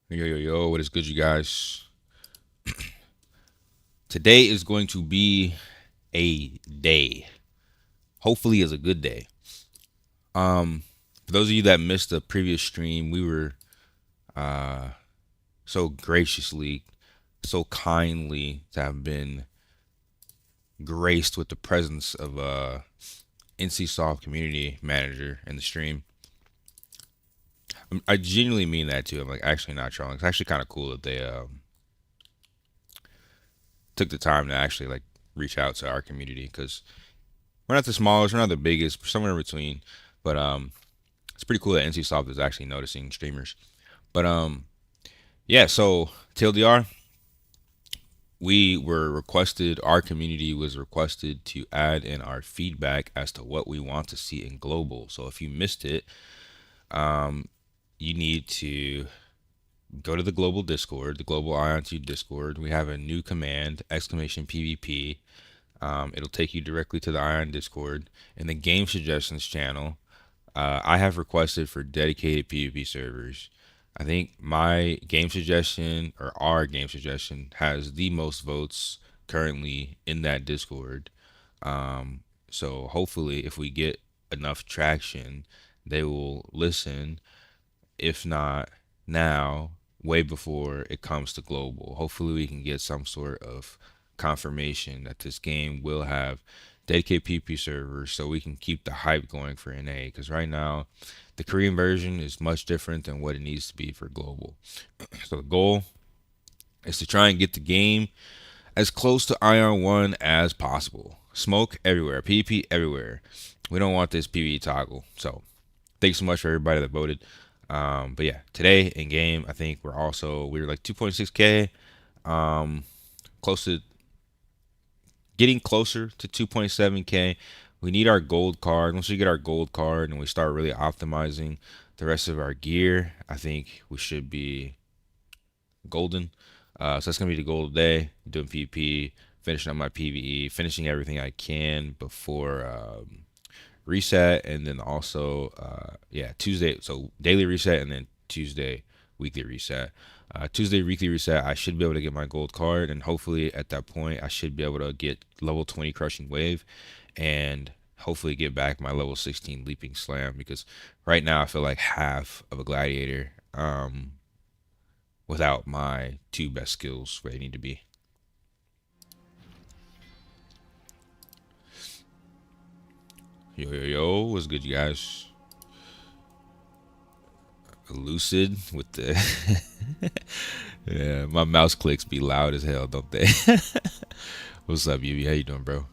Yo, what is good, you guys? Today is going to be a day. Hopefully, it's a good day. For those of you that missed the previous stream, we were uh, so graciously, so kindly to have been graced with the presence of NCSoft community manager in the stream. I genuinely mean that too. I'm like actually not trolling. It's actually kind of cool that they took the time to actually like reach out to our community because we're not the smallest, we're not the biggest, we're somewhere in between. But it's pretty cool that NCSoft is actually noticing streamers. But yeah. So TLDR, we were requested. Our community was requested to add in our feedback as to what we want to see in global. So if you missed it, you need to go to the global Discord, the global Aion Discord. We have a new command, exclamation PvP. It'll take you directly to the Aion Discord. In the game suggestions channel, I have requested for dedicated PvP servers. I think my game suggestion or our game suggestion has the most votes currently in that Discord. So hopefully, if we get enough traction, they will listen. If not now, way before it comes to global. Hopefully, we can get some sort of confirmation that this game will have dedicated PP servers so we can keep the hype going for NA. Because right now, the Korean version is much different than what it needs to be for global. So the goal is to try and get the game as close to Ion 1 as possible. Smoke everywhere, PvP everywhere. We don't want this PvE toggle. So thanks so much for everybody that voted. But yeah, today in game, I think we're like 2.6k, close to getting closer to 2.7k. We need our gold card. Once we get our gold card and we start really optimizing the rest of our gear, I think we should be golden. So that's gonna be the goal today. Doing PvP, finishing up my PvE, finishing everything I can before reset, and then also Tuesday. So daily reset, and then Tuesday weekly reset. Tuesday weekly reset, I should be able to get my gold card, and hopefully at that point I should be able to get level 20 crushing wave, and hopefully get back my level 16 leaping slam, because right now I feel like half of a gladiator without my two best skills where they need to be. Yo, what's good, you guys? Lucid with the yeah, my mouse clicks be loud as hell, don't they? What's up, Yubi? How you doing, bro?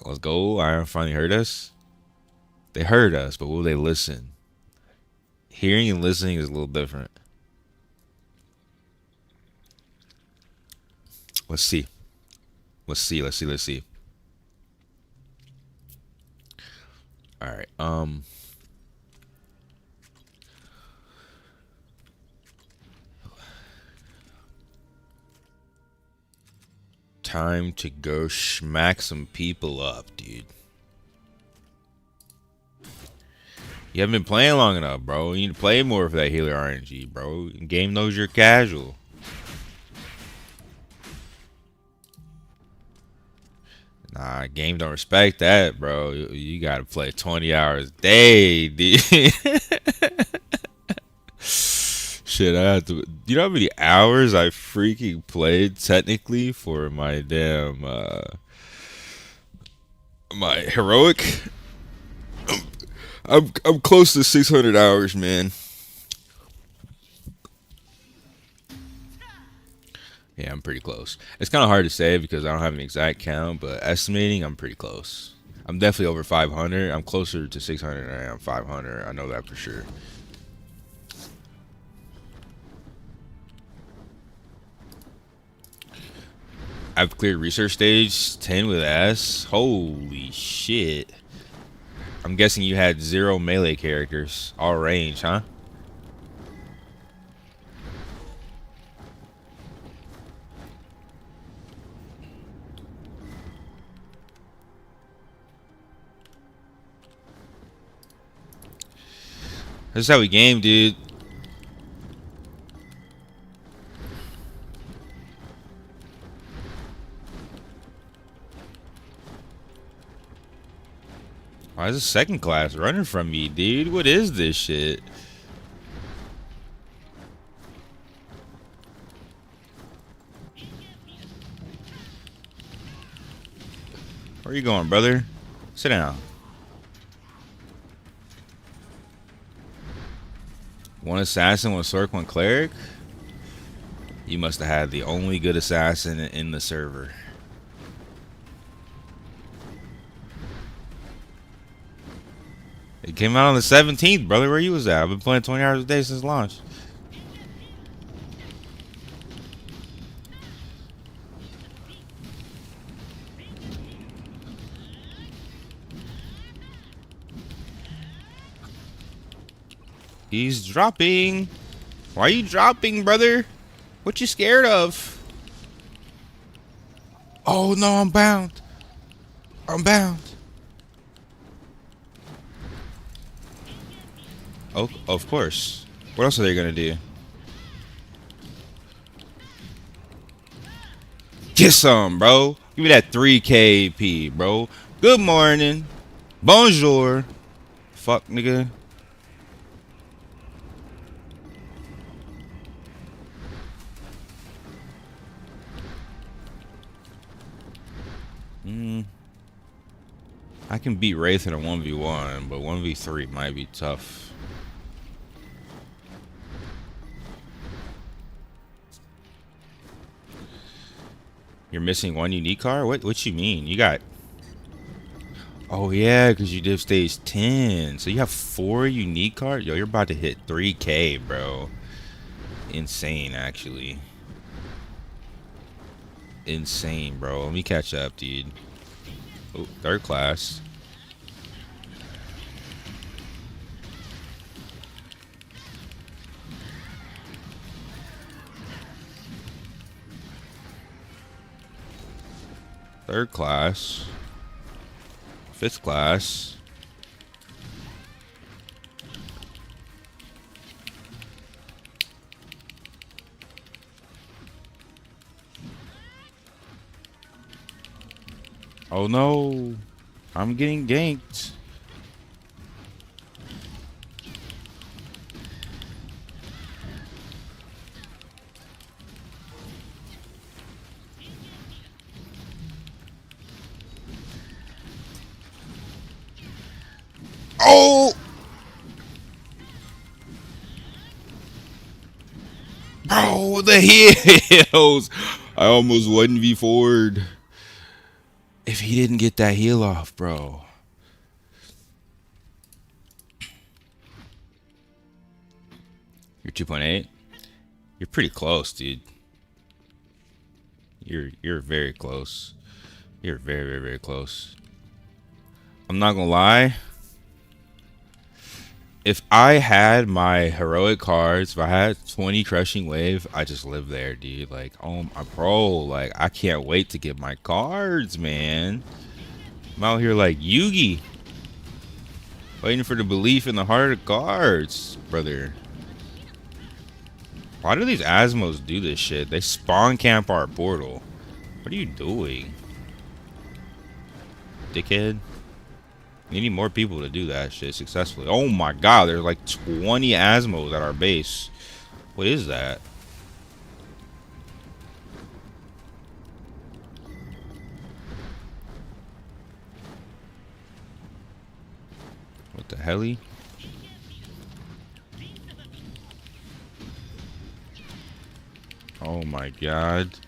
Let's go. Iron finally heard us. They heard us, but will they listen? Hearing and listening is a little different. Let's see. Let's see. All right. Time to go smack some people up, dude. You haven't been playing long enough, bro. You need to play more for that healer RNG, bro. Game knows you're casual. Nah, game don't respect that, bro. You gotta play 20 hours a day, dude. Shit, I have to. You know how many hours I freaking played technically for my damn my heroic? I'm close to 600 hours, man. Yeah, I'm pretty close. It's kind of hard to say because I don't have an exact count, but estimating, I'm pretty close. I'm definitely over 500. I'm closer to 600 than I am 500. I know that for sure. I've cleared research stage 10 with S. Holy shit. I'm guessing you had 0 melee characters. All range, huh? This is how we game, dude. Why is the second class running from me, dude? What is this shit? Where you going, brother? Sit down. One assassin, one sorc, one cleric? You must have had the only good assassin in the server. It came out on the 17th, brother. Where you was at? I've been playing 20 hours a day since launch. He's dropping. Why are you dropping, brother? What you scared of? Oh no, I'm bound. I'm bound. Oh, of course. What else are they gonna do? Get some, bro. Give me that 3K AP, bro. Good morning. Bonjour. Fuck, nigga. I can beat Wraith in a 1v1, but 1v3 might be tough. You're missing one unique card? What you mean? You got... Oh yeah, because you did stage 10. So you have 4 unique cards? Yo, you're about to hit 3K, bro. Insane, actually. Insane, bro. Let me catch up, dude. Oh, third class. Third class. Fifth class. Oh no. I'm getting ganked. Oh! Bro, the heals! I almost 1v4'd. If he didn't get that heal off, bro. You're 2.8? You're pretty close, dude. You're very close. You're very, very, very close. I'm not gonna lie. If I had my heroic cards, if I had 20 crushing wave, I just live there, dude. Like, oh my bro, like I can't wait to get my cards, man. I'm out here like Yugi, waiting for the belief in the heart of the cards, brother. Why do these Asmos do this shit? They spawn camp our portal. What are you doing, dickhead? We need more people to do that shit successfully. Oh my god, there's like 20 Asmos at our base. What is that? What the helly? Oh my god.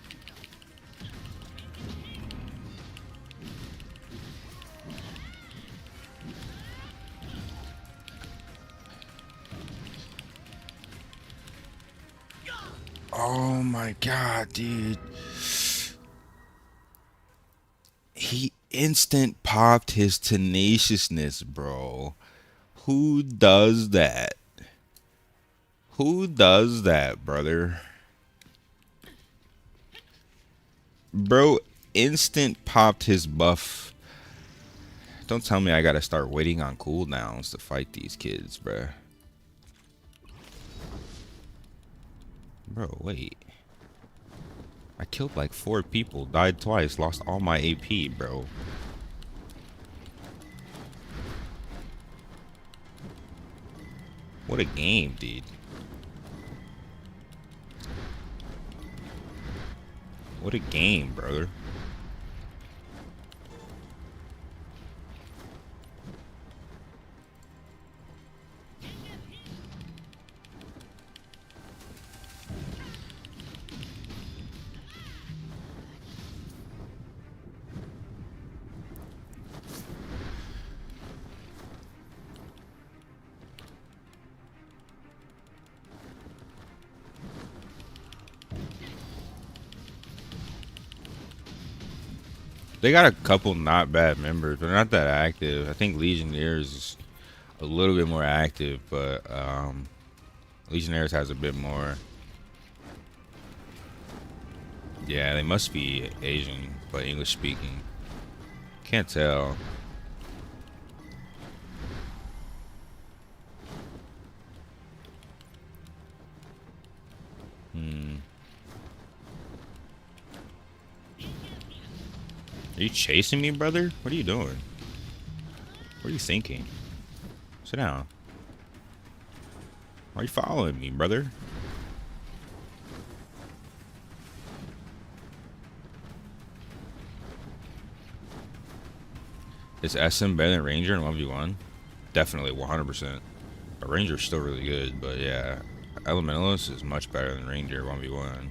Oh my god, dude. He instant popped his tenaciousness, bro. Who does that? Who does that, brother? Bro, instant popped his buff. Don't tell me I gotta start waiting on cooldowns to fight these kids, bruh. Bro, wait. I killed like 4 people, died twice, lost all my AP, bro. What a game, dude. What a game, brother. They got a couple not bad members, but they're not that active. I think Legionnaires is a little bit more active, but Legionnaires has a bit more. Yeah, they must be Asian, but English speaking. Can't tell. Are you chasing me, brother? What are you doing? What are you thinking? Sit down. Why are you following me, brother? Is SM better than Ranger in 1v1? Definitely, 100%. Ranger's still really good, but yeah. Elementalist is much better than Ranger 1v1.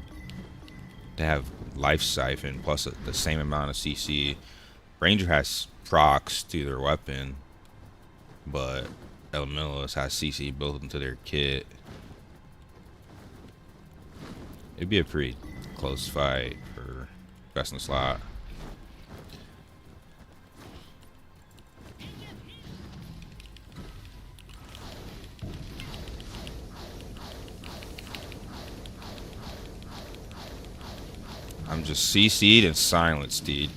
They have Life Siphon plus the same amount of CC. Ranger has procs to their weapon, but Elementalist has CC built into their kit. It'd be a pretty close fight for best in slot. I'm just CC'd and silenced, dude.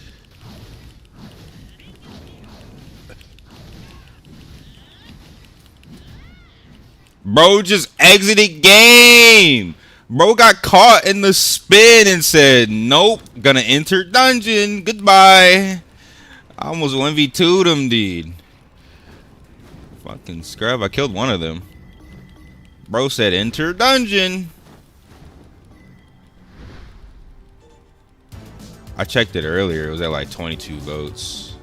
Bro just exited game. Bro got caught in the spin and said, nope, gonna enter dungeon. Goodbye. I almost 1v2'd him, dude. Fucking scrub. I killed one of them. Bro said, enter dungeon. I checked it earlier. It was at like 22 votes.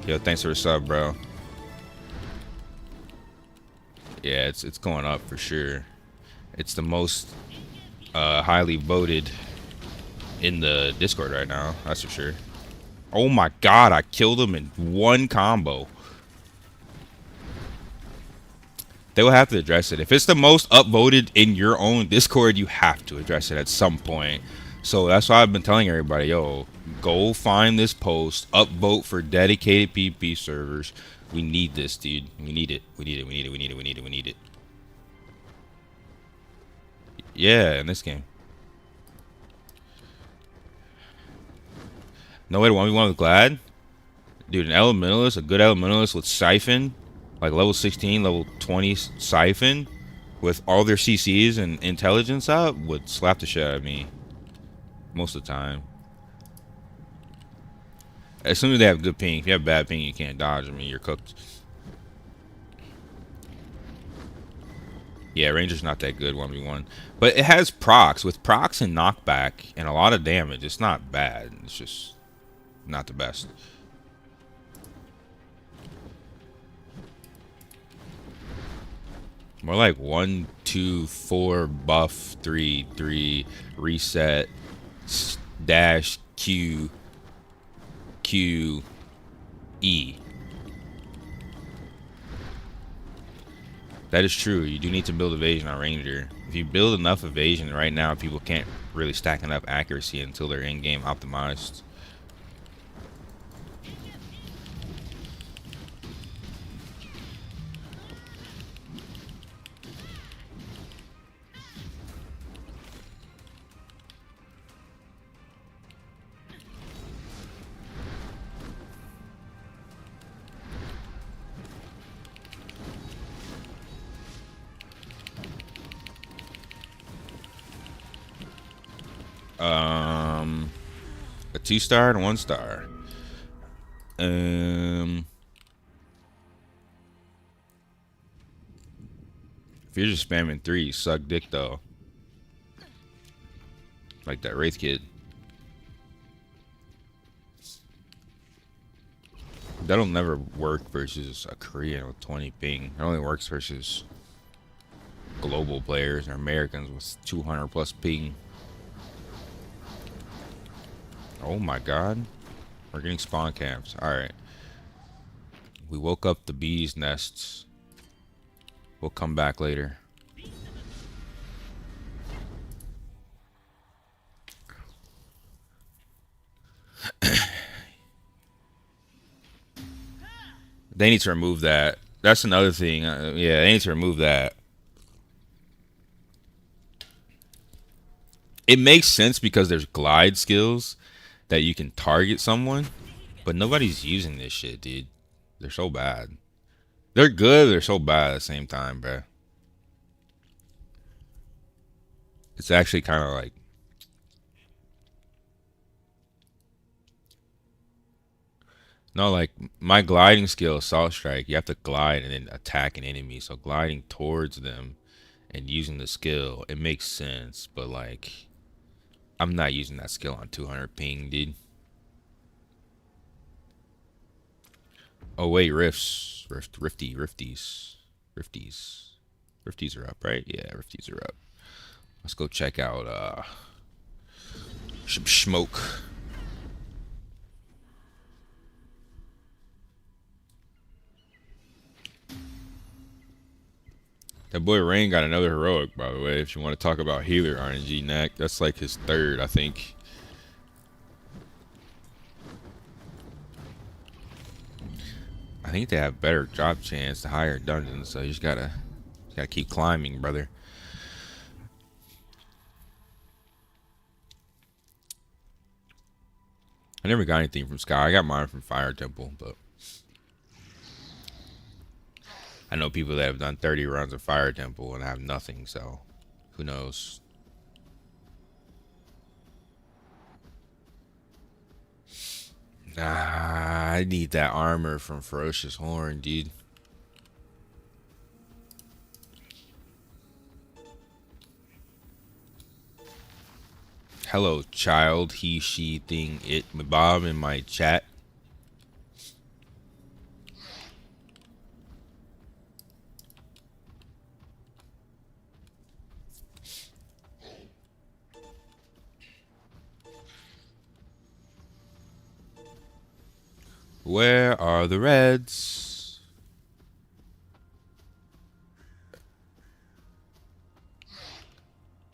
Yo, thanks for the sub, bro. Yeah, it's going up for sure. It's the most highly voted in the Discord right now. That's for sure. Oh my god, I killed him in one combo. They will have to address it. If it's the most upvoted in your own Discord, you have to address it at some point. So that's why I've been telling everybody, yo, go find this post, upvote for dedicated PvP servers. We need this, dude. We need it. We need it. We need it. We need it. We need it. We need it. Yeah, in this game. No way to 1v1 with Glad? Dude, an Elementalist, a good Elementalist with Siphon, like level 16, level 20 Siphon, with all their CCs and intelligence up, would slap the shit out of me. Most of the time. As soon as they have good ping, if you have bad ping, you can't dodge. I mean, you're cooked. Yeah, Ranger's not that good 1v1. But it has procs. With procs and knockback and a lot of damage, it's not bad. It's just not the best. More like 1, 2, 4, buff, 3, 3, reset, dash, Q, Q, E. That is true. You do need to build evasion on Ranger. If you build enough evasion right now, people can't really stack enough accuracy until they're in-game optimized. A 2-star and 1-star. If you're just spamming 3, you suck dick though. Like that Wraith kid. That'll never work versus a Korean with 20 ping. It only works versus global players or Americans with 200 plus ping. Oh my god. We're getting spawn camps. Alright. We woke up the bees' nests. We'll come back later. They need to remove that. That's another thing. Yeah, they need to remove that. It makes sense because there's glide skills that you can target someone, but nobody's using this shit, dude. They're so bad. They're good, they're so bad at the same time, bro. It's actually kind of like... No, like, my gliding skill, Assault Strike, you have to glide and then attack an enemy. So gliding towards them and using the skill, it makes sense. But, like, I'm not using that skill on 200 ping, dude. Oh, wait, rifts. Rifties. Rifties are up, right? Yeah, Rifties are up. Let's go check out, smoke. That boy Rain got another heroic, by the way. If you want to talk about healer RNG neck, that's like his 3rd, I think. I think they have better drop chance to higher dungeons, so you just gotta keep climbing, brother. I never got anything from Sky. I got mine from Fire Temple, but I know people that have done 30 runs of Fire Temple and have nothing, so who knows? Nah, I need that armor from Ferocious Horn, dude. Hello, child, he, she, thing, it, Bob in my chat. Where are the reds?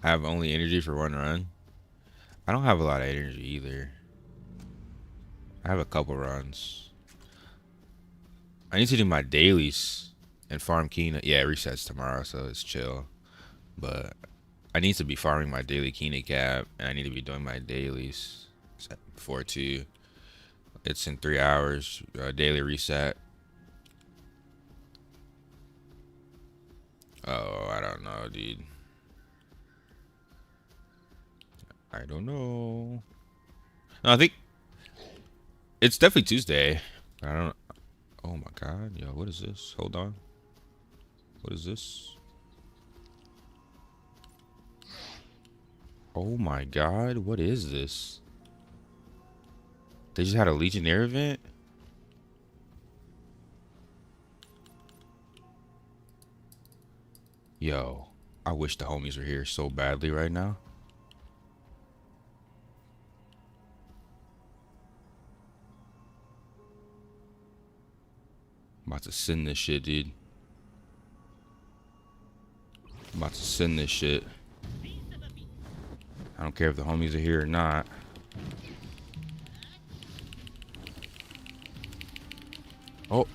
I have only energy for 1 run. I don't have a lot of energy either. I have a couple runs. I need to do my dailies and farm Kina. Yeah, it resets tomorrow, so it's chill. But I need to be farming my daily Kina cap, and I need to be doing my dailies before 2. It's in 3 hours. Daily reset. Oh, I don't know, dude. I don't know. No, I think it's definitely Tuesday. I don't. Oh my god, yo, what is this? Hold on. What is this? Oh my god, what is this? They just had a Legionnaire event? Yo, I wish the homies were here so badly right now. I'm about to send this shit, dude. I'm about to send this shit. I don't care if the homies are here or not. Oh.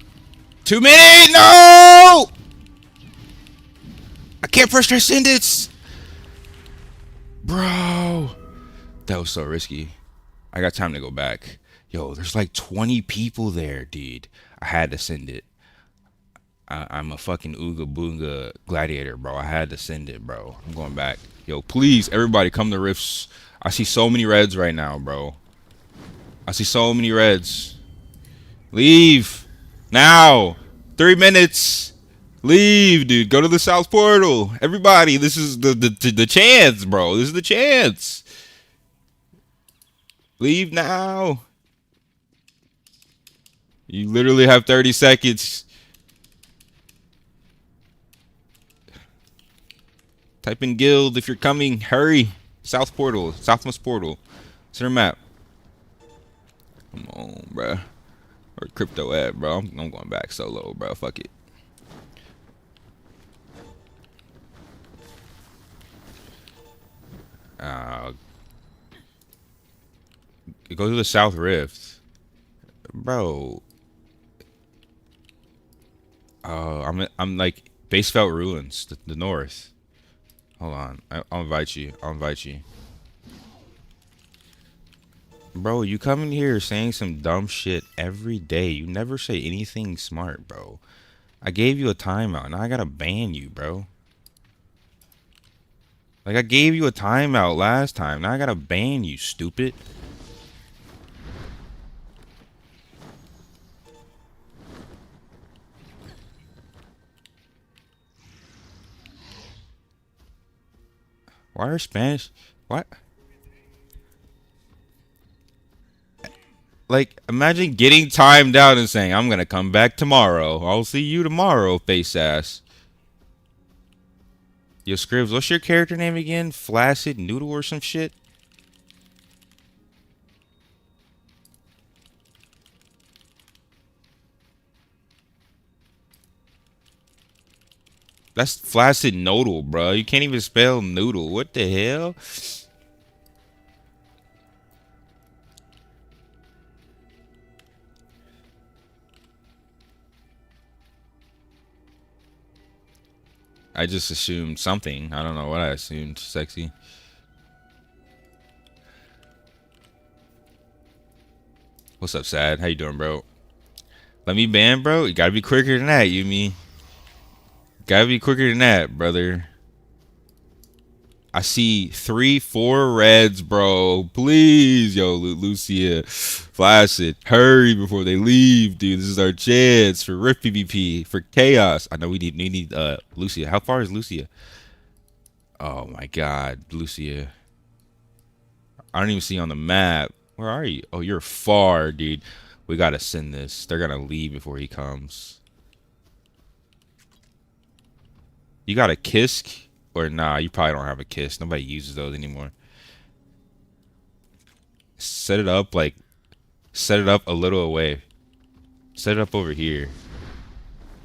2 minutes! No! I can't first try send it! Bro. That was so risky. I got time to go back. Yo, there's like 20 people there, dude. I had to send it. I'm a fucking Ooga Boonga gladiator, bro. I had to send it, bro. I'm going back. Yo, please, everybody, come to Rifts. I see so many reds right now, bro. I see so many reds. Leave. Now. 3 minutes. Leave, dude. Go to the south portal. Everybody, this is the chance, bro. This is the chance. Leave now. You literally have 30 seconds. Type in guild if you're coming. Hurry. South portal. Southwest portal. Center map. Come on, bro. Where crypto at, bro? I'm going back solo, bro. Fuck it. Go to the South Rift, bro. I'm like Basefelt Ruins, the north. Hold on, I'll invite you. I'll invite you, bro. You come in here saying some dumb shit every day. You never say anything smart, bro. I gave you a timeout. Now I gotta ban you, bro. Like I gave you a timeout last time. Now I gotta ban you, stupid. Why are Spanish? What? Like, imagine getting timed out and saying, I'm gonna come back tomorrow. I'll see you tomorrow, face ass. Yo, Scribs, what's your character name again? Flaccid Noodle or some shit? That's Flaccid Noodle, bro. You can't even spell noodle. What the hell? I just assumed something. I don't know what I assumed. Sexy. What's up, Sad? How you doing, bro? Let me ban, bro. You gotta be quicker than that, you mean? Gotta be quicker than that, brother. I see 3, 4 reds, bro. Please, yo, Lucia, Flaccid, hurry before they leave, dude. This is our chance for Rift PvP, for Chaos. I know we need Lucia. How far is Lucia? Oh my God, Lucia. I don't even see you on the map. Where are you? Oh, you're far, dude. We gotta send this. They're gonna leave before he comes. You got a Kisk? Or nah, you probably don't have a Kiss. Nobody uses those anymore. Set it up like, set it up a little away. Set it up over here.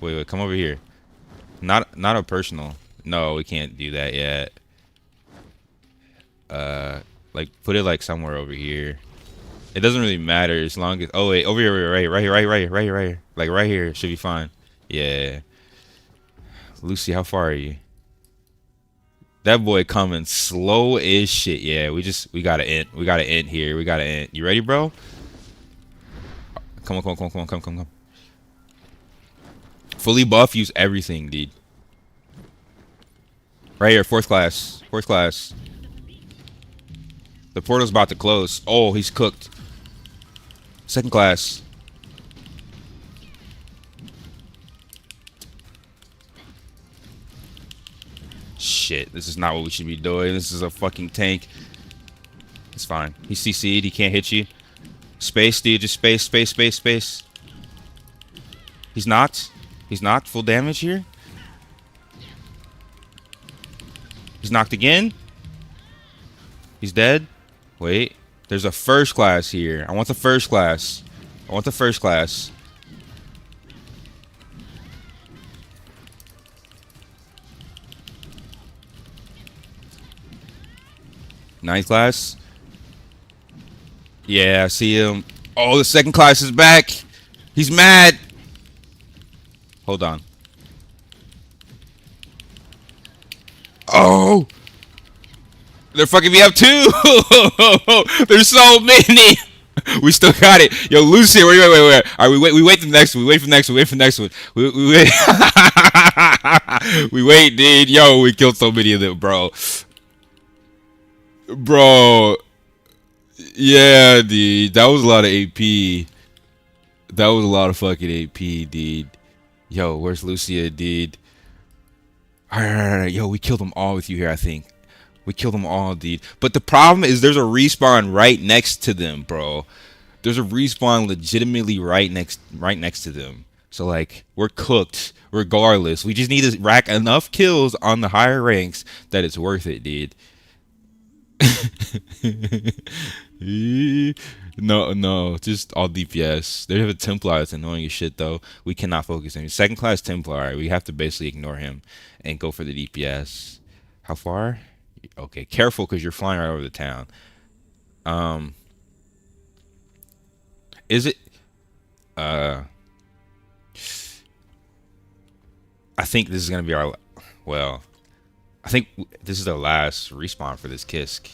Wait, come over here. Not a personal. No, we can't do that yet. Like put it like somewhere over here. It doesn't really matter as long as. Oh wait, over here, right here. Like right here should be fine. Yeah. Lucy, how far are you? That boy coming slow as shit. Yeah, we gotta end. We gotta end here. We gotta end. You ready, bro? Come on. Fully buff, use everything, dude. Right here, fourth class. The portal's about to close. Oh, he's cooked. Second class. Shit, this is not what we should be doing. This is a fucking tank. It's fine. He's CC'd. He can't hit you. Space, dude. Just space. He's knocked. Full damage here. He's knocked again. He's dead. Wait. There's a first class here. I want the first class. Ninth class. Yeah, I see him. Oh, the second class is back. He's mad. Hold on. Oh. They're fucking me up too. There's so many. We still got it. Yo, Lucy, wait. All right, we wait for the next one. We wait for the next one. We wait. We wait, dude. Yo, we killed so many of them, bro. Bro, yeah, dude. That was a lot of AP. That was a lot of fucking AP, dude. Yo, where's Lucia, dude? All right, yo, we killed them all with you here, I think. We killed them all, dude. But the problem is there's a respawn right next to them, bro. There's a respawn legitimately right next to them. So like we're cooked regardless. We just need to rack enough kills on the higher ranks that it's worth it, dude. No, no, just all DPS. They have a Templar that's annoying as shit though. We cannot focus him. Second class Templar, we have to basically ignore him and go for the DPS. How far? Okay, careful because you're flying right over the town. Um, is it? Uh, I think this is gonna be our. Well, I think this is the last respawn for this Kisk.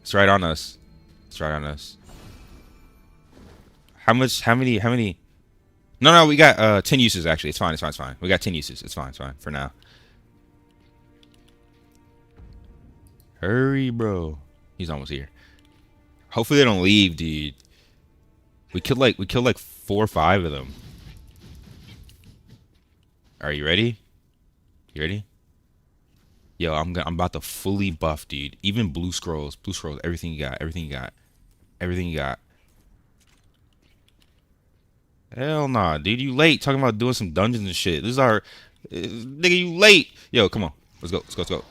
It's right on us. It's right on us. How much? How many? How many? No, no, we got 10 uses actually. It's fine. It's fine. It's fine. We got 10 uses. It's fine. It's fine for now. Hurry, bro. He's almost here. Hopefully they don't leave, dude. We killed like 4 or 5 of them. Are you ready? You ready? Yo, I'm about to fully buff, dude. Even blue scrolls, everything you got, everything you got, everything you got. Hell nah, dude. You late talking about doing some dungeons and shit. This is our nigga. You late? Yo, come on. Let's go. Let's go. Let's go.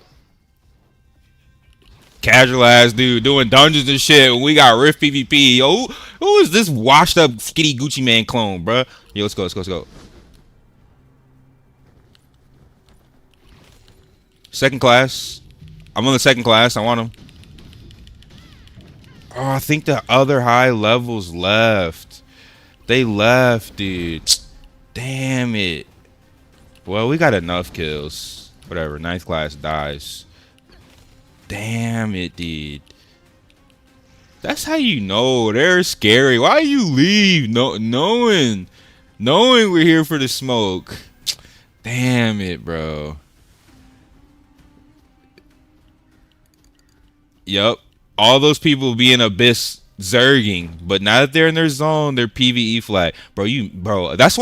Casual ass dude doing dungeons and shit. We got Rift PvP. Yo, who is this washed up skinny Gucci man clone, bruh? Yo, let's go. Let's go. Let's go. Second class. I'm on the second class. I want him. Oh, I think the other high levels left. They left, dude. Damn it. Well, we got enough kills. Whatever. Ninth class dies. Damn it, dude. That's how you know they're scary. Why you leave? No, knowing we're here for the smoke. Damn it, bro. Yup. All those people be in Abyss zerging, but now that they're in their zone, they're PvE flag. Bro, that's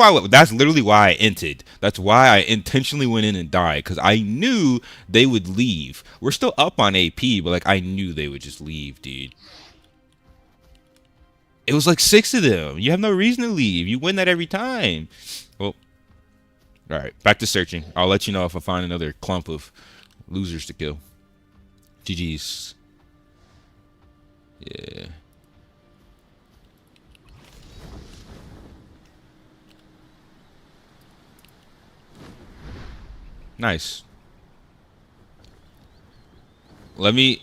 literally why I entered. That's why I intentionally went in and died, because I knew they would leave. We're still up on AP, but like I knew they would just leave, dude. It was like 6 of them. You have no reason to leave. You win that every time. Well, all right, back to searching. I'll let you know if I find another clump of losers to kill. GG's. Yeah. Nice. Let me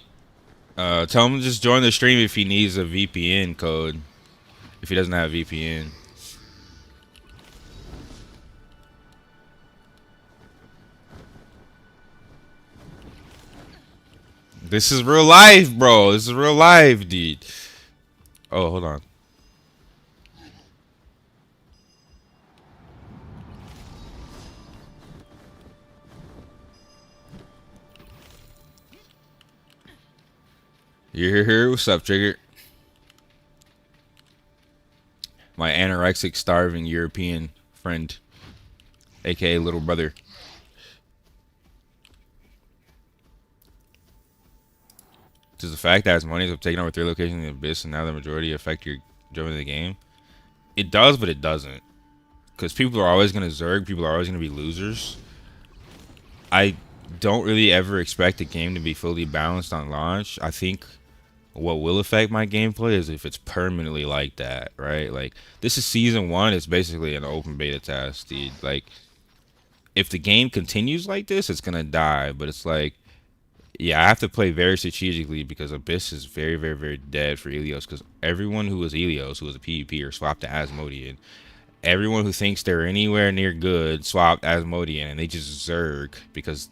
tell him to just join the stream if he needs a VPN code. If he doesn't have VPN. This is real life, bro. This is real life, dude. Oh, hold on. You're here. What's up, Trigger? My anorexic, starving European friend, aka little brother. Does the fact that as monies have taken over 3 locations in the Abyss and now the majority affect your enjoyment of the game? It does, but it doesn't. Because people are always going to zerg. People are always going to be losers. I don't really ever expect the game to be fully balanced on launch. I think what will affect my gameplay is if it's permanently like that, right? Like, this is season 1. It's basically an open beta test, dude. Like, if the game continues like this, it's going to die. But it's like, yeah, I have to play very strategically because Abyss is very, very, very dead for Helios. Because everyone who was Helios, who was a PvPer, swapped to Asmodean. Everyone who thinks they're anywhere near good swapped Asmodean, and they just zerg because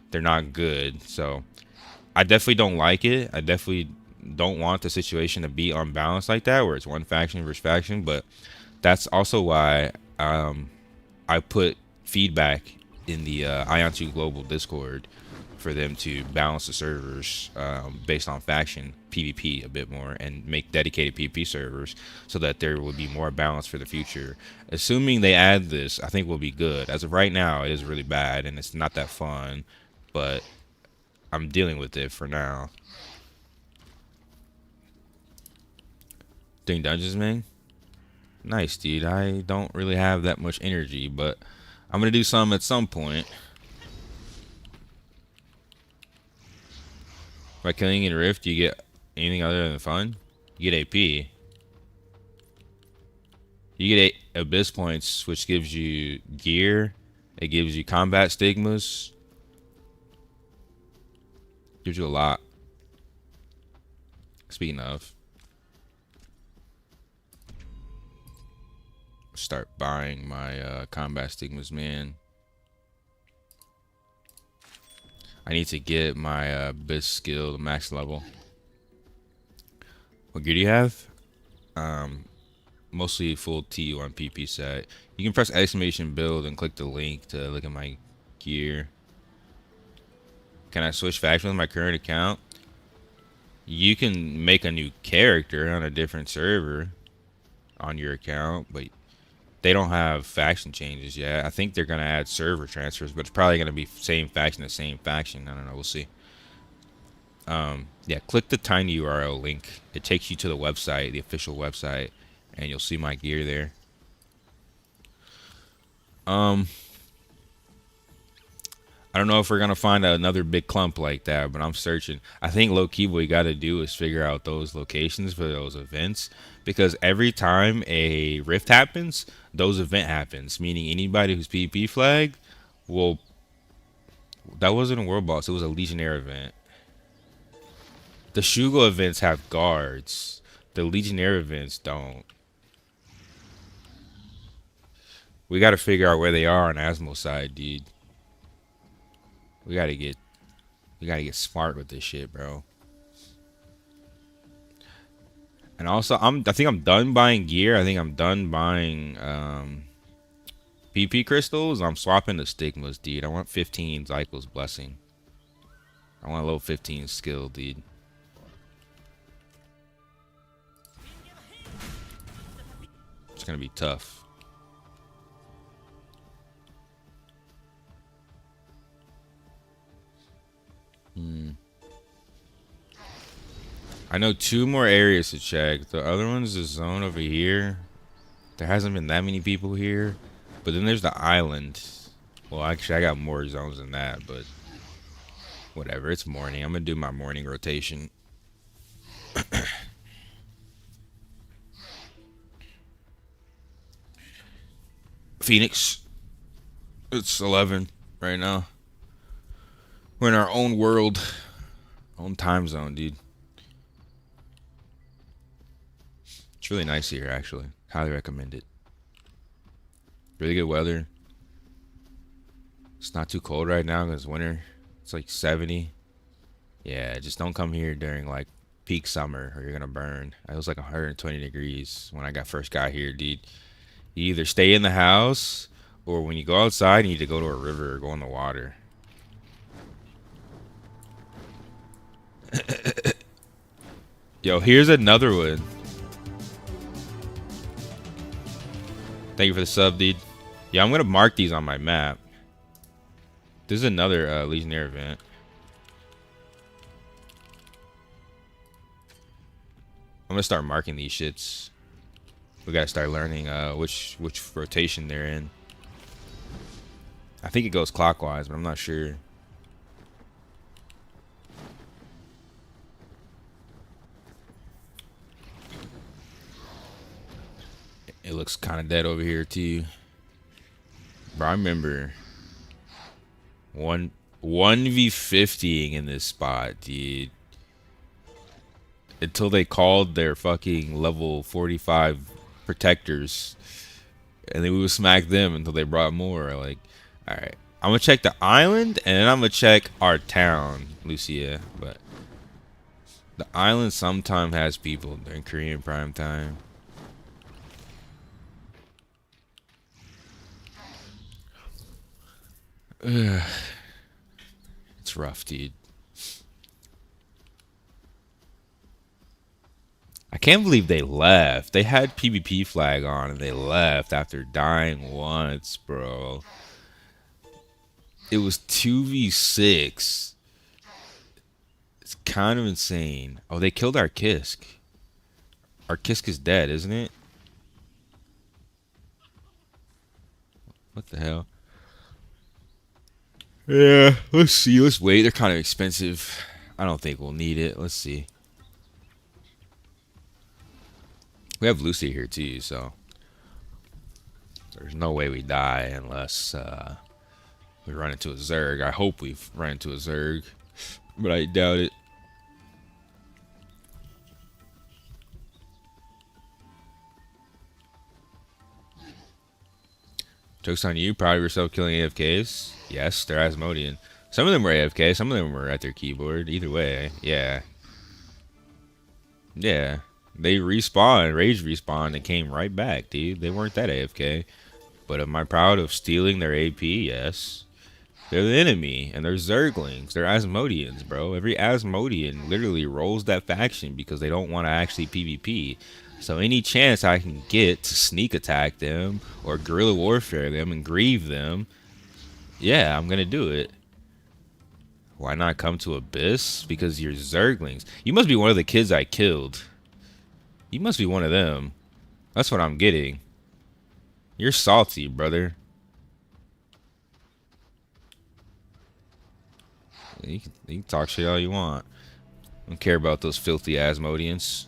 they're not good. So I definitely don't like it. I definitely don't want the situation to be unbalanced like that, where it's one faction versus faction. But that's also why I put feedback in the Aion 2 Global Discord for them to balance the servers based on faction PvP a bit more and make dedicated PvP servers so that there will be more balance for the future. Assuming they add this, I think we'll be good. As of right now, it is really bad and it's not that fun, but I'm dealing with it for now. Doing dungeons, man? Nice, dude. I don't really have that much energy, but I'm gonna do some at some point. By killing in Rift, do you get anything other than fun? You get AP. You get Abyss points, which gives you gear. It gives you combat stigmas. Gives you a lot. Speaking of, start buying my combat stigmas, man. I need to get my Abyss skill to max level. What gear do you have? Mostly full T1 PP set. You can press exclamation build and click the link to look at my gear. Can I switch faction with my current account? You can make a new character on a different server on your account, but they don't have faction changes yet. I think they're gonna add server transfers, but it's probably gonna be same faction to same faction. I don't know. We'll see. Yeah, click the tiny URL link. It takes you to the website, the official website, and you'll see my gear there. I don't know if we're gonna find another big clump like that, but I'm searching. I think low key what we gotta do is figure out those locations for those events, because every time a rift happens, those event happens. Meaning anybody who's PvP flagged will. That wasn't a world boss. It was a Legionnaire event. The Shugo events have guards. The Legionnaire events don't. We gotta figure out where they are on Asmo's side, dude. We gotta get smart with this shit, bro. And also, I think I'm done buying gear. I think I'm done buying PP crystals. I'm swapping the stigmas, dude. I want 15 Zykel's blessing. I want a level 15 skill, dude. It's gonna be tough. I know 2 more areas to check. The other one's the zone over here. There hasn't been that many people here. But then there's the island. Well, actually, I got more zones than that, but whatever. It's morning. I'm gonna do my morning rotation. Phoenix. It's 11 right now. We're in our own world. Own time zone, dude. It's really nice here, actually. Highly recommend it. Really good weather. It's not too cold right now because it's winter. It's like 70. Yeah, just don't come here during like peak summer or you're gonna burn. It was like 120 degrees when I first got here, dude. You either stay in the house or when you go outside, you need to go to a river or go in the water. Yo, here's another one. Thank you for the sub, dude. Yeah, I'm gonna mark these on my map. This is another Legionnaire event. I'm gonna start marking these shits. We gotta start learning which rotation they're in. I think it goes clockwise, but I'm not sure. It looks kind of dead over here too. Bro, I remember 1v50ing in this spot, dude. Until they called their fucking level 45 protectors, and then we would smack them until they brought more. Like, all right, I'm gonna check the island, and then I'm gonna check our town, Lucia. But the island sometimes has people during Korean prime time. It's That's rough, dude. I can't believe they left. They had PvP flag on and they left after dying once, bro. It was 2v6. It's kind of insane. Oh, they killed our Kisk. Our Kisk is dead, isn't it? What the hell? Yeah, let's see. Let's wait. They're kind of expensive. I don't think we'll need it. Let's see. We have Lucy here too, so there's no way we die unless we run into a Zerg. I hope we've run into a Zerg, but I doubt it. Joke's on you. Proud of yourself killing AFKs? Yes, they're Asmodean. Some of them were AFK, some of them were at their keyboard. Either way, yeah. Yeah. They respawned, rage respawned, and came right back, dude. They weren't that AFK. But am I proud of stealing their AP? Yes. They're the enemy, and they're Zerglings. They're Asmodeans, bro. Every Asmodean literally rolls that faction because they don't want to actually PvP. So any chance I can get to sneak attack them or guerrilla warfare them and grieve them, yeah, I'm going to do it. Why not come to Abyss? Because you're Zerglings. You must be one of the kids I killed. You must be one of them. That's what I'm getting. You're salty, brother. You can talk shit all you want. I don't care about those filthy Asmodeans.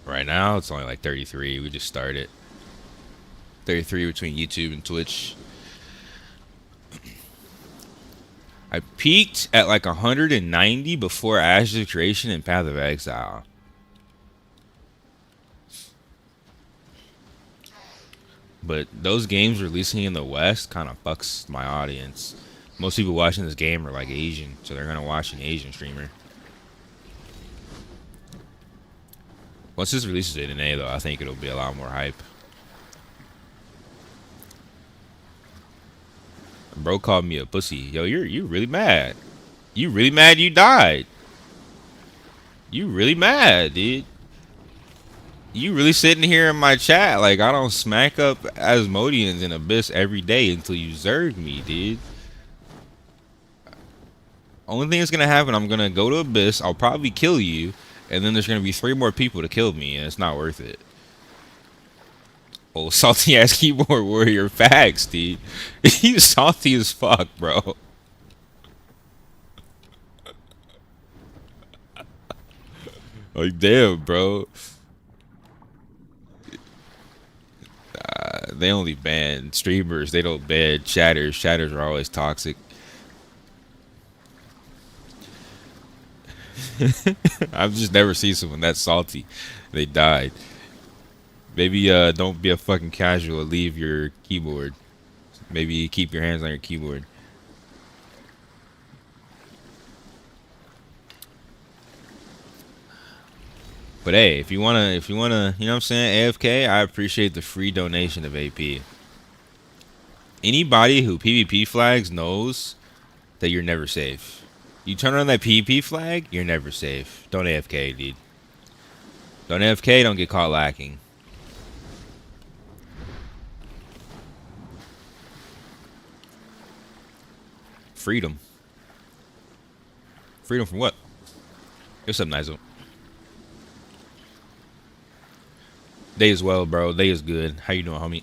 Right now, it's only like 33. We just started. 33 between YouTube and Twitch. I peaked at like 190 before Ashes of Creation and Path of Exile. But those games releasing in the West kind of fucks my audience. Most people watching this game are like Asian, so they're gonna watch an Asian streamer. Once this releases in A, though, I think it'll be a lot more hype. Bro called me a pussy. Yo, you're really mad. You really mad you died. You really mad, dude. You really sitting here in my chat like I don't smack up Asmodeans in Abyss every day until you zerg me, dude. Only thing that's gonna happen, I'm gonna go to Abyss, I'll probably kill you, and then there's gonna be 3 more people to kill me, and it's not worth it. Oh, salty ass keyboard warrior, facts, dude. He's salty as fuck, bro. Like, damn, bro. They only ban streamers. They don't ban chatters. Chatters are always toxic. I've just never seen someone that salty. They died. Maybe don't be a fucking casual. Leave your keyboard. Maybe keep your hands on your keyboard. But hey, if you wanna, you know what I'm saying, AFK, I appreciate the free donation of AP. Anybody who PvP flags knows that you're never safe. You turn on that PvP flag, you're never safe. Don't AFK, dude. Don't AFK, don't get caught lacking. Freedom. Freedom from what? What's up, Nizo? Day is well, bro. Day is good. How you doing, homie?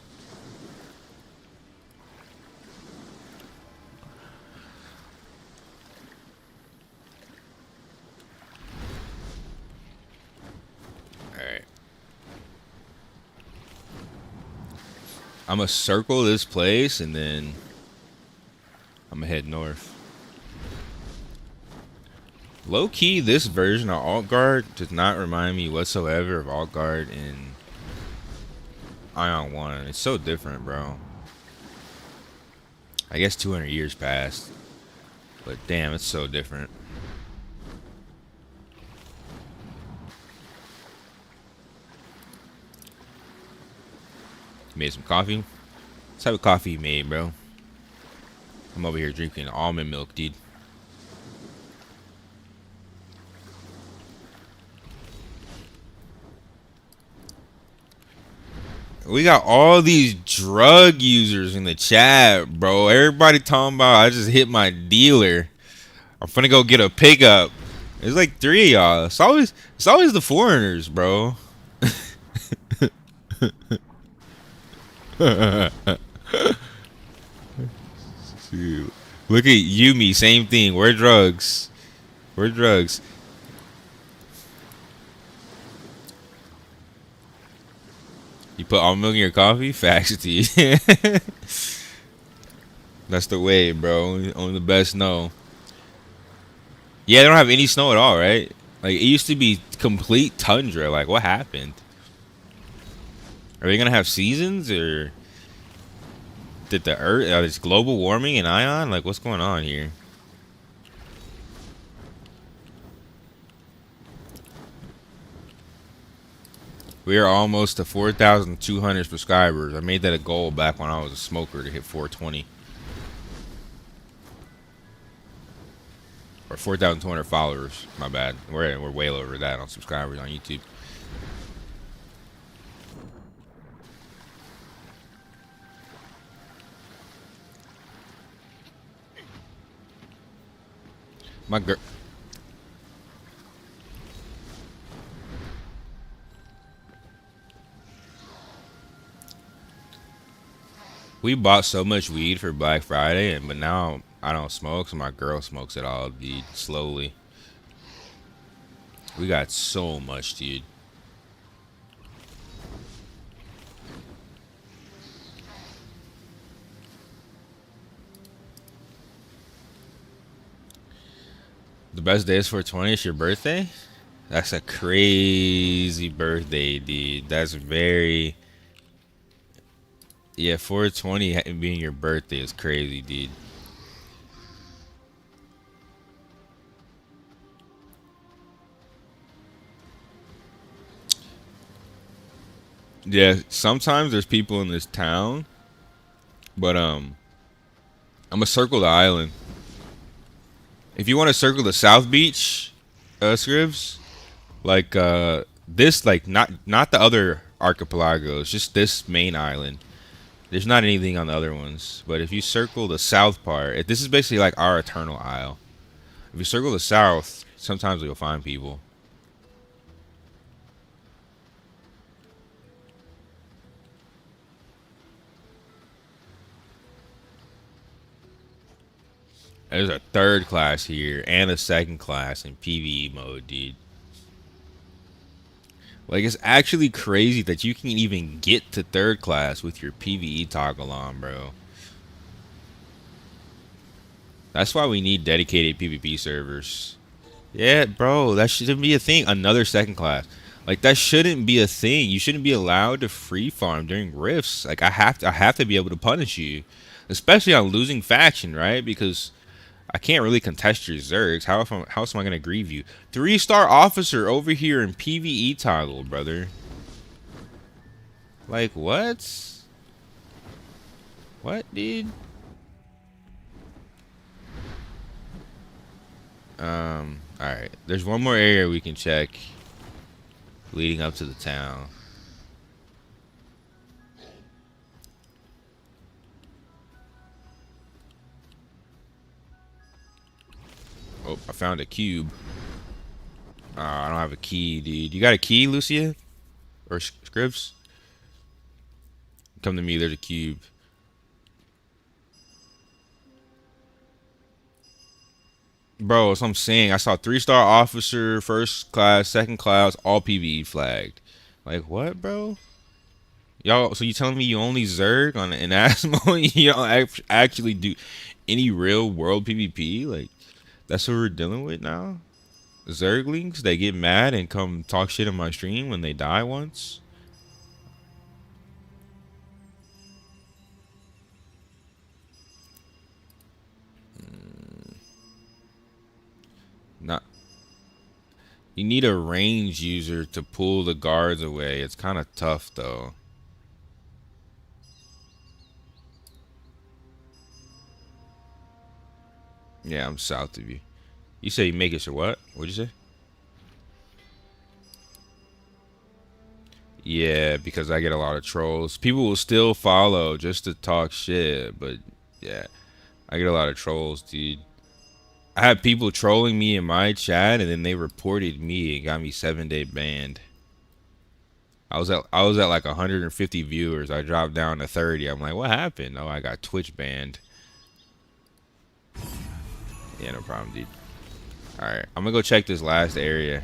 Alright. I'm gonna circle this place and then I'm gonna head north. Low key, this version of Alt Guard does not remind me whatsoever of Alt Guard in Aion 1. It's so different, bro. I guess 200 years passed. But damn, it's so different. Made some coffee. Let's have a coffee you made, bro. I'm over here drinking almond milk, dude. We got all these drug users in the chat, bro. Everybody talking about I just hit my dealer. I'm finna go get a pickup. There's like 3 of y'all. It's always the foreigners, bro. Dude. Look at Yumi, same thing. Where drugs? Where drugs? You put almond milk in your coffee? Facts, dude. That's the way, bro. Only the best know. Yeah, they don't have any snow at all, right? Like, it used to be complete tundra. Like, what happened? Are they gonna have seasons, or did the Earth? Is global warming in Aion? Like, what's going on here? We are almost to 4,200 subscribers. I made that a goal back when I was a smoker to hit 420. Or 4,200 followers. My bad. We're way over that on subscribers on YouTube. My girl. We bought so much weed for Black Friday, but now I don't smoke, so my girl smokes it all, dude. Slowly. We got so much, dude. The best day is 420. It's your birthday? That's a crazy birthday, dude. That's very... Yeah, 420 being your birthday is crazy, dude. Yeah, sometimes there's people in this town, but I'm gonna circle the island. If you want to circle the South Beach, Scribs, like this, like not the other archipelagos, just this main island. There's not anything on the other ones, but if you circle the south part, this is basically like our eternal isle. If you circle the south, sometimes you'll find people. There's a third class here and a second class in PvE mode, dude. Like, it's actually crazy that you can even get to third class with your PvE toggle on, bro. That's why we need dedicated PvP servers. Yeah, bro, that shouldn't be a thing. Another second class. Like, that shouldn't be a thing. You shouldn't be allowed to free farm during rifts. Like, I have to be able to punish you. Especially on losing faction, right? Because I can't really contest your Zergs. How else am I gonna grieve you? 3-star officer over here in PvE toggle, brother. Like, what? What, dude? Alright. There's one more area we can check leading up to the town. Oh, I found a cube. I don't have a key, dude. You got a key, Lucia? Or Scribs? Come to me, there's a cube. Bro, that's what I'm saying. I saw 3-star officer, first class, second class, all PvE flagged. Like, what, bro? Y'all, so you telling me you only Zerg on an Asmo? You don't actually do any real world PvP? Like, that's what we're dealing with now? Zerglings, they get mad and come talk shit on my stream when they die once? Not. You need a range user to pull the guards away. It's kind of tough, though. Yeah, I'm south of you. You say you make it or what? What'd you say? Yeah, because I get a lot of trolls. People will still follow just to talk shit, but yeah, I get a lot of trolls, dude. I had people trolling me in my chat, and then they reported me and got me 7-day banned. I was at like 150 viewers. I dropped down to 30. I'm like, what happened? Oh, I got Twitch banned. Yeah, no problem, dude. All right, I'm gonna go check this last area.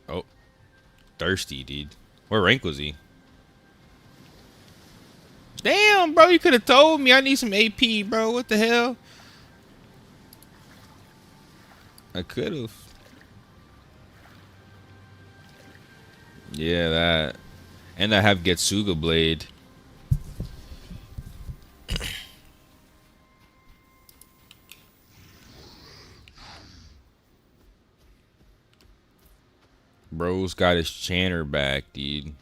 Oh, thirsty, dude. What rank was he? Damn, bro, you could have told me. I need some AP, bro. What the hell? I could have. Yeah, that. And I have Getsuga Blade. Bro's got his chanter back, dude.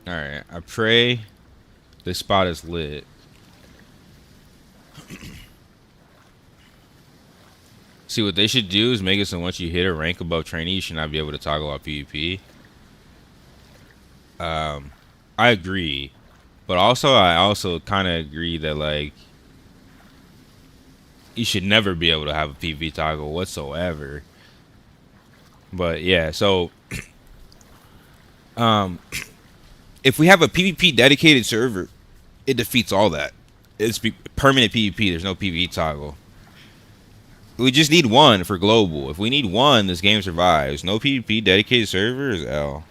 All right, I pray this spot is lit. See, what they should do is make it so once you hit a rank above trainee, you should not be able to toggle off PvP. I agree, but also I also kind of agree that like you should never be able to have a PvP toggle whatsoever. But yeah, so um, if we have a PvP dedicated server, it defeats all that. It's permanent PvP. There's no PvE toggle. We just need one for global. If we need one, this game survives. No PvP dedicated server is L.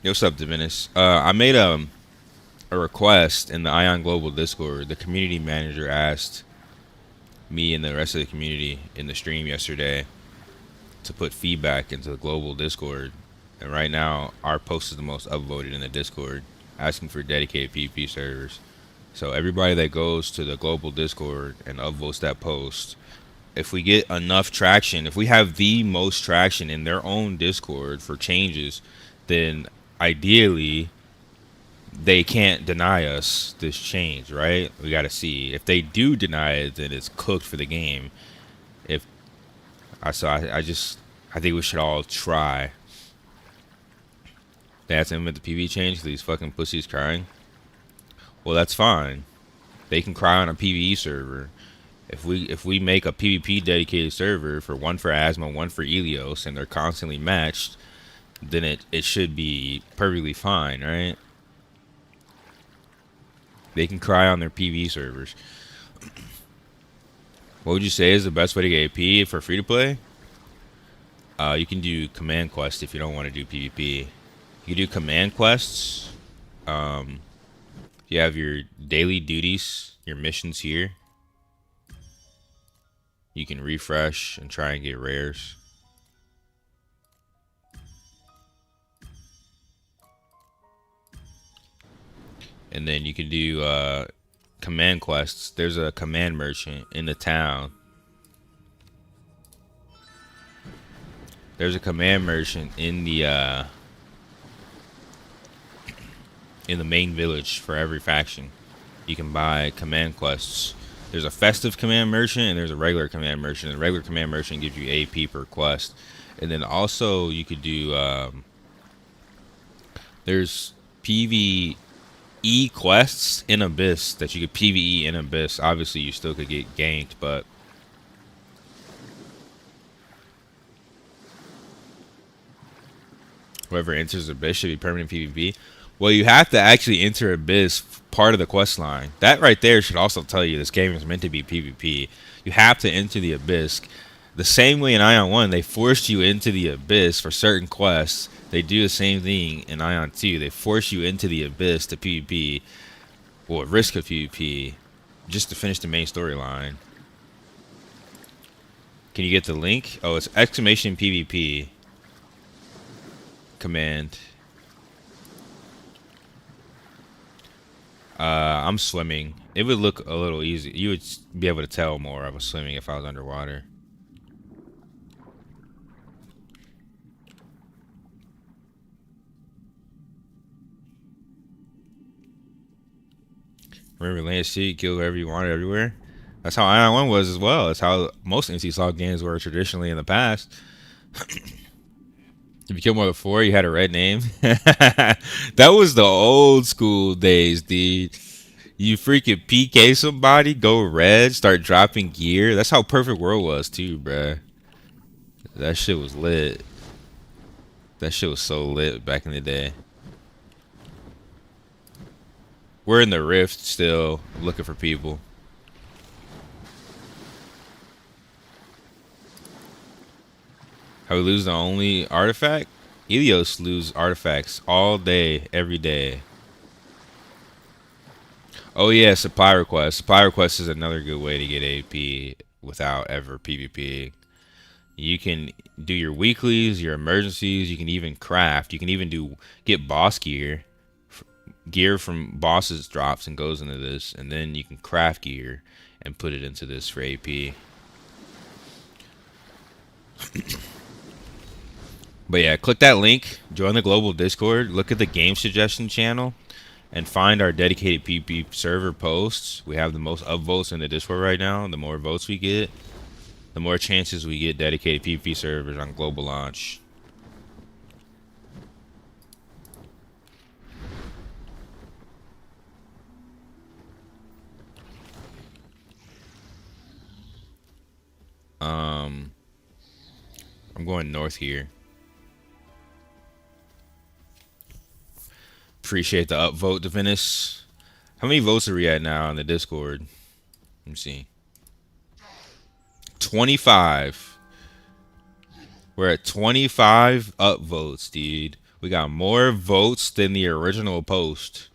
Yo, what's up, Divinus? I made a request in the Aion Global Discord. The community manager asked me and the rest of the community in the stream yesterday to put feedback into the global Discord. And right now, our post is the most upvoted in the Discord, asking for dedicated PvP servers. So everybody that goes to the global Discord and upvotes that post, if we get enough traction, if we have the most traction in their own Discord for changes, then ideally they can't deny us this change, right? We got to see. If they do deny it, then it's cooked for the game. If I think we should all try. They have to implement the PV change because these fucking pussies crying. Well, that's fine. They can cry on a PvE server. If we make a PvP dedicated server for one for Asthma, one for Elios, and they're constantly matched, then it should be perfectly fine, right? They can cry on their PvE servers. What would you say is the best way to get AP for free to play? You can do command quests if you don't want to do PvP. You can do command quests. You have your daily duties, your missions here. You can refresh and try and get rares. And then you can do command quests. There's a command merchant in the town. There's a command merchant in the main village for every faction. You can buy command quests. There's a festive command merchant and there's a regular command merchant. The regular command merchant gives you AP per quest. And then also you could do there's PvE quests in Abyss that you could PvE in Abyss. Obviously you still could get ganked, but whoever enters Abyss should be permanent PvP. Well, you have to actually enter Abyss, part of the quest line. That right there should also tell you this game is meant to be PvP. You have to enter the Abyss. The same way in Aion 1, they forced you into the Abyss for certain quests. They do the same thing in Aion 2. They force you into the Abyss to PvP, or risk of PvP, just to finish the main storyline. Can you get the link? Oh, it's exclamation PvP command. I'm swimming. It would look a little easy. You would be able to tell more I was swimming if I was underwater. Remember Land Street, kill whoever you wanted everywhere? That's how Ion 1 was as well. That's how most NCSoft games were traditionally in the past. If you killed more than 4, you had a red name. That was the old school days, dude. You freaking PK somebody, go red, start dropping gear. That's how Perfect World was too, bruh. That shit was lit. That shit was so lit back in the day. We're in the Rift still, looking for people. How we lose the only artifact? Ilios lose artifacts all day, every day. Oh yeah, supply request. Supply request is another good way to get AP without ever PvP. You can do your weeklies, your emergencies. You can even craft. You can even get boss gear. Gear from bosses drops and goes into this, and then you can craft gear and put it into this for AP. But yeah, click that link, join the global Discord, look at the game suggestion channel, and find our dedicated PvP server posts. We have the most upvotes in the Discord right now. The more votes we get, the more chances we get dedicated PvP servers on global launch. I'm going north here. Appreciate the upvote, Divinus. How many votes are we at now on the Discord? Let me see. 25. We're at 25 upvotes, dude. We got more votes than the original post.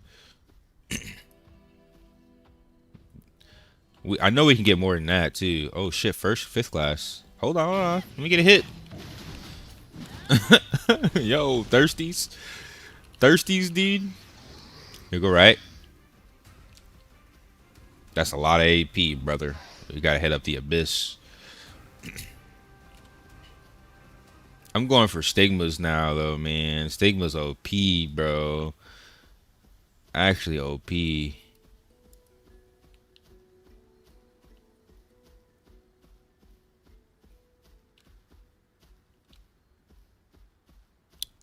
I know we can get more than that too. Oh shit! Fifth class. Hold on. Let me get a hit. Yo, thirsties, dude. You go right. That's a lot of AP, brother. We gotta head up the Abyss. I'm going for stigmas now, though, man. Stigmas OP, bro. Actually, OP.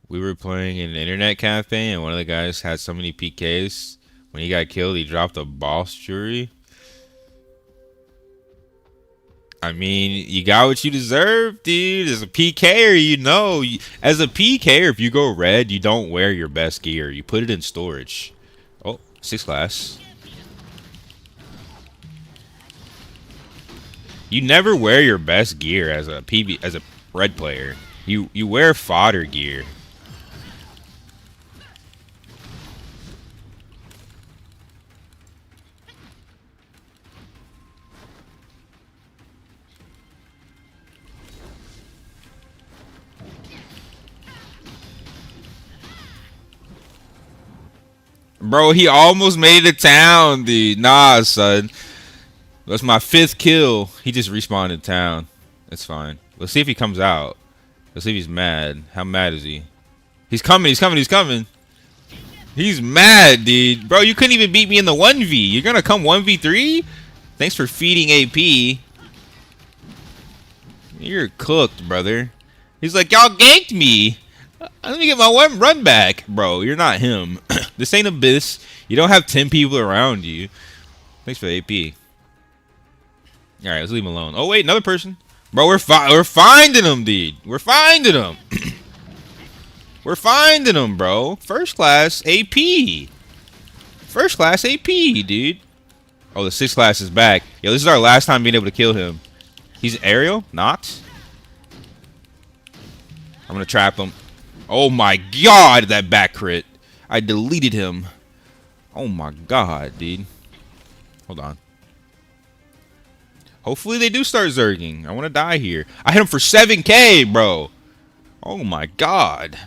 We were playing in an internet cafe, and one of the guys had so many PKs. When he got killed, he dropped a boss jury. I mean, you got what you deserve, dude. As a PKer, you know. As a PKer, if you go red, you don't wear your best gear. You put it in storage. Oh, 6th class. You never wear your best gear as a red player. You wear fodder gear. Bro, he almost made it to town, dude. Nah, son. That's my 5th kill. He just respawned in town. That's fine. Let's see if he comes out. Let's see if he's mad. How mad is he? He's coming. He's mad, dude. Bro, you couldn't even beat me in the 1v. You're gonna come 1v3? Thanks for feeding AP. You're cooked, brother. He's like, y'all ganked me. Let me get my one run back. Bro, you're not him. This ain't Abyss. You don't have 10 people around you. Thanks for the AP. Alright, let's leave him alone. Oh, wait, another person. Bro, we're finding him, dude. We're finding him. We're finding him, bro. First class AP. First class AP, dude. Oh, the 6th class is back. Yo, this is our last time being able to kill him. He's aerial? Not. I'm gonna trap him. Oh my god, that back crit. I deleted him. Oh my god, dude. Hold on. Hopefully they do start zerging. I want to die here. I hit him for 7k, bro. Oh my god.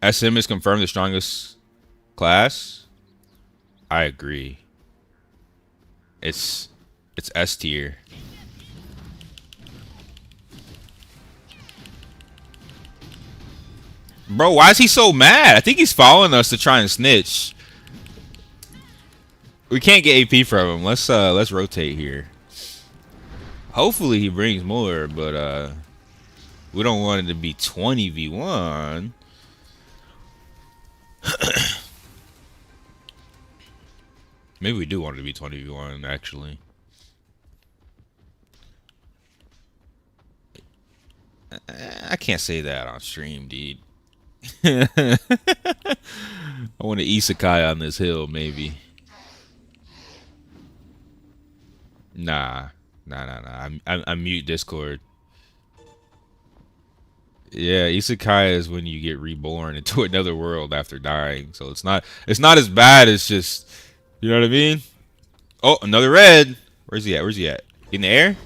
SM is confirmed the strongest class. I agree. It's S tier. Bro, why is he so mad? I think he's following us to try and snitch. We can't get AP from him. Let's rotate here. Hopefully he brings more, but we don't want it to be 20v1. Maybe we do want it to be 20v1 actually. I can't say that on stream, dude. I want to isekai on this hill, maybe. Nah. I mute Discord. Yeah, isekai is when you get reborn into another world after dying. So it's not as bad. It's just, you know what I mean? Oh, another red. Where's he at? Where's he at? In the air?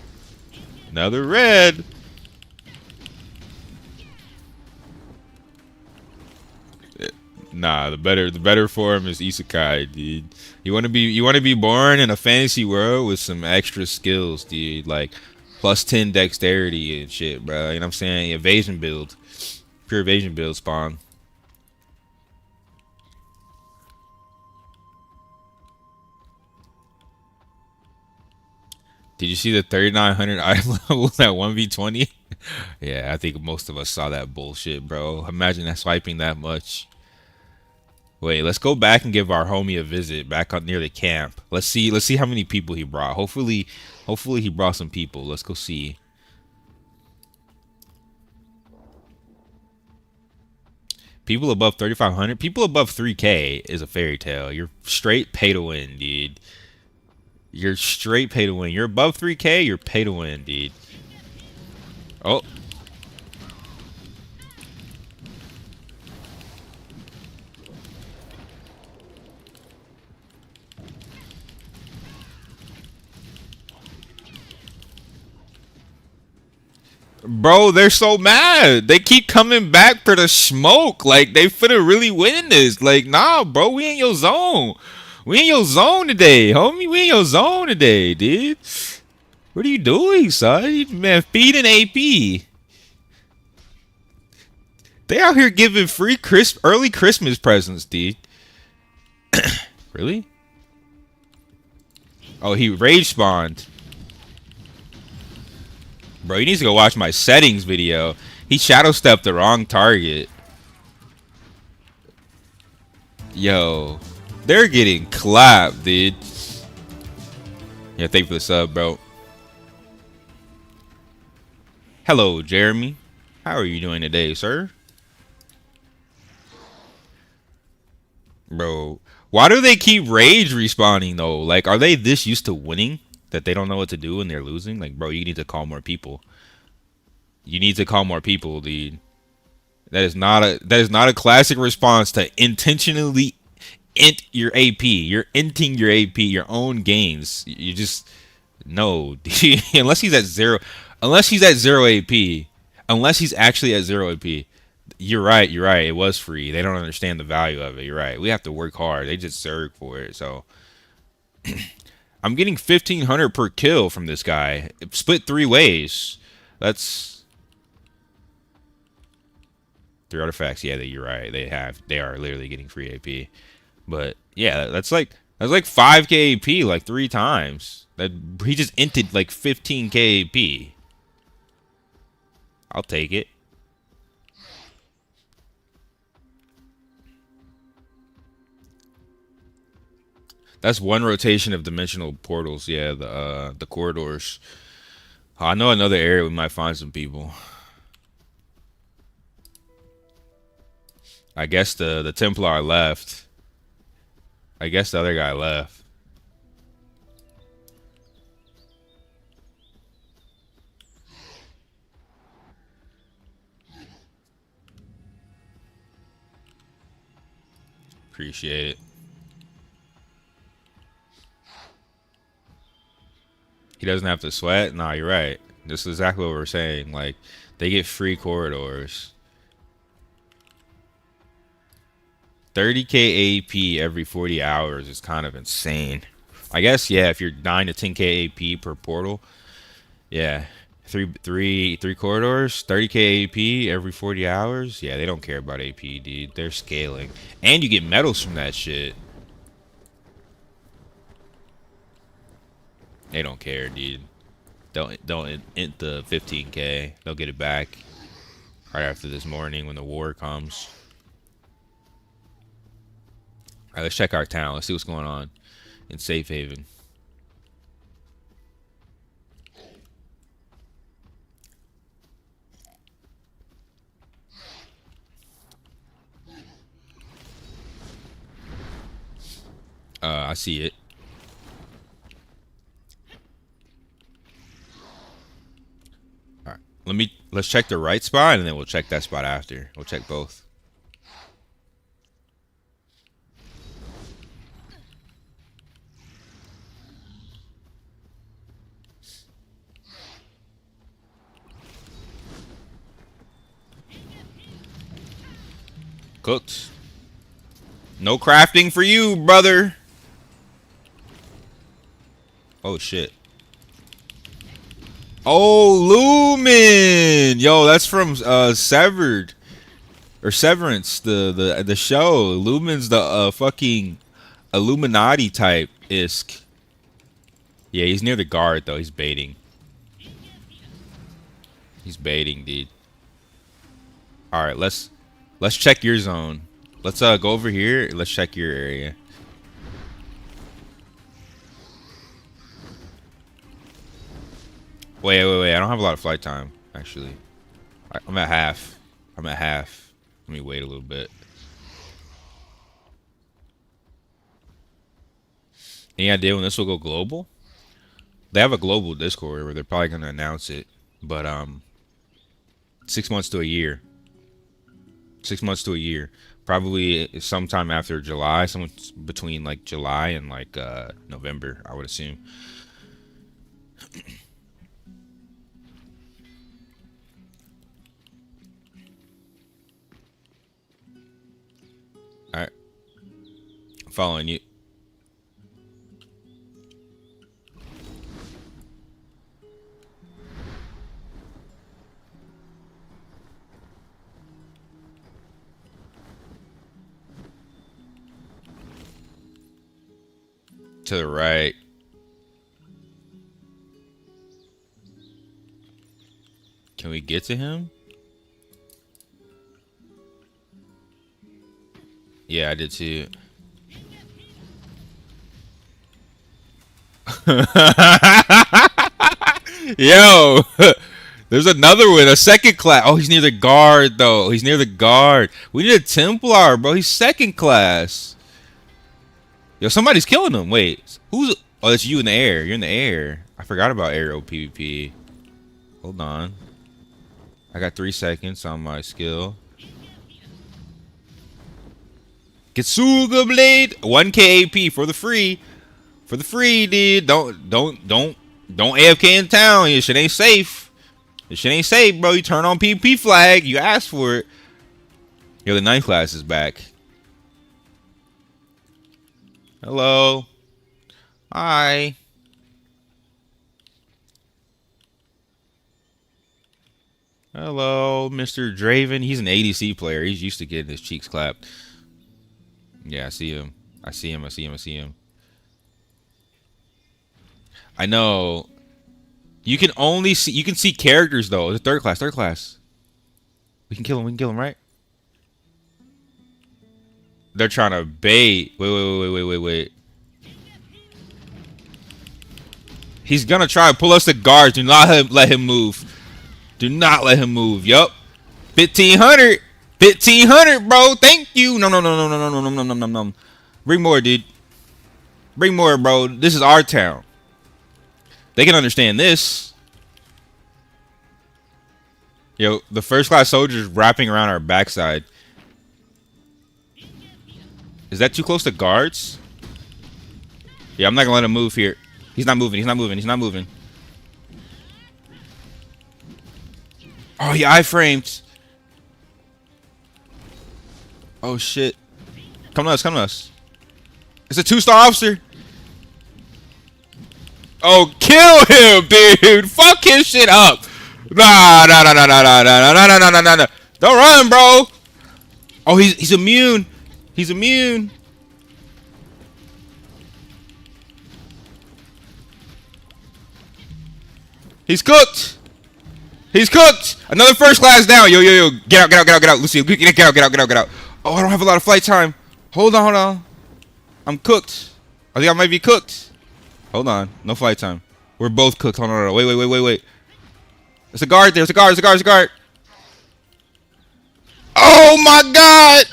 Another red. Nah, the better form is isekai, dude. You want to be born in a fantasy world with some extra skills, dude, like plus 10 dexterity and shit, bro. You know what I'm saying? Evasion build. Pure evasion build spawn. Did you see the 3,900 item levels at 1v20? Yeah, I think most of us saw that bullshit, bro. Imagine that swiping that much. Wait, let's go back and give our homie a visit back up near the camp. Let's see how many people he brought. Hopefully he brought some people. Let's go see. People above 3,500, people above 3k is a fairy tale. You're straight pay to win, dude. You're straight pay to win. You're above 3k, you're pay to win, dude. Oh. Bro, they're so mad. They keep coming back for the smoke. Like, they finna really win this. Like, nah, bro, we in your zone. We in your zone today, homie. We in your zone today, dude. What are you doing, son? Man, feeding AP. They out here giving free early Christmas presents, dude. Really? Oh, he rage spawned. Bro, he needs to go watch my settings video. He shadow stepped the wrong target. Yo, they're getting clapped, dude. Yeah, thank you for the sub, bro. Hello, Jeremy. How are you doing today, sir? Bro, why do they keep rage respawning, though? Like, are they this used to winning that they don't know what to do when they're losing? Like, bro, you need to call more people. You need to call more people, dude. That is not a classic response to intentionally int your AP. You're inting your AP, your own games. You just no, unless he's at zero, unless he's at 0 AP, unless he's actually at 0 AP. You're right. You're right. It was free. They don't understand the value of it. You're right. We have to work hard. They just zerg for it. So I'm getting 1,500 per kill from this guy. Split 3 ways. That's 3 artifacts. Yeah, you're right. They are literally getting free AP. But yeah, that's like 5k AP like 3 times. That he just inted like 15k AP. I'll take it. That's one rotation of dimensional portals. Yeah, the corridors. I know another area we might find some people. I guess the Templar left. I guess the other guy left. Appreciate it. He doesn't have to sweat. Nah, you're right. This is exactly what we're saying. Like, they get free corridors. 30k AP every 40 hours is kind of insane. I guess, yeah, if you're 9 to 10k AP per portal, yeah. Three corridors, 30k AP every 40 hours. Yeah, they don't care about AP, dude. They're scaling. And you get medals from that shit. They don't care, dude. Don't int the 15k. They'll get it back right after this morning when the war comes. All right, let's check our town. Let's see what's going on in Safe Haven. I see it. All right, let's check the right spot and then we'll check that spot after. We'll check both. Cooked. No crafting for you, brother. Oh shit. Oh, Lumen! Yo, that's from Severed or Severance, the show. Lumen's the fucking Illuminati type isk. Yeah, he's near the guard though. He's baiting. He's baiting, dude. All right, let's check your zone. Let's go over here. Let's check your area. Wait. I don't have a lot of flight time, actually. I'm at half. Let me wait a little bit. Any idea when this will go global? They have a global Discord where they're probably gonna announce it, but 6 months to a year. 6 months to a year. Probably sometime after July, sometime between like July and like November, I would assume. All right, I'm following you. To the right. Can we get to him? Yeah, I did too. Yo, there's another one, a second class. Oh, he's near the guard though. He's near the guard. We need a Templar, bro. He's second class. Yo, somebody's killing him. Wait, who's? Oh, that's you in the air. You're in the air. I forgot about aerial PvP. Hold on. I got 3 seconds on my skill. Kitsuga Blade, 1k AP for the free. For the free, dude. Don't AFK in town. Your shit ain't safe. Your shit ain't safe, bro. You turn on PvP flag. You asked for it. Yo, the 9th class is back. Hello. Hi. Hello, Mr. Draven. He's an ADC player. He's used to getting his cheeks clapped. Yeah, I see him. I see him. I know. You can only see. You can see characters though. It's third class. We can kill him, right? They're trying to bait. Wait. He's gonna try to pull us to guards. Do not let him move. Do not let him move. Yup. 1500. 1500, bro. Thank you. No, no, no, no, no, no, no, no, no, no, no. Bring more, dude. Bring more, bro. This is our town. They can understand this. Yo, the first class soldiers wrapping around our backside. Is that too close to guards? Yeah, I'm not gonna let him move here. He's not moving. He's not moving. He's not moving. Oh, he iframed. Oh, shit. Come to us. Come to us. It's a 2-star officer. Oh, kill him, dude. Fuck his shit up. Nah, nah, nah, nah, nah, nah, nah, nah, nah, nah, nah, nah. Don't run, bro. Oh, he's immune. He's immune. He's cooked. He's cooked. Another first class down. Yo, yo, yo. Get out, get out, get out, get out. Lucy, get out, get out, get out, get out. Oh, I don't have a lot of flight time. Hold on, hold on. I'm cooked. I think I might be cooked. Hold on. No flight time. We're both cooked. Hold on, hold on. Wait, wait, wait, wait, wait. There's a guard there. There's a guard. There's a guard. There's a guard. Oh, my God.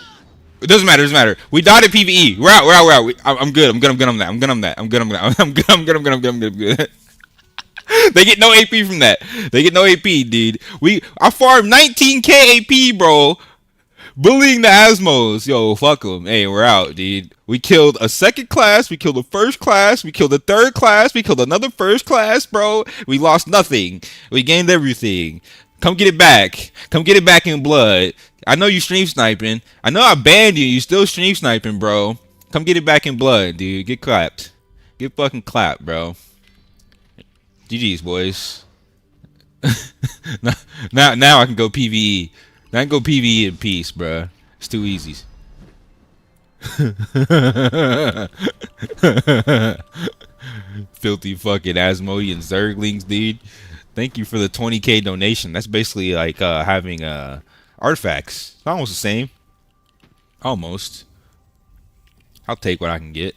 It doesn't matter. It doesn't matter. We died at PvE. We're out. We're out. We're out. I'm good. I'm good. I'm good on that. I'm good on that. I'm good on that. I'm good. I'm good. I'm good. I'm good. I'm good. I'm good. They get no AP from that. They get no AP, dude. I farmed 19k AP, bro. Bullying the Asmos. Yo, fuck them. Hey, we're out, dude. We killed a second class. We killed a first class. We killed a third class. We killed another first class, bro. We lost nothing. We gained everything. Come get it back. Come get it back in blood. I know you stream sniping. I know I banned you. You still stream sniping, bro. Come get it back in blood, dude. Get clapped. Get fucking clapped, bro. GG's, boys. now I can go PvE. Now I can go PvE in peace, bro. It's too easy. Filthy fucking Asmodean Zerglings, dude. Thank you for the 20k donation. That's basically like having artifacts. It's almost the same. Almost. I'll take what I can get.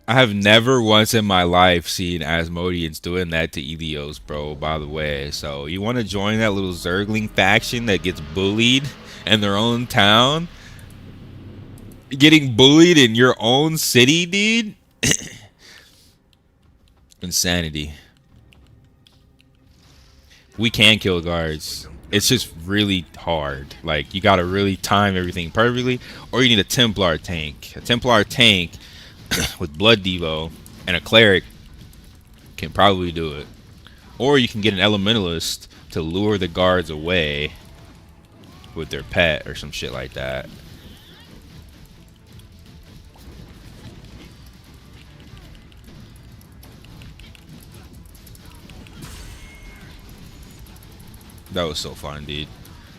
I have never once in my life seen Asmodeans doing that to Elios, bro, by the way. So you want to join that little Zergling faction that gets bullied in their own town? Getting bullied in your own city, dude? Insanity. We can kill guards. It's just really hard. Like, you gotta really time everything perfectly, or you need a Templar tank. A Templar tank with blood devo and a cleric can probably do it. Or you can get an elementalist to lure the guards away with their pet or some shit like that. That was so fun, dude.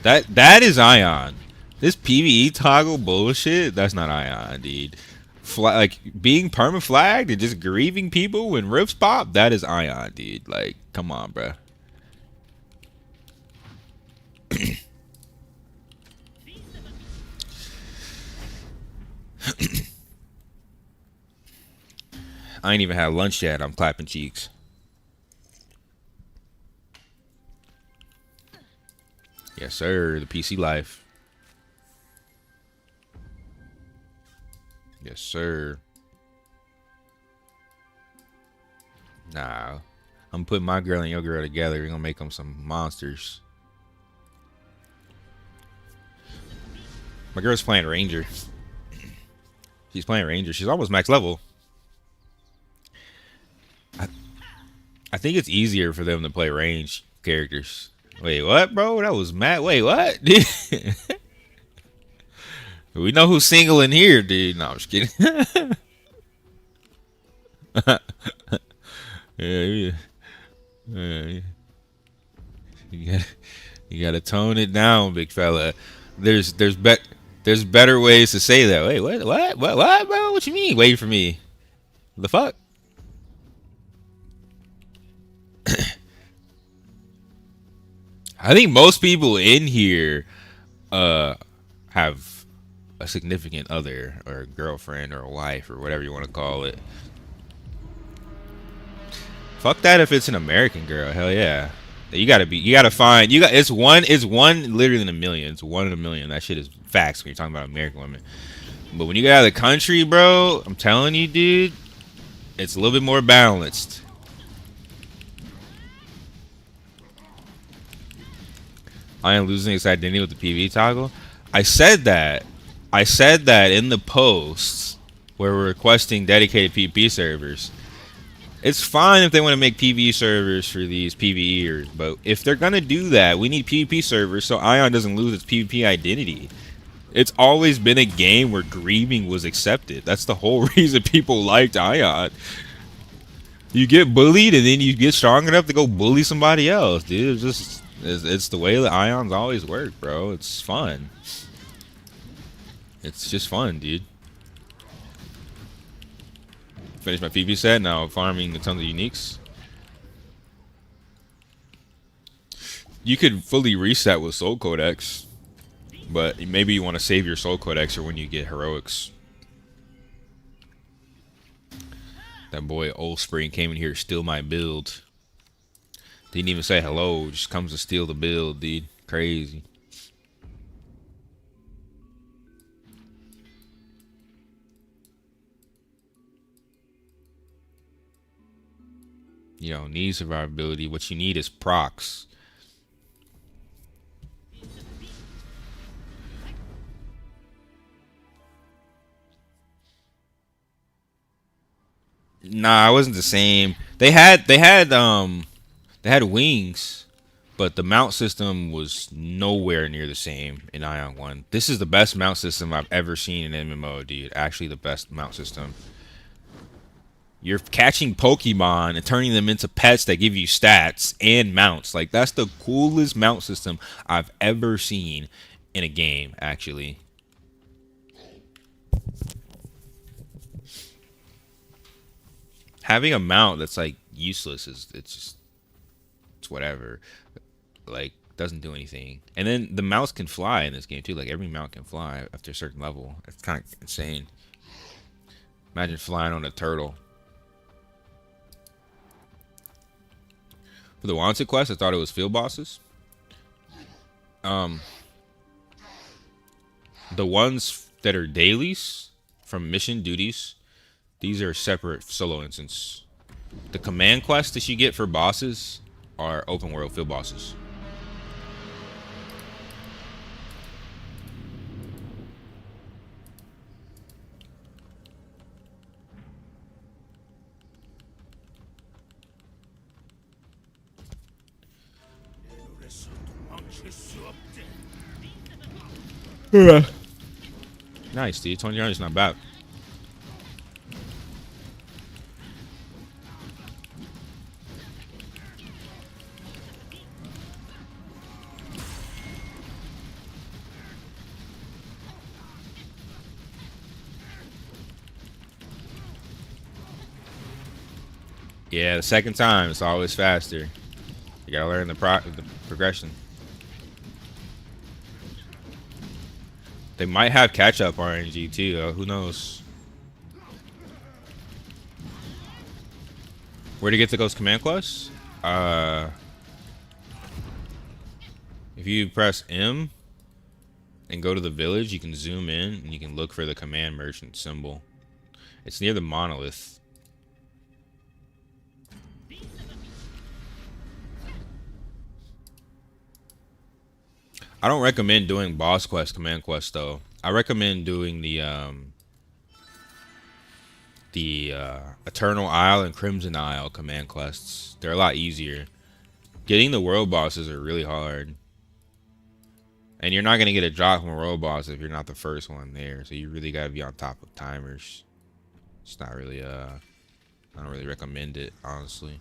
That is Aion. This PvE toggle bullshit, that's not Aion, dude. Like, being perma-flagged and just grieving people when rifts pop, that is Aion, dude. Like, come on, bruh. I ain't even had lunch yet. I'm clapping cheeks. Yes, sir. The PC life. Yes, sir. Nah. I'm putting my girl and your girl together. We're gonna make them some monsters. My girl's playing Ranger. She's playing Ranger. She's almost max level. I think it's easier for them to play range characters. Wait, what, bro? That was Matt. Wait, what? We know who's single in here, dude. No, I'm just kidding. Yeah, yeah, you gotta, you gotta tone it down, big fella. There's better ways to say that. Wait, what, bro? What you mean? Wait for me. The fuck? I think most people in here uh have a significant other or a girlfriend or a wife or whatever you want to call it. Fuck that if it's an American girl. Hell yeah. You gotta find you got it's one literally in a million. It's one in a million. That shit is facts when you're talking about American women. But when you get out of the country, bro, I'm telling you, dude, it's a little bit more balanced. I am losing its identity with the PV toggle. I said that. I said that in the posts where we're requesting dedicated PvP servers. It's fine if they want to make PvE servers for these PvEers, but if they're gonna do that, we need PvP servers so Aion doesn't lose its PvP identity. It's always been a game where grieving was accepted. That's the whole reason people liked Aion. You get bullied and then you get strong enough to go bully somebody else, dude. It's the way that Ion's always worked, bro. It's fun. It's just fun, dude. Finish my PvP set, now I'm farming a tons of uniques. You could fully reset with Soul Codex, but maybe you want to save your Soul Codex or when you get heroics. That boy Old Spring came in here to steal my build. Didn't even say hello, just comes to steal the build, dude. Crazy. You don't need survivability. What you need is procs. Nah, it wasn't the same. They had wings, but the mount system was nowhere near the same in Ion 1. This is the best mount system I've ever seen in MMO, dude. Actually the best mount system. You're catching Pokemon and turning them into pets that give you stats and mounts. Like, that's the coolest mount system I've ever seen in a game, actually. Having a mount that's, like, useless it's whatever. Like, doesn't do anything. And then the mounts can fly in this game, too. Like, every mount can fly after a certain level. It's kind of insane. Imagine flying on a turtle. For the wanted quest, I thought it was field bosses. The ones that are dailies from mission duties, these are separate solo instance. The command quests that you get for bosses are open world field bosses. Yeah. Nice, dude. 20 yards is not bad. Yeah, the second time it's always faster. You gotta learn the progression. They might have catch-up RNG too, though. Who knows? Where to get the Ghost Command Quest? If you press M and go to the village, you can zoom in and you can look for the command merchant symbol. It's near the monolith. I don't recommend doing boss quest, command quest though. I recommend doing the Eternal Isle and Crimson Isle command quests. They're a lot easier. Getting the world bosses are really hard. And you're not gonna get a drop from a world boss if you're not the first one there. So you really gotta be on top of timers. It's not really I don't really recommend it, honestly.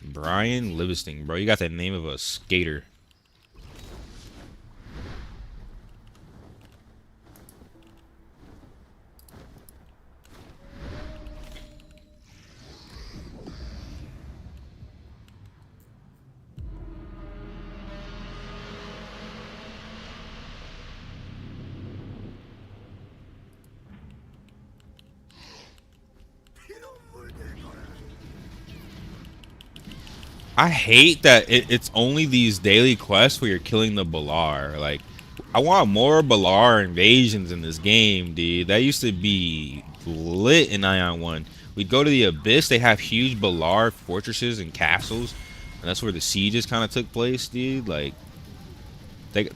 Brian Livingston, bro. You got the name of a skater. I hate that it's only these daily quests where you're killing the Balar. Like, I want more Balar invasions in this game, dude. That used to be lit in Ion 1. We'd go to the Abyss. They have huge Balar fortresses and castles. And that's where the sieges kind of took place, dude. Like, they...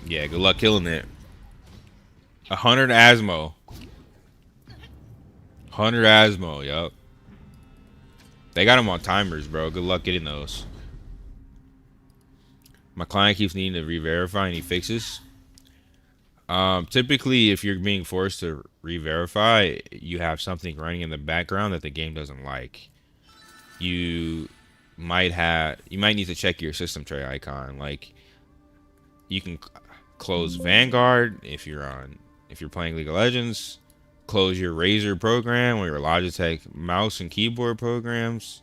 Yeah, good luck killing it. 100 Asmo. 100 Asmo, yup. They got them on timers, bro. Good luck getting those. My client keeps needing to re-verify any fixes. Typically, if you're being forced to re-verify, you have something running in the background that the game doesn't like. You might need to check your system tray icon. Like, you can close Vanguard if you're playing League of Legends. Close your Razer program or your Logitech mouse and keyboard programs.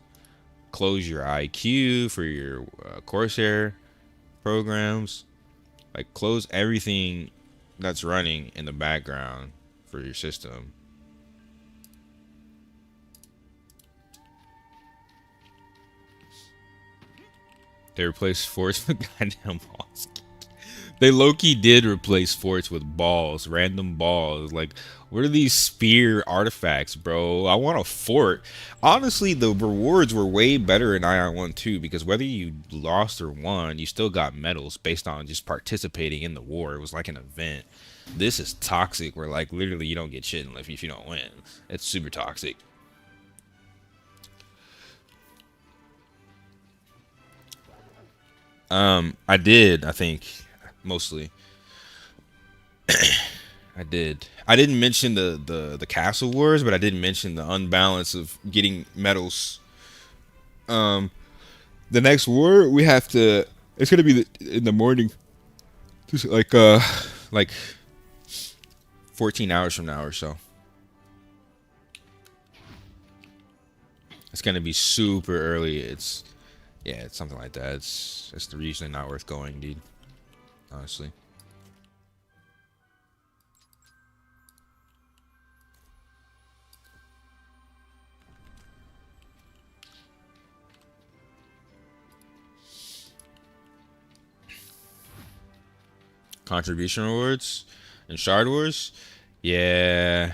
Close your IQ for your Corsair programs. Like, close everything that's running in the background for your system. They replaced forts with goddamn balls. They low-key did replace forts with balls, random balls. Like, what are these spear artifacts, bro? I want a fort. Honestly, the rewards were way better in Ion 1 too, because whether you lost or won, you still got medals based on just participating in the war. It was like an event. This is toxic, where like literally you don't get shit if you don't win. It's super toxic. I did, I think, mostly. I did. I didn't mention the castle wars, but I did mention the unbalance of getting medals. Um, the next war we have to. It's gonna be in the morning, just like 14 hours from now or so. It's gonna be super early. It's something like that. It's the reason not worth going, dude. Honestly. Contribution rewards and Shard Wars. Yeah.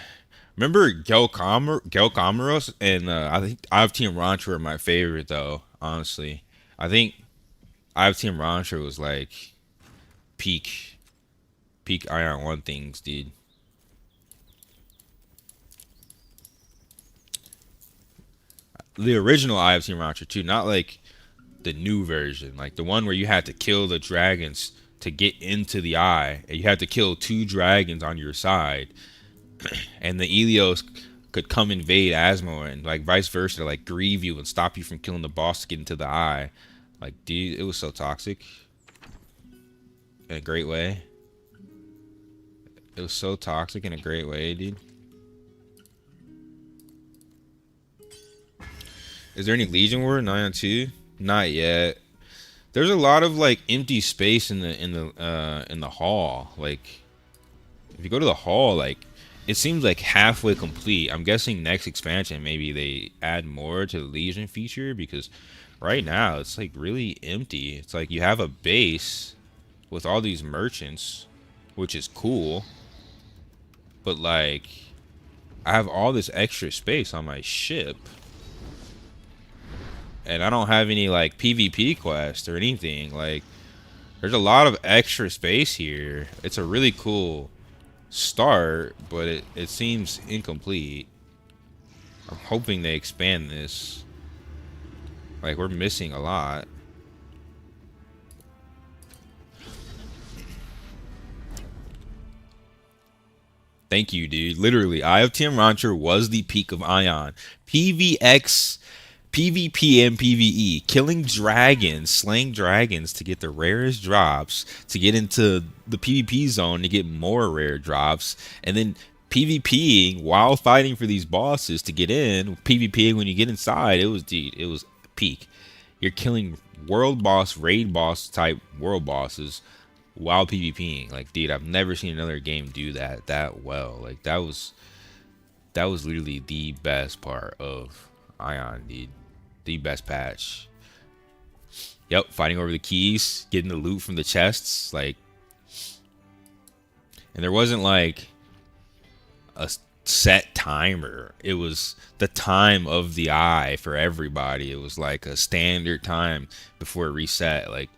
Remember Gelcamaros and I think I have Team Rancher were my favorite though, honestly. I think I have Team Rancher was like peak Iron 1 things, dude. The original I have Team Rancher too, not like the new version, like the one where you had to kill the dragons to get into the eye. And you had to kill 2 dragons on your side, and the Elios could come invade Asmo, and like vice versa, like grieve you and stop you from killing the boss to get into the eye. Like, dude, it was so toxic in a great way. It was so toxic in a great way, dude. Is there any Legion War 9 on 2? Not yet. There's a lot of like empty space in the hall. Like, if you go to the hall, like it seems like halfway complete. I'm guessing next expansion maybe they add more to the Legion feature, because right now it's like really empty. It's like you have a base with all these merchants, which is cool, but like I have all this extra space on my ship, and I don't have any like PvP quests or anything. Like, there's a lot of extra space here. It's a really cool start, but it seems incomplete. I'm hoping they expand this. Like, we're missing a lot. Thank you, dude. Literally, Eye of Team Rancher was the peak of Aion. PVX, PvP, and PvE. Killing dragons, slaying dragons to get the rarest drops, to get into the PvP zone to get more rare drops, and then PvPing while fighting for these bosses to get in. PvPing when you get inside, it was, dude, it was peak. You're killing world boss, raid boss type world bosses while PvPing. Like, dude, I've never seen another game do that well. Like, that was literally the best part of Aion, dude. The best patch. Yep, fighting over the keys, getting the loot from the chests, like, and there wasn't like a set timer. It was the time of the eye for everybody. It was like a standard time before it reset. Like,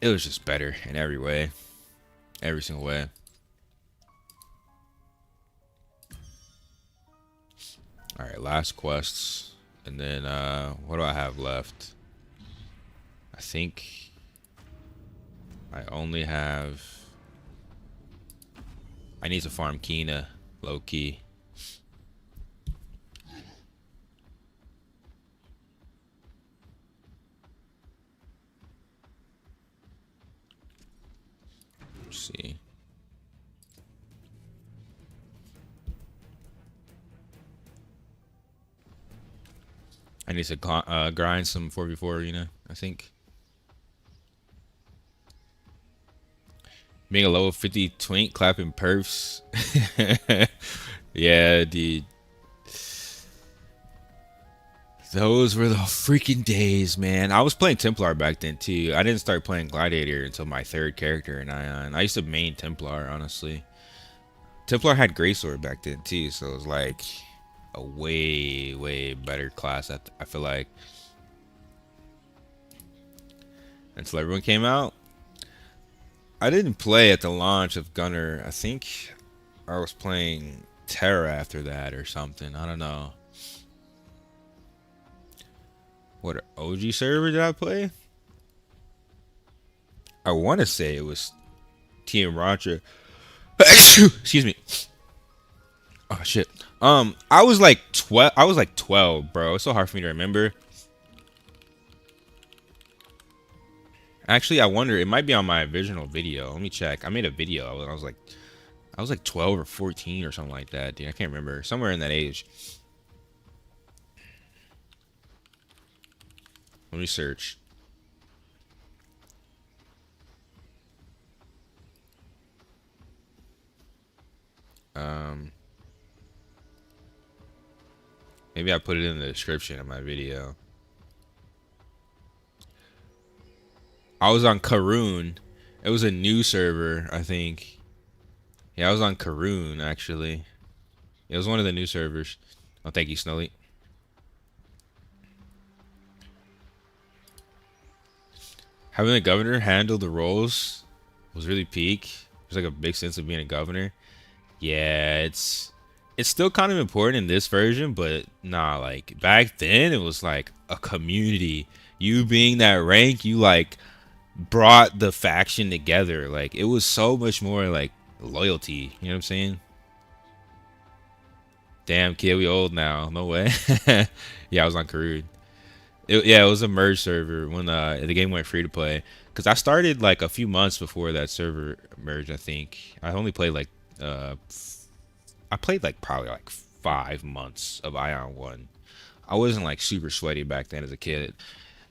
it was just better in every way. Every single way. Alright, last quests. And then, what do I have left? I think I only have... I need to farm Kina, low-key. Let's see. I need to grind some 4v4 arena, I think. Being a low 50 twink, clapping perfs. Yeah, dude. Those were the freaking days, man. I was playing Templar back then, too. I didn't start playing Gladiator until my third character in Aion. I used to main Templar, honestly. Templar had Greysword back then, too, so it was like a way better class, I feel like. Until everyone came out. I didn't play at the launch of Gunner. I think I was playing Terra after that or something. I don't know. What OG server did I play? I want to say it was Team Roger. Excuse me. Oh shit. I was like 12. I was like 12, bro. It's so hard for me to remember. Actually, I wonder. It might be on my original video. Let me check. I made a video. I was like 12 or 14 or something like that, dude. I can't remember. Somewhere in that age. Let me search. Maybe I put it in the description of my video. I was on Karoon. It was a new server, I think. Yeah, I was on Karoon, actually. It was one of the new servers. Oh, thank you, Snowly. Having the governor handle the roles was really peak. There's like a big sense of being a governor. Yeah, it's still kind of important in this version, but nah, like back then it was like a community. You being that rank, you like brought the faction together. Like, it was so much more like loyalty. You know what I'm saying? Damn, kid, we old now. No way. Yeah, I was on Karoon. Yeah, it was a merge server when the game went free to play. Cause I started like a few months before that server merge. I think I only played like I played like probably like 5 months of Aion 1. I wasn't like super sweaty back then as a kid.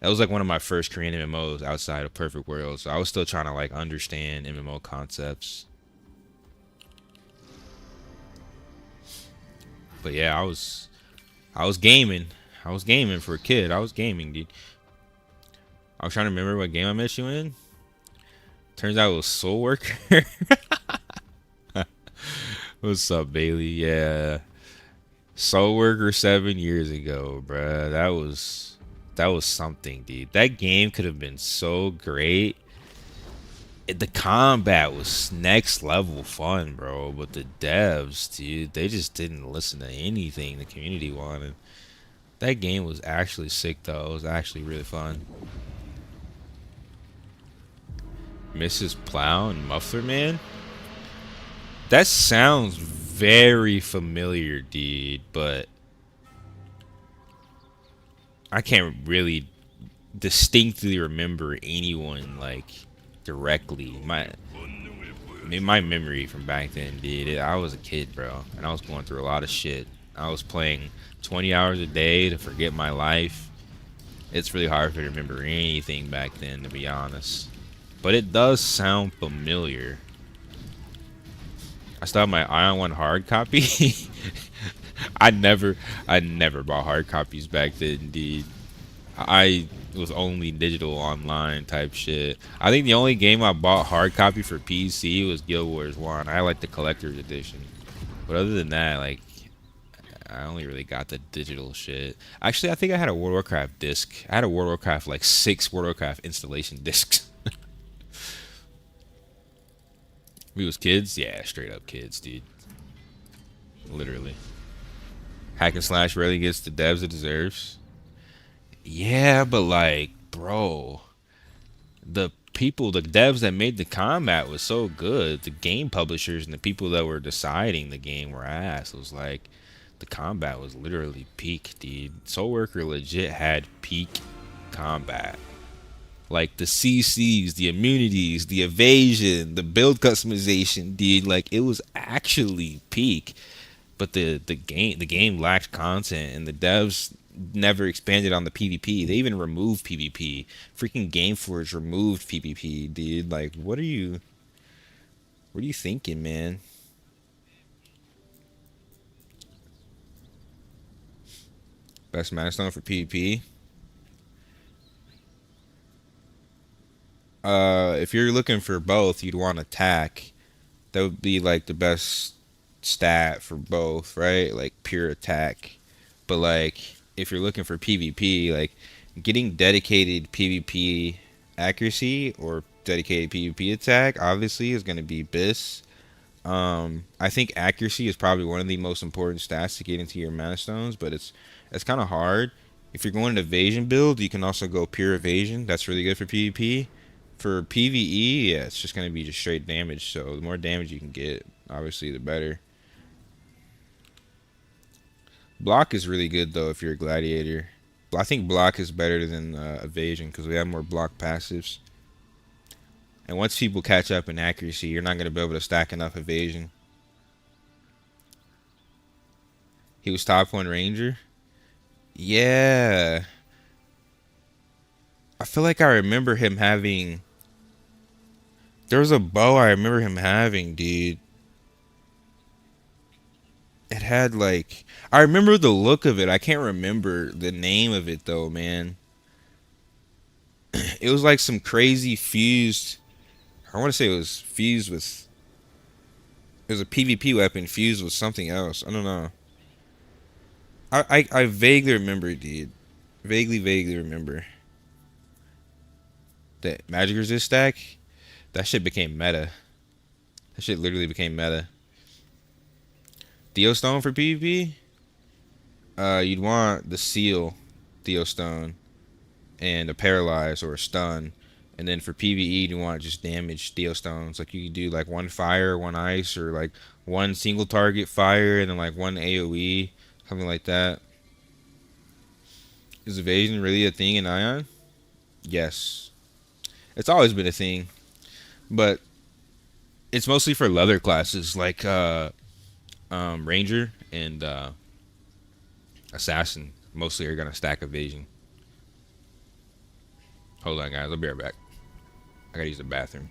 That was like one of my first Korean MMOs outside of Perfect World, so I was still trying to like understand MMO concepts. But yeah, I was gaming. I was gaming for a kid. I was gaming, dude. I was trying to remember what game I met you in. Turns out it was Soul Worker. What's up, Bailey? Yeah. Soul Worker 7 years ago, bruh. That was something, dude. That game could have been so great The combat was next level fun, bro. But the devs, dude, they just didn't listen to anything the community wanted. That game was actually sick, though. It was actually really fun. Mrs. Plow and Muffler Man? That sounds very familiar, dude, but I can't really distinctly remember anyone like directly. My memory from back then, dude. I was a kid, bro, and I was going through a lot of shit. I was playing 20 hours a day to forget my life. It's really hard for me to remember anything back then, to be honest. But it does sound familiar. I still have my Aion 1 hard copy. I never, I never bought hard copies back then, dude. I was only digital online type shit. I think the only game I bought hard copy for PC was Guild Wars 1. I like the collector's edition. But other than that, like, I only really got the digital shit. Actually, I think I had a World of Warcraft disc. I had a World of Warcraft, like 6 World of Warcraft installation discs. We was kids? Yeah, straight up kids, dude. Literally. Hack and slash rarely gets the devs it deserves. Yeah, but like, bro, the people, the devs that made the combat was so good. The game publishers and the people that were deciding the game were ass. It was like, the combat was literally peak, dude. Soul Worker legit had peak combat. Like the CCs, the immunities, the evasion, the build customization, dude. Like it was actually peak. But the game lacked content, and the devs never expanded on the PvP. They even removed PvP. Freaking GameForge removed PvP, dude. Like, what are you thinking, man? Best milestone for PvP. If you're looking for both, you'd want attack. That would be like the best stat for both, right? Like pure attack. But like if you're looking for PvP, like getting dedicated PvP accuracy or dedicated PvP attack obviously is going to be BIS. I think accuracy is probably one of the most important stats to get into your mana stones, but it's kind of hard. If you're going an evasion build, you can also go pure evasion. That's really good for PvP. For PvE, yeah, it's just gonna be just straight damage. So the more damage you can get, obviously, the better. Block is really good though if you're a gladiator. I think block is better than evasion because we have more block passives. And once people catch up in accuracy, you're not gonna be able to stack enough evasion. He was top 1 ranger. Yeah, I feel like I remember him having. There was a bow I remember him having, dude. It had like I remember the look of it. I can't remember the name of it though, man. It was like some crazy fused. I want to say it was fused with. It was a PvP weapon fused with something else. I don't know. I vaguely remember, dude. Vaguely remember that magic resist stack. That shit became meta. That shit literally became meta. Theostone for PvP. You'd want the seal, Theostone, and a paralyze or a stun. And then for PvE, you want just damage Theostones. Like you could do like one fire, one ice, or like one single target fire, and then like one AoE, something like that. Is evasion really a thing in Ion? Yes, it's always been a thing, but it's mostly for leather classes like Ranger and Assassin. Mostly are gonna stack evasion. Hold on, guys. I'll be right back. I gotta use the bathroom.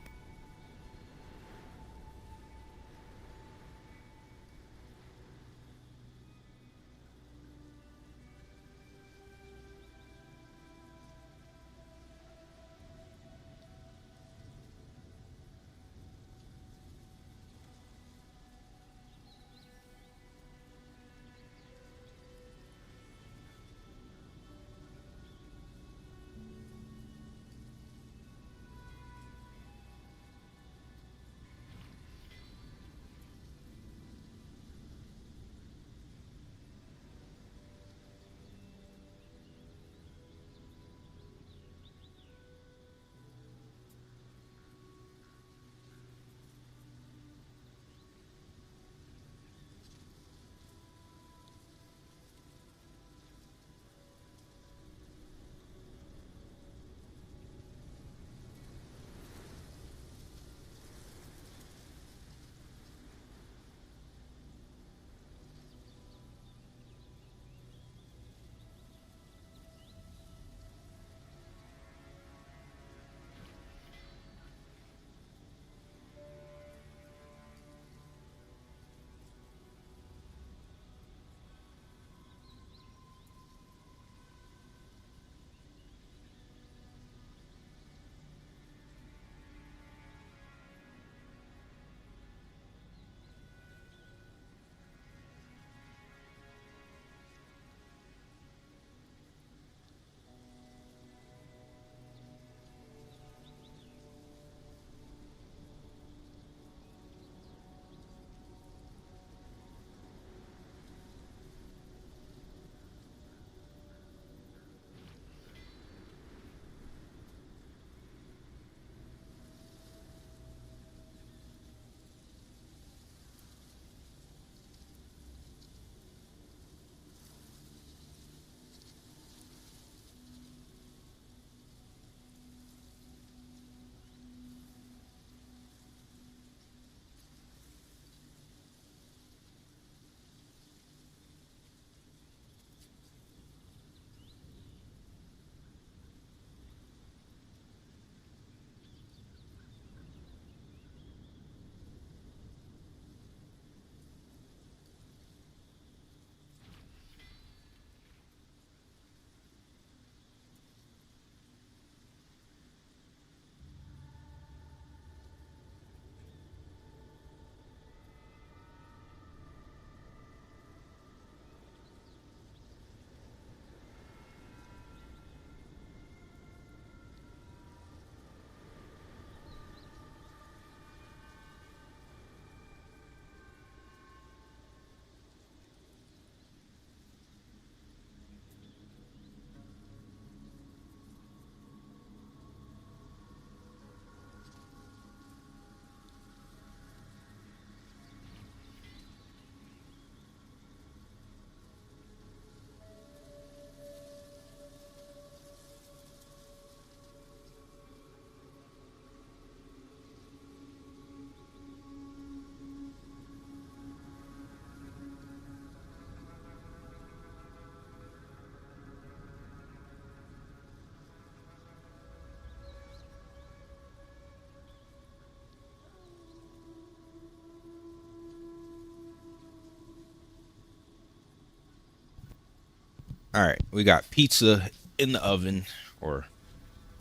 All right, we got pizza in the oven, or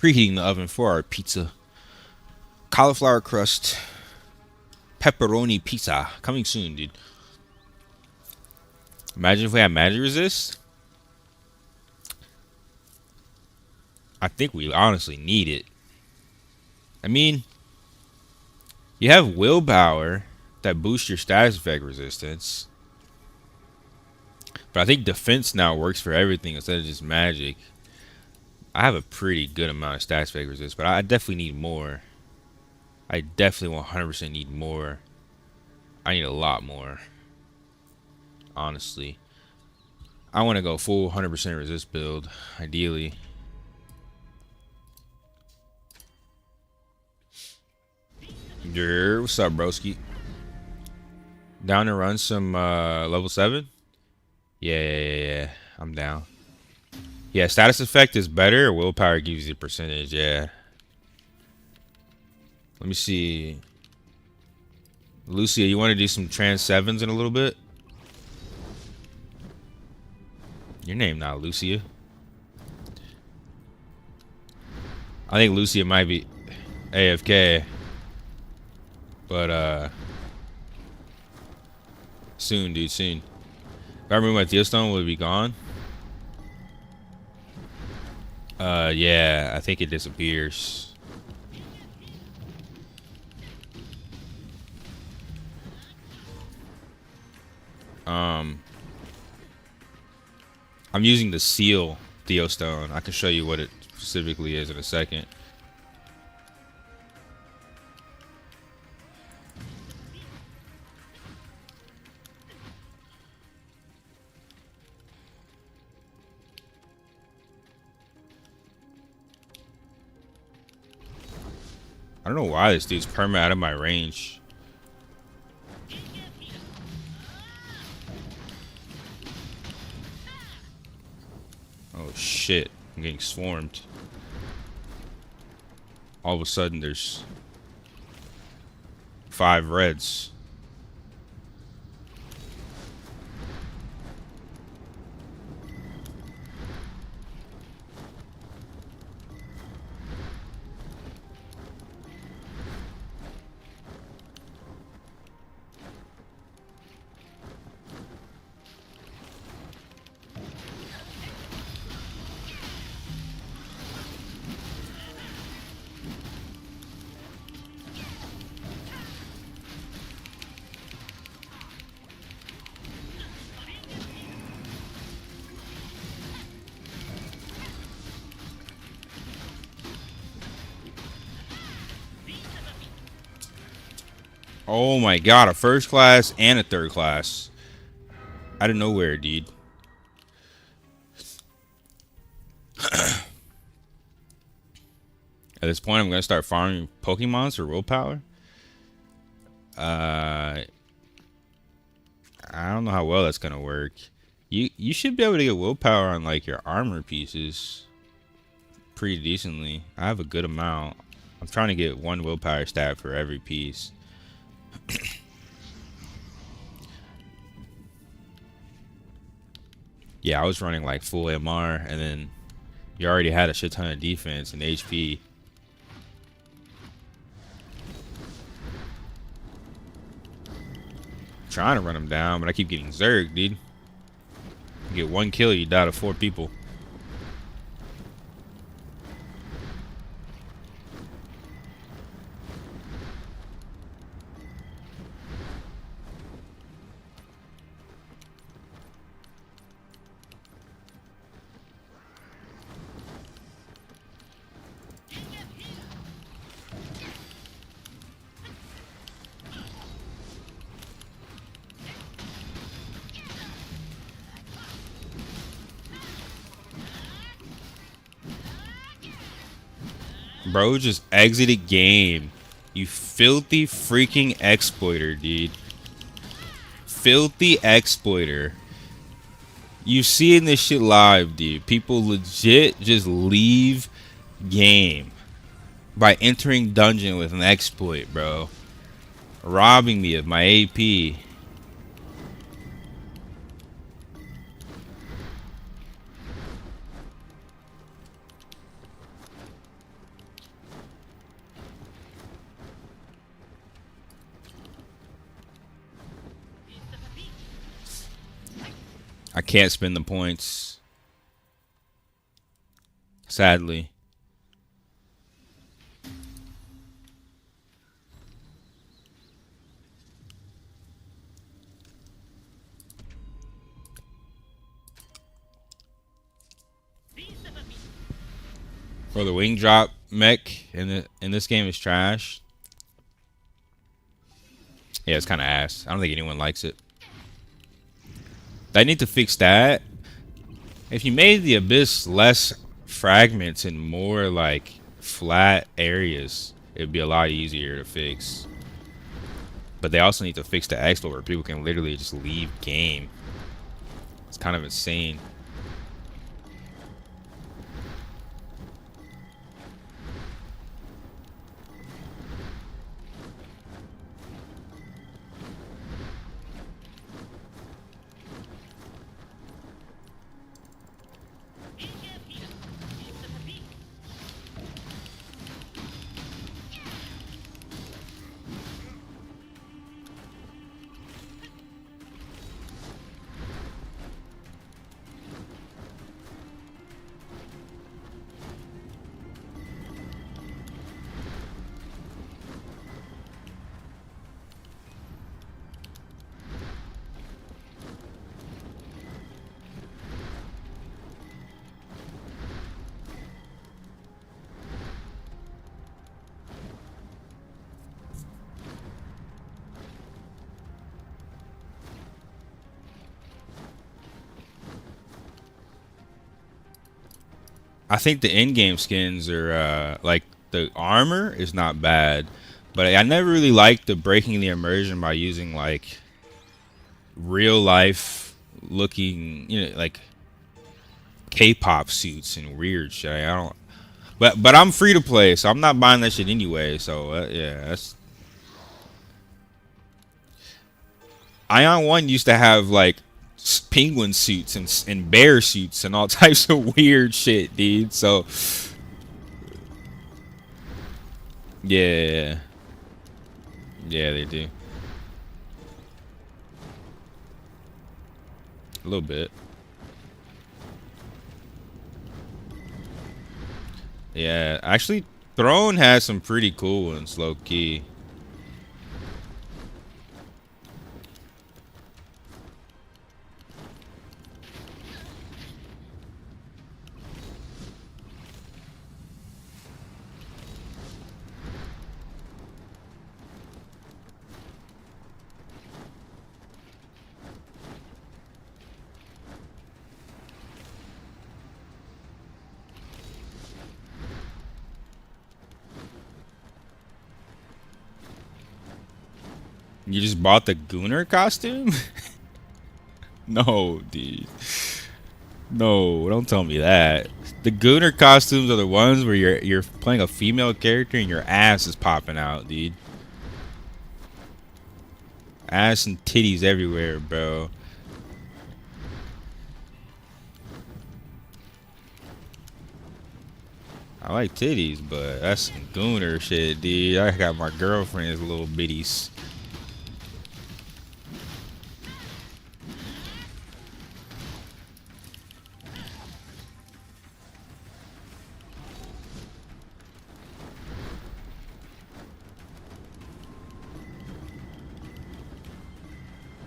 preheating the oven for our pizza. Cauliflower crust, pepperoni pizza coming soon, dude. Imagine if we had magic resist. I think we honestly need it. I mean, you have willpower that boosts your status effect resistance, but I think defense now works for everything instead of just magic. I have a pretty good amount of status effect resistance, but I definitely need more. I definitely 100% need more. I need a lot more. Honestly, I want to go full 100% resist build, ideally. What's up, broski? Down to run some level 7? Yeah. I'm down. Yeah, status effect is better. Willpower gives you a percentage, yeah. Let me see. Lucia, you want to do some trans 7s in a little bit? Your name not Lucia. I think Lucia might be AFK. But soon, dude, soon. If I remove my Theostone, will it be gone? Yeah, I think it disappears. I'm using the seal Theostone. I can show you what it specifically is in a second. I don't know why this dude's perma out of my range. Oh shit, I'm getting swarmed. All of a sudden there's 5 reds. Oh my god, a first class and a third class. Out of nowhere, dude. At this point, I'm gonna start farming Pokemons for willpower. I don't know how well that's gonna work. You should be able to get willpower on like your armor pieces pretty decently. I have a good amount. I'm trying to get 1 willpower stat for every piece. Yeah, I was running like full MR, and then you already had a shit ton of defense and HP. Trying to run him down, but I keep getting zerged, dude. You get 1 kill, you die to 4 people. Bro just exited game. You filthy freaking exploiter, dude. Filthy exploiter. You seeing this shit live, dude. People legit just leave game by entering dungeon with an exploit, bro. Robbing me of my AP. I can't spend the points. Sadly. Bro, the wing drop mech in this game is trash. Yeah, it's kind of ass. I don't think anyone likes it. They need to fix that. If you made the abyss less fragments and more like flat areas, it'd be a lot easier to fix. But they also need to fix the exploit where people can literally just leave game. It's kind of insane. I think the in-game skins are like the armor is not bad, but I never really liked the breaking the immersion by using like real life looking, like K-pop suits and weird shit. I don't. But I'm free to play, so I'm not buying that shit anyway. So yeah, that's. Aion 1 used to have like penguin suits and bear suits and all types of weird shit, dude. So yeah, yeah, they do a little bit. Yeah, actually, Throne has some pretty cool ones, low key. You just bought the Gooner costume? No, dude. No, don't tell me that. The Gooner costumes are the ones where you're playing a female character and your ass is popping out, dude. Ass and titties everywhere, bro. I like titties, but that's some Gooner shit, dude. I got my girlfriend's little bitties.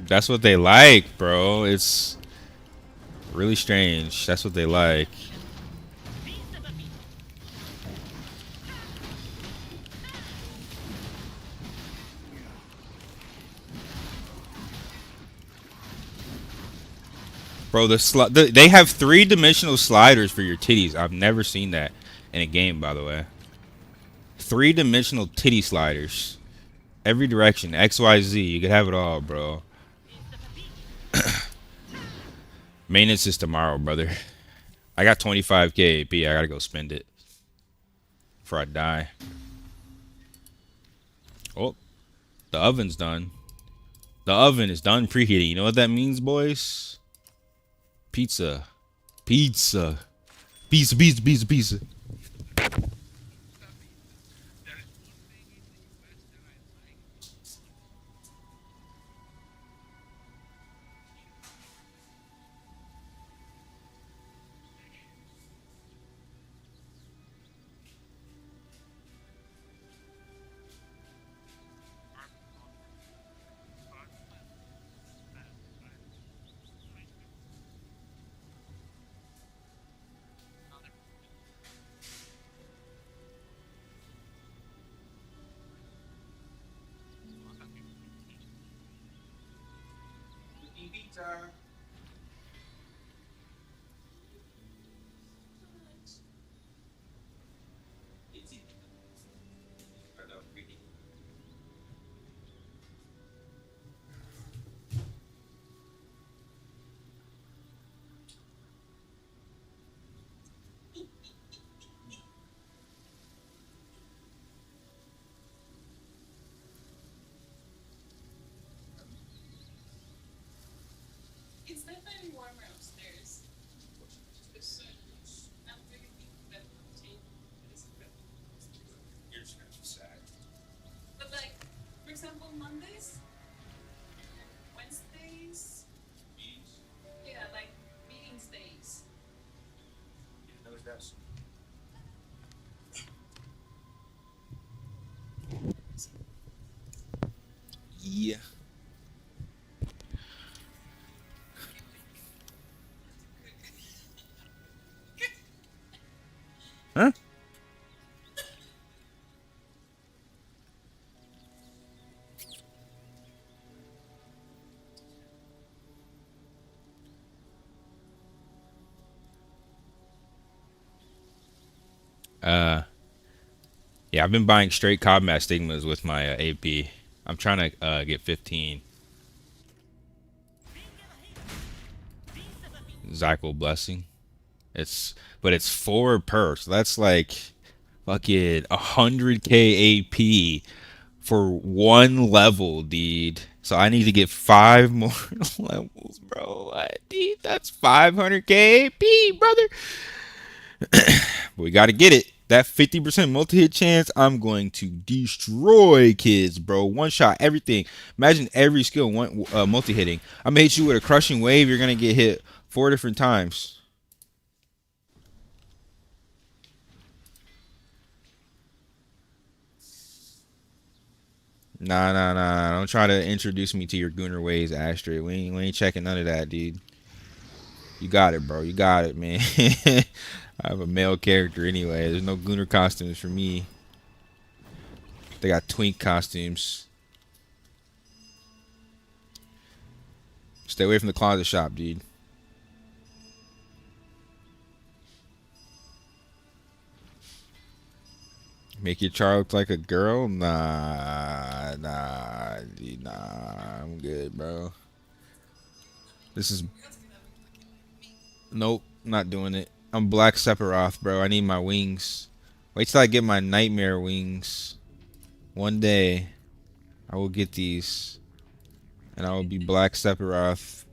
That's what they like, bro. It's really strange. That's what they like. Bro, they have 3-dimensional sliders for your titties. I've never seen that in a game, by the way. 3-dimensional titty sliders. Every direction. X, Y, Z. You can have it all, bro. Maintenance is tomorrow, brother. I got 25k AP. I gotta go spend it before I die. Oh, the oven's done. The oven is done preheating. You know what that means, boys? Pizza. Pizza. Pizza, pizza, pizza, pizza. Yeah. Huh? Uh, yeah, I've been buying straight combat stigmas with my AP. I'm trying to get 15 Zykel Blessing. But it's 4 per, so that's like fucking 100k AP for 1 level, dude. So I need to get 5 more levels, bro. Dude, that's 500k AP, brother. But we got to get it. That 50% multi-hit chance, I'm going to destroy kids, bro. One shot, everything. Imagine every skill one multi-hitting. I'm going to hit you with a crushing wave. You're going to get hit 4 different times. Nah, nah, nah. Don't try to introduce me to your gooner ways, Astrid. We ain't checking none of that, dude. You got it, bro. You got it, man. I have a male character anyway. There's no gooner costumes for me. They got twink costumes. Stay away from the closet shop, dude. Make your char look like a girl? Nah, nah, dude, nah. I'm good, bro. This is... Nope, not doing it. I'm Black Sephiroth, bro. I need my wings. Wait till I get my nightmare wings. One day, I will get these. And I will be Black Sephiroth.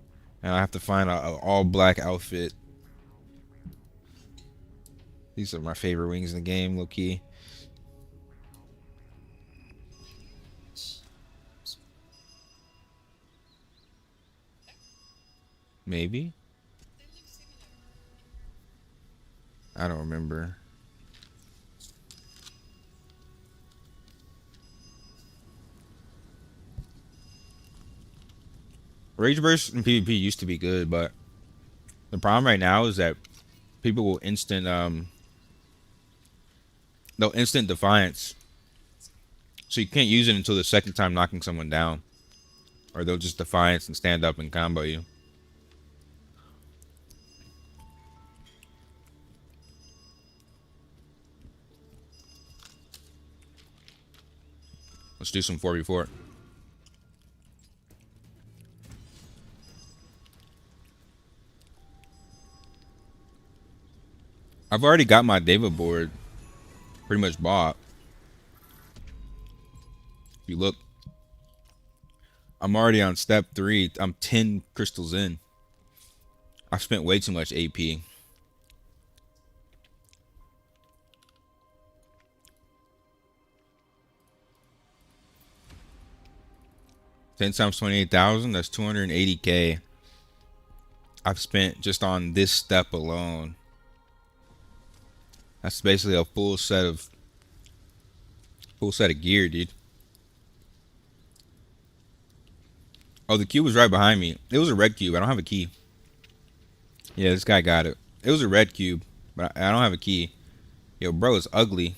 And I have to find an all-black outfit. These are my favorite wings in the game, low-key. Maybe? I don't remember. Rage Burst in PvP used to be good, but the problem right now is that people will they'll instant defiance. So you can't use it until the second time knocking someone down. Or they'll just defiance and stand up and combo you. Let's do some 4v4. I've already got my Deva board pretty much bought. If you look, I'm already on step 3. I'm 10 crystals in. I've spent way too much AP. 10 times 28,000, that's 280k. I've spent just on this step alone. That's basically a full set of gear, dude. Oh, the cube was right behind me. It was a red cube. I don't have a key. Yeah, this guy got it. It was a red cube, but I don't have a key. Yo, bro, it's ugly.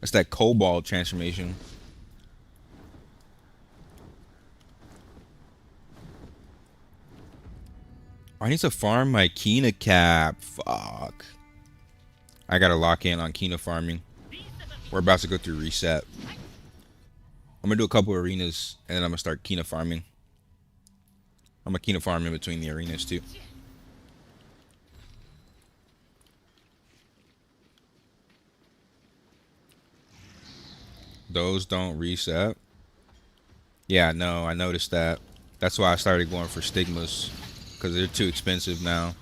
That's that cobalt transformation. I need to farm my Kina cap. Fuck. I gotta lock in on Kina farming. We're about to go through reset. I'm gonna do a couple arenas and then I'm gonna start Kina farming. I'm gonna Kina farm in between the arenas too. Those don't reset. Yeah, no, I noticed that. That's why I started going for stigmas, because they're too expensive now.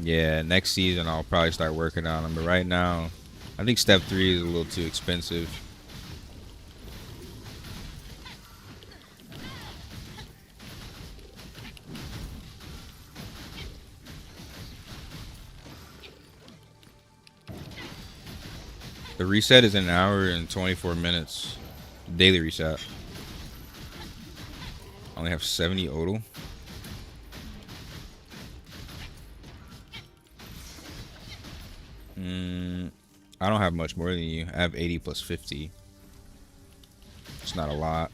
Yeah, next season I'll probably start working on them, but right now, I think step 3 is a little too expensive. The reset is an hour and 24 minutes. Daily reset. I only have 70 odal. I don't have much more than you. I have 80 plus 50. It's not a lot.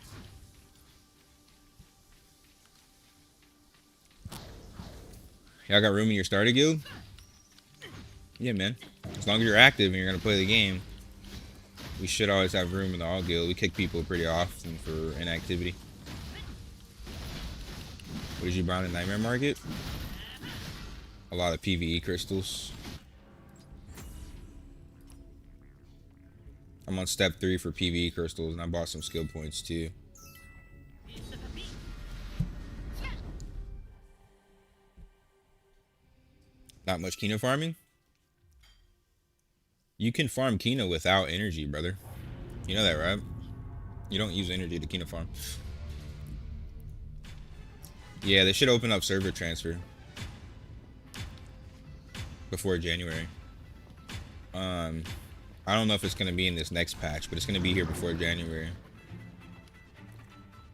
Y'all got room in your starter guild? Yeah, man. As long as you're active and you're gonna play the game, we should always have room in the all guild. We kick people pretty often for inactivity. What did you buy in the Nightmare Market? A lot of PvE crystals. I'm on step 3 for PvE crystals, and I bought some skill points too. Not much Kina farming? You can farm Kina without energy, brother. You know that, right? You don't use energy to Kina farm. Yeah, they should open up server transfer before January. I don't know if it's going to be in this next patch, but it's going to be here before January.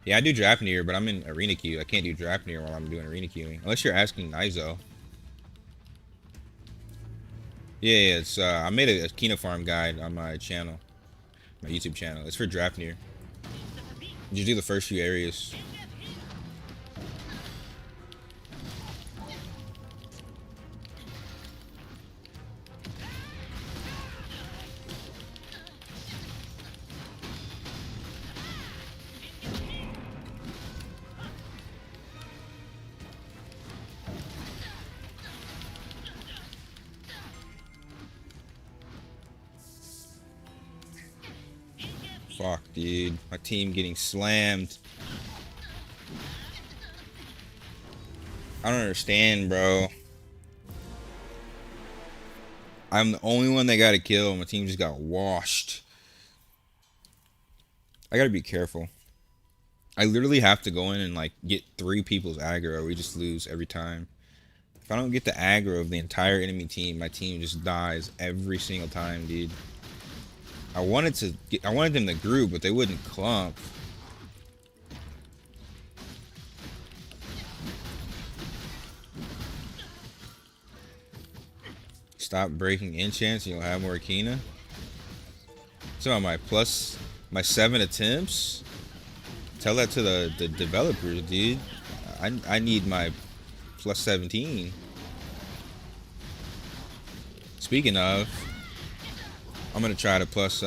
Yeah, I do draft near, but I'm in arena queue. I can't do draft near while I'm doing arena queuing. Unless you're asking Nizo. Yeah, it's I made a Kina farm guide on my channel. My YouTube channel. It's for draft near. You just do the first few areas. Fuck, dude. My team getting slammed. I don't understand, bro. I'm the only one that got a kill. My team just got washed. I gotta be careful. I literally have to go in and like get 3 people's aggro. We just lose every time. If I don't get the aggro of the entire enemy team, my team just dies every single time, dude. I wanted them to group, but they wouldn't clump. Stop breaking enchants and you'll have more Kina. So my 7 attempts. Tell that to the developers, dude. I need my plus 17. Speaking of, I'm gonna try to plus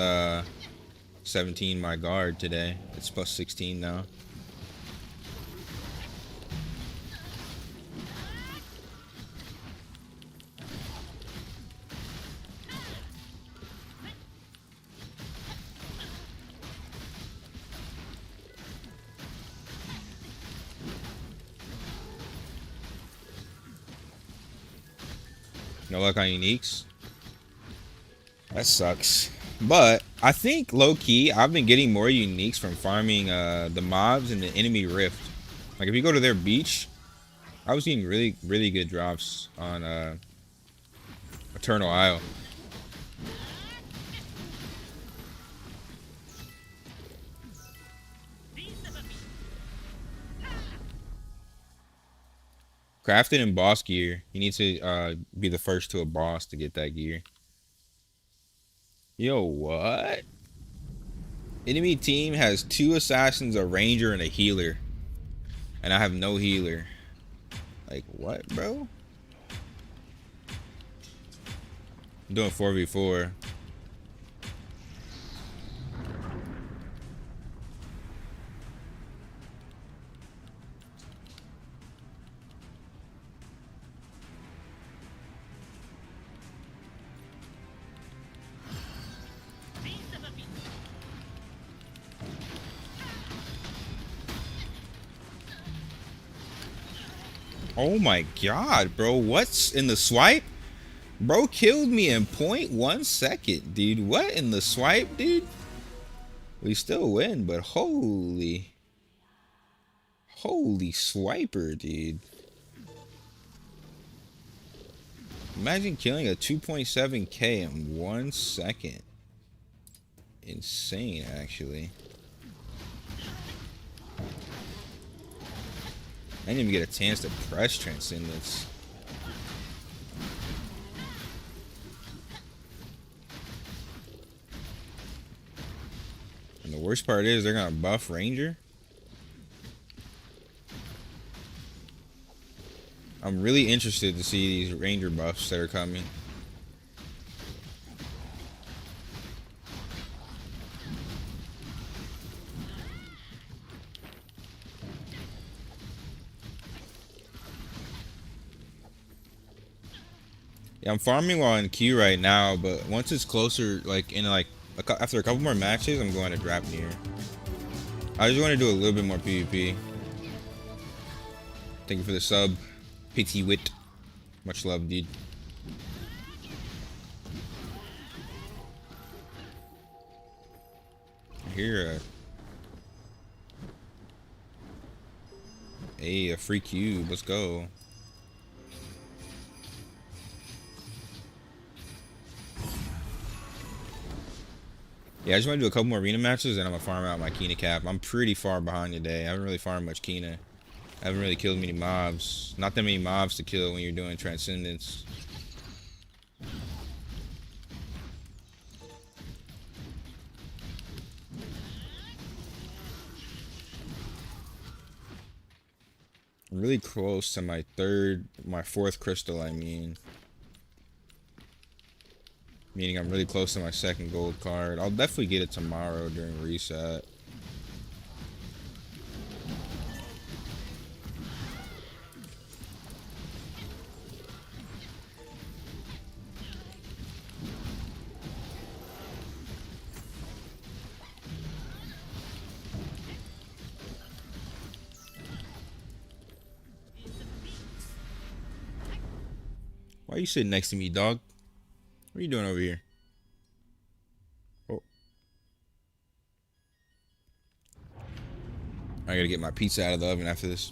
17 my guard today. It's plus 16 now. No luck on uniques. That sucks. But I think low-key, I've been getting more uniques from farming the mobs in the enemy rift. Like if you go to their beach, I was getting really, really good drops on Eternal Isle. Crafted in boss gear. You need to be the first to a boss to get that gear. Yo, what? Enemy team has 2 assassins, a ranger, and a healer. And I have no healer. Like, what, bro? I'm doing 4v4. Oh my god, bro. What's in the swipe? Bro killed me in 0.1 second, dude. What in the swipe, dude? We still win, but holy swiper, dude. Imagine killing a 2.7k in 1 second. Insane, actually. I didn't even get a chance to press Transcendence. And the worst part is they're gonna buff Ranger. I'm really interested to see these Ranger buffs that are coming. Yeah, I'm farming while in queue right now, but once it's closer, like in like after a couple more matches, I'm going to drop near. I just want to do a little bit more PvP. Thank you for the sub, Pity Wit. Much love, dude. I hear a free cube. Let's go. Yeah, I just want to do a couple more arena matches and I'm gonna farm out my Kina cap. I'm pretty far behind today. I haven't really farmed much Kina. I haven't really killed many mobs. Not that many mobs to kill when you're doing Transcendence. I'm really close to my fourth crystal, I mean. Meaning I'm really close to my second gold card. I'll definitely get it tomorrow during reset. Why are you sitting next to me, dog? What are you doing over here? Oh. I gotta get my pizza out of the oven after this.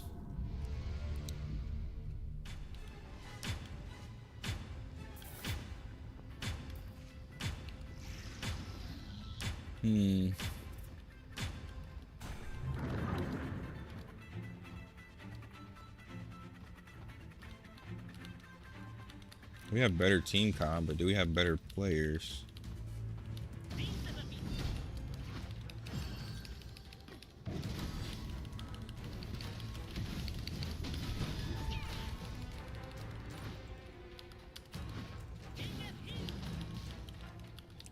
We have better team comp, but do we have better players?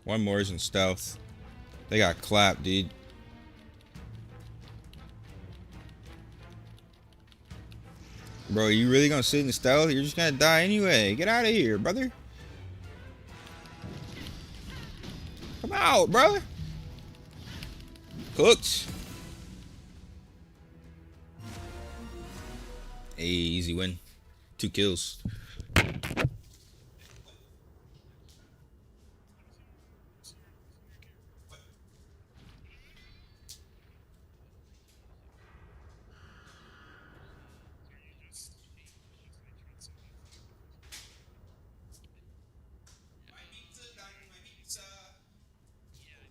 One more is in stealth. They got clapped, dude. Bro, you really gonna sit in stealth? You're just gonna die anyway. Get out of here, brother. Come out, brother. Cooked. Hey, easy win. 2 kills.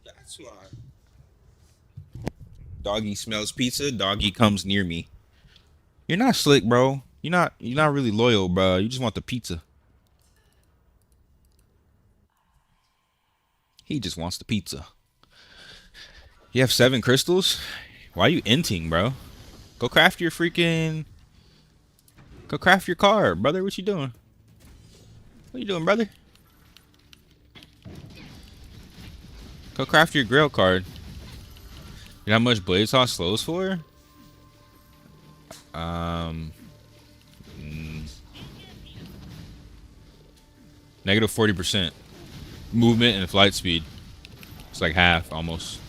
That's why. Doggy smells pizza. Doggy comes near me. You're not slick, bro. You're not really loyal, bro. You just want the pizza. He just wants the pizza. You have 7 crystals? Why are you inting, bro? Go craft your freaking... Go craft your car, brother. What you doing? What you doing, brother? Go craft your grail card. You know how much Blade Toss slows for? Negative 40% movement and flight speed. It's like half almost.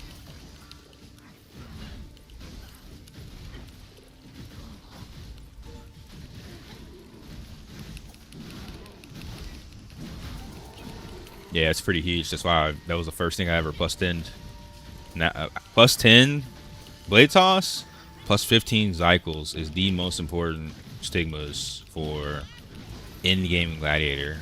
Yeah, it's pretty huge. That's why that was the first thing I ever plus 10. Now, plus 10 Blade Toss, plus 15 Cycles is the most important stigmas for Endgame Gladiator.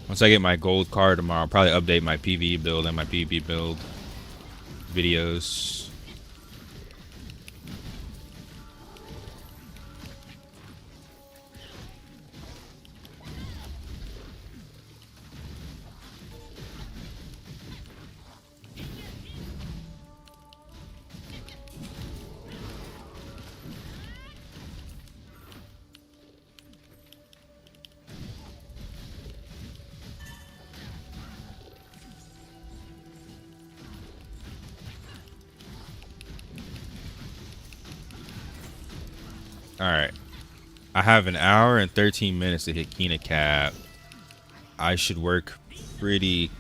Once I get my gold card tomorrow, I'll probably update my PvE build and my PvP build videos. Alright. I have an hour and 13 minutes to hit Kina cap. I should work pretty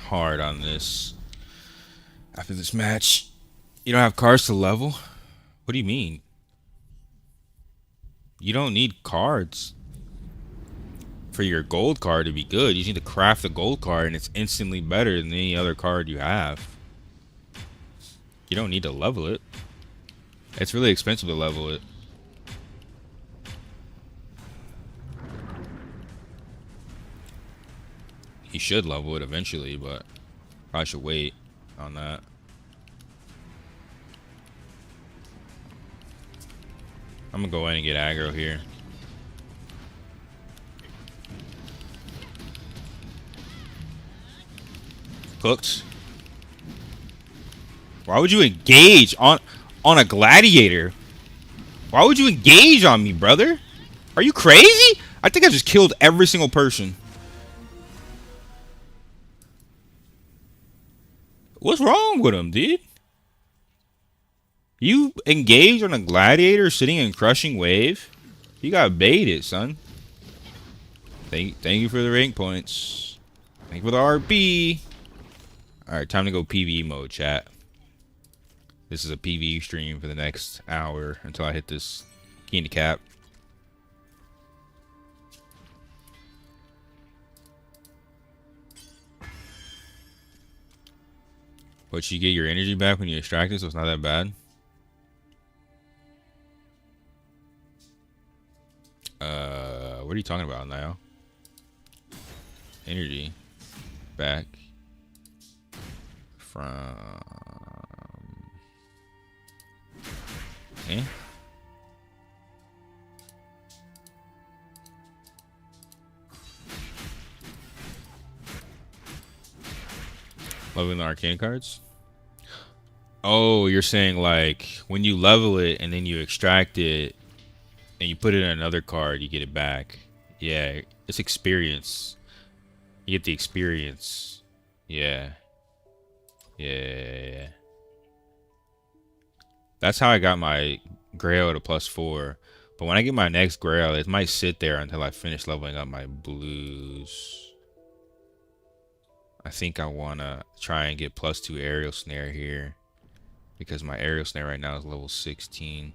hard on this after this match. You don't have cards to level? What do you mean? You don't need cards for your gold card to be good. You just need to craft the gold card and it's instantly better than any other card you have. You don't need to level it. It's really expensive to level it. He should level it eventually, but I should wait on that. I'm gonna go in and get aggro here. Cooked. Why would you engage on a gladiator? Why would you engage on me, brother? Are you crazy? I think I just killed every single person. What's wrong with him, dude? You engaged on a gladiator sitting in crushing wave? You got baited, son. Thank you for the rank points. Thank you for the RP. Alright, time to go PvE mode, chat. This is a PvE stream for the next hour until I hit this Kina cap. But you get your energy back when you extract it, so it's not that bad. What are you talking about now? Energy back from leveling the arcane cards? Oh, you're saying like when you level it and then you extract it and you put it in another card, you get it back. Yeah, it's experience. You get the experience. Yeah. Yeah. That's how I got my Grail to +4. But when I get my next Grail, it might sit there until I finish leveling up my blues. I think I want to try and get +2 aerial snare here. Because my aerial snare right now is level 16.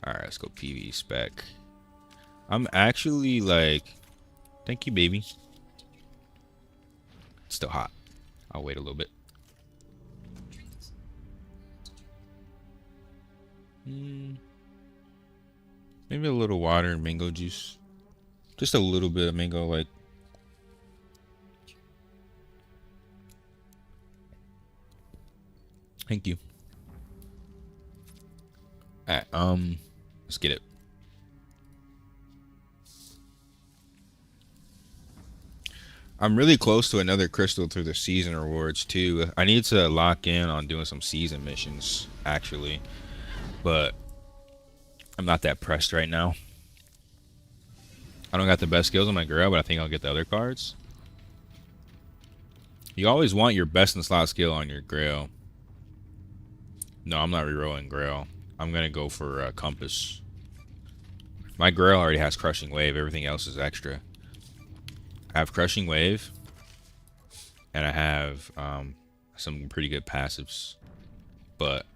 Alright, let's go PvE spec. I'm actually like... Thank you, baby. It's still hot. I'll wait a little bit. Maybe a little water and mango juice. Just a little bit of mango, like... Thank you. Alright, let's get it. I'm really close to another crystal through the season rewards too. I need to lock in on doing some season missions actually, but I'm not that pressed right now. I don't got the best skills on my Grail, but I think I'll get the other cards. You always want your best in slot skill on your Grail. No, I'm not rerolling Grail. I'm gonna go for Compass. My Grail already has Crushing Wave. Everything else is extra. I have Crushing Wave, and I have some pretty good passives. But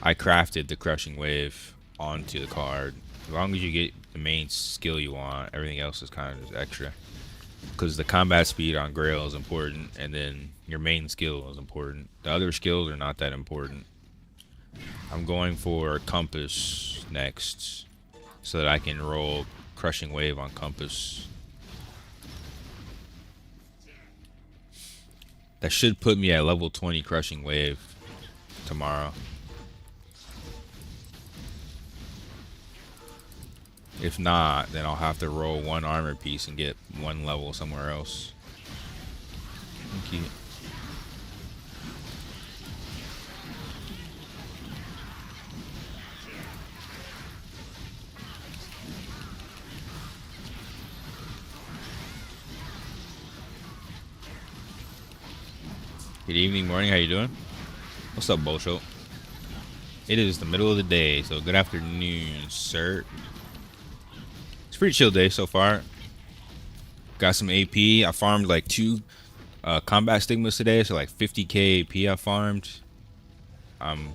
I crafted the Crushing Wave onto the card. As long as you get the main skill you want, everything else is kind of just extra. Because the combat speed on Grail is important, and then your main skill is important. The other skills are not that important. I'm going for Compass next, so that I can roll Crushing Wave on Compass. That should put me at level 20 Crushing Wave tomorrow. If not, then I'll have to roll one armor piece and get one level somewhere else. Thank you. Good evening, morning, how you doing? What's up, Bolsho? It is the middle of the day, so good afternoon, sir. It's a pretty chill day so far. Got some AP. I farmed like 2 combat stigmas today, so like 50k AP I farmed. I'm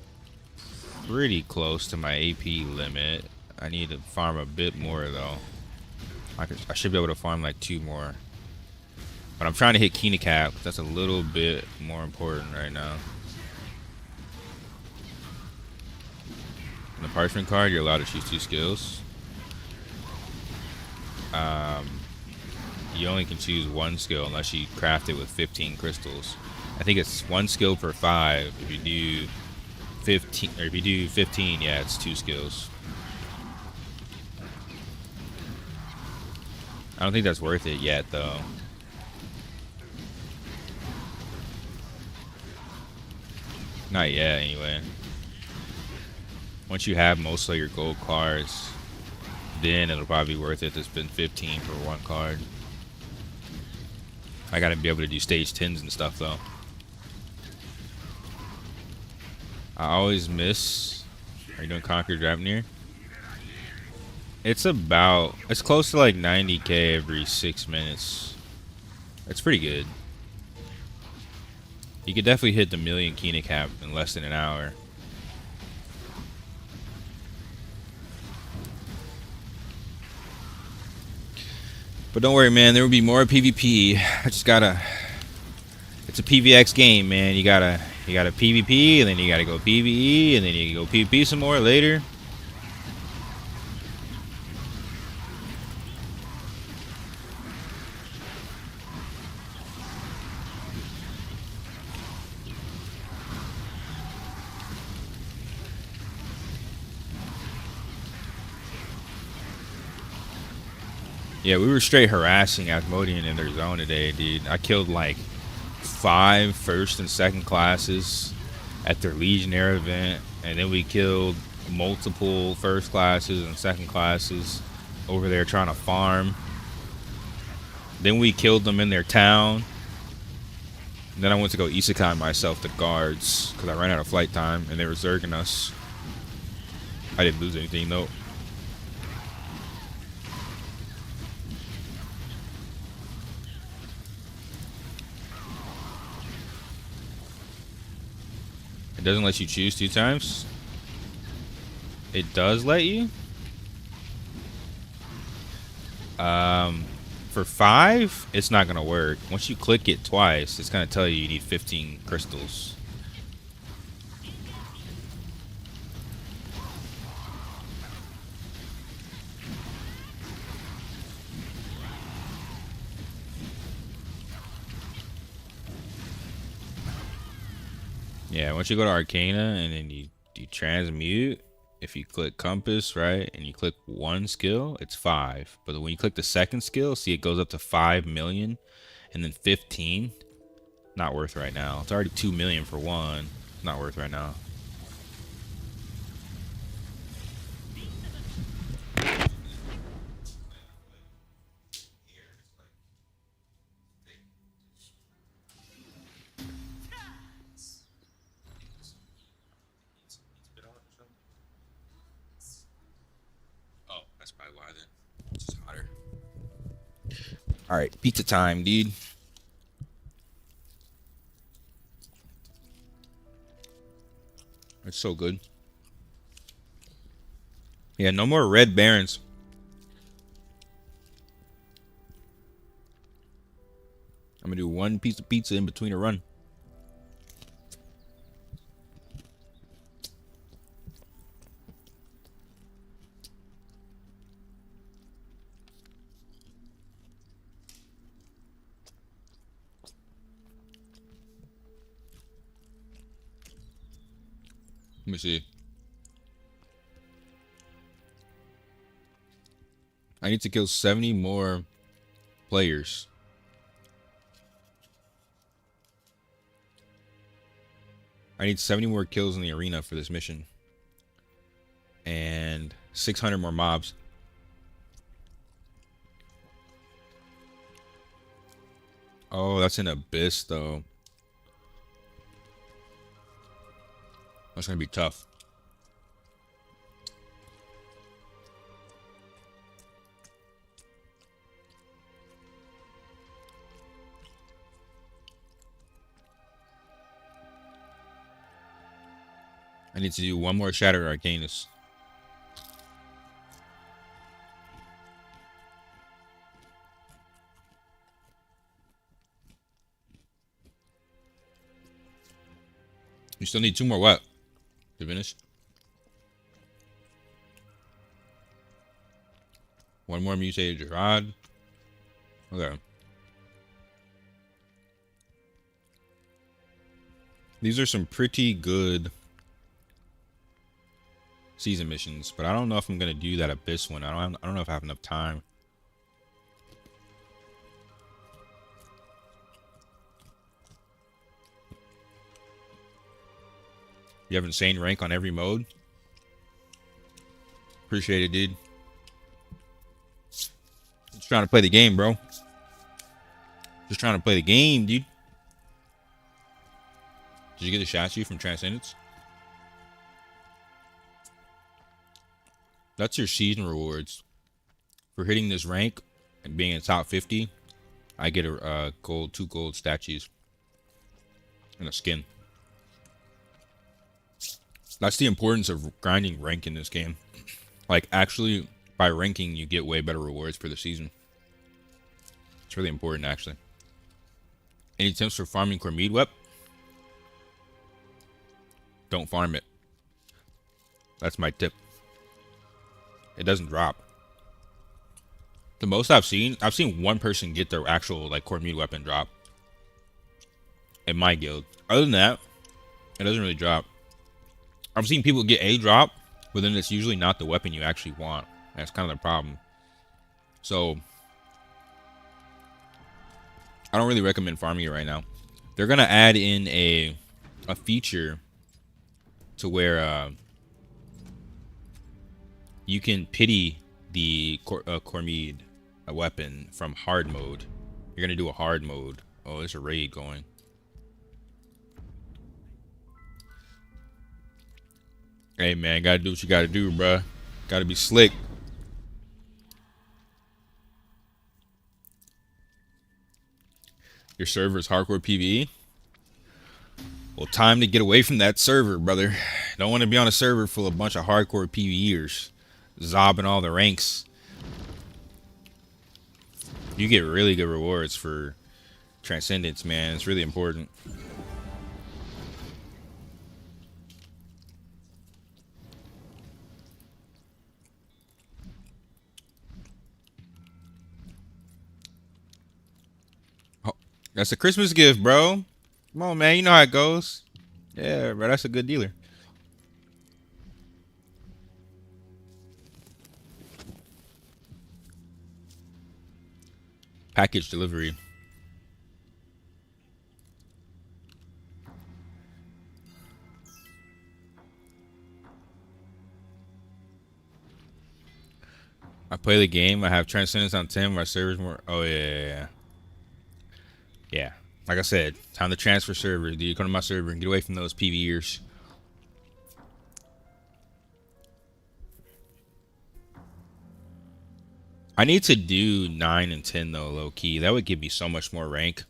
pretty close to my AP limit. I need to farm a bit more though. I should be able to farm like 2 more. But I'm trying to hit Kina cap. That's a little bit more important right now. On the parchment card, you're allowed to choose 2 skills. You only can choose 1 skill unless you craft it with 15 crystals. I think it's 1 skill per 5. If you do 15, or if you do 15, yeah, it's 2 skills. I don't think that's worth it yet, though. Not yet, anyway. Once you have most of your gold cards, then it'll probably be worth it to spend 15 for 1 card. I gotta be able to do stage 10s and stuff, though. I always miss. Are you doing Conquer Dravenir? It's close to like 90k every 6 minutes. It's pretty good. You could definitely hit the million Kina cap in less than an hour. But don't worry, man. There will be more PvP. I just gotta. It's a PvX game, man. You gotta PvP, and then you gotta go PvE, and then you go PvP some more later. Yeah, we were straight harassing Asmodean in their zone today, dude. I killed like 5 first and second classes at their Legionnaire event, and then we killed multiple first classes and second classes over there trying to farm. Then we killed them in their town. And then I went to go isekai myself to guards because I ran out of flight time and they were zerging us. I didn't lose anything though. It doesn't let you choose 2 times. It does let you. For 5, it's not gonna work. Once you click it twice, it's gonna tell you need 15 crystals. Yeah, once you go to Arcana and then you transmute, if you click compass, right, and you click one skill, it's 5. But when you click the second skill, see it goes up to 5 million and then 15. Not worth right now. It's already 2 million for one. Not worth right now. Oh, that's probably why then. It's just hotter. All right, pizza time, dude. It's so good. Yeah, no more red barons. I'm gonna do one piece of pizza in between a run. Let me see. I need to kill 70 more players. I need 70 more kills in the arena for this mission. And 600 more mobs. Oh, that's an abyss, though. That's gonna be tough. I need to do one more Shattered Arcanus. You still need 2 more what? To finish? 1 more mutated Gerard. Okay. These are some pretty good season missions, but I don't know if I'm gonna do that abyss one. I don't know if I have enough time. You have insane rank on every mode. Appreciate it, dude. Just trying to play the game, bro. Just trying to play the game, dude. Did you get the statue from Transcendence? That's your season rewards. For hitting this rank and being in top 50, I get a gold, 2 gold statues. And a skin. That's the importance of grinding rank in this game. Like, actually, by ranking, you get way better rewards for the season. It's really important, actually. Any tips for farming Cormide Wep? Don't farm it. That's my tip. It doesn't drop. The most I've seen one person get their actual, like, Cormide weapon drop. In my guild. Other than that, it doesn't really drop. I've seen people get a drop, but then it's usually not the weapon you actually want. That's kind of the problem. So, I don't really recommend farming it right now. They're gonna add in a feature to where you can pity the Cormide weapon from hard mode. You're gonna do a hard mode. Oh, there's a raid going. Hey man, gotta do what you gotta do, bruh. Gotta be slick. Your server is hardcore PvE? Well, time to get away from that server, brother. Don't want to be on a server full of a bunch of hardcore PvEers. Zobbing all the ranks. You get really good rewards for Transcendence, man. It's really important. That's a Christmas gift, bro. Come on, man. You know how it goes. Yeah, bro. That's a good dealer. Package delivery. I play the game. I have Transcendence on 10. My server's more. Oh, yeah. Yeah. Like I said, time to transfer server. Dude, you come to my server and get away from those PvEers. I need to do 9 and 10 though, low key. That would give me so much more rank.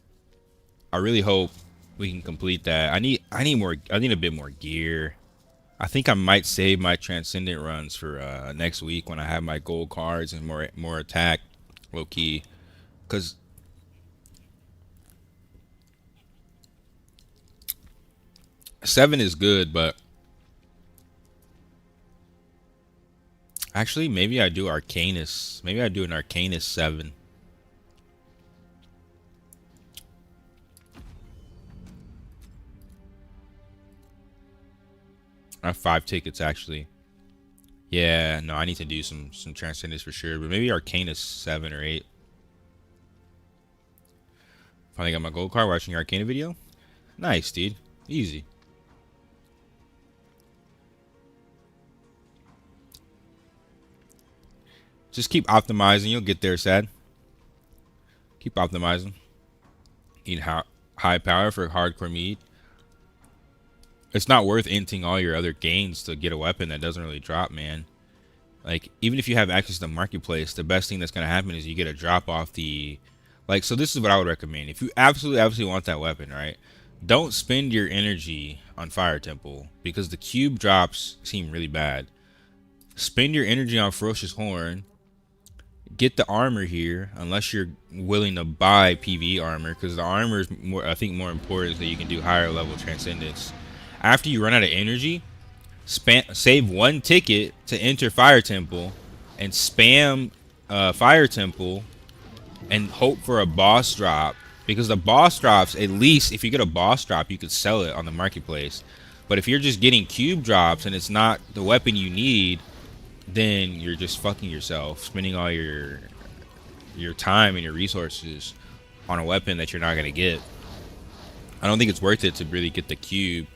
I really hope we can complete that. I need a bit more gear. I think I might save my transcendent runs for next week when I have my gold cards and more attack, low key. Cause 7 is good, but actually maybe I do Arcanus. Maybe I do an Arcanus 7. I have 5 tickets actually. Yeah, no, I need to do some Transcendence for sure, but maybe Arcanus 7 or 8. Finally got my gold card watching your Arcana video. Nice, dude. Easy. Just keep optimizing. You'll get there, Sad. Keep optimizing. Need high power for hardcore meat. It's not worth inting all your other gains to get a weapon that doesn't really drop, man. Like, even if you have access to the marketplace, the best thing that's going to happen is you get a drop off the... Like, so this is what I would recommend. If you absolutely want that weapon, right? Don't spend your energy on Fire Temple, because the cube drops seem really bad. Spend your energy on Ferocious Horn. Get the armor here, unless you're willing to buy PvE armor, because the armor is more, I think, more important, so you can do higher level Transcendence. After you run out of energy, save 1 ticket to enter Fire Temple and spam Fire Temple and hope for a boss drop, because the boss drops, at least if you get a boss drop, you could sell it on the marketplace. But if you're just getting cube drops and it's not the weapon you need, then you're just fucking yourself, spending all your time and your resources on a weapon that you're not going to get. I don't think it's worth it to really get the cube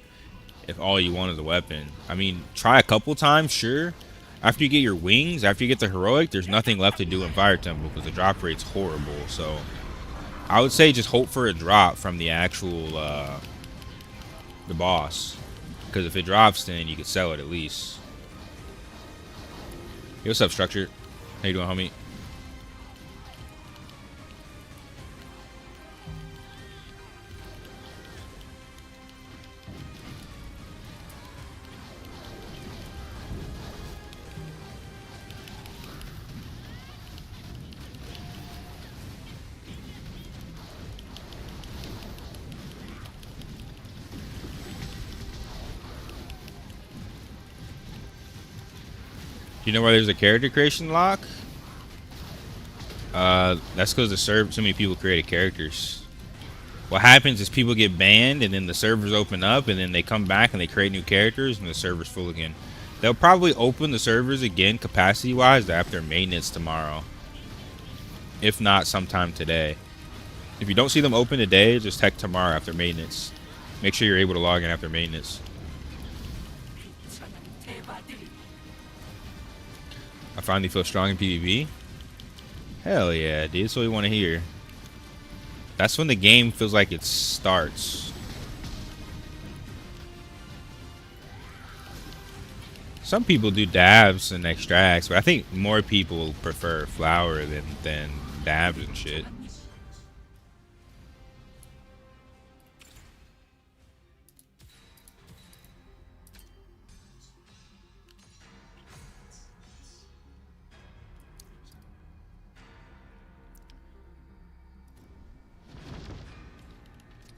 if all you want is a weapon. I mean, try a couple times, sure. After you get your wings, after you get the heroic, there's nothing left to do in Fire Temple because the drop rate's horrible. So I would say just hope for a drop from the actual the boss, because if it drops, then you could sell it at least. Hey, what's up, Structure? How you doing, homie? You know why there's a character creation lock? That's because so many people created characters. What happens is people get banned, and then the servers open up, and then they come back and they create new characters, and the server's full again. They'll probably open the servers again, capacity-wise, after maintenance tomorrow. If not, sometime today. If you don't see them open today, just check tomorrow after maintenance. Make sure you're able to log in after maintenance. I finally feel strong in PvP. Hell yeah, dude. That's what we want to hear. That's when the game feels like it starts. Some people do dabs and extracts, but I think more people prefer flower than dabs and shit.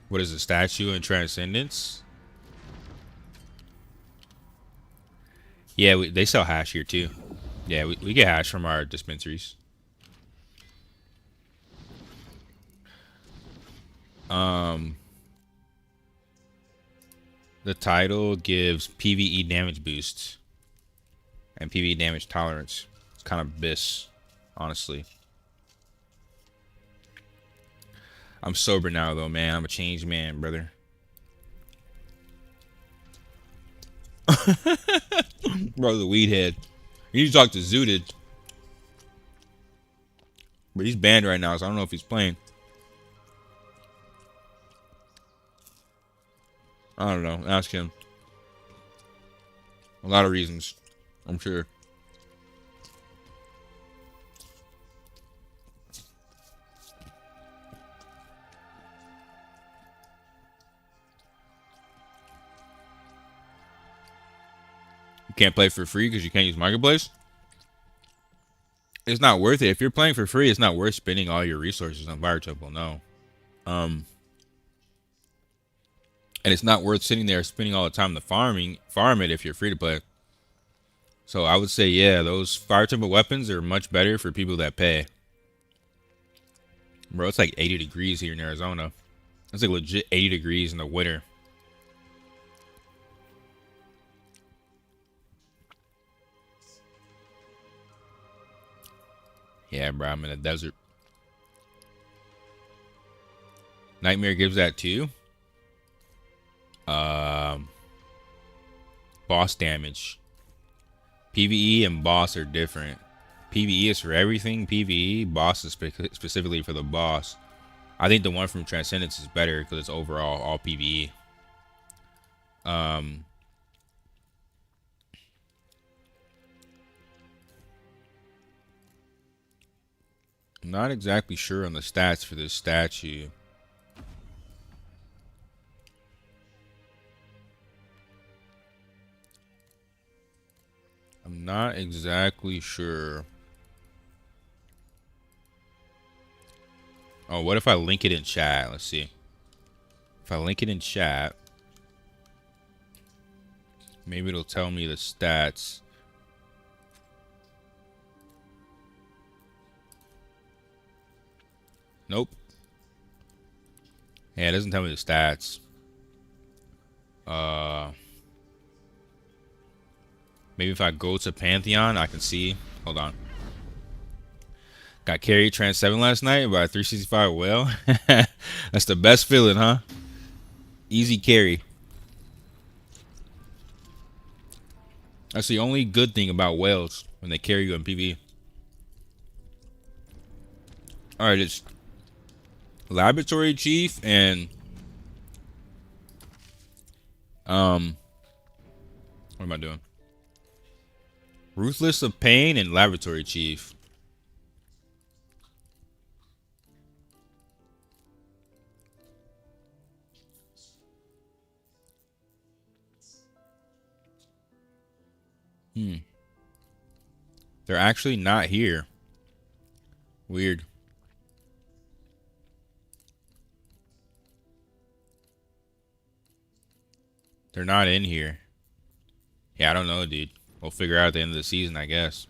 What is a statue in Transcendence? Yeah, they sell hash here too. Yeah, we get hash from our dispensaries. The title gives PvE damage boosts and PvE damage tolerance. It's kind of bis, honestly. I'm sober now, though, man. I'm a changed man, brother. Bro, the weed head. You need to talk to Zooted. But he's banned right now, so I don't know if he's playing. I don't know. Ask him. A lot of reasons, I'm sure. You can't play for free because you can't use Marketplace? It's not worth it. If you're playing for free, it's not worth spending all your resources on Fire Temple, no. And it's not worth sitting there spending all the time to farm it if you're free to play. So I would say, yeah, those Fire Temple weapons are much better for people that pay. Bro, it's like 80 degrees here in Arizona. It's like legit 80 degrees in the winter. Yeah, bro, I'm in the desert. Nightmare gives that to you. Boss damage. PvE and boss are different. PvE is for everything. PvE, boss is specifically for the boss. I think the one from Transcendence is better because it's overall all PvE. I'm not exactly sure on the stats for this statue. I'm not exactly sure. Oh, what if I link it in chat? Let's see. If I link it in chat, maybe it'll tell me the stats. Nope. Yeah, it doesn't tell me the stats. Maybe if I go to Pantheon, I can see. Hold on. Got carried Trans 7 last night by a 365 whale. That's the best feeling, huh? Easy carry. That's the only good thing about whales when they carry you in PvE. Alright, it's Laboratory Chief and what am I doing? Ruthless of Pain and Laboratory Chief. They're actually not here. Weird. They're not in here. Yeah, I don't know, dude. We'll figure out at the end of the season, I guess.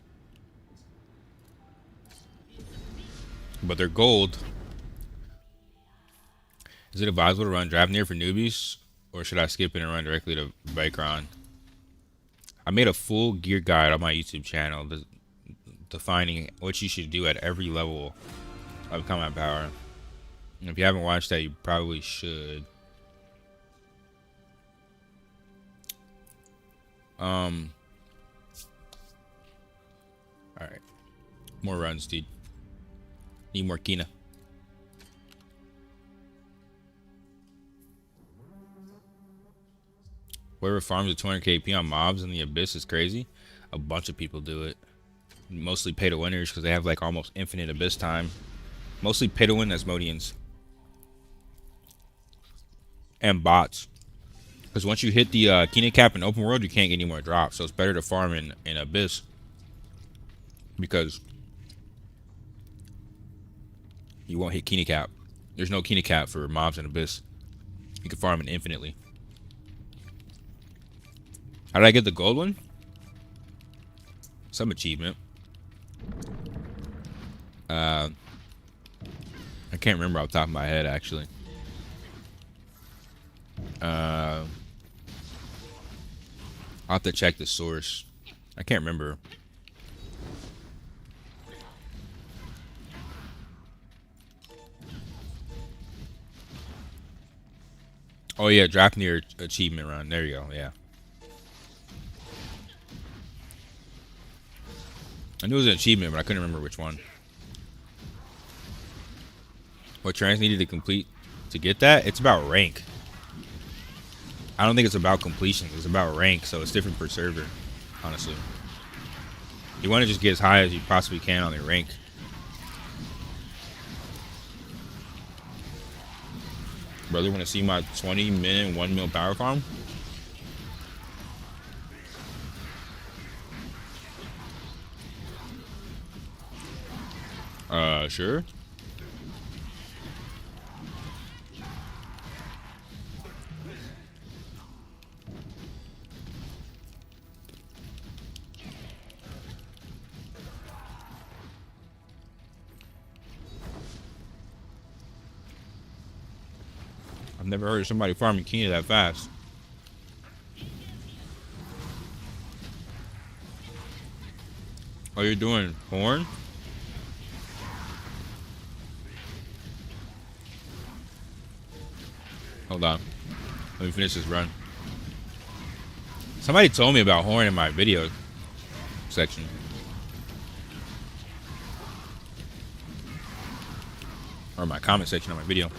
But they're gold. Is it advisable to run Dravenir for newbies? Or should I skip it and run directly to Vikron? I made a full gear guide on my YouTube channel defining what you should do at every level of combat power. And if you haven't watched that, you probably should. Alright. More runs, dude. Need more Kina. Whoever farms a 200k AP on mobs in the Abyss is crazy. A bunch of people do it. Mostly pay to winners because they have like almost infinite Abyss time. Mostly pay to win Asmodians. And bots. Because once you hit the Kina cap in open world, you can't get any more drops. So it's better to farm in Abyss. Because you won't hit Kina cap. There's no Kina cap for mobs in Abyss. You can farm it infinitely. How did I get the gold one? Some achievement. I can't remember off the top of my head, actually. I'll have to check the source. I can't remember. Oh yeah, draft near achievement run. There you go. Yeah. I knew it was an achievement, but I couldn't remember which one. What trans needed to complete to get that? It's about rank. I don't think it's about completion. It's about rank, so it's different per server, honestly. You want to just get as high as you possibly can on your rank. Brother, want to see my 20-minute 1 mil power farm? Sure. I've never heard of somebody farming Kina that fast. Oh, you're doing horn? Hold on. Let me finish this run. Somebody told me about horn in my video section. Or my comment section on my video.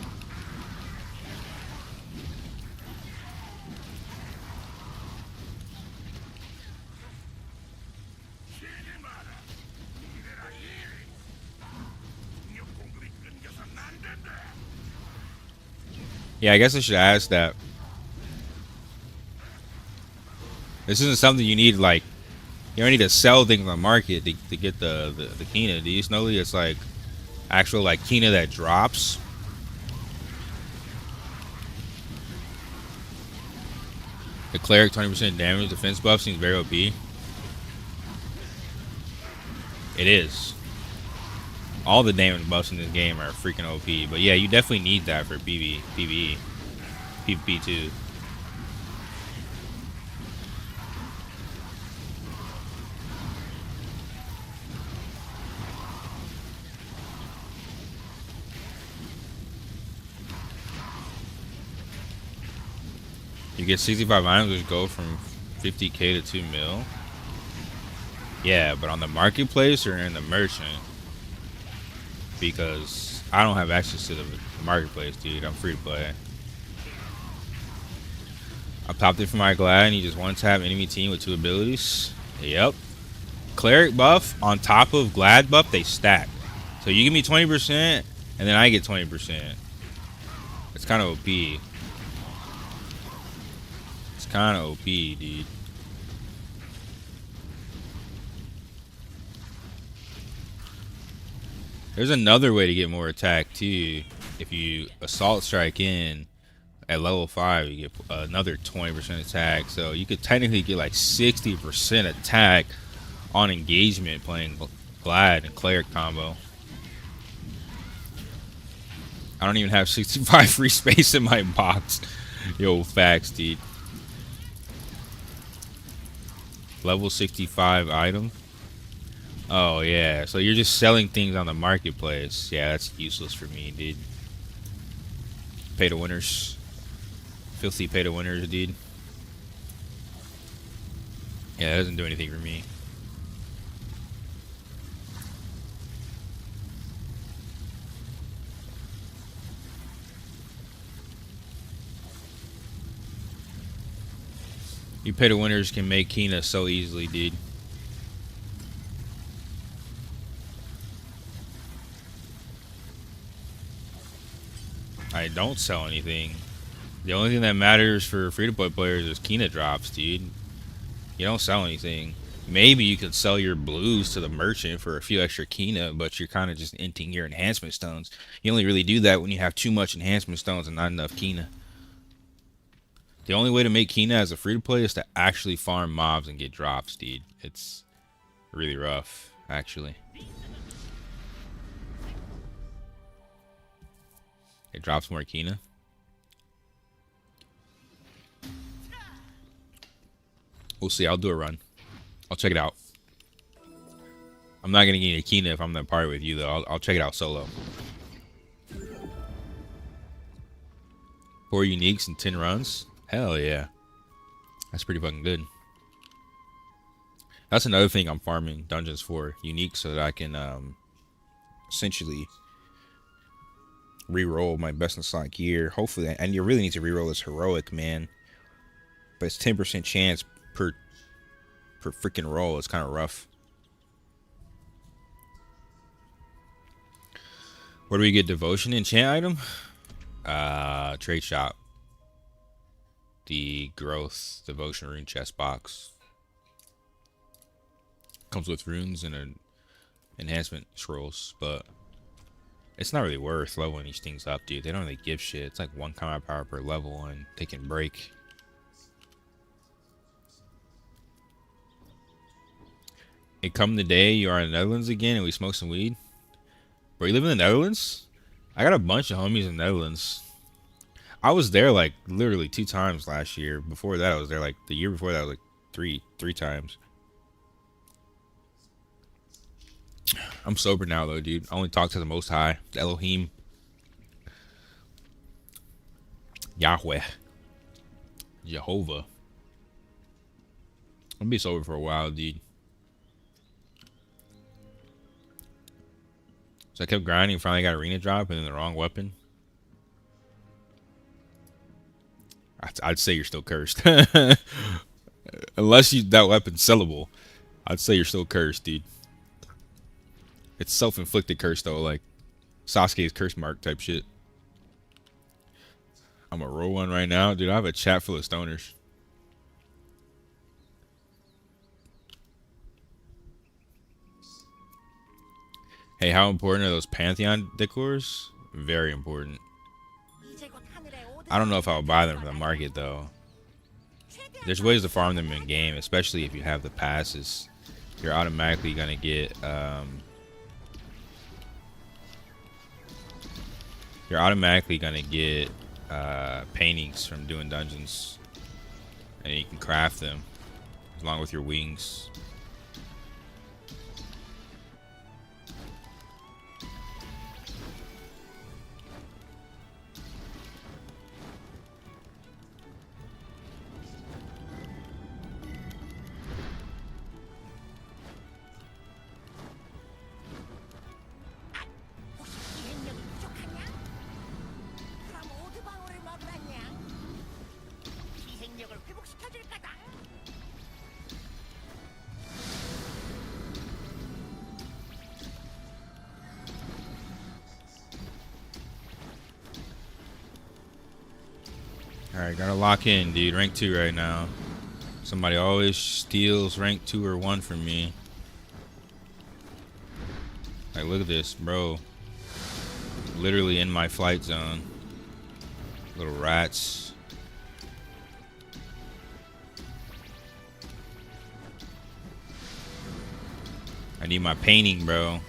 Yeah, I guess I should ask that. This isn't something you need, like, you don't need to sell things on the market to get the Kina. Do you know it's like actual like Kina that drops? The cleric 20% damage defense buff seems very OP. It is. All the damage buffs in this game are freaking OP. But yeah, you definitely need that for PvE, PvP too. You get 65 items which go from 50k to 2 mil. Yeah, but on the marketplace or in the merchant? Because I don't have access to the marketplace, dude. I'm free to play. I popped it for my Glad and you just one tap enemy team with 2 abilities. Yep. Cleric buff on top of Glad buff, they stack. So you give me 20% and then I get 20%. It's kind of OP. It's kind of OP, dude. There's another way to get more attack too. If you assault strike in at level 5, you get another 20% attack. So you could technically get like 60% attack on engagement playing Glad and Cleric combo. I don't even have 65 free space in my box. Yo, facts, dude. Level 65 item. Oh, yeah. So you're just selling things on the marketplace. Yeah, that's useless for me, dude. Pay to winners. Filthy pay to winners, dude. Yeah, that doesn't do anything for me. You pay to winners can make Kina so easily, dude. I don't sell anything. The only thing that matters for free-to-play players is Kina drops, dude. You don't sell anything. Maybe you could sell your blues to the merchant for a few extra Kina, but you're kind of just inting your enhancement stones. You only really do that when you have too much enhancement stones and not enough Kina. The only way to make Kina as a free-to-play is to actually farm mobs and get drops, dude. It's really rough, actually. It drops more Kina. We'll see. I'll do a run. I'll check it out. I'm not gonna get a Kina if I'm gonna party with you, though. I'll check it out solo. 4 uniques and 10 runs. Hell yeah. That's pretty fucking good. That's another thing I'm farming dungeons for. Unique so that I can essentially re-roll my best in slot gear. Hopefully, and you really need to re-roll this heroic, man. But it's 10% chance per freaking roll. It's kind of rough. Where do we get devotion enchant item? Trade shop. The growth devotion rune chest box. Comes with runes and an enhancement scrolls, but it's not really worth leveling these things up, dude. They don't really give shit. It's like 1 combat power per level, and they can break. It come the day you are in the Netherlands again and we smoke some weed. Bro, you live in the Netherlands? I got a bunch of homies in the Netherlands. I was there like literally 2 times last year. Before that, I was there like the year before that, I was like three times. I'm sober now though, dude. I only talk to the Most High, the Elohim, Yahweh, Jehovah. I'll be sober for a while, dude. So I kept grinding, finally got arena drop, and then the wrong weapon. I'd say you're still cursed. Unless that weapon's sellable, I'd say you're still cursed, dude. It's self-inflicted curse though, like Sasuke's curse mark type shit. I'm gonna roll one right now, dude. I have a chat full of stoners. Hey, how important are those Pantheon decors? Very important. I don't know if I'll buy them from the market though. There's ways to farm them in game, especially if you have the passes. You're automatically gonna get paintings from doing dungeons, and you can craft them along with your wings. Alright, gotta lock in, dude. Rank 2 right now. Somebody always steals rank 2 or 1 from me. Like, look at this, bro. Literally in my flight zone. Little rats. I need my painting, bro.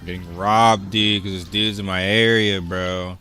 Getting robbed, dude, because this dude's in my area, bro.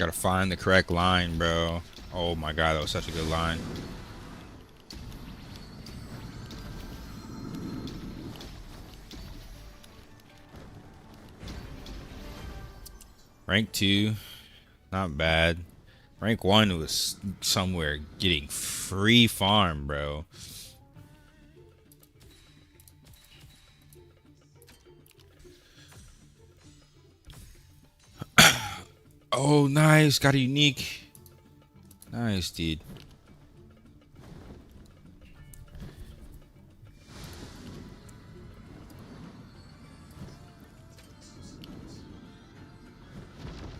Gotta find the correct line, bro. Oh my god, that was such a good line. Rank 2, not bad. Rank 1 was somewhere getting free farm, bro. Oh, nice. Got a unique. Nice, dude.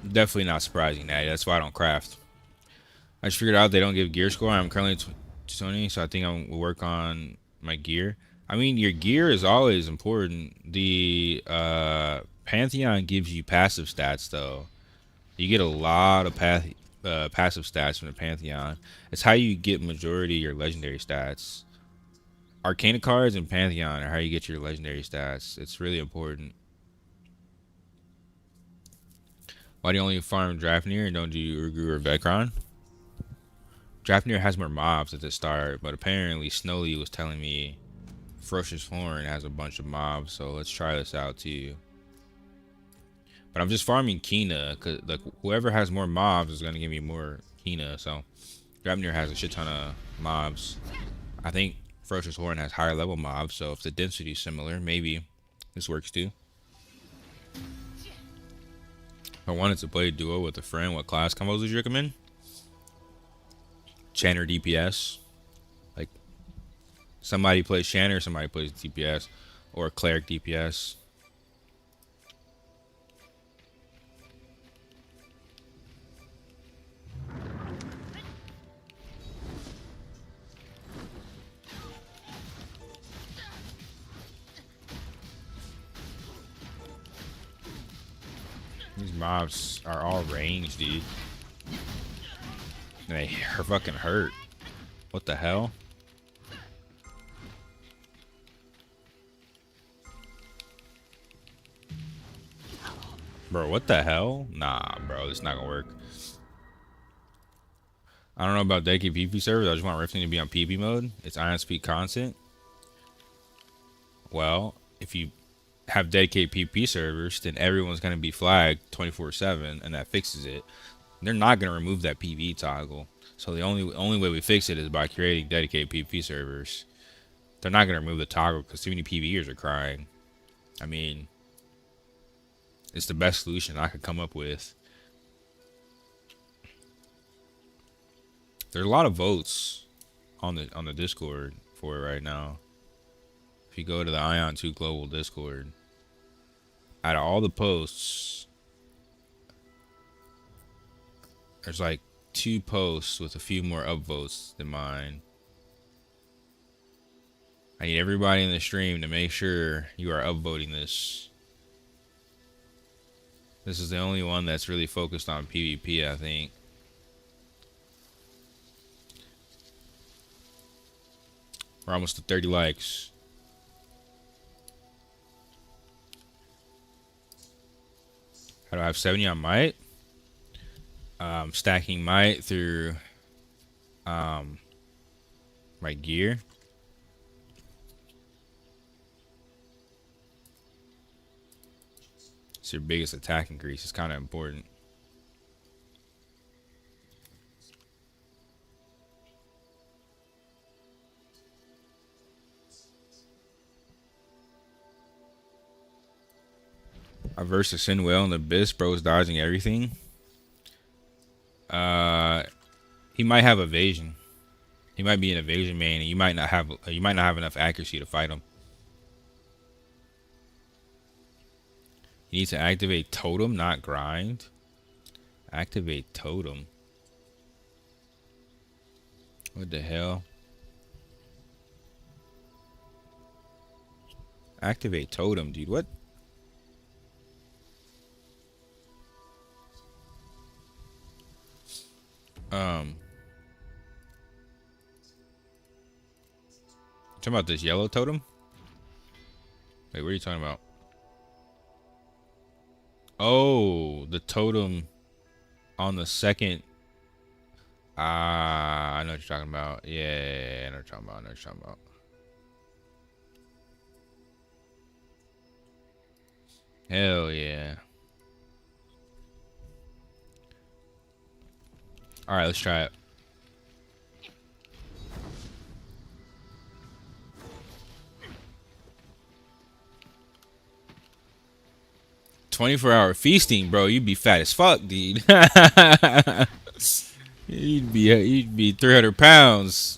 Definitely not surprising, that. That's why I don't craft. I just figured out they don't give gear score. I'm currently 20, so I think I will work on my gear. I mean, your gear is always important. The Pantheon gives you passive stats, though. You get a lot of passive stats from the Pantheon. It's how you get majority of your legendary stats. Arcana cards and Pantheon are how you get your legendary stats. It's really important. Why do you only farm Drafnir and don't do Urgu or Vecron? Drafnir has more mobs at the start, but apparently Snowly was telling me Ferocious Horn has a bunch of mobs, so let's try this out too. But I'm just farming Kina, cause like whoever has more mobs is gonna give me more Kina. So Drafnir has a shit ton of mobs. I think Ferocious Horn has higher level mobs, so if the density is similar, maybe this works too. If I wanted to play a duo with a friend, what class combos would you recommend? Channer DPS. Like somebody plays Channer, somebody plays DPS, or Cleric DPS. These mobs are all ranged, dude. And they are fucking hurt. What the hell? Bro, what the hell? Nah, bro, this is not gonna work. I don't know about dedicated PvP servers. I just want Rifting to be on PvP mode. It's Ion speed constant. Well, if you have dedicated PvP servers, then everyone's gonna be flagged 24/7, and that fixes it. They're not gonna remove that PvE toggle. So the only way we fix it is by creating dedicated PvP servers. They're not gonna remove the toggle because too many PvEers are crying. I mean, it's the best solution I could come up with. There's a lot of votes on the Discord for it right now. If you go to the Aion 2 Global Discord, out of all the posts, there's like 2 posts with a few more upvotes than mine. I need everybody in the stream to make sure you are upvoting this. This is the only one that's really focused on PvP, I think. We're almost to 30 likes. How do I have 70 on might? Stacking might through my gear. It's your biggest attack increase. It's kind of important. I versed a Sin Whale in the Abyss. Bro's dodging everything. He might have evasion. He might be an evasion main, and you might not have enough accuracy to fight him. You need to activate Totem, not grind. Activate Totem. What the hell? Activate Totem, dude. What? Talking about this yellow totem? Wait, what are you talking about? Oh, the totem on the second. I know what you're talking about. Yeah, I know what you're talking about. I know what you're talking about. Hell yeah. All right, let's try it. "24-hour feasting, bro. You'd be fat as fuck, dude. you'd be 300 pounds.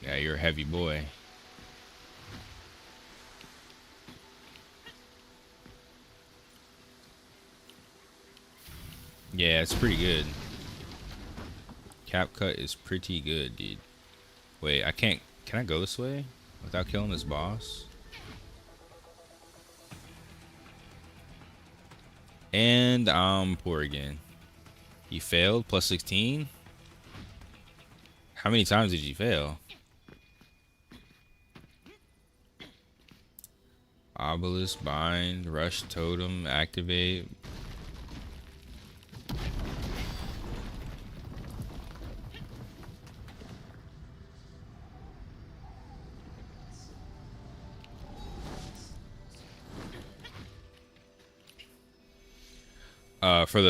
Yeah, you're a heavy boy. Yeah, it's pretty good. Cap cut is pretty good, dude. Wait, I can't. Can I go this way without killing this boss? And I'm poor again. You failed. Plus 16. How many times did you fail? Obelisk, bind, rush, totem, activate. For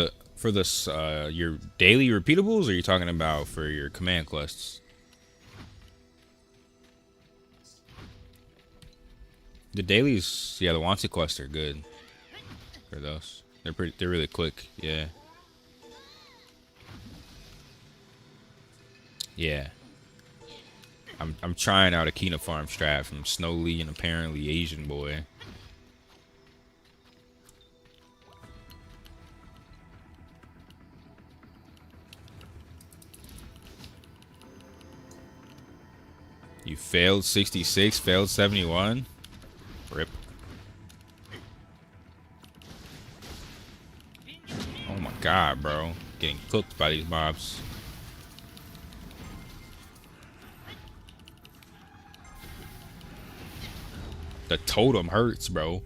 your daily repeatables, or are you talking about for your command quests? The dailies, yeah, the wanted quests are good for those. They're really quick. Yeah, yeah. I'm trying out a Kina farm strat from Snowly and apparently Asian boy. You failed 66, failed 71. Rip. Oh my god, bro. Getting cooked by these mobs. The totem hurts, bro.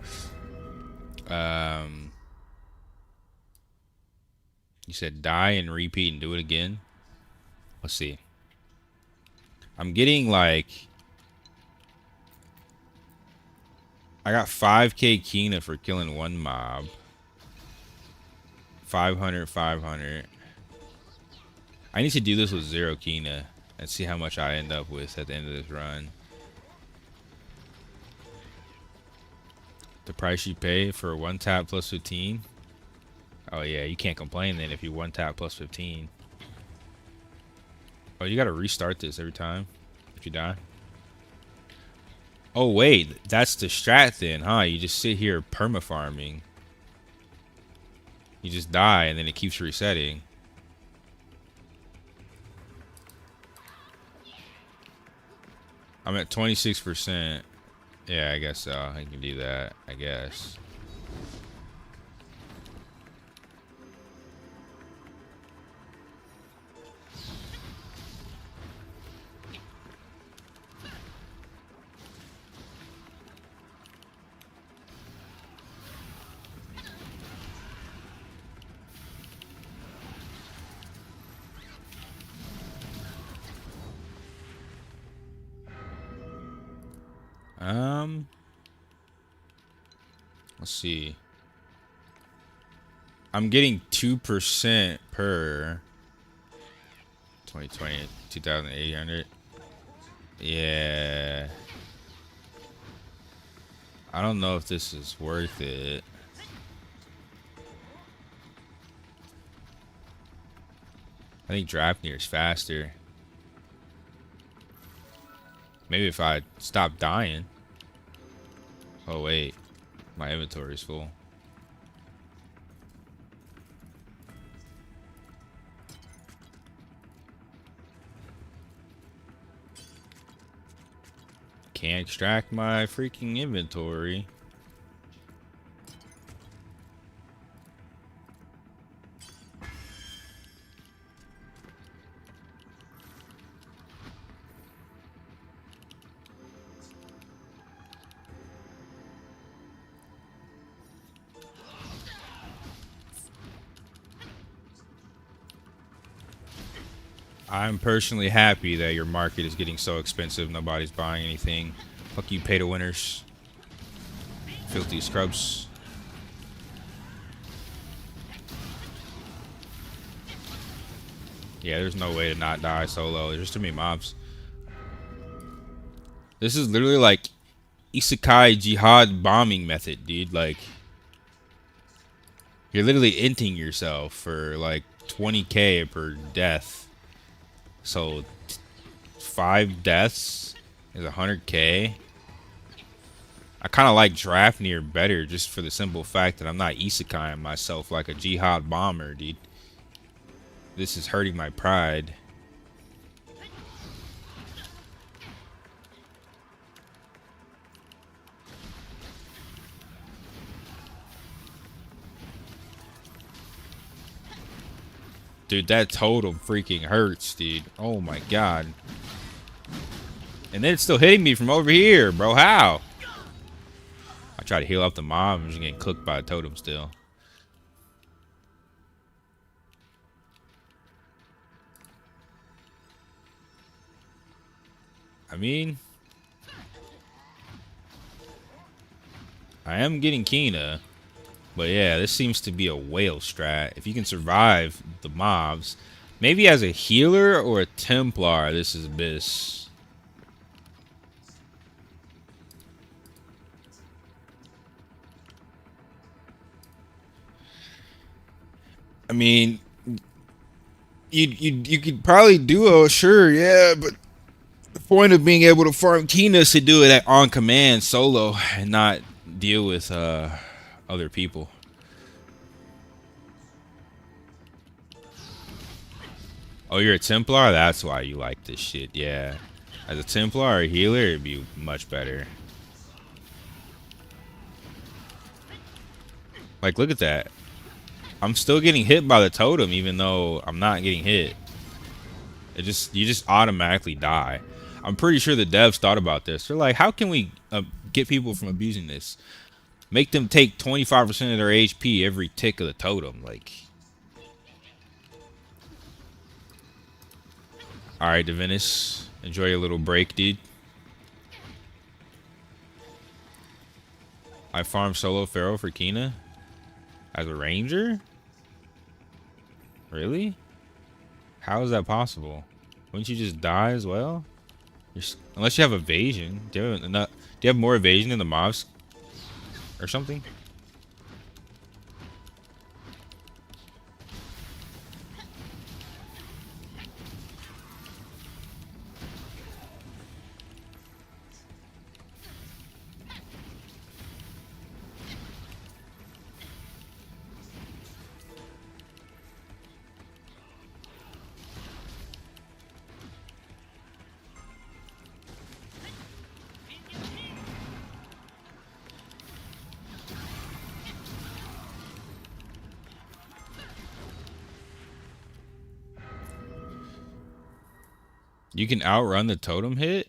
Um, you said die and repeat and do it again. Let's see. I'm getting like I got 5k Kina for killing one mob. 500, 500. I need to do this with 0 Kina and see how much I end up with at the end of this run. The price you pay for one tap plus 15. Oh yeah, you can't complain then if you one tap plus 15. Oh, you gotta restart this every time if you die. Oh wait, that's the strat then, huh? You just sit here perma farming. You just die and then it keeps resetting. I'm at 26%. Yeah, I guess so. I can do that, I guess. Let's see. I'm getting 2% per 2020, 2,800. Yeah. I don't know if this is worth it. I think Draupnir is faster. Maybe if I stop dying. Oh wait, my inventory is full. Can't extract my freaking inventory. I'm personally happy that your market is getting so expensive. Nobody's buying anything. Fuck you, pay to winners. Filthy scrubs. Yeah, there's no way to not die solo. There's just too many mobs. This is literally like isekai jihad bombing method, dude. Like, you're literally inting yourself for like 20k per death. So 5 deaths is 100k. I kind of like Drafnir better just for the simple fact that I'm not isekaiing myself like a jihad bomber, dude. This is hurting my pride. Dude, that totem freaking hurts, dude. Oh my god. And then it's still hitting me from over here, bro. How? I try to heal up the mob. I'm just getting cooked by a totem still. I mean, I am getting Kina. But yeah, this seems to be a whale strat. If you can survive the mobs, maybe as a healer or a Templar, this is abyss. I mean, you could probably duo, sure, yeah, but the point of being able to farm Kina is to do it on command solo and not deal with other people. Oh, you're a Templar? That's why you like this shit, yeah. As a Templar or a healer, it'd be much better. Like, look at that. I'm still getting hit by the totem even though I'm not getting hit. You just automatically die. I'm pretty sure the devs thought about this. They're like, how can we get people from abusing this? Make them take 25% of their HP every tick of the totem. Like, all right, Divinus, enjoy your little break, dude. I farm solo Pharaoh for Kina as a ranger. Really? How is that possible? Wouldn't you just die as well? Unless you have evasion. Do you have more evasion than the mobs or something? You can outrun the totem hit?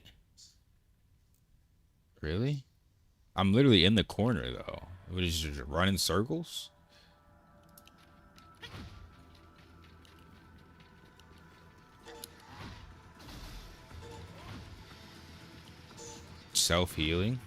Really? I'm literally in the corner though. What is just run in circles? Self-healing?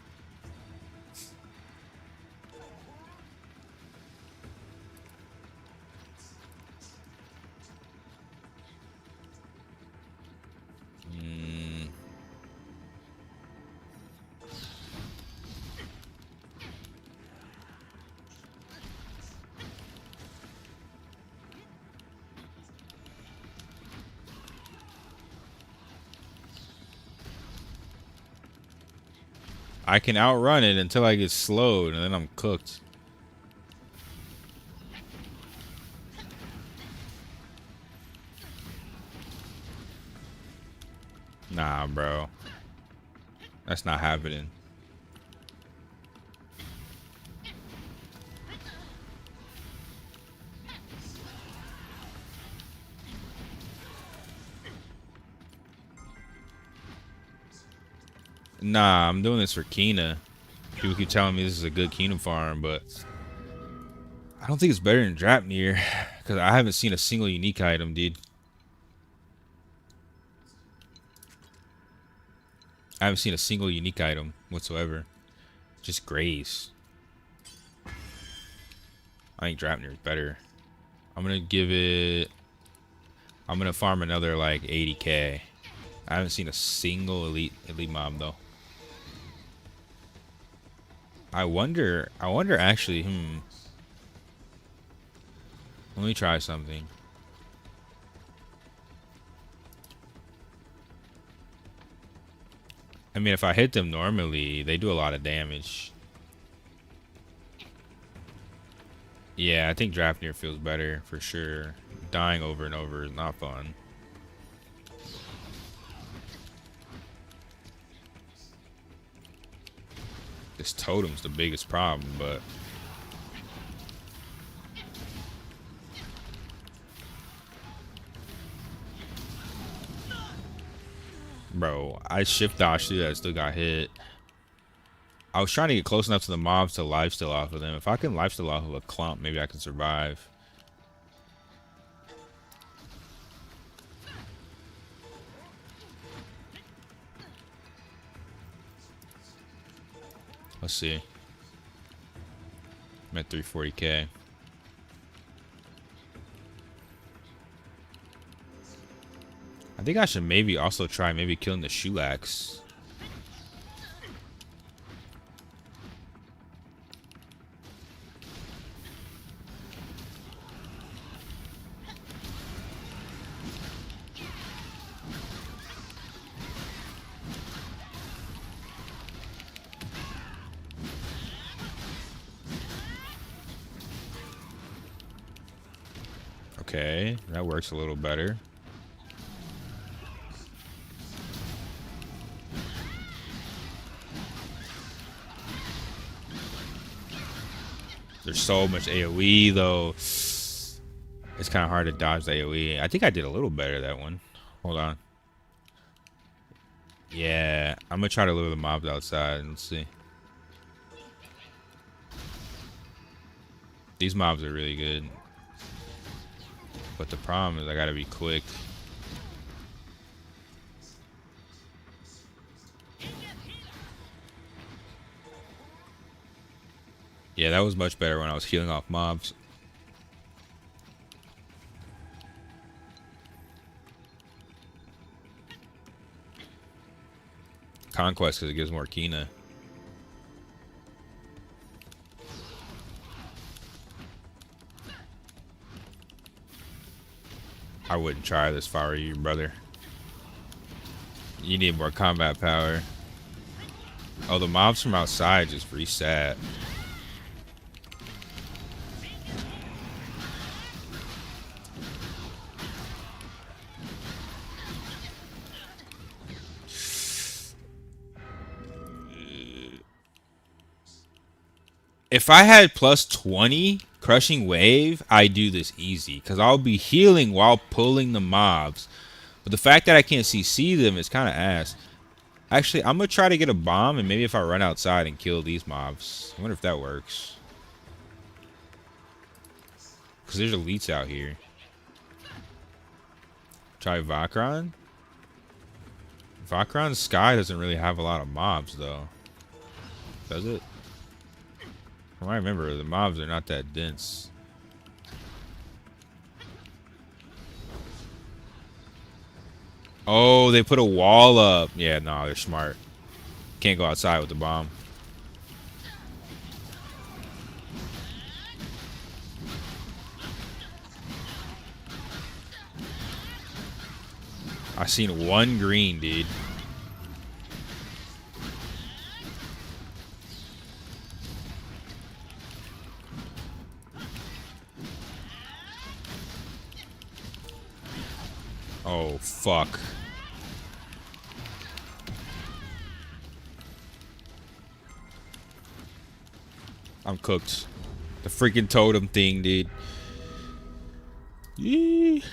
I can outrun it until I get slowed and then I'm cooked. Nah, bro. That's not happening. Nah, I'm doing this for Kina. People keep telling me this is a good Kina farm, but I don't think it's better than Drapnir because I haven't seen a single unique item, dude. I haven't seen a single unique item whatsoever. Just grays. I think Drapnir is better. I'm gonna give it. I'm gonna farm another like 80k. I haven't seen a single elite mob though. I wonder actually. Let me try something. I mean, if I hit them normally, they do a lot of damage. Yeah, I think Drapnir feels better for sure. Dying over and over is not fun. This totem's the biggest problem, but bro, I shift dodged through that, still got hit. I was trying to get close enough to the mobs to lifesteal off of them. If I can lifesteal off of a clump, maybe I can survive. Let's see. I'm at 340k. I think I should maybe also try maybe killing the Shulax. Okay, that works a little better. There's so much AoE though. It's kind of hard to dodge the AoE. I think I did a little better that one. Hold on. Yeah, I'm gonna try to lure the mobs outside and see. These mobs are really good. But the problem is I gotta be quick. Yeah, that was much better when I was healing off mobs. Conquest because it gives more Kina. I wouldn't try this if I were you, brother. You need more combat power. Oh, the mobs from outside just reset. If I had plus 20 crushing wave, I do this easy because I'll be healing while pulling the mobs. But the fact that I can't CC them is kind of ass. Actually, I'm gonna try to get a bomb and maybe if I run outside and kill these mobs. I wonder if that works. Because there's elites out here. Try Vakron. Vakron's sky doesn't really have a lot of mobs though. Does it? From what I remember, the mobs are not that dense. Oh, they put a wall up. Yeah, no, they're smart. Can't go outside with the bomb. I seen one green, dude. Oh, fuck. I'm cooked. The freaking totem thing, dude. Yee.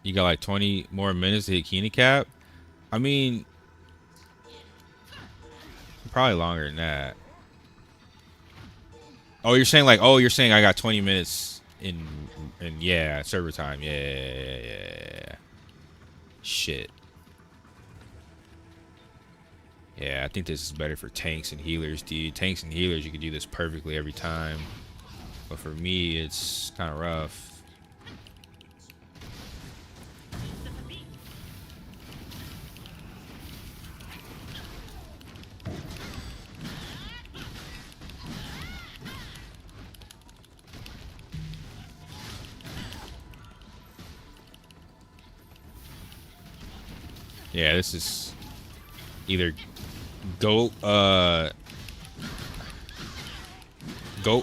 You got like 20 more minutes to hit Kina cap? I mean, probably longer than that. Oh, you're saying like, oh, you're saying I got 20 minutes in yeah, server time. Yeah. Shit. Yeah, I think this is better for tanks and healers, dude. Tanks and healers, you can do this perfectly every time. But for me, it's kind of rough. Yeah, this is either goat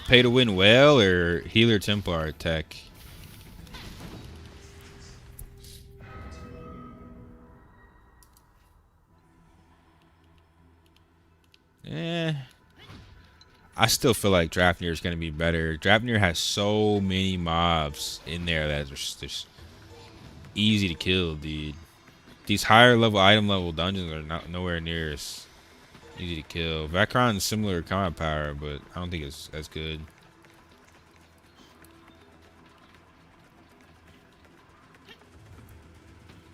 pay to win well or healer Templar tech. I still feel like Drafnir is going to be better. Drafnir has so many mobs in there that are just easy to kill, dude. These higher level item level dungeons are not nowhere near as easy to kill. Vacron's similar combat power, but I don't think it's as good.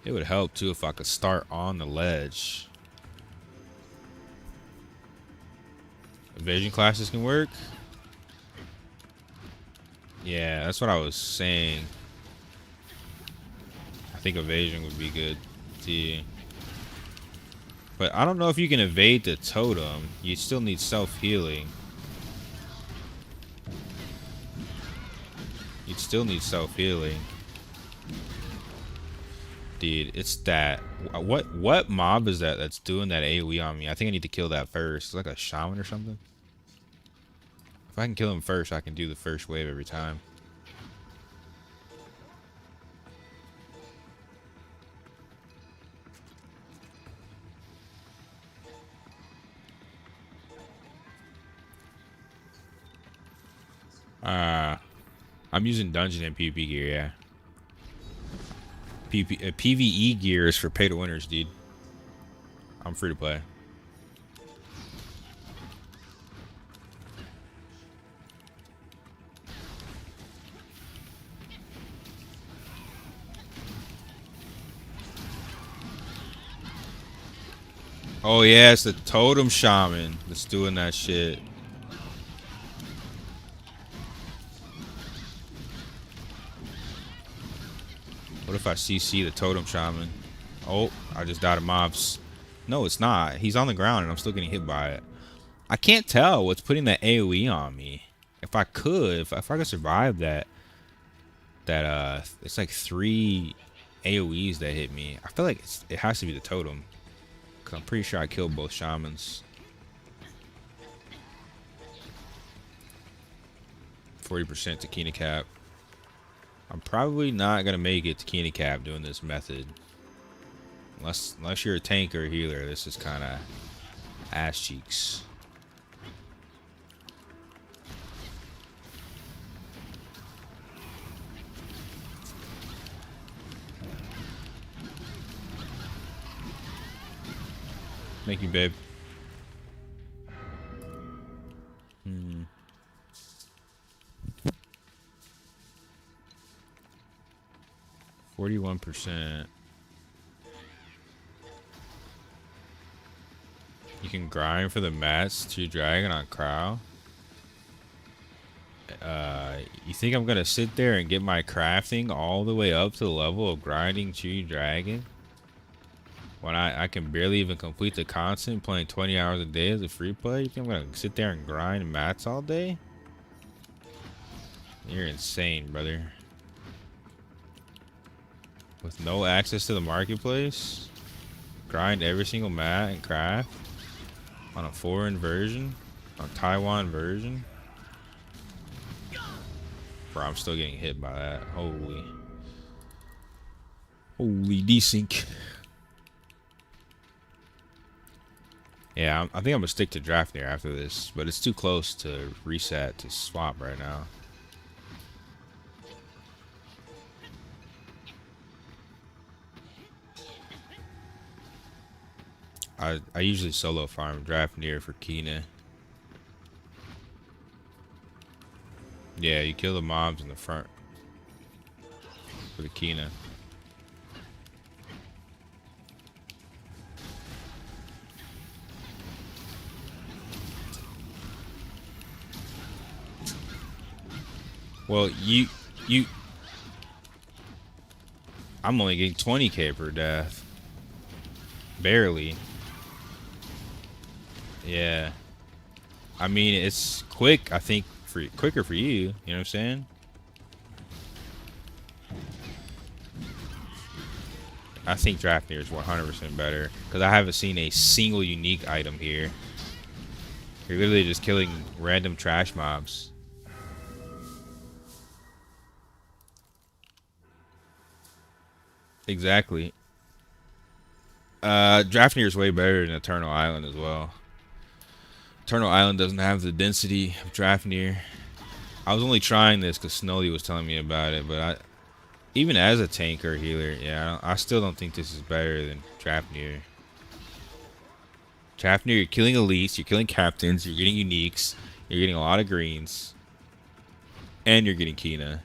It would help too if I could start on the ledge. Evasion classes can work. Yeah, that's what I was saying. I think evasion would be good. See. But I don't know if you can evade the totem. You still need self-healing. You'd still need self-healing. Dude, it's that. What mob is that that's doing that AoE on me? I think I need to kill that first. It's like a shaman or something. If I can kill him first, I can do the first wave every time. I'm using dungeon and PvP gear, yeah. PvE gear is for pay to winners, dude. I'm free to play. Oh yeah, it's the totem shaman that's doing that shit. What if I CC the totem shaman? Oh, I just died of mobs. No, it's not. He's on the ground and I'm still getting hit by it. I can't tell what's putting that AoE on me. If I could, if I could survive that, it's like 3 AoEs that hit me. I feel like it has to be the totem. Cause I'm pretty sure I killed both shamans. 40% to Kina cap. I'm probably not gonna make it to Kina cap doing this method. Unless you're a tank or a healer, this is kind of ass cheeks. Thank you, babe. 41%. You can grind for the mats to dragon on Crow. You think I'm gonna sit there and get my crafting all the way up to the level of grinding True Dragon? When I can barely even complete the constant playing 20 hours a day as a free play? You think I'm gonna sit there and grind mats all day? You're insane, brother. With no access to the marketplace? Grind every single mat and craft? On a foreign version? On a Taiwan version? Bro, I'm still getting hit by that. Holy desync. Yeah, I think I'm gonna stick to Drafnir after this, but it's too close to reset to swap right now. I usually solo farm Drafnir for Kina. Yeah, you kill the mobs in the front for the Kina. Well, you. I'm only getting 20k per death. Barely. Yeah. I mean, it's quick. I think quicker for you. You know what I'm saying? I think Drafnir is 100% better because I haven't seen a single unique item here. You're literally just killing random trash mobs. Exactly. Drafnir is way better than Eternal Island as well. Eternal Island doesn't have the density of Drafnir. I was only trying this because Snowly was telling me about it, but even as a tank or healer, yeah, I still don't think this is better than Drafnir. Drafnir, you're killing elites, you're killing captains, you're getting uniques, you're getting a lot of greens, and you're getting Kina.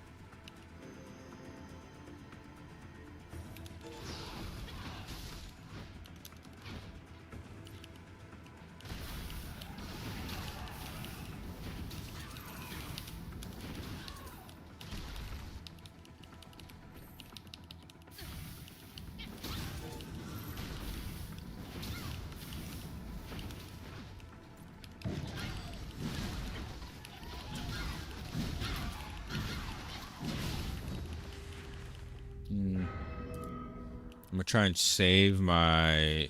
I'm gonna try and save my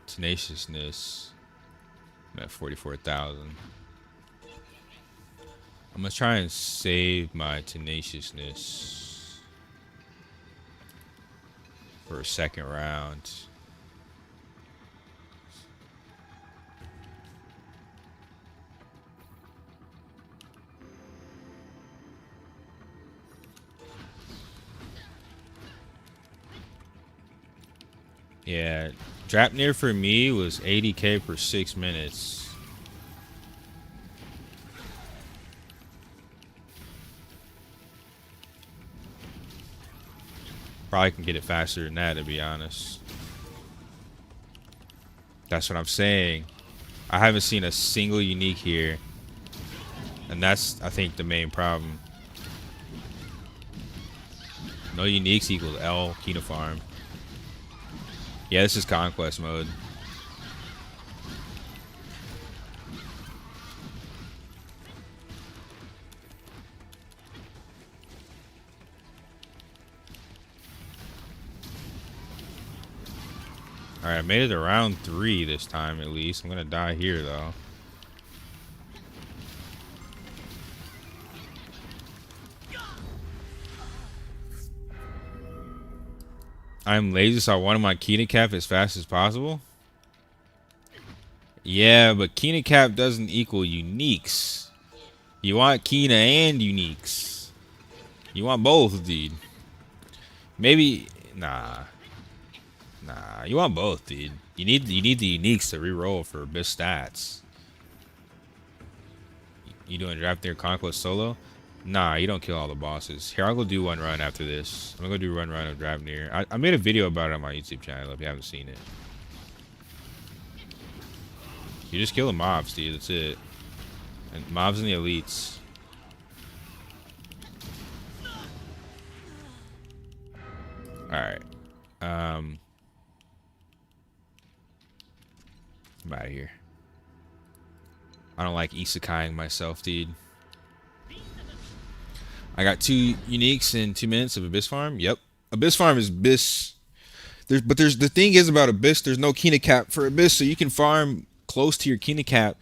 tenaciousness. I'm at 44,000. I'm gonna try and save my tenaciousness for a second round. Yeah, Drapnir for me was 80k per 6 minutes. Probably can get it faster than that, to be honest. That's what I'm saying. I haven't seen a single unique here. And that's, I think, the main problem. No uniques equals L Kina farm. Yeah, this is conquest mode. Alright, I made it to round 3 this time at least. I'm gonna die here though. I'm lazy, so I wanted my Kina cap as fast as possible. Yeah, but Kina cap doesn't equal uniques. You want Kina and uniques. You want both, dude. Maybe nah. Nah, you want both, dude. You need the uniques to reroll for best stats. You doing draft their conquest solo? Nah, you don't kill all the bosses. Here, I'll go do one run after this. I'm gonna go do run of Drapnir. I made a video about it on my YouTube channel if you haven't seen it. You just kill the mobs, dude. That's it. And mobs and the elites. Alright. I'm out of here. I don't like isekaiing myself, dude. I got 2 uniques in 2 minutes of Abyss Farm. Yep. Abyss Farm is Abyss. There's the thing is about Abyss, there's no Kina cap for Abyss, so you can farm close to your Kina cap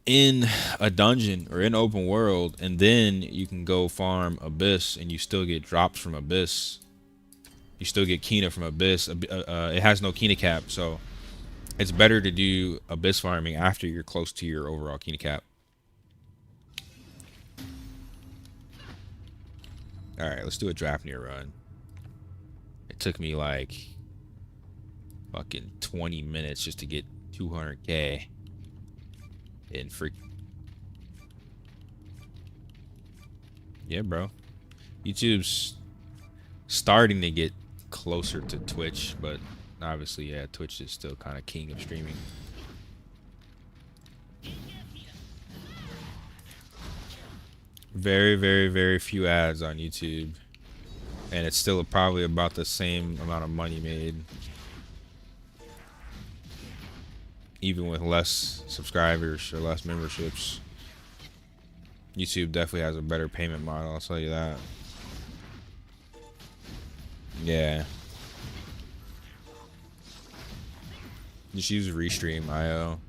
in a dungeon or in open world, and then you can go farm Abyss and you still get drops from Abyss. You still get Kina from Abyss. It has no Kina cap, so it's better to do Abyss farming after you're close to your overall Kina cap. Alright, let's do a Drapnir run. It took me like fucking 20 minutes just to get 200k in freak. Yeah, bro. YouTube's starting to get closer to Twitch, but obviously, yeah, Twitch is still kind of king of streaming. Very, very, very few ads on YouTube. And it's still probably about the same amount of money made. Even with less subscribers or less memberships. YouTube definitely has a better payment model, I'll tell you that. Yeah. Just use Restream IO.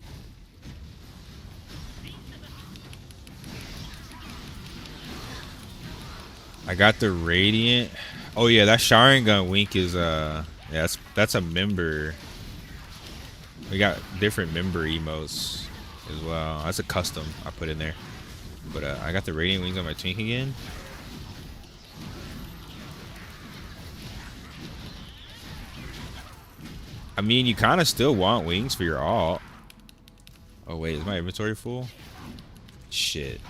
I got the Radiant. Oh yeah, that showering gun wink is yeah, that's a member. We got different member emotes as well. That's a custom I put in there. But I got the Radiant wings on my twink again. I mean, you kind of still want wings for your alt. Oh wait, is my inventory full? Shit,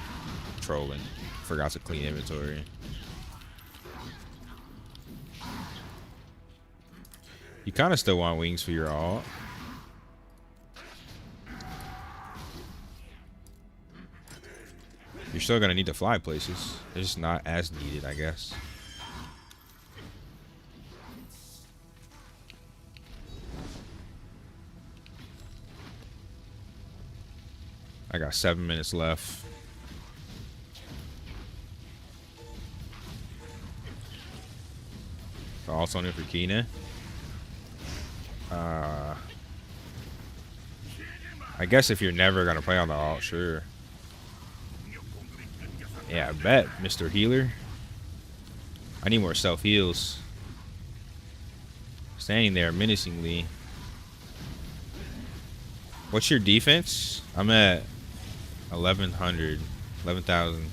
trolling. Forgot to clean inventory. You kind of still want wings for your alt. You're still gonna need to fly places. It's just not as needed, I guess. I got 7 minutes left. So also on it for Kina. I guess if you're never gonna play on the alt, sure. Yeah, I bet, Mr. Healer. I need more self heals. Standing there menacingly. What's your defense? I'm at 1100, 11,000.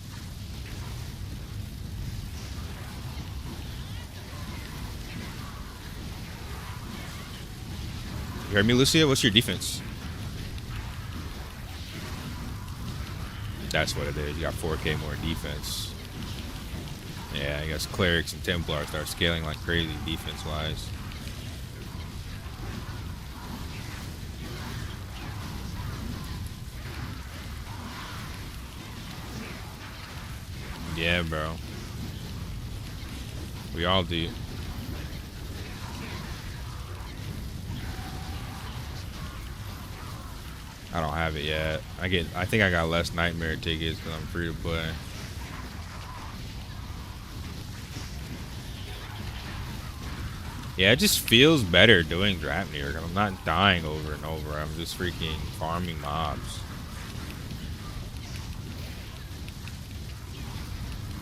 You heard me, Lucia? What's your defense? That's what it is. You got 4K more defense. Yeah, I guess clerics and Templars start scaling like crazy defense-wise. Yeah, bro. We all do. I don't have it yet. I think I got less nightmare tickets because I'm free to play. Yeah, it just feels better doing Drapnir because I'm not dying over and over. I'm just freaking farming mobs.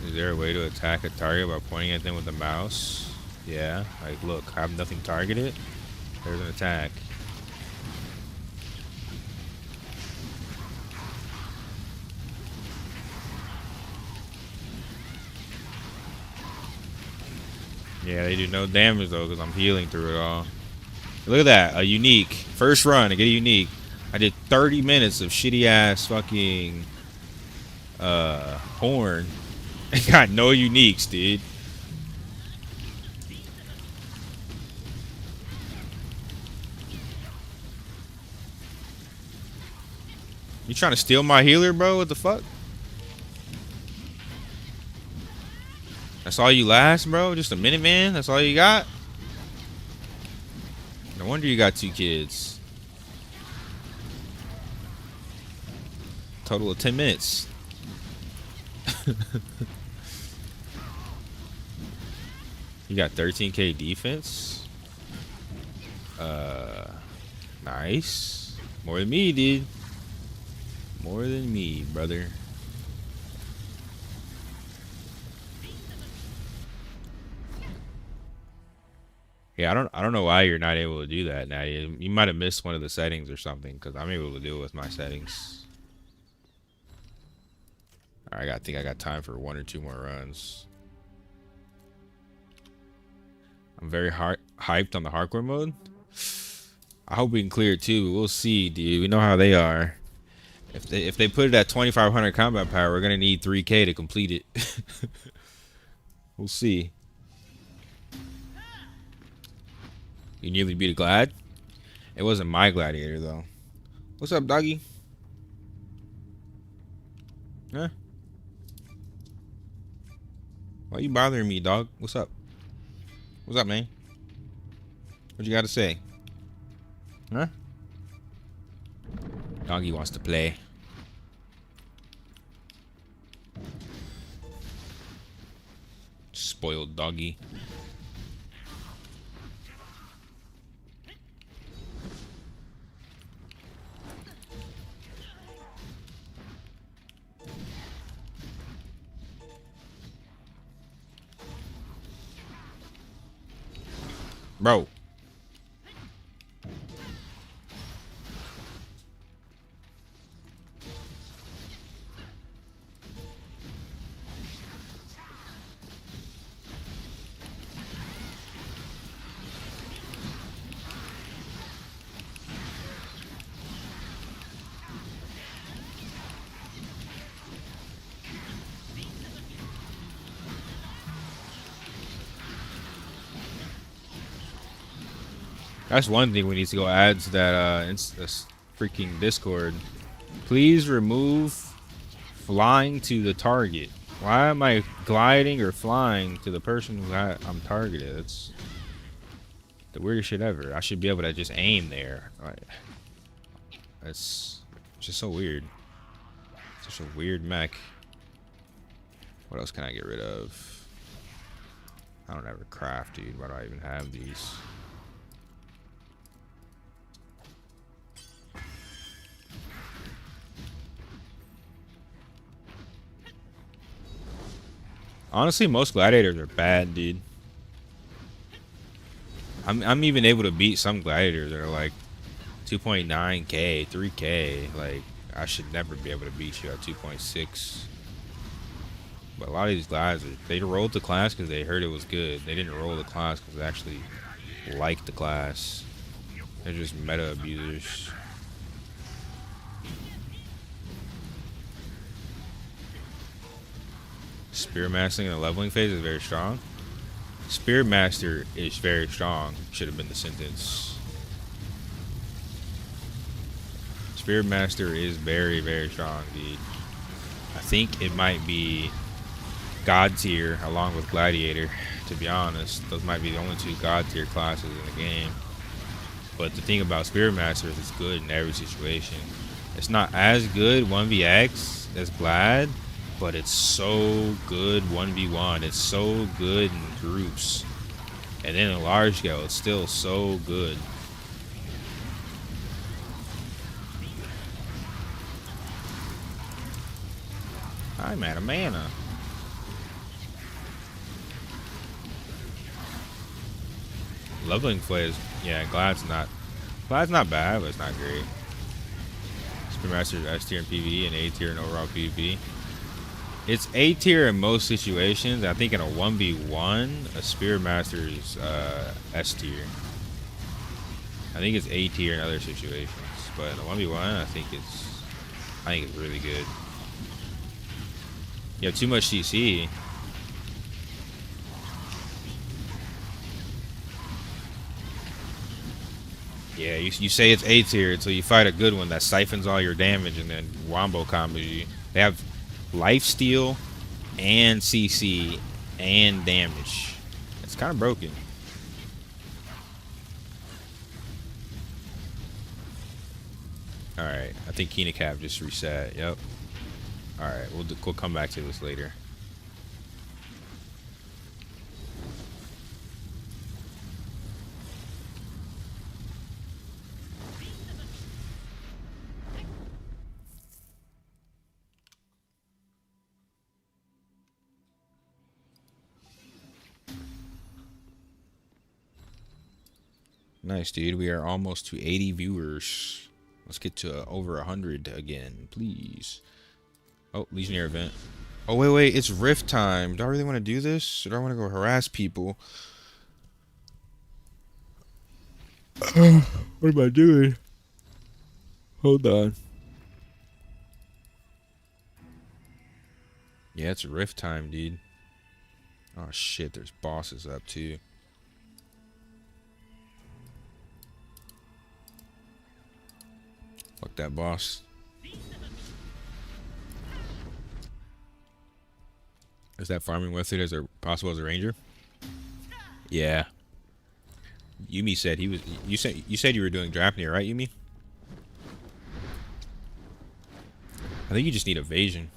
Is there a way to attack a target by pointing at them with the mouse? Yeah, like look, I have nothing targeted. There's an attack. Yeah, they do no damage though because I'm healing through it all. Look at that, a unique. First run to get a unique. I did 30 minutes of shitty ass fucking horn. I got no uniques, dude. You trying to steal my healer, bro? What the fuck? That's all you last, bro? Just a minute, man? That's all you got? No wonder you got 2 kids. Total of 10 minutes. You got 13k defense. Nice. More than me, dude. More than me, brother. Yeah, I don't know why you're not able to do that now. You might have missed one of the settings or something because I'm able to do it with my settings. All right, I think I got time for 1 or 2 more runs. I'm very hyped on the hardcore mode. I hope we can clear it too. We'll see, dude. We know how they are. If they put it at 2500 combat power, we're gonna need 3k to complete it. We'll see. You nearly beat a Glad? It wasn't my Gladiator though. What's up, doggy? Huh? Why you bothering me, dog? What's up? What's up, man? What you got to say? Huh? Doggy wants to play. Spoiled doggy. Bro. That's one thing we need to go add to that freaking Discord. Please remove flying to the target. Why am I gliding or flying to the person who I'm targeted? It's the weirdest shit ever. I should be able to just aim there. It's just so weird. Such a weird mech. What else can I get rid of? I don't ever craft, dude. Why do I even have these? Honestly, most gladiators are bad, dude. I'm even able to beat some gladiators that are like 2.9k, 3k. Like, I should never be able to beat you at 2.6. But a lot of these gladiators, they rolled the class because they heard it was good. They didn't roll the class because they actually liked the class. They're just meta abusers. Spear mastering in the leveling phase is very strong. Spear master is very strong. Should have been the sentence. Spear master is very, very strong, dude. I think it might be God tier along with Gladiator, to be honest. Those might be the only two God tier classes in the game. But the thing about Spear master is it's good in every situation. It's not as good 1vx as Glad, but it's so good 1v1. It's so good in groups. And then in large scale, it's still so good. I'm out of mana. Leveling phase, yeah, Glad's not bad, but it's not great. Spear master is S tier in PvE and A tier in overall PvP. It's A tier in most situations. I think in a 1v1, a Spear Master is S tier. I think it's A tier in other situations, but in a 1v1, I think it's really good. You have too much CC. Yeah, you say it's A tier until you fight a good one that siphons all your damage and then wombo combos you. They have lifesteal and CC and damage. It's kind of broken. Alright, I think Kina cap just reset. Yep. Alright, we'll come back to this later. Nice, dude. We are almost to 80 viewers. Let's get to over 100 again, please. Oh, Legionnaire event. Oh, wait. It's Rift time. Do I really want to do this? Or do I want to go harass people? What am I doing? Hold on. Yeah, it's Rift time, dude. Oh, shit. There's bosses up, too. Fuck that boss. Is that farming method as a possible as a ranger? Yeah. Yumi said he was. You said you were doing Draupnir, right, Yumi? I think you just need evasion.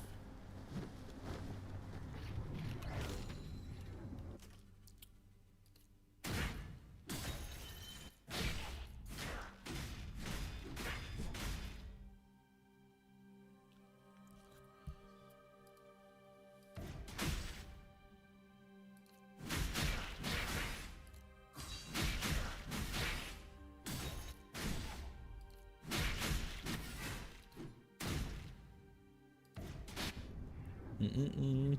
Mm-mm-mm.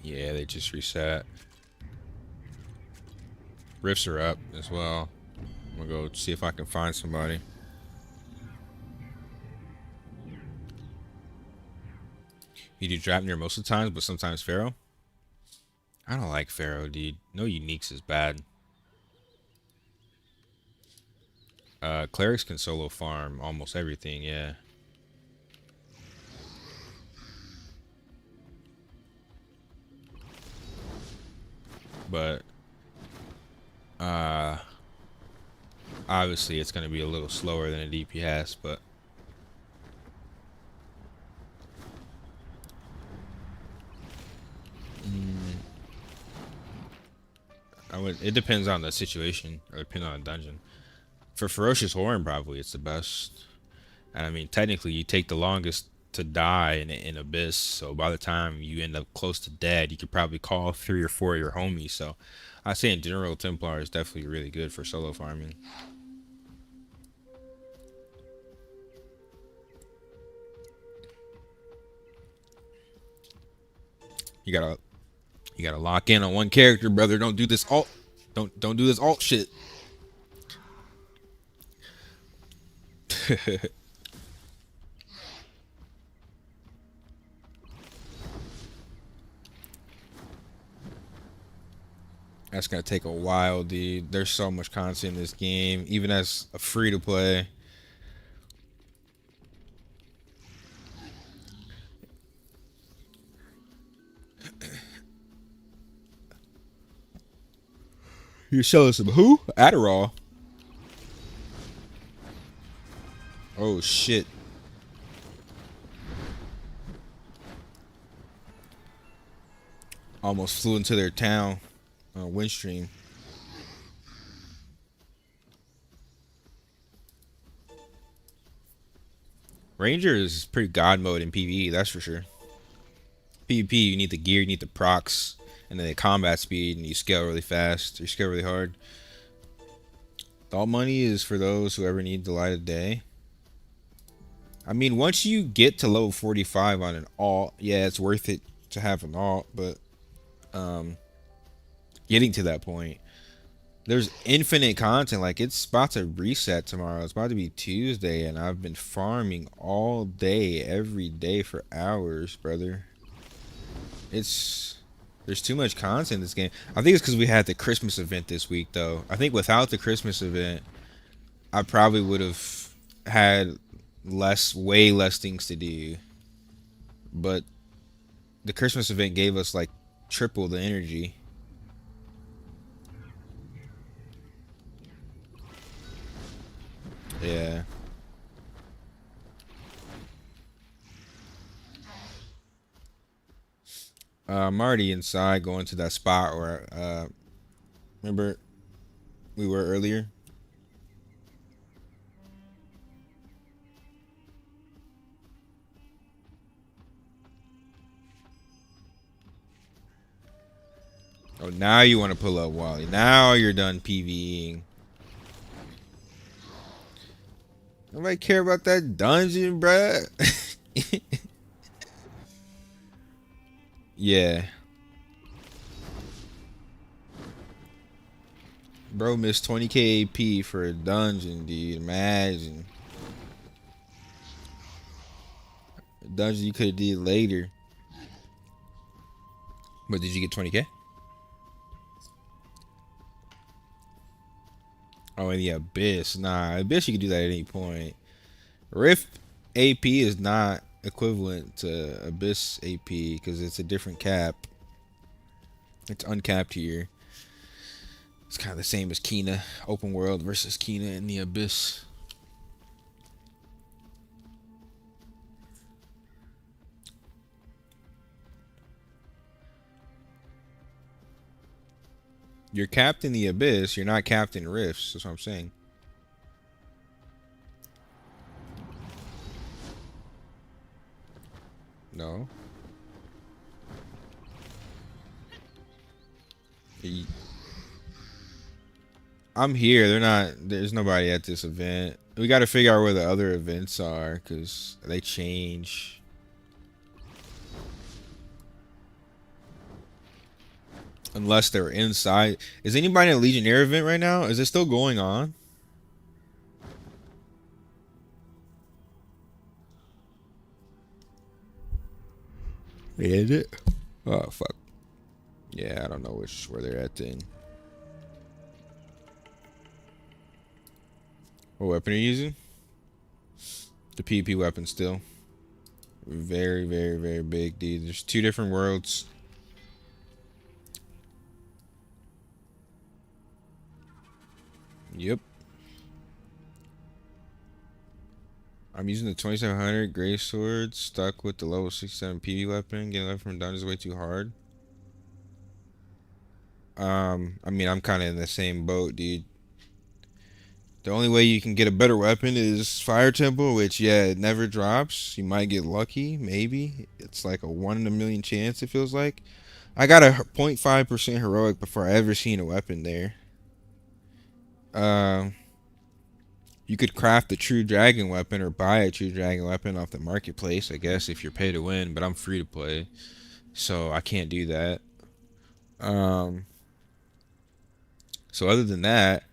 Yeah, they just reset. Rifts are up as well. I'm gonna go see if I can find somebody. You do Draupnir most of the times, but sometimes Pharaoh. I don't like Pharaoh, dude. No uniques is bad. Clerics can solo farm almost everything, yeah. But uh obviously it's gonna be a little slower than a DPS, but it depends on the situation or depending on the dungeon. For Ferocious Horn, probably it's the best. And I mean, technically, you take the longest to die in Abyss. So by the time you end up close to dead, you could probably call 3 or 4 of your homies. So I say in general, Templar is definitely really good for solo farming. You gotta lock in on one character, brother. Don't do this alt. Don't do this alt shit. That's gonna take a while, dude. There's so much content in this game, even as a free to play. You're selling some who? Adderall. Oh shit. Almost flew into their town. Windstream. Ranger is pretty god mode in PvE, that's for sure. PvP, you need the gear, you need the procs, and then the combat speed, and you scale really fast. You scale really hard. The alt money is for those who ever need the light of day. I mean, once you get to level 45 on an alt, yeah, it's worth it to have an alt, but getting to that point, there's infinite content. Like, it's about to reset tomorrow. It's about to be Tuesday, and I've been farming all day, every day for hours, brother. There's too much content in this game. I think it's because we had the Christmas event this week, though. I think without the Christmas event, I probably would have had way less things to do. But the Christmas event gave us like triple the energy. Yeah. I'm already inside going to that spot where remember we were earlier. Oh, now you want to pull up Wally. Now you're done PvEing. Nobody care about that dungeon, bruh. Yeah. Bro missed 20k AP for a dungeon, dude. Imagine. A dungeon you could have did later. But did you get 20k? Oh, in the Abyss. Nah, Abyss you can do that at any point. Rift AP is not equivalent to Abyss AP because it's a different cap. It's uncapped here. It's kind of the same as Kina, open world versus Kina in the Abyss. You're capped in the Abyss, you're not capped in Rifts, that's what I'm saying. No. I'm here. They're not. There's nobody at this event. We got to figure out where the other events are because they change. Unless they're inside. Is anybody in a Legionnaire event right now? Is it still going on? Is it? Oh fuck. Yeah, I don't know where they're at then. What weapon are you using? The PvP weapon still. Very, very, very big, dude. There's 2 different worlds. Yep. I'm using the 2700 Gray Sword, stuck with the level 67 PV weapon. Getting left from dungeons is way too hard. I mean, I'm kind of in the same boat, dude. The only way you can get a better weapon is Fire Temple, which, yeah, it never drops. You might get lucky, maybe. It's like a 1 in a million chance, it feels like. I got a 0.5% heroic before I ever seen a weapon there. You could craft a true dragon weapon or buy a true dragon weapon off the marketplace, I guess, if you're pay to win, but I'm free to play, so I can't do that. So other than that,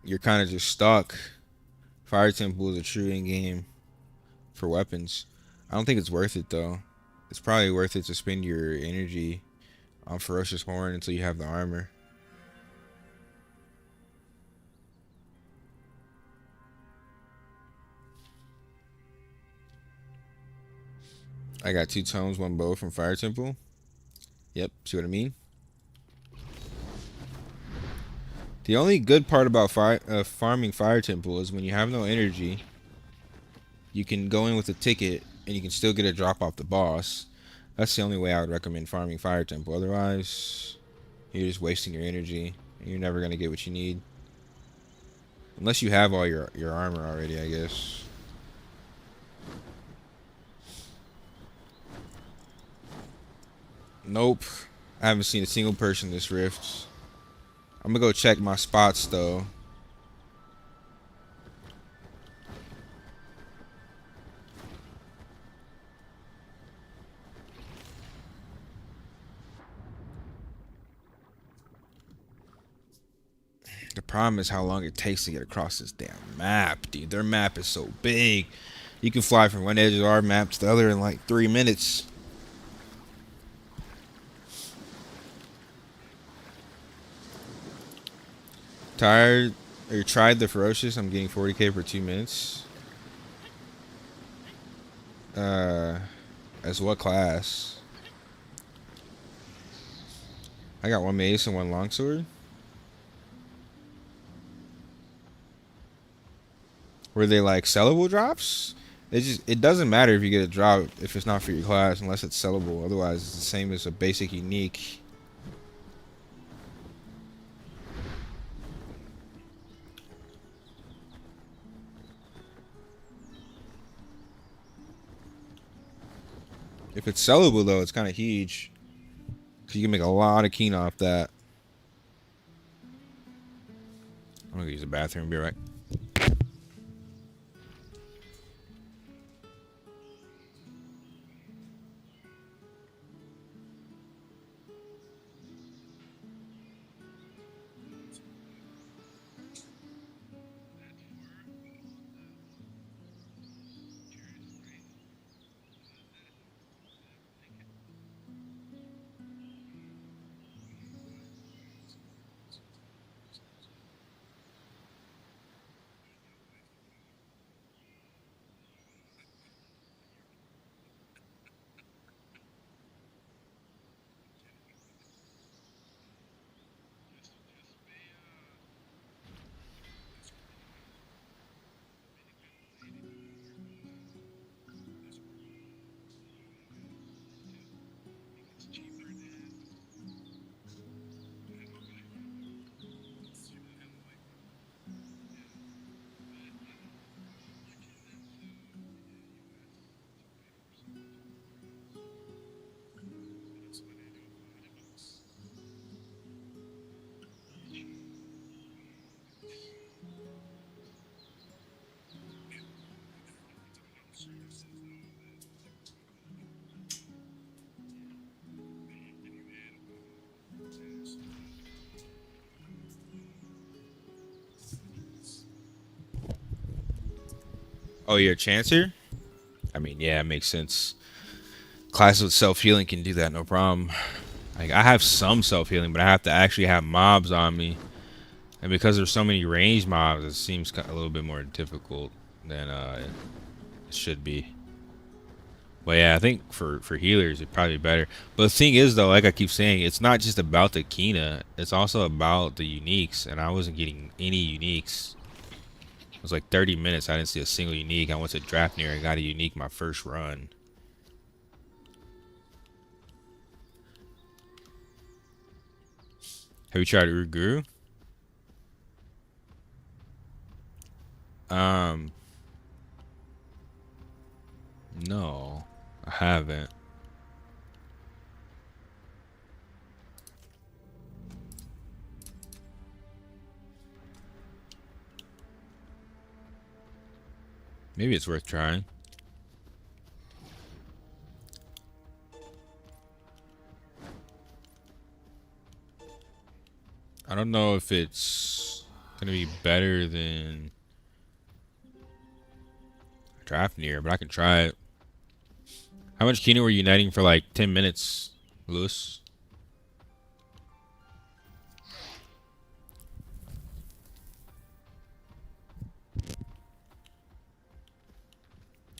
you're kind of just stuck. Fire Temple is a true in-game for weapons. I don't think it's worth it though. It's probably worth it to spend your energy on Ferocious Horn until you have the armor. I got 2 tomes, 1 bow from Fire Temple. Yep, see what I mean? The only good part about farming Fire Temple is when you have no energy, you can go in with a ticket and you can still get a drop off the boss. That's the only way I would recommend farming Fire Temple. Otherwise, you're just wasting your energy and you're never going to get what you need. Unless you have all your armor already, I guess. Nope. I haven't seen a single person this rift. I'm gonna go check my spots though. The problem is how long it takes to get across this damn map, dude. Their map is so big. You can fly from one edge of our map to the other in like 3 minutes. Tired or tried the Ferocious? I'm getting 40k for 2 minutes. As what class? I got 1 mace and 1 longsword. Were they like sellable drops? It doesn't matter if you get a drop if it's not for your class unless it's sellable. Otherwise, it's the same as a basic unique. If it's sellable though, it's kind of huge. Cause you can make a lot of Kina off that. I'm gonna use the bathroom. Be right. Oh, you're a chancer? I mean, yeah, it makes sense. Classes with self-healing can do that, no problem. Like, I have some self-healing, but I have to actually have mobs on me. And because there's so many ranged mobs, it seems a little bit more difficult than it should be. But yeah, I think for healers, it'd probably be better. But the thing is, though, like I keep saying, it's not just about the Kina. It's also about the uniques. And I wasn't getting any uniques. It was like 30 minutes. I didn't see a single unique. I went to draft near and got a unique my first run. Have you tried Uru? Um, no, I haven't. Maybe it's worth trying. I don't know if it's gonna be better than draft near, but I can try it. How much Kina were you uniting for like 10 minutes, Lewis?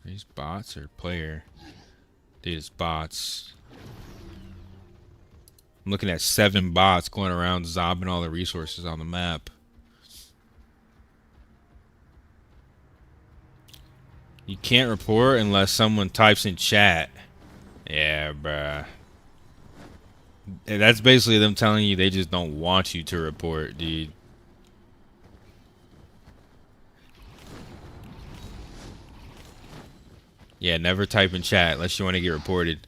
These bots or player? Dude, it's bots. I'm looking at 7 bots going around zobbing all the resources on the map. You can't report unless someone types in chat. Yeah, bruh. That's basically them telling you they just don't want you to report, dude. Yeah, never type in chat unless you want to get reported.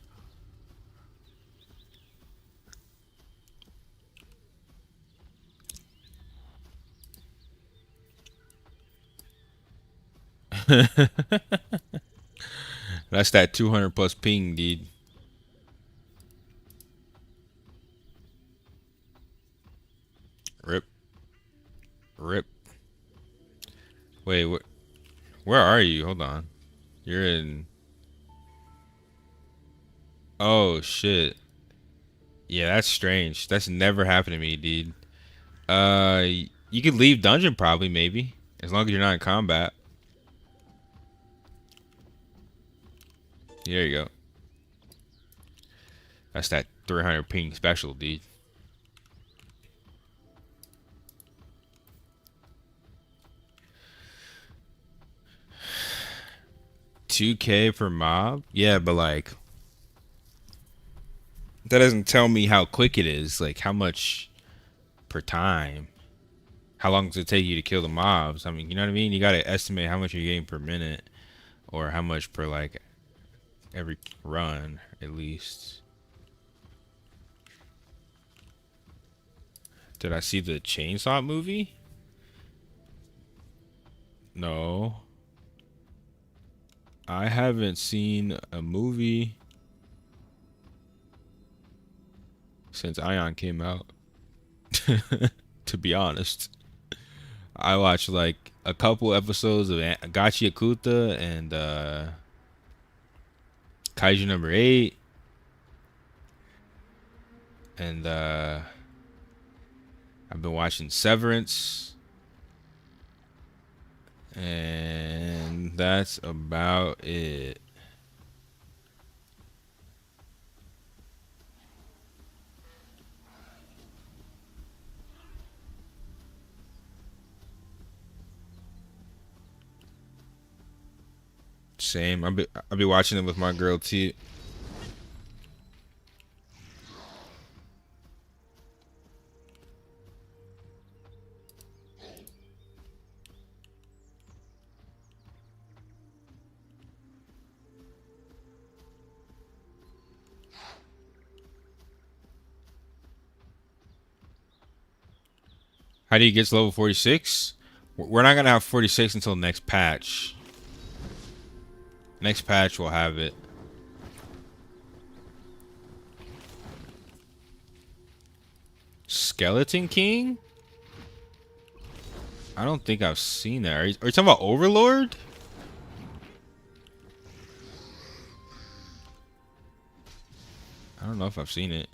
That's that 200 plus ping, dude. Rip. Rip. Wait, where are you? Hold on. You're in... Oh, shit. Yeah, that's strange. That's never happened to me, dude. You could leave dungeon probably, maybe. As long as you're not in combat. There you go. That's that 300 ping special, dude. $2K per mob? Yeah, but like... That doesn't tell me how quick it is. Like, how much per time. How long does it take you to kill the mobs? I mean, you know what I mean? You gotta estimate how much you're getting per minute. Or how much per, like, every run, at least. Did I see the Chainsaw movie? No. I haven't seen a movie since Aion came out. To be honest. I watched like a couple episodes of Gachi Akuta and Kaiju number 8. And I've been watching Severance. And that's about it. Same. I'll be watching it with my girl T. How do you get to level 46? We're not gonna have 46 until next patch. Next patch we'll have it. Skeleton King? I don't think I've seen that. Are you talking about Overlord? I don't know if I've seen it.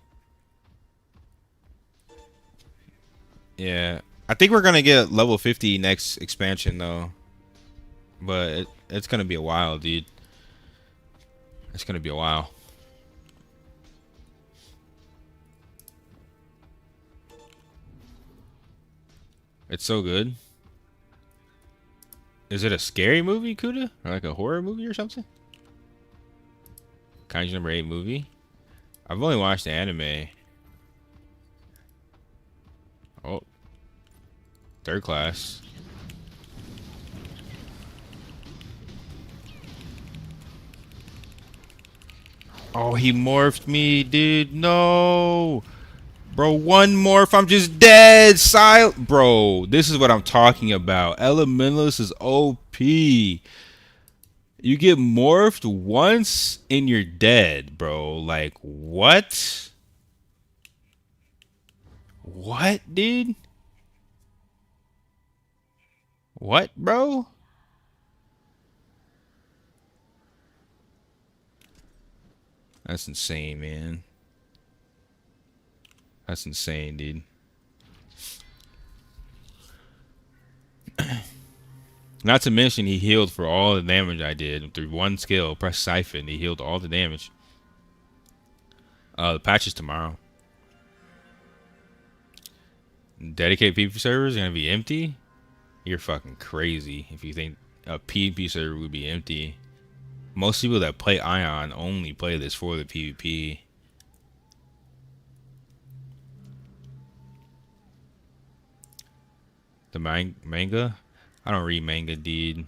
Yeah. I think we're gonna get level 50 next expansion though. But it's gonna be a while, dude. It's gonna be a while. It's so good. Is it a scary movie, Kuda? Or like a horror movie or something? Kaiju number 8 movie? I've only watched the anime. Oh, third class. Oh, he morphed me, dude. No. Bro, one morph, I'm just dead. Silent. Bro, this is what I'm talking about. Elementalist is OP. You get morphed once and you're dead, bro. Like, what? What, dude? What, bro? That's insane, man. That's insane, dude. Not to mention, he healed for all the damage I did through one skill. Press Siphon. He healed all the damage. The patch is tomorrow. Dedicated PvP servers are gonna be empty? You're fucking crazy if you think a PvP server would be empty. Most people that play Aion only play this for the PvP. The manga? I don't read manga, dude.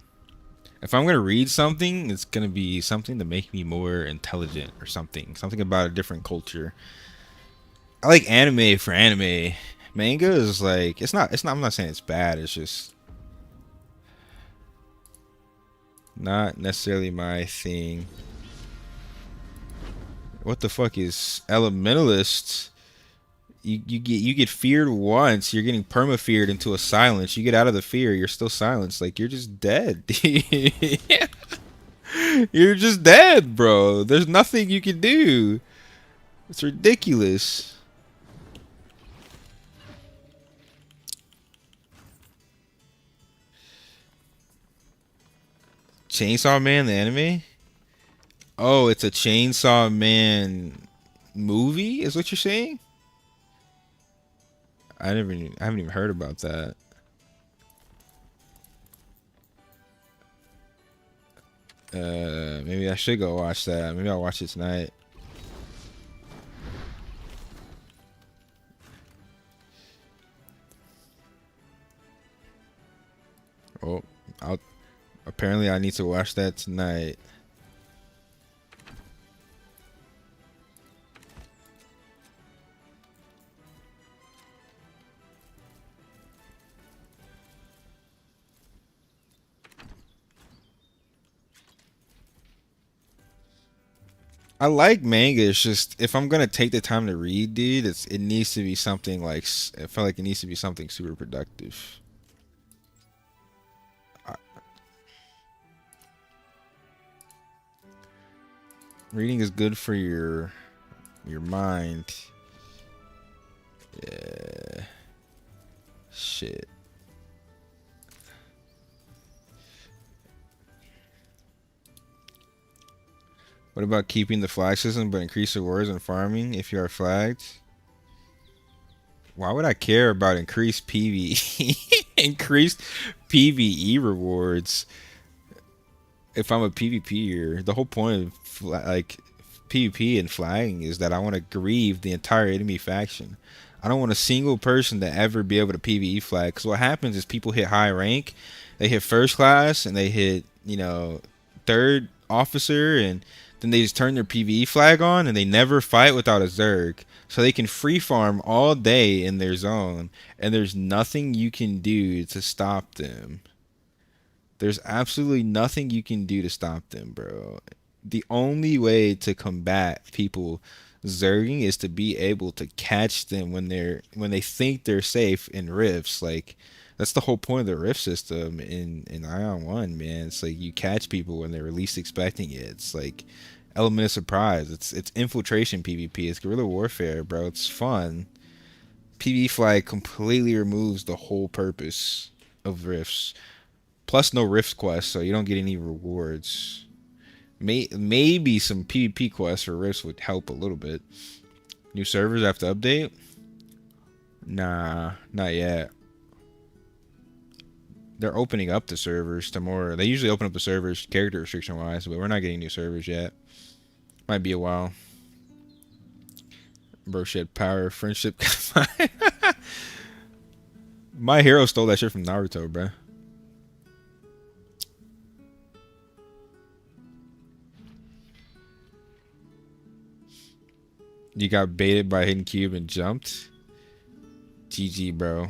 If I'm gonna read something, it's gonna be something to make me more intelligent or something. Something about a different culture. I like anime for anime. Manga is like it's not I'm not saying it's bad, it's just not necessarily my thing. What the fuck is Elementalist? You get feared once, you're getting perma feared into a silence. You get out of the fear, you're still silenced. Like you're just dead. You're just dead, bro. There's nothing you can do. It's ridiculous. Chainsaw Man, the anime? Oh, it's a Chainsaw Man movie, is what you're saying? I haven't even heard about that. Maybe I should go watch that. Maybe I'll watch it tonight. Oh, I'll apparently I need to watch that tonight. I like manga. It's just if I'm gonna take the time to read, dude, it needs to be something like I feel like it needs to be something super productive. I, reading is good for your mind. Yeah. Shit. What about keeping the flag system but increase rewards and farming if you are flagged? Why would I care about increased PvE increased PvE rewards if I'm a PvPer? The whole point of like PvP and flagging is that I want to grieve the entire enemy faction. I don't want a single person to ever be able to PvE flag. Because what happens is people hit high rank, they hit first class, and they hit third officer, and then they just turn their PvE flag on, and they never fight without a Zerg. So they can free farm all day in their zone, and there's nothing you can do to stop them. There's absolutely nothing you can do to stop them, bro. The only way to combat people zerging is to be able to catch them when they think they're safe in rifts. Like that's the whole point of the rift system in Ion 1, man. It's like you catch people when they're least expecting it. It's like element of surprise. It's infiltration PvP. It's guerrilla warfare, bro. It's fun. PvE flag completely removes the whole purpose of rifts. Plus, no rift quests, so you don't get any rewards. Maybe some PvP quests for rifts would help a little bit. New servers have to update? Nah, not yet. They're opening up the servers to more. They usually open up the servers character restriction wise, but we're not getting new servers yet. Might be a while. Bro, shit, power, friendship. My hero stole that shit from Naruto, bro. You got baited by hidden cube and jumped. GG, bro.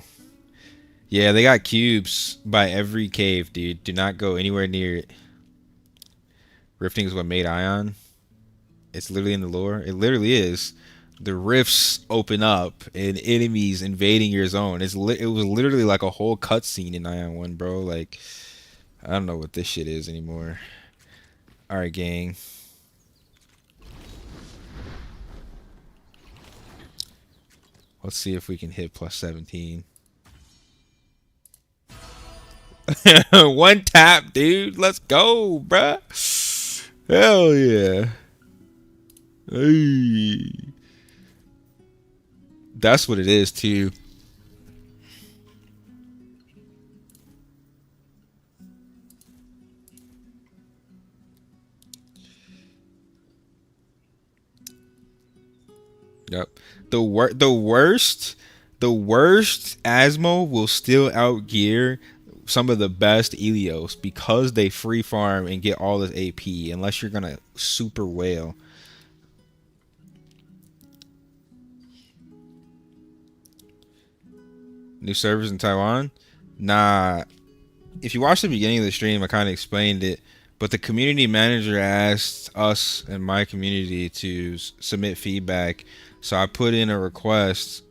Yeah, they got cubes by every cave, dude. Do not go anywhere near it. Rifting is what made Aion. It's literally in the lore. It literally is. The rifts open up and enemies invading your zone. It was literally like a whole cutscene in Ion 1, bro. Like, I don't know what this shit is anymore. All right, gang. Let's see if we can hit plus 17. One tap, dude. Let's go, bruh. Hell yeah. Hey. That's what it is, too. Yep. The worst Asmo will still outgear some of the best Elios because they free farm and get all this AP unless you're gonna super whale. New servers in Taiwan? Nah. If you watch the beginning of the stream, I kind of explained it, but the community manager asked us and my community to submit feedback. So I put in a request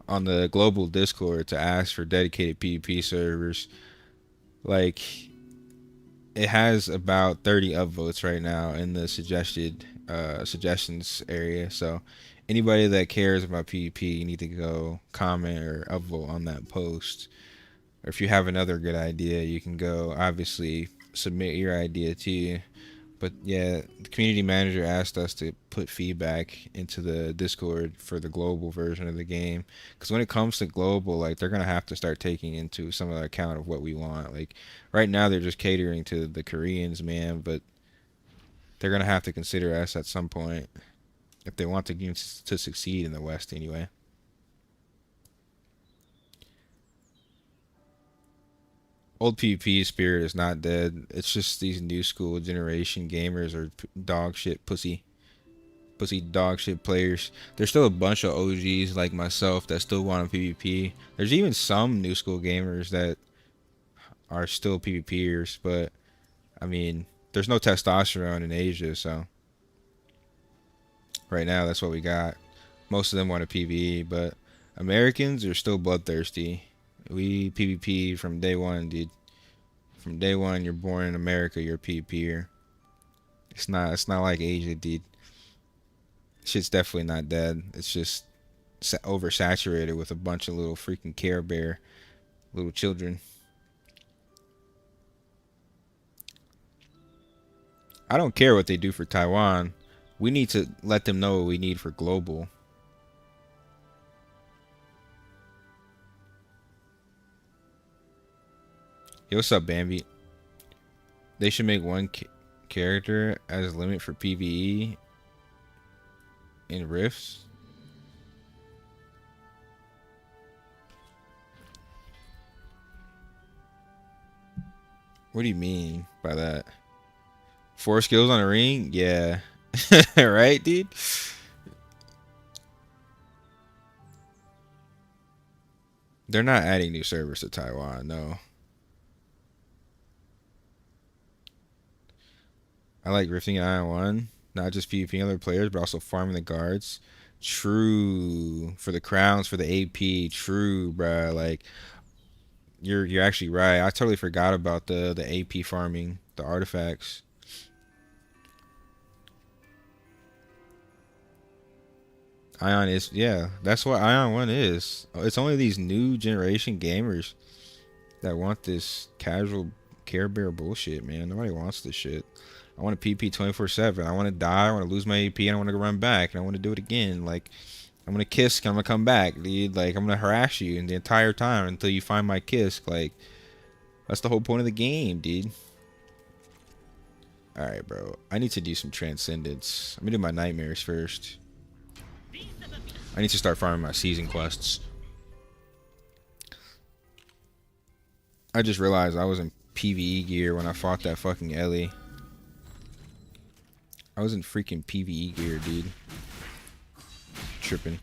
on the global Discord to ask for dedicated PvP servers. Like, it has about 30 upvotes right now in the suggested suggestions area. So anybody that cares about PvP, you need to go comment or upvote on that post. Or if you have another good idea, you can go obviously submit your idea too. But yeah, the community manager asked us to put feedback into the Discord for the global version of the game. Because when it comes to global, like they're gonna have to start taking into some of the account of what we want. Like right now, they're just catering to the Koreans, man. But they're gonna have to consider us at some point if they want the game to succeed in the West, anyway. Old PvP spirit is not dead. It's just these new school generation gamers are dog shit pussy dog shit players. There's still a bunch of OGs like myself that still want a PvP. There's even some new school gamers that are still PvPers, but I mean, there's no testosterone in Asia, so right now that's what we got. Most of them want a PvE, but Americans are still bloodthirsty. We PvP from day one, dude. From day one, you're born in America, you're a PvPer. It's not like Asia, dude. Shit's definitely not dead. It's just oversaturated with a bunch of little freaking Care Bear little children. I don't care what they do for Taiwan. We need to let them know what we need for global. Yo, what's up, Bambi? They should make one character as limit for PvE in Rifts. What do you mean by that? 4 skills on a ring? Yeah. Right, dude? They're not adding new servers to Taiwan, no. I like rifting in Ion 1, not just PvPing other players, but also farming the guards. True. For the crowns, for the AP, true, bruh. Like, you're actually right. I totally forgot about the AP farming, the artifacts. Ion is, yeah, that's what Ion 1 is. It's only these new generation gamers that want this casual Care Bear bullshit, man. Nobody wants this shit. I want to PP 24/7. I want to die. I want to lose my AP, and I want to run back, and I want to do it again. Like, I'm gonna kiss, and I'm gonna come back, dude. Like, I'm gonna harass you the entire time until you find my kiss. Like, that's the whole point of the game, dude. All right, bro. I need to do some transcendence. I'm gonna do my nightmares first. I need to start farming my season quests. I just realized I was in PvE gear when I fought that fucking Ellie. I was in freaking PvE gear, dude. Tripping.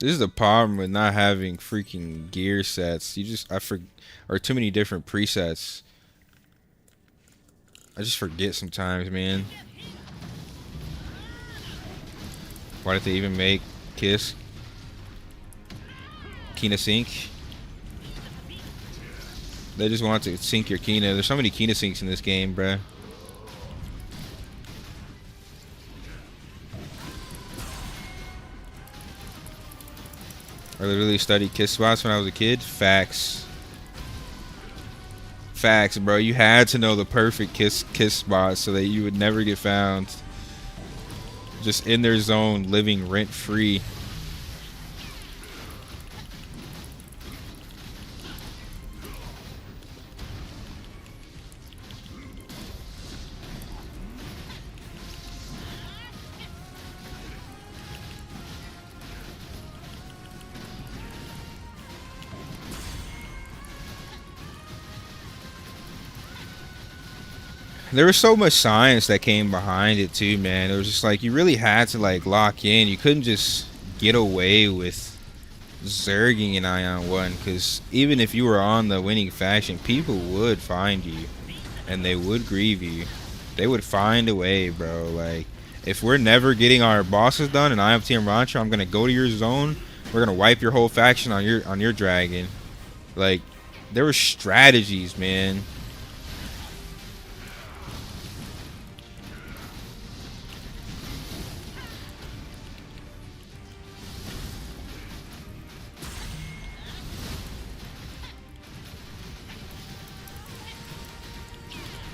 This is the problem with not having freaking gear sets. Or too many different presets. I just forget sometimes, man. Why did they even make Kiss? Kina sync? They just want to sync your Kina. There's so many Kina syncs in this game, bruh. I literally studied kiss spots when I was a kid. Facts. Facts, bro. You had to know the perfect kiss spots so that you would never get found. Just in their zone, living rent free. There was so much science that came behind it too, man. It was just like you really had to like lock in. You couldn't just get away with zerging in Ion 1 because even if you were on the winning faction, people would find you and they would grieve you. They would find a way, bro. Like, if we're never getting our bosses done and I have Team Rancho, I'm gonna go to your zone. We're gonna wipe your whole faction on your dragon. Like, there were strategies, man.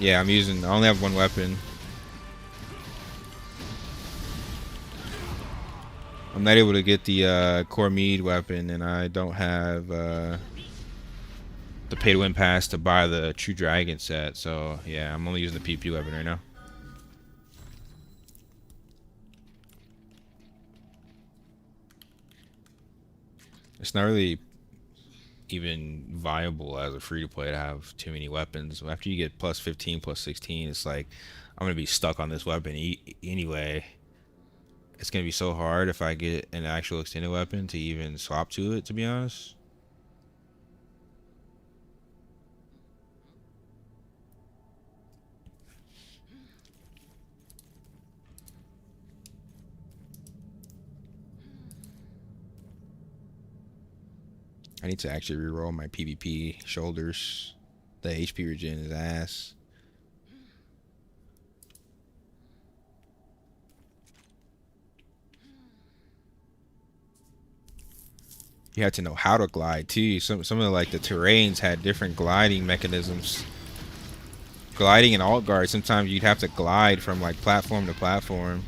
Yeah, I only have one weapon. I'm not able to get the core mead weapon, and I don't have the pay to win pass to buy the true dragon set. So yeah, I'm only using the PP weapon right now. It's not really even viable as a free to play to have too many weapons. After you get plus 15, plus 16, it's like I'm gonna be stuck on this weapon anyway. It's gonna be so hard if I get an actual extended weapon to even swap to it, to be honest. I need to actually reroll my PvP shoulders. The HP regen is ass. You had to know how to glide too. Some of the, like the terrains had different gliding mechanisms. Gliding in alt guard, sometimes you'd have to glide from like platform to platform.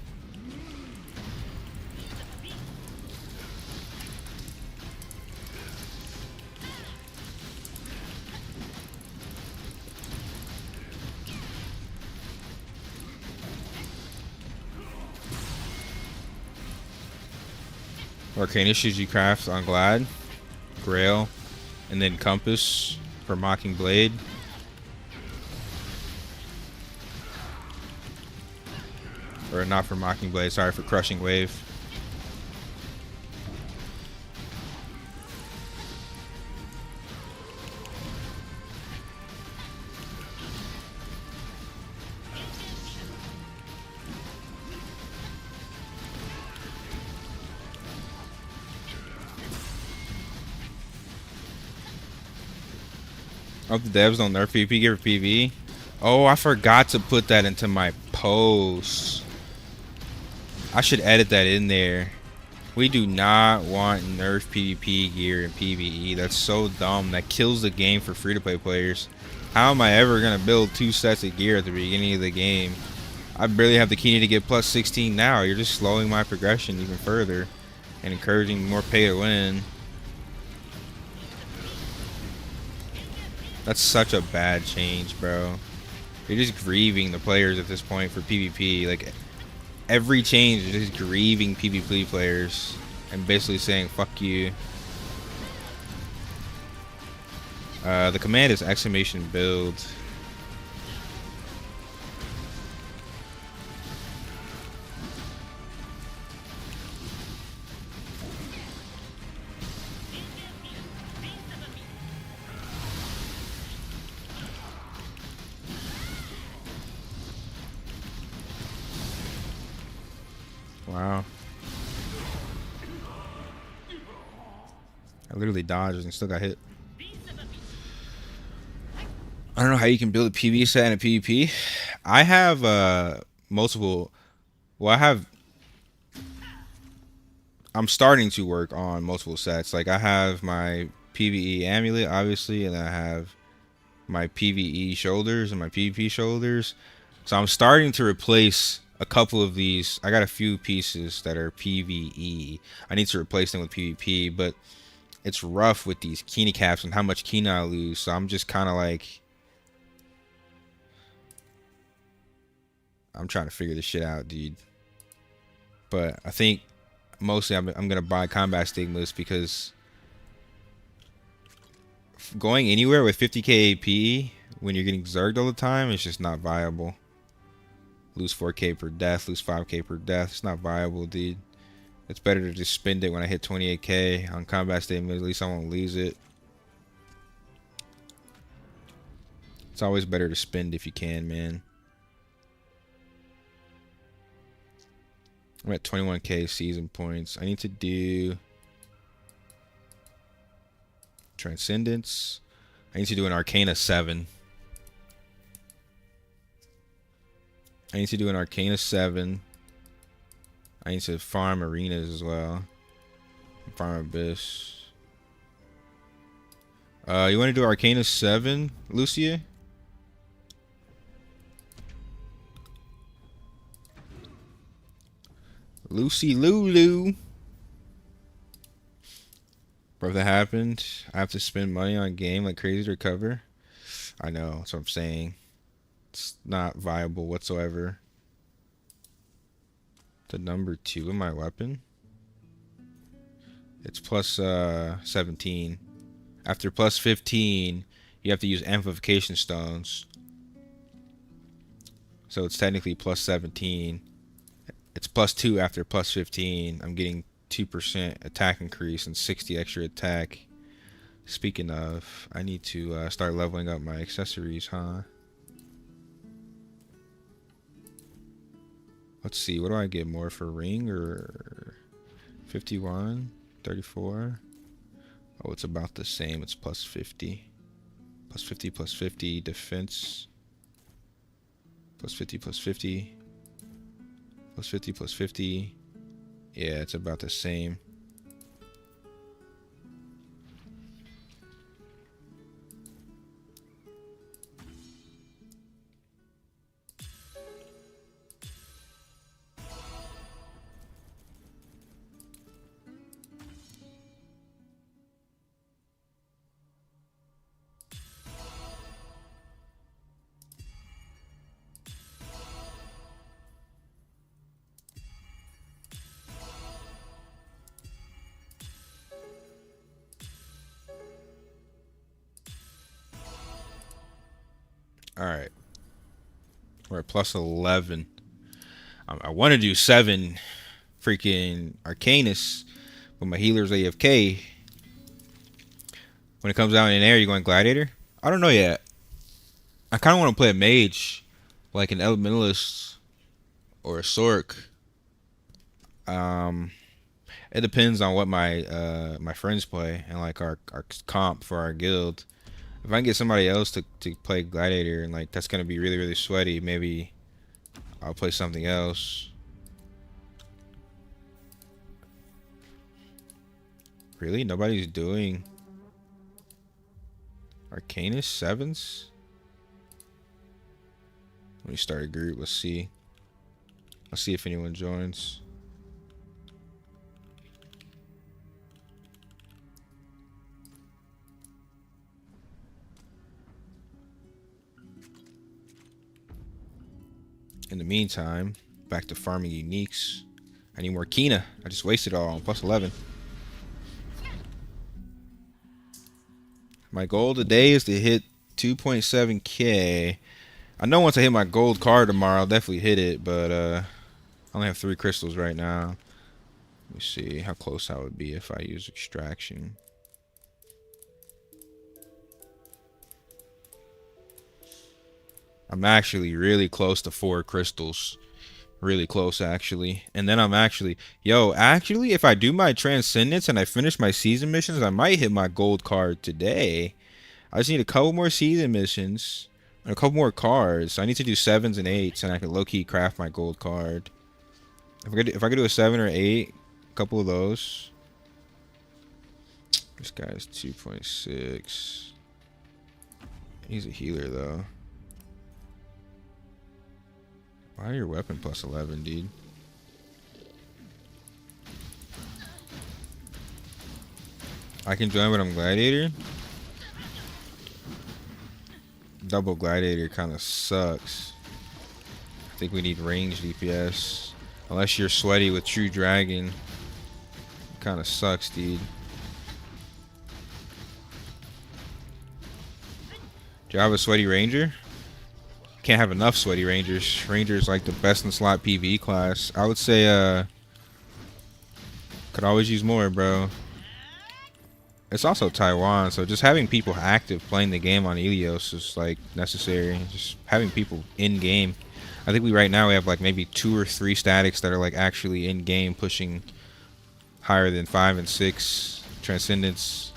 Arcane issues you craft on Glad, Grail, and then Compass for Mocking Blade. Or not for Mocking Blade, sorry, for Crushing Wave. Hope the devs don't nerf PvP, give her PV. Oh, I forgot to put that into my post. I should edit that in there. We do not want nerf PvP gear in PvE. That's so dumb. That kills the game for free-to-play players. How am I ever going to build 2 sets of gear at the beginning of the game? I barely have the Kina to get plus 16 now. You're just slowing my progression even further and encouraging more pay to win. That's such a bad change, bro. You're just grieving the players at this point for PvP. Like, every change is just grieving PvP players and basically saying, fuck you. The command is exclamation build. Wow. I literally dodged and still got hit. I don't know how you can build a PvE set and a PvP. I have multiple. Well, I'm starting to work on multiple sets. Like I have my PvE amulet, obviously, and I have my PvE shoulders and my PvP shoulders. So I'm starting to replace a couple of these. I got a few pieces that are PvE. I need to replace them with PvP, but it's rough with these Kina caps and how much Kina I lose. So I'm just kind of like, I'm trying to figure this shit out, dude. But I think mostly I'm gonna buy combat stigmas because going anywhere with 50k AP when you're getting zerged all the time is just not viable. Lose 4k per death, lose 5k per death. It's not viable, dude. It's better to just spend it when I hit 28k on combat statement. At least I won't lose it. It's always better to spend if you can, man. I'm at 21k season points. I need to do Transcendence. I need to do an Arcana 7. I need to do an Arcana 7. I need to farm arenas as well. Farm Abyss. You want to do Arcana 7, Lucia? Lucy Lulu. Bro, if that happened, I have to spend money on a game like crazy to recover. I know, that's what I'm saying. It's not viable whatsoever. The number 2 in my weapon. It's plus 17. After plus 15, you have to use amplification stones. So it's technically plus 17. It's plus 2 after plus 15. I'm getting 2% attack increase and 60 extra attack. Speaking of, I need to start leveling up my accessories, huh? Let's see, what do I get more for ring or 51, 34? Oh, it's about the same. It's plus 50. Plus 50, plus 50, defense. Plus 50, plus 50. Plus 50, plus 50. Yeah, it's about the same. Alright. We're at plus 11. I want to do 7 freaking Arcanus, but my healer's AFK. When it comes down in air, you going Gladiator? I don't know yet. I kind of want to play a mage, like an Elementalist or a Sork. It depends on what my my friends play and like our comp for our guild. If I can get somebody else to play Gladiator and like that's gonna be really really sweaty, maybe I'll play something else. Really? Nobody's doing Arcanist 7s? Let me start a group. Let's see. Let's see if anyone joins. In the meantime, back to farming uniques. I need more Kina. I just wasted it all on plus 11. My goal today is to hit 2.7k. I know once I hit my gold card tomorrow, I'll definitely hit it, but I only have 3 crystals right now. Let me see how close I would be if I use extraction. I'm actually really close to 4 crystals. Really close, actually. And then I'm actually... Yo, actually, if I do my Transcendence and I finish my season missions, I might hit my gold card today. I just need a couple more season missions and a couple more cards. I need to do 7s and 8s, and I can low-key craft my gold card. If I could do a 7 or 8, a couple of those. This guy's 2.6. He's a healer, though. Why are your weapon plus 11, dude? I can join when I'm Gladiator. Double Gladiator kind of sucks. I think we need range DPS. Unless you're sweaty with True Dragon. Kind of sucks, dude. Do you have a sweaty ranger? Can't have enough sweaty rangers. Ranger's like the best in slot PvE class. I would say could always use more, bro. It's also Taiwan, so just having people active playing the game on Ilios is like necessary. Just having people in game. I think right now we have like maybe 2 or 3 statics that are like actually in game pushing higher than 5 and 6 Transcendence.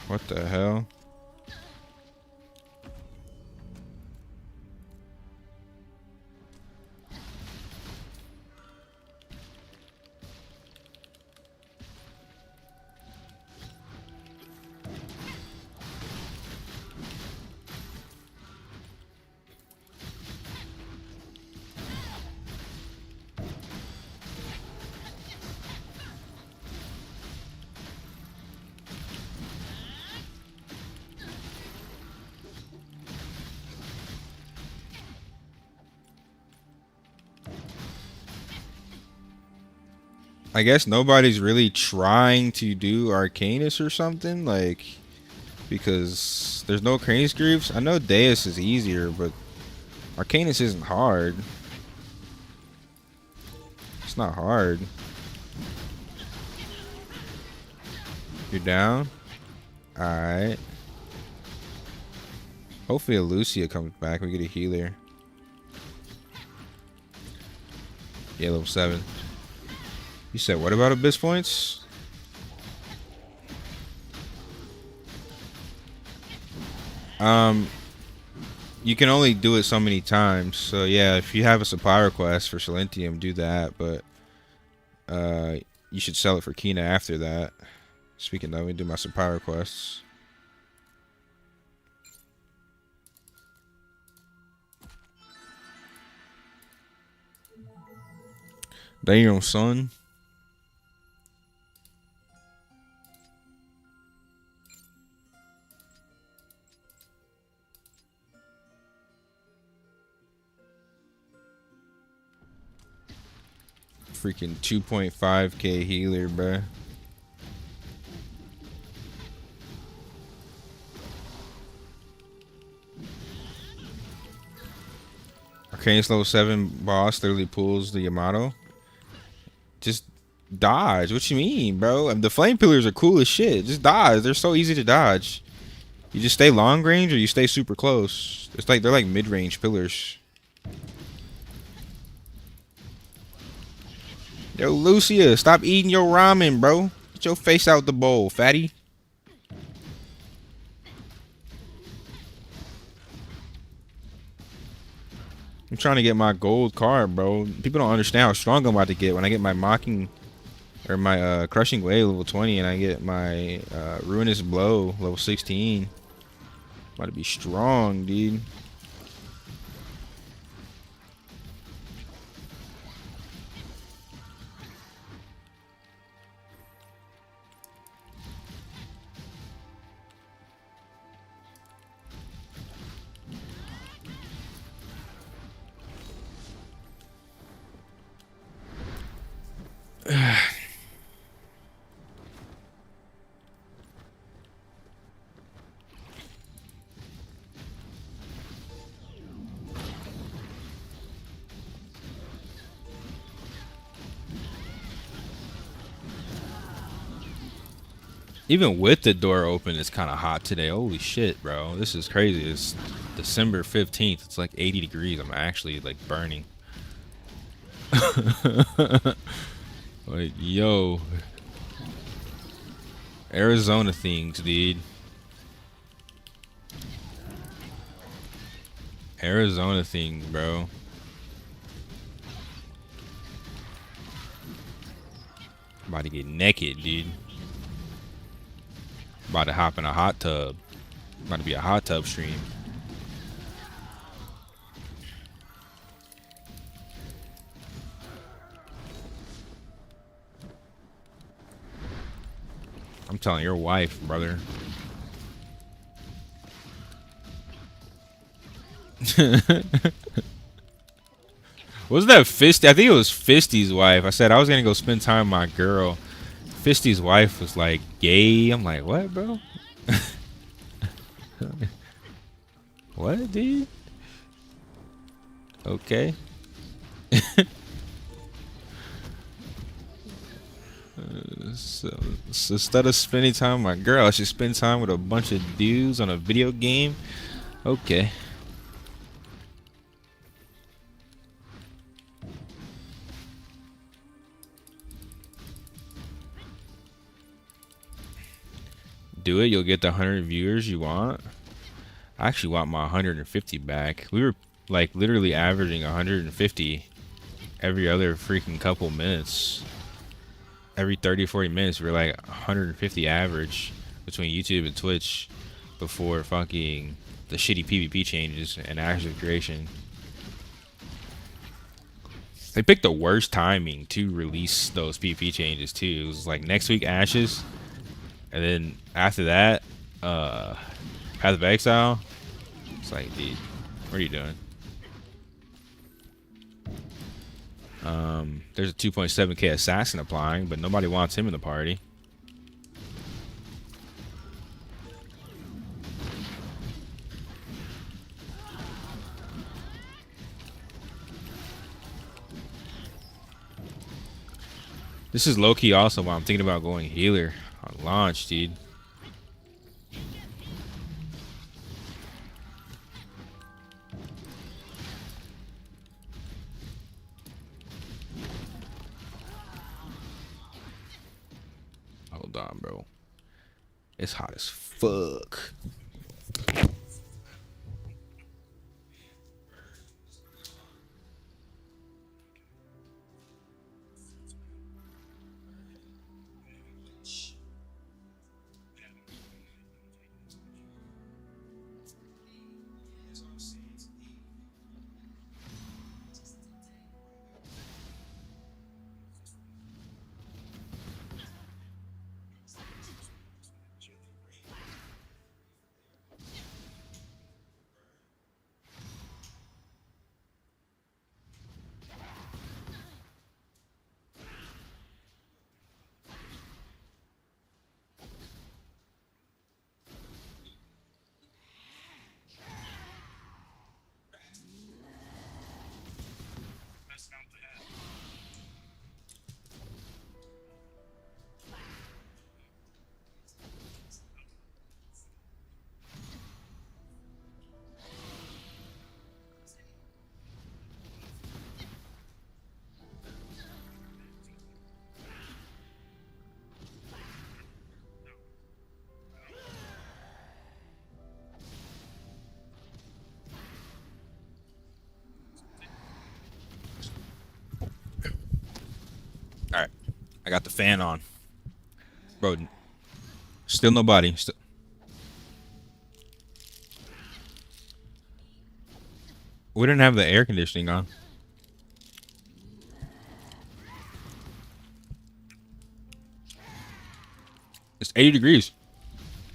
What the hell? I guess nobody's really trying to do Arcanus or something, like, because there's no Arcanus groups. I know Deus is easier, but Arcanus isn't hard. It's not hard. You're down? Alright. Hopefully a Lucia comes back. We get a healer. Yeah, level 7. You said what about Abyss points? You can only do it so many times. So yeah, if you have a supply request for Silentium, do that. But you should sell it for Kina after that. Speaking of, let me do my supply requests. Damn, son. Freaking 2.5k healer, bruh. Arcanus level 7 boss literally pulls the Yamato. Just dodge. What you mean, bro? The flame pillars are cool as shit. Just dodge. They're so easy to dodge. You just stay long range or you stay super close. It's like they're like mid-range pillars. Yo, Lucia, stop eating your ramen, bro. Get your face out the bowl, fatty. I'm trying to get my gold card, bro. People don't understand how strong I'm about to get when I get my mocking or my crushing wave level 20 and I get my ruinous blow level 16. About to be strong, dude. Even with the door open, it's kind of hot today. Holy shit, bro. This is crazy. It's December 15th. It's like 80 degrees. I'm actually like burning. Like, yo. Arizona things, dude. Arizona things, bro. About to get naked, dude. About to hop in a hot tub. About to be a hot tub stream. I'm telling your wife, brother. Was that Fisty? I think it was Fisty's wife. I said I was gonna go spend time with my girl. Fisty's wife was like gay. I'm like, what, bro? What, dude? Okay. So instead of spending time with my girl, I should spend time with a bunch of dudes on a video game. Okay. Do it. You'll get the 100 viewers you want. I actually want my 150 back. We were like literally averaging 150 every other freaking couple minutes. Every 30 40 minutes we're like 150 average between YouTube and Twitch before fucking the shitty PvP changes and active creation. They picked the worst timing to release those PvP changes too. It was like next week Ashes, and then after that, Path of Exile. It's like, dude, what are you doing? There's a 2.7k assassin applying, but nobody wants him in the party. This is low-key also why I'm thinking about going healer on launch, dude. Hold on, bro. It's hot as fuck. I got the fan on, bro. Still nobody. We didn't have the air conditioning on. It's 80 degrees.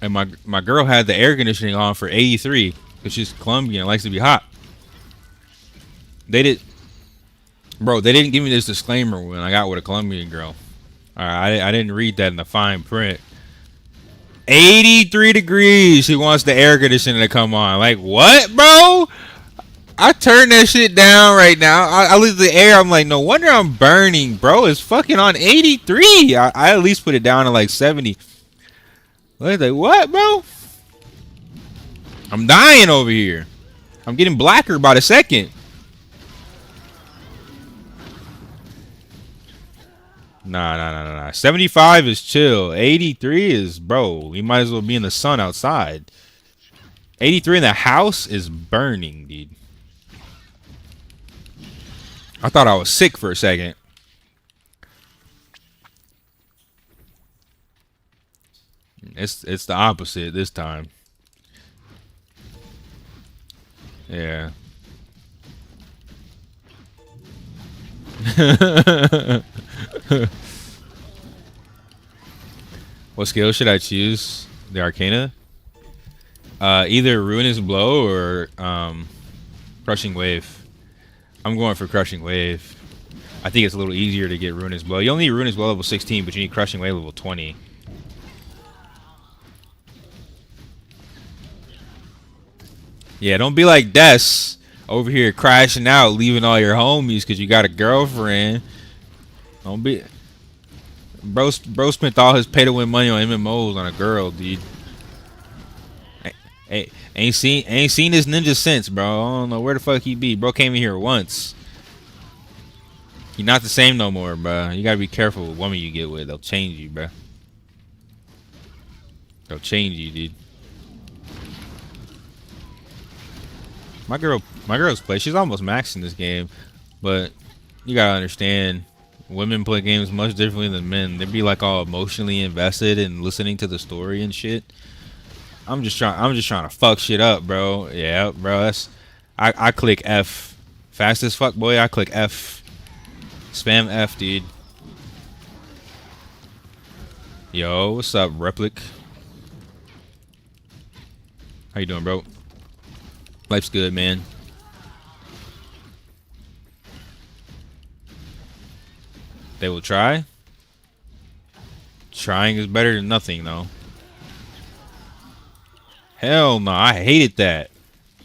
And my girl had the air conditioning on for 83 because she's Colombian and likes to be hot. They did, bro. They didn't give me this disclaimer when I got with a Colombian girl. All right, I didn't read that in the fine print. 83 degrees. She wants the air conditioning to come on. Like what, bro? I turned that shit down right now. I look at the air. I'm like, no wonder I'm burning, bro. It's fucking on 83. I at least put it down to like 70. Like what, bro? I'm dying over here. I'm getting blacker by the second. Nah. 75 is chill. 83 is, bro, we might as well be in the sun outside. 83 in the house is burning, dude. I thought I was sick for a second. It's the opposite this time. Yeah. What skill should I choose? The Arcana? Either Ruinous Blow or Crushing Wave. I'm going for Crushing Wave. I think it's a little easier to get Ruinous Blow. You only need Ruinous Blow level 16, but you need Crushing Wave level 20. Yeah, don't be like Des over here crashing out, leaving all your homies because you got a girlfriend. Don't be... Bro spent all his pay-to-win money on MMOs on a girl, dude. Hey, ain't seen this ninja since, bro. I don't know where the fuck he be. Bro came in here once. He not the same no more, bro. You gotta be careful with women you get with. They'll change you, bro. They'll change you, dude. My girl's play. She's almost maxed in this game, but you gotta understand, women play games much differently than men. They be like all emotionally invested and listening to the story and shit. I'm just trying to fuck shit up, bro. Yeah, bro. I click F. Fast as fuck, boy. I click F. Spam F, dude. Yo, what's up, Replic? How you doing, bro? Life's good, man. They will try. Trying is better than nothing, though. Hell no, I hated that.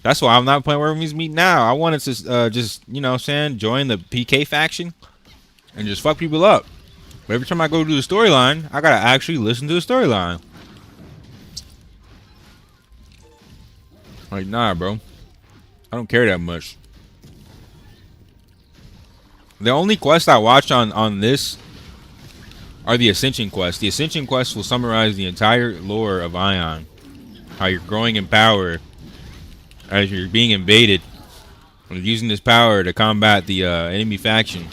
That's why I'm not playing Where Enemies Meet now. I wanted to just, you know what I'm saying, join the PK faction and just fuck people up. But every time I go to the storyline, I gotta actually listen to the storyline. Like, nah, bro. I don't care that much. The only quests I watch on this are the Ascension quests. The Ascension quests will summarize the entire lore of Aion. How you're growing in power as you're being invaded. And using this power to combat the enemy faction.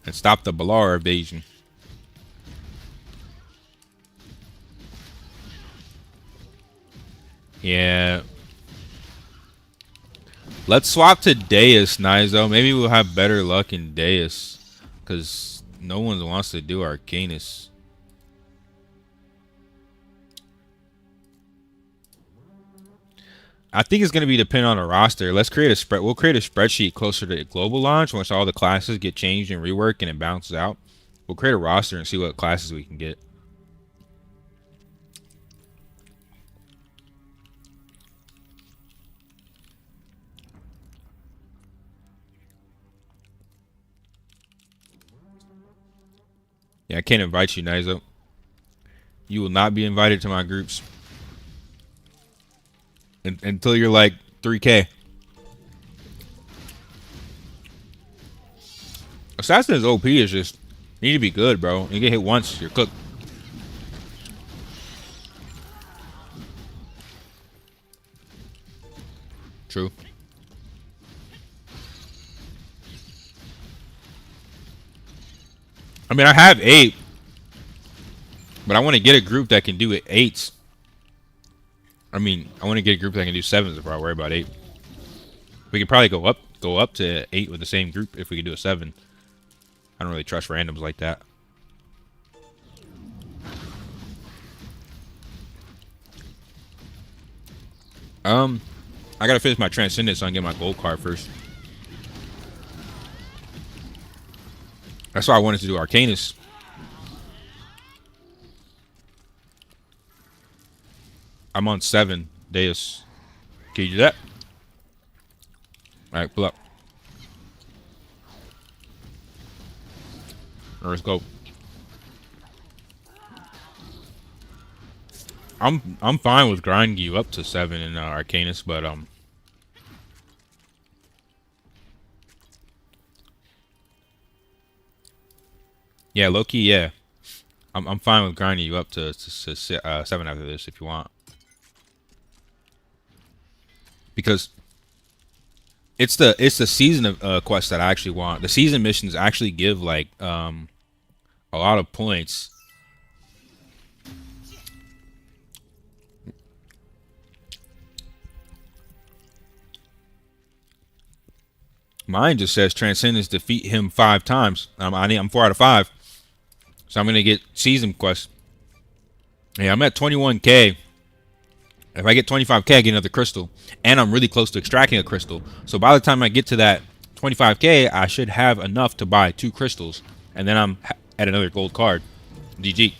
And stop the Balar invasion. Yeah. Let's swap to Deus, Nizo. Maybe we'll have better luck in Deus. Because no one wants to do Arcanus. I think it's going to be dependent on the roster. Let's create a spread. We'll create a spreadsheet closer to global launch once all the classes get changed and reworked and it bounces out. We'll create a roster and see what classes we can get. Yeah, I can't invite you, Nizo. You will not be invited to my groups until you're like 3K. Assassin's OP is just, you need to be good, bro. You get hit once, you're cooked. True. I mean, I have 8, but I want to get a group that can do 8s. I mean, I want to get a group that can do 7s before I worry about 8. We could probably go up to 8 with the same group if we could do a 7. I don't really trust randoms like that. I gotta finish my Transcendence so I can get my gold card first. That's why I wanted to do Arcanus. I'm on 7. Deus. Can you do that? Alright, pull up. Let's go. I'm fine with grinding you up to 7 in Arcanus, but yeah, low-key, yeah. I'm fine with grinding you up to 7 after this if you want. Because it's the season of quest that I actually want. The season missions actually give like a lot of points. Mine just says Transcendence defeat him 5 times. I'm 4 out of 5. So I'm gonna get season quest. Yeah, I'm at 21k. If I get 25k, I get another crystal. And I'm really close to extracting a crystal. So by the time I get to that 25k, I should have enough to buy 2 crystals. And then I'm at another gold card. GG.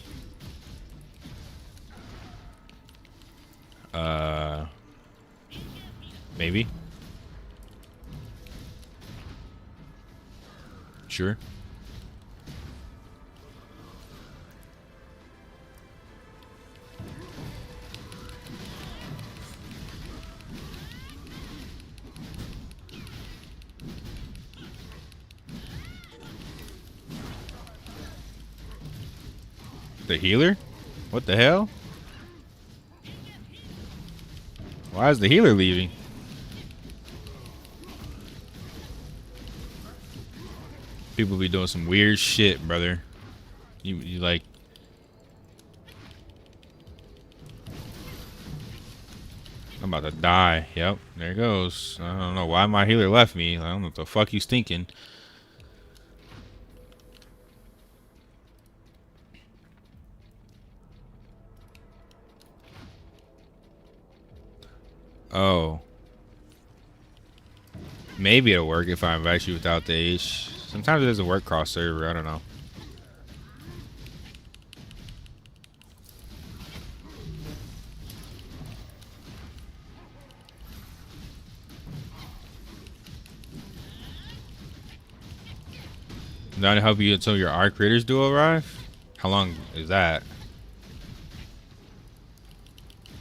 Maybe. Sure. The healer? What the hell? Why is the healer leaving? People be doing some weird shit, brother. You like... I'm about to die. Yep, there it goes. I don't know why my healer left me. I don't know what the fuck he's thinking. Oh. Maybe it'll work if I invite you without the H. Sometimes it doesn't work cross server. I don't know. Not to help you until your R creators do arrive? How long is that?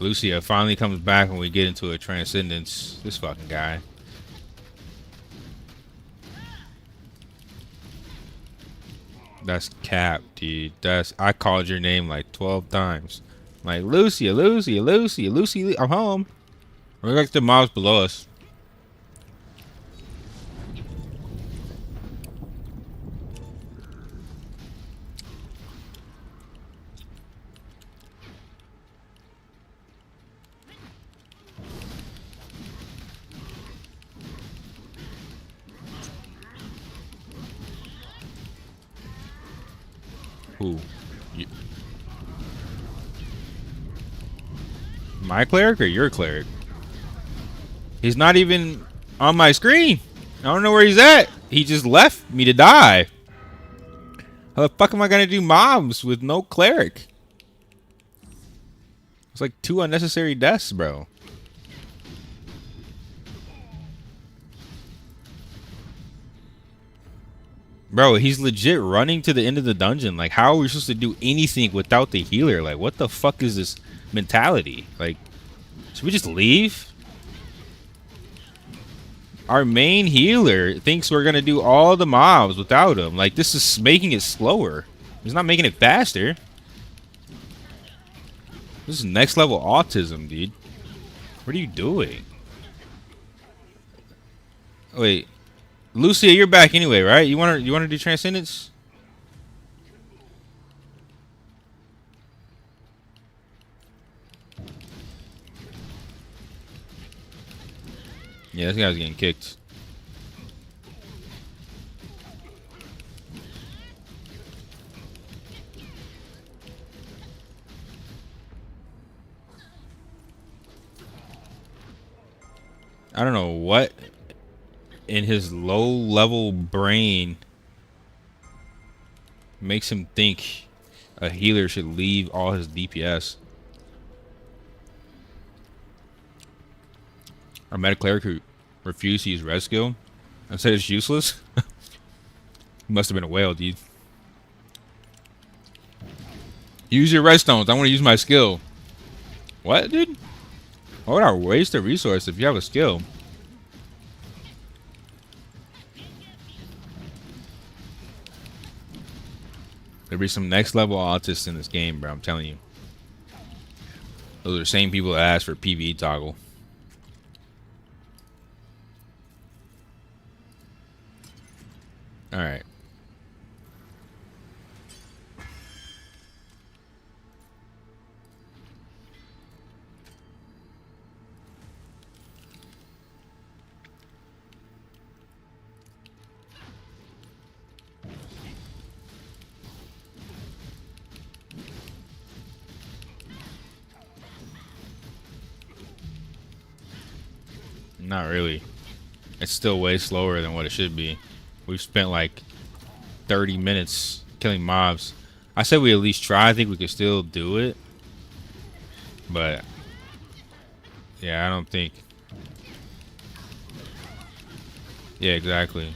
Lucia finally comes back when we get into a Transcendence. This fucking guy. That's cap, dude. I called your name like 12 times. Like, Lucia, Lucia, Lucia, Lucy, I'm home. We're like the mobs below us. Who? My cleric or your cleric? He's not even on my screen. I don't know where he's at. He just left me to die. How the fuck am I gonna do mobs with no cleric? It's like 2 unnecessary deaths, bro. Bro, he's legit running to the end of the dungeon. Like, how are we supposed to do anything without the healer? Like, what the fuck is this mentality? Like, should we just leave? Our main healer thinks we're gonna do all the mobs without him. Like, this is making it slower. It's not making it faster. This is next level autism, dude. What are you doing? Wait, Lucia, you're back anyway, right? You wanna do Transcendence? Yeah, this guy's getting kicked. I don't know what in his low-level brain makes him think a healer should leave all his DPS. Our meta cleric who refused to use red skill and said it's useless. He must have been a whale, dude. Use your redstones. I want to use my skill. What, dude? Why would I waste a resource if you have a skill? There'll be some next level autists in this game, bro. I'm telling you. Those are the same people that ask for PvE toggle. Alright. Not really. It's still way slower than what it should be. We've spent like 30 minutes killing mobs. I said we at least try. I think we could still do it. But yeah, I don't think. Yeah, exactly.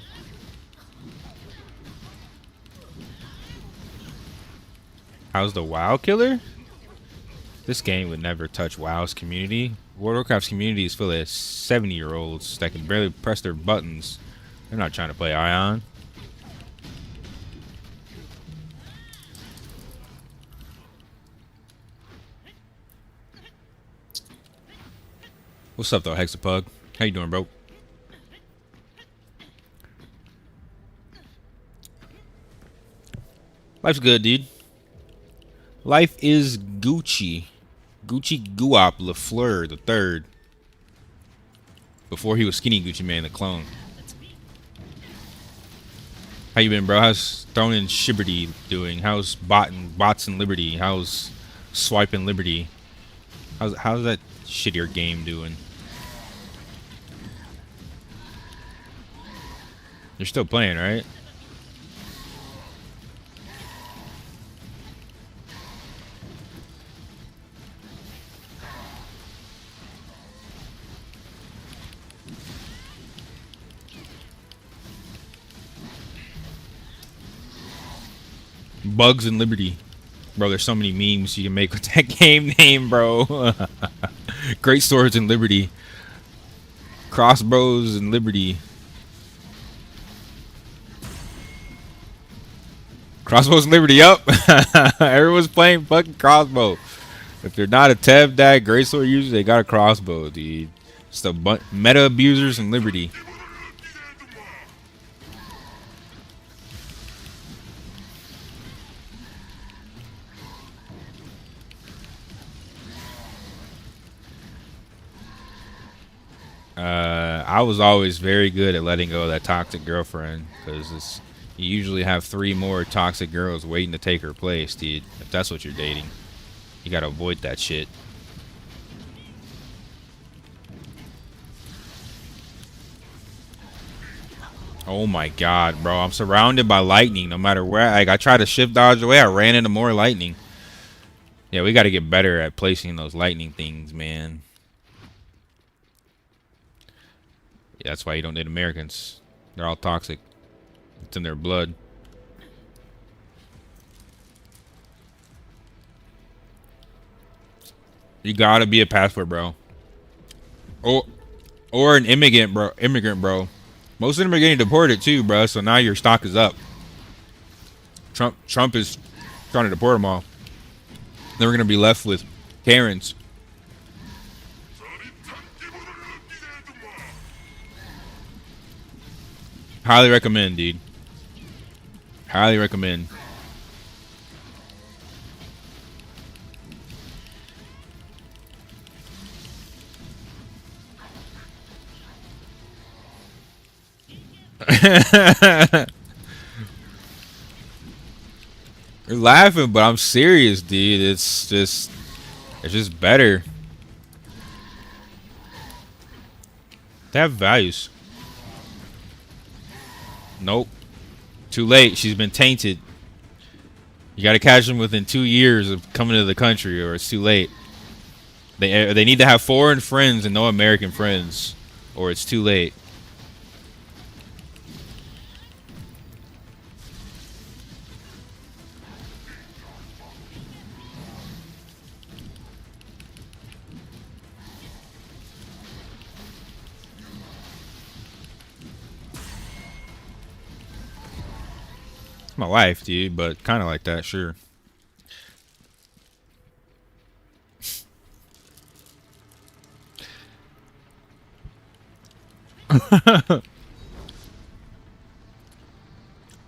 How's the WoW killer? This game would never touch WoW's community. World of Warcraft's community is full of 70-year-olds that can barely press their buttons. They're not trying to play Aion. What's up, though, Hexapug? How you doing, bro? Life's good, dude. Life is Gucci. Gucci Guap LaFleur the third. Before he was Skinny Gucci Man, the clone. How you been, bro? How's Throne and Shiberty doing? How's Bots and Liberty? How's Swipe and Liberty? How's that shittier game doing? You're still playing, right? Bugs and Liberty. Bro, there's so many memes you can make with that game name, bro. Great Swords and Liberty. Crossbows and Liberty. Crossbows and Liberty, up. Everyone's playing fucking crossbow. If they're not a Tev Dag Great Sword user, they got a crossbow, dude. Just a meta abusers and Liberty. I was always very good at letting go of that toxic girlfriend because you usually have 3 more toxic girls waiting to take her place, dude. If that's what you're dating, you gotta avoid that shit. Oh my god, bro. I'm surrounded by lightning no matter where. Like, I try to shift dodge away. I ran into more lightning. Yeah, we gotta get better at placing those lightning things, man. Yeah, that's why you don't date Americans. They're all toxic. It's in their blood. You gotta be a passport, bro. Or an immigrant, bro. Most of them are getting deported too, bro. So now your stock is up. Trump is trying to deport them all. Then we're gonna be left with Karens. Highly recommend, dude. Highly recommend. You're laughing, but I'm serious, dude. It's just better. They have values. Nope. Too late. She's been tainted. You gotta catch them within 2 years of coming to the country, or it's too late. They need to have foreign friends and no American friends, or it's too late. It's my life, dude, but kind of like that, sure.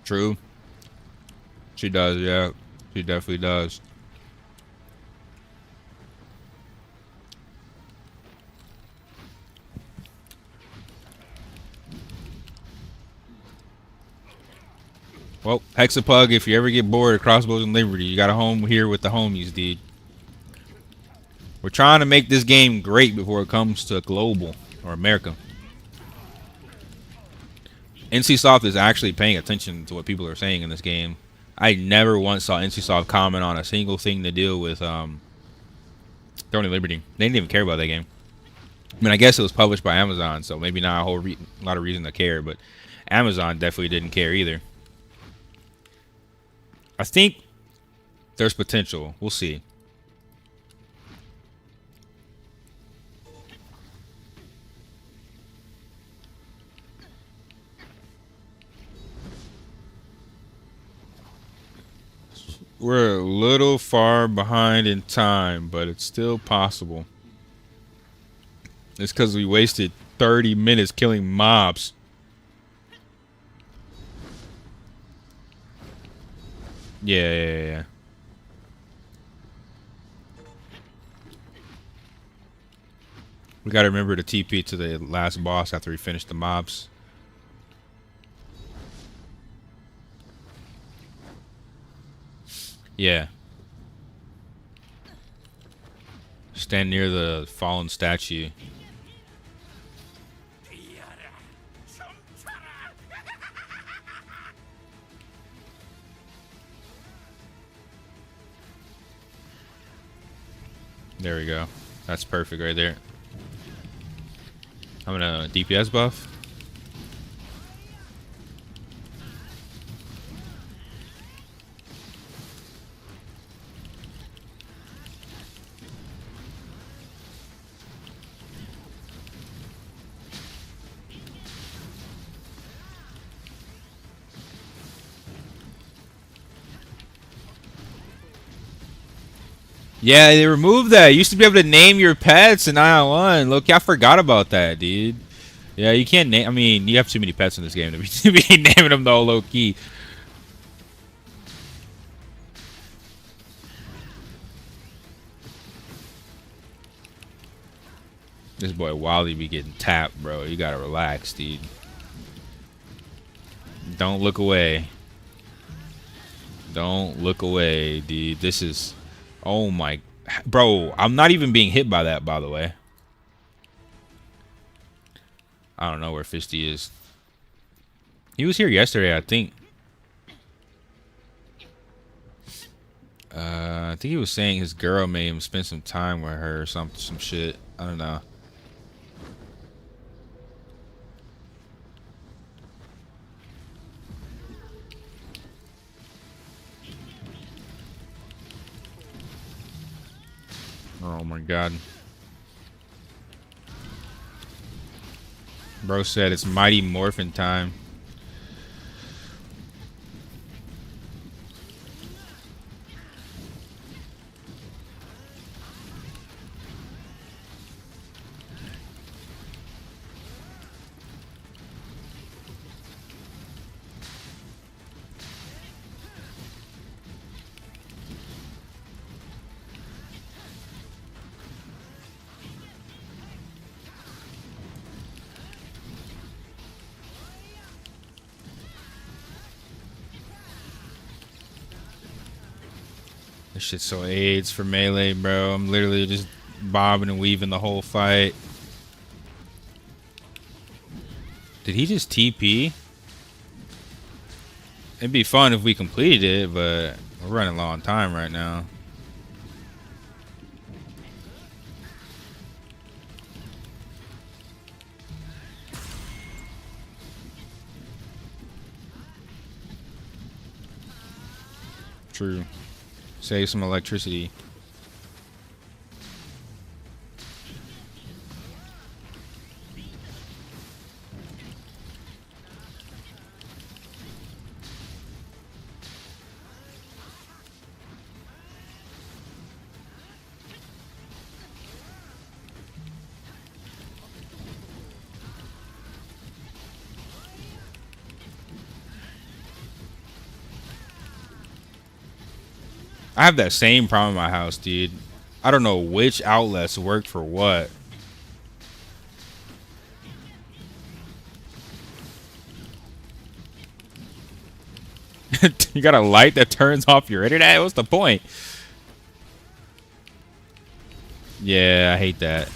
True. She does, yeah. She definitely does. Well, Hexapug, if you ever get bored of Crossbows and Liberty, you got a home here with the homies, dude. We're trying to make this game great before it comes to global or America. NCSoft is actually paying attention to what people are saying in this game. I never once saw NCSoft comment on a single thing to deal with Throne of Liberty. They didn't even care about that game. I mean, I guess it was published by Amazon, so maybe not a whole lot of reason to care, but Amazon definitely didn't care either. I think there's potential. We'll see. We're a little far behind in time, but it's still possible. It's because we wasted 30 minutes killing mobs. Yeah. We gotta remember to TP to the last boss after we finish the mobs. Yeah. Stand near the fallen statue. There we go. That's perfect right there. I'm gonna DPS buff. Yeah, they removed that. You used to be able to name your pets in Aion. Look, I forgot about that, dude. Yeah, you can't name. I mean, you have too many pets in this game to be, to be naming them though low key. This boy Wally be getting tapped, bro. You gotta relax, dude. Don't look away. Don't look away, dude. This is. Oh my. Bro, I'm not even being hit by that, by the way. I don't know where Fisty is. He was here yesterday, I think. I think he was saying his girl made him spend some time with her or some shit. I don't know. Oh my god. Bro said it's Mighty Morphin time. This shit's so AIDS for melee, bro. I'm literally just bobbing and weaving the whole fight. Did he just TP? It'd be fun if we completed it, but we're running low on time right now. True. Save some electricity. I have that same problem in my house, dude. I don't know which outlets work for what. You got a light that turns off your internet? What's the point? Yeah, I hate that.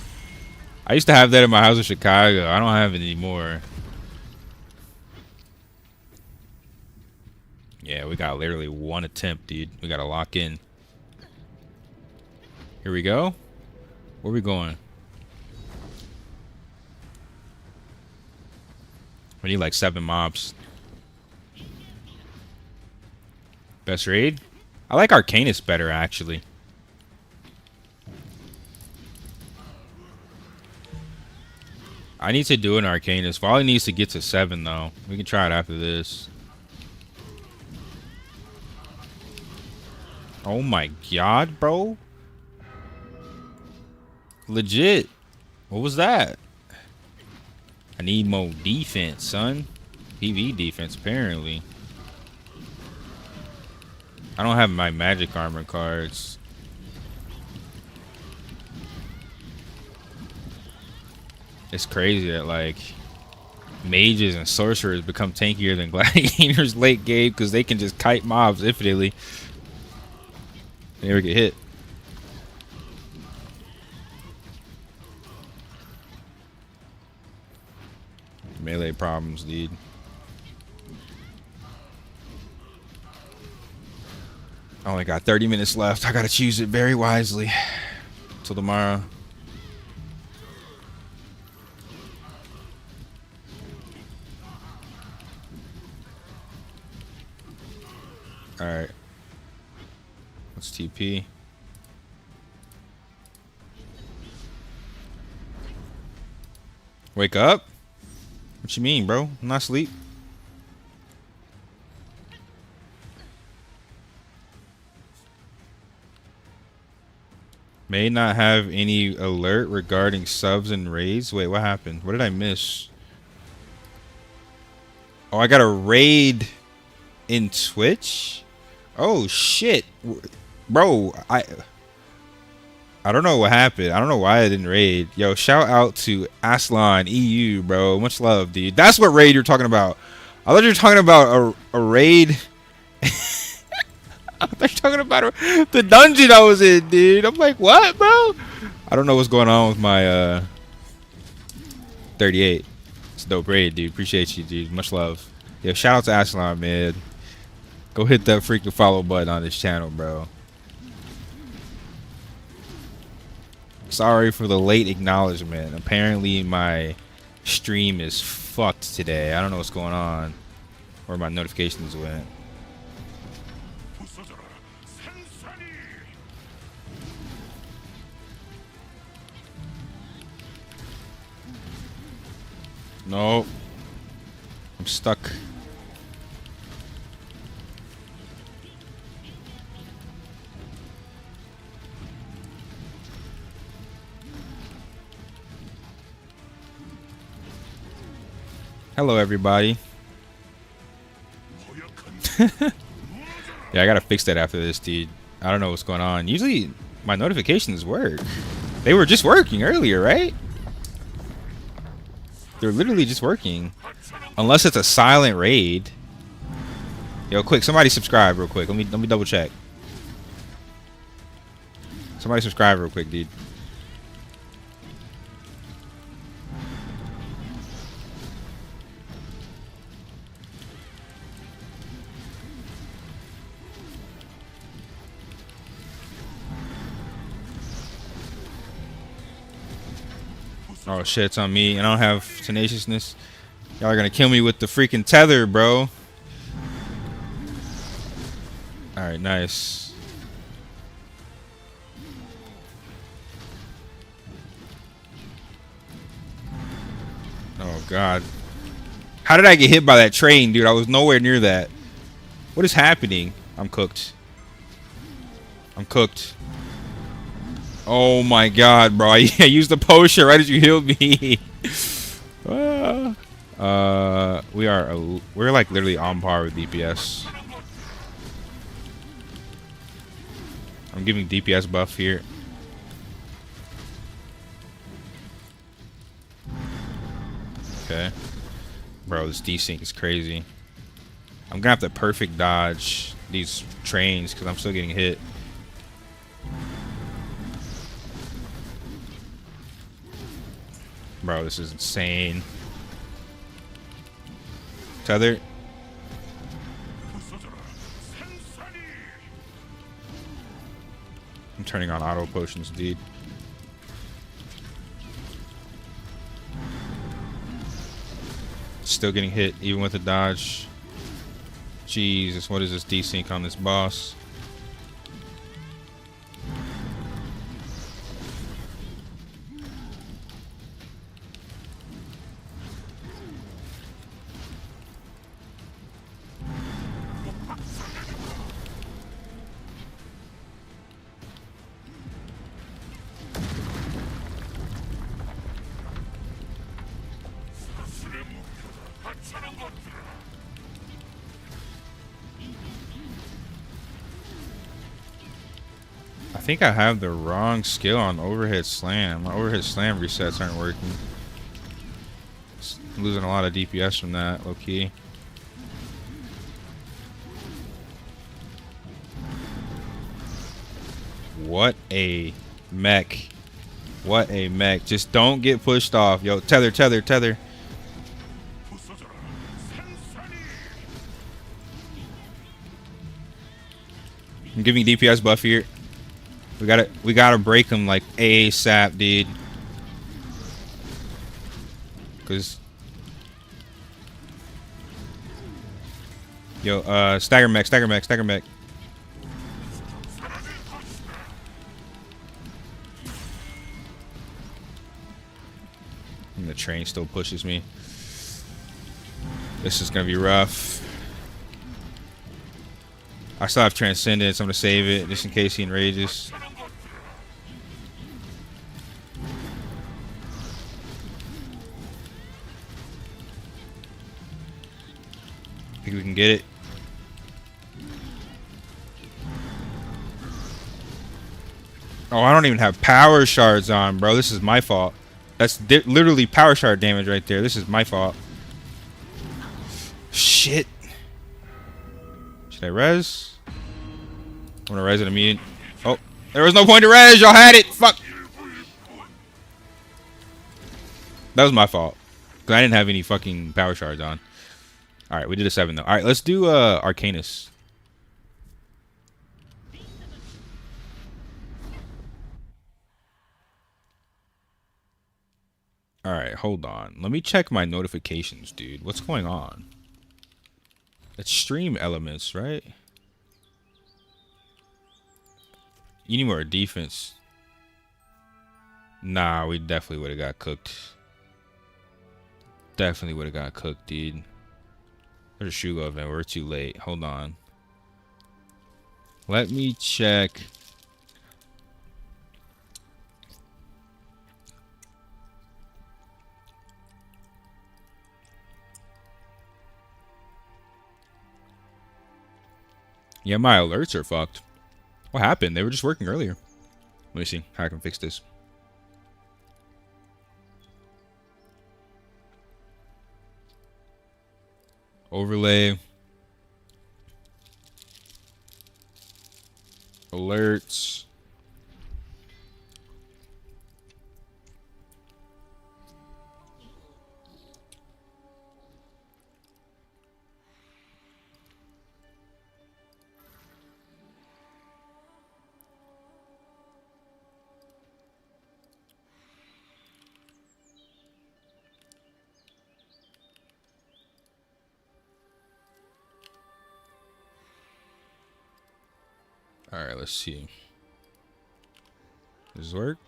I used to have that in my house in Chicago. I don't have it anymore. Yeah, we got literally one attempt, dude. We gotta lock in. Here we go. Where we going? We need like 7 mobs. Best raid? I like Arcanist better, actually. I need to do an Arcanist. Volley needs to get to 7, though. We can try it after this. Oh my god, bro. Legit. What was that? I need more defense, son. PV defense, apparently. I don't have my magic armor cards. It's crazy that, like, mages and sorcerers become tankier than gladiators late game because they can just kite mobs infinitely. They never get hit. Melee problems, dude. I only got 30 minutes left. I gotta choose it very wisely. Till tomorrow. Alright. Let's TP. Wake up? What you mean, bro? I'm not asleep. May not have any alert regarding subs and raids. Wait, what happened? What did I miss? Oh, I got a raid in Twitch? Oh, shit. Bro, I don't know what happened. I don't know why I didn't raid. Yo, shout out to Aslan EU, bro. Much love, dude. That's what raid you're talking about. I thought you were talking about a raid. I thought you were talking about the dungeon I was in, dude. I'm like, what, bro? I don't know what's going on with my 38. It's a dope raid, dude. Appreciate you, dude. Much love. Yo, shout out to Aslan, man. Go hit that freaking follow button on this channel, bro. Sorry for the late acknowledgement. Apparently my stream is fucked today. I don't know what's going on. Where my notifications went. No. I'm stuck. Hello, everybody. Yeah, I gotta fix that after this, dude. I don't know what's going on. Usually, my notifications work. They were just working earlier, right? They're literally just working. Unless it's a silent raid. Yo, quick, somebody subscribe real quick. Let me double check. Somebody subscribe real quick, dude. Oh shit, it's on me. And I don't have tenaciousness. Y'all are gonna kill me with the freaking tether, bro. Alright, nice. Oh god. How did I get hit by that train, dude? I was nowhere near that. What is happening? I'm cooked. I'm cooked. Oh my god, bro. I used the potion right as you healed me. We're like literally on par with DPS. I'm giving DPS buff here. Okay. Bro, this desync is crazy. I'm gonna have to perfect dodge these trains because I'm still getting hit. Bro, this is insane. Tether. I'm turning on auto potions, dude. Still getting hit even with the dodge. Jesus, what is this desync on this boss? I think I have the wrong skill on overhead slam. My overhead slam resets aren't working. I'm losing a lot of DPS from that, low key. What a mech. What a mech. Just don't get pushed off. Yo, tether, tether, tether. I'm giving DPS buff here. We gotta break him like ASAP, dude. Cause yo, stagger mech, stagger mech, stagger mech. And the train still pushes me. This is gonna be rough. I still have Transcendence. I'm gonna save it just in case he enrages. Think we can get it. Oh, I don't even have power shards on, bro. This is my fault. That's literally power shard damage right there. This is my fault. Shit. Should I res? I'm gonna res in a minute. Oh, there was no point to res. Y'all had it. Fuck. That was my fault. Because I didn't have any fucking power shards on. Alright, we did a 7 though. Alright, let's do Arcanus. Alright, hold on. Let me check my notifications, dude. What's going on? It's stream elements, right? You need more defense. Nah, we definitely would have got cooked. Definitely would have got cooked, dude. There's a Shugo event. We're too late. Hold on. Let me check. Yeah, my alerts are fucked. What happened? They were just working earlier. Let me see how I can fix this. Overlay. Alerts. Alright, let's see. Does this work?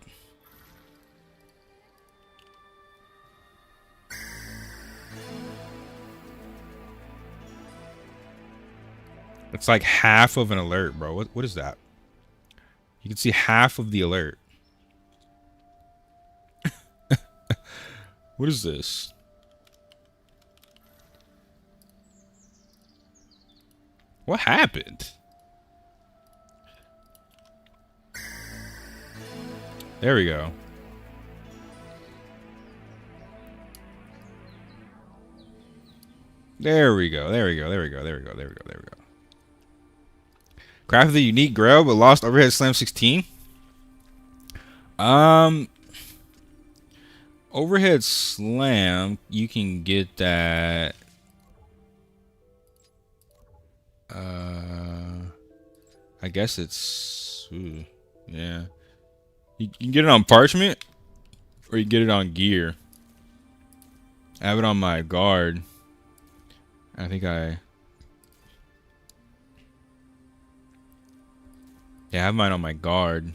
It's like half of an alert, bro. What is that? You can see half of the alert. What is this? What happened? There we go. There we go. There we go. There we go. There we go. There we go. There we go. Crafted the unique grail but lost overhead slam 16. Overhead slam, you can get that. I guess it's. Ooh, yeah. You can get it on parchment, or you can get it on gear. I have it on my guard. I think I. Yeah, I have mine on my guard.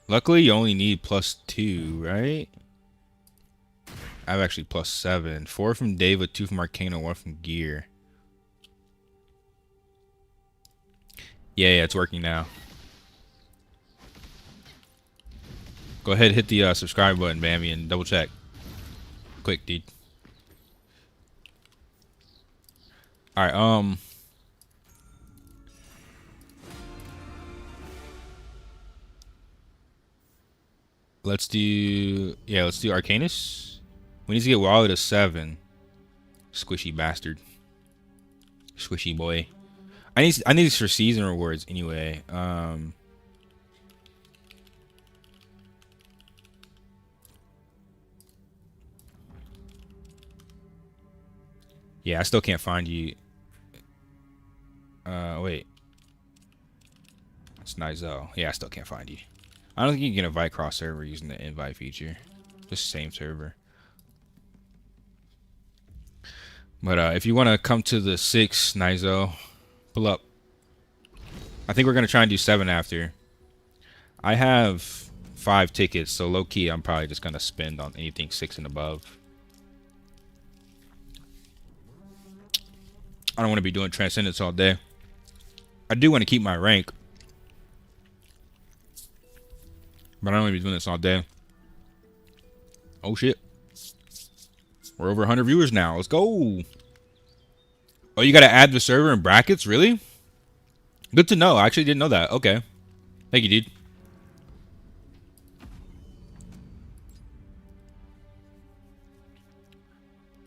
Luckily, you only need +2, right? I have actually +7. 4 from Deva, 2 from Arcana, 1 from Gear. Yeah, it's working now. Go ahead, hit the subscribe button, Bambi, and double check. Quick, dude. Alright, let's do Arcanus. We need to get Wallet to 7. Squishy bastard. Squishy boy. I need this for season rewards anyway. Yeah, I still can't find you. Wait. It's Nizel. Yeah, I still can't find you. I don't think you can invite cross server using the invite feature. Just same server. But if you want to come to the 6, Nizel, pull up. I think we're gonna try and do 7 after. I have 5 tickets, so low key, I'm probably just gonna spend on anything 6 and above. I don't want to be doing Transcendence all day. I do want to keep my rank, but I don't want to be doing this all day. Oh shit. We're over 100 viewers now. Let's go. Oh, you got to add the server in brackets? Really? Good to know. I actually didn't know that. Okay. Thank you, dude.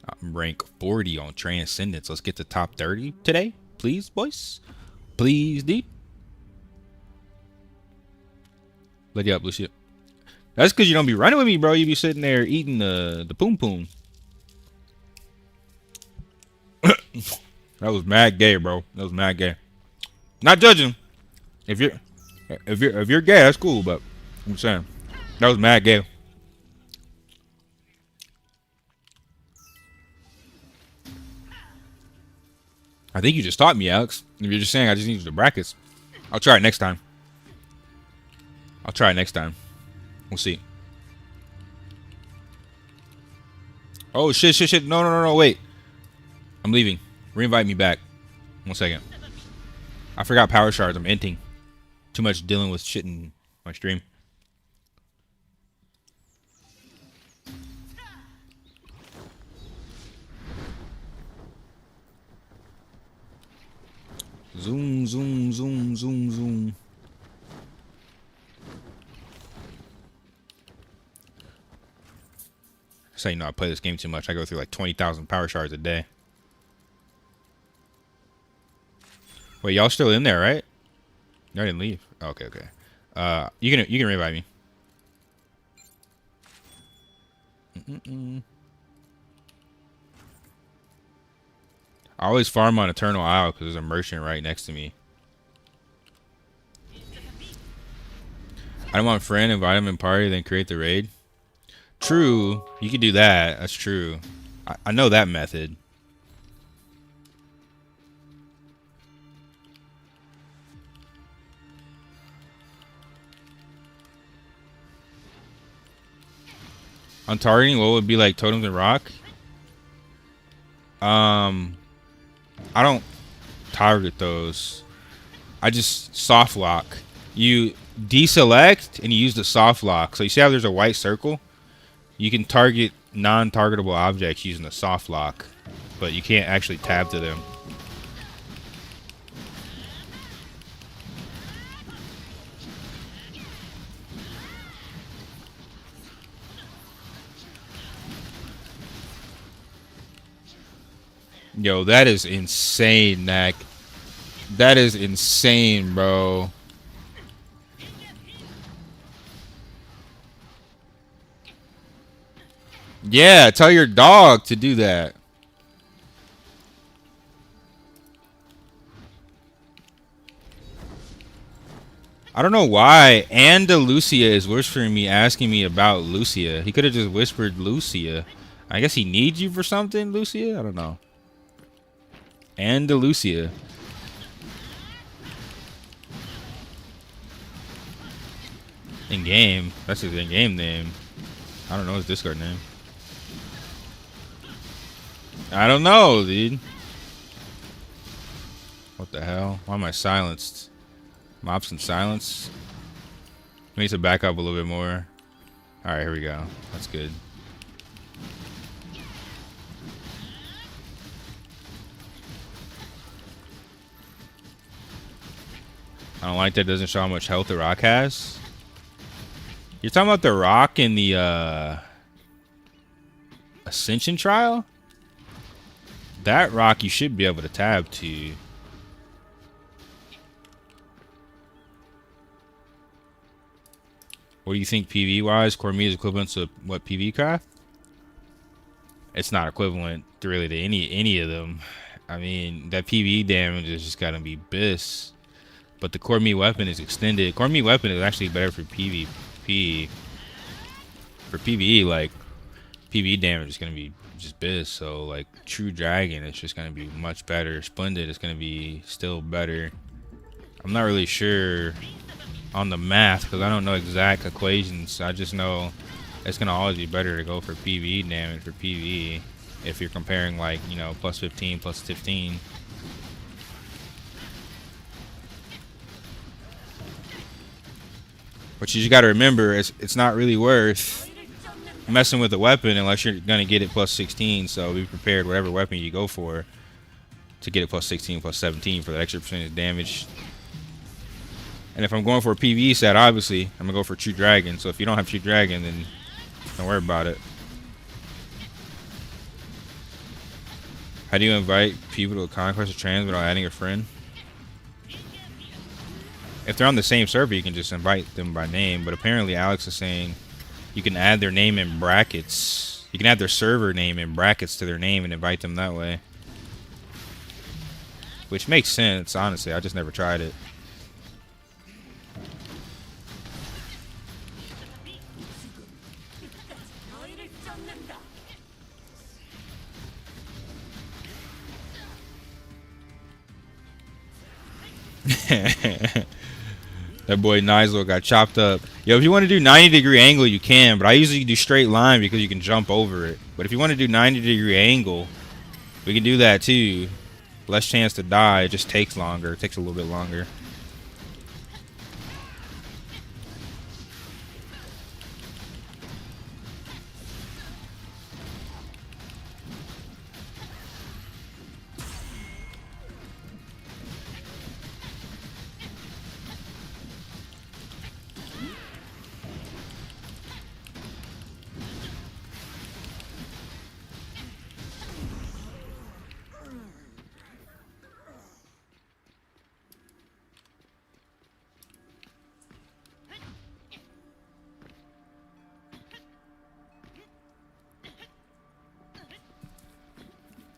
I'm rank 40 on Transcendence. Let's get to top 30 today. Please, boys. Please, dude. Let you up, blue shit. That's because you don't be running with me, bro. You be sitting there eating the poom poom. That was mad gay, bro. That was mad gay. Not judging. If you're gay, that's cool. But I'm saying that was mad gay. I think you just taught me, Alex. If you're just saying I just need the brackets, I'll try it next time. I'll try it next time. We'll see. Oh shit. No, wait. I'm leaving. Reinvite me back. 1 second. I forgot power shards. I'm inting. Too much dealing with shit in my stream. Zoom. So you know I play this game too much. I go through like 20,000 power shards a day. Wait, y'all still in there, right? Y'all didn't leave. Oh, okay. You can revive me. I always farm on Eternal Isle because there's a merchant right next to me. I don't want a friend, invite him in party, then create the raid. True, you can do that. That's true. I know that method. On targeting, what would be like totems and rock? I don't target those. I just soft lock. You deselect and you use the soft lock. So you see how there's a white circle? You can target non-targetable objects using the soft lock, but you can't actually tab to them. Yo, that is insane, Knack. That is insane, bro. Yeah, tell your dog to do that. I don't know why Andalucia is whispering me, asking me about Lucia. He could have just whispered Lucia. I guess he needs you for something, Lucia? I don't know. Andalucia. In game. That's his in game name. I don't know his Discord name. I don't know, dude. What the hell? Why am I silenced? My option silenced. We need to back up a little bit more. Alright, here we go. That's good. I don't like that it doesn't show how much health the rock has. You're talking about the rock in the Ascension trial? That rock you should be able to tab to. What do you think PV wise? Core me is equivalent to what PV craft? It's not equivalent to really to any of them. I mean, that PV damage is just gotta be bis. But the core me weapon is extended. Core me weapon is actually better for PvP. For PvE, like PvE damage is gonna be just biz. So like True Dragon is just gonna be much better. Splendid is gonna be still better. I'm not really sure on the math because I don't know exact equations. I just know it's gonna always be better to go for PvE damage for PvE if you're comparing like, you know, plus 15, plus 15. But you just gotta remember, it's not really worth messing with a weapon unless you're gonna get it plus 16. So be prepared whatever weapon you go for to get it plus 16, plus 17 for the extra percentage damage. And if I'm going for a PvE set, obviously I'm gonna go for True Dragon. So if you don't have True Dragon, then don't worry about it. How do you invite people to a conquest of trans without adding a friend? If they're on the same server, you can just invite them by name. But apparently Alex is saying you can add their name in brackets. You can add their server name in brackets to their name and invite them that way. Which makes sense, honestly. I just never tried it. That boy Nizel got chopped up. Yo, if you want to do 90-degree angle, you can, but I usually do straight line because you can jump over it. But if you want to do 90-degree angle, we can do that too. Less chance to die. It just takes longer. It takes a little bit longer.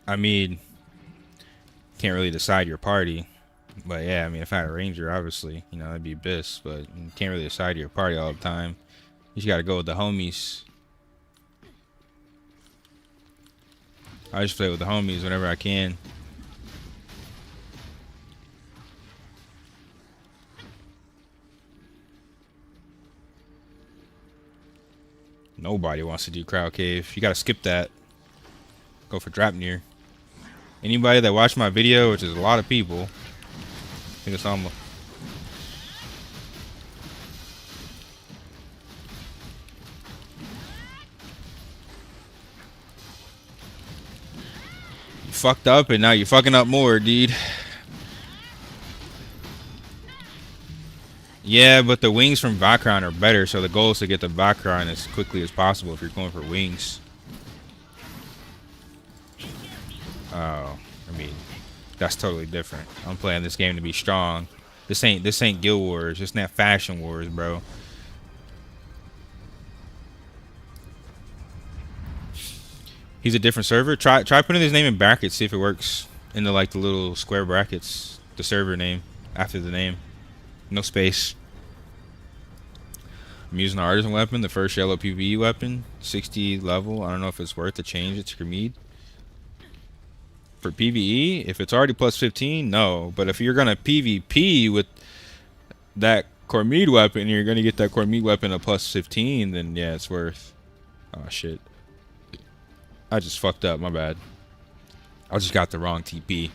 I mean, can't really decide your party. But yeah, I mean, if I had a ranger, obviously, you know, that'd be best. But you can't really decide your party all the time. You just gotta go with the homies. I just play with the homies whenever I can. Nobody wants to do crowd cave. You gotta skip that. Go for Drapnir. Anybody that watched my video, which is a lot of people, I think it's almost. You fucked up and now you're fucking up more, dude. Yeah, but the wings from Valkyrie are better, so the goal is to get the Valkyrie as quickly as possible if you're going for wings. Oh, I mean, that's totally different. I'm playing this game to be strong. This ain't Guild Wars. This not Fashion Wars, bro. He's a different server. Try putting his name in brackets, see if it works. Into like the little square brackets, the server name after the name. No space. I'm using the artisan weapon, the first yellow PvE weapon, 60 level. I don't know if it's worth to change it to Kermid. For PvE, if it's already plus 15, no. But if you're gonna PvP with that Kermid weapon, you're gonna get that Kermid weapon at plus 15, then yeah, it's worth. Oh shit. I just fucked up, my bad. I just got the wrong TP.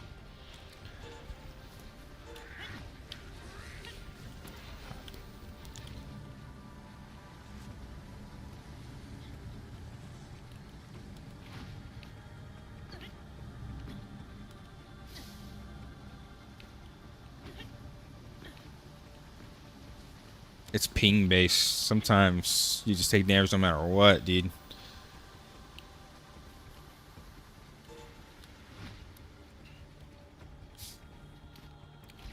It's ping based. Sometimes you just take damage no matter what, dude.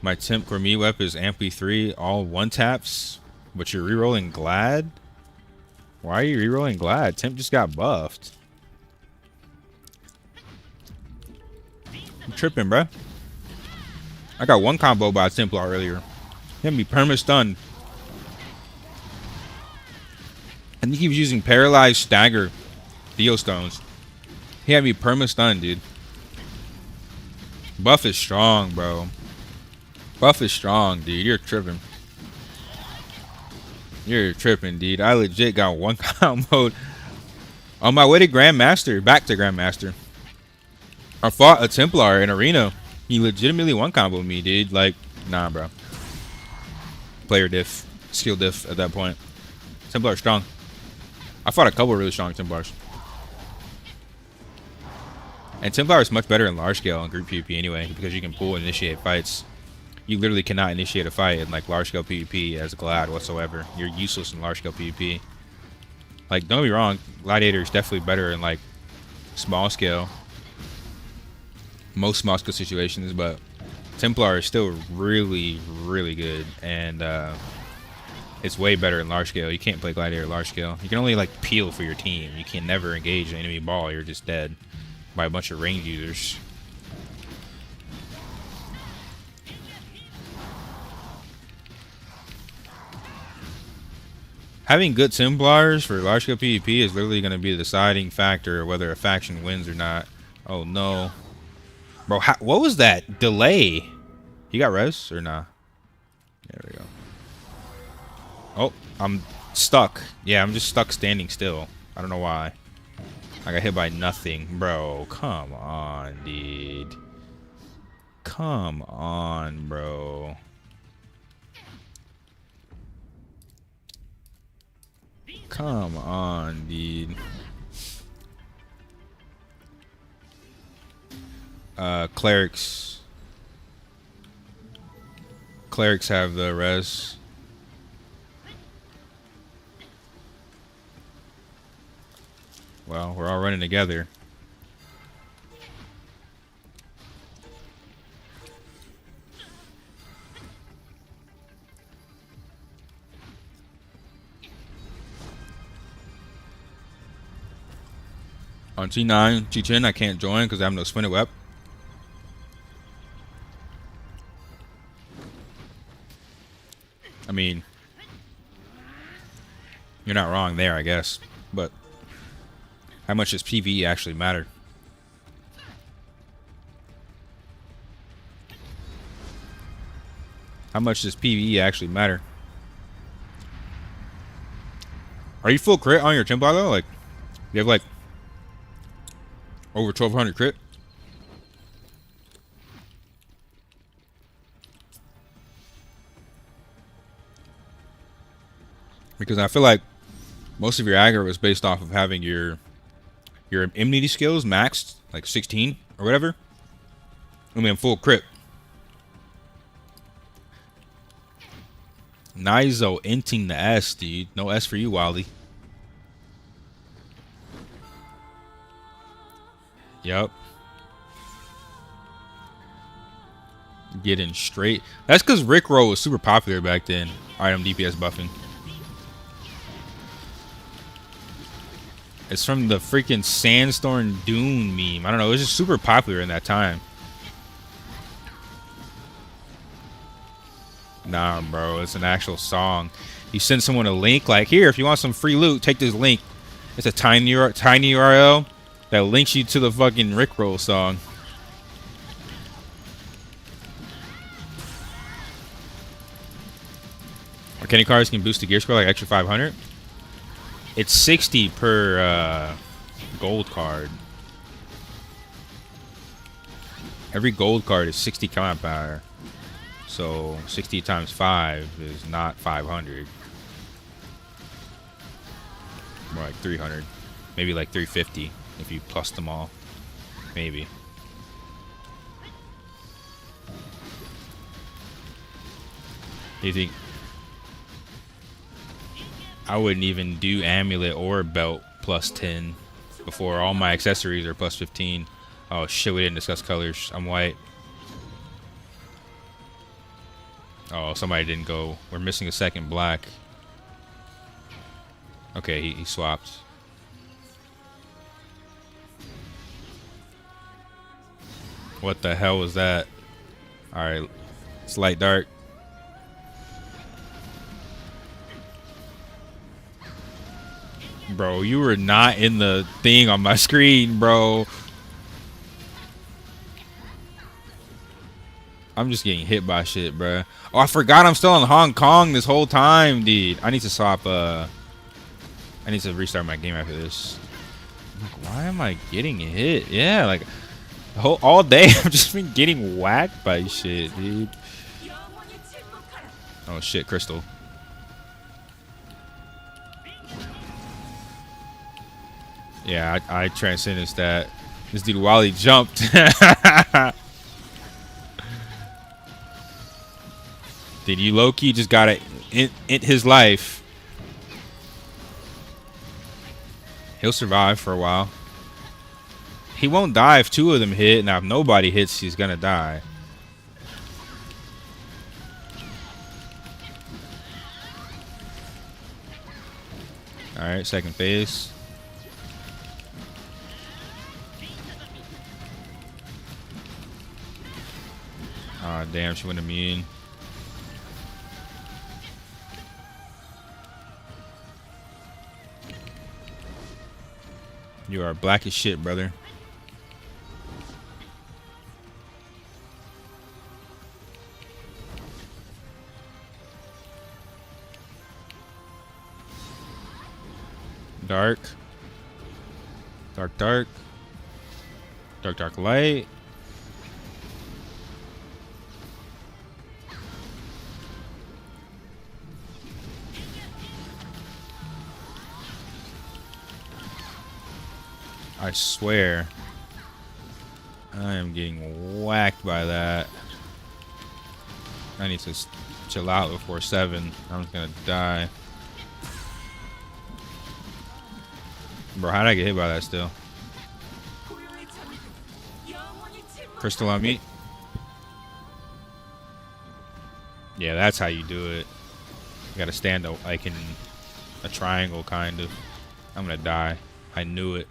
My temp Gourmet weapon is Ampli 3, all one taps, but you're rerolling Glad? Why are you rerolling Glad? Temp just got buffed. I'm tripping, bruh. I got one combo by Templar earlier. He had me perma-stunned. And he was using Paralyzed Stagger Theostones. He had me perma-stunned, dude. Buff is strong, bro. Buff is strong, dude. You're tripping. You're tripping, dude. I legit got one combo on my way to Grandmaster. Back to Grandmaster. I fought a Templar in Arena. He legitimately one comboed me, dude. Like, nah, bro. Player diff. Skill diff at that point. Templar strong. I fought a couple really strong Templars. And Templar is much better in large scale and group PvP anyway, because you can pull and initiate fights. You literally cannot initiate a fight in like large scale PvP as a Glad whatsoever. You're useless in large scale PvP. Like, don't get me wrong, Gladiator is definitely better in like small scale. Most small scale situations, but Templar is still really, really good, and it's way better in large scale. You can't play Gladiator large scale. You can only like peel for your team. You can never engage an enemy ball. You're just dead by a bunch of range users. Having good Templars for large scale PvP is literally going to be the deciding factor of whether a faction wins or not. Oh no. Bro, what was that delay? You got res or nah? There we go. Oh, I'm stuck. Yeah, I'm just stuck standing still. I don't know why. I got hit by nothing. Bro, come on, dude. Come on, bro. Come on, dude. Clerics. Clerics have the res. Well, we're all running together. On G9, G10, I can't join because I have no spinner web. I mean, you're not wrong there, I guess. But how much does PvE actually matter? How much does PvE actually matter? Are you full crit on your Templar though? Like, you have like over 1200 crit? Because I feel like most of your aggro is based off of having your immunity skills maxed, like 16 or whatever. I mean, full crit. Nizo inting the S, dude. No S for you, Wally. Yep. Getting straight. That's because Rickroll was super popular back then. Item DPS buffing. It's from the freaking Sandstorm Dune meme. I don't know. It was just super popular in that time. Nah, bro. It's an actual song. You send someone a link like, here, if you want some free loot, take this link. It's a tiny URL that links you to the fucking Rickroll song. Kenny cards can boost the gear score like extra 500. It's 60 per gold card. Every gold card is 60 combat power. So 60 times 5 is not 500. More like 300. Maybe like 350 if you plus them all. Maybe. Do you think I wouldn't even do amulet or belt plus 10 before all my accessories are plus 15? Oh shit, we didn't discuss colors. I'm white. Oh, somebody didn't go. We're missing a second black. Okay, he swapped. What the hell was that? Alright, it's light dark. Bro, you were not in the thing on my screen, bro. I'm just getting hit by shit, bro. Oh, I forgot I'm still in Hong Kong this whole time, dude. I need to swap, I need to restart my game after this. Like, why am I getting hit? Yeah, like, all day I've just been getting whacked by shit, dude. Oh shit, Crystal. Yeah, I transcended that. This dude Wally jumped. Dude, you low-key just gotta int his life. He'll survive for a while. He won't die if two of them hit. Now, if nobody hits, he's gonna die. Alright, second phase. Aw, damn, she went immune. You are black as shit, brother. Dark. Dark, dark. Dark, dark, light. I swear, I am getting whacked by that. I need to chill out before 7. I'm just gonna die. Bro, how did I get hit by that still? Crystal on me? Yeah, that's how you do it. You gotta stand up like in a triangle, kind of. I'm gonna die. I knew it.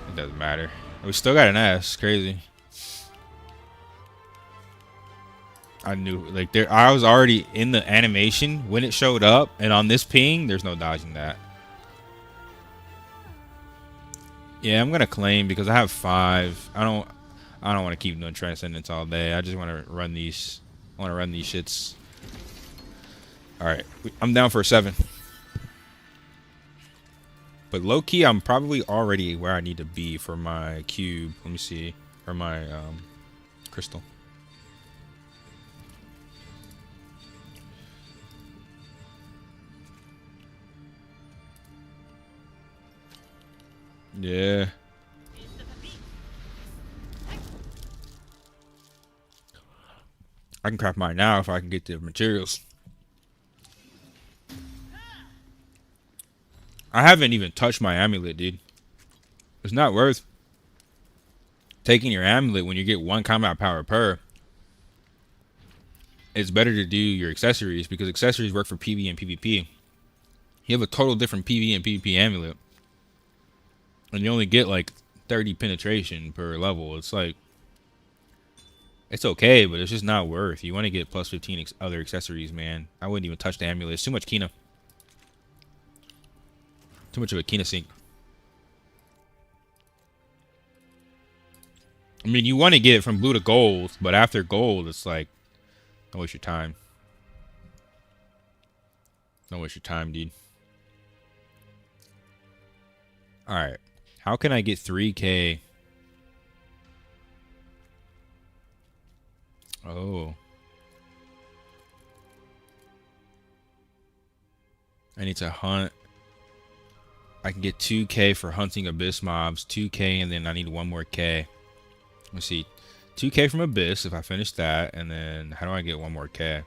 It doesn't matter. We still got an S. Crazy. I knew, like, there. I was already in the animation when it showed up, and on this ping, there's no dodging that. Yeah, I'm gonna claim because I have 5. I don't want to keep doing transcendence all day. I just want to run these. I want to run these shits. All right, I'm down for a 7. But low key, I'm probably already where I need to be for my cube. Let me see. Or my crystal. Yeah. I can craft mine now if I can get the materials. I haven't even touched my amulet, dude. It's not worth taking your amulet when you get 1 combat power per. It's better to do your accessories because accessories work for PvE and PvP. You have a total different PvE and PvP amulet. And you only get like 30 penetration per level. It's like, it's okay, but it's just not worth. You want to get plus 15 other accessories, man. I wouldn't even touch the amulet. It's too much Kina. Too much of a Kina sink. I mean, you want to get it from blue to gold, but after gold, it's like, don't waste your time. Don't waste your time, dude. Alright. How can I get 3K? Oh. I need to hunt. I can get 2K for hunting abyss mobs. 2K, and then I need 1 more K. Let's see. 2K from abyss if I finish that. And then how do I get 1 more K?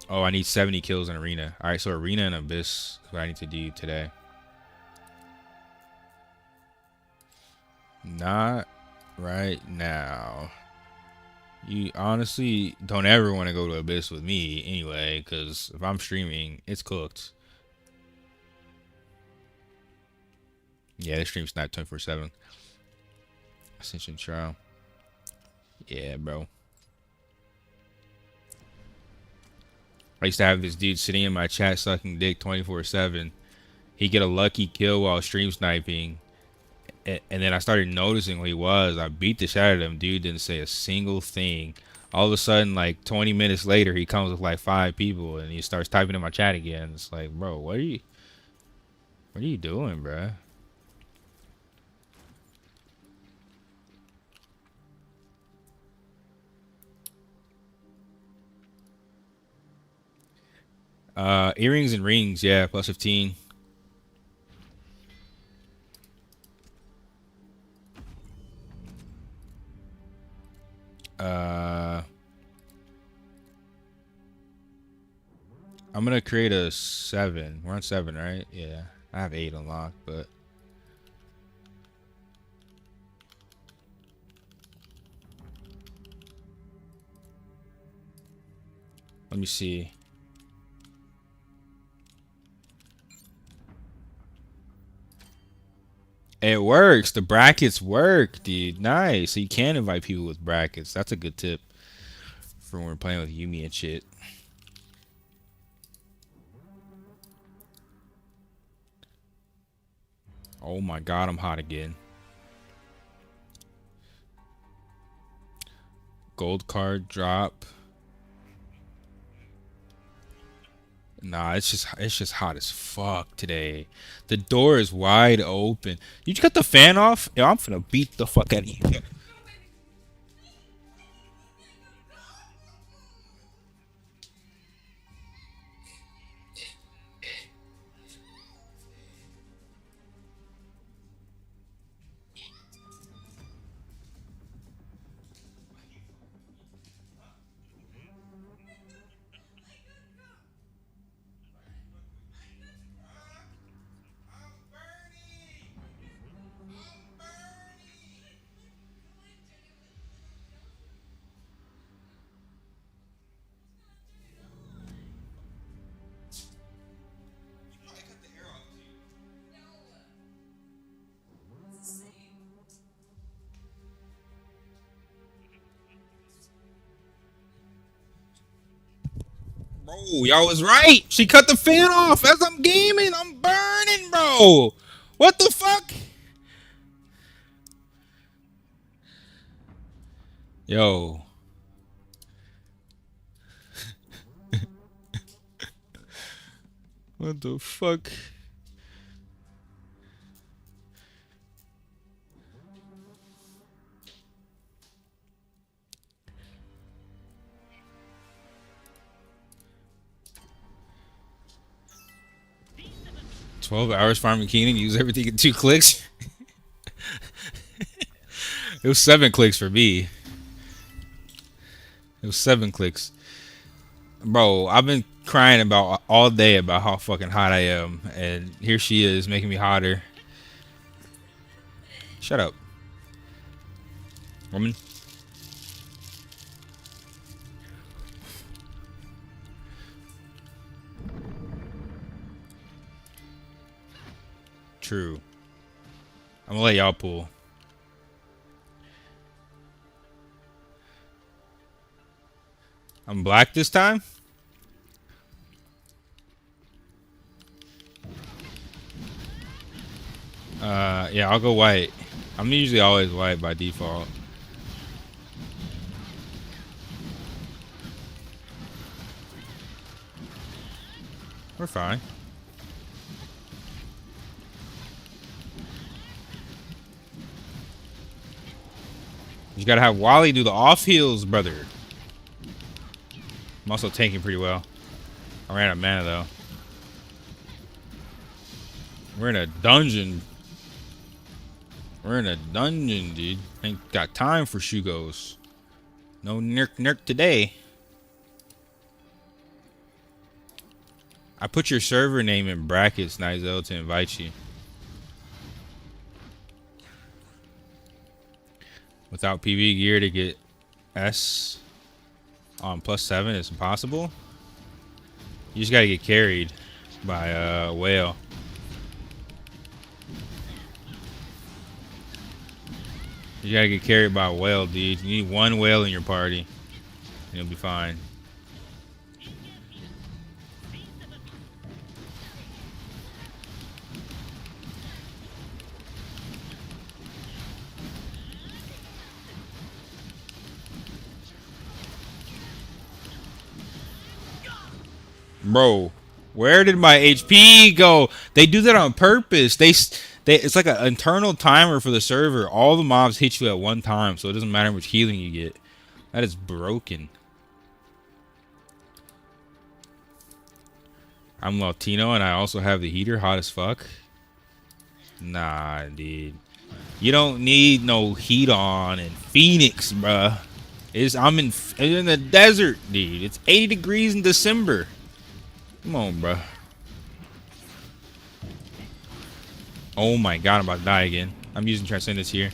Oh, I need 70 kills in arena. Alright, so arena and abyss is what I need to do today. Not right now. You honestly don't ever want to go to abyss with me anyway, because if I'm streaming, it's cooked. Yeah, this stream's not 24/7. Ascension trial. Yeah, bro. I used to have this dude sitting in my chat sucking dick 24/7. He'd get a lucky kill while stream sniping. And then I started noticing who he was. I beat the shit out of him. Dude didn't say a single thing. All of a sudden, like 20 minutes later, he comes with like 5 people and he starts typing in my chat again. It's like, bro, what are you doing, bro? Earrings and rings, yeah, plus 15. Uh, I'm gonna create a 7. We're on 7, right? Yeah, I have 8 unlocked, but let me see. It works. The brackets work, dude. Nice. So you can invite people with brackets. That's a good tip for when we're playing with Yumi and shit. Oh my god, I'm hot again. Gold card drop. Nah, it's just hot as fuck today. The door is wide open. You just cut the fan off? Yo, I'm finna beat the fuck out of you. Bro, y'all was right. She cut the fan off as I'm gaming. I'm burning, bro. What the fuck? Yo. What the fuck? 12 hours farming Kina, use everything in 2 clicks. It was 7 clicks for me. It was 7 clicks. Bro, I've been crying about all day about how fucking hot I am, and here she is making me hotter. Shut up, woman. True. I'm gonna let y'all pull. I'm black this time? Yeah, I'll go white. I'm usually always white by default. We're fine. You gotta have Wally do the off heals, brother. I'm also tanking pretty well. I ran out of mana though. We're in a dungeon. We're in a dungeon, dude. Ain't got time for Shugos. No nerk today. I put your server name in brackets, Nizel, to invite you. Without PV gear to get S on +7 is impossible. You just gotta get carried by whale. You gotta get carried by a whale, dude. You need 1 whale in your party, and you'll be fine. Bro, where did my HP go? They do that on purpose. It's like an internal timer for the server. All the mobs hit you at one time, so it doesn't matter how much healing you get. That is broken. I'm Latino and I also have the heater hot as fuck. Nah, dude. You don't need no heat on in Phoenix, bruh. I'm in the desert, dude. It's 80 degrees in December. Come on, bruh. Oh my god, I'm about to die again. I'm using Transcendence here.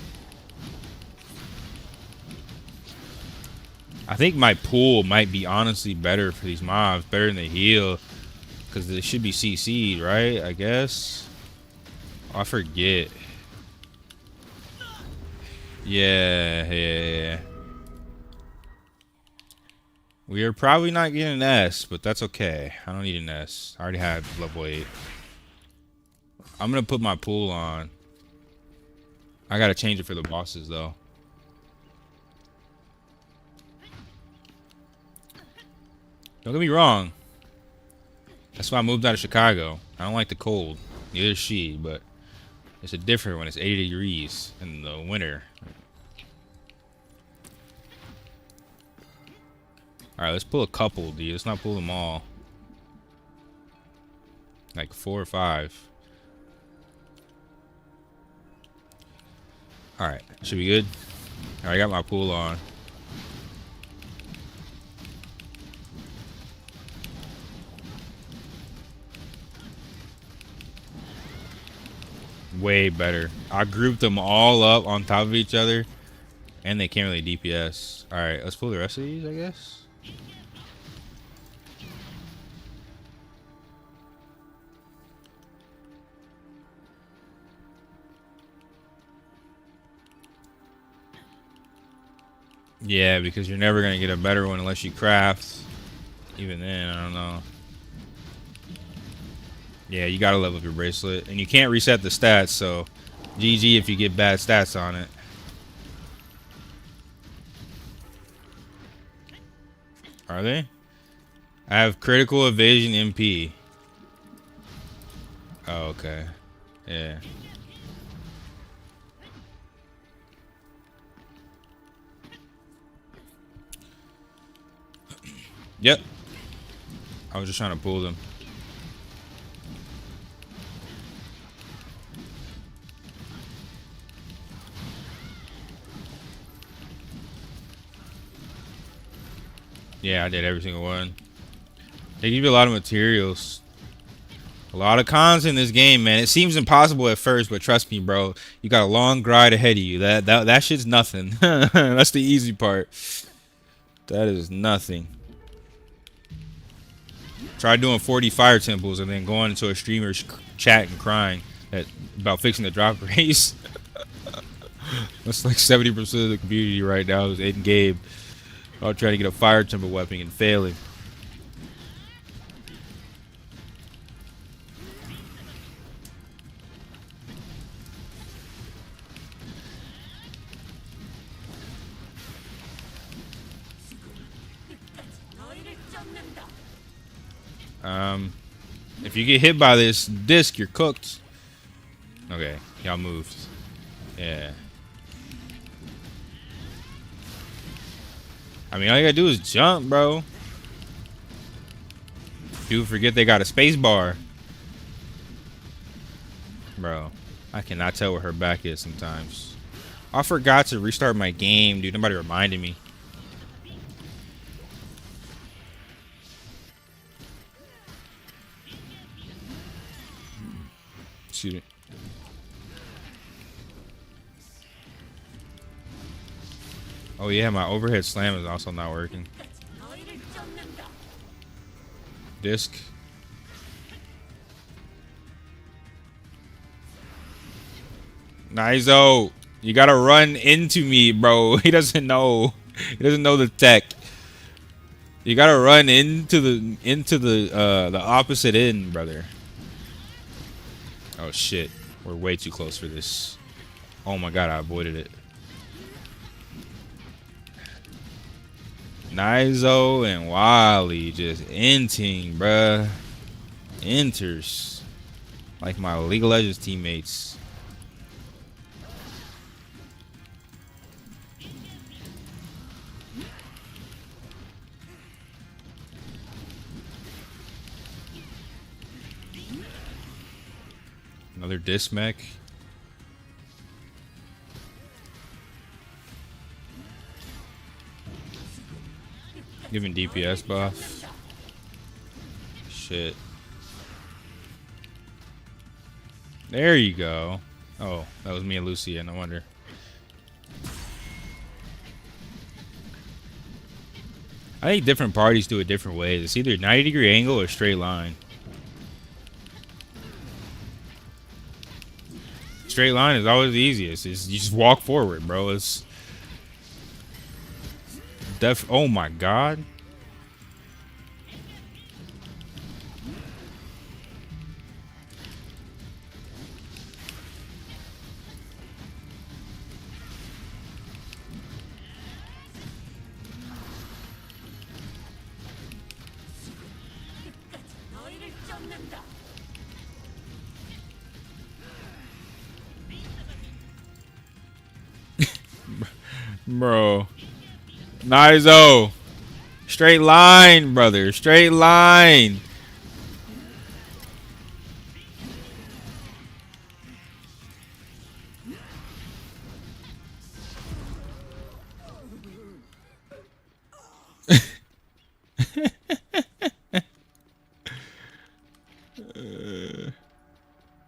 I think my pool might be honestly better for these mobs. Better than the heal. Because they should be CC'd, right? I guess. Oh, I forget. Yeah. We are probably not getting an S, but that's okay. I don't need an S. I already had level 8. I'm going to put my pool on. I got to change it for the bosses, though. Don't get me wrong. That's why I moved out of Chicago. I don't like the cold. Neither does she, but it's a different when it's 80 degrees in the winter. Alright, let's pull a couple, dude. Let's not pull them all. Like 4 or 5. Alright, should be good. Alright, I got my pool on. Way better. I grouped them all up on top of each other, and they can't really DPS. Alright, let's pull the rest of these, I guess. Yeah, because you're never going to get a better one unless you craft. Even then, I don't know. Yeah, you got to level up your bracelet. And you can't reset the stats, so GG if you get bad stats on it. Are they? I have critical evasion MP. Oh, okay. Yeah. Yep. I was just trying to pull them. Yeah, I did every single one. They give you a lot of materials. A lot of cons in this game, man. It seems impossible at first, but trust me, bro. You got a long grind ahead of you. That shit's nothing. That's the easy part. That is nothing. Try doing 40 fire temples and then going into a streamer's chat and crying about fixing the drop race. That's like 70% of the community right now is Endgame. All trying to get a fire temple weapon and failing. If you get hit by this disc, you're cooked. Okay, y'all moved. Yeah. I mean, all you gotta do is jump, bro. Dude, forget they got a space bar. Bro, I cannot tell where her back is sometimes. I forgot to restart my game, dude. Nobody reminded me. Excuse me. Oh yeah, my overhead slam is also not working. Disc. Nizo, you gotta run into me, bro. He doesn't know. He doesn't know the tech. You gotta run into the opposite end, brother. Oh shit, we're way too close for this. Oh my god, I avoided it. Nizo and Wally just inting, bruh. Enters. Like my League of Legends teammates. Another dismech. Giving DPS buff. Shit. There you go. Oh, that was me and Lucia, no wonder. I think different parties do it different ways. It's either 90-degree angle or straight line. Straight line is always the easiest. You just walk forward, bro. It's oh my god. Bro. Nizo. Straight line, brother. Straight line.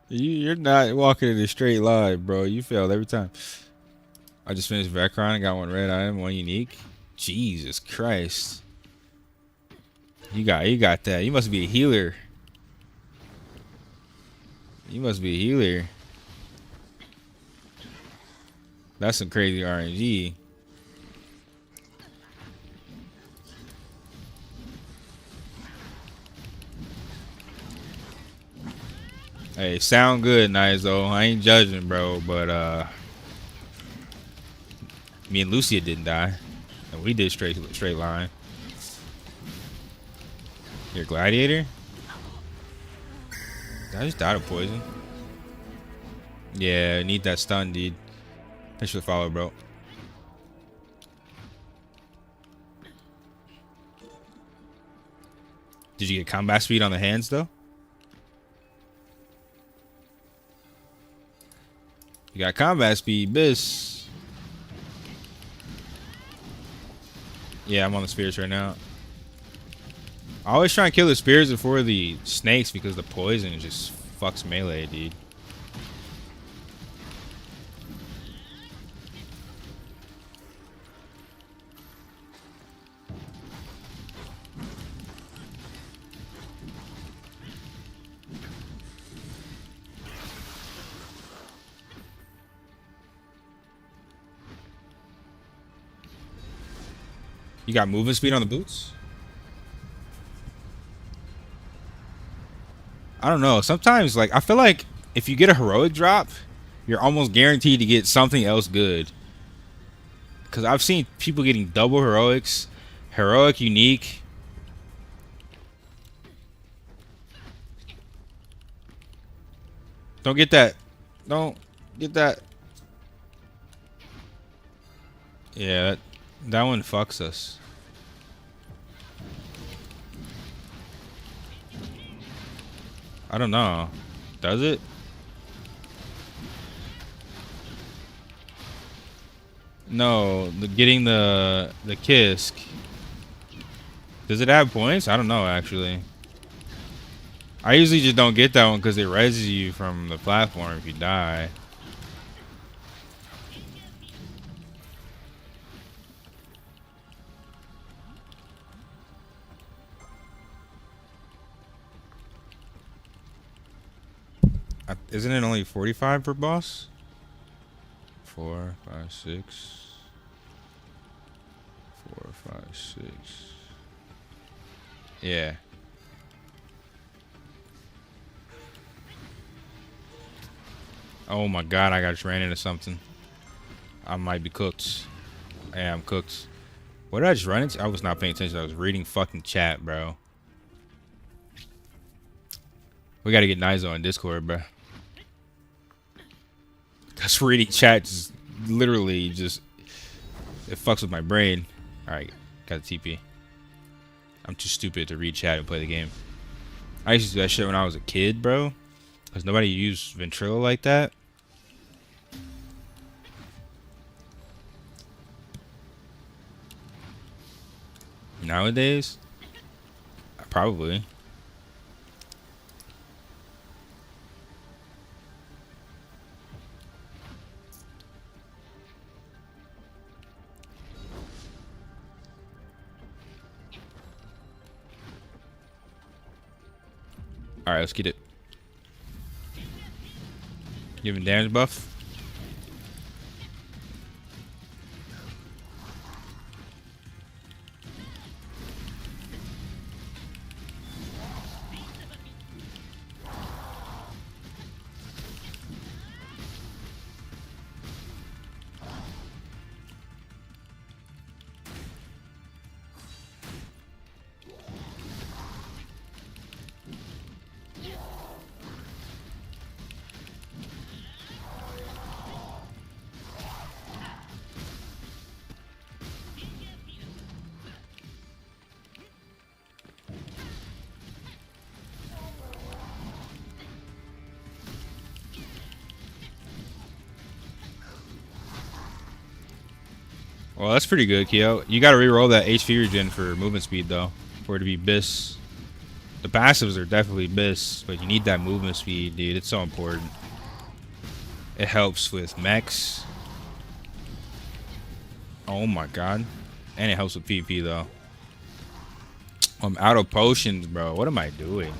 You're not walking in a straight line, bro. You failed every time. I just finished Vecron. I got one red item, one unique. Jesus Christ. You got that. You must be a healer. You must be a healer. That's some crazy RNG. Hey, sound good, Nizo. I ain't judging, bro, but me and Lucia didn't die. And we did straight line. Your gladiator? I just died of poison. Yeah, I need that stun, dude. Thanks for the follow, bro. Did you get combat speed on the hands, though? You got combat speed, bis. Yeah, I'm on the spirits right now. I always try and kill the spears before the snakes because the poison just fucks melee, dude. You got movement speed on the boots? I don't know. Sometimes, like, I feel like if you get a heroic drop, you're almost guaranteed to get something else good. Because I've seen people getting double heroics, heroic, unique. Don't get that. Don't get that. Yeah, that one fucks us. I don't know. Does it? No, getting the Kisk. Does it have points? I don't know actually. I usually just don't get that one because it reses you from the platform if you die. Isn't it only 45 per boss? 4, 5, 6. 4, 5, 6. Yeah. Oh my god, I just ran into something. I might be cooked. Yeah, I'm cooked. What did I just run into? I was not paying attention. I was reading fucking chat, bro. We gotta get Nizo on Discord, bro. Cause reading chat just literally just it fucks with my brain. Alright, got a TP. I'm too stupid to read chat and play the game. I used to do that shit when I was a kid, bro. Cause nobody used Ventrilo like that. Nowadays, probably. Alright, let's get it. Give him damage buff. Well, that's pretty good, Kyo. You gotta re-roll that HP regen for movement speed, though, for it to be BIS. The passives are definitely BIS, but you need that movement speed, dude. It's so important. It helps with mechs. Oh my god. And it helps with PvP, though. I'm out of potions, bro. What am I doing?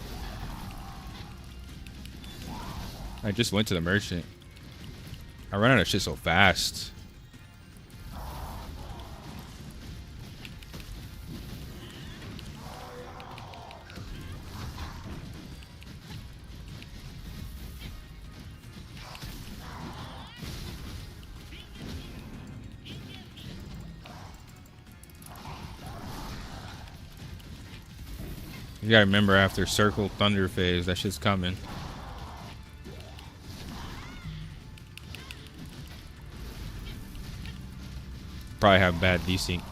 I just went to the merchant. I run out of shit so fast. You gotta remember after Circle Thunder phase, that shit's coming. Probably have bad desync.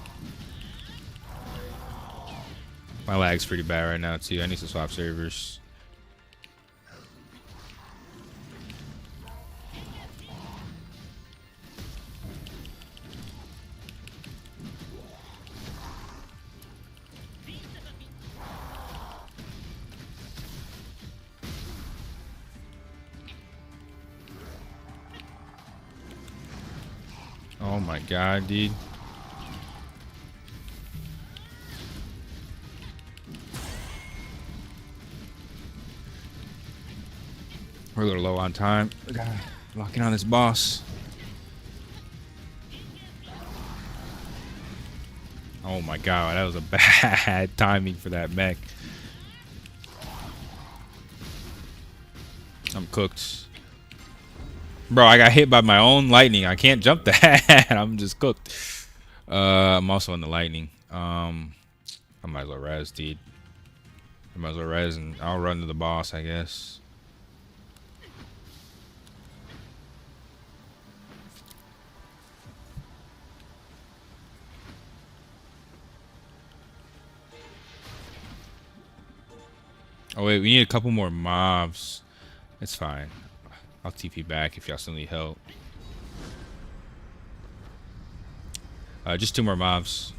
My lag's pretty bad right now too. I need to swap servers. Oh my god, dude. We're a little low on time. We gotta lock in on this boss. Oh my god, that was a bad timing for that mech. I'm cooked. Bro, I got hit by my own lightning. I can't jump that. I'm just cooked. I'm also in the lightning. I might as well res, dude. I might as well res and I'll run to the boss, I guess. Oh wait, we need a couple more mobs. It's fine. I'll TP back if y'all still need help. Just 2 more mobs.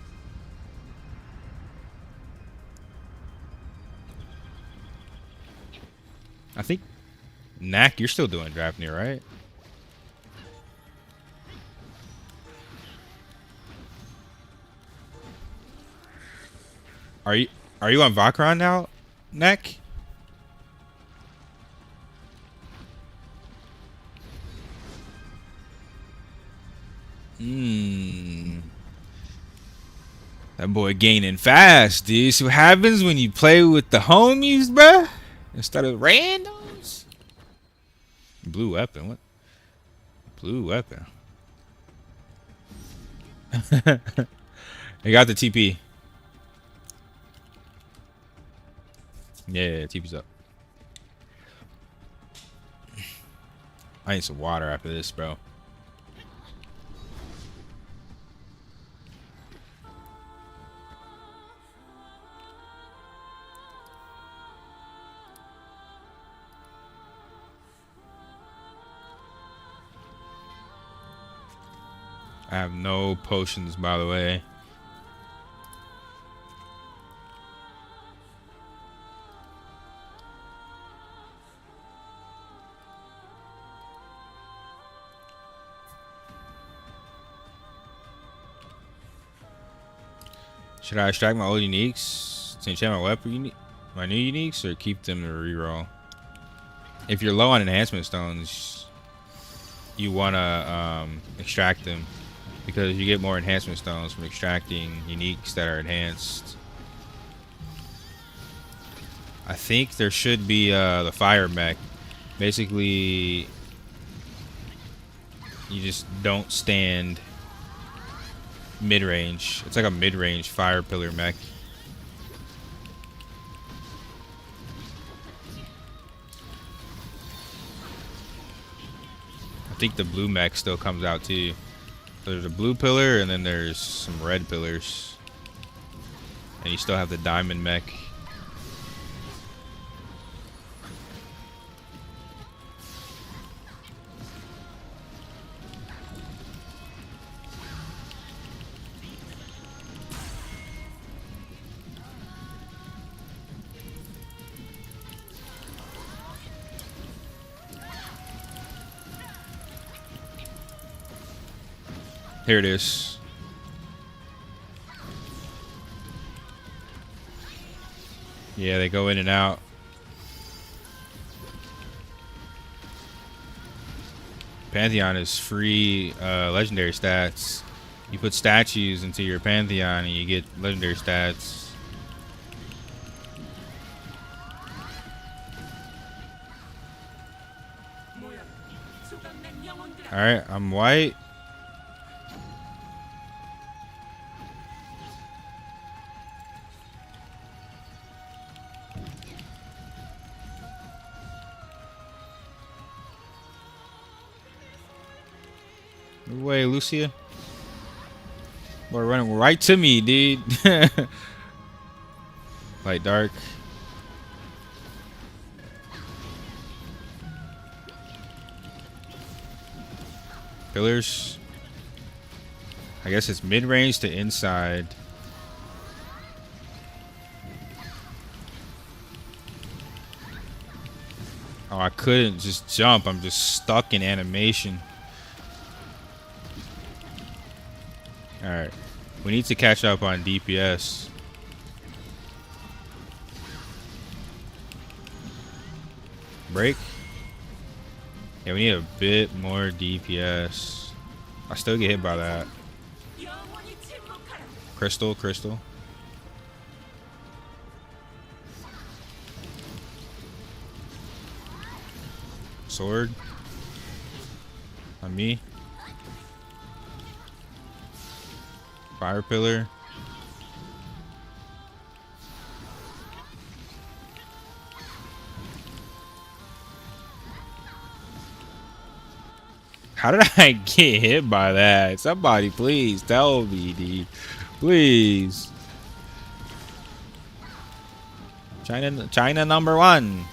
I think Knack, you're still doing Drapnir, right? Are you on Vakron now, Knack? That boy gaining fast, dude. See what happens when you play with the homies, bruh? Instead of randoms? Blue weapon, what? Blue weapon. They got the TP. Yeah, TP's up. I need some water after this, bro. I have no potions, by the way. Should I extract my old uniques to enchant my weapon my new uniques, or keep them to reroll? If you're low on enhancement stones, you wanna extract them, because you get more enhancement stones from extracting uniques that are enhanced. I think there should be the fire mech. Basically, you just don't stand mid-range. It's like a mid-range fire pillar mech. I think the blue mech still comes out too. There's a blue pillar and then there's some red pillars. And you still have the diamond mech. Here it is. Yeah, they go in and out. Pantheon is free legendary stats. You put statues into your Pantheon and you get legendary stats. Alright, I'm white. No way, Lucia. We're running right to me, dude. Light dark. Pillars. I guess it's mid-range to inside. Oh, I couldn't just jump. I'm just stuck in animation. Alright. We need to catch up on DPS. Break. Yeah, we need a bit more DPS. I still get hit by that. Crystal, crystal. Sword. On me. Fire pillar. How did I get hit by that? Somebody please tell me, dude. Please. China number one.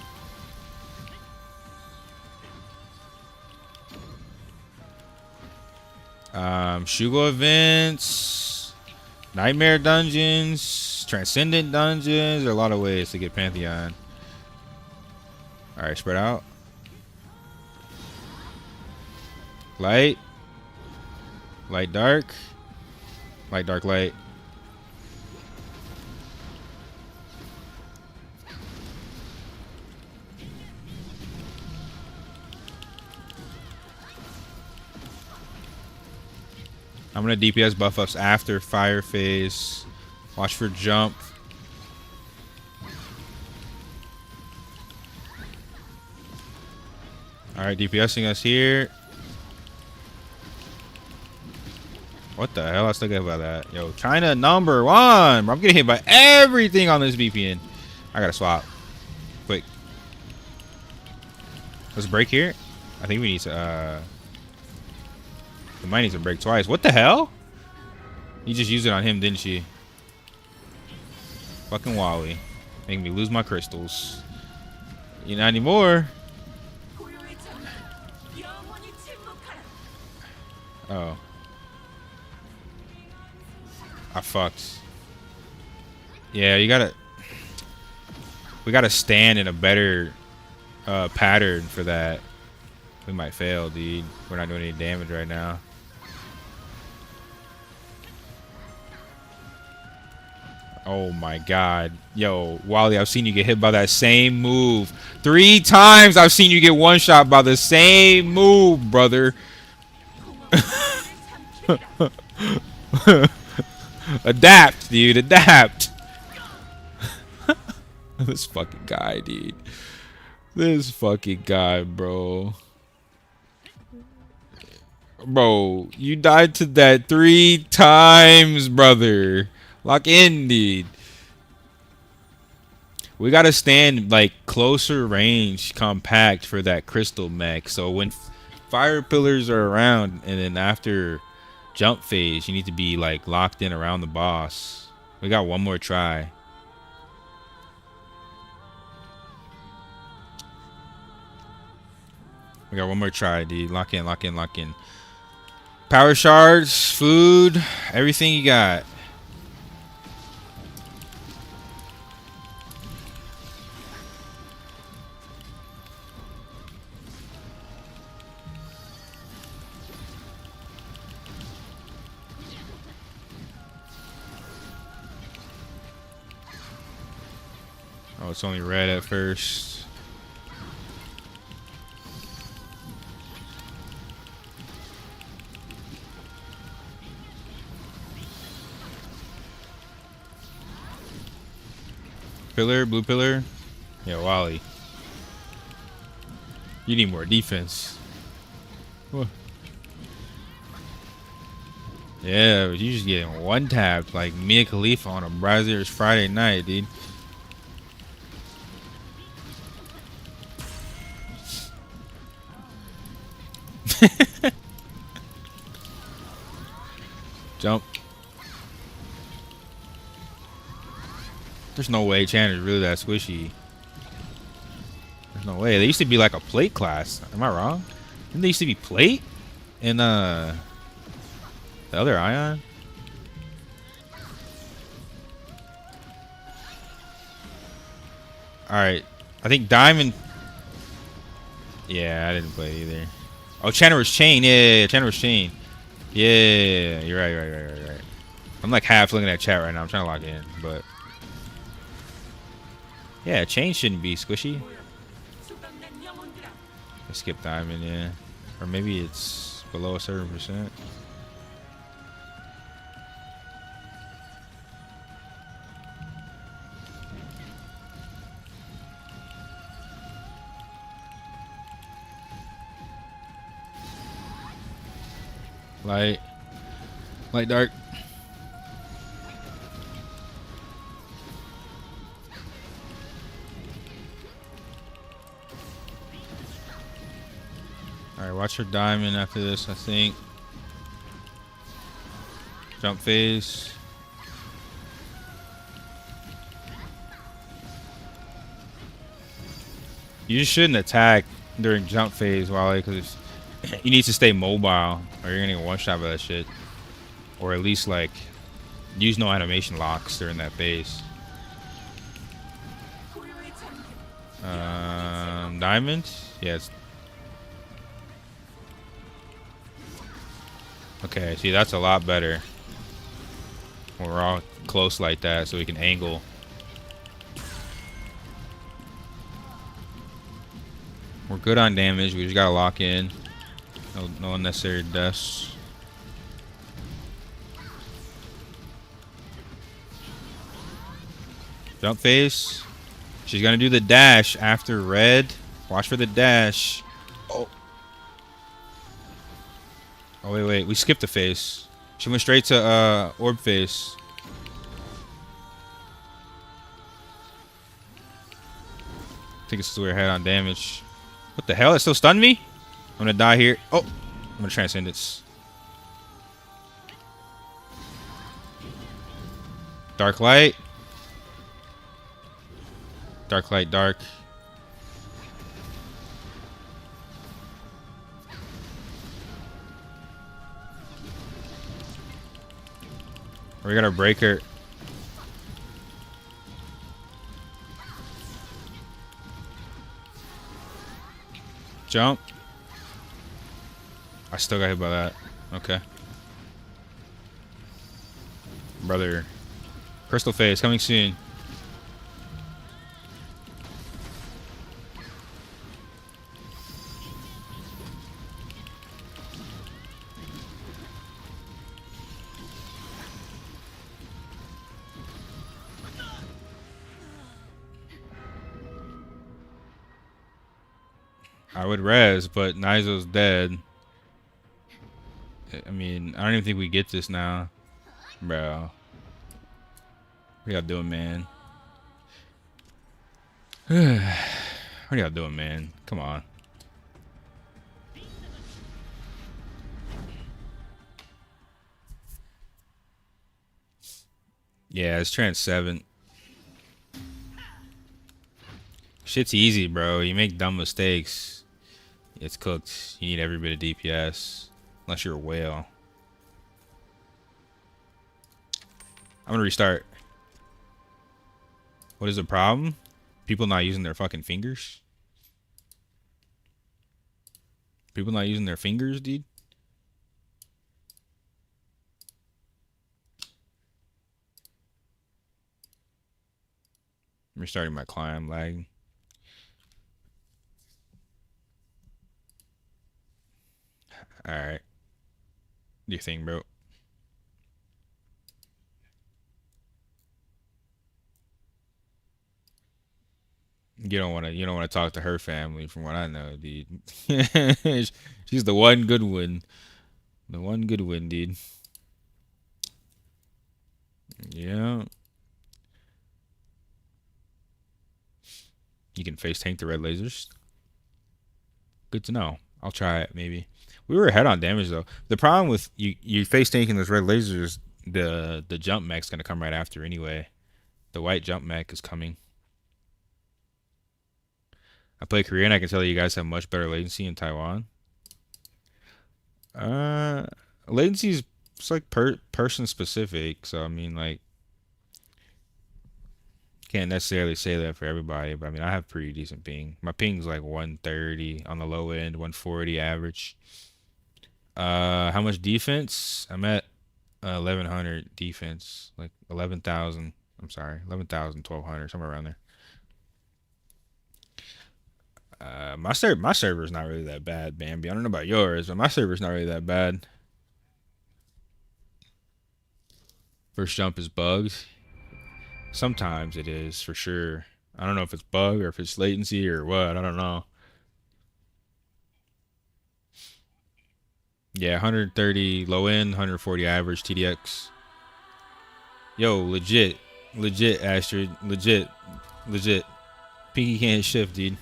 Shugo events, nightmare dungeons, transcendent dungeons. There are a lot of ways to get Pantheon. All right, spread out. Light, light, dark, light, dark, light. I'm gonna DPS buff ups after fire phase. Watch for jump. Alright, DPSing us here. What the hell? I still get hit by that. Yo, China number one. Bro, I'm getting hit by everything on this VPN. I gotta swap. Quick. Let's break here. I think we need to we might need to break twice. What the hell? You just used it on him, didn't she? Fucking Wally. Making me lose my crystals. You not anymore. Oh. I fucked. Yeah, you gotta... We gotta stand in a better pattern for that. We might fail, dude. We're not doing any damage right now. Oh my god. Yo, Wally, I've seen you get hit by that same move. 3 times I've seen you get one shot by the same move, brother. Adapt, dude. Adapt. This fucking guy, dude. This fucking guy, bro. Bro, you died to that 3 times, brother. Lock in, dude. We gotta stand like closer range, compact for that crystal mech. So when fire pillars are around, and then after jump phase, you need to be like locked in around the boss. We got one more try. We got one more try, dude. Lock in, lock in, lock in. Power shards, food, everything you got. Oh, it's only red at first. Pillar, blue pillar. Yeah, Wally. You need more defense. What? Yeah, but you just getting one tapped like Mia Khalifa on a Brazzers Friday night, dude. Jump. There's no way Chandler's really that squishy. There's no way. They used to be like a plate class. Am I wrong? Didn't they used to be plate in the other Aion? Alright. I think Diamond. Yeah, I didn't play it either. Oh, Chandler was chain. Yeah, Chandler was chain. Yeah, you're right, right. I'm like half looking at chat right now. I'm trying to log in, but yeah, chain shouldn't be squishy. I skip diamond, yeah, or maybe it's below a certain percent. Light, light, dark. All right, watch her diamond after this. I think jump phase. You just shouldn't attack during jump phase, Wally, because you need to stay mobile, or you're gonna get one shot by that shit, or at least like use no animation locks during that phase. Diamond? Yes. Okay, see, that's a lot better. When we're all close like that, so we can angle. We're good on damage. We just gotta lock in. No unnecessary deaths. Jump phase. She's gonna do the dash after red. Watch for the dash. Oh. Oh, wait. We skipped the phase. She went straight to orb phase. I think it's to her head on damage. What the hell? It still stunned me? I'm gonna die here. Oh, I'm gonna Transcendence. Dark light. Dark light, dark. We gotta break her. Jump. I still got hit by that. Okay. Brother. Crystal phase coming soon. I would res, but Nizo's dead. I mean, I don't even think we get this now. Bro. What y'all doing, man? What y'all doing, man? Come on. Yeah, it's trans 7. Shit's easy, bro. You make dumb mistakes, it's cooked. You need every bit of DPS. Unless you're a whale. I'm gonna restart. What is the problem? People not using their fucking fingers? People not using their fingers, dude? I'm restarting my climb, lagging. Alright. Do your thing, bro. You don't wanna talk to her family from what I know, dude. She's the one good one. The one good one, dude. Yeah. You can face tank the red lasers. Good to know. I'll try it maybe. We were ahead on damage though. The problem with you face tanking those red lasers, the jump mech's gonna come right after anyway. The white jump mech is coming. I play Korean. I can tell you guys have much better latency in Taiwan. Uh, Latency is it's like person specific. So I mean, like, can't necessarily say that for everybody. But I mean, I have pretty decent ping. My ping's like 130 on the low end, 140 average. How much defense? I'm at 1100 defense, like 11,000. I'm sorry, 11,000, 1200, somewhere around there. My server's not really that bad, Bambi. I don't know about yours, but my server's not really that bad. First jump is bugs. Sometimes it is for sure. I don't know if it's bug or if it's latency or what. I don't know. Yeah, 130 low end, 140 average TDX. Yo, legit, Astrid, legit. Pinky can't shift, dude.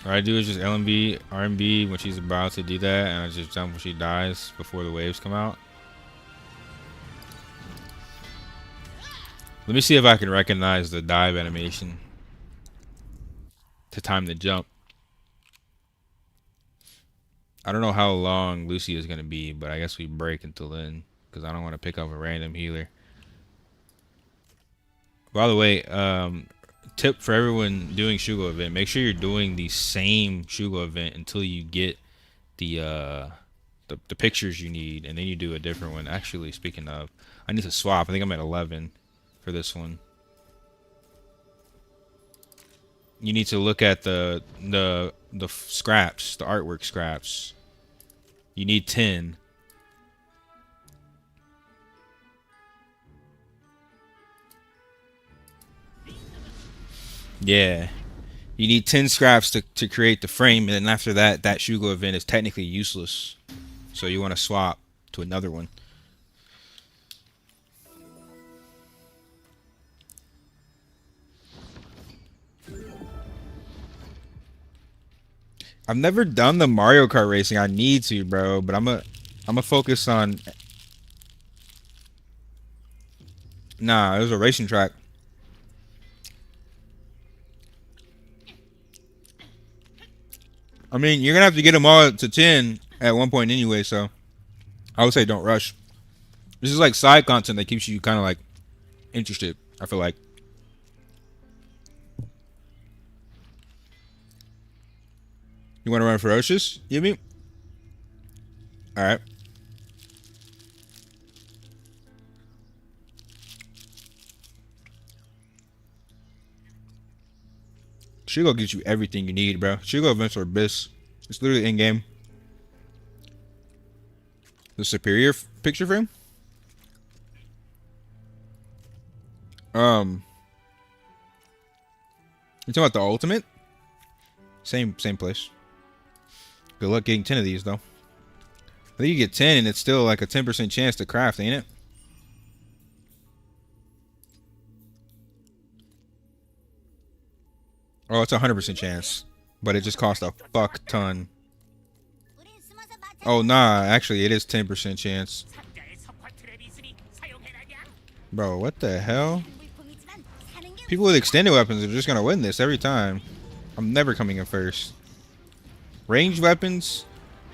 All I do is just LMB, RMB when she's about to do that, and I just jump when she dies before the waves come out. Let me see if I can recognize the dive animation to time the jump. I don't know how long Lucy is going to be, but I guess we break until then because I don't want to pick up a random healer. By the way, tip for everyone doing Shugo event: make sure you're doing the same Shugo event until you get the pictures you need, and then you do a different one. Actually, speaking of, I need to swap. I think I'm at 11 for this one. You need to look at the scraps, the artwork scraps. You need 10. Yeah. You need 10 scraps to create the frame, and then after that, that Shugo event is technically useless. So you want to swap to another one. I've never done the Mario Kart racing. I need to, bro, but I'm a focus on. Nah, it was a racing track. I mean, you're gonna have to get them all to 10 at one point anyway, so I would say don't rush. This is like side content that keeps you kind of like interested, I feel like. You want to run ferocious? You mean? All right. Shugo gives you everything you need, bro. Shugo events are bis. It's literally in game. The superior picture frame. You talking about the ultimate? Same place. Good luck getting 10 of these though. I think you get 10 and it's still like a 10% chance to craft, ain't it? Oh, it's a 100% chance, but it just costs a fuck ton. Oh nah, actually it is 10% chance. Bro, what the hell? People with extended weapons are just gonna win this every time. I'm never coming in first. Ranged weapons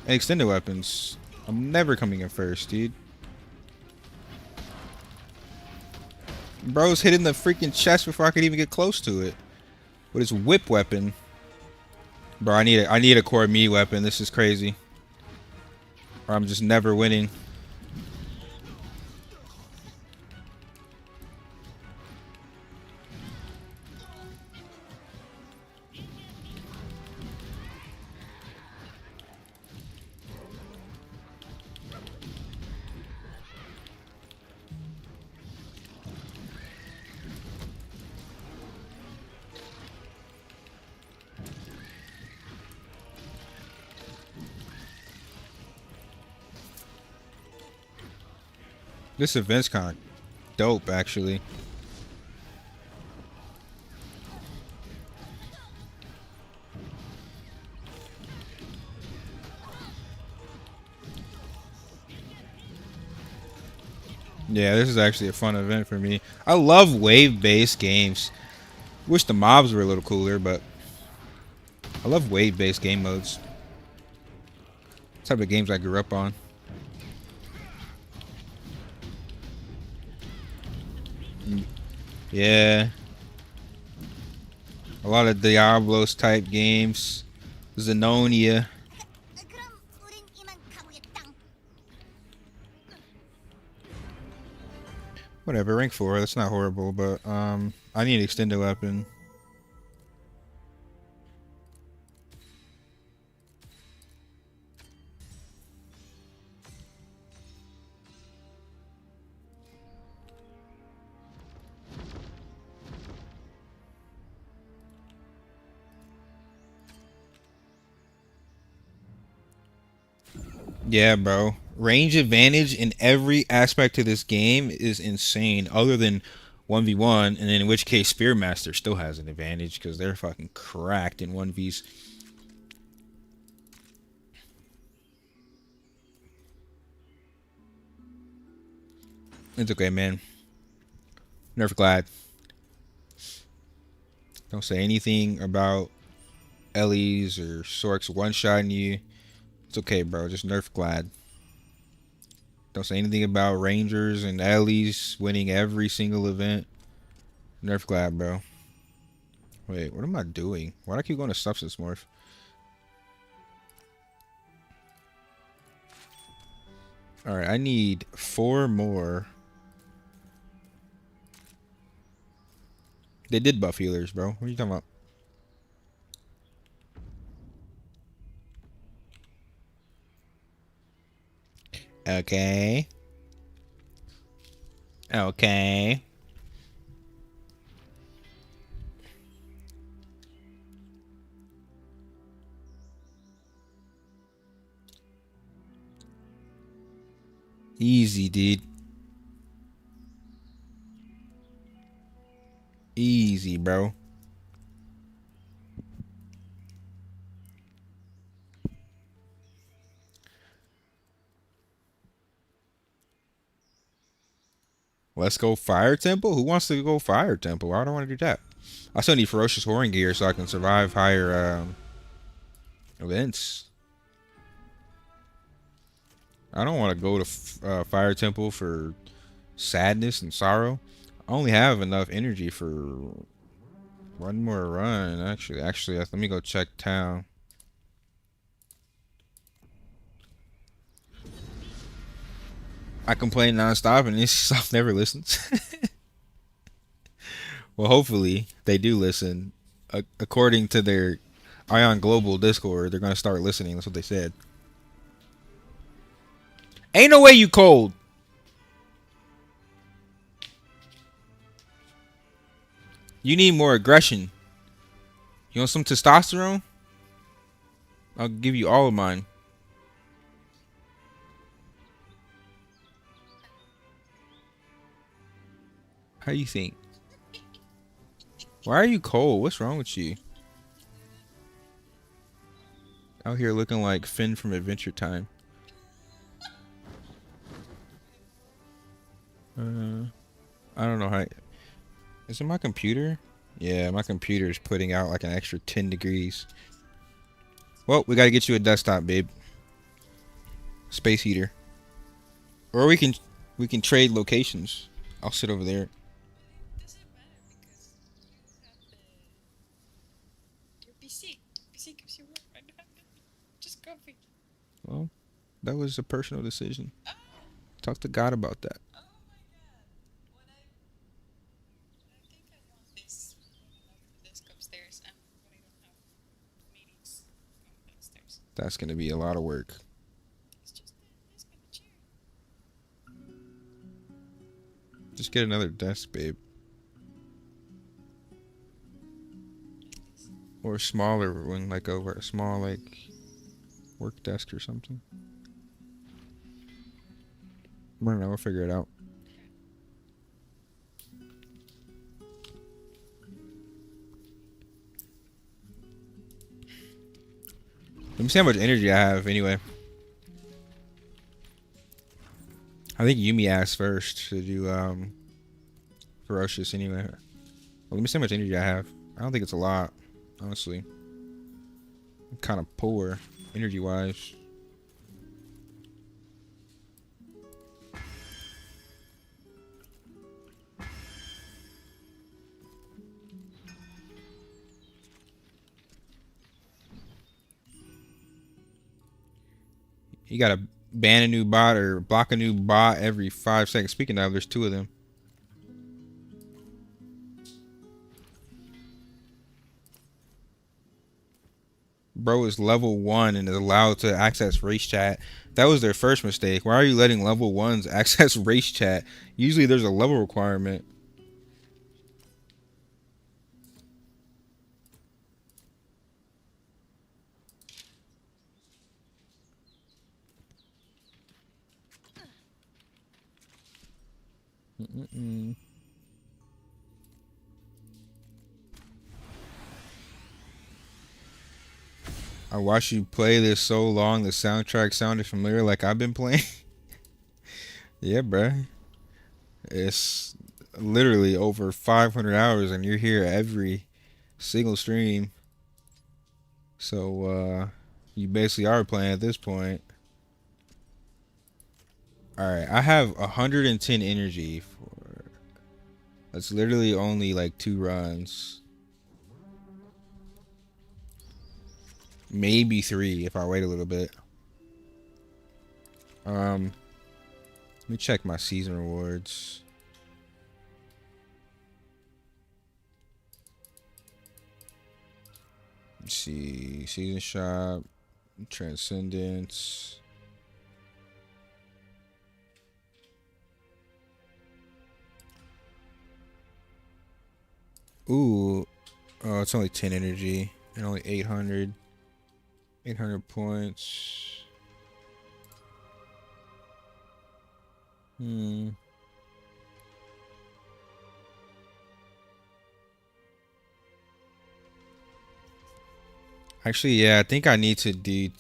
and extended weapons. I'm never coming in first, dude. Bro's hitting the freaking chest before I could even get close to it. With his whip weapon. Bro, I need a core me weapon. This is crazy. Or I'm just never winning. This event's kind of dope, actually. Yeah, this is actually a fun event for me. I love wave-based games. Wish the mobs were a little cooler, but I love wave-based game modes. Type of games I grew up on. Yeah. A lot of Diablos type games. Zenonia. Whatever, rank 4, that's not horrible, but I need an extended weapon. Yeah, bro. Range advantage in every aspect of this game is insane, other than 1v1, and in which case Spearmaster still has an advantage because they're fucking cracked in 1vs. It's okay, man. Nerf glad. Don't say anything about Ellie's or Sorks one-shotting you. It's okay, bro. Just nerf glad. Don't say anything about Rangers and Ellie's winning every single event. Nerf glad, bro. Wait, what am I doing? Why do I keep going to substance morph? Alright, I need 4 more. They did buff healers, bro. What are you talking about? Okay. Okay. Easy, dude. Easy, bro. Let's go Fire Temple? Who wants to go Fire Temple? I don't want to do that. I still need Ferocious Horn gear so I can survive higher events. I don't want to go to Fire Temple for sadness and sorrow. I only have enough energy for one more run. Actually, let me go check town. I complain nonstop, and NC never listens. Well, hopefully they do listen. According to their Aion Global Discord, they're gonna start listening. That's what they said. Ain't no way you cold. You need more aggression. You want some testosterone? I'll give you all of mine. How do you think? Why are you cold? What's wrong with you? Out here looking like Finn from Adventure Time. I don't know how. Is it my computer? Yeah, my computer is putting out like an extra 10 degrees. Well, we gotta get you a desktop, babe. Space heater. Or we can trade locations. I'll sit over there. Well, that was a personal decision. Talk to God about that. That's gonna be a lot of work. Just get another desk, babe. Or a smaller one, like a small like work desk or something. I don't know. We'll figure it out. Let me see how much energy I have anyway. I think Yumi asked first to do ferocious anyway. Well, let me see how much energy I have. I don't think it's a lot, honestly. I'm kind of poor energy wise. You gotta ban a new bot or block a new bot every 5 seconds. Speaking of, there's 2 of them. Bro is level 1 and is allowed to access race chat. That was their first mistake. Why are you letting level 1s access race chat? Usually there's a level requirement. I watched you play this so long, the soundtrack sounded familiar like I've been playing. Yeah, bruh. It's literally over 500 hours and you're here every single stream. So, you basically are playing at this point. Alright, I have 110 energy for... That's literally only like 2 runs. Maybe 3 if I wait a little bit. Let me check my season rewards. Let's see, season shop, transcendence. Ooh, oh, it's only 10 energy and only 800 points. Actually, yeah, I think I need to do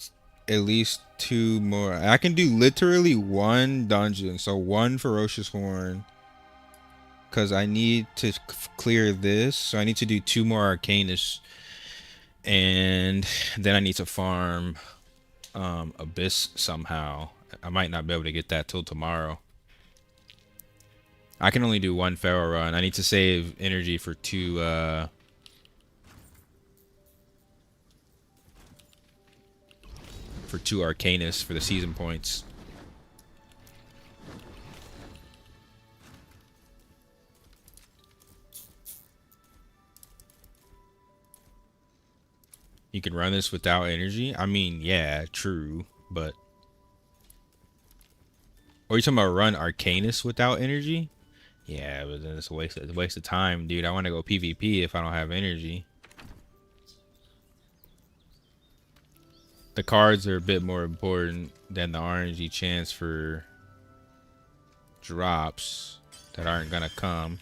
at least 2 more. I can do literally 1 dungeon, so 1 ferocious horn. Because I need to clear this, so I need to do 2 more arcanus. And then I need to farm abyss somehow. I might not be able to get that till tomorrow. I can only do 1 feral run. I need to save energy for 2 arcanus for the season points. You can run this without energy? I mean, yeah, true, but... Or you talking about run arcanus without energy? Yeah, but then it's a waste of time, dude. I want to go PvP if I don't have energy. The cards are a bit more important than the RNG chance for drops that aren't gonna come.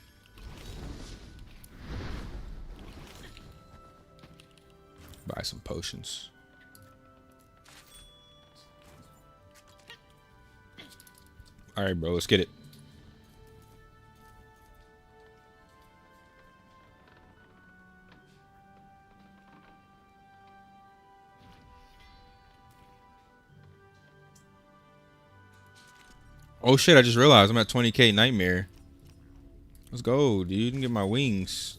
Buy some potions. Alright, bro, let's get it. Oh shit, I just realized I'm at 20k nightmare. Let's go, dude. You can get my wings.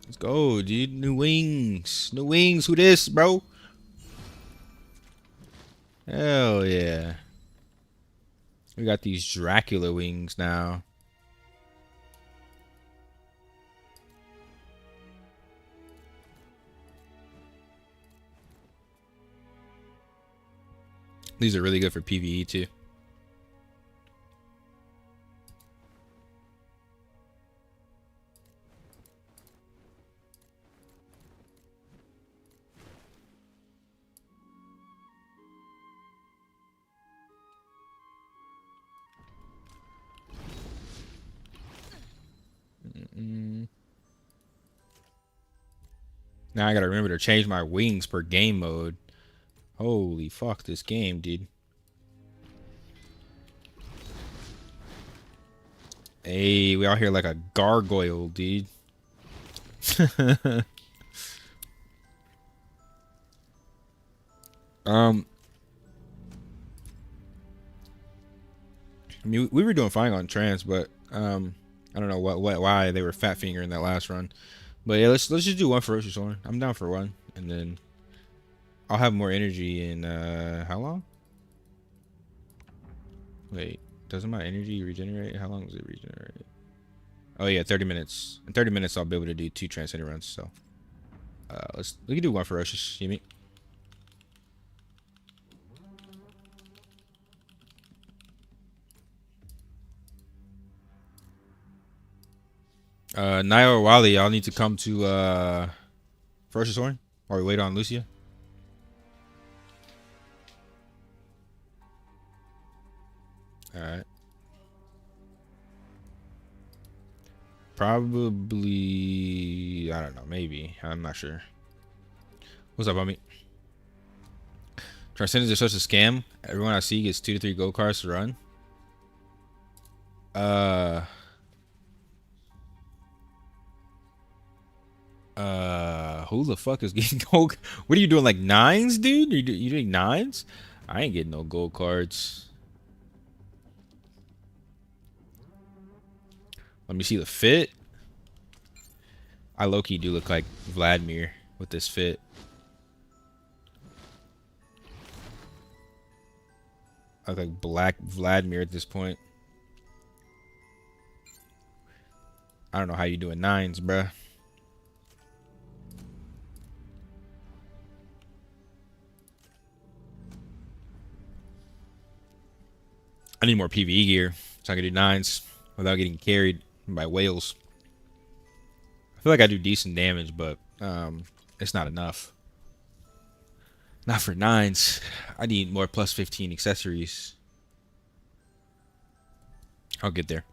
Let's go, dude. New wings. New wings. Who this, bro? Hell yeah. We got these Dracula wings now. These are really good for PvE too. Now I gotta remember to change my wings per game mode. Holy fuck, this game, dude. Hey, we out here like a gargoyle, dude. I mean, we were doing fine on trans, but I don't know why they were fat finger in that last run. But yeah, let's just do 1 ferocious horn. I'm down for 1, and then I'll have more energy in how long? Wait, doesn't my energy regenerate? How long does it regenerate? Oh yeah, 30 minutes. In 30 minutes, I'll be able to do 2 transcendent runs. So we can do 1 ferocious. You mean? Nio or Wally, y'all need to come to ferocious horn, or we wait on Lucia. All right. Probably, I don't know, maybe. I'm not sure. What's up, homie? Transcendence is such a scam. Everyone I see gets 2 to 3 gold cards to run. Who the fuck is getting gold? What are you doing, like 9s, dude? You doing 9s? I ain't getting no gold cards. Let me see the fit. I low-key do look like Vladimir with this fit. I look like Black Vladimir at this point. I don't know how you doing 9s, bruh. I need more PvE gear so I can do 9s without getting carried by whales. I feel like I do decent damage, but it's not enough. Not for 9s. I need more plus 15 accessories. I'll get there.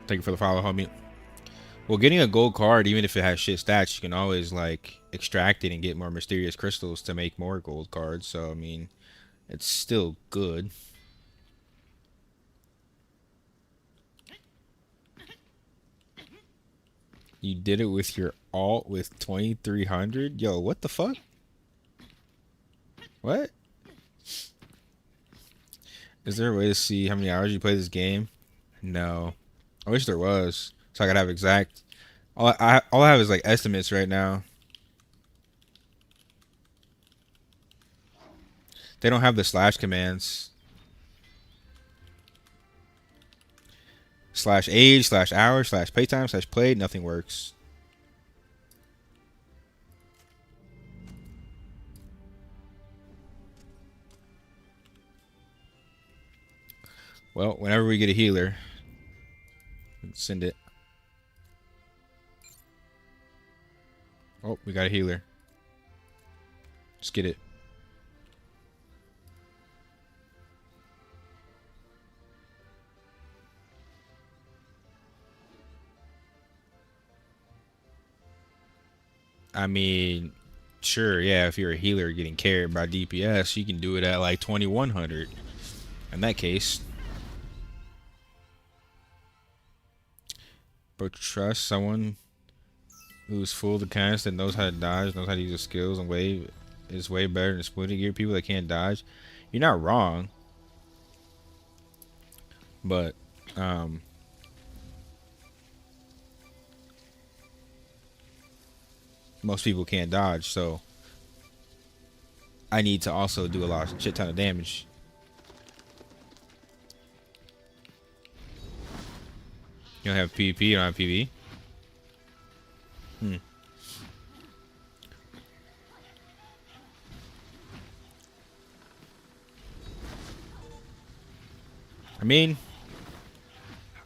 Thank you for the follow, homie. Well, getting a gold card, even if it has shit stats, you can always like extract it and get more mysterious crystals to make more gold cards. So I mean, it's still good. You did it with your alt with 2300? Yo, what the fuck? What? Is there a way to see how many hours you play this game? No. I wish there was, so I could have exact. All I have is like estimates right now. They don't have the slash commands. Slash age, slash hour, slash playtime, slash played. Nothing works. Well, whenever we get a healer, send it. Oh, we got a healer. Just get it. I mean, sure, yeah, if you're a healer getting carried by DPS, you can do it at like 2100. In that case. But trust someone who's full of the kindness that knows how to dodge, knows how to use the skills and wave is way better than splitting gear people that can't dodge. You're not wrong. But most people can't dodge, so I need to also do a lot of shit ton of damage. You don't have PvP, you don't have PvE? I mean,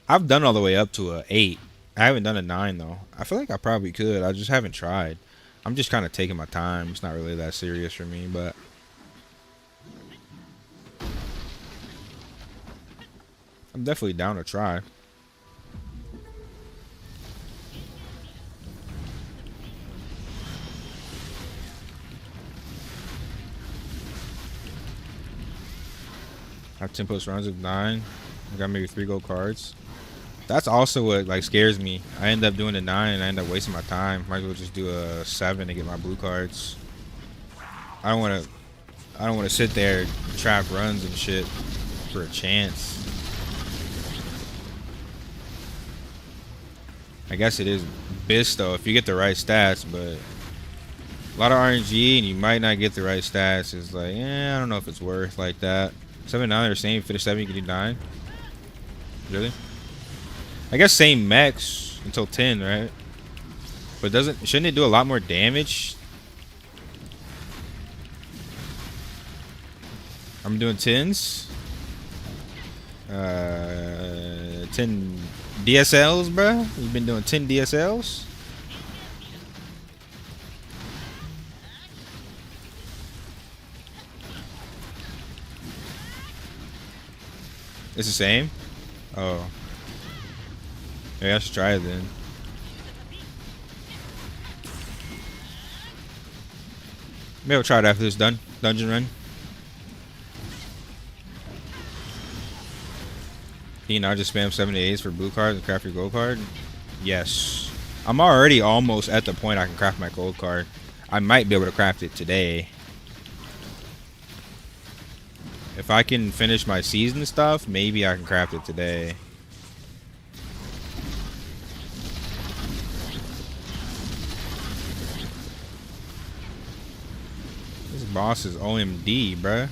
I've done all the way up to a 8. I haven't done a 9 though. I feel like I probably could. I just haven't tried. I'm just kind of taking my time. It's not really that serious for me, but I'm definitely down to try. I have 10 post runs of 9. I got maybe 3 gold cards. That's also what like scares me. I end up doing a 9 and I end up wasting my time. Might as well just do a 7 to get my blue cards. I don't want to sit there and trap runs and shit for a chance. I guess it is BIS though if you get the right stats, but a lot of RNG and you might not get the right stats. It's like, I don't know if it's worth like that. 7-9 they're saying finish 7 you can do 9. Really? I guess same max until 10, right? But shouldn't it do a lot more damage? I'm doing 10s. 10 DSLs, bro. You've been doing 10 DSLs. It's the same. Oh, maybe I should try it then. Maybe I'll try it after this dungeon run. Kina, I just spam 78s for blue cards and craft your gold card. Yes, I'm already almost at the point I can craft my gold card. I might be able to craft it today. If I can finish my season stuff, maybe I can craft it today. This boss is OMD, bruh.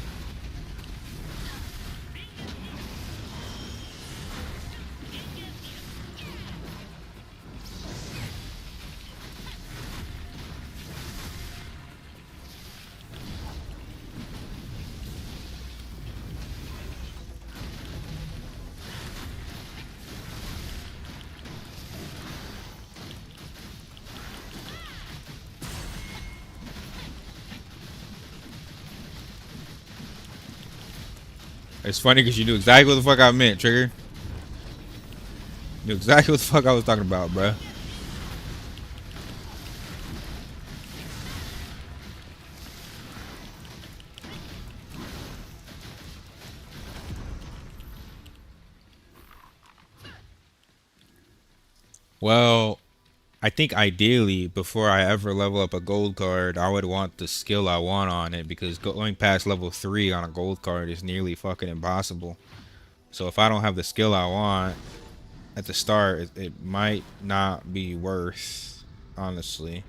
It's funny because you knew exactly what the fuck I meant, Trigger. You knew exactly what the fuck I was talking about, bruh. Well, I think ideally, before I ever level up a gold card, I would want the skill I want on it because going past level 3 on a gold card is nearly fucking impossible. So if I don't have the skill I want at the start, it might not be worth, honestly.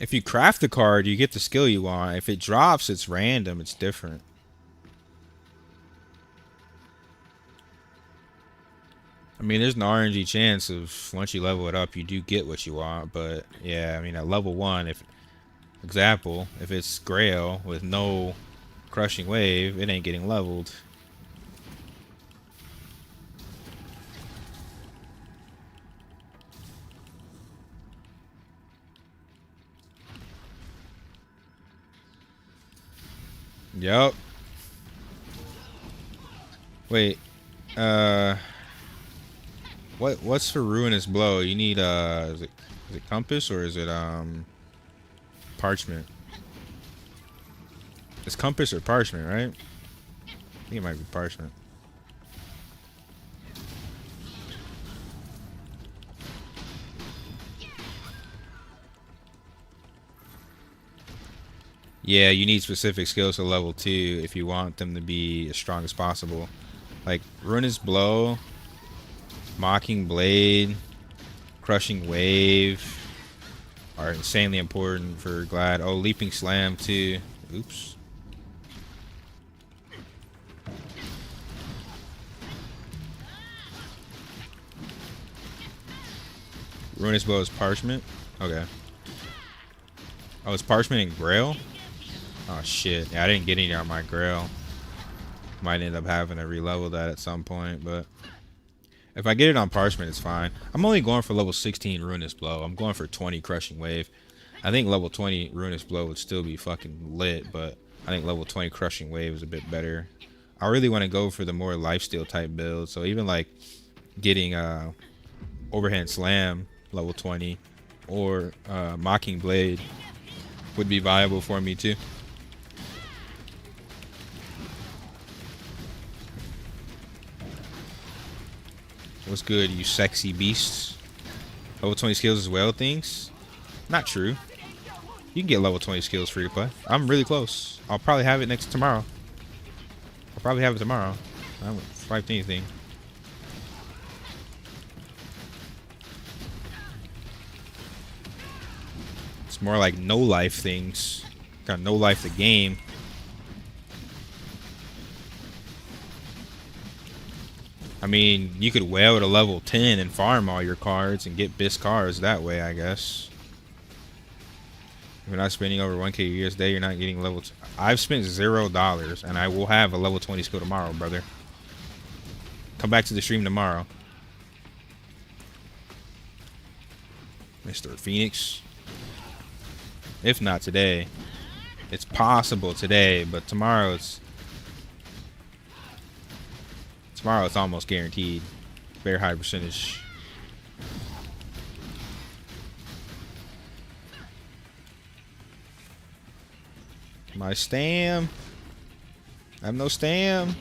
If you craft the card, you get the skill you want. If it drops, it's random. It's different. I mean, there's an RNG chance of once you level it up, you do get what you want. But yeah, I mean, at level 1, if example, if it's Grail with no crushing wave, it ain't getting leveled. Yup. Wait. What's for ruinous blow? You need is it compass or is it parchment? It's compass or parchment, right? I think it might be parchment. Yeah, you need specific skills to level 2 if you want them to be as strong as possible. Like ruinous blow, mocking blade, crushing wave are insanely important for Glad. Oh, leaping slam too. Oops. Ruinous blow is parchment. Okay. Oh, it's parchment and grail. Oh shit. Yeah, I didn't get any on my grail. Might end up having to re-level that at some point, but if I get it on parchment, it's fine. I'm only going for level 16 ruinous blow. I'm going for 20 crushing wave. I think level 20 ruinous blow would still be fucking lit, but I think level 20 crushing wave is a bit better. I really want to go for the more lifesteal type build. So even like getting overhand slam level 20 or mocking blade would be viable for me too. What's good, you sexy beasts? Level 20 skills as well, things? Not true. You can get level 20 skills free to play. I'm really close. I'll probably have it next tomorrow. I'll probably have it tomorrow. I haven't swiped anything. It's more like no life things. Got no life the game. I mean, you could whale to level 10 and farm all your cards and get BIS cards that way, I guess. If you're not spending over 1K USD, you're not getting level. I've spent $0 and I will have a level 20 skill tomorrow, brother. Come back to the stream tomorrow. Mr. Phoenix. If not today. It's possible today, but tomorrow it's almost guaranteed. Very high percentage. My stam. I have no stam.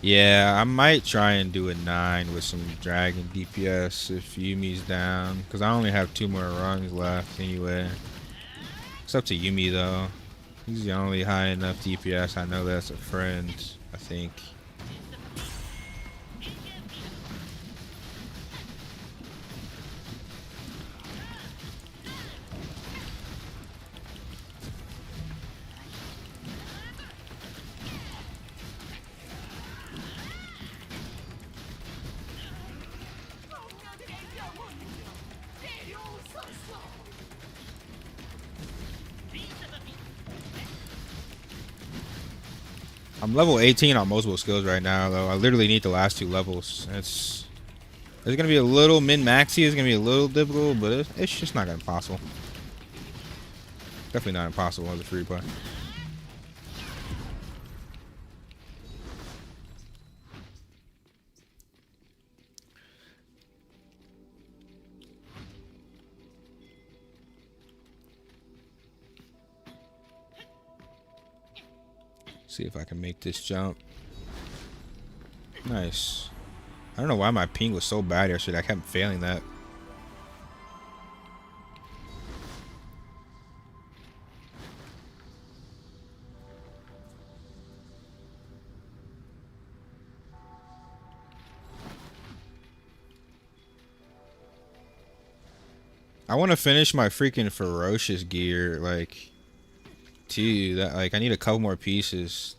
Yeah, I might try and do a 9 with some dragon DPS if Yumi's down. Because I only have 2 more runs left anyway. It's up to Yumi though. He's the only high enough DPS I know that's a friend, I think. I'm level 18 on multiple skills right now, though. I literally need the last 2 levels. It's gonna be a little min-maxy. It's gonna be a little difficult, but it's just not impossible. Definitely not impossible as a free play. See if I can make this jump. Nice. I don't know why my ping was so bad yesterday. I kept failing that. I want to finish my freaking ferocious gear, like, too. That, like, I need a couple more pieces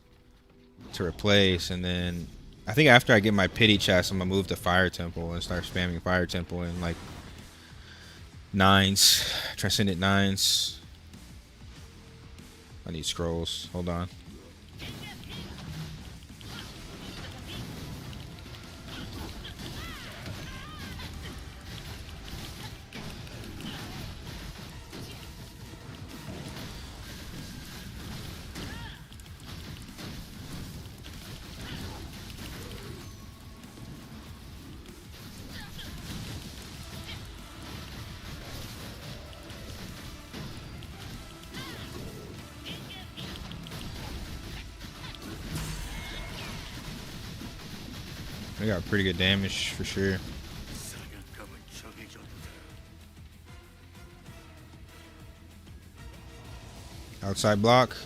to replace, and then I think after I get my pity chest, I'm gonna move to Fire Temple and start spamming Fire Temple in like 9s, Transcendent 9s. I need scrolls. Hold on. I got pretty good damage for sure. Outside block.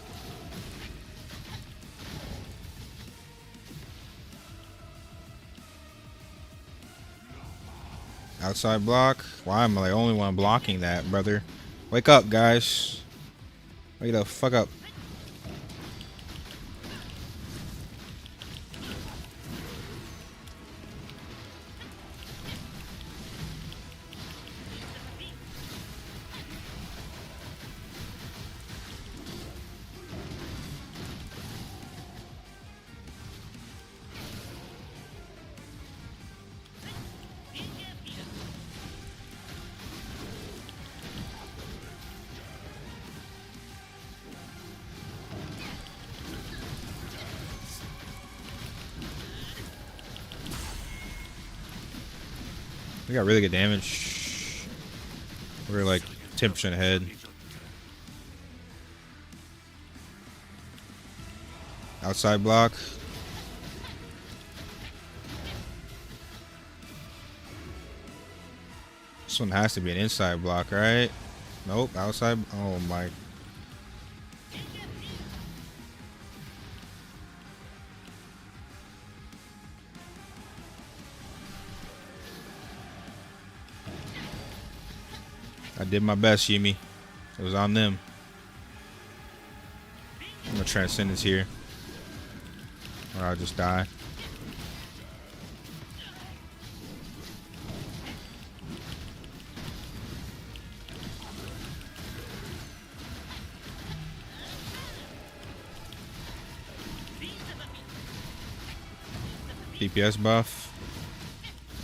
Outside block. Why am I the only one blocking that, brother? Wake up, guys. Wake the fuck up. We got really good damage. We're like 10% ahead. Outside block. This one has to be an inside block, right? Nope, outside. Oh my. I did my best, Yumi. It was on them. I'm gonna transcendence here. Or I'll just die. DPS buff.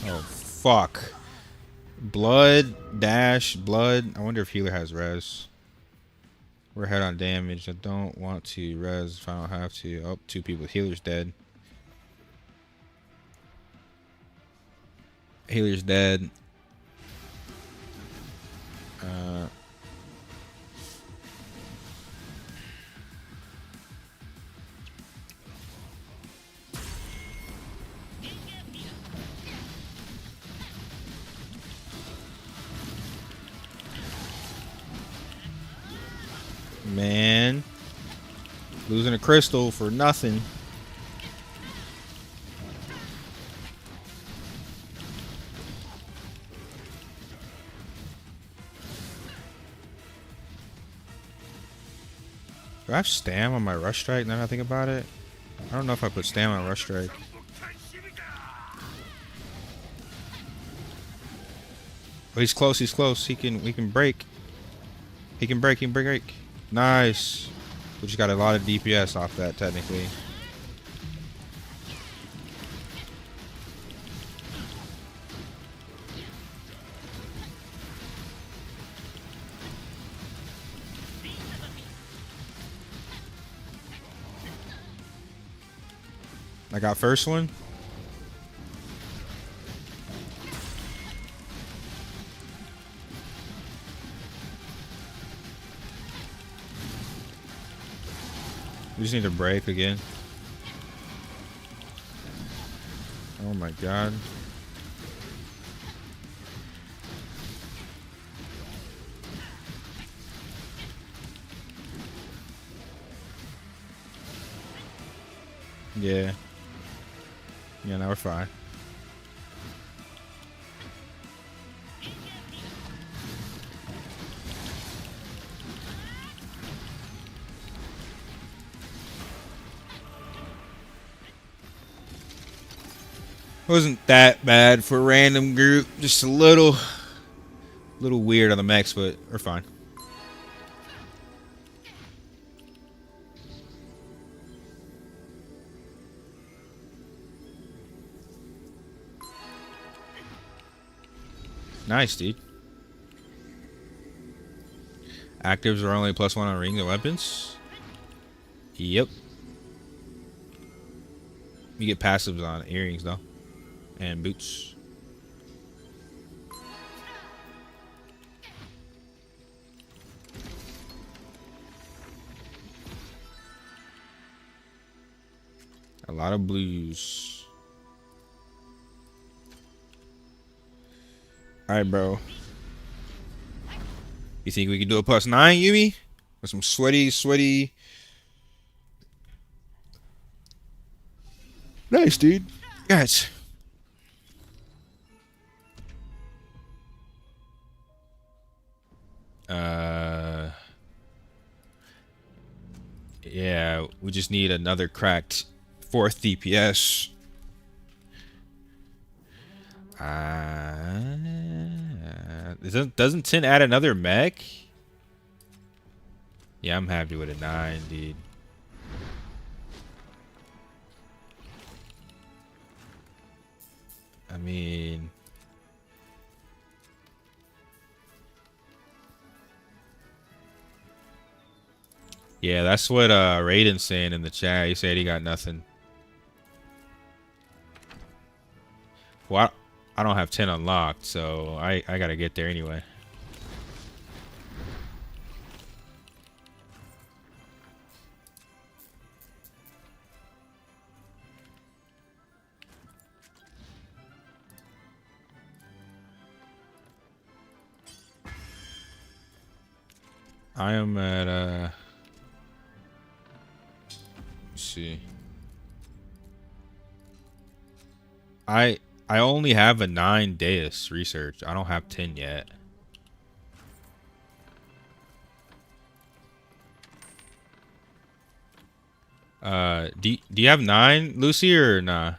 Oh, fuck. Blood, dash, blood. I wonder if healer has res. We're ahead on damage. I don't want to res if I don't have to. Oh, 2 people. Healer's dead. Healer's dead. Man. Losing a crystal for nothing. Do I have stam on my rush strike now that I think about it? I don't know if I put stam on rush strike. Oh, he's close, he's close. He can break. He can break. Nice. We just got a lot of DPS off that technically. I got first one. We just need to break again. Oh my god. Yeah. Yeah, now we're fine. Wasn't that bad for a random group. Just a little weird on the mechs, but we're fine. Nice, dude. Actives are only +1 on rings and weapons. Yep. You get passives on earrings though. And boots. A lot of blues. Alright, bro. You think we can do a +9, Yumi? With some sweaty. Nice, dude. Guys. Yeah, we just need another cracked 4th DPS. Doesn't 10 add another mech? Yeah, I'm happy with a 9, dude. I mean, yeah, that's what Raiden's saying in the chat. He said he got nothing. What? I don't have 10 unlocked, so I gotta get there anyway. I am at let's see. I I only have a 9 Deus research. I don't have 10 yet. Do you have 9, Lucy, or nah?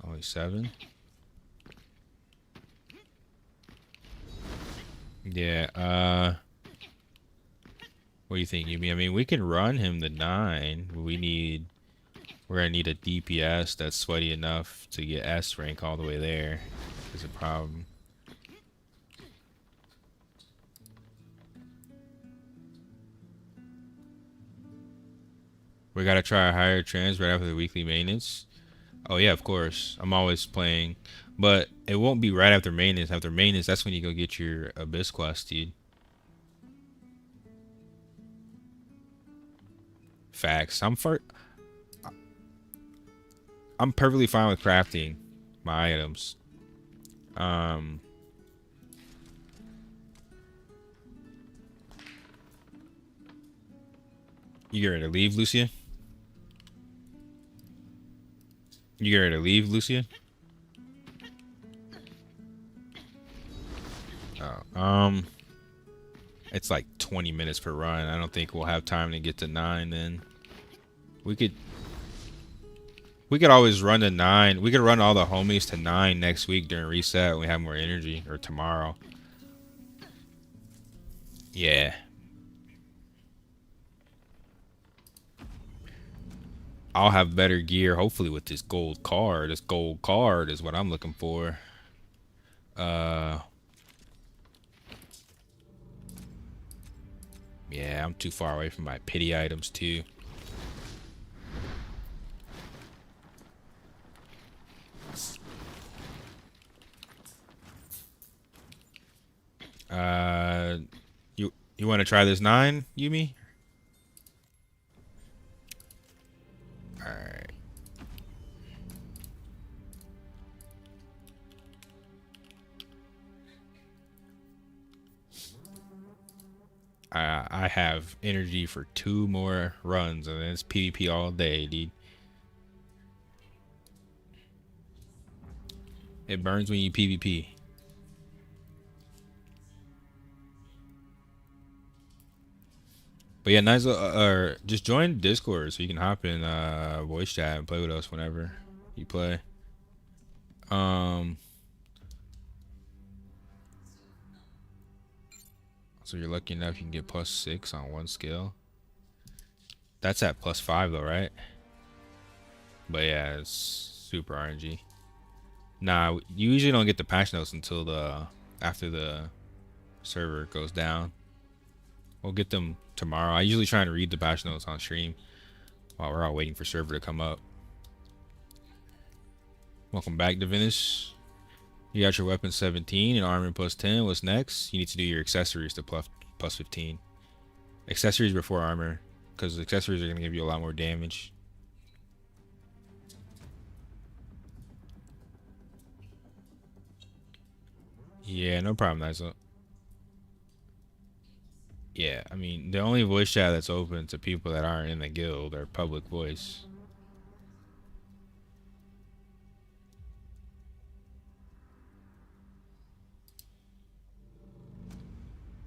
Only 7. Yeah. What do you think, Yumi? I mean, we can run him the 9. We're gonna need a DPS that's sweaty enough to get S rank all the way there. Is a problem. We gotta try a higher trans right after the weekly maintenance. Oh yeah, of course. I'm always playing, but it won't be right after maintenance. After maintenance, that's when you go get your Abyss quest, dude. Facts. I'm perfectly fine with crafting my items. You get ready to leave, Lucia? You get ready to leave, Lucia? Oh, it's like 20 minutes per run. I don't think we'll have time to get to 9 then. We could always run to 9. We could run all the homies to 9 next week during reset when we have more energy, or tomorrow. Yeah. I'll have better gear, hopefully, with this gold card. This gold card is what I'm looking for. Yeah, I'm too far away from my pity items, too. You want to try this 9, Yumi? Alright. I have energy for 2 more runs, and it's PvP all day, dude. It burns when you PvP. But yeah, nice. Or just join Discord so you can hop in voice chat and play with us whenever you play. So you're lucky enough you can get +6 on 1 skill. That's at +5 though, right? But yeah, it's super RNG. Nah, you usually don't get the patch notes until after the server goes down. We'll get them tomorrow. I usually try and read the patch notes on stream while we're all waiting for server to come up. Welcome back, Divinus. You got your weapon 17 and armor +10. What's next? You need to do your accessories to +15. Accessories before armor, because accessories are going to give you a lot more damage. Yeah, no problem, Nizo. Yeah, I mean, the only voice chat that's open to people that aren't in the guild are public voice.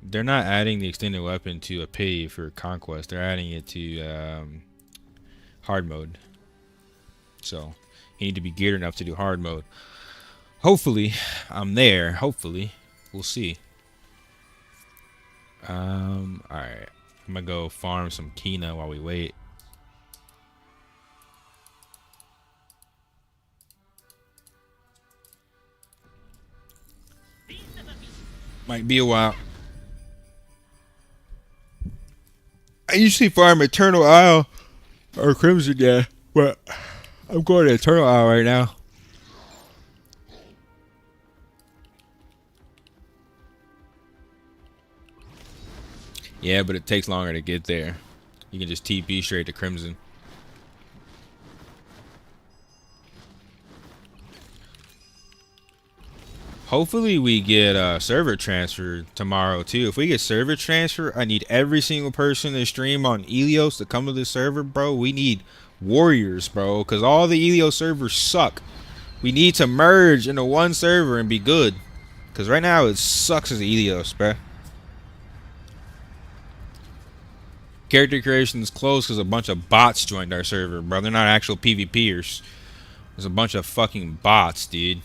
They're not adding the extended weapon to a pity for conquest. They're adding it to hard mode. So you need to be geared enough to do hard mode. Hopefully, I'm there. Hopefully, we'll see. All right. I'm gonna go farm some Kina while we wait. Might be a while. I usually farm Eternal Isle or Crimson, yeah, but I'm going to Eternal Isle right now. Yeah, but it takes longer to get there. You can just TP straight to Crimson. Hopefully we get server transfer tomorrow too. If we get server transfer, I need every single person to stream on Elios to come to this server, bro. We need warriors, bro, because all the Elios servers suck. We need to merge into one server and be good. Because right now it sucks as Elios, bro. Character creation is closed because a bunch of bots joined our server, bro. They're not actual PvPers. There's a bunch of fucking bots, dude.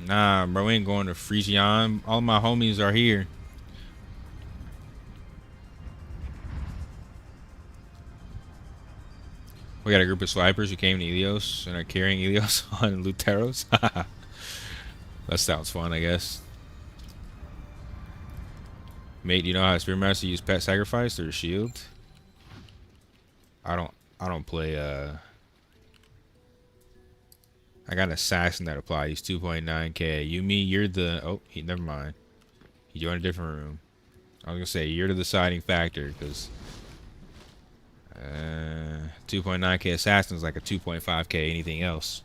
Nah, bro, we ain't going to Frisian. All my homies are here. We got a group of swipers who came to Elios and are carrying Elios on Luteros. That sounds fun, I guess. Mate, do you know how Spearmaster use pet sacrifice or shield? I don't play I got an assassin that applies. He's 2.9k. Yumi, you're the never mind. He joined a different room. I was gonna say you're the deciding factor because 2.9k assassin is like a 2.5k anything else.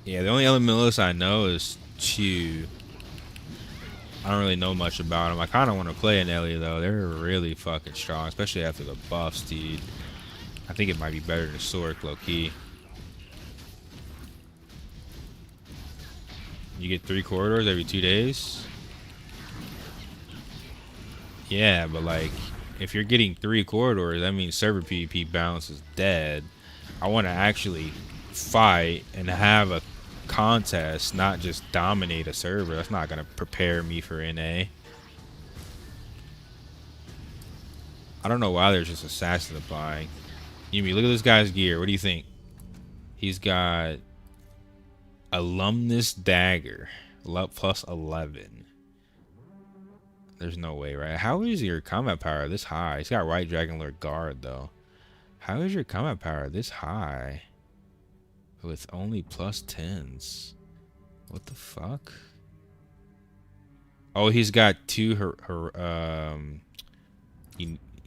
Yeah, the only elementalist I know is Chew. I don't really know much about them. I kind of want to play an Ellie though. They're really fucking strong, especially after the buffs, dude. I think it might be better than Sork, low key. You get 3 corridors every 2 days. Yeah, but like, if you're getting 3 corridors, that means server PvP balance is dead. I want to actually fight and have a contest, not just dominate a server. That's not gonna prepare me for NA. I don't know why there's just assassins applying. Yumi, look at this guy's gear. What do you think? He's got alumnus dagger plus 11. There's no way, right? How is your combat power this high? He's got White Dragon Lord guard though. How is your combat power this high with only plus 10s? What the fuck? Oh, he's got 2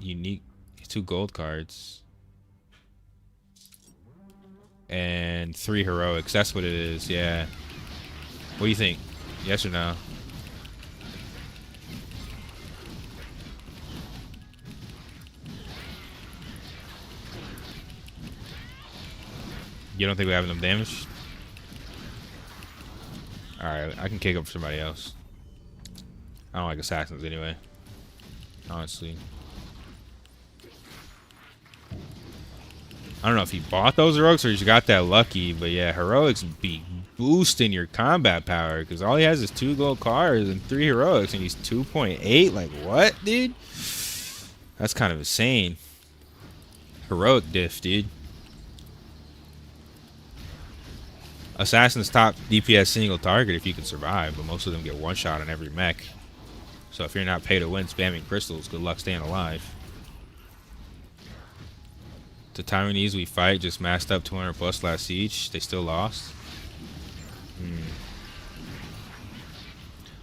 unique 2 gold cards and 3 heroics. That's what it is. Yeah. What do you think? Yes or no? You don't think we have enough damage? Alright, I can kick up for somebody else. I don't like assassins anyway. Honestly. I don't know if he bought those heroics or he just got that lucky, but yeah, heroics be boosting your combat power because all he has is 2 gold cards and 3 heroics and he's 2.8. Like, what, dude? That's kind of insane. Heroic diff, dude. Assassin's top DPS single target if you can survive, but most of them get one shot on every mech. So if you're not pay to win spamming crystals, good luck staying alive. The Taiwanese we fight just massed up 200 plus last siege. They still lost.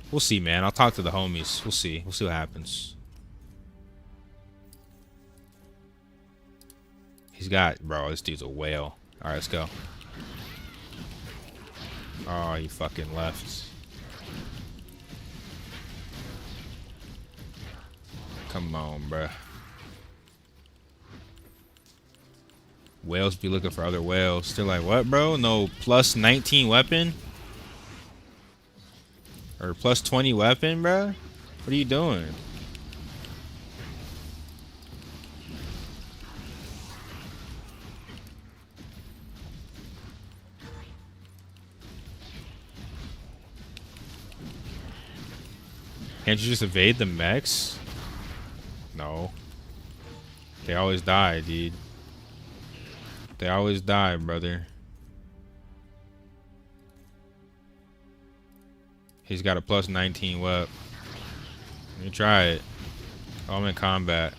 We'll see, man. I'll talk to the homies. We'll see. We'll see what happens. He's got, bro, this dude's a whale. All right, let's go. Oh, he fucking left. Come on, bruh. Whales be looking for other whales. They're like, what, bro? No plus 19 weapon? Or plus 20 weapon, bruh? What are you doing? Can't you just evade the mechs? No. They always die, dude. They always die, brother. He's got a plus 19 web. Let me try it. Oh, I'm in combat.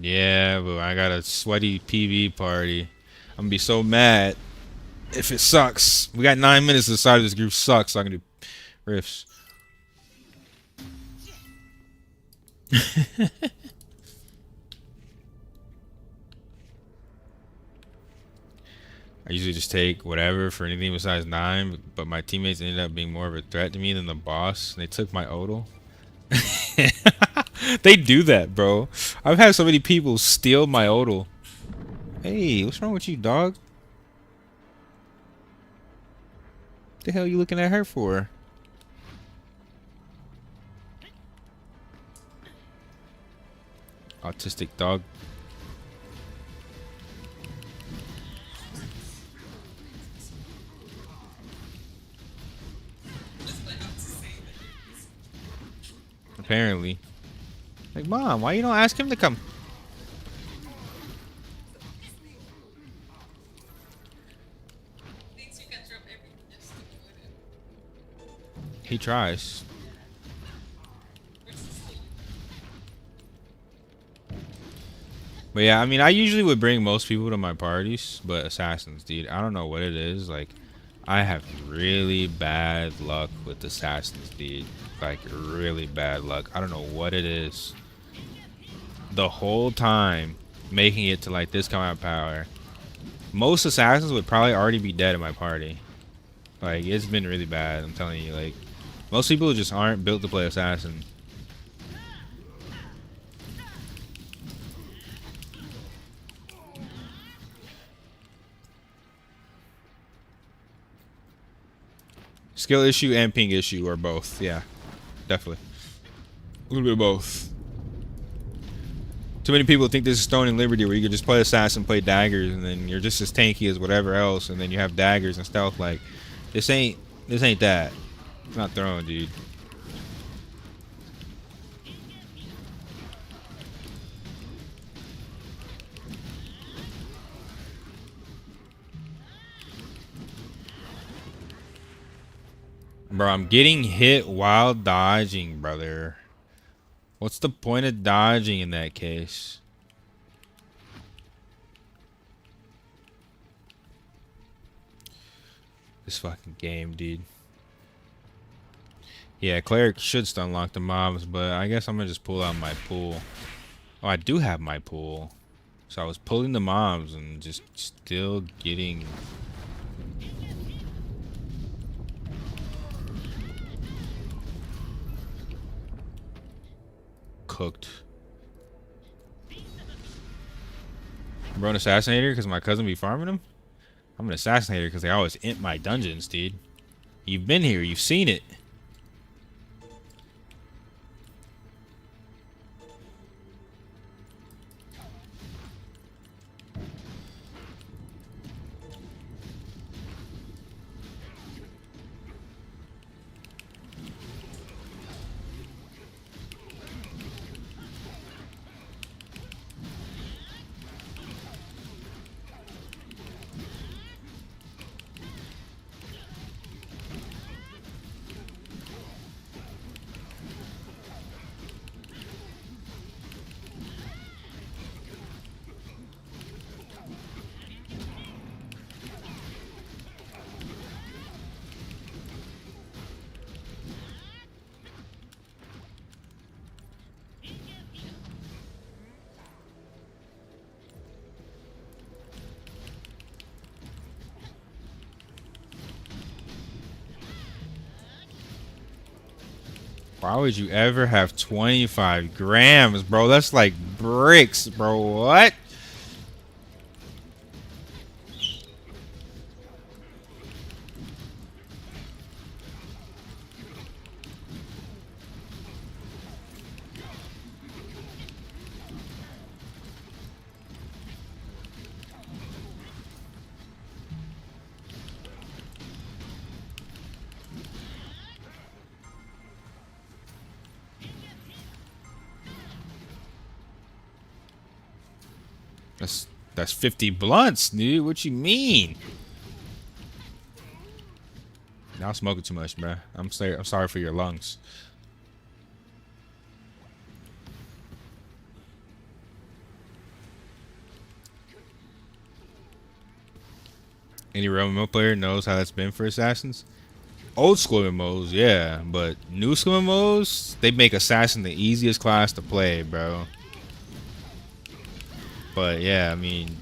Yeah, but I got a sweaty PV party. I'm gonna be so mad if it sucks. We got 9 minutes to decide if this group sucks, so I can do riffs. I usually just take whatever for anything besides 9, but my teammates ended up being more of a threat to me than the boss. They took my odal. They do that, bro. I've had so many people steal my odal. Hey, what's wrong with you, dog? The hell you looking at her for? Autistic dog. Apparently. Like, Mom, why you don't ask him to come? He tries. But yeah, I mean, I usually would bring most people to my parties, but assassins, dude, I don't know what it is. Like, I have really bad luck with assassins, dude. Like, really bad luck. I don't know what it is. The whole time making it to like this combat power, most assassins would probably already be dead in my party. Like, it's been really bad, I'm telling you. Like, most people just aren't built to play assassin. Skill issue and ping issue, or both. Yeah, definitely. A little bit of both. Too many people think this is Stone and Liberty, where you can just play assassin, play daggers, and then you're just as tanky as whatever else, and then you have daggers and stealth. Like, this ain't that. It's not throwing, dude. Bro, I'm getting hit while dodging, brother. What's the point of dodging in that case? This fucking game, dude. Yeah, cleric should stun lock the mobs, but I guess I'm gonna just pull out my pool. Oh, I do have my pool. So I was pulling the mobs and just still getting... cooked. Bro, an assassinator because my cousin be farming him? I'm an assassinator because they always imp my dungeons, dude. You've been here, you've seen it. Why would you ever have 25 grams, bro? That's like bricks, bro. What? That's 50 blunts, dude. What you mean? Now I'm smoking too much, bro. I'm sorry for your lungs. Any real MMO player knows how that's been for assassins. Old school MMOs, yeah, but new school MMOs, they make assassin the easiest class to play, bro. But yeah, I mean,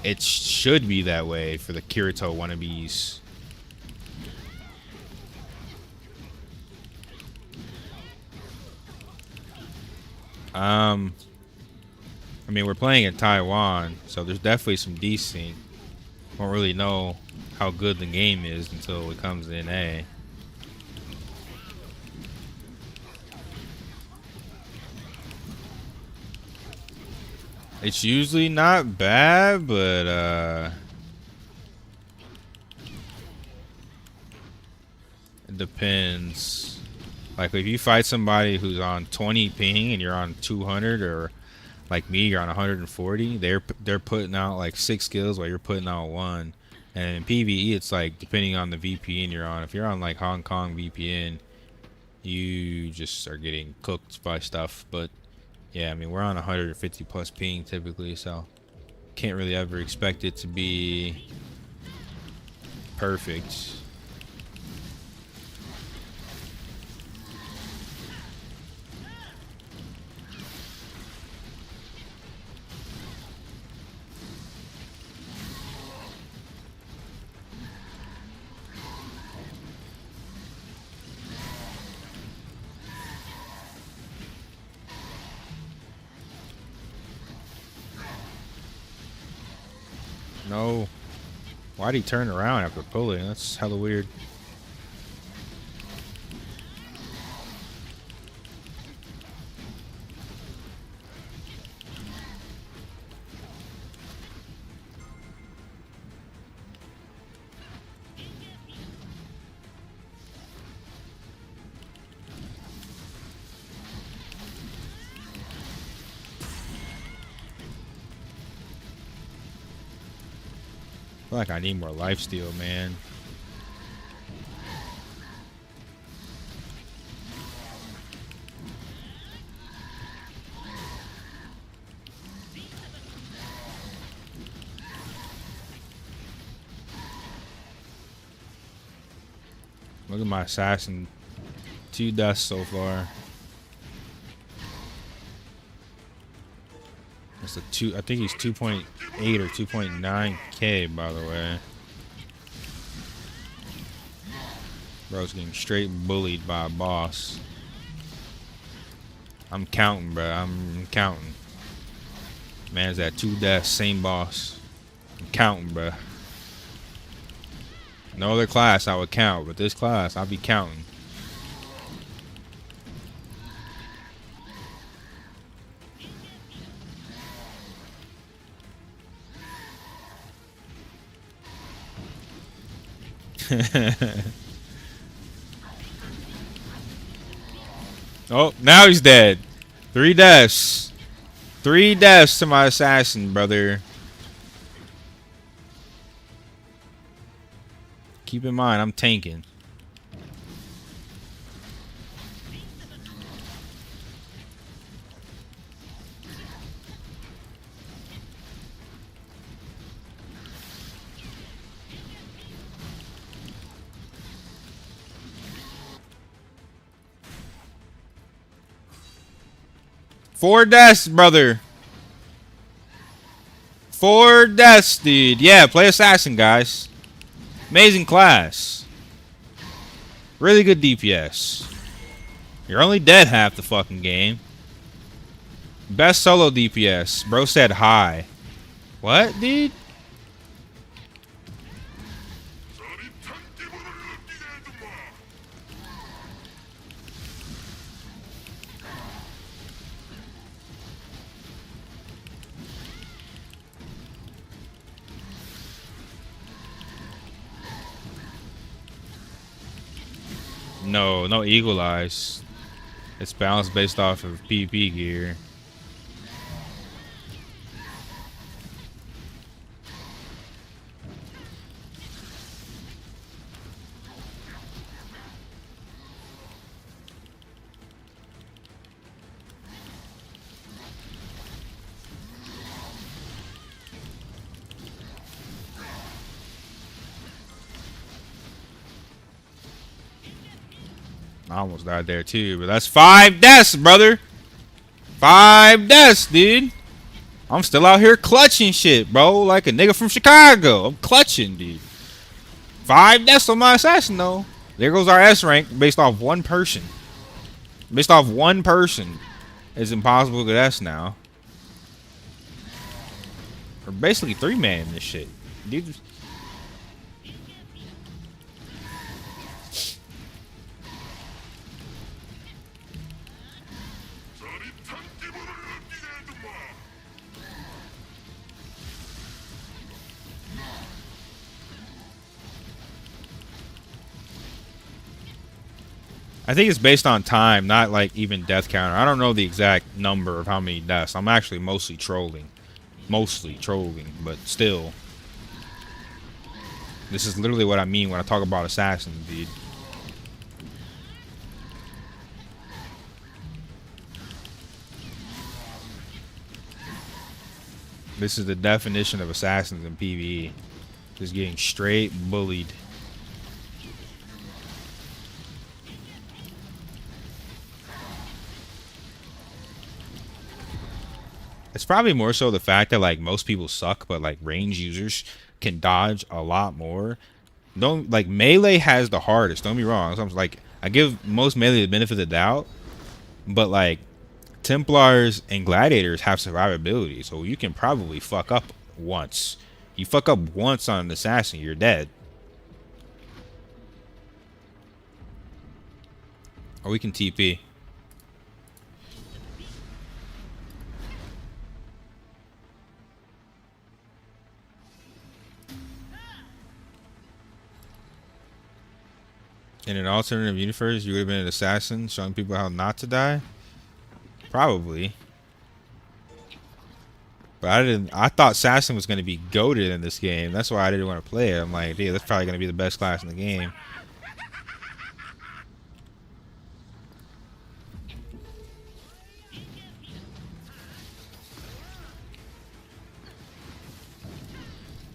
it should be that way for the Kirito wannabes. I mean, we're playing in Taiwan, so there's definitely some desync. Won't really know how good the game is until it comes in A. It's usually not bad, but it depends. Like if you fight somebody who's on 20 ping and you're on 200, or like me, you're on 140, they're putting out like 6 kills while you're putting out 1. And in PvE, it's like depending on the VPN you're on. If you're on like Hong Kong VPN, you just are getting cooked by stuff. But yeah, I mean, we're on 150 plus ping typically, so can't really ever expect it to be perfect. No. Why'd he turn around after pulling? That's hella weird. I feel like I need more lifesteal, man. Look at my assassin. 2 deaths so far. That's a 2. I think he's 2.8 or 2.9k, by the way. Bro's getting straight bullied by a boss. I'm counting, bro. I'm counting. Man's at 2 deaths, same boss. I'm counting, bro. No other class I would count, but this class I'll be counting. Oh, now he's dead. 3 deaths. 3 deaths to my assassin, brother. Keep in mind, I'm tanking. Four deaths, brother. 4 deaths, dude. Yeah, play assassin, guys. Amazing class. Really good DPS. You're only dead half the fucking game. Best solo DPS. Bro said hi. What, dude? No, no Eagle Eyes. It's balanced based off of PvP gear. I almost died there too, but that's 5 deaths, brother. 5 deaths, dude. I'm still out here clutching shit, bro. Like a nigga from Chicago. I'm clutching, dude. 5 deaths on my assassin, though. There goes our S rank based off one person. Based off one person. It's impossible to get S now. We're basically 3-man this shit. Dude. I think it's based on time, not like even death counter. I don't know the exact number of how many deaths. I'm actually mostly trolling. Mostly trolling, but still. This is literally what I mean when I talk about assassins, dude. This is the definition of assassins in PvE. Just getting straight bullied. It's probably more so the fact that like most people suck, but like range users can dodge a lot more. Don't like melee has the hardest. Don't be wrong. So I'm like I give most melee the benefit of the doubt, but like Templars and Gladiators have survivability, so you can probably fuck up once. You fuck up once on an assassin, you're dead. Or we can TP. In an alternative universe, you would have been an assassin showing people how not to die? Probably. But I thought assassin was going to be goated in this game. That's why I didn't want to play it. I'm like, dude, that's probably going to be the best class in the game.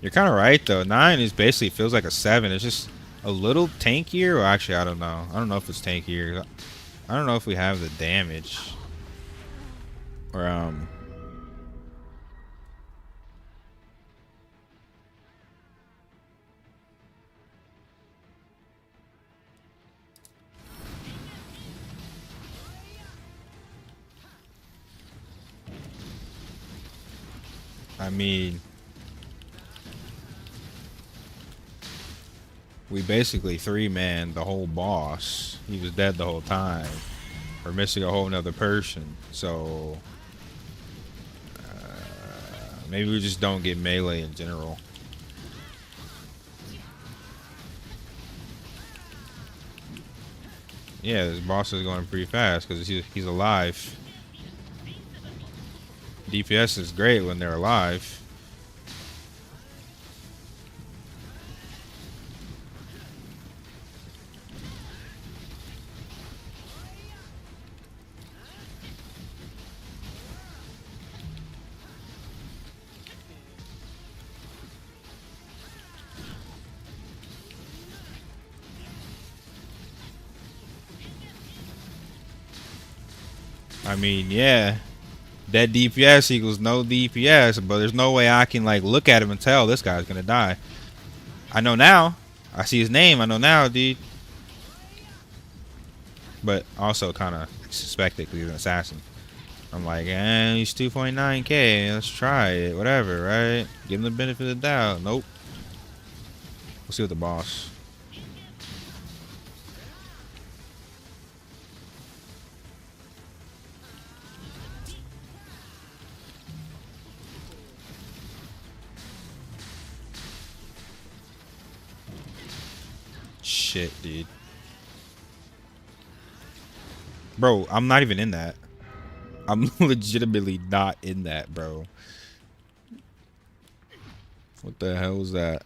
You're kind of right, though. 9 is basically feels like a 7. It's just a little tankier. Or actually, I don't know. I don't know if it's tankier. I don't know if we have the damage. Or, I mean, we basically 3-man the whole boss. He was dead the whole time. We're missing a whole nother person. So, maybe we just don't get melee in general. Yeah, this boss is going pretty fast because he's alive. DPS is great when they're alive. I mean, yeah. Dead DPS equals no DPS, but there's no way I can like look at him and tell this guy's gonna die. I know now. I see his name. I know now, dude. But also kind of suspect it because he's an assassin. I'm like, he's 2.9k. Let's try it. Whatever, right? Give him the benefit of the doubt. Nope. We'll see what the boss. Shit, dude. Bro, I'm not even in that. I'm legitimately not in that, bro. What the hell is that?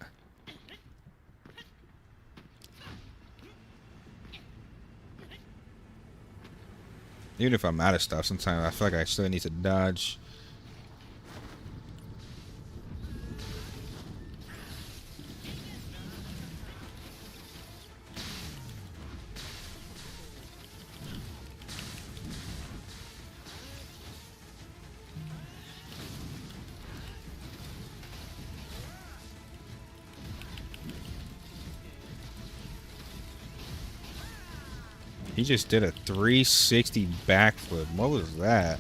Even if I'm out of stuff, sometimes I feel like I still need to dodge. He just did a 360 backflip. What was that?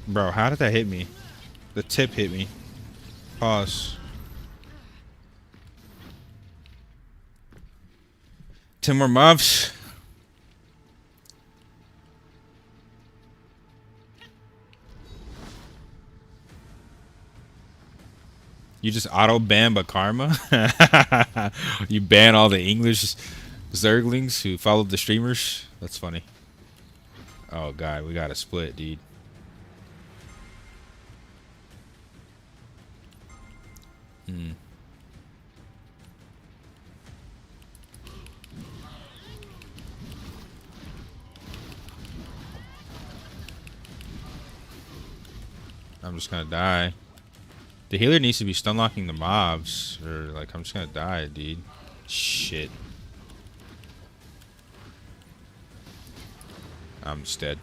Bro, how did that hit me? The tip hit me. Pause. 10 more mobs. You just auto ban Bakarma? You ban all the English Zerglings who followed the streamers? That's funny. Oh god, we got a split, dude. I'm just gonna die. The healer needs to be stun locking the mobs, or like I'm just gonna die, dude. Shit. I'm just dead.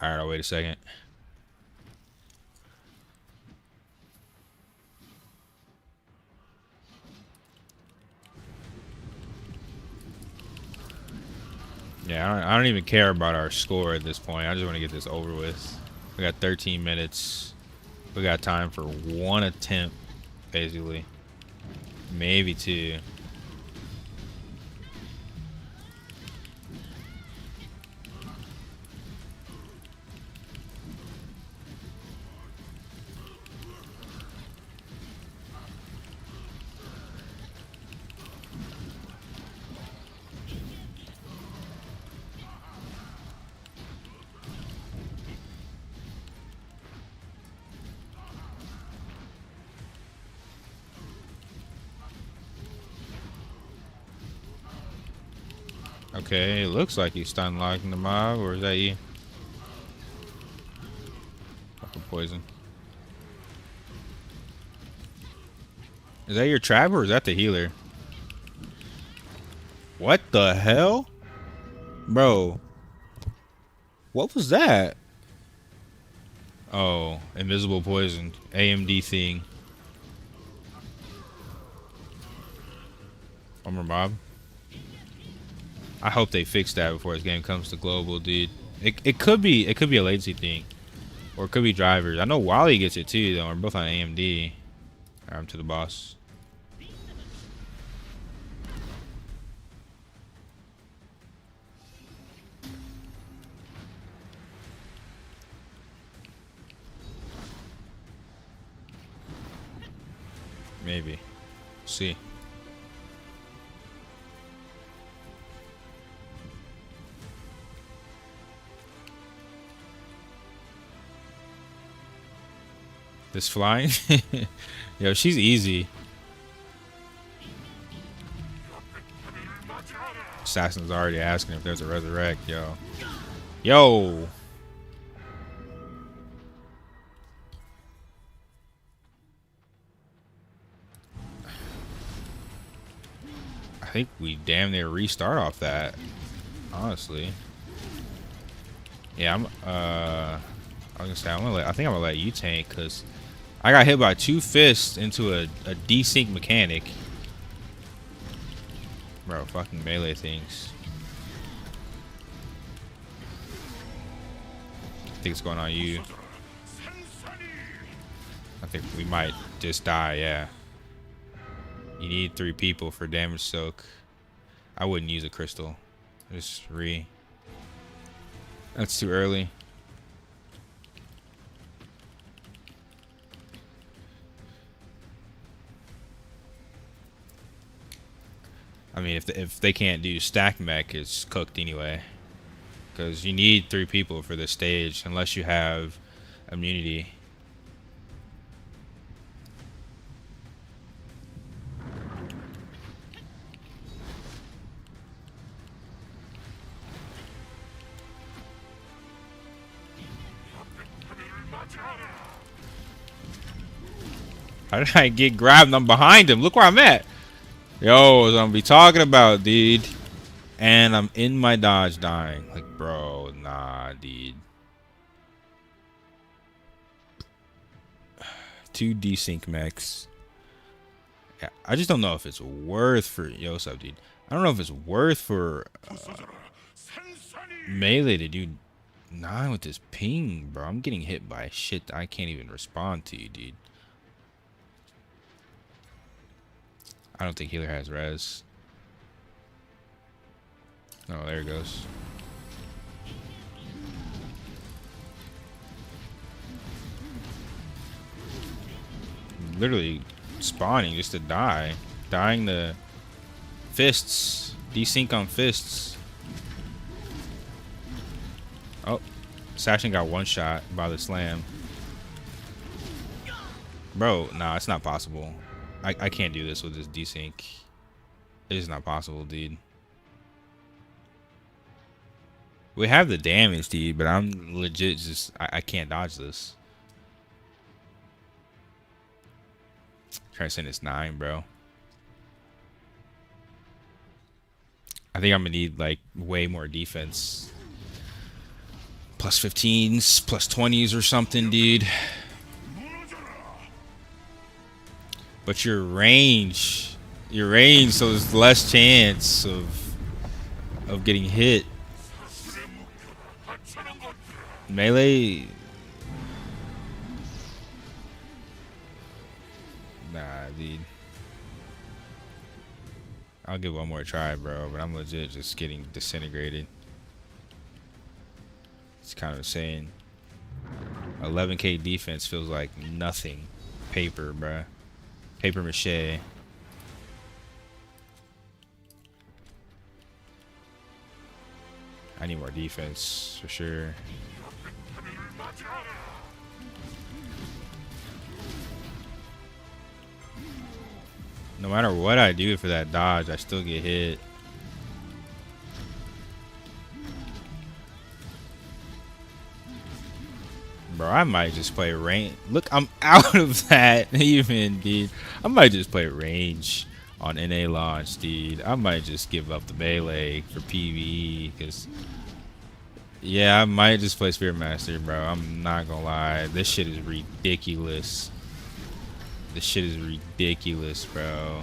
Alright, I'll wait a second. Yeah, I don't even care about our score at this point. I just want to get this over with. We got 13 minutes. We got time for one attempt, basically. Maybe two. Okay, it looks like he's stun locking the mob, or is that you? Fucking poison. Is that your trap or is that the healer? What the hell? Bro. What was that? Oh, invisible poison. AMD thing. One more mob. I hope they fix that before this game comes to global, dude. It could be a latency thing. Or it could be drivers. I know Wally gets it too, though. We're both on AMD. Alright, I'm to the boss. Maybe. See. This flying? Yo, she's easy. Assassin's already asking if there's a resurrect, yo. Yo! I think we damn near restart off that. Honestly. Yeah, I was gonna say I think I'm gonna let you tank because I got hit by 2 fists into a desync mechanic. Bro, fucking melee things. I think it's going on you. I think we might just die, yeah. You need 3 people for damage soak. I wouldn't use a crystal. Just That's too early. I mean, if they can't do stack mech, it's cooked anyway. Because you need 3 people for this stage, unless you have immunity. How did I get grabbed? I'm behind him. Look where I'm at. Yo, what I'm be talking about, dude. And I'm in my dodge dying. Like, bro, nah, dude. 2 desync mechs. Yeah, I just don't know if it's worth for yo, what's up, dude? I don't know if it's worth for melee to do 9 with this ping, bro. I'm getting hit by shit that I can't even respond to, dude. I don't think healer has res. Oh, there it goes. Literally spawning just to die. Dying to fists. Desync on fists. Oh, Sashin got one shot by the slam. Bro, nah, it's not possible. I can't do this with this desync. It's not possible, dude. We have the damage, dude, but I'm legit just I can't dodge this. Trying to send this 9, bro. I think I'm gonna need like way more defense. Plus 15s, plus 20s or something, dude. But your range, so there's less chance of getting hit. Melee, nah, dude. I'll give one more try, bro, but I'm legit just getting disintegrated. It's kind of insane. 11k defense feels like nothing. Paper, bro. Paper mache. I need more defense for sure. No matter what I do for that dodge, I still get hit. Bro, I might just play range. Look, I'm out of that even, dude. I might just play range on NA launch, dude. I might just give up the melee for PvE, because yeah, I might just play Spearmaster, bro. I'm not gonna lie. This shit is ridiculous. This shit is ridiculous, bro.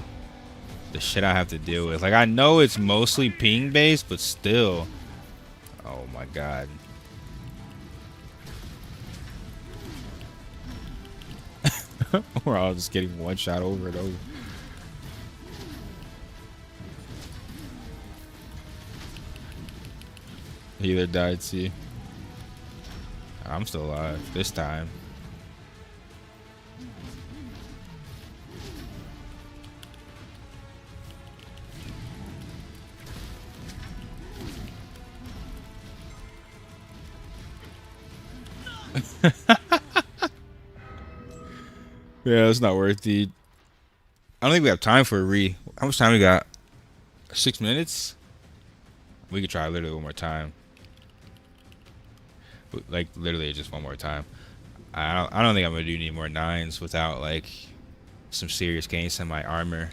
The shit I have to deal with. Like, I know it's mostly ping based, but still. Oh my god. We're all just getting one shot over and over. Healer died, see. I'm still alive this time. Yeah, it's not worth it. I don't think we have time for a re. How much time we got? 6 minutes? We could try literally one more time. Like, literally just one more time. I don't think I'm gonna do any more 9s without like some serious gains in my armor,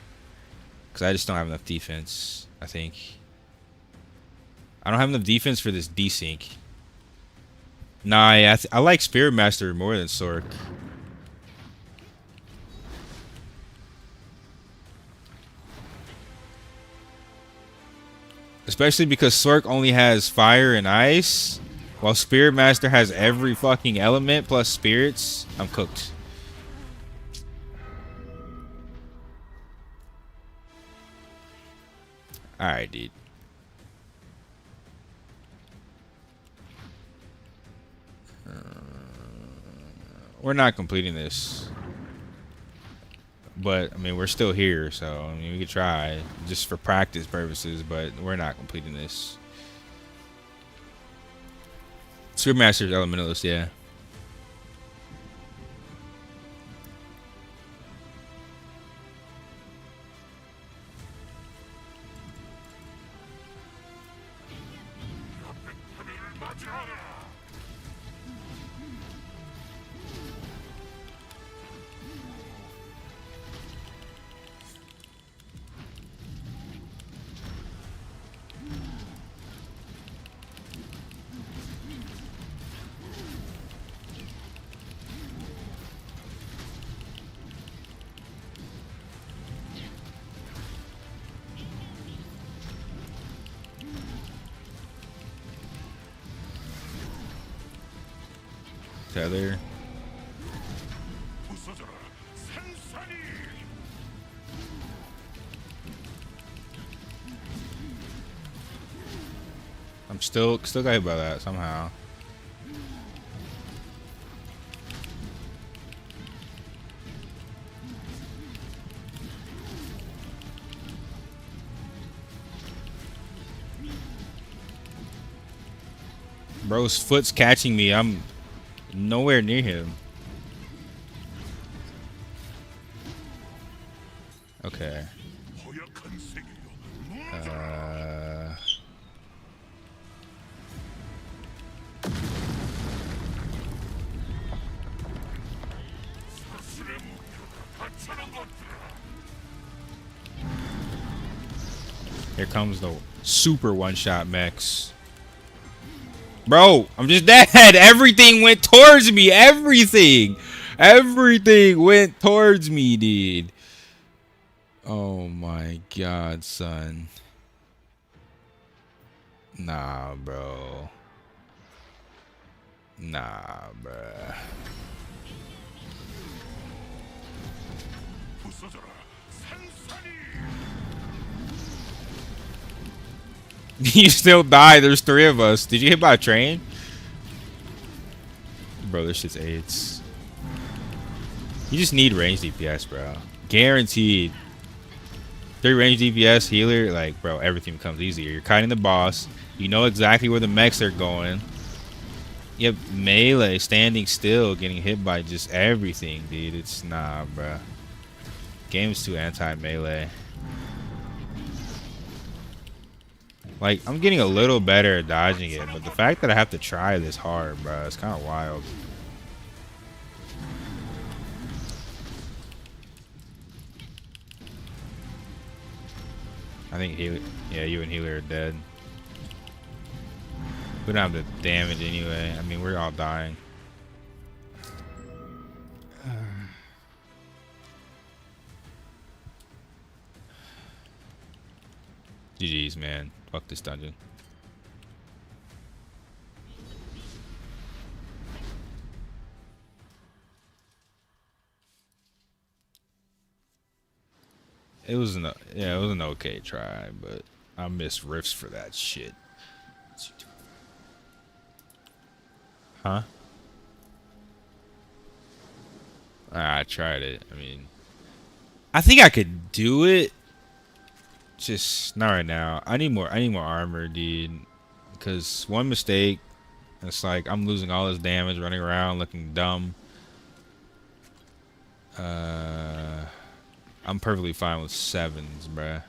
because I just don't have enough defense. I think I don't have enough defense for this desync. Nah, yeah, I like Spirit Master more than Sork. Especially because Sork only has fire and ice, while Spirit Master has every fucking element plus spirits. I'm cooked. Alright, dude. We're not completing this. But, I mean, we're still here, so, I mean, we could try just for practice purposes, but we're not completing this. Spirit Master's Elementalist, yeah. Tether. I'm still got hit by that somehow. Bro's foot's catching me. I'm nowhere near him. Okay. Here comes the super one-shot mechs. Bro, I'm just dead. Everything went towards me. Everything went towards me, dude. Oh my god, son. Nah, bro. Nah, bruh. You still die. There's 3 of us. Did you hit by a train? Bro, this shit's AIDS. You just need range DPS, bro. Guaranteed. 3 range DPS, healer, like, bro, everything becomes easier. You're kiting the boss. You know exactly where the mechs are going. You have melee standing still, getting hit by just everything, dude. It's nah, bro. Game's too anti-melee. Like, I'm getting a little better at dodging it, but the fact that I have to try this hard, bro, it's kind of wild. I think healer, yeah, you and healer are dead. We don't have the damage anyway. I mean, we're all dying. GG's, man. Fuck this dungeon. It was an okay try, but I missed riffs for that shit. Huh? I tried it. I mean, I think I could do it. Just not right now. I need more armor, dude. Because one mistake, it's like I'm losing all this damage, running around looking dumb. I'm perfectly fine with 7s, bruh.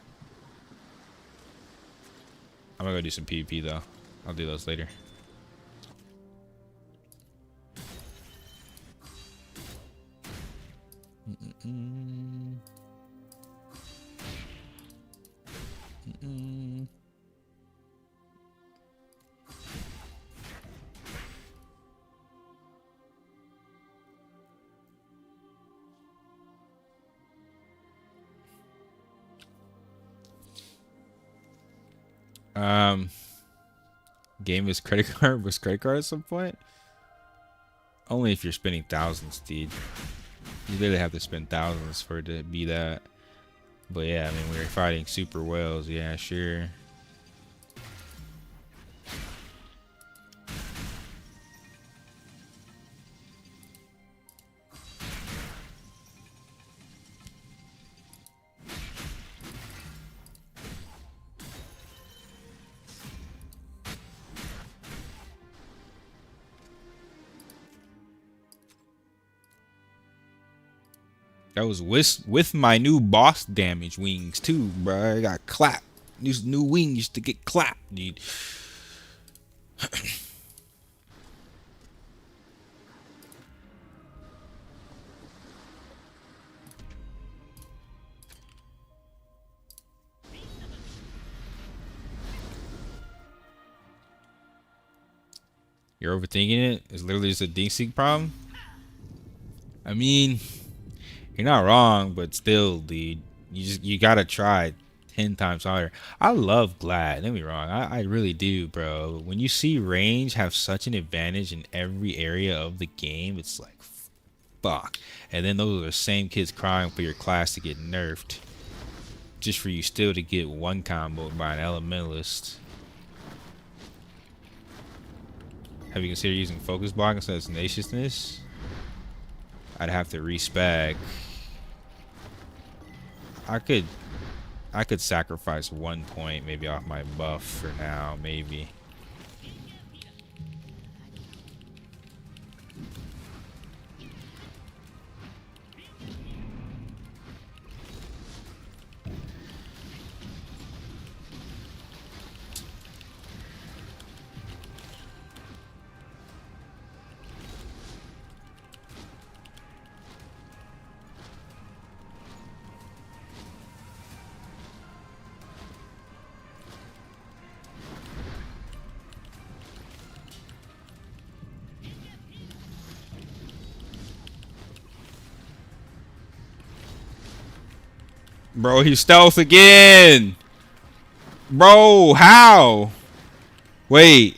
I'm gonna go do some PvP though. I'll do those later. Game is credit card was credit card at some point. Only if you're spending thousands, dude. You literally have to spend thousands for it to be that. But yeah, I mean, we were fighting super whales. Yeah, sure. That was with my new boss damage wings too, bro. I got clapped. These new wings to get clapped, dude. You're overthinking it. It's literally just a DeepSeek problem. I mean, you're not wrong, but still, dude, you gotta try. 10 times harder. I love Glad. Don't get me wrong. I really do, bro. When you see range have such an advantage in every area of the game, it's like, fuck. And then those are the same kids crying for your class to get nerfed. Just for you still to get one combo by an elementalist. Have you considered using focus block instead of tenaciousness? I'd have to respec. I could sacrifice 1 point maybe off my buff for now, maybe. Bro, he's stealth again. Bro, how? Wait.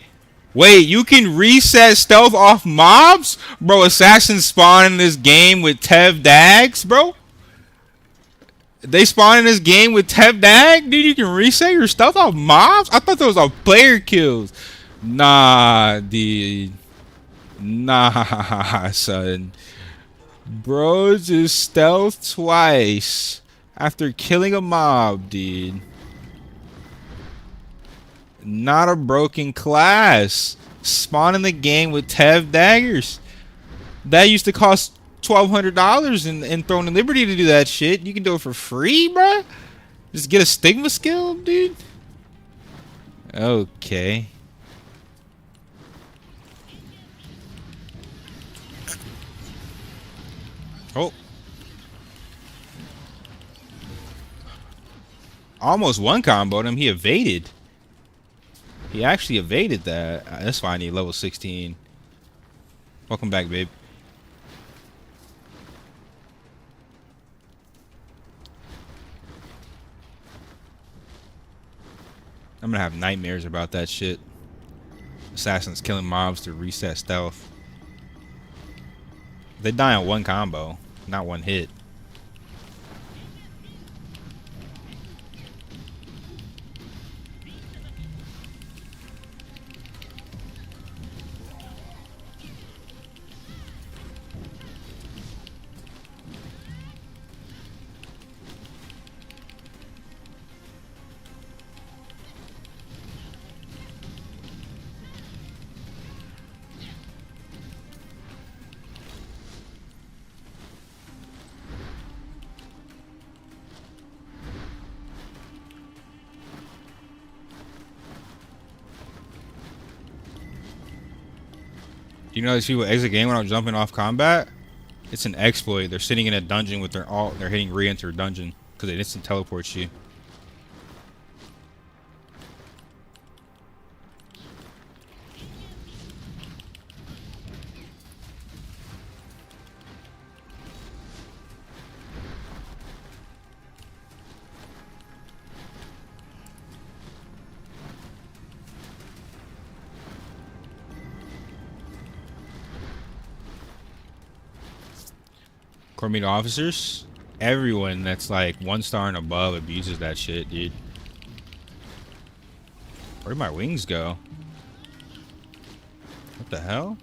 Wait, you can reset stealth off mobs? Bro, assassins spawn in this game with Tev Dags, bro? They spawn in this game with Tev Dag? Dude, you can reset your stealth off mobs? I thought those were player kills. Nah, dude. Nah, son. Bro just stealth twice after killing a mob, dude. Not a broken class. Spawn in the game with Tev daggers. That used to cost $1,200 in Throne of Liberty to do that shit. You can do it for free, bruh. Just get a stigma skill, dude. Okay. Oh. Almost one comboed him. He evaded. He actually evaded that. That's fine. He level 16. Welcome back, babe. I'm gonna have nightmares about that shit. Assassins killing mobs to reset stealth. They die on one combo, not one hit. Do you know these people exit game without jumping off combat? It's an exploit. They're sitting in a dungeon with their alt. They're hitting re-enter dungeon because it instant teleports you. Core meet officers, everyone that's like 1 star and above abuses that shit, dude. Where'd my wings go? What the hell?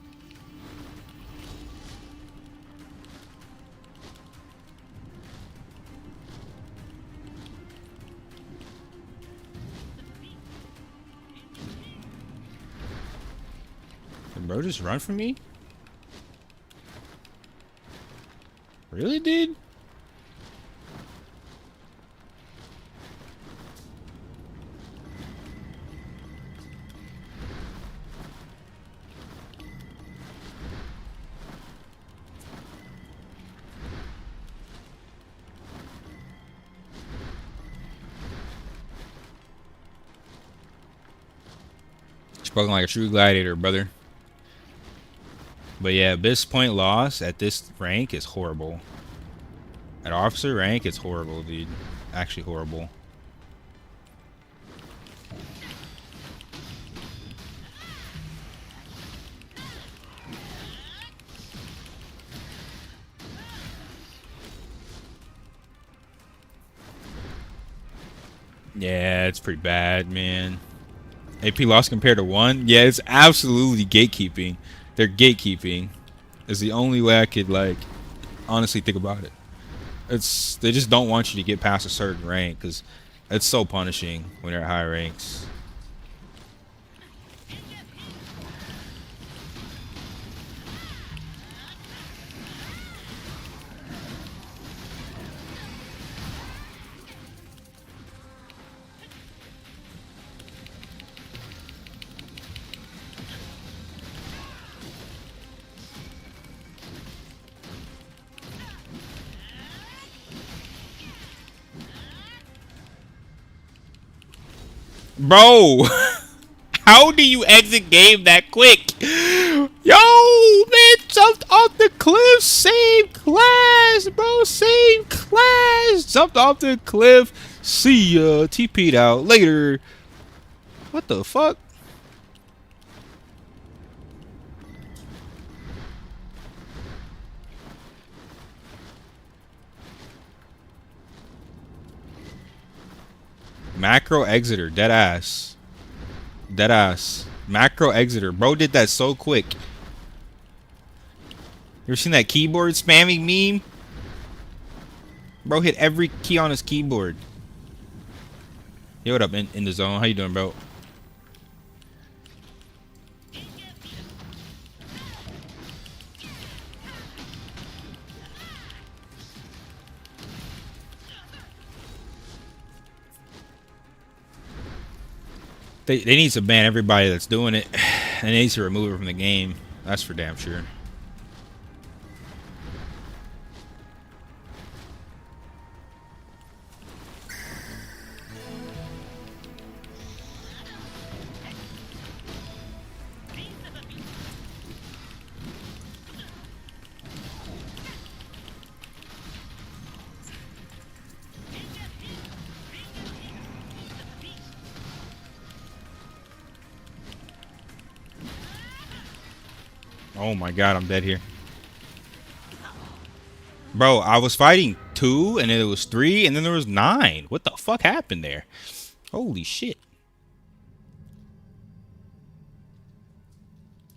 Did bro just run from me? Really, dude? Spoken like a true gladiator, brother. But yeah, this point loss at this rank is horrible. At officer rank, it's horrible, dude. Actually horrible. Yeah, it's pretty bad, man. AP loss compared to 1? Yeah, it's absolutely gatekeeping. They're gatekeeping. Is the only way I could, like, honestly think about it. It's they just don't want you to get past a certain rank because it's so punishing when they're at high ranks. Bro, how do you exit game that quick? Yo, man, jumped off the cliff. Same class, bro. Same class. Jumped off the cliff. See ya. TP'd out later. What the fuck? Macro exiter, dead ass. Dead ass. Macro exiter. Bro did that so quick. You ever seen that keyboard spamming meme? Bro hit every key on his keyboard. Yo, what up, in the zone? How you doing, bro? They need to ban everybody that's doing it. And they need to remove it from the game. That's for damn sure. Oh my god, I'm dead here. Bro, I was fighting 2, and then it was 3, and then there was 9. What the fuck happened there? Holy shit.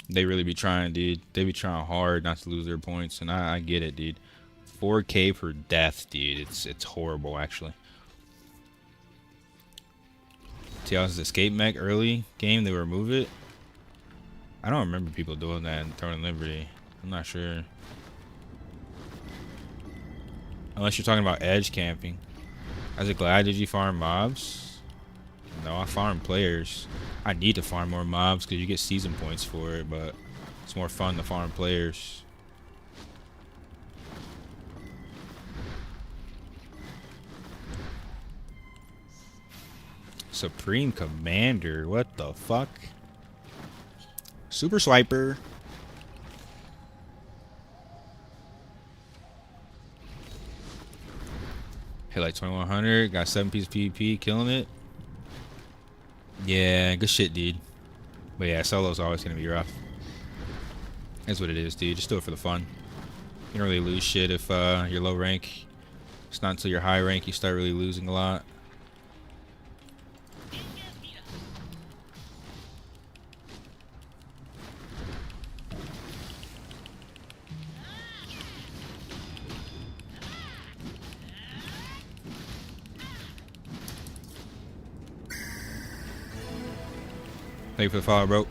They really be trying, dude. They be trying hard not to lose their points, and I get it, dude. 4K for death, dude. It's horrible, actually. TL's escape mech early game, they remove it. I don't remember people doing that in Throwing Liberty. I'm not sure. Unless you're talking about edge camping. As a glad, did you farm mobs? No, I farm players. I need to farm more mobs because you get season points for it, but it's more fun to farm players. Supreme Commander, what the fuck? Super Swiper. Hit like 2100, got 7 piece PvP, killing it. Yeah, good shit, dude. But yeah, solo's always gonna be rough. That's what it is, dude. Just do it for the fun. You don't really lose shit if you're low rank. It's not until you're high rank you start really losing a lot. Thank you for the follow, bro.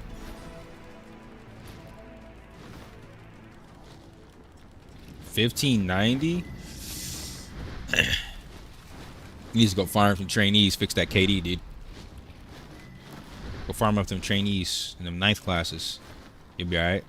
$15.90. You need to go farm some trainees, fix that KD, dude. Go farm up them trainees in them 9th classes. You'll be alright.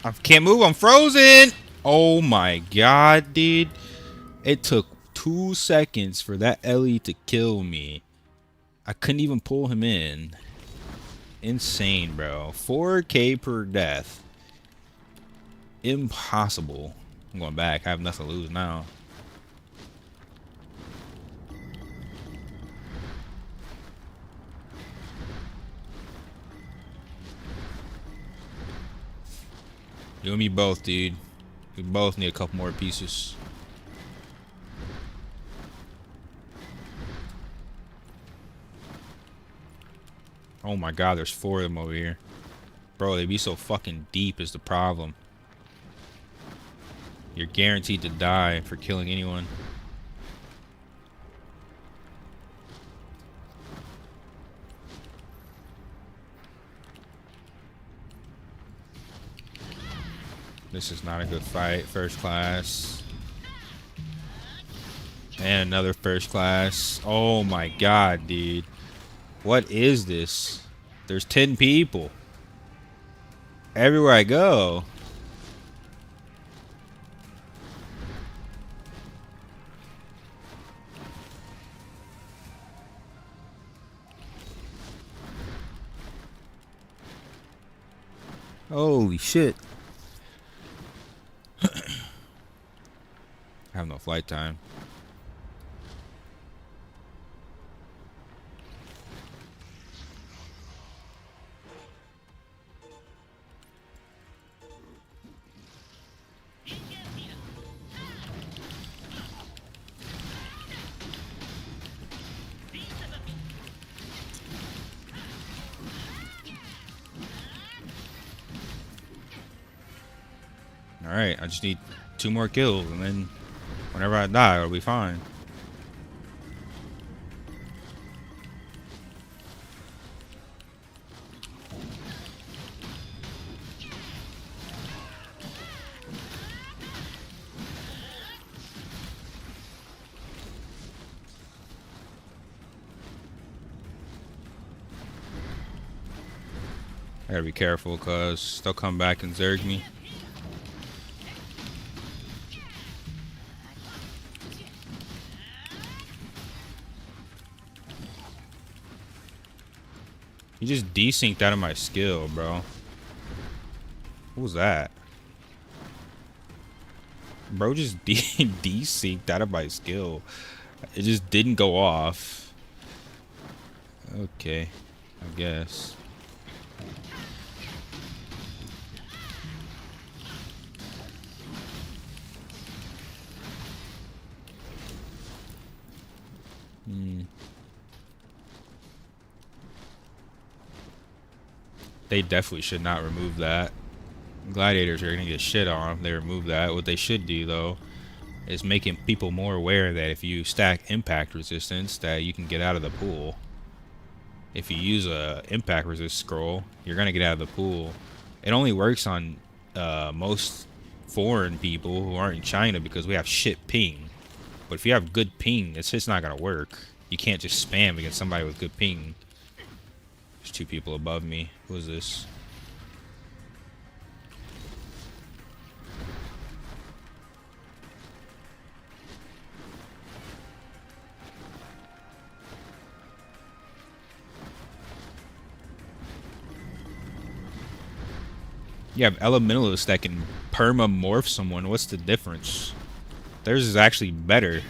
I can't move. I'm frozen. Oh my god, dude. It took 2 seconds for that Ellie to kill me. I couldn't even pull him in. insane, bro. 4K per death. Impossible. I'm going back. I have nothing to lose now. You and me both, dude. We both need a couple more pieces. Oh my god, there's 4 of them over here. Bro, they be so fucking deep is the problem. You're guaranteed to die for killing anyone. This is not a good fight. First class. And another first class. Oh my god, dude. What is this? There's 10 people. Everywhere I go. Holy shit. I have no flight time. Alright, I just need 2 more kills, and then whenever I die, it'll be fine. I gotta be careful, cause they'll come back and zerg me. You just desynced out of my skill, bro. What was that? Bro just desynced out of my skill. It just didn't go off. Okay, I guess. They definitely should not remove that. Gladiators are gonna get shit on if they remove that. What they should do, though, is making people more aware that if you stack impact resistance, that you can get out of the pool. If you use a impact resist scroll, you're gonna get out of the pool. It only works on most foreign people who aren't in China because we have shit ping. But if you have good ping, it's just not gonna work. You can't just spam against somebody with good ping. There's 2 people above me. Who is this? You have elementalists that can perma-morph someone. What's the difference? Theirs is actually better.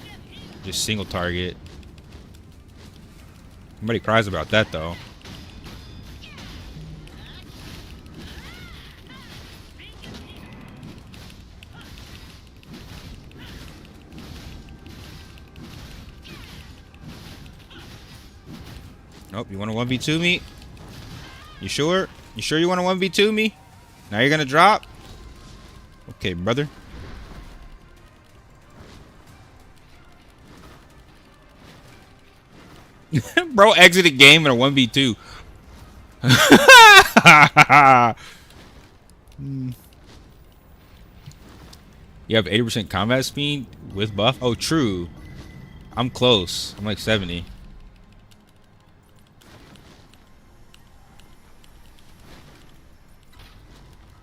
Just single target. Nobody cries about that, though. Nope, you want to 1v2 me? You sure? You sure you want to 1v2 me? Now you're gonna drop? Okay, brother. Bro exited game in a 1v2. You have 80% combat speed with buff? Oh, true. I'm close. I'm like 70.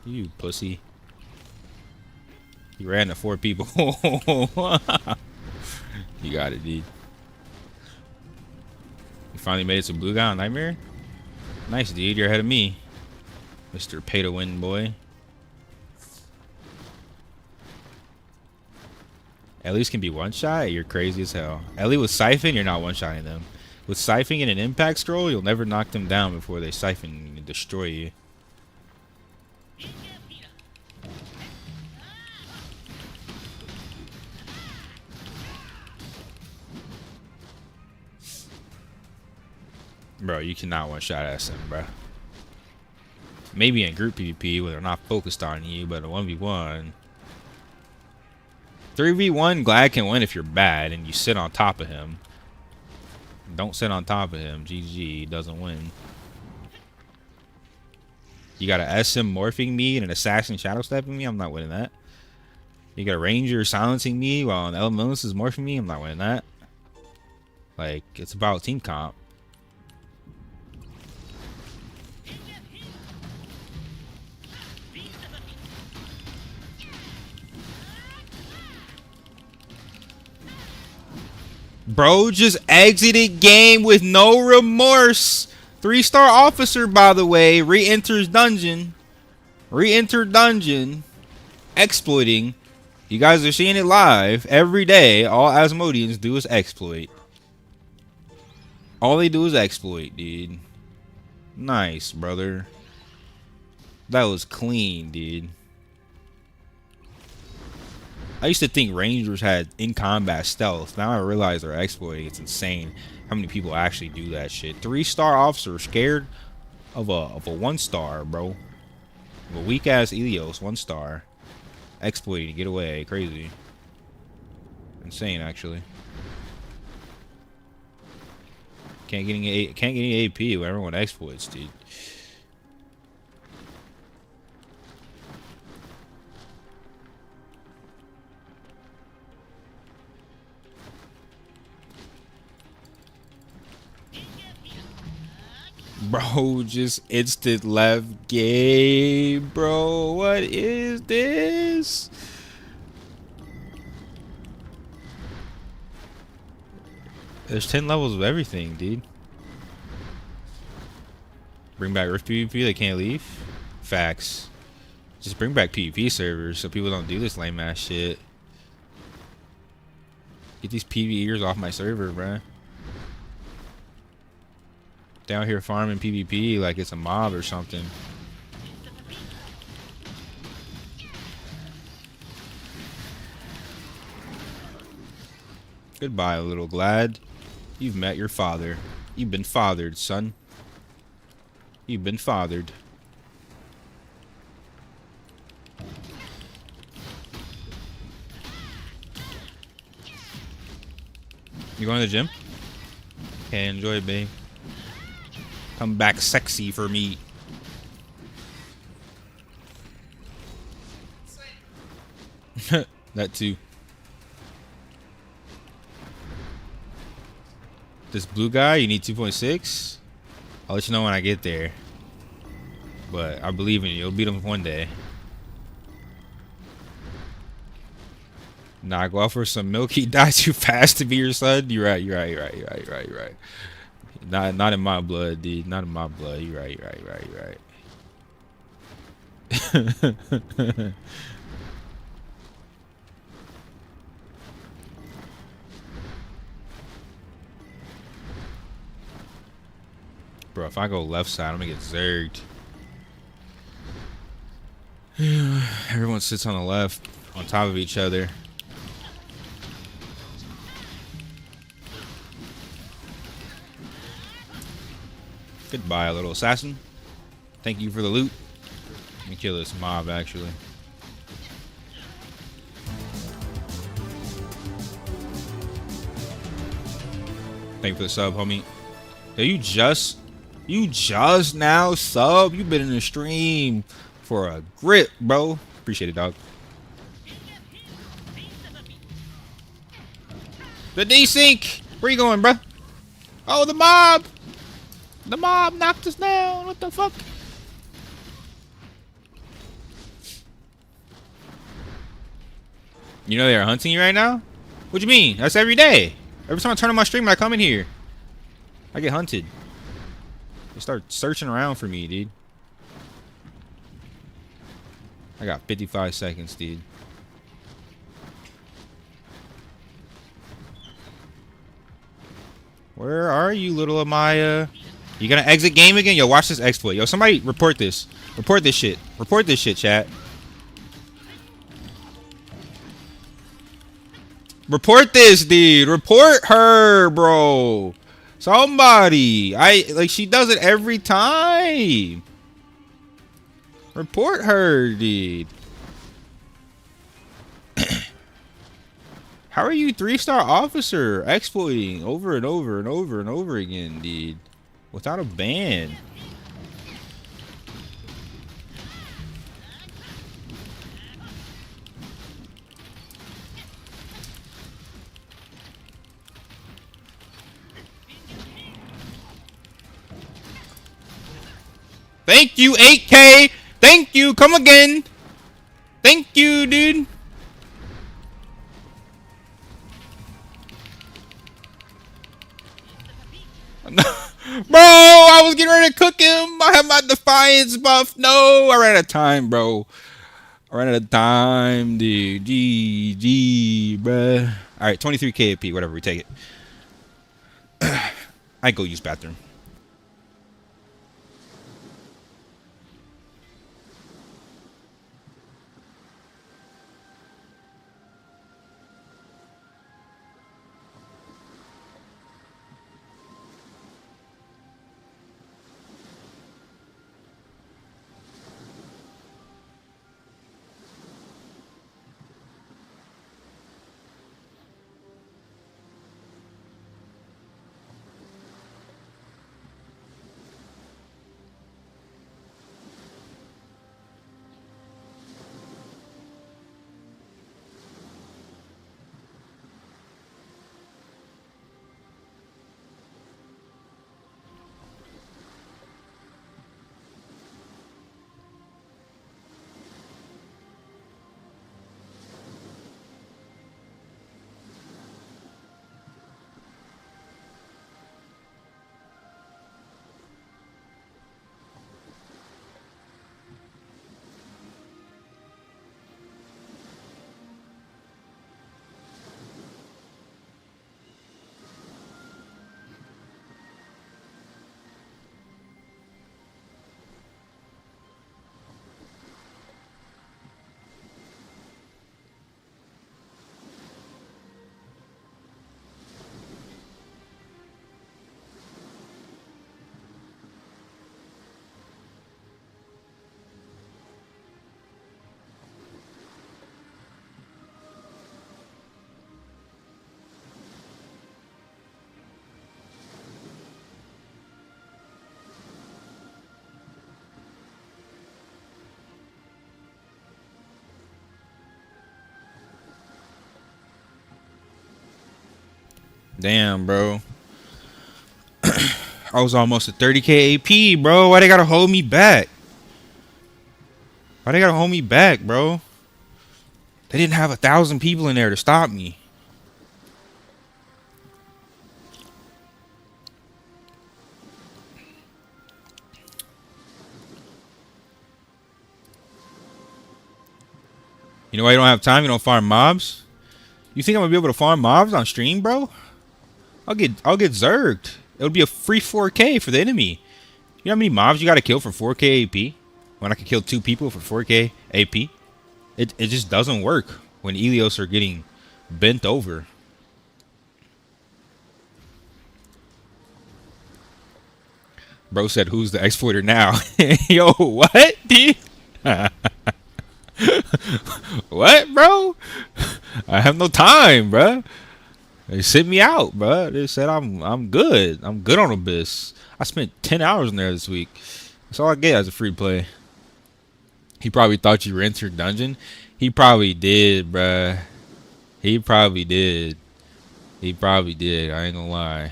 You pussy. You ran to 4 people. You got it, dude. You finally made it to Blue Guy on Nightmare? Nice, dude. You're ahead of me, Mr. Pay to Win boy. Ellie's can be one shot. You're crazy as hell. Ellie with Siphon, you're not one shotting them. With Siphoning and an impact scroll, you'll never knock them down before they siphon and destroy you. Bro, you cannot one shot SM, bro. Maybe in group PvP when they're not focused on you, but a 1v1. 3v1, Glad can win if you're bad and you sit on top of him. Don't sit on top of him. GG, doesn't win. You got a SM morphing me and an assassin shadow stepping me. I'm not winning that. You got a ranger silencing me while an elementalist is morphing me. I'm not winning that. Like, it's about team comp. Bro just exited game with no remorse. 3-star officer, by the way, re-enters dungeon. Re-entered dungeon. Exploiting. You guys are seeing it live every day. All Asmodeans do is exploit. All they do is exploit, dude. Nice, brother. That was clean, dude. I used to think Rangers had in-combat stealth. Now I realize they're exploiting. It's insane how many people actually do that shit. 3-star officer scared of a 1-star, bro. Of a weak-ass Elios 1-star. Exploiting to get away. Crazy. Insane, actually. Can't get any AP when everyone exploits, dude. Bro, just instant left game, bro. What is this? There's 10 levels of everything, dude. Bring back Rift PvP, they can't leave. Facts. Just bring back PvP servers so people don't do this lame ass shit. Get these PvEers off my server, bruh. Down here farming PvP like it's a mob or something. Goodbye, little Glad. You've met your father. You've been fathered, son. You've been fathered. You going to the gym? Okay, enjoy it, babe. Come back sexy for me. That too. This blue guy, you need 2.6? I'll let you know when I get there. But I believe in you. You'll beat him one day. Nah, go out for some milk. He died too fast to be your son. You're right. You're right. Not in my blood, dude. Not in my blood. You're right. Bro, if I go left side, I'm gonna get zerged. Everyone sits on the left, on top of each other. Goodbye, little assassin. Thank you for the loot. Let me kill this mob, actually. Thank you for the sub, homie. Yo, you just now sub. You've been in the stream for a grip, bro. Appreciate it, dog. The desync. Where you going, bro? Oh, the mob. The mob knocked us down. What the fuck? You know they're hunting you right now? What do you mean? That's every day. Every time I turn on my stream, I come in here. I get hunted. You start searching around for me, dude. I got 55 seconds, dude. Where are you, little Amaya? You gonna exit game again? Yo, watch this exploit. Yo, somebody report this. Report this shit. Report this shit, chat. Report this, dude. Report her, bro. Somebody. She does it every time. Report her, dude. How are you 3-star officer exploiting over and over and over and over again, dude? Without a ban. Thank you, 8K. Thank you. Come again. Thank you, dude. Bro, I was getting ready to cook him. I have my Defiance buff. No, I ran out of time, bro. I ran out of time, dude. GG, bruh. All right, 23K AP, whatever. We take it. I go use bathroom. Damn, bro. I was almost at 30K AP, bro. Why they gotta hold me back? Why they gotta hold me back, bro? They didn't have 1,000 people in there to stop me. You know why you don't have time? You don't farm mobs? You think I'm gonna be able to farm mobs on stream, bro? I'll get zerged. It would be a free 4K for the enemy. You know how many mobs you gotta kill for 4K AP? When I can kill 2 people for 4K AP? It just doesn't work when Elios are getting bent over. Bro said, who's the exploiter now? Yo, what, dude? What, bro? I have no time, bro. They sent me out, bro. They said I'm good. I'm good on Abyss. I spent 10 hours in there this week. That's all I get as a free play. He probably thought you rinse your dungeon. He probably did, bruh. He probably did. He probably did. I ain't gonna lie.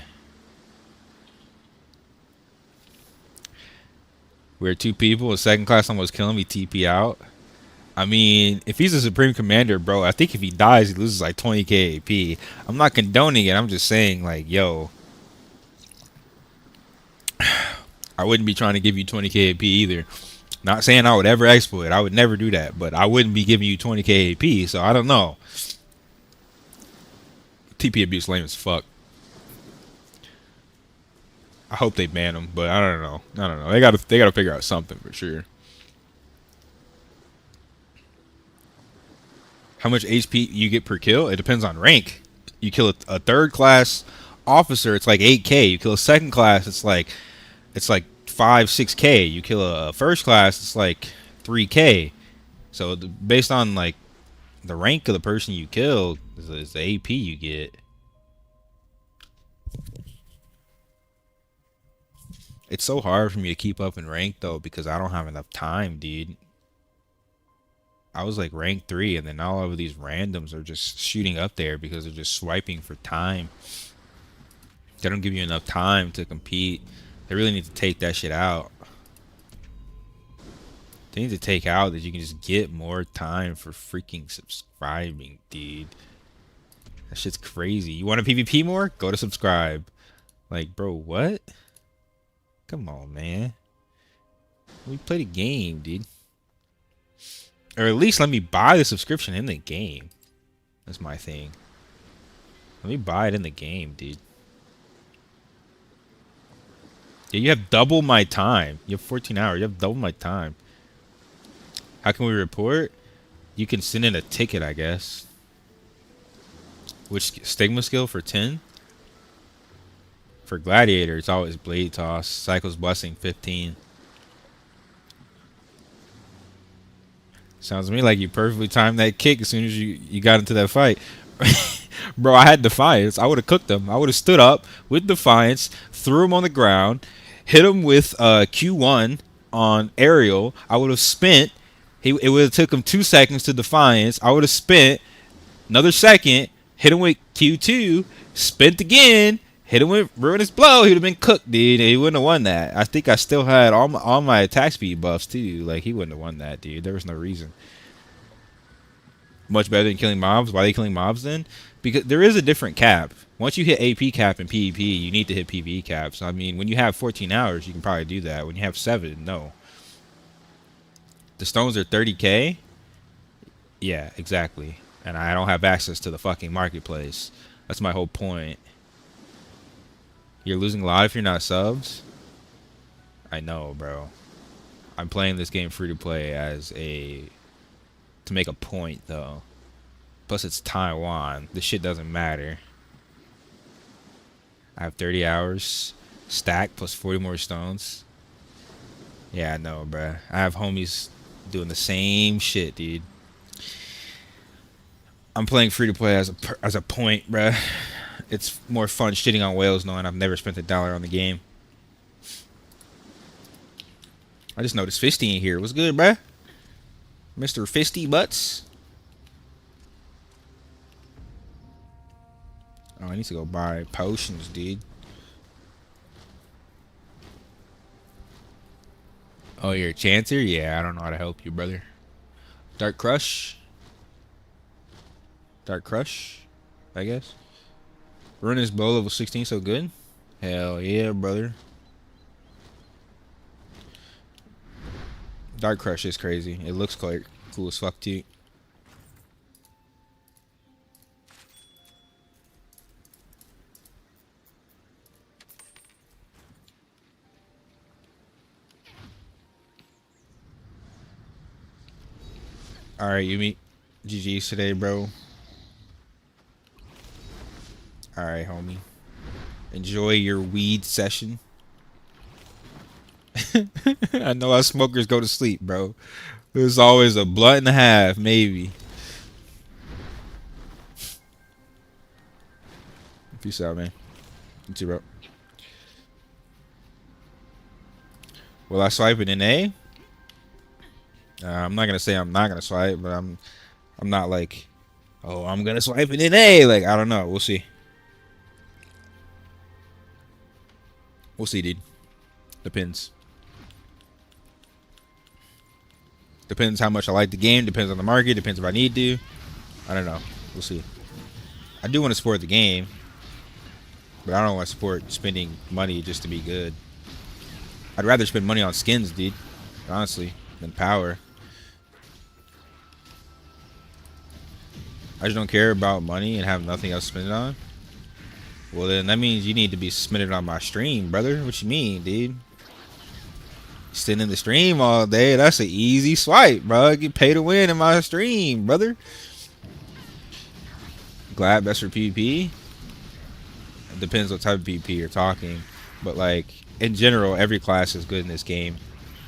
We were 2 people. A second class almost killing me. TP out. I mean, if he's a Supreme Commander, bro, I think if he dies, he loses like 20K AP. I'm not condoning it. I'm just saying, like, yo. I wouldn't be trying to give you 20k AP either. Not saying I would ever exploit. I would never do that. But I wouldn't be giving you 20k AP. So I don't know. TP abuse lame as fuck. I hope they ban them, but I don't know. I don't know. They gotta figure out something for sure. How much HP you get per kill? It depends on rank. You kill a third class officer, it's like 8k. You kill a second class, it's like 5-6k. You kill a first class, it's like 3k. So based on like the rank of the person you killed is the AP you get. It's so hard for me to keep up in rank though because I don't have enough time, dude. I was like rank 3 and then all of these randoms are just shooting up there because they're just swiping for time. They don't give you enough time to compete. They really need to take that shit out. They need to take out that you can just get more time for freaking subscribing, dude. That shit's crazy. You want to PvP more? Go to subscribe. Like, bro, what? Come on, man. We play the game, dude. Or at least let me buy the subscription in the game. That's my thing. Let me buy it in the game, dude. Yeah, you have double my time. You have 14 hours. You have double my time. How can we report? You can send in a ticket, I guess. Which stigma skill for 10? For gladiator, it's always blade toss. Cycles blessing 15. Sounds to me like you perfectly timed that kick as soon as you got into that fight. Bro, I had Defiance. I would have cooked him. I would have stood up with Defiance, threw him on the ground, hit him with Q1 on aerial. I would have spent. It would have took him 2 seconds to Defiance. I would have spent another second, hit him with Q2, spent again, hit him with Ruinous Blow. He would have been cooked, dude. He wouldn't have won that. I think I still had all my attack speed buffs, too. Like, he wouldn't have won that, dude. There was no reason. Much better than killing mobs. Why are they killing mobs then? Because there is a different cap. Once you hit AP cap in PvP, you need to hit PvE caps. I mean, when you have 14 hours, you can probably do that. When you have 7, no. The stones are 30k? Yeah, exactly. And I don't have access to the fucking marketplace. That's my whole point. You're losing a lot if you're not subs? I know, bro. I'm playing this game free to play to make a point, though. Plus, it's Taiwan. This shit doesn't matter. I have 30 hours stacked plus 40 more stones. Yeah, I know, bruh. I have homies doing the same shit, dude. I'm playing free to play as a point, bruh. It's more fun shitting on whales knowing I've never spent $1 on the game. I just noticed Fisty in here. What's good, bruh? Mr. Fisty Butts. Oh, I need to go buy potions, dude. Oh, you're a chancer? Yeah, I don't know how to help you, brother. Dark Crush? Dark Crush, I guess. Run his bow level 16 so good? Hell yeah, brother. Dark Crush is crazy. It looks quite cool as fuck, too. Alright, you meet GG's today, bro. Alright, homie. Enjoy your weed session. I know how smokers go to sleep, bro. There's always a blunt and a half, maybe. Peace out, man. You too, bro. Will I swipe it in A? I'm not gonna say I'm not gonna swipe, but I'm not like, oh, I'm gonna swipe it in A. Like, I don't know. We'll see. We'll see, dude. Depends. Depends how much I like the game. Depends on the market. Depends if I need to. I don't know. We'll see. I do want to support the game, but I don't want to support spending money just to be good. I'd rather spend money on skins, dude, honestly, than power. I just don't care about money and have nothing else to spend it on. Well, then that means you need to be spending it on my stream, brother. What you mean, dude? Sitting in the stream all day, that's an easy swipe, bro. Get paid to win in my stream, brother. Glad best for PvP. It depends what type of PvP you're talking. But, like, in general, every class is good in this game.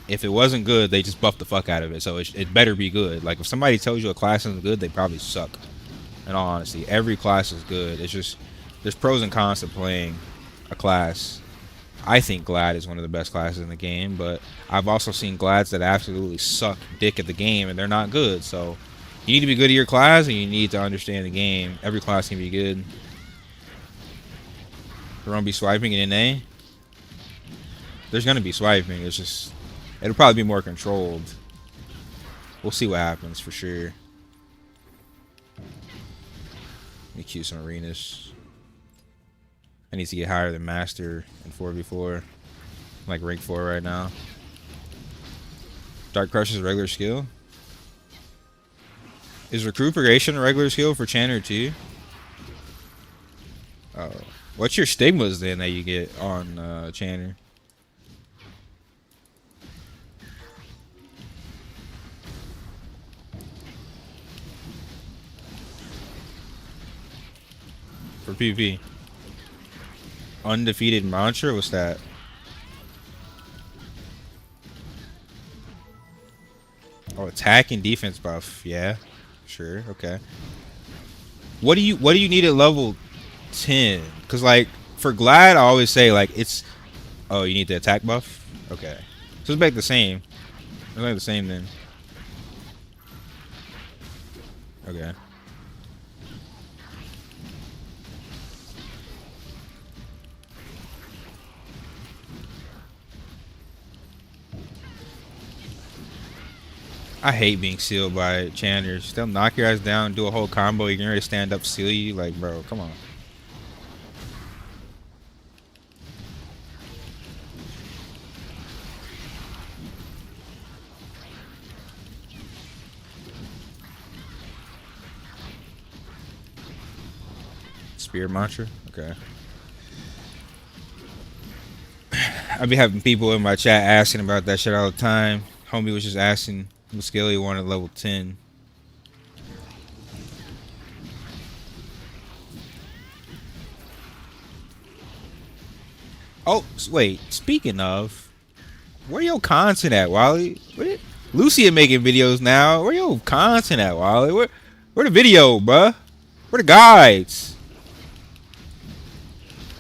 If it wasn't good, they just buff the fuck out of it. So it better be good. Like, if somebody tells you a class isn't good, they probably suck. In all honesty, every class is good. It's just, there's pros and cons to playing a class. I think Glad is one of the best classes in the game, but I've also seen Glads that absolutely suck dick at the game, and they're not good. So you need to be good at your class, and you need to understand the game. Every class can be good. We're gonna be swiping in NA. There's gonna be swiping. It's just, it'll probably be more controlled. We'll see what happens for sure. Let me queue some arenas. I need to get higher than Master in 4v4. I'm like rank 4 right now. Dark Crush is a regular skill. Is Recuperation a regular skill for Channer too? Oh. What's your stigmas then that you get on Channer? For PvP. Undefeated mantra? What's that? Oh, attack and defense buff. Yeah, sure. Okay. What do you need at level 10? Cause like for Glad, I always say like it's. Oh, you need the attack buff. Okay. So it's back the same. It's like the same then. Okay. I hate being sealed by Channers. They'll knock your ass down, do a whole combo, you're ready to stand up, seal you. Like, bro, come on. Spear mantra? Okay. I be having people in my chat asking about that shit all the time. Homie was just asking what skill he wanted level 10. Oh, wait. Speaking of, where your content at, Wally? Lucia making videos now. Where your content at, Wally? Where the video, bruh? Where the guides?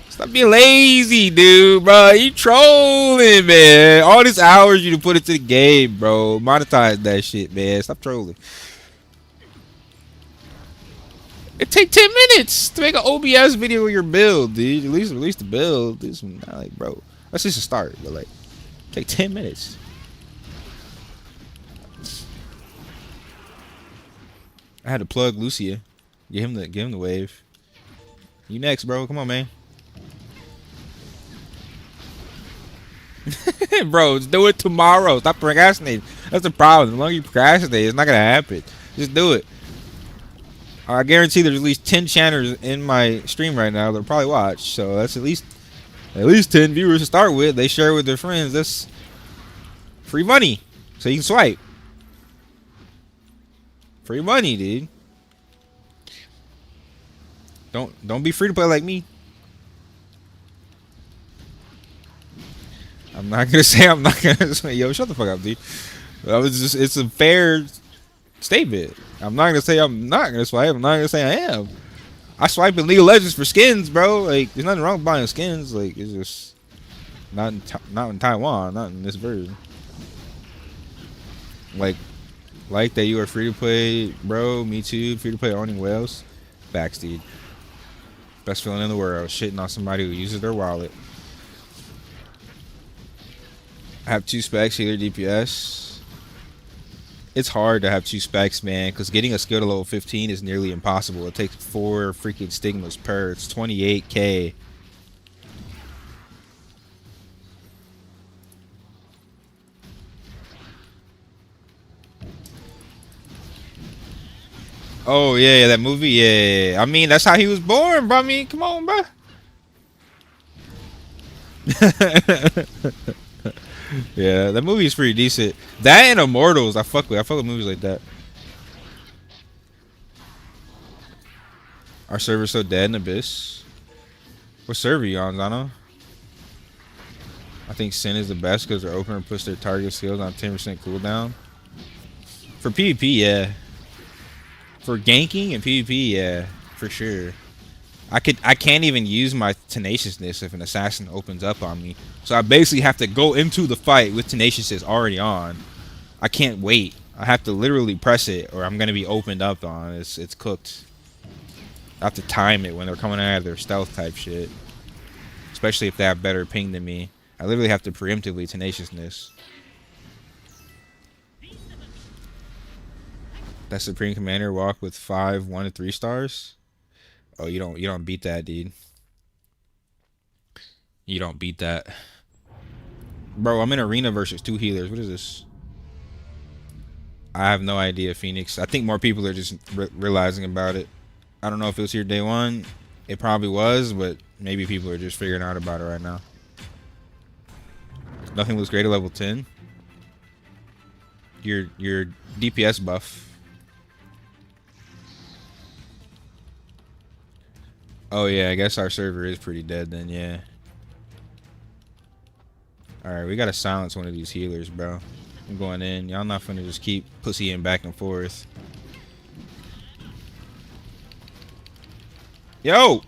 Stop being lazy, dude, bro. You trolling, man. All these hours you put into the game, bro. Monetize that shit, man. Stop trolling. It take 10 minutes to make an OBS video of your build, dude. At least release the build. Do some, like, bro. That's just a start, but like, take 10 minutes. I had to plug Lucia. Give him the wave. You next, bro. Come on, man. Bro, just do it tomorrow. Stop procrastinating. That's the problem. The longer you procrastinate, it's not gonna happen. Just do it. I guarantee there's at least 10 channers in my stream right now that'll probably watch. So that's at least 10 viewers to start with. They share with their friends. That's free money. So you can swipe. Free money, dude. Don't be free to play like me. I'm not gonna say I'm not gonna say, yo, shut the fuck up, dude. It's a fair statement. I'm not gonna say I'm not gonna swipe. I'm not gonna say I am. I swipe in League of Legends for skins, bro. Like, there's nothing wrong with buying skins. Like, it's just not in Taiwan, not in this version. Like that you are free to play, bro. Me too. Free to play owning whales. Facts, dude. Best feeling in the world. Shitting on somebody who uses their wallet. I have 2 specs, healer, DPS. It's hard to have 2 specs, man, because getting a skill to level 15 is nearly impossible. It takes 4 freaking stigmas per. It's 28k. Oh yeah, that movie. Yeah. I mean, that's how he was born, bro. I mean, come on, bro. Yeah, that movie is pretty decent. That and Immortals, I fuck with. I fuck with movies like that. Our server's so dead in Abyss. What server you on, Zano? I think Sin is the best because their opener puts their target skills on 10% cooldown. For PvP, yeah. For ganking and PvP, yeah, for sure. I can't even use my tenaciousness if an assassin opens up on me. So I basically have to go into the fight with tenaciousness already on. I can't wait. I have to literally press it or I'm gonna be opened up on. It's cooked. I have to time it when they're coming out of their stealth type shit. Especially if they have better ping than me. I literally have to preemptively tenaciousness. That Supreme Commander walk with 5, 1, and 3 stars. Oh, you don't beat that, dude. You don't beat that. Bro, I'm in arena versus 2 healers. What is this? I have no idea, Phoenix. I think more people are just realizing about it. I don't know if it was here day one. It probably was, but maybe people are just figuring out about it right now. Nothing looks great at level 10. Your DPS buff. Oh yeah, I guess our server is pretty dead then, yeah. Alright, we gotta silence one of these healers, bro. I'm going in. Y'all not finna just keep pussying back and forth. Yo!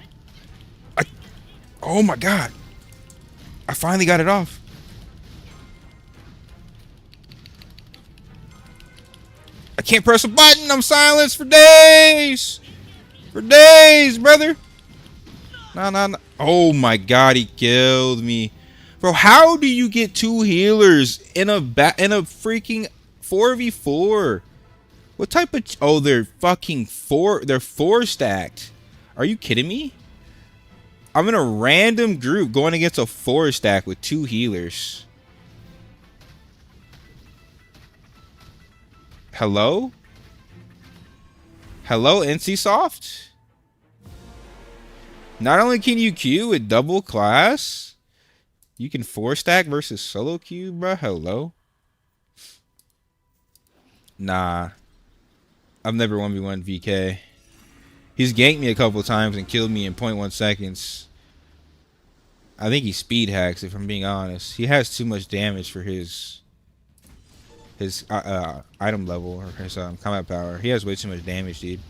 Oh my god! I finally got it off. I can't press a button. I'm silenced for days. For days, brother. No. Oh my god, he killed me. Bro, how do you get 2 healers in a freaking 4v4? What type of oh, they're fucking 4 stacked. Are you kidding me? I'm in a random group going against a 4 stack with 2 healers. Hello? Hello, NCSoft? Not only can you queue with double class, you can 4 stack versus solo queue, bro. Hello? Nah. I've never 1v1 VK. He's ganked me a couple times and killed me in 0.1 seconds. I think he speed hacks, if I'm being honest. He has too much damage for his item level or his combat power. He has way too much damage, dude.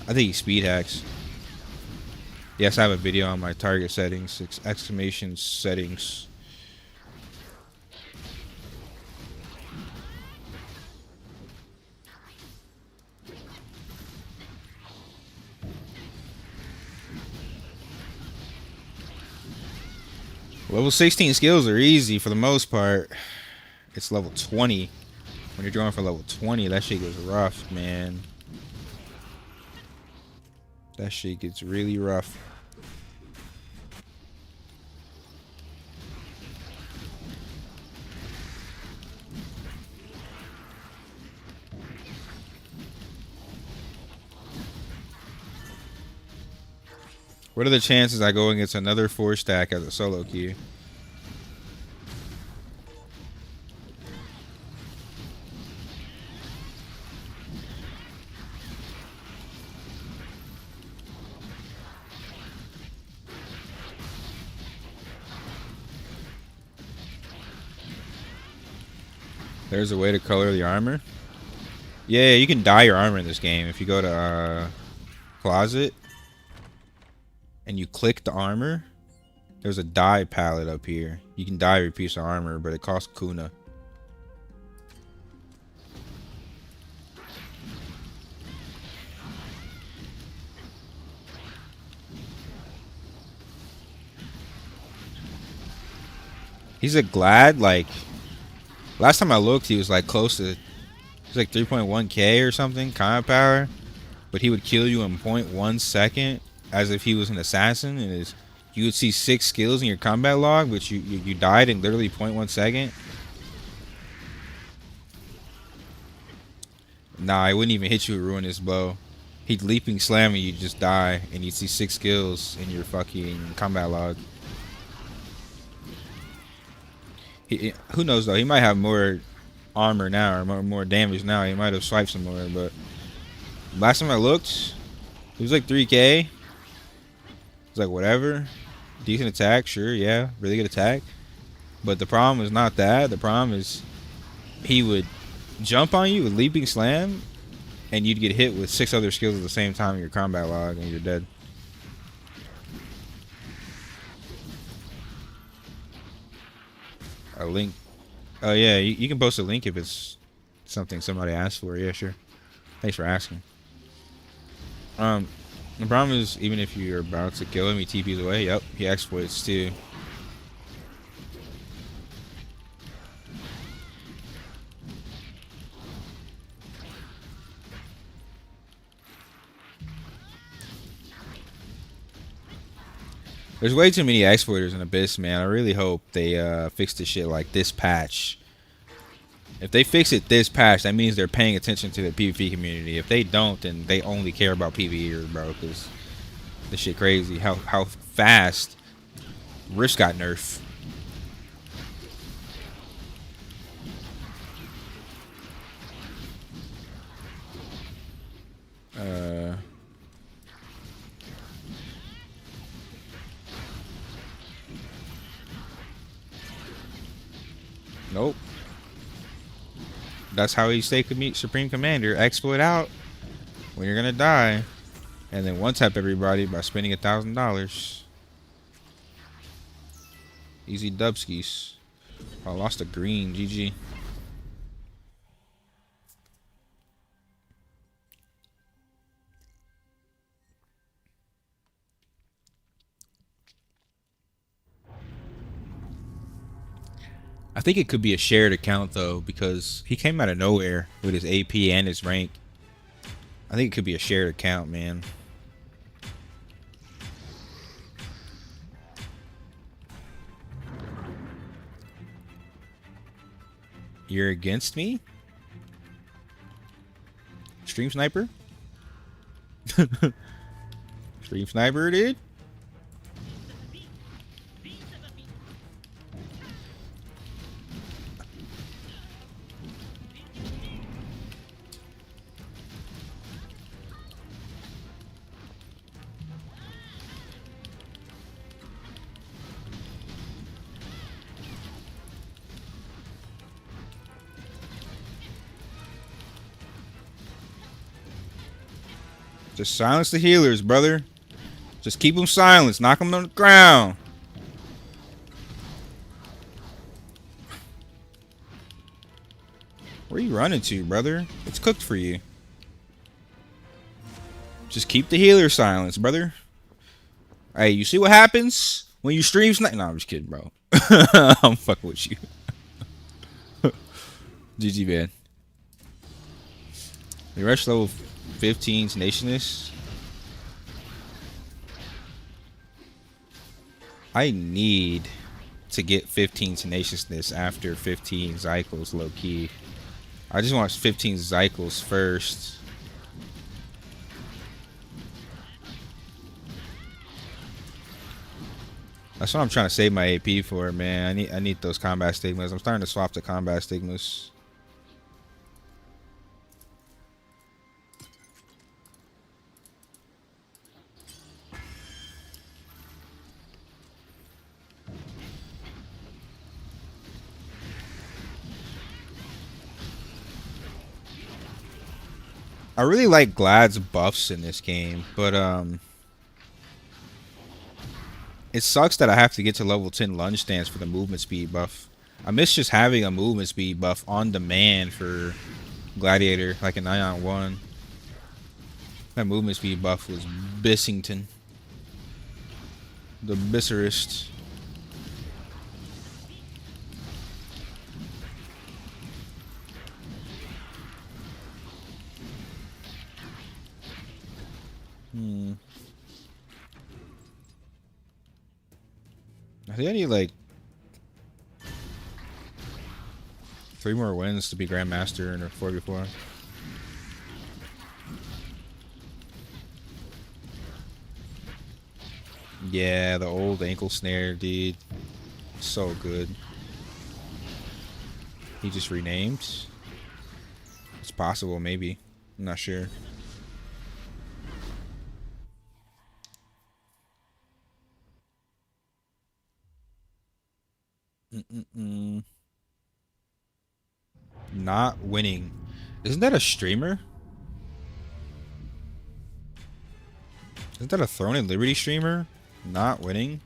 I think he speed hacks. Yes, I have a video on my target settings, exclamation settings. Level 16 skills are easy for the most part. It's level 20. When you're going for level 20, that shit gets rough, man. That shit gets really rough. What are the chances I go against another 4 stack as a solo queue? There's a way to color the armor. Yeah, you can dye your armor in this game. If you go to closet and you click the armor, there's a dye palette up here. You can dye your piece of armor, but it costs Kuna. He's a glad, like, last time I looked, he was like close to, he's like 3.1k or something, combat power. But he would kill you in 0.1 second as if he was an assassin. And you would see 6 skills in your combat log, which you died in literally 0.1 second. Nah, it wouldn't even hit you with Ruinous Blow. He'd leaping slam and you just die, and you'd see 6 skills in your fucking combat log. Who knows though? He might have more armor now or more damage now. He might have swiped some more, but last time I looked, it was like 3K. It's like whatever. Decent attack, sure, yeah, really good attack. But the problem is not that. The problem is he would jump on you with leaping slam, and you'd get hit with 6 other skills at the same time in your combat log, and you're dead. A link. Oh yeah, you can post a link if it's something somebody asked for. Yeah, sure. Thanks for asking. The problem is even if you're about to kill him, he TPs away. Yep, he exploits too. There's way too many exploiters in Abyss, man. I really hope they fix this shit like this patch. If they fix it this patch, that means they're paying attention to the PvP community. If they don't, then they only care about PvEers, bro. Because this shit crazy. How fast Rift got nerfed. Nope. That's how you stay Supreme Commander. Exploit out when you're gonna die, and then one tap everybody by spending $1,000. Easy dubskis. I lost a green. GG. I think it could be a shared account though, because he came out of nowhere with his AP and his rank. I think it could be a shared account, man. You're against me? Stream sniper? Stream sniper, dude? Just silence the healers, brother. Just keep them silenced. Knock them on the ground. Where are you running to, brother? It's cooked for you. Just keep the healer silenced, brother. Hey, you see what happens when you stream snipe? No, I'm just kidding, bro. I'm fucking with you. GG, man. The rush level 15 tenaciousness. I need to get 15 tenaciousness after 15 cycles, low key. I just want 15 cycles first. That's what I'm trying to save my AP for, man. I need those combat stigmas. I'm starting to swap to combat stigmas. I really like Glad's buffs in this game, but it sucks that I have to get to level 10 lunge stance for the movement speed buff. I miss just having a movement speed buff on demand for Gladiator, like in Aion 1. That movement speed buff was Bissington. The Bisserist. I think I need like 3 more wins to be Grandmaster in a 4v4. Yeah, the old ankle snare, dude. So good. He just renamed. It's possible, maybe. I'm not sure. Mm-mm-mm. Not winning. Isn't that a streamer? Isn't that a Throne and Liberty streamer? Not winning?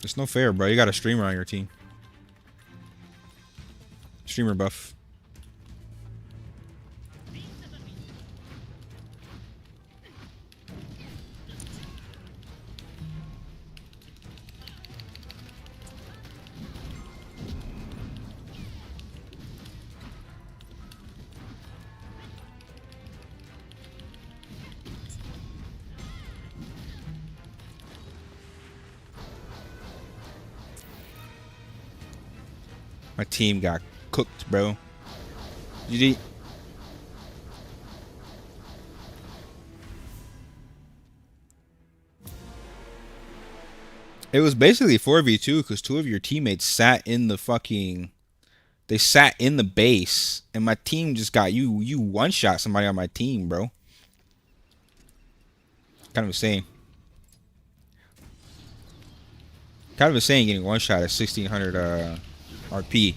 It's no fair, bro. You got a streamer on your team. Streamer buff. My team got cooked, bro. GG. It was basically 4v2 because two of your teammates sat in the fucking. They sat in the base, and my team just got you. You one shot somebody on my team, bro. Kind of insane. Kind of insane getting one shot at 1600 RP.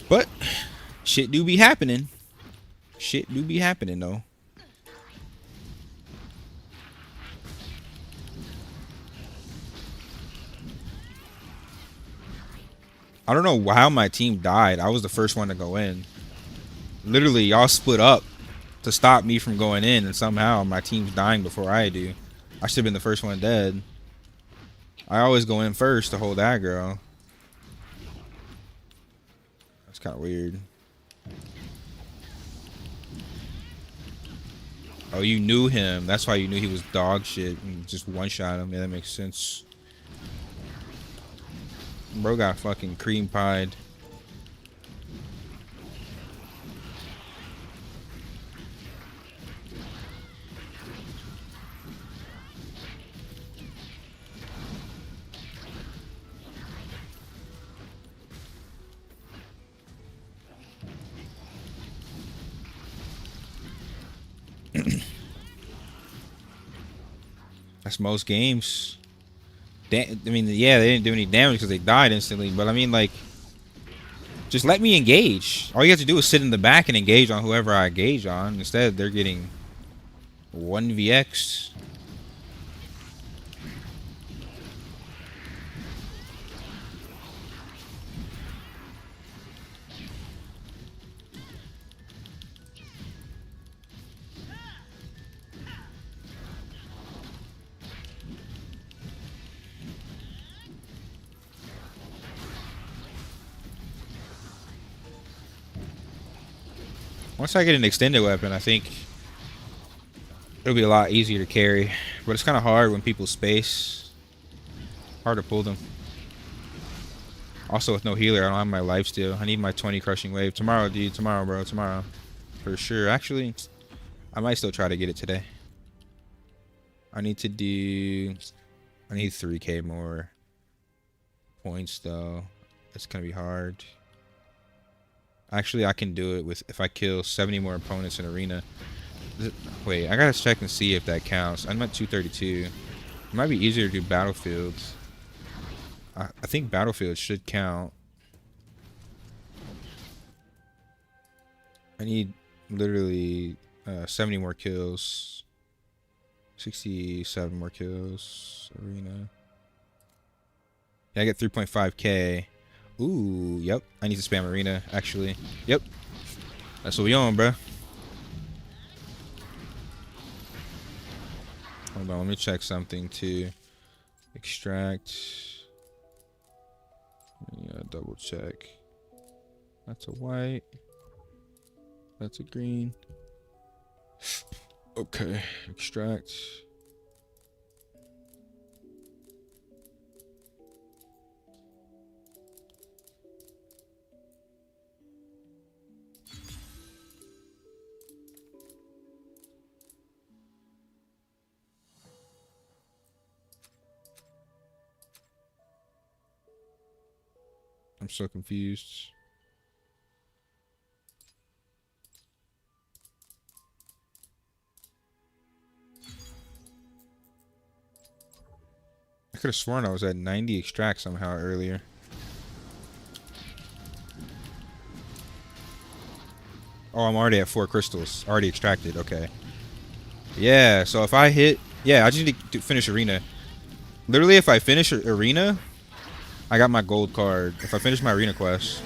But shit do be happening. Shit do be happening though. I don't know how my team died. I was the first one to go in. Literally, y'all split up to stop me from going in, and somehow my team's dying before I do. I should have been the first one dead. I always go in first to hold aggro. That's kind of weird. Oh, you knew him. That's why you knew he was dog shit and just one-shot him. Yeah, that makes sense. Bro got fucking cream pied. That's most games. I mean, yeah, they didn't do any damage because they died instantly. But I mean, like, just let me engage. All you have to do is sit in the back and engage on whoever I engage on. Instead, they're getting 1vx. Once I get an extended weapon, I think it'll be a lot easier to carry. But it's kind of hard when people space. Hard to pull them. Also, with no healer, I don't have my life steal. I need my 20 crushing wave. Tomorrow, dude. Tomorrow, bro. Tomorrow. For sure. Actually, I might still try to get it today. I need to do... I need 3k more points, though. It's going to be hard. Actually, I can do it with if I kill 70 more opponents in arena. Wait, I gotta check and see if that counts. I'm at 232. It might be easier to do battlefields. I think battlefield should count. I need literally 70 more kills. 67 more kills. Arena. Yeah, I get 3.5k. Ooh, yep. I need to spam arena, actually. Yep. That's what we on, bro. Hold on, let me check something too. Extract. Yeah, double check. That's a white. That's a green. Okay, extract. I'm so confused. I could have sworn I was at 90 extract somehow earlier. Oh, I'm already at 4 crystals. Already extracted. Okay. Yeah, so if I hit... Yeah, I just need to finish arena. Literally, if I finish arena, I got my gold card. If I finish my arena quest.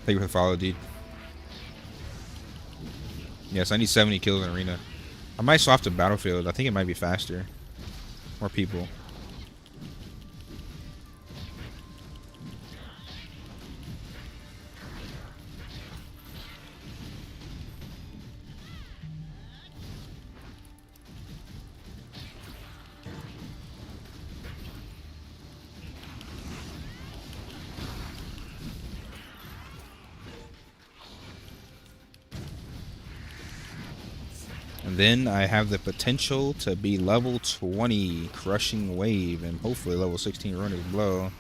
Thank you for the follow, dude. Yes, I need 70 kills in arena. I might swap to battlefield. I think it might be faster. More people. And then I have the potential to be level 20 crushing wave and hopefully level 16 runner's blow.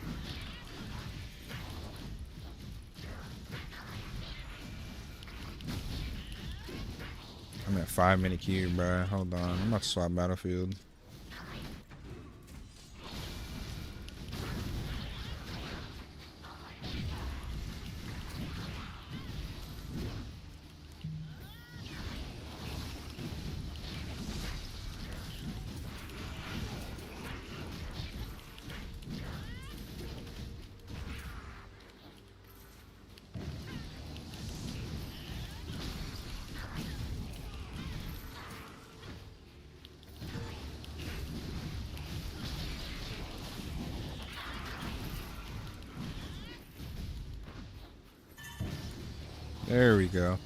I'm at 5-minute queue, bro. Hold on. I'm about to swap battlefield. There we go.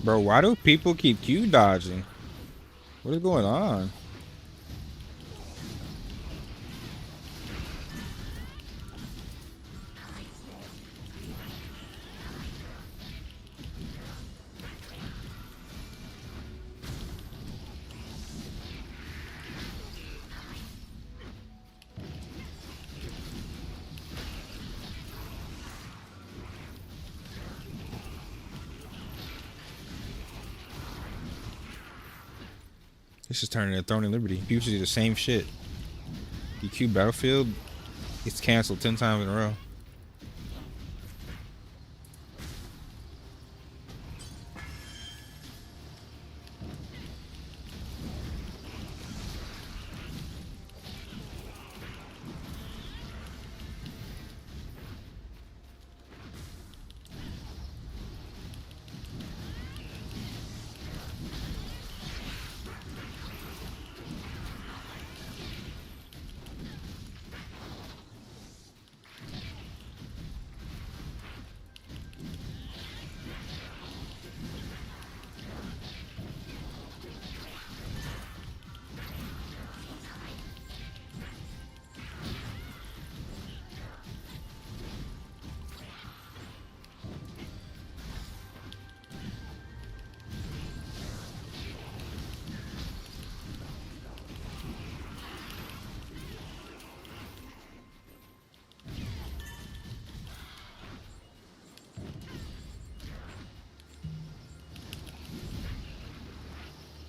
Bro, why do people keep Q dodging? What is going on? This is turning into Throne and Liberty. People do the same shit. You Q battlefield, it's canceled 10 times in a row.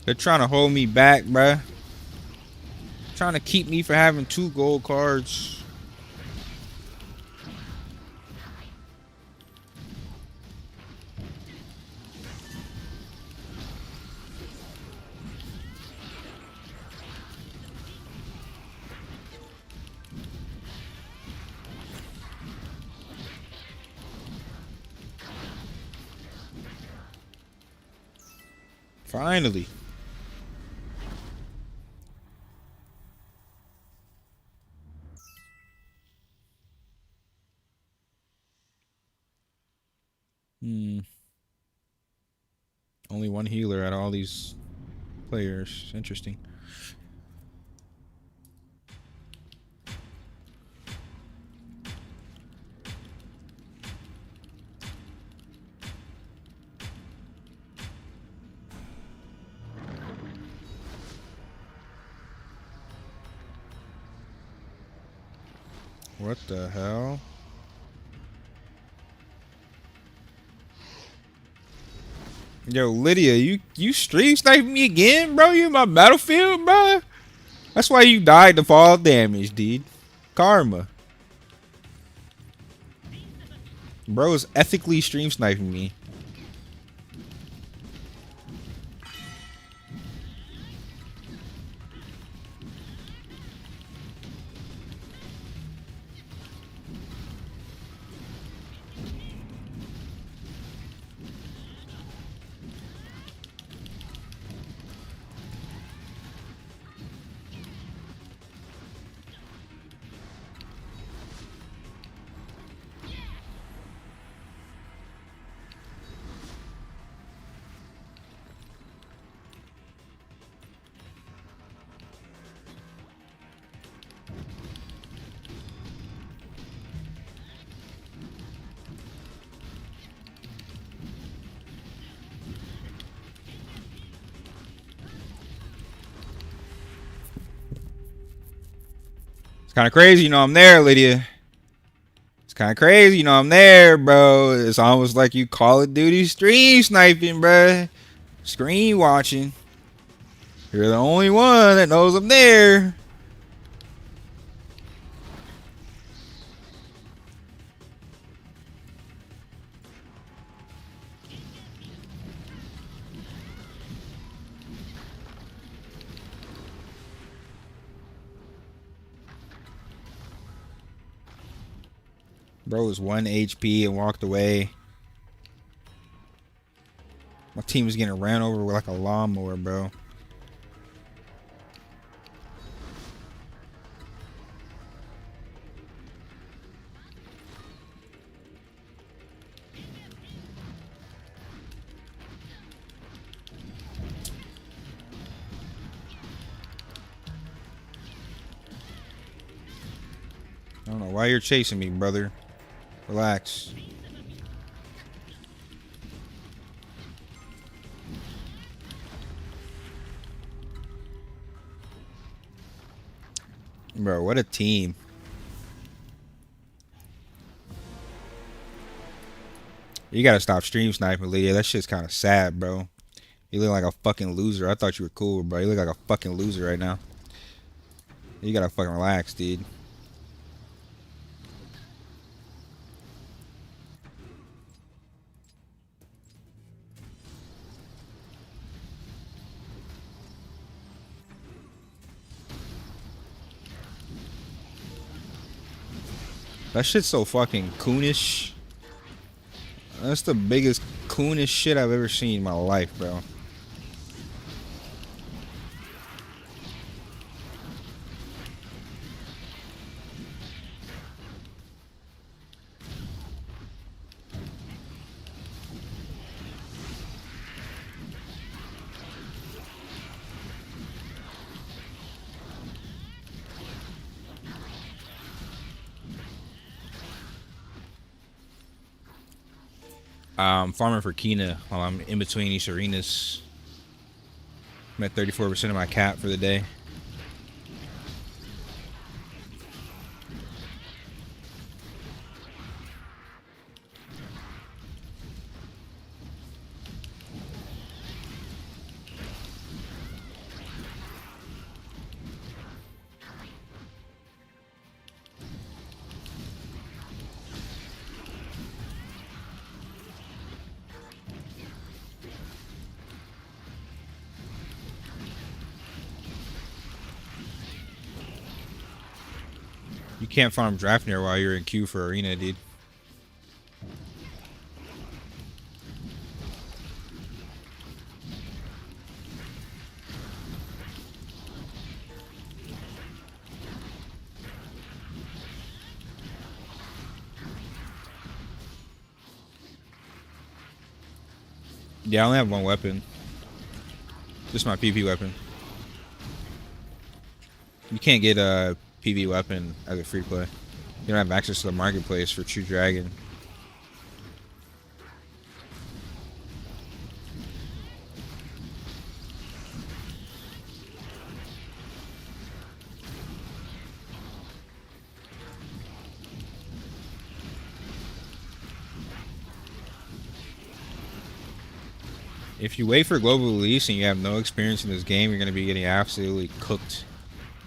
They're trying to hold me back, bruh. Trying to keep me from having 2 gold cards. Finally. Only one healer out of all these players. Interesting. What the hell? Yo, Lydia, you stream sniping me again, bro? You in my battlefield, bro? That's why you died to fall damage, dude. Karma. Bro is ethically stream sniping me. It's kind of crazy, you know I'm there, Lydia. It's kind of crazy, you know I'm there, bro. It's almost like you Call of Duty stream sniping, bro. Screen watching. You're the only one that knows I'm there. Bro was 1 HP and walked away. My team was getting ran over with like a lawnmower, bro. I don't know why you're chasing me, brother. Relax. Bro, what a team. You gotta stop stream sniping, Lydia. That shit's kind of sad, bro. You look like a fucking loser. I thought you were cool, bro. You look like a fucking loser right now. You gotta fucking relax, dude. That shit's so fucking coonish. That's the biggest coonish shit I've ever seen in my life, bro. I'm farming for Kina while I'm in between each arenas. I'm at 34% of my cap for the day. You can't farm Draftnir while you're in queue for arena, dude. Yeah, I only have one weapon. Just my PP weapon. You can't get a PV weapon as a free play. You don't have access to the marketplace for True Dragon. If you wait for global release and you have no experience in this game, you're going to be getting absolutely cooked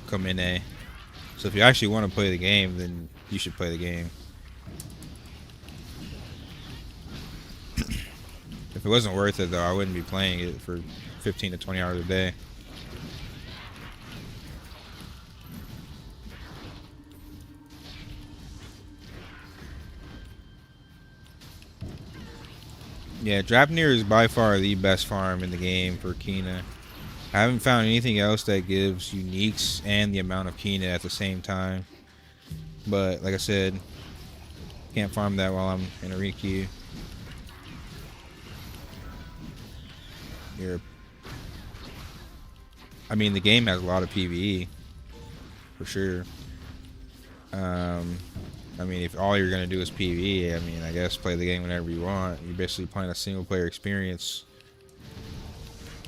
come in A. So if you actually want to play the game, then you should play the game. If it wasn't worth it, though, I wouldn't be playing it for 15 to 20 hours a day. Yeah, Draupnir is by far the best farm in the game for Kina. I haven't found anything else that gives uniques and the amount of Kina at the same time. But like I said, can't farm that while I'm in a requeue. I mean, the game has a lot of PvE, for sure. I mean, if all you're gonna do is PvE, I mean, I guess play the game whenever you want. You're basically playing a single player experience.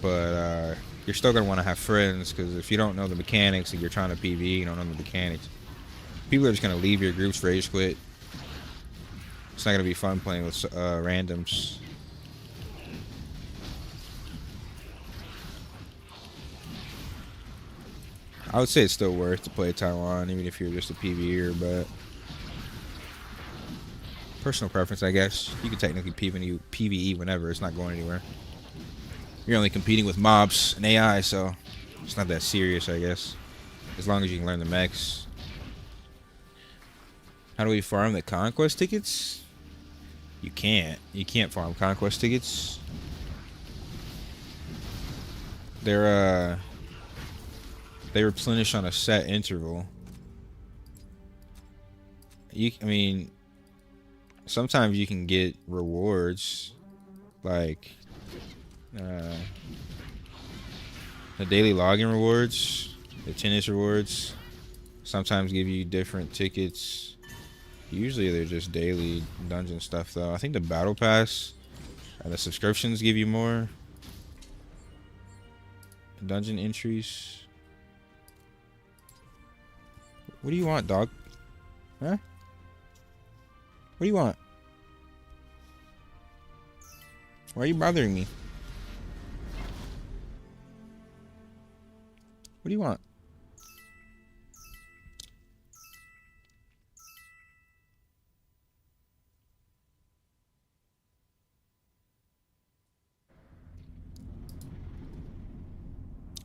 But you're still gonna want to have friends, because if you don't know the mechanics and you're trying to PvE, you don't know the mechanics, people are just gonna leave your groups, rage quit. It's not gonna be fun playing with randoms. I would say it's still worth to play Taiwan, even if you're just a PvEer, but personal preference, I guess. You can technically PvE whenever. It's not going anywhere. You're only competing with mobs and AI, so it's not that serious, I guess. As long as you can learn the mechs. How do we farm the conquest tickets? You can't. You can't farm conquest tickets. They replenish on a set interval. I mean, sometimes you can get rewards, like the daily login rewards, the tennis rewards. Sometimes give you different tickets. Usually they're just daily dungeon stuff, though. I think the battle pass and the subscriptions give you more dungeon entries. What do you want, dog? Huh? What do you want? Why are you bothering me? What do you want?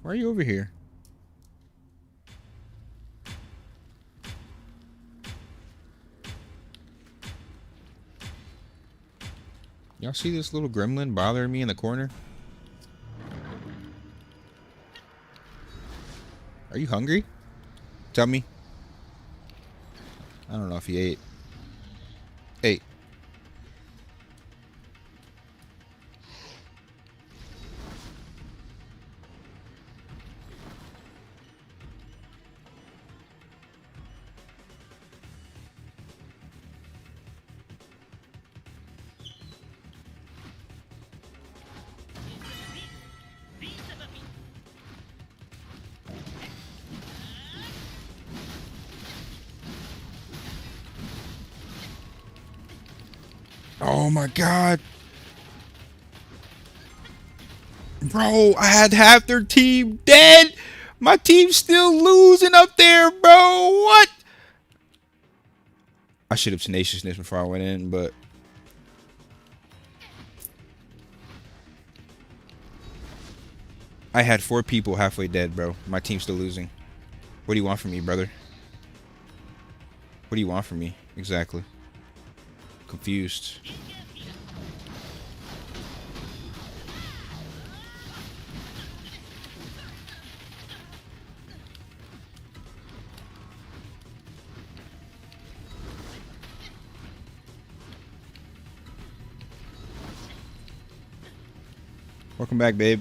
Why are you over here? Y'all see this little gremlin bothering me in the corner? Are you hungry? Tell me. I don't know if he ate. Hey. Oh my god. Bro, I had half their team dead. My team's still losing up there, bro. What? I should have tenaciousness before I went in, but I had 4 people halfway dead, bro. My team's still losing. What do you want from me, brother? What do you want from me? Exactly. Confused. Welcome back, babe.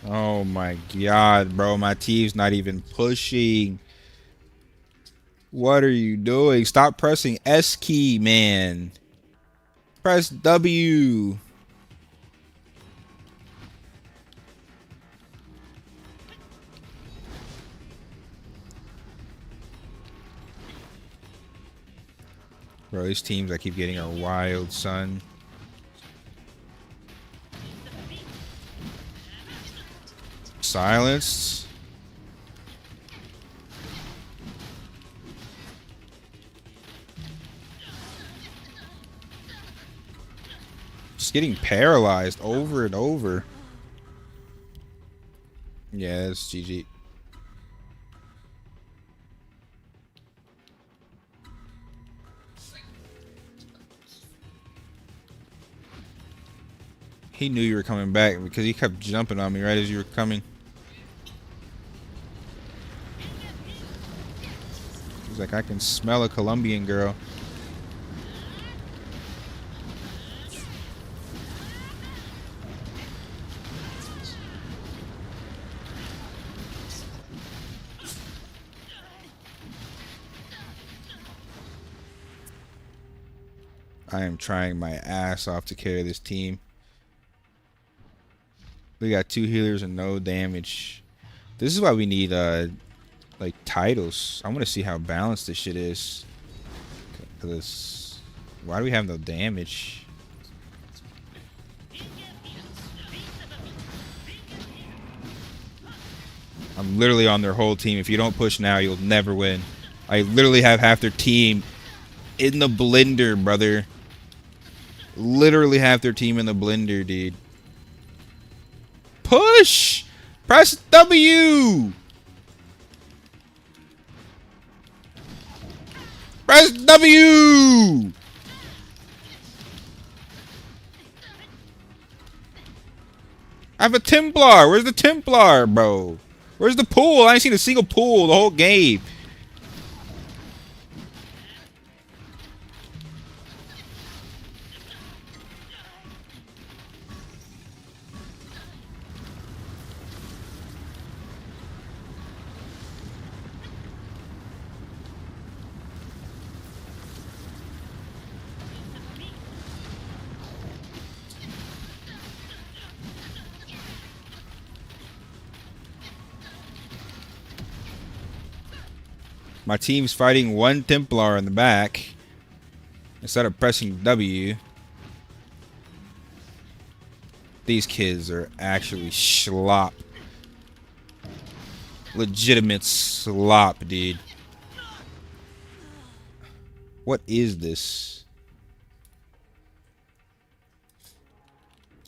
Oh my god, bro. My team's not even pushing. What are you doing? Stop pressing S key, man. Press W. Bro, these teams I keep getting are wild, son. Silenced. Just getting paralyzed over and over. Yeah, that's GG. He knew you were coming back because he kept jumping on me right as you were coming. He's like, I can smell a Colombian girl. I am trying my ass off to carry this team. We got 2 healers and no damage. This is why we need like titles. I want to see how balanced this shit is. Cause why do we have no damage? I'm literally on their whole team. If you don't push now, you'll never win. I literally have half their team in the blender, brother. Literally half their team in the blender, dude. Push! Press W! Press W! I have a Templar. Where's the Templar, bro? Where's the pool? I ain't seen a single pool the whole game. My team's fighting one Templar in the back instead of pressing W. These kids are actually slop. Legitimate slop, dude. What is this?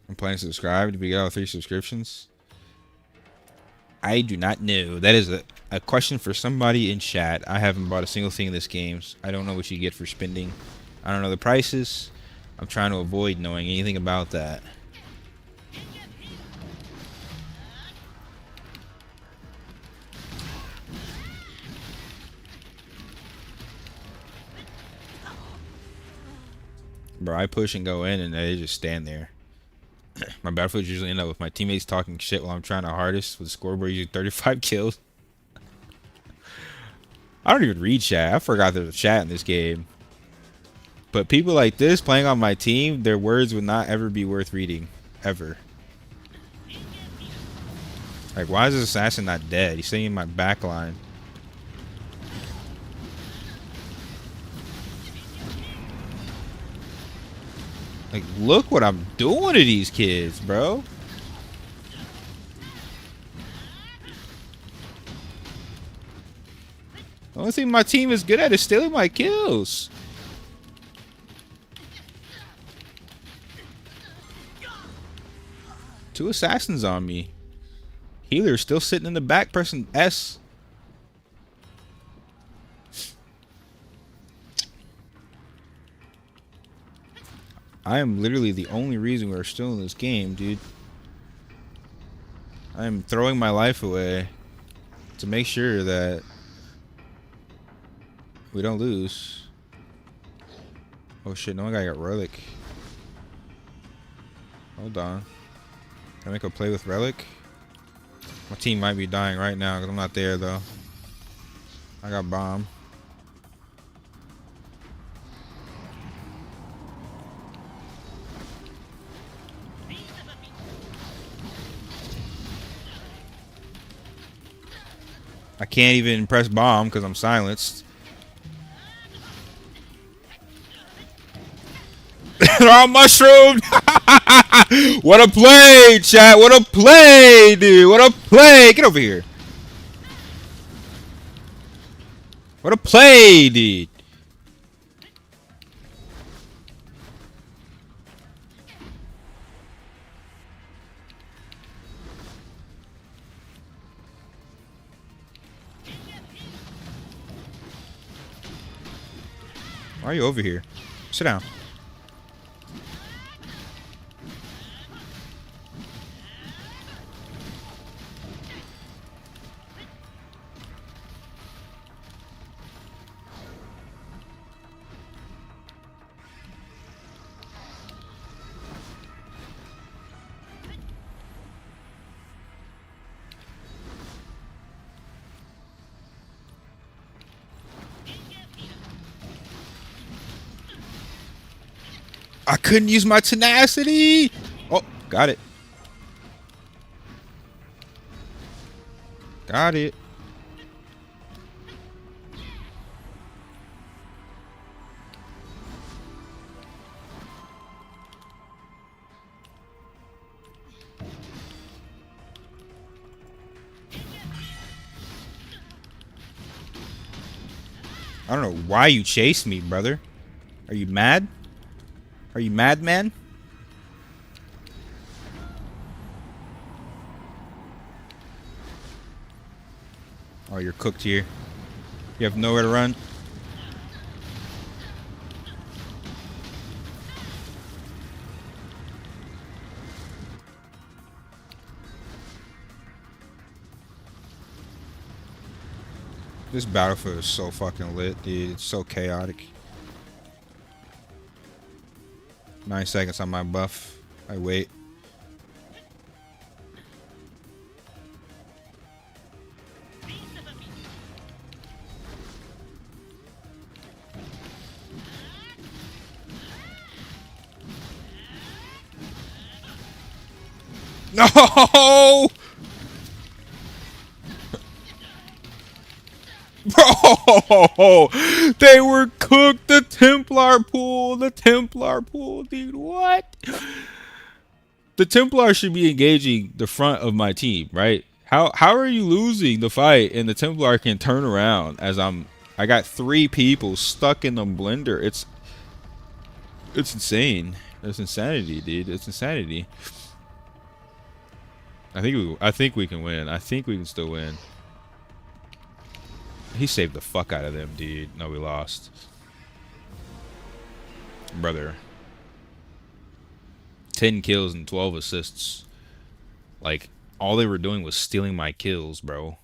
I'm planning to subscribe. Did we get all 3 subscriptions? I do not know. That is a question for somebody in chat. I haven't bought a single thing in this game. I don't know what you get for spending. I don't know the prices. I'm trying to avoid knowing anything about that. Bro, I push and go in and they just stand there. My battlefields usually end up with my teammates talking shit while I'm trying to hardest with the scoreboard usually 35 kills. I don't even read chat. I forgot there's a chat in this game. But people like this playing on my team, their words would not ever be worth reading. Ever. Like, why is this assassin not dead? He's staying in my back line. Like, look what I'm doing to these kids, bro. Only thing my team is good at is stealing my kills. Two assassins on me. Healer still sitting in the back pressing S. I am literally the only reason we're still in this game, dude. I am throwing my life away to make sure that we don't lose. Oh shit, no one got relic. Hold on. Can I make a play with relic? My team might be dying right now because I'm not there though. I got bomb. I can't even press bomb because I'm silenced. They're all mushroomed. What a play, chat. What a play, dude. What a play. Get over here. What a play, dude. Why are you over here? Sit down. I couldn't use my tenacity. Oh, got it. Got it. I don't know why you chased me, brother. Are you mad? Are you mad, man? Oh, you're cooked here. You have nowhere to run. This battlefield is so fucking lit, dude. It's so chaotic. 9 seconds on my buff. I wait. No! Bro! They were cooked. The Templar pool. The Templar pool, dude. What? The Templar should be engaging the front of my team, right? How are you losing the fight and the Templar can turn around as I got 3 people stuck in the blender. It's insane. It's insanity, dude. It's insanity. I think we can win. I think we can still win. He saved the fuck out of them, dude. No, we lost. Brother. 10 kills and 12 assists. Like, all they were doing was stealing my kills, bro.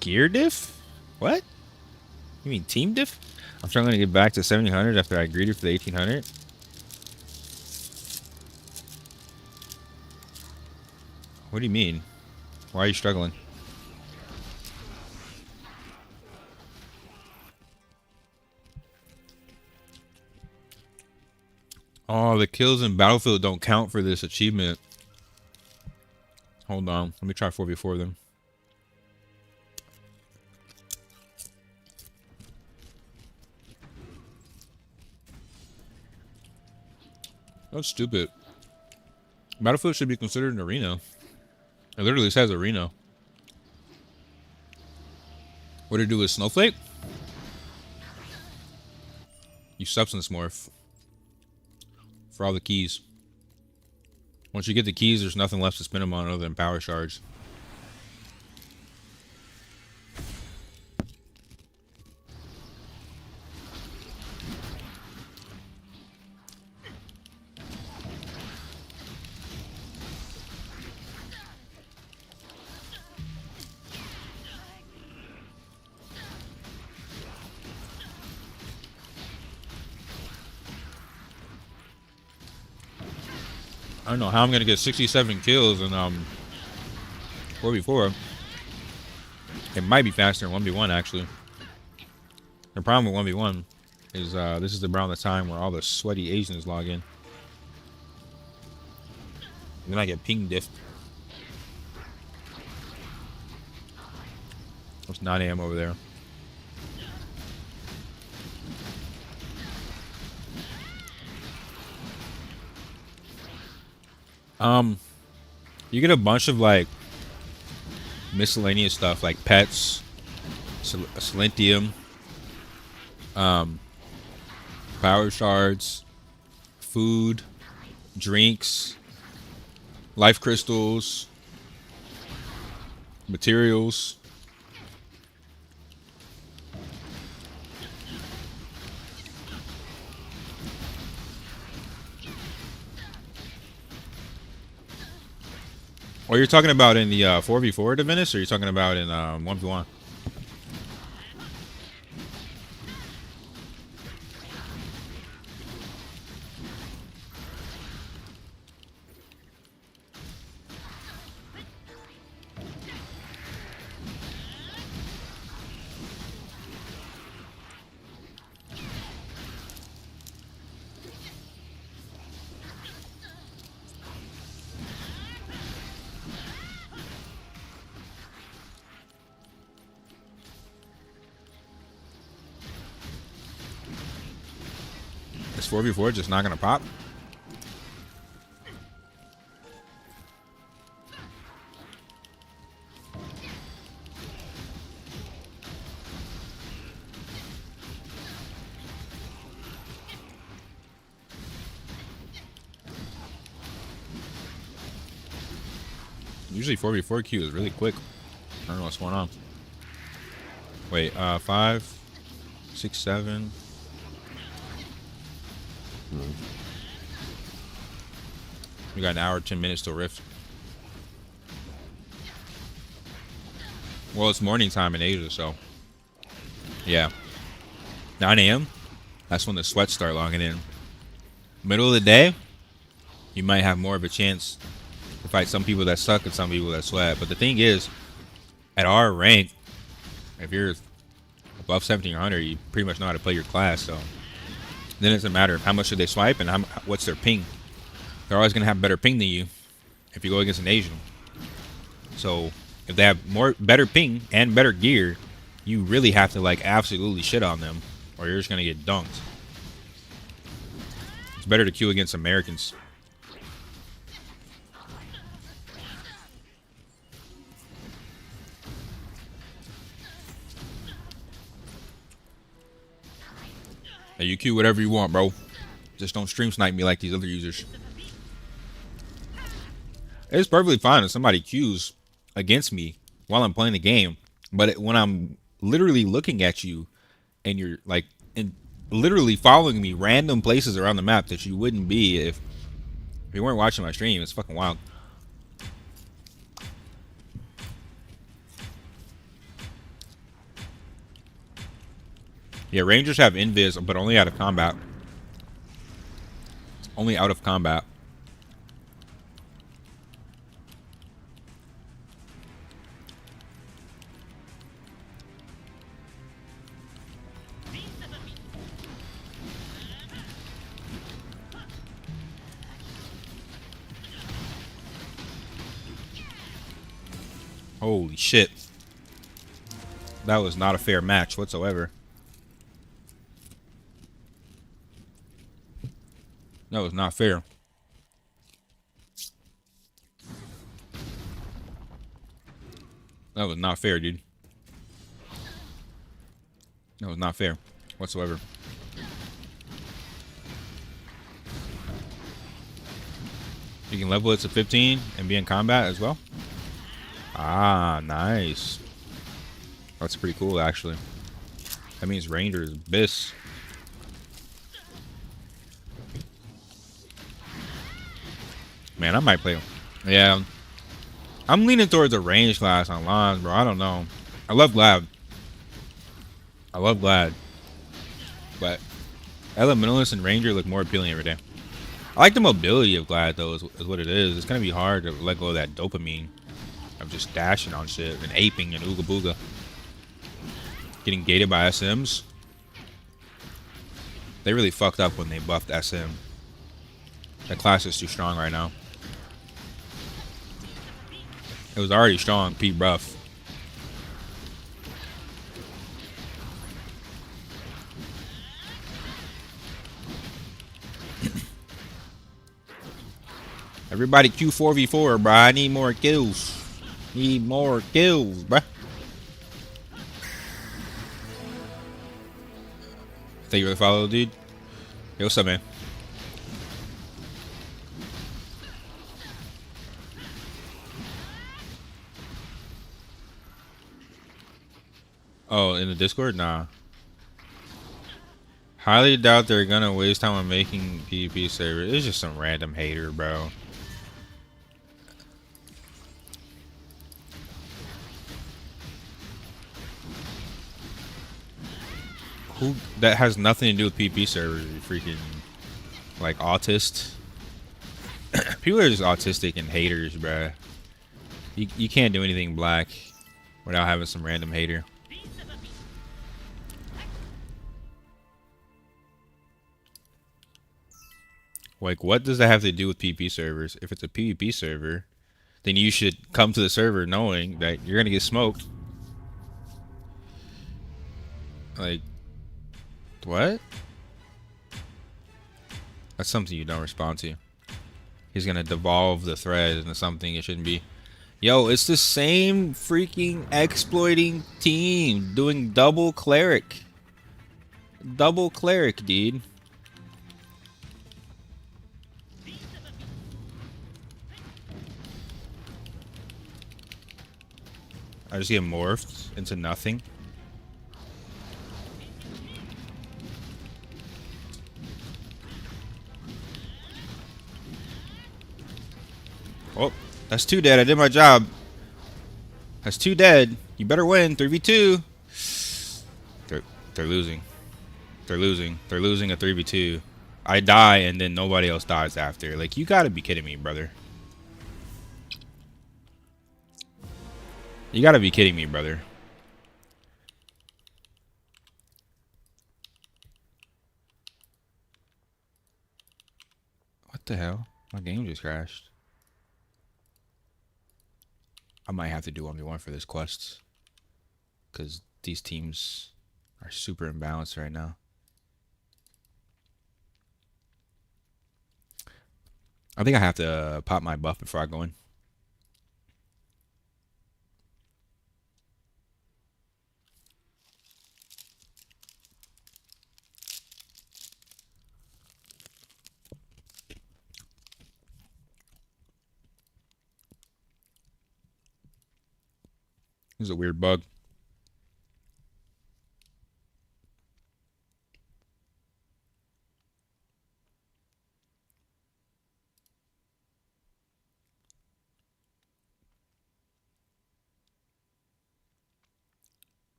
Gear diff? What? You mean team diff? I'm struggling to get back to 1700 after I greeted for the 1800. What do you mean? Why are you struggling? Oh, the kills in Battlefield don't count for this achievement. Hold on. Let me try 4v4 them. That's stupid. Battlefield should be considered an arena. It literally says arena. What to do with Snowflake? You substance morph. For all the keys. Once you get the keys, there's nothing left to spin them on other than power shards. I don't know how I'm gonna get 67 kills in 4v4. It might be faster in 1v1 actually. The problem with 1v1 is this is around the time where all the sweaty Asians log in. And then I get ping diffed. It's 9 AM over there. You get a bunch of like miscellaneous stuff like pets, silentium, power shards, food, drinks, life crystals, materials. What you're talking about in the 4v4 Divinus, or you're talking about in 1v1? Is 4v4 just not gonna pop? Usually 4v4 queue is really quick. I don't know what's going on. Wait, 5, 6, 7. We got an hour, 10 minutes till Rift. Well, it's morning time in Asia, so yeah. 9 AM. That's when the sweats start logging in. Middle of the day, you might have more of a chance to fight some people that suck and some people that sweat. But the thing is, at our rank, if you're above 1700, you pretty much know how to play your class. So then it doesn't matter how much do they swipe and what's their ping. They're always gonna have better ping than you if you go against an Asian. So if they have better ping and better gear, you really have to like absolutely shit on them, or you're just gonna get dunked. It's better to queue against Americans. Hey, you queue whatever you want, bro. Just don't stream snipe me like these other users. It's perfectly fine if somebody queues against me while I'm playing the game, but when I'm literally looking at you and you're like literally following me random places around the map that you wouldn't be if you weren't watching my stream, it's fucking wild. Yeah, Rangers have invis, but only out of combat. Only out of combat. Holy shit. That was not a fair match whatsoever. That was not fair. That was not fair, dude. That was not fair whatsoever. You can level it to 15 and be in combat as well. Ah, nice. That's pretty cool, actually. That means Ranger is bis. Man, I might play him. Yeah. I'm leaning towards a range class on lines, bro. I don't know. I love Glad. I love Glad. But Elementalist and Ranger look more appealing every day. I like the mobility of Glad, though, is what it is. It's going to be hard to let go of that dopamine of just dashing on shit and aping and ooga booga. Getting gated by SMs. They really fucked up when they buffed SM. That class is too strong right now. It was already strong, P buff. Everybody Q4v4, bro. I need more kills. Need more kills, bro. Thank you for the follow, dude. Hey, what's up, man? Oh, in the Discord? Nah. Highly doubt they're gonna waste time on making PvP server. It's just some random hater, bro. Who that has nothing to do with PvP servers? You freaking like autist. People are just autistic and haters, bro. You can't do anything black without having some random hater. Like, what does that have to do with PvP servers? If it's a PvP server, then you should come to the server knowing that you're gonna get smoked. Like, what? That's something you don't respond to. He's gonna devolve the thread into something it shouldn't be. Yo, it's the same freaking exploiting team doing double cleric. Double cleric, dude. I just get morphed into nothing. Oh, that's two dead. I did my job. That's two dead. You better win. 3v2. They're losing. They're losing. They're losing a 3v2. I die and then nobody else dies after. Like, you gotta be kidding me, brother. You gotta be kidding me, brother. What the hell? My game just crashed. I might have to do 1v1 for this quest. Because these teams are super imbalanced right now. I think I have to pop my buff before I go in. This is a weird bug.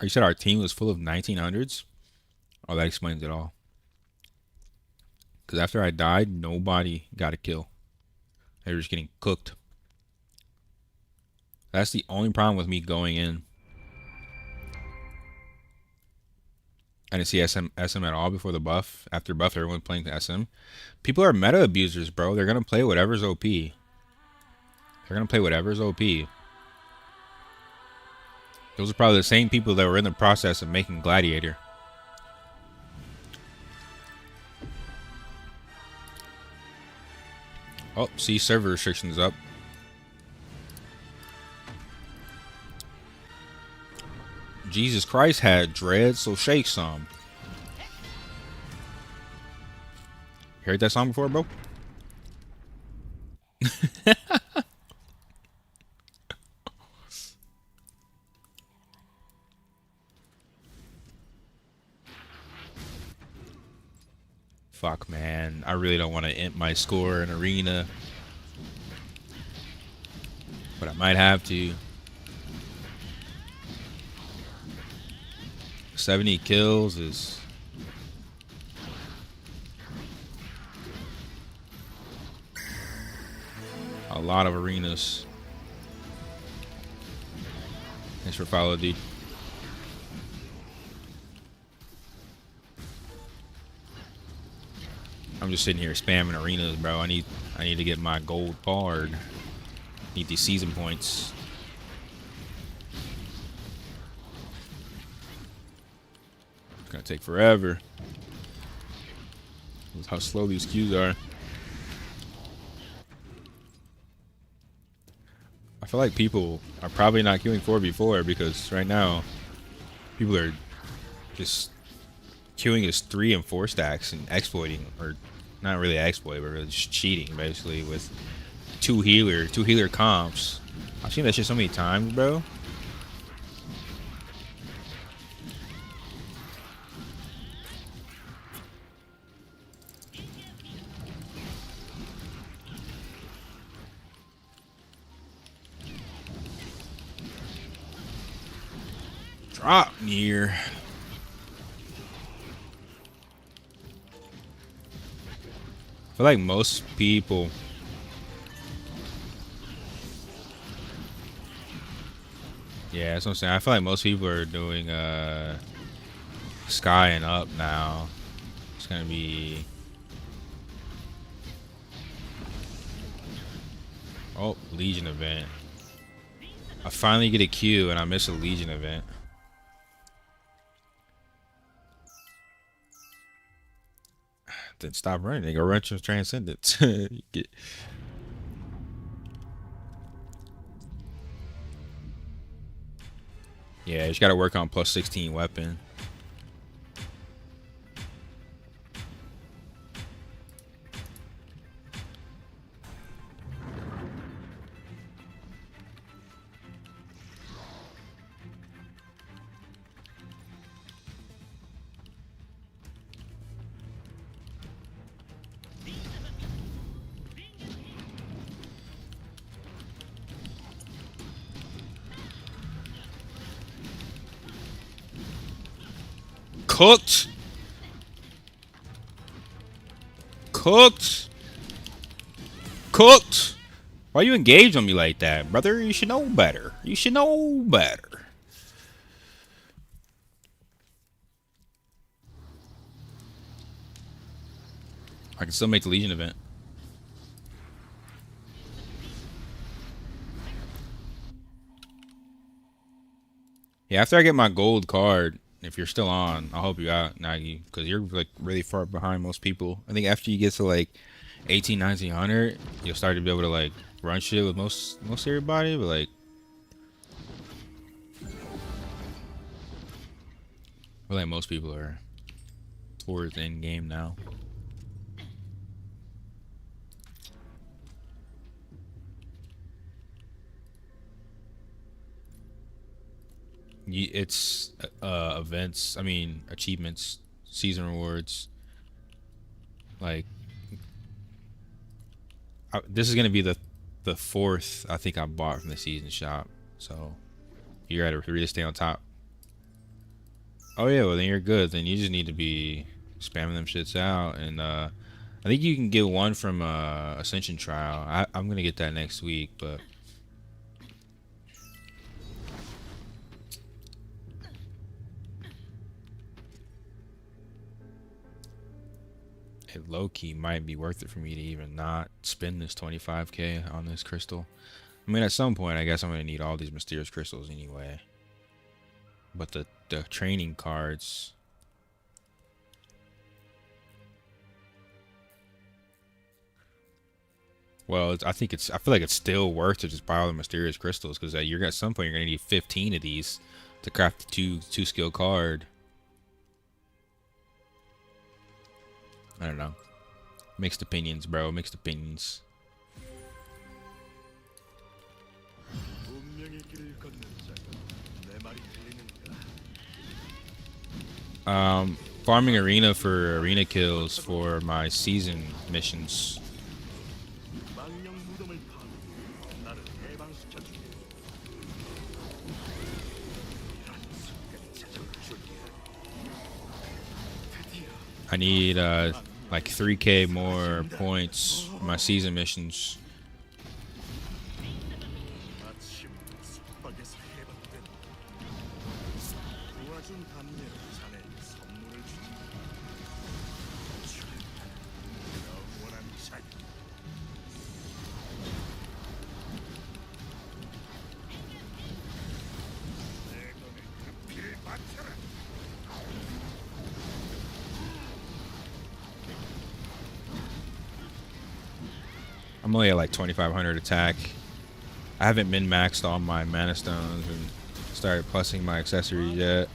You said our team was full of 1900s? Oh, that explains it all. Because after I died, nobody got a kill. They were just getting cooked. That's the only problem with me going in. I didn't see SM at all before the buff. After buff, everyone playing the SM. People are meta abusers, bro. They're gonna play whatever's OP. They're gonna play whatever's OP. Those are probably the same people that were in the process of making Gladiator. Oh, see, server restrictions up. Jesus Christ had dread, so shake some. Heard that song before, bro? Fuck, man. I really don't want to int my score in arena. But I might have to. 70 kills is... a lot of arenas. Thanks for follow, dude. I'm just sitting here spamming arenas, bro. I need to get my gold card. Need these season points. It's gonna take forever. That's how slow these queues are. I feel like people are probably not queuing 4v4 because right now people are just queuing as 3 and 4 stacks and exploiting, or not really exploit, but really just cheating basically with two healer comps. I've seen that shit so many times, bro. Drop near. I feel like most people that's what I'm saying. I feel like most people are doing Sky and up now. It's gonna be Legion event. I finally get a queue and I miss a Legion event. Then stop running. They go run to Transcendence. Yeah, you just gotta work on plus 16 weapon. Cooked. Cooked. Cooked. Why you engage on me like that, brother? You should know better. You should know better. I can still make the Legion event. Yeah, after I get my gold card, if you're still on, I'll help you out, Nagi, because you're like really far behind most people. I think after you get to like 18, 1900, you'll start to be able to like run shit with most everybody, but like I feel like most people are towards end game now. It's events, I mean achievements, season rewards. Like this is gonna be the fourth I think I bought from the season shop, so you gotta really stay on top. Oh yeah, well then you're good. Then you just need to be spamming them shits out, and I think you can get one from Ascension Trial. I'm gonna get that next week, but it low key might be worth it for me to even not spend this 25k on this crystal. I mean, at some point, I guess I'm gonna need all these mysterious crystals anyway. But the training cards. Well, I think it's. I feel like it's still worth to just buy all the mysterious crystals because you're at some point you're gonna need 15 of these to craft the two skill card. I don't know. Mixed opinions, bro. Mixed opinions. Farming arena for arena kills for my season missions. I need like 3k more points for my season missions. I'm only at like 2500 attack. I haven't min-maxed all my mana stones and started plussing my accessories yet.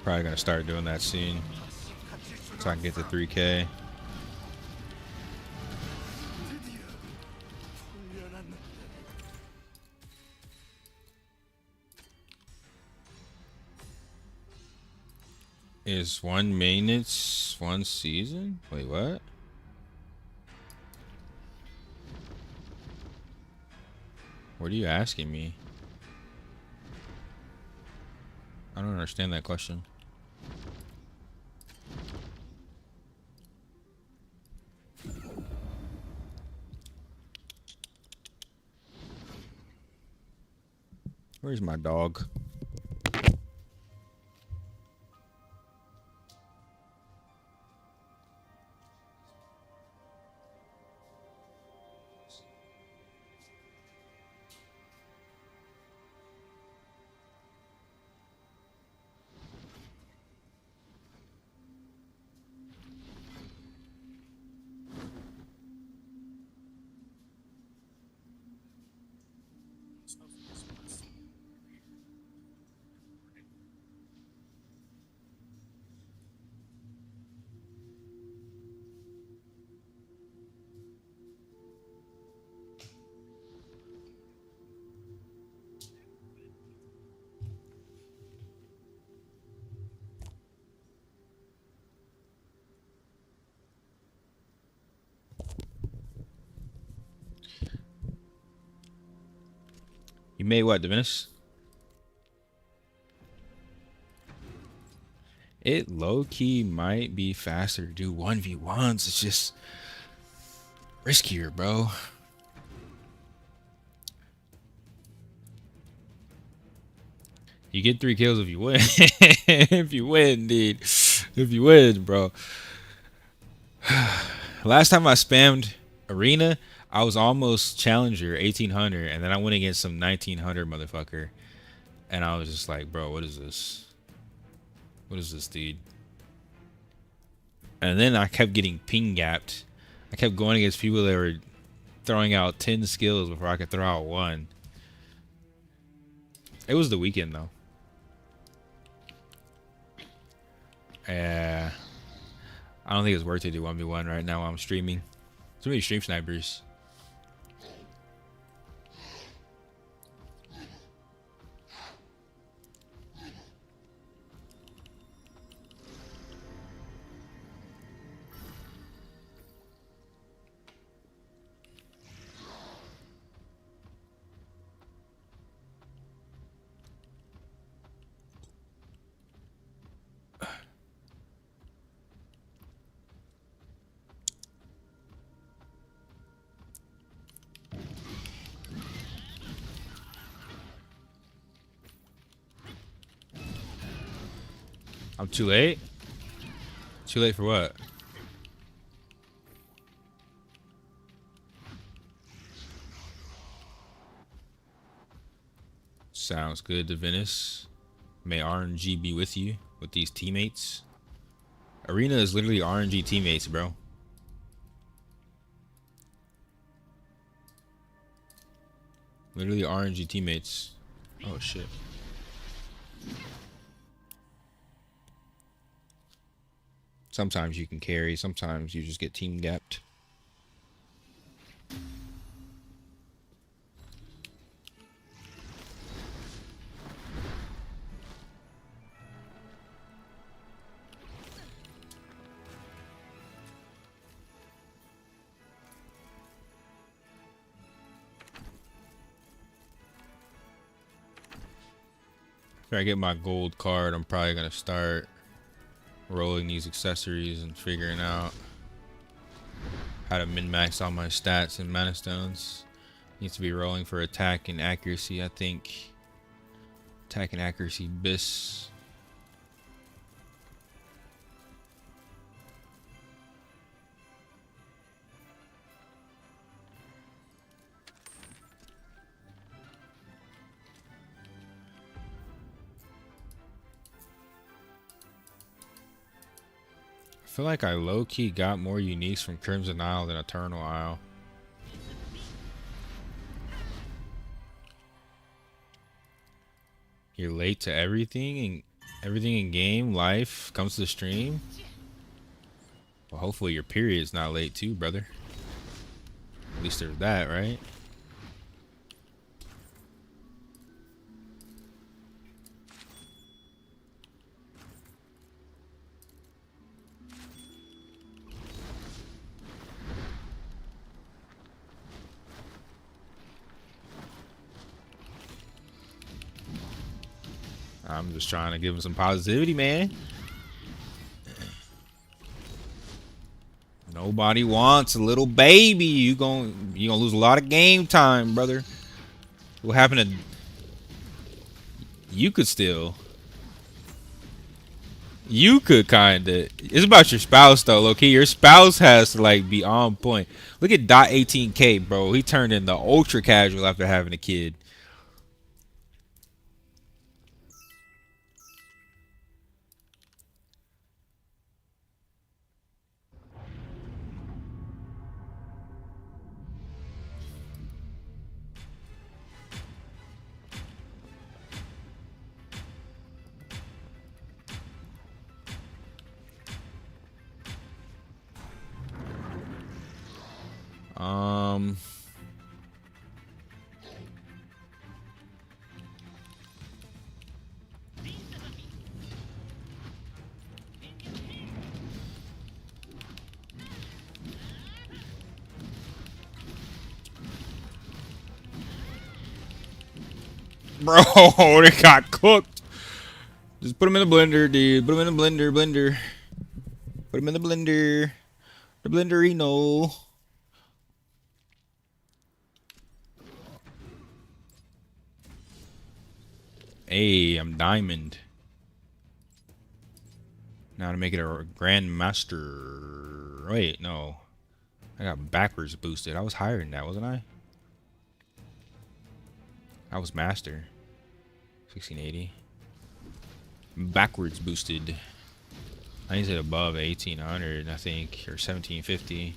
Probably gonna start doing that soon so I can get to 3k. Is one maintenance one season? Wait, what? What are you asking me? I don't understand that question. Where's my dog? You made what, Divinus? It low-key might be faster to do 1v1s. It's just riskier, bro. You get 3 kills if you win. If you win, dude. If you win, bro. Last time I spammed arena, I was almost challenger 1800, and then I went against some 1900 motherfucker, and I was just like, bro, what is this? What is this, dude? And then I kept getting ping gapped. I kept going against people that were throwing out 10 skills before I could throw out one. It was the weekend though. I don't think it's worth it to do 1v1 right now while I'm streaming. Too many stream snipers. I'm too late? Too late for what? Sounds good, Divinus. May RNG be with you, with these teammates. Arena is literally RNG teammates, bro. Literally RNG teammates. Oh, shit. Sometimes you can carry, sometimes you just get team gapped. After I get my gold card, I'm probably gonna start rolling these accessories and figuring out how to min-max all my stats and mana stones. Needs to be rolling for attack and accuracy, I think. Attack and accuracy bis. I feel like I low-key got more uniques from Crimson Isle than Eternal Isle. You're late to everything, and everything in game life comes to the stream. Well, hopefully your period's not late too, brother. At least there's that, right? I'm just trying to give him some positivity, man. Nobody wants a little baby. You gonna lose a lot of game time, brother. What happened to you? Could still. You could kinda. It's about your spouse though, low-key. Your spouse has to like be on point. Look at Dot 18K, bro. He turned into ultra casual after having a kid. Bro, they got cooked. Just put them in the blender, dude. Put them in the blender. Put them in the blender. The blenderino. Hey, I'm diamond. Now to make it a grandmaster. Wait, no. I got backwards boosted. I was higher than that, wasn't I? I was master. 1680. Backwards boosted. I need to hit above 1800, I think, or 1750.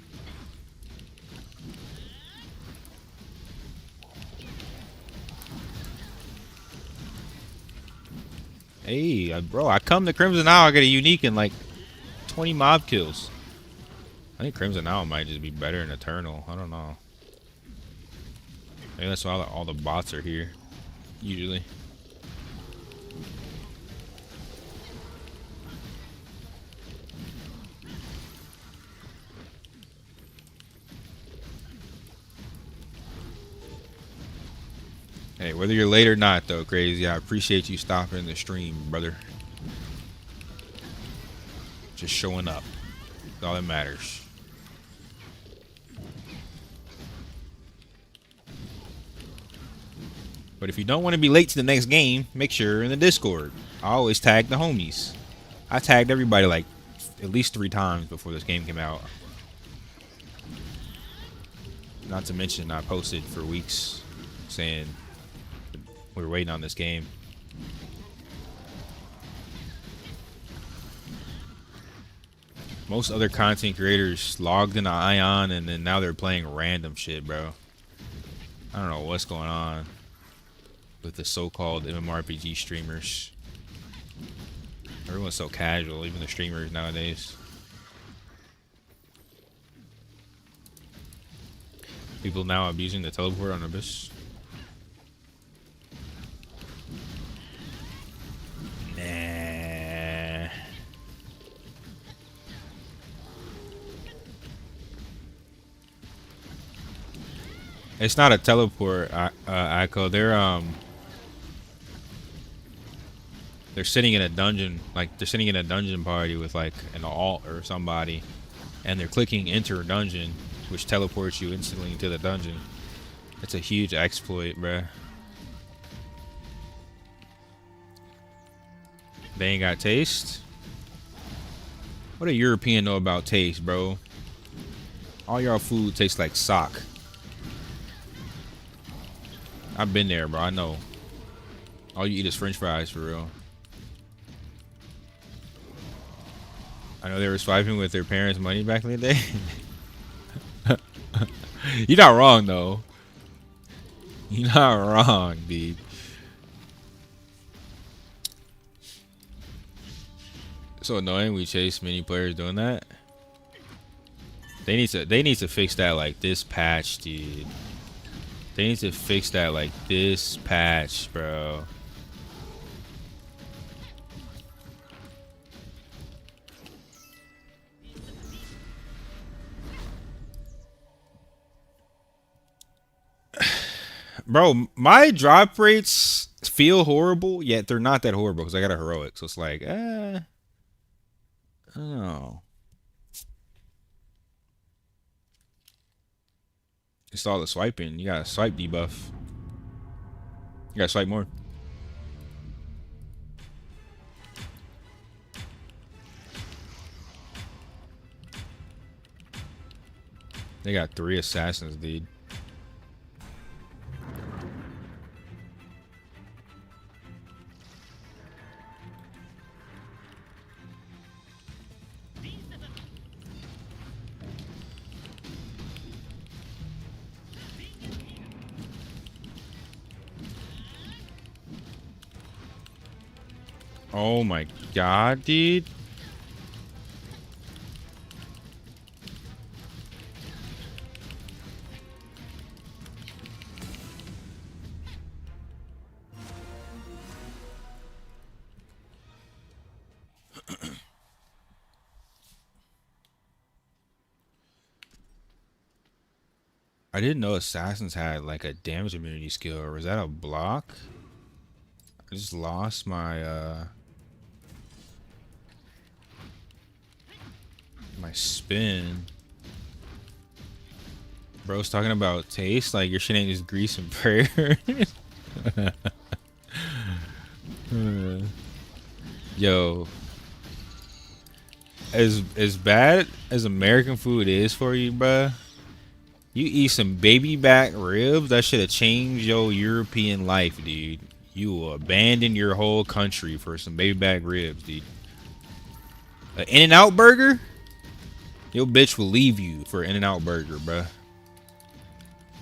Hey, bro, I come to Crimson Isle, I get a unique and like 20 mob kills. I think Crimson Isle might just be better than Eternal. I don't know. Maybe that's why all the bots are here, usually. Hey, whether you're late or not, though, Crazy, I appreciate you stopping the stream, brother. Just showing up. That's all that matters. But if you don't want to be late to the next game, make sure you're in the Discord. I always tag the homies. I tagged everybody like at least 3 times before this game came out. Not to mention, I posted for weeks saying we were waiting on this game. Most other content creators logged into Aion and then now they're playing random shit, bro. I don't know what's going on with the so-called mmorpg streamers. Everyone's so casual, even the streamers nowadays. People now abusing the teleport on Abyss. Nah. It's not a teleport, Echo. They're sitting in a dungeon, like they're sitting in a dungeon party with like an alt or somebody, and they're clicking enter dungeon, which teleports you instantly into the dungeon. It's a huge exploit, bruh. They ain't got taste. What a European know about taste, bro? All y'all food tastes like sock. I've been there, bro. I know. All you eat is French fries, for real. I know they were swiping with their parents' money back in the day. You're not wrong, though. You're not wrong, dude. So annoying. We chase many players doing that. They need to fix that like this patch, dude. They need to fix that like this patch, bro. Bro, my drop rates feel horrible, yet they're not that horrible because I got a heroic. So it's like, I don't know. It's all the swiping. You gotta swipe debuff. You gotta swipe more. They got 3 assassins, dude. Oh my god, dude. I didn't know assassins had like a damage immunity skill, or was that a block? I just lost my my spin. Bro's talking about taste, like your shit ain't just grease and prayer. Yo, as bad as American food is for you, bruh, you eat some baby back ribs, that should have changed your European life, dude. You will abandon your whole country for some baby back ribs, dude. An In-N-Out burger? Your bitch will leave you for an In-N-Out burger, bruh.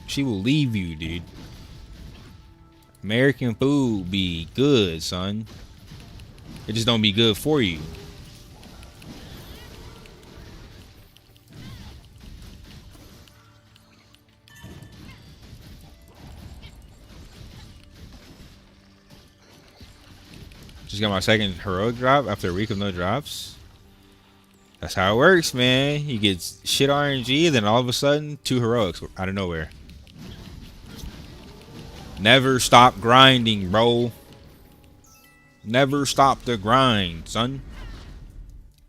She will leave you, dude. American food be good, son. It just don't be good for you. Just got my second heroic drop after a week of no drops. That's how it works, man. You get shit RNG, then all of a sudden, 2 heroics out of nowhere. Never stop grinding, bro. Never stop the grind, son.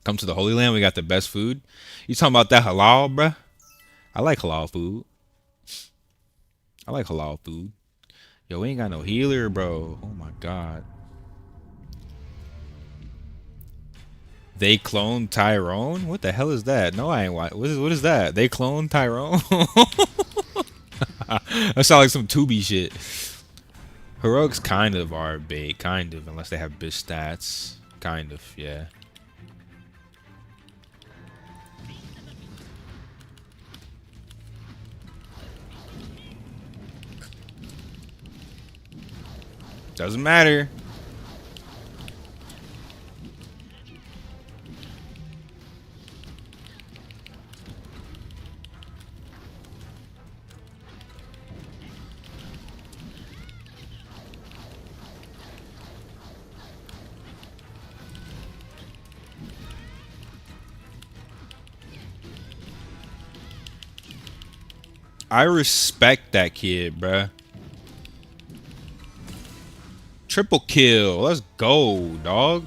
Come to the Holy Land, we got the best food. You talking about that halal, bruh? I like halal food. I like halal food. Yo, we ain't got no healer, bro. Oh my god. They cloned Tyrone? What the hell is that? No, I ain't watch. What is that? They cloned Tyrone? That sounds like some Tubi shit. Heroics kind of are bait, kind of, unless they have big stats. Kind of, yeah. Doesn't matter. I respect that kid, bruh. Triple kill. Let's go, dog.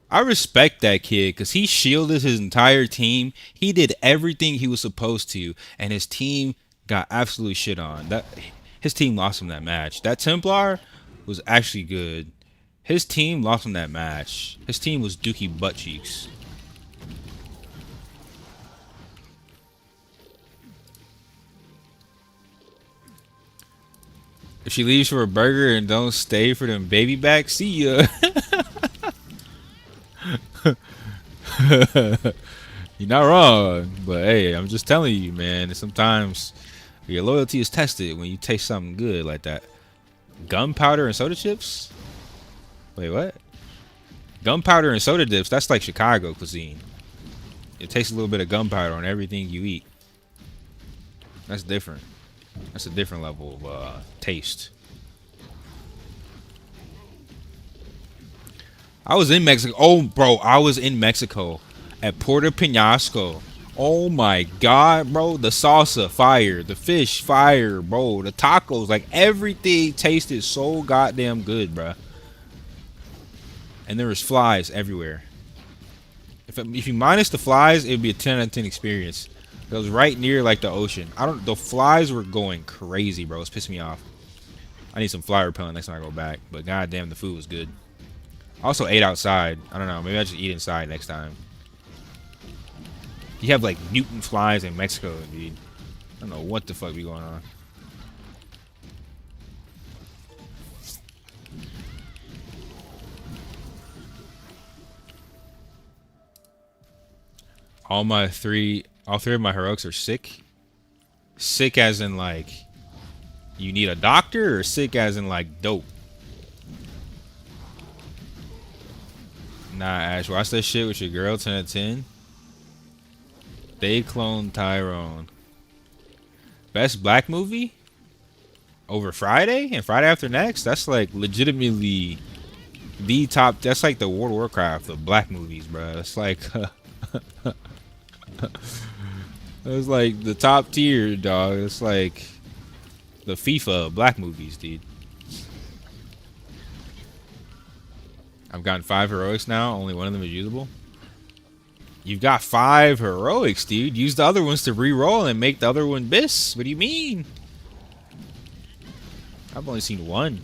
I respect that kid because he shielded his entire team. He did everything he was supposed to, and his team got absolutely shit on. That his team lost him that match. That Templar was actually good. His team lost him that match. His team was dookie butt cheeks. If she leaves for a burger and don't stay for them baby back, see ya. You're not wrong, but hey, I'm just telling you, man. Sometimes your loyalty is tested when you taste something good like that. Gunpowder and soda chips? Wait, what? Gunpowder and soda dips, that's like Chicago cuisine. It tastes a little bit of gunpowder on everything you eat. That's different. That's a different level of taste. I was in Mexico. Oh, bro, I was in Mexico at Puerto Penasco. Oh my god, bro. The salsa, fire. The fish, fire, bro. The tacos, like everything tasted so goddamn good, bro. And there was flies everywhere. If you minus the flies, it'd be a 10 out of 10 experience. It was right near like the ocean. The flies were going crazy, bro. It's pissing me off. I need some fly repellent next time I go back. But goddamn, the food was good. I also ate outside. I don't know. Maybe I just eat inside next time. You have like mutant flies in Mexico, dude. I don't know what the fuck be going on. All three of my heroics are sick. Sick as in like you need a doctor, or sick as in like dope. Nah, Ash, watch that shit with your girl. 10 out of 10. They cloned Tyrone. Best black movie over Friday and Friday After Next. That's like legitimately the top. That's like the World of Warcraft of black movies, bro. It's like it's like the top tier, dog. It's like the FIFA of black movies, dude. I've gotten 5 heroics now. Only one of them is usable. You've got 5 heroics, dude. Use the other ones to re-roll and make the other one bis. What do you mean? I've only seen one.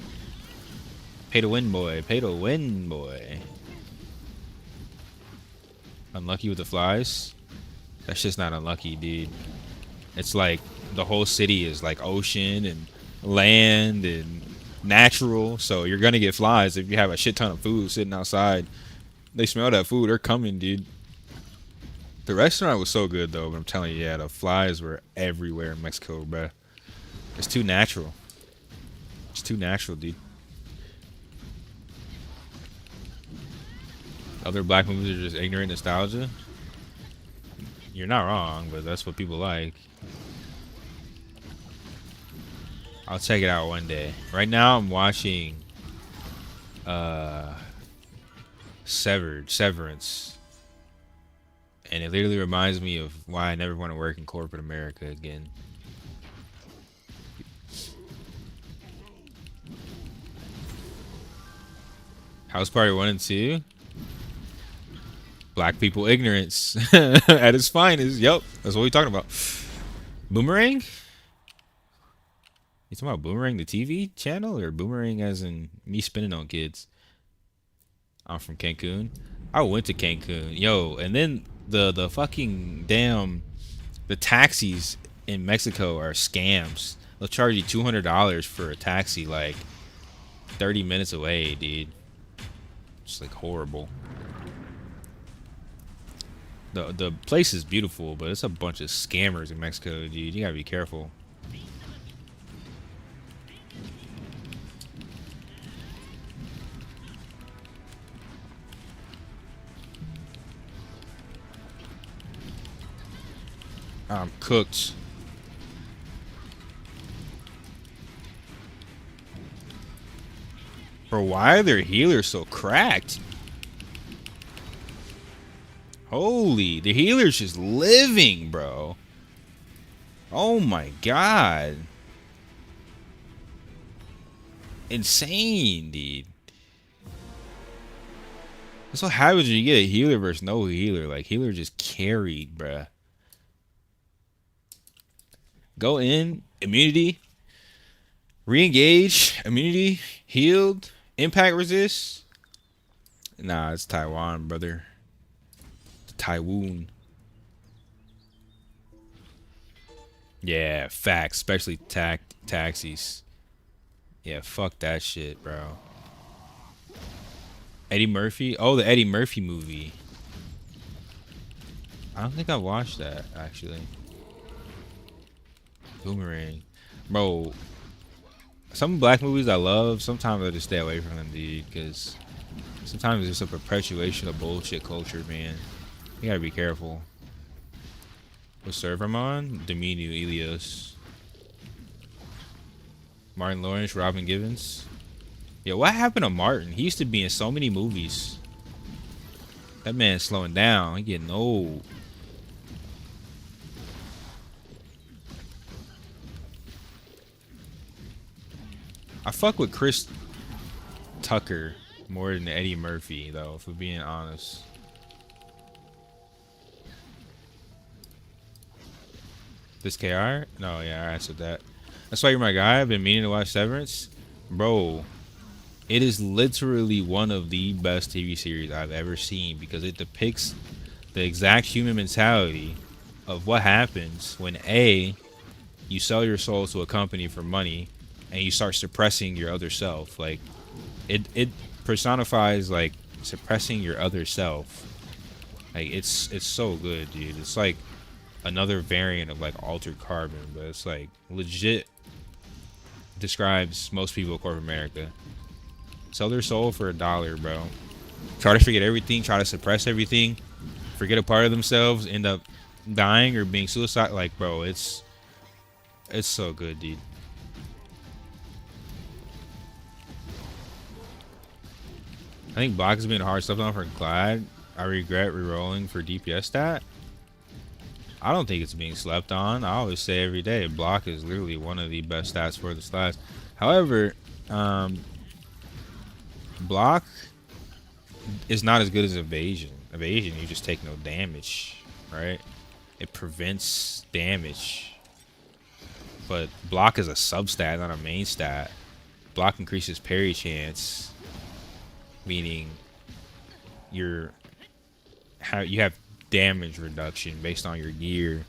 Pay to win, boy. Pay to win, boy. Unlucky with the flies. That's just not unlucky, dude. It's like the whole city is like ocean and land and natural. So you're going to get flies if you have a shit ton of food sitting outside. They smell that food. They're coming, dude. The restaurant was so good, though. But I'm telling you, yeah, the flies were everywhere in Mexico, bruh. It's too natural. It's too natural, dude. Other black movies are just ignorant nostalgia. You're not wrong, but that's what people like. I'll check it out one day. Right now, I'm watching Severance. And it literally reminds me of why I never want to work in corporate America again. House Party 1 and 2. Black people ignorance at its finest. Yep, that's what we're talking about. Boomerang? You talking about Boomerang the TV channel, or Boomerang as in me spinning on kids? I'm from Cancun. I went to Cancun, yo, and then the fucking damn the taxis in Mexico are scams. They'll charge you $200 for a taxi like 30 minutes away, dude. It's like horrible. The place is beautiful, but it's a bunch of scammers in Mexico, dude. You gotta be careful. I'm cooked. Bro, why are their healers so cracked? Holy, the healer's just living, bro. Oh my god. Insane, dude. That's what happens when you get a healer versus no healer. Like, healer just carried, bruh. Go in, immunity, re-engage, immunity, healed, impact resist. Nah, it's Taiwan, brother. Taiwan. Yeah, facts, especially taxis. Yeah, fuck that shit, bro. Eddie Murphy? Oh, the Eddie Murphy movie. I don't think I watched that, actually. Boomerang. Bro, some black movies I love, sometimes I just stay away from them, dude, because sometimes it's a perpetuation of bullshit culture, man. You gotta be careful. What server I'm on? Dominion Elios. Martin Lawrence, Robin Givens. Yo, what happened to Martin? He used to be in so many movies. That man's slowing down. He getting old. I fuck with Chris Tucker more than Eddie Murphy, though, if we're being honest. This KR? No, yeah, I answered that. That's why you're my guy. I've been meaning to watch Severance. Bro, it is literally one of the best TV series I've ever seen because it depicts the exact human mentality of what happens when A, you sell your soul to a company for money and you start suppressing your other self. Like, it personifies like suppressing your other self. Like, it's so good, dude. It's like another variant of like altered carbon, but it's like legit describes most people in corporate America. Sell their soul for $1, bro. Try to forget everything, try to suppress everything, forget a part of themselves, end up dying or being suicide. Like, bro, it's so good, dude. I think Block has been hard stuff on for Glad. I regret re-rolling for DPS stat. I don't think it's being slept on. I always say every day, Block is literally one of the best stats for this class. However, Block is not as good as Evasion. Evasion, you just take no damage, right? It prevents damage. But Block is a substat, not a main stat. Block increases parry chance, meaning you have damage reduction based on your gear.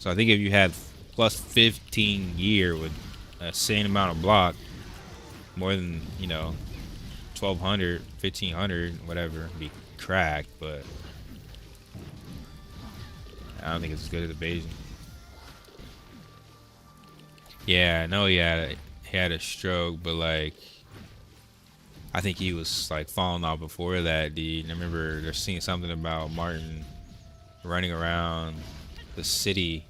So I think if you had plus 15 gear with a same amount of block, more than, 1200, 1500, whatever, be cracked, but I don't think it's as good as Evasion. Yeah, I know he had a stroke, but like I think he was like falling off before that, dude. I remember just seeing something about Martin running around the city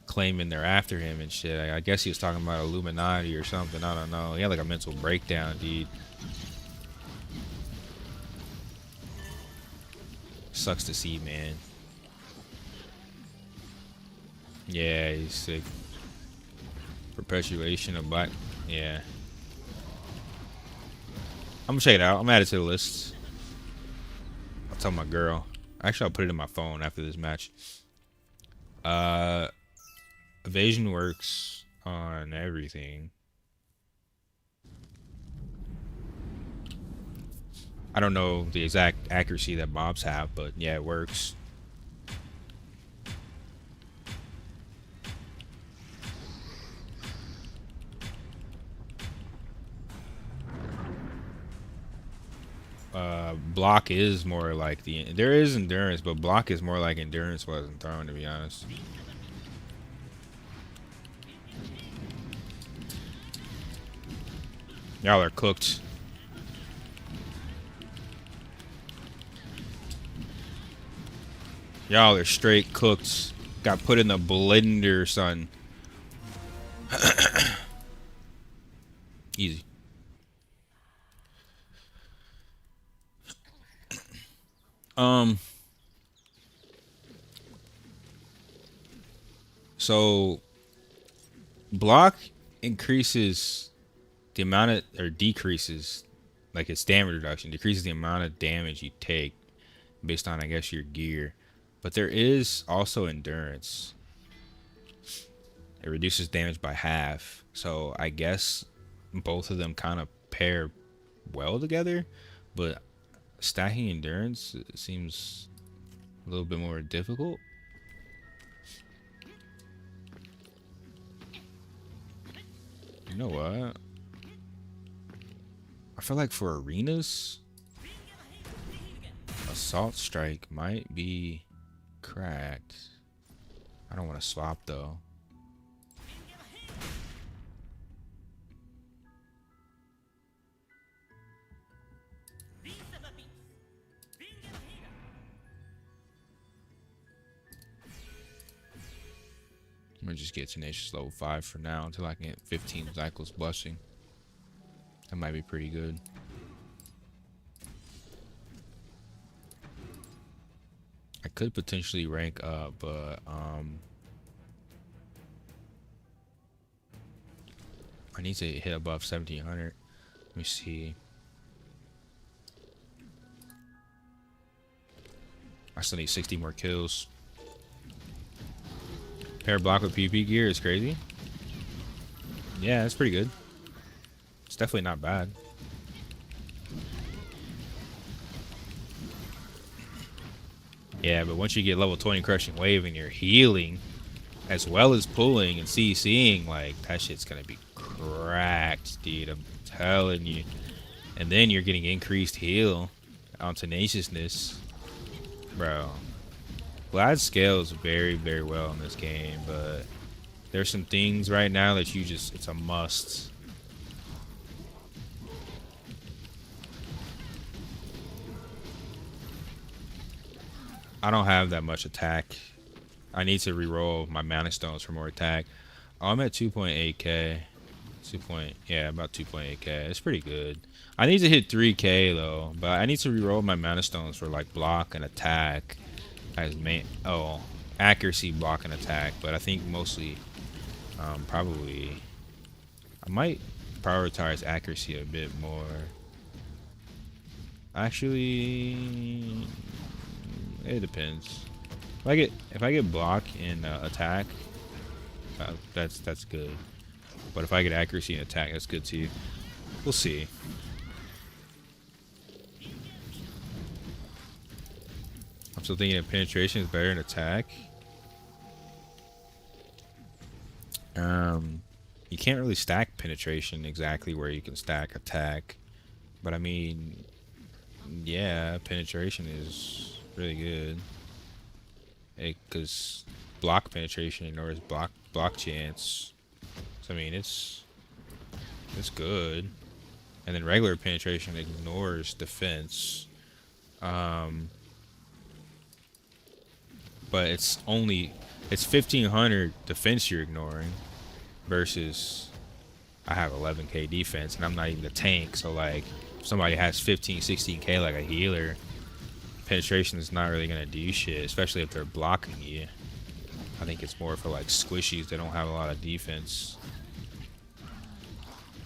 claiming they're after him and shit. I guess he was talking about Illuminati or something. I don't know. He had like a mental breakdown, dude. Sucks to see, man. Yeah, he's sick. Perpetuation of black. Yeah. I'm gonna check it out. I'm added to the list. I'll tell my girl. Actually, I'll put it in my phone after this match. Evasion works on everything. I don't know the exact accuracy that mobs have, but yeah, it works. Block is more like there is endurance, but block is more like endurance wasn't thrown, to be honest. Y'all are cooked. Y'all are straight cooked. Got put in the blender, son. Easy. So block increases the amount of, or decreases, like its damage reduction, decreases the amount of damage you take based on, I guess, your gear. But there is also endurance. It reduces damage by half. So I guess both of them kind of pair well together, but stacking endurance seems a little bit more difficult. You know what? I feel like for arenas, Assault Strike might be cracked. I don't want to swap though. I'm gonna just get Tenacious level 5 for now until I can get 15 Zykl's Blessing. That might be pretty good. I could potentially rank up, but I need to hit above 1700. Let me see. I still need 60 more kills. Pair block with PP gear is crazy. Yeah, that's pretty good. It's definitely not bad. Yeah, but once you get level 20 Crushing Wave and you're healing, as well as pulling and CCing, like, that shit's gonna be cracked, dude. I'm telling you. And then you're getting increased heal on tenaciousness. Bro. Glad scales very, very well in this game, but there's some things right now that you just, it's a must. I don't have that much attack. I need to reroll my mana stones for more attack. Oh, I'm at 2.8k. Yeah, about 2.8k. It's pretty good. I need to hit 3k though, but I need to reroll my mana stones for like block and attack as main. Oh, accuracy, block, and attack. But I think mostly, probably, I might prioritize accuracy a bit more. Actually, it depends. If I get block and attack, that's good. But if I get accuracy and attack, that's good too. We'll see. I'm still thinking that penetration is better than attack. You can't really stack penetration exactly where you can stack attack, but I mean, yeah, penetration is really good. Because block penetration ignores block chance. So I mean, it's good. And then regular penetration ignores defense. But it's 1500 defense you're ignoring versus I have 11k defense and I'm not even a tank. So like if somebody has 15, 16k like a healer, penetration is not really gonna do shit, especially if they're blocking you. I think it's more for like squishies that don't have a lot of defense.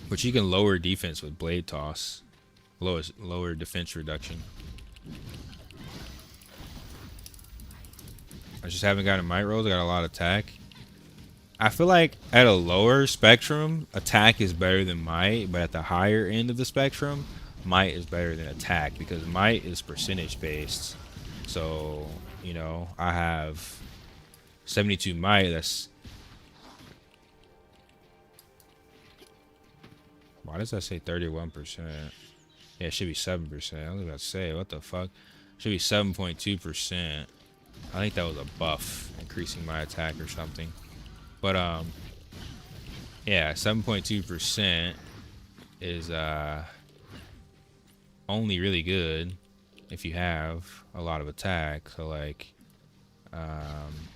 But you can lower defense with blade toss. Lower defense reduction. I just haven't gotten might rolls. I got a lot of attack. I feel like at a lower spectrum, attack is better than might, but at the higher end of the spectrum, might is better than attack, because might is percentage based. So, you know, I have 72 might. That's, why does that say 31%? Yeah, it should be 7%. I was about to say, what the fuck? Should be 7.2%. I think that was a buff increasing my attack or something. But yeah, 7.2% is only really good if you have a lot of attack. So like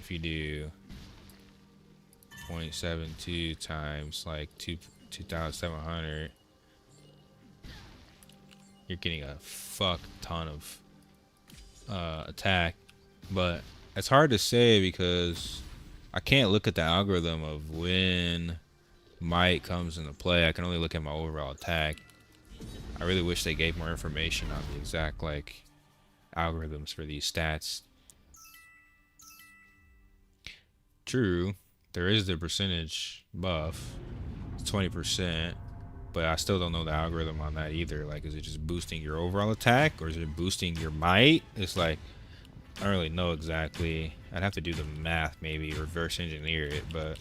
if you do 0.72 times like 2,700, you're getting a fuck ton of attack. But it's hard to say because I can't look at the algorithm of when might comes into play. I can only look at my overall attack. I really wish they gave more information on the exact like algorithms for these stats. True, there is the percentage buff, 20%, but I still don't know the algorithm on that either. Like, is it just boosting your overall attack, or is it boosting your might? It's like, I don't really know exactly. I'd have to do the math, maybe reverse engineer it, but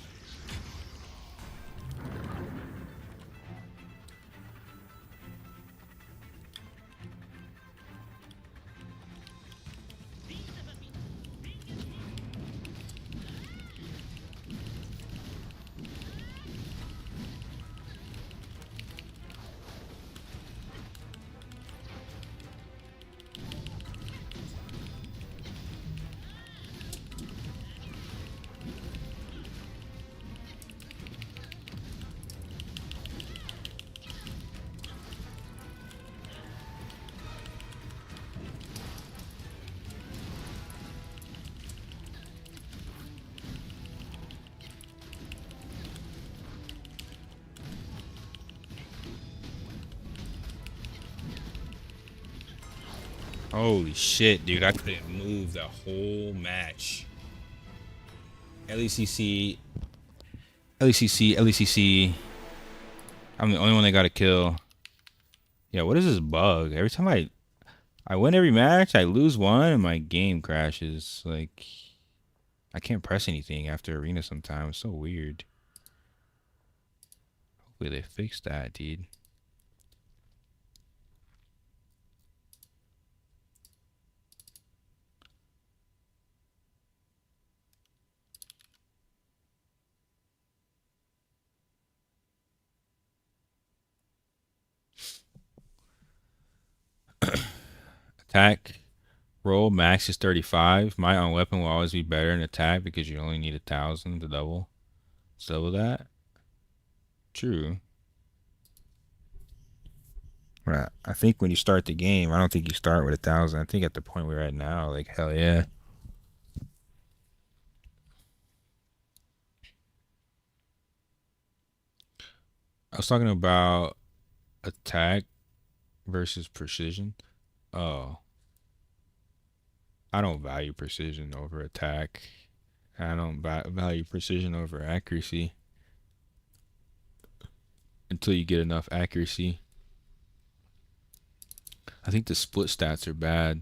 holy shit, dude, I couldn't move the whole match. LECC, LECC, LECC. I'm the only one that got a kill. Yeah, what is this bug? Every time I win every match, I lose one, and my game crashes. Like, I can't press anything after arena sometimes. It's so weird. Hopefully they fix that, dude. Attack roll max is 35. My on weapon will always be better in attack because you only need 1,000 to double. Double that. True. Right. I think when you start the game, I don't think you start with 1,000. I think at the point we're at now, like, hell yeah. I was talking about attack versus precision. Oh, I don't value precision over attack. I don't value precision over accuracy until you get enough accuracy. I think the split stats are bad.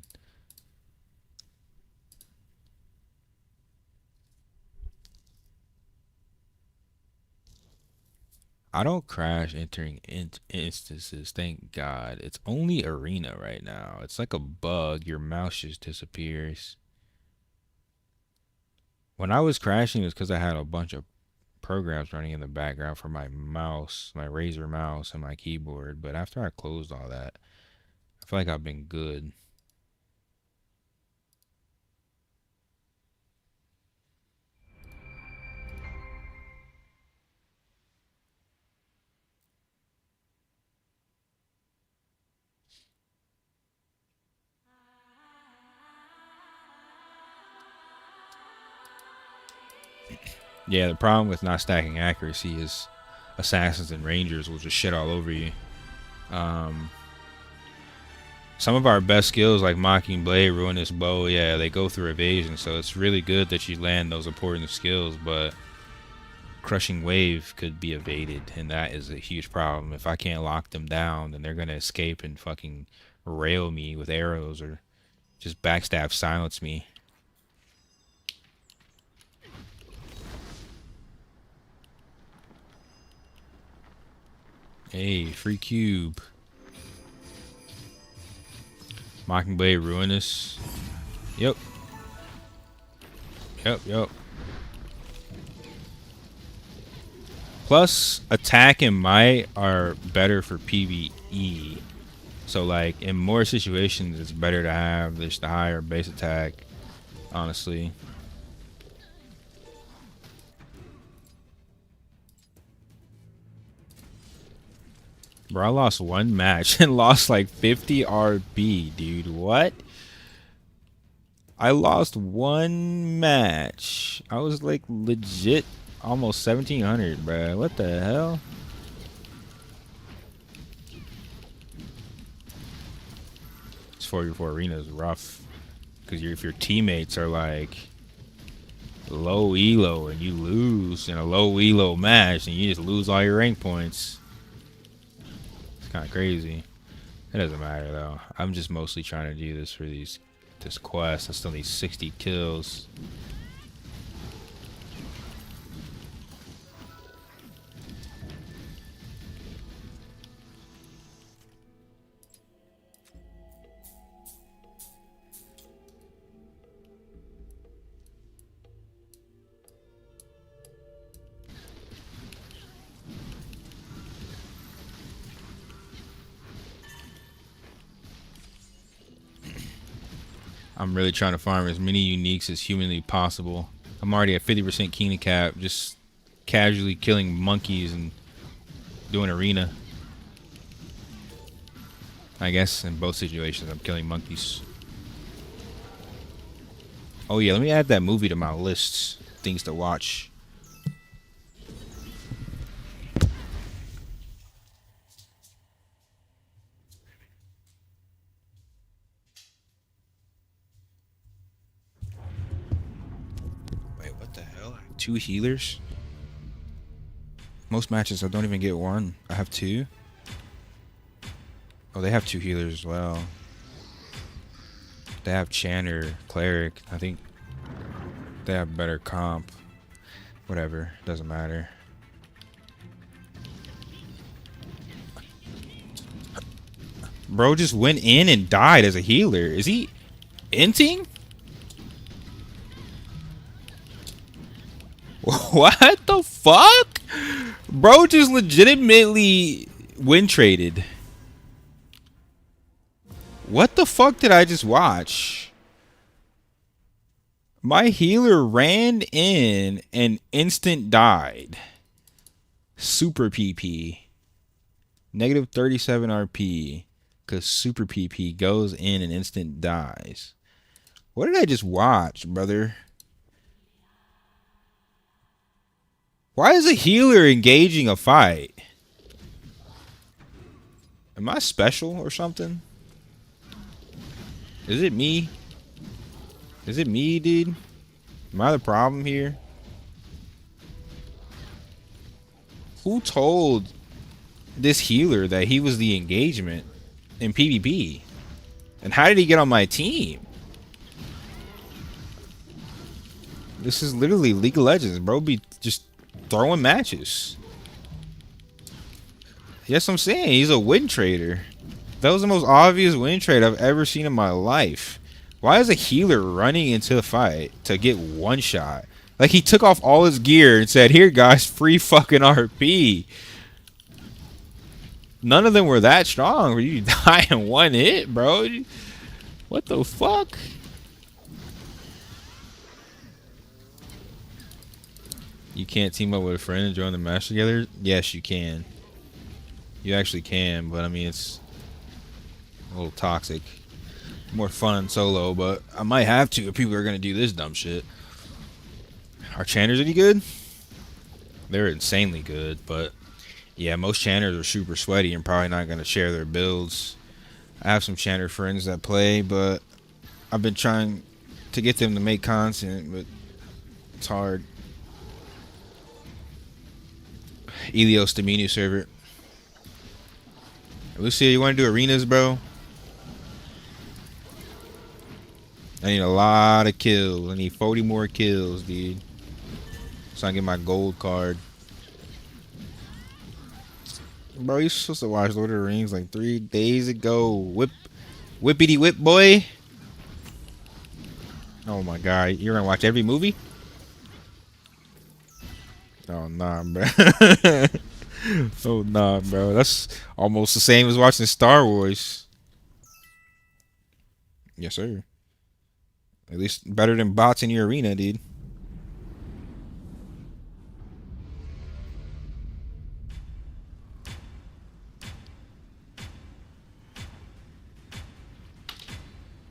I don't crash entering instances, thank God. It's only arena right now. It's like a bug. Your mouse just disappears. When I was crashing, it was because I had a bunch of programs running in the background for my mouse, my Razer mouse, and my keyboard. But after I closed all that, I feel like I've been good. Yeah, the problem with not stacking accuracy is assassins and rangers will just shit all over you. Some of our best skills like Mocking Blade, Ruinous Bow, yeah, they go through evasion, so it's really good that you land those important skills, but crushing wave could be evaded, and that is a huge problem. If I can't lock them down, then they're gonna escape and fucking rail me with arrows or just backstab silence me. Hey, free cube. Mockingblade Ruinous. Yep. Yep. Plus, attack and might are better for PvE. So, like, in more situations, it's better to have just the higher base attack, honestly. Bro, I lost one match and lost like 50 RB, dude. What? I lost one match. I was like legit almost 1700, bro. What the hell? This 4v4 arena is rough. Because if your teammates are like low elo and you lose in a low elo match and you just lose all your rank points. It's kind of crazy. It doesn't matter though. I'm just mostly trying to do this for this quest. I still need 60 kills. I'm really trying to farm as many uniques as humanly possible. I'm already at 50% Kina cap, just casually killing monkeys and doing arena. I guess in both situations I'm killing monkeys. Oh yeah, let me add that movie to my lists. Things to watch. Wait, what the hell? 2 healers? Most matches I don't even get one. I have 2. Oh, they have 2 healers as well. They have Chanter, Cleric. I think they have better comp. Whatever, doesn't matter. Bro just went in and died as a healer. Is he inting? What the fuck? Bro just legitimately win traded. What the fuck did I just watch? My healer ran in and instant died. Super PP. Negative 37 RP. Because Super PP goes in and instant dies. What did I just watch, brother? Why is a healer engaging a fight? Am I special or something? Is it me? Is it me, dude? Am I the problem here? Who told this healer that he was the engagement in PvP? And how did he get on my team? This is literally League of Legends, bro. Be just throwing matches. Yes, I'm saying he's a win trader. That was the most obvious win trade I've ever seen in my life. Why is a healer running into the fight to get one shot? Like he took off all his gear and said, "Here, guys, free fucking RP." None of them were that strong. You die in one hit, bro. What the fuck? You can't team up with a friend and join the match together? Yes, you can. You actually can, but I mean, it's a little toxic. More fun solo, but I might have to if people are going to do this dumb shit. Are Chanters any good? They're insanely good, but yeah, most Chanters are super sweaty and probably not going to share their builds. I have some Chanter friends that play, but I've been trying to get them to make content, but it's hard. Elios Dominu server. Lucia, you want to do arenas, bro? I need a lot of kills. I need 40 more kills, dude. So I can get my gold card. Bro, you supposed to watch Lord of the Rings like 3 days ago. Whippity whip, boy. Oh my god, you're gonna watch every movie? Oh nah, bro. Oh nah, bro. That's almost the same as watching Star Wars. Yes, sir. At least better than bots in your arena, dude.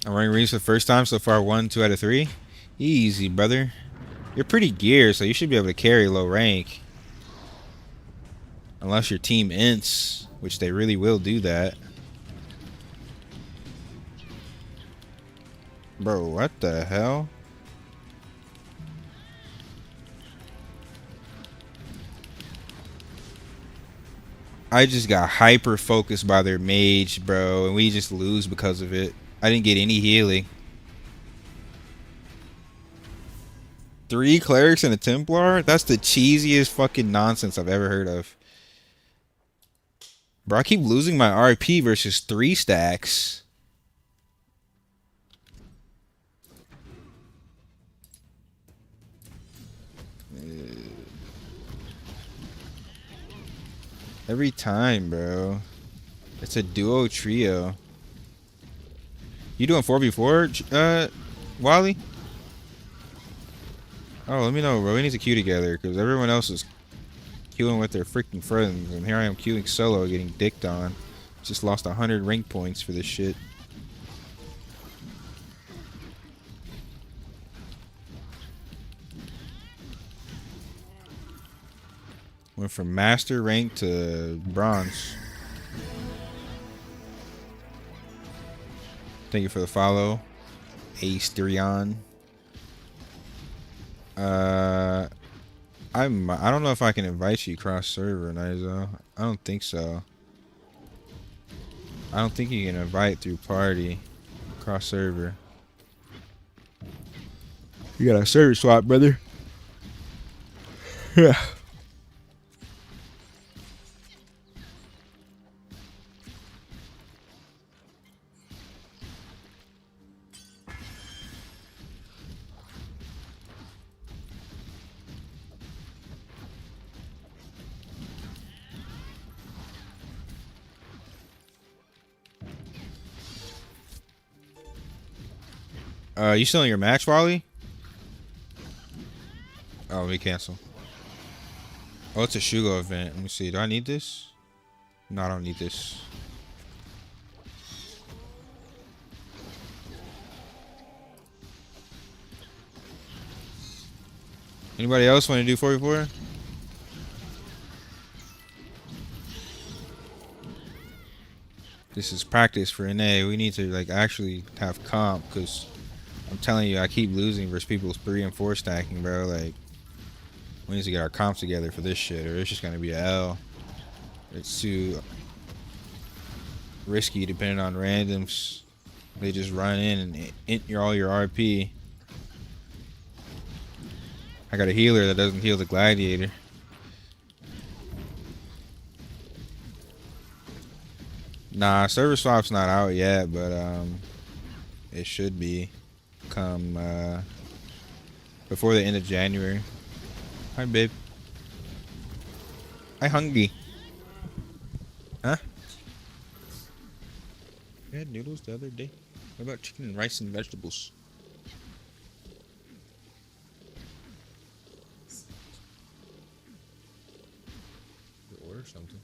I'm running rings for the first time so far. 1, 2 out of 3. Easy, brother. You're pretty geared, so you should be able to carry low rank. Unless your team ints, which they really will do that. Bro, what the hell? I just got hyper focused by their mage, bro, and we just lose because of it. I didn't get any healing. 3 clerics and a Templar? That's the cheesiest fucking nonsense I've ever heard of. Bro, I keep losing my RP versus 3 stacks. Every time, bro. It's a duo trio. You doing 4v4, Wally? Oh, let me know, bro. We need to queue together because everyone else is queuing with their freaking friends, and here I am queuing solo, getting dicked on. Just lost 100 rank points for this shit. Went from master rank to bronze. Thank you for the follow, Ace Durion. I don't know if I can invite you cross server, Nizo. I don't think so. I don't think you can invite through party cross server. You got a server swap, brother. Yeah. You still in your match, Wally? Oh, let me cancel. Oh, it's a Shugo event. Let me see. Do I need this? No, I don't need this. Anybody else want to do 44? This is practice for NA. We need to like actually have comp because I'm telling you, I keep losing versus people 3 and 4 stacking, bro. Like, we need to get our comps together for this shit, or it's just gonna be a L. It's too risky depending on randoms. They just run in and int all your RP. I got a healer that doesn't heal the gladiator. Nah, server swap's not out yet, but it should be come before the end of January. Hi, babe. I hungry. Huh? I had noodles the other day. What about chicken and rice and vegetables? Order something.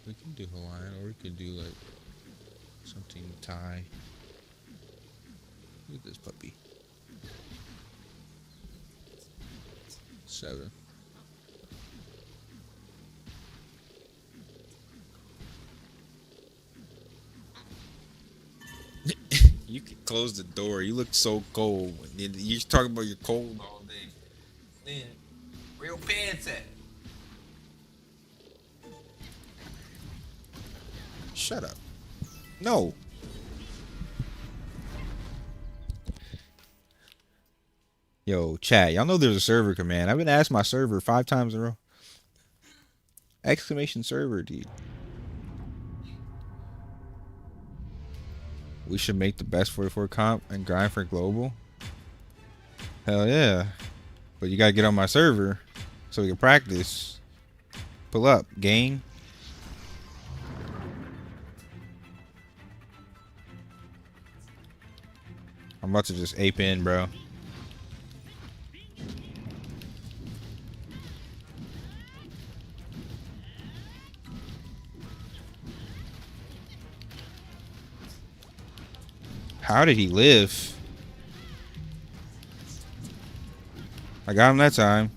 We can do Hawaiian, or we could do like something Thai. Look at this puppy. 7. You can close the door. You look so cold. You're talking about you're cold all day. Man, where your pants at? Shut up. No. Yo, chat. Y'all know there's a server command. I've been asked my server 5 times in a row. Exclamation server, dude. We should make the best 44 comp and grind for global. Hell yeah. But you gotta get on my server so we can practice. Pull up, gang. I'm about to just ape in, bro. How did he live? I got him that time.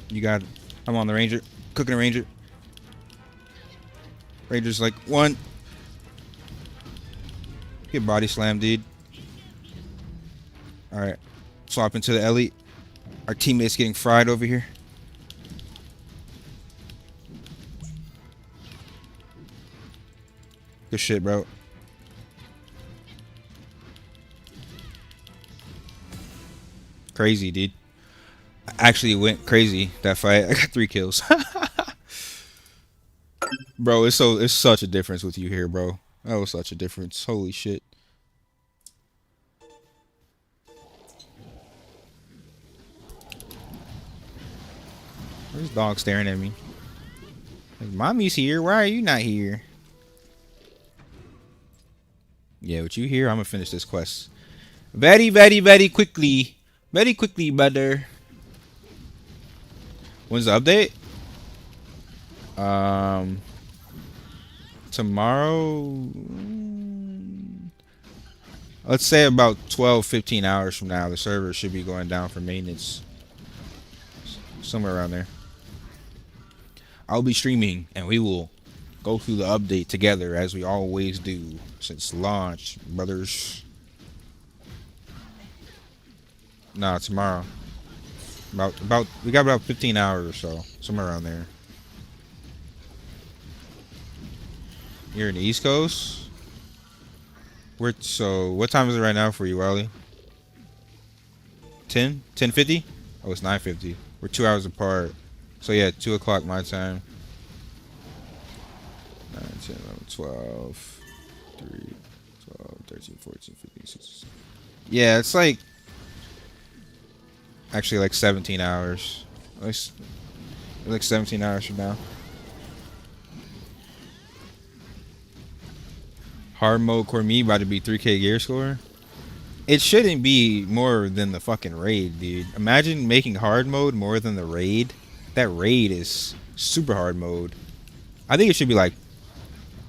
You got it. I'm on the ranger. Cooking a ranger. Ranger's like 1. Get body slam, dude. Alright. Swap into the elite. Our teammate's getting fried over here. Good shit, bro. Crazy, dude. Actually went crazy that fight. I got 3 kills. Bro, it's such a difference with you here, bro. That was such a difference. Holy shit. This dog staring at me. Like, mommy's here. Why are you not here? Yeah, with you here, I'm gonna finish this quest. Very, very, very quickly. Very quickly, brother. When's the update? Tomorrow. Let's say about 12, 15 hours from now, the server should be going down for maintenance. Somewhere around there. I'll be streaming, and we will go through the update together as we always do since launch, brothers. Nah, tomorrow. We got about 15 hours or so, somewhere around there. You're in the East Coast. So what time is it right now for you, Wally? 10? 10:50? Oh, it's 9:50. We're 2 hours apart. So yeah, 2 o'clock my time. 9, 10, 11, 12, 3, 12, 13, 14, 15, 16. Yeah, it's like actually like 17 hours. Like 17 hours from now. Hard mode core me about to be 3K gear score. It shouldn't be more than the fucking raid, dude. Imagine making hard mode more than the raid. That raid is super hard mode. I think it should be like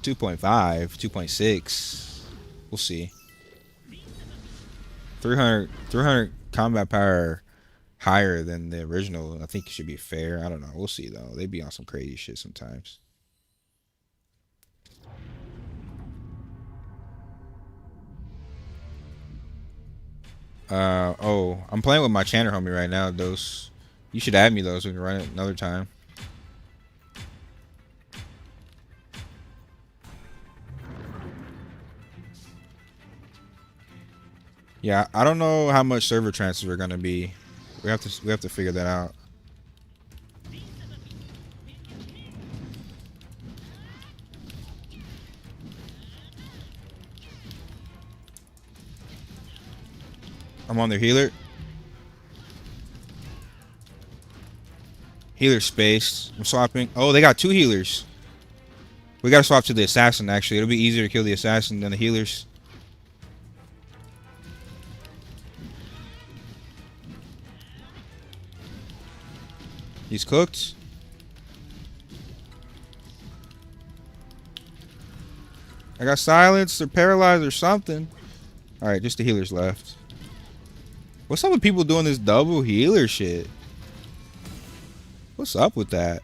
2.5, 2.6. We'll see. 300 combat power higher than the original. I think it should be fair. I don't know. We'll see though. They be on some crazy shit sometimes. Oh, I'm playing with my Channer homie right now. Those, you should add me those. We can run it another time. Yeah, I don't know how much server transfers are gonna be. We have to figure that out. I'm on their healer. Healer space. I'm swapping. Oh, they got 2 healers. We gotta swap to the assassin actually. It'll be easier to kill the assassin than the healers. He's cooked. I got silenced or paralyzed or something. Alright, just the healers left. What's up with people doing this double healer shit? What's up with that?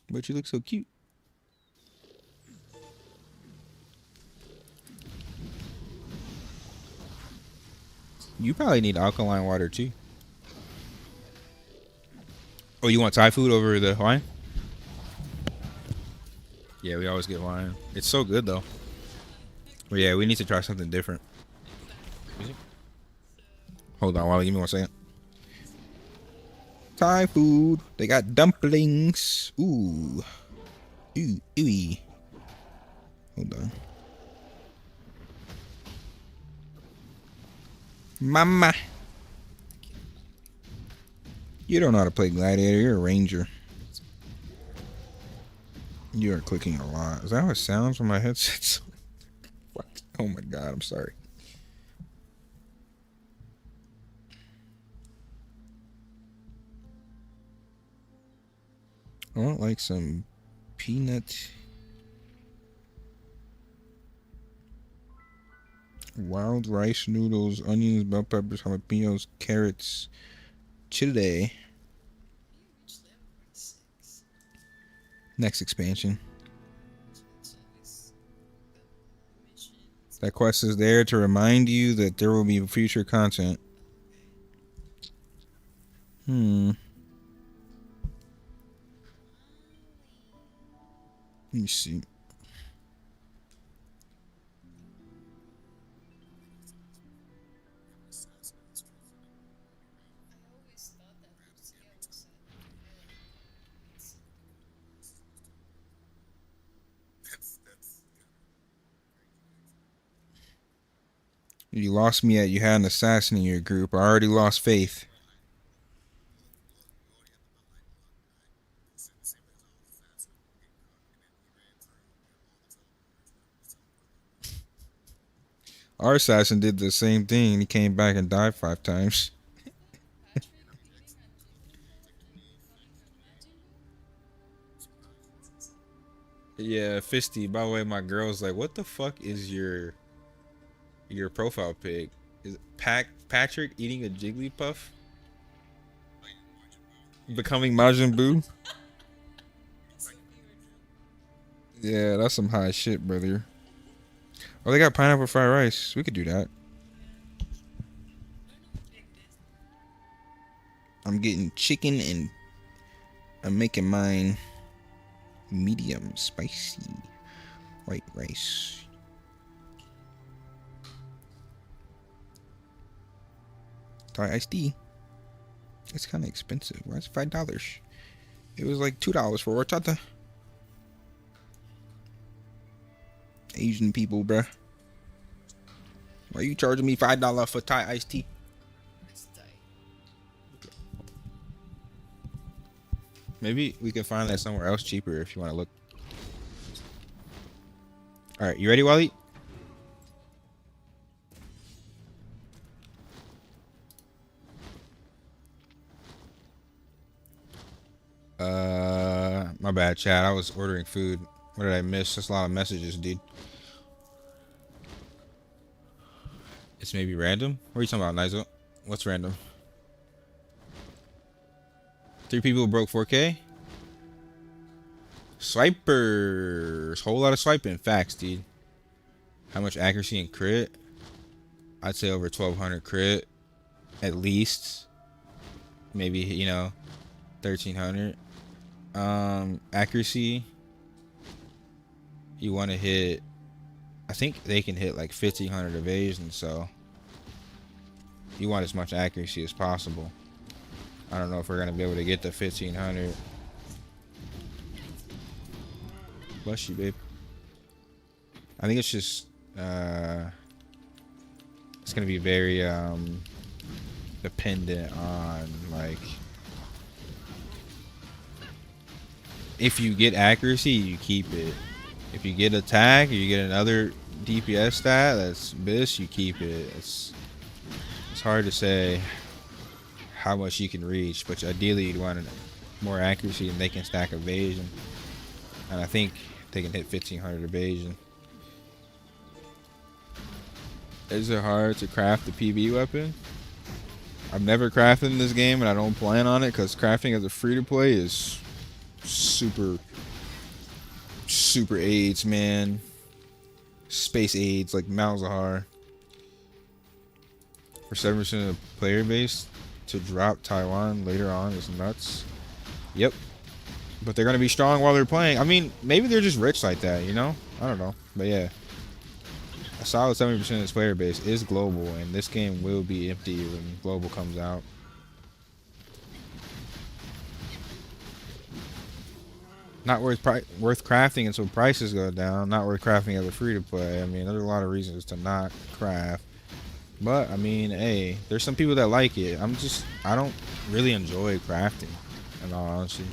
But you look so cute. You probably need alkaline water too. Oh, you want Thai food over the Hawaiian? Yeah, we always get Hawaiian. It's so good though. But yeah, we need to try something different. Hold on, Wally, give me 1 second. Thai food. They got dumplings. Ooh. Ooh, ooey. Hold on. Mama. You don't know how to play Gladiator. You're a ranger. You are clicking a lot. Is that how it sounds when my headset's? What? Oh my god, I'm sorry. I want like some peanut, wild rice noodles, onions, bell peppers, jalapenos, carrots, chile. Next expansion. That quest is there to remind you that there will be future content. Let me see. You lost me at you had an assassin in your group. I already lost faith. Our assassin did the same thing. He came back and died 5 times. Yeah, Fisty. By the way, my girl's like, "What the fuck is your profile pic? Is it Patrick eating a Jigglypuff? Becoming Majin Buu?" Yeah, that's some high shit, brother. Oh, they got pineapple fried rice. We could do that. I'm getting chicken and I'm making mine medium spicy white rice. Thai iced tea. It's kind of expensive. Why is it $5? It was like $2 for horchata. Asian people, bruh. Why are you charging me $5 for Thai iced tea? Maybe we can find that somewhere else cheaper if you want to look. All right, you ready, Wally? My bad, Chad. I was ordering food. What did I miss? That's a lot of messages, dude. It's maybe random. What are you talking about, Nizo? What's random? 3 people broke 4K? Swipers. Whole lot of swiping. Facts, dude. How much accuracy and crit? I'd say over 1200 crit. At least. Maybe, 1300. Accuracy. You want to hit. I think they can hit like 1500 evasion, so you want as much accuracy as possible. I don't know if we're gonna be able to get the 1500. Bless you, babe. I think it's just it's gonna be very dependent on like if you get accuracy, you keep it. If you get attack, or you get another DPS stat that's this, you keep it. It's hard to say how much you can reach, but ideally you'd want more accuracy and they can stack evasion. And I think they can hit 1500 evasion. Is it hard to craft the PB weapon? I've never crafted in this game, and I don't plan on it because crafting as a free-to-play is super AIDS, man. Space AIDS, like Malzahar. For 7% of the player base to drop Taiwan later on is nuts. Yep. But they're going to be strong while they're playing. I mean, maybe they're just rich like that, you know? I don't know. But yeah. A solid 70% of this player base is global, and this game will be empty when global comes out. Not worth crafting until prices go down. Not worth crafting as a free-to-play. I mean, there's a lot of reasons to not craft. But, I mean, hey, there's some people that like it. I don't really enjoy crafting, in all honesty.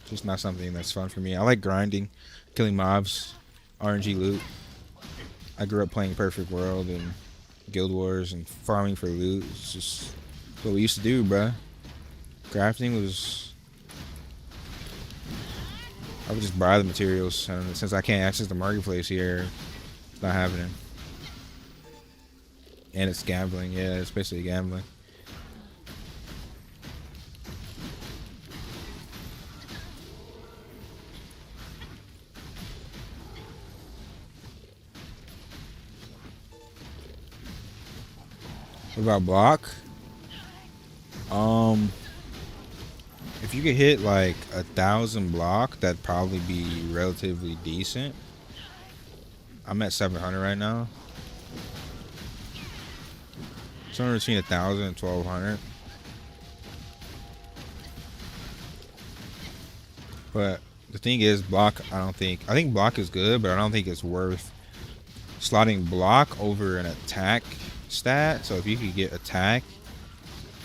Just not something that's fun for me. I like grinding, killing mobs, RNG loot. I grew up playing Perfect World and Guild Wars and farming for loot. It's just what we used to do, bruh. Crafting was... I would just buy the materials, and since I can't access the marketplace here, it's not happening. And it's gambling. Yeah, it's basically gambling. What about block? If you could hit like 1,000 block, that'd probably be relatively decent. I'm at 700 right now. Somewhere between 1,000 and 1,200. But the thing is, block, I think block is good, but I don't think it's worth slotting block over an attack stat. So if you could get attack,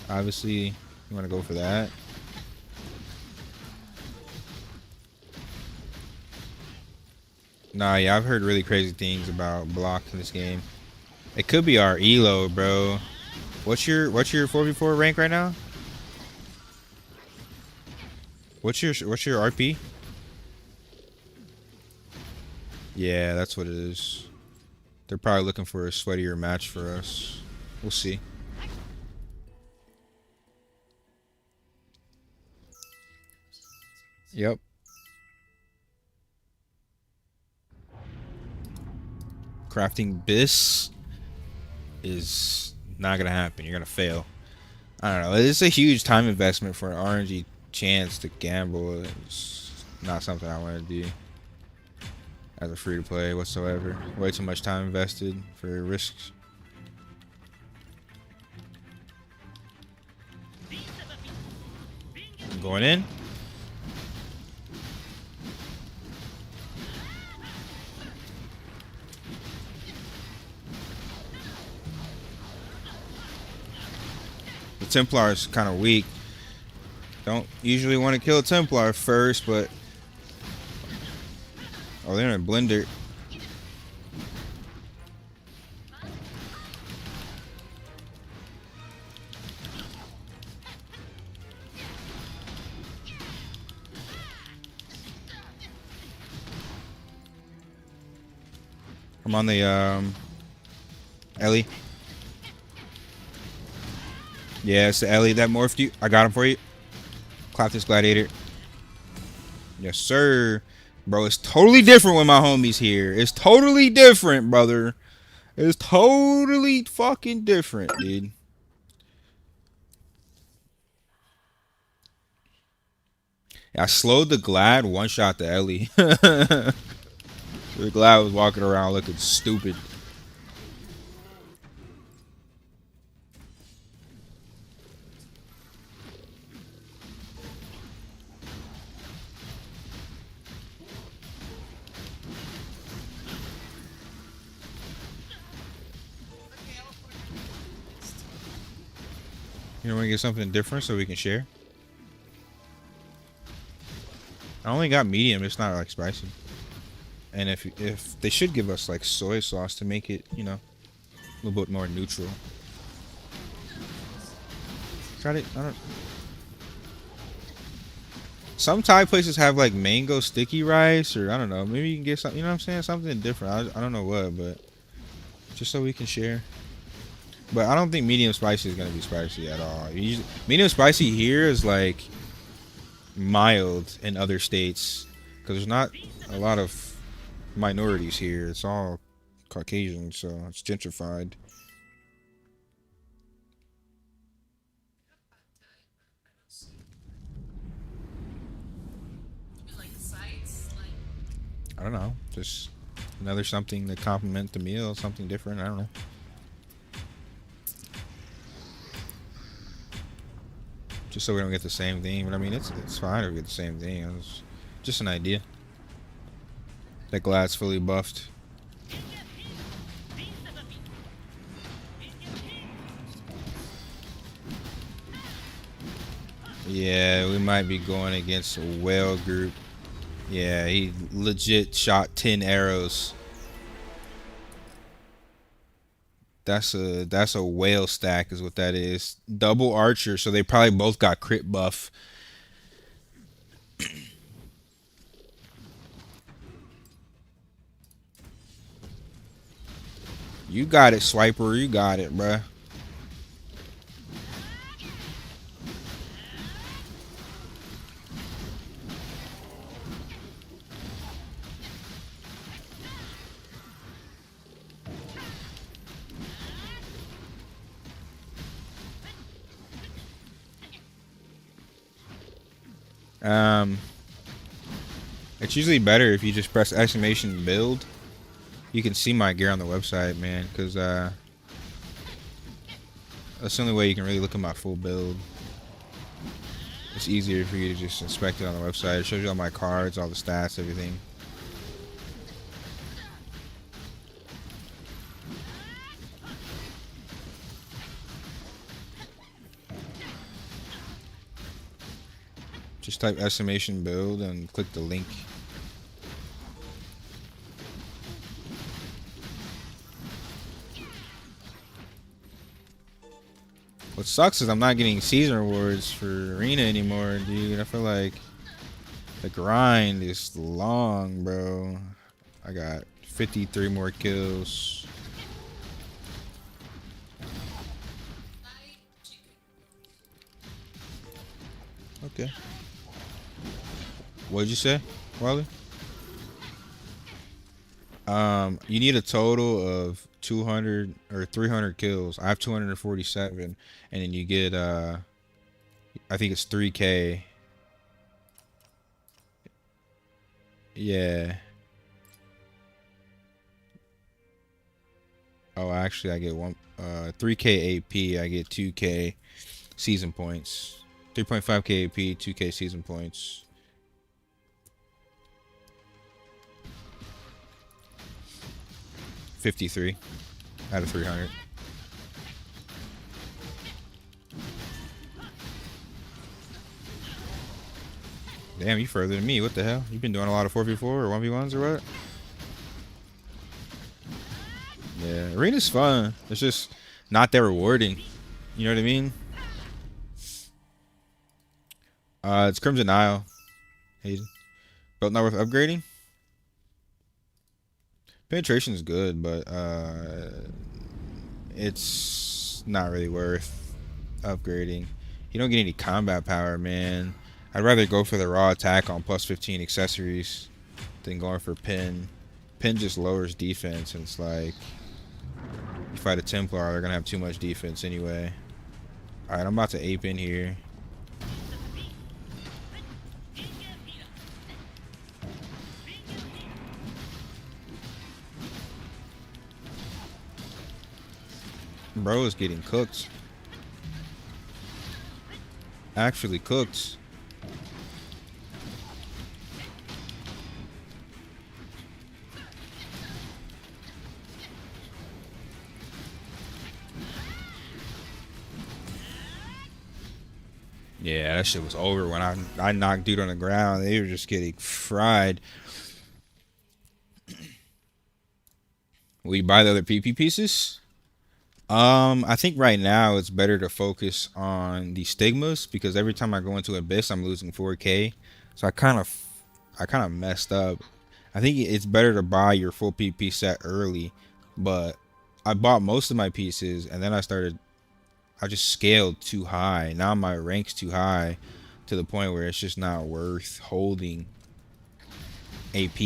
obviously you want to go for that. Nah, yeah, I've heard really crazy things about block in this game. It could be our elo, bro. What's your 4v4 rank right now? What's your RP? Yeah, that's what it is. They're probably looking for a sweatier match for us. We'll see. Yep. Crafting bis is not gonna happen. You're gonna fail. I don't know. It's a huge time investment for an RNG chance to gamble. It's not something I want to do as a free-to-play whatsoever. Way too much time invested for risks. I'm going in. The Templar is kind of weak. Don't usually want to kill a Templar first, but... Oh, they're in a blender. I'm on the, Ellie. Yeah, it's the Ellie that morphed you. I got him for you. Clap this gladiator. Yes, sir. Bro, it's totally different when my homie's here. It's totally different, brother. It's totally fucking different, dude. I slowed the Glad, one-shot the Ellie. The Glad was walking around looking stupid. You want to get something different so we can share? I only got medium. It's not like spicy. And if they should give us like soy sauce to make it, you know, a little bit more neutral. Got it. I don't. Some Thai places have like mango sticky rice, or I don't know. Maybe you can get something. You know what I'm saying? Something different. I don't know what, but just so we can share. But I don't think medium spicy is gonna be spicy at all. Medium spicy here is like mild in other states because there's not a lot of minorities here. It's all Caucasian, so it's gentrified. I don't know, just another something to complement the meal, something different. I don't know. Just so we don't get the same thing. But I mean, it's fine if we get the same thing. It's just an idea. That Glad's fully buffed. Yeah, we might be going against a whale group. Yeah, he legit shot 10 arrows. That's a whale stack is what that is. Double archer, so they probably both got crit buff. You got it, Swiper. You got it, bruh. Um, it's usually better if you just press exclamation build. You can see my gear on the website, man, because that's the only way you can really look at my full build. It's easier for you to just inspect it on the website. It shows you all my cards, all the stats, everything. Just type exclamation build and click the link. What sucks is I'm not getting season rewards for arena anymore, dude. I feel like the grind is long, bro. I got 53 more kills. Okay. What did you say, Wally? You need a total of 200 or 300 kills. I have 247, and then you get I think it's 3K. Yeah. Oh, actually, I get 3K AP. I get 2K season points. 3.5K AP, 2K season points. $53 out of 300. Damn, you further than me. What the hell? You've been doing a lot of 4v4 or 1v1s or what? Yeah, arena's fun. It's just not that rewarding. You know what I mean? It's Crimson Isle. Hayden. Belt not worth upgrading? Penetration is good, but it's not really worth upgrading. You don't get any combat power, man. I'd rather go for the raw attack on plus 15 accessories than going for pin. Pin just lowers defense, and it's like you fight a Templar, they're gonna have too much defense anyway. Alright, I'm about to ape in here. Bro is getting cooked. Actually cooked. Yeah, that shit was over when I knocked dude on the ground. They were just getting fried. Will you buy the other PP pieces? I think right now it's better to focus on the stigmas because every time I go into Abyss, I'm losing 4K. So I kind of messed up. I think it's better to buy your full PP set early, but I bought most of my pieces, and then I just scaled too high. Now my rank's too high to the point where it's just not worth holding AP.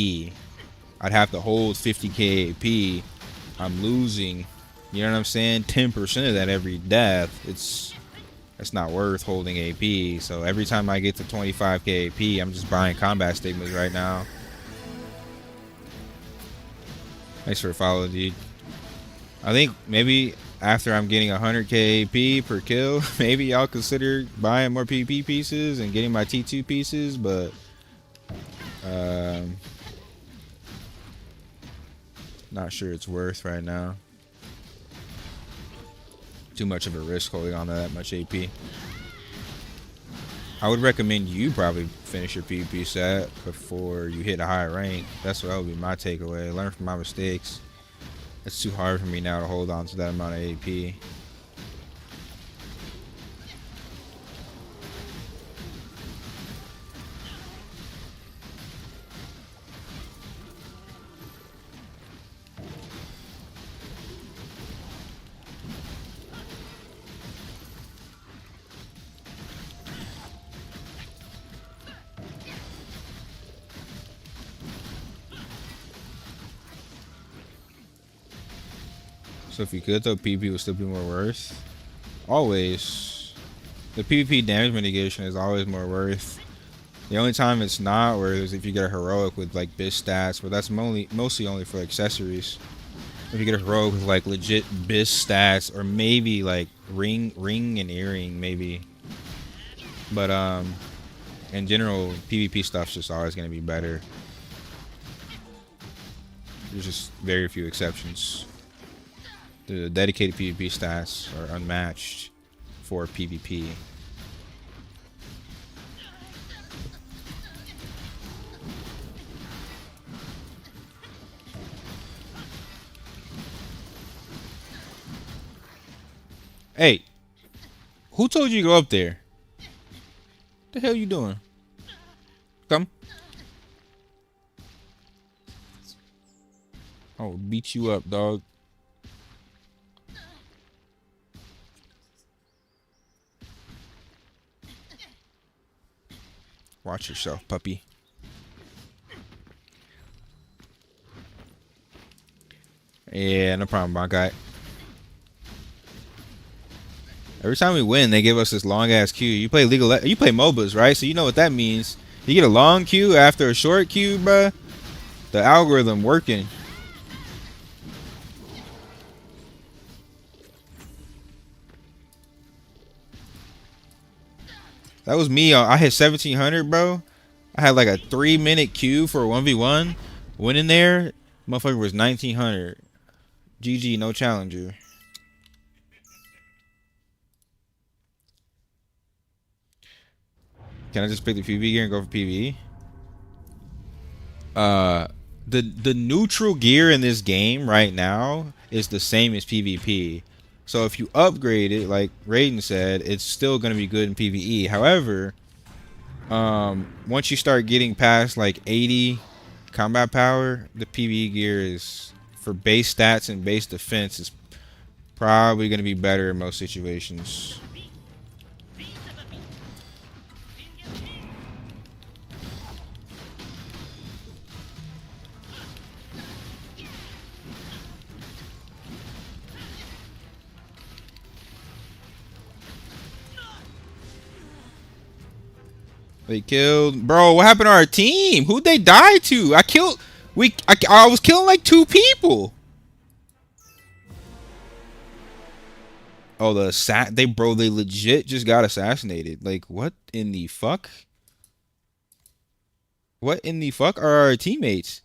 I'd have to hold 50k AP. I'm losing, you know what I'm saying? 10% of that every death. It's not worth holding AP. So every time I get to 25k AP, I'm just buying combat stigmas right now. Thanks for the follow, dude. I think maybe after I'm getting 100k AP per kill, maybe y'all consider buying more PvP pieces and getting my T2 pieces, but not sure it's worth right now. Too much of a risk holding on to that much AP. I would recommend you probably finish your PvP set before you hit a high rank. That would be my takeaway. Learn from my mistakes. It's too hard for me now to hold on to that amount of AP. So if you could, though, PvP would still be more worth. Always. The PvP damage mitigation is always more worth. The only time it's not is if you get a heroic with like BIS stats, but that's mostly only for accessories. If you get a heroic with like legit BIS stats, or maybe like ring and earring, maybe. But in general, PvP stuff's just always gonna be better. There's just very few exceptions. The dedicated PvP stats are unmatched for PvP. Hey, who told you to go up there? What the hell you doing? Come. I'll beat you up, dog. Watch yourself, puppy. Yeah, no problem, my guy. Every time we win, they give us this long ass queue. You play you play MOBAs, right? So you know what that means. You get a long queue after a short queue, bruh. The algorithm working. That was me. I hit 1700, bro. I had like a 3-minute queue for a 1v1. Went in there, motherfucker was 1900. GG, no challenger. Can I just pick the PvE gear and go for PvE? The neutral gear in this game right now is the same as PvP. So if you upgrade it, like Raiden said, it's still gonna be good in PvE. However, once you start getting past like 80 combat power, the PvE gear is for base stats and base defense is probably gonna be better in most situations. They killed, bro. What happened to our team? Who'd they die to? I was killing like 2 people. Oh, they legit just got assassinated. Like, what in the fuck? What in the fuck are our teammates?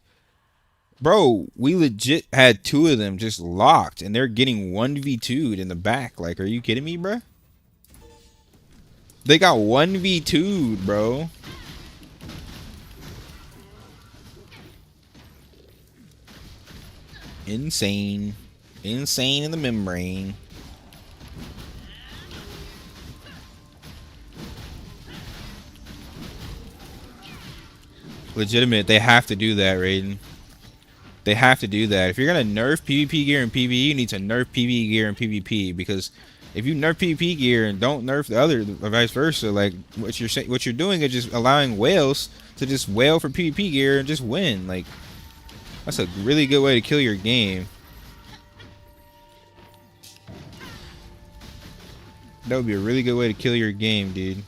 Bro, we legit had 2 of them just locked, and they're getting 1v2'd in the back. Like, are you kidding me, bro? They got 1v2'd, bro. Insane. Insane in the membrane. Legitimate. They have to do that, Raiden. They have to do that. If you're gonna nerf PvP gear and PvE, you need to nerf PvE gear and PvP, because if you nerf PvP gear and don't nerf the other, or vice versa, like what you're doing is just allowing whales to just whale for PvP gear and just win. Like, that's a really good way to kill your game. That would be a really good way to kill your game, dude.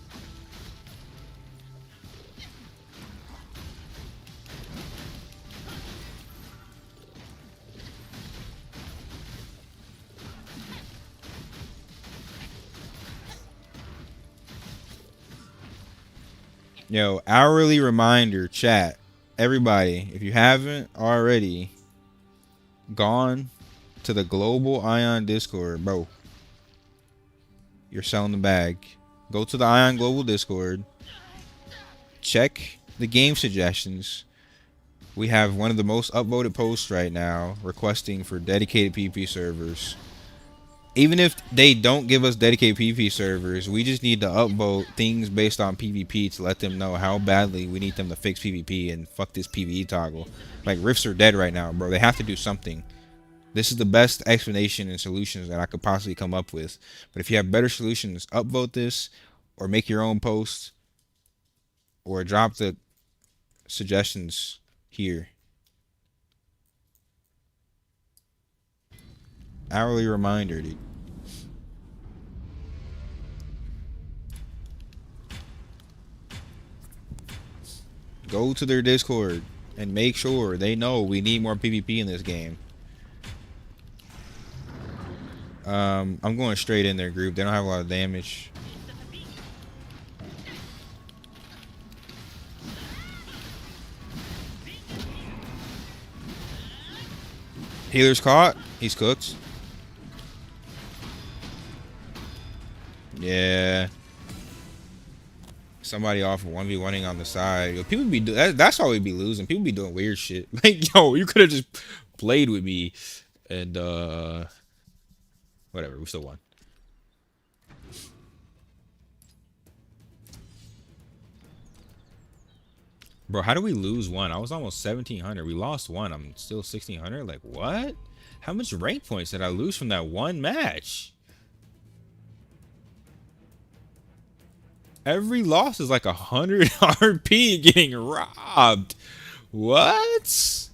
Yo, hourly reminder, chat. Everybody, if you haven't already gone to the global Aion Discord, bro, you're selling the bag. Go to the Aion Global Discord. Check the game suggestions. We have one of the most upvoted posts right now requesting for dedicated PvP servers. Even if they don't give us dedicated PvP servers, we just need to upvote things based on PvP to let them know how badly we need them to fix PvP and fuck this PvE toggle. Like, rifts are dead right now, bro. They have to do something. This is the best explanation and solutions that I could possibly come up with. But if you have better solutions, upvote this or make your own post or drop the suggestions here. Hourly reminder, dude. Go to their Discord and make sure they know we need more PvP in this game. I'm going straight in their group. They don't have a lot of damage. Healer's caught. He's cooked. Yeah. Somebody off 1v1ing on the side. Yo, people be that's how we be losing. People be doing weird shit. Like, yo, you could have just played with me and whatever, we still won. Bro, how do we lose one? I was almost 1700. We lost one. I'm still 1600. Like, what? How much rank points did I lose from that one match? Every loss is like 100 RP getting robbed. What?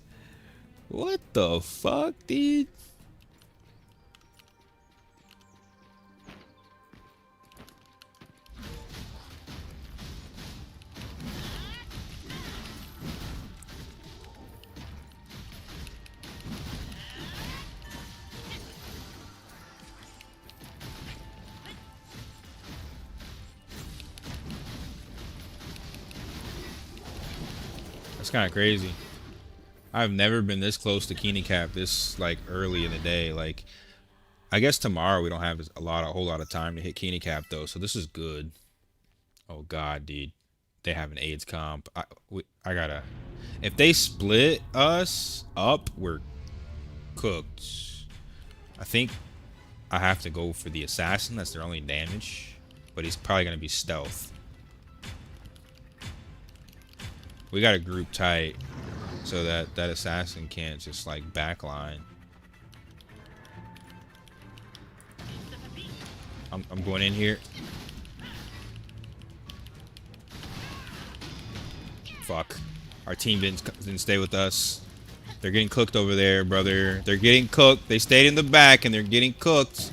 What the fuck, dude? That's kind of crazy. I've never been this close to Kina cap this like early in the day. Like, I guess tomorrow we don't have a whole lot of time to hit Kina cap though, so this is good. Oh god, dude, they have an AIDS comp. I gotta. If they split us up, we're cooked. I think I have to go for the assassin. That's their only damage, but he's probably gonna be stealth. We got to group tight so that that assassin can't just like backline. I'm going in here. Fuck. Our team didn't stay with us. They're getting cooked over there, brother. They're getting cooked. They stayed in the back and they're getting cooked.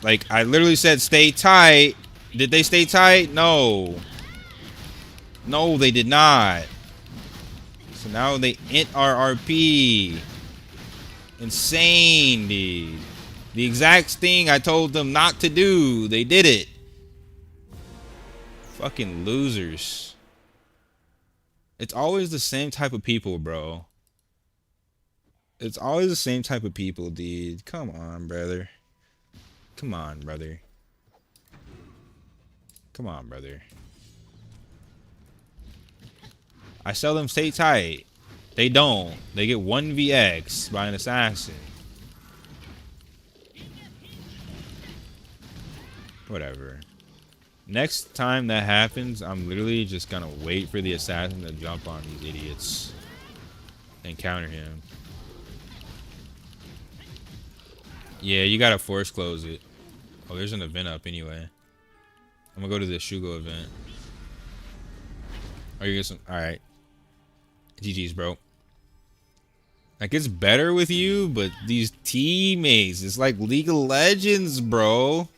Like, I literally said stay tight. Did they stay tight? No. No, they did not. So now they int our RP. Insane, dude. The exact thing I told them not to do. They did it. Fucking losers. It's always the same type of people, bro. It's always the same type of people, dude. Come on, brother. Come on, brother. Come on, brother. I sell them stay tight. They don't. They get 1vx by an assassin. Whatever. Next time that happens, I'm literally just gonna wait for the assassin to jump on these idiots. and counter him. Yeah, you gotta force close it. Oh, there's an event up anyway. I'm gonna go to the Shugo event. Oh, you get some. All right. GG's, bro. Like, it's better with you, but these teammates, it's like League of Legends, bro.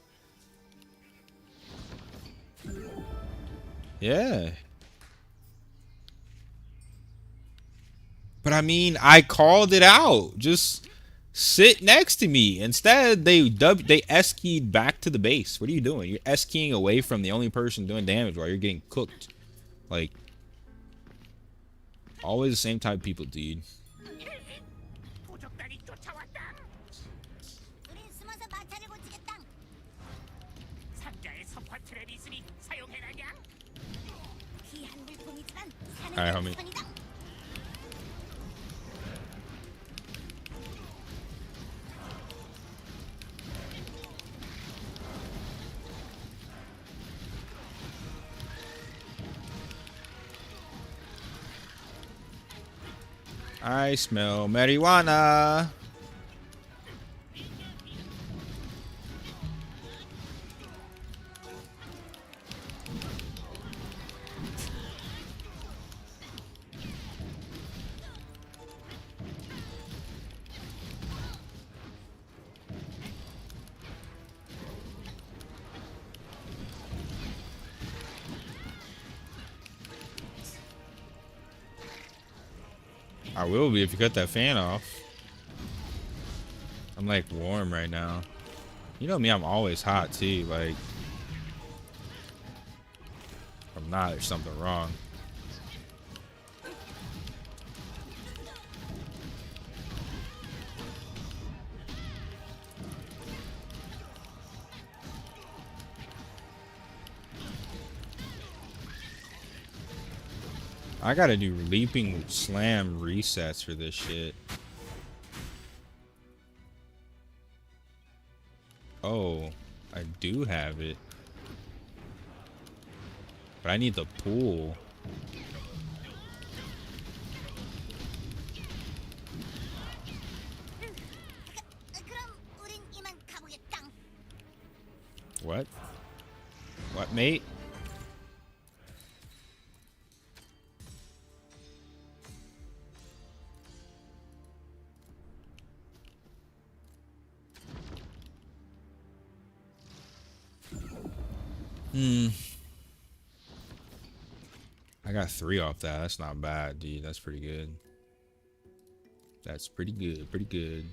Yeah. But I mean, I called it out. Just sit next to me. Instead, they S-keyed back to the base. What are you doing? You're S-keying away from the only person doing damage while you're getting cooked. Like, always the same type of people, dude. Alright, homie. I smell marijuana. I will be if you cut that fan off. I'm like warm right now. You know me, I'm always hot too. Like, if I'm not, there's something wrong. I gotta do leaping slam resets for this shit. Oh, I do have it. But I need the pool. What? What, mate? I got 3 off that. That's not bad, dude. That's pretty good. That's pretty good. Pretty good.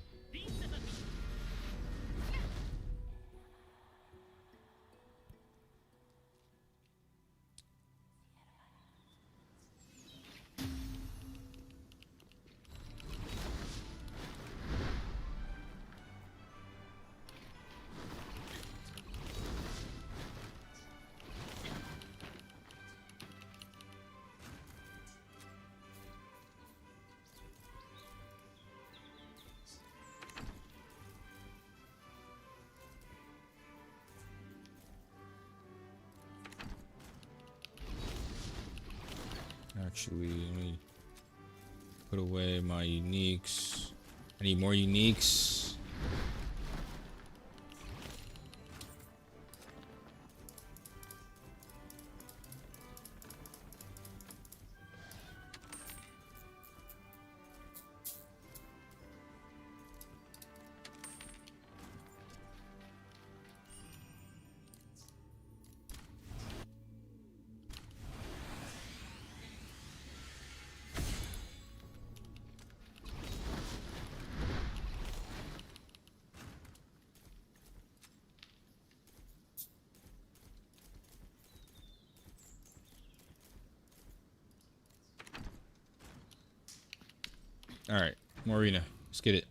Actually, let me put away my uniques. I need more uniques. All right, more arena. Let's get it.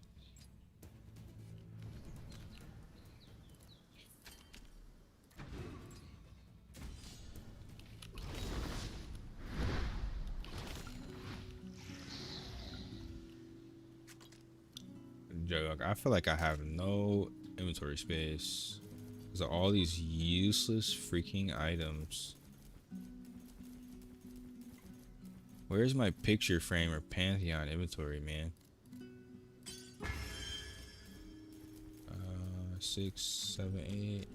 Joke. I feel like I have no inventory space because of all these useless freaking items. Where's my picture frame or Pantheon inventory, man? 6, 7, 8.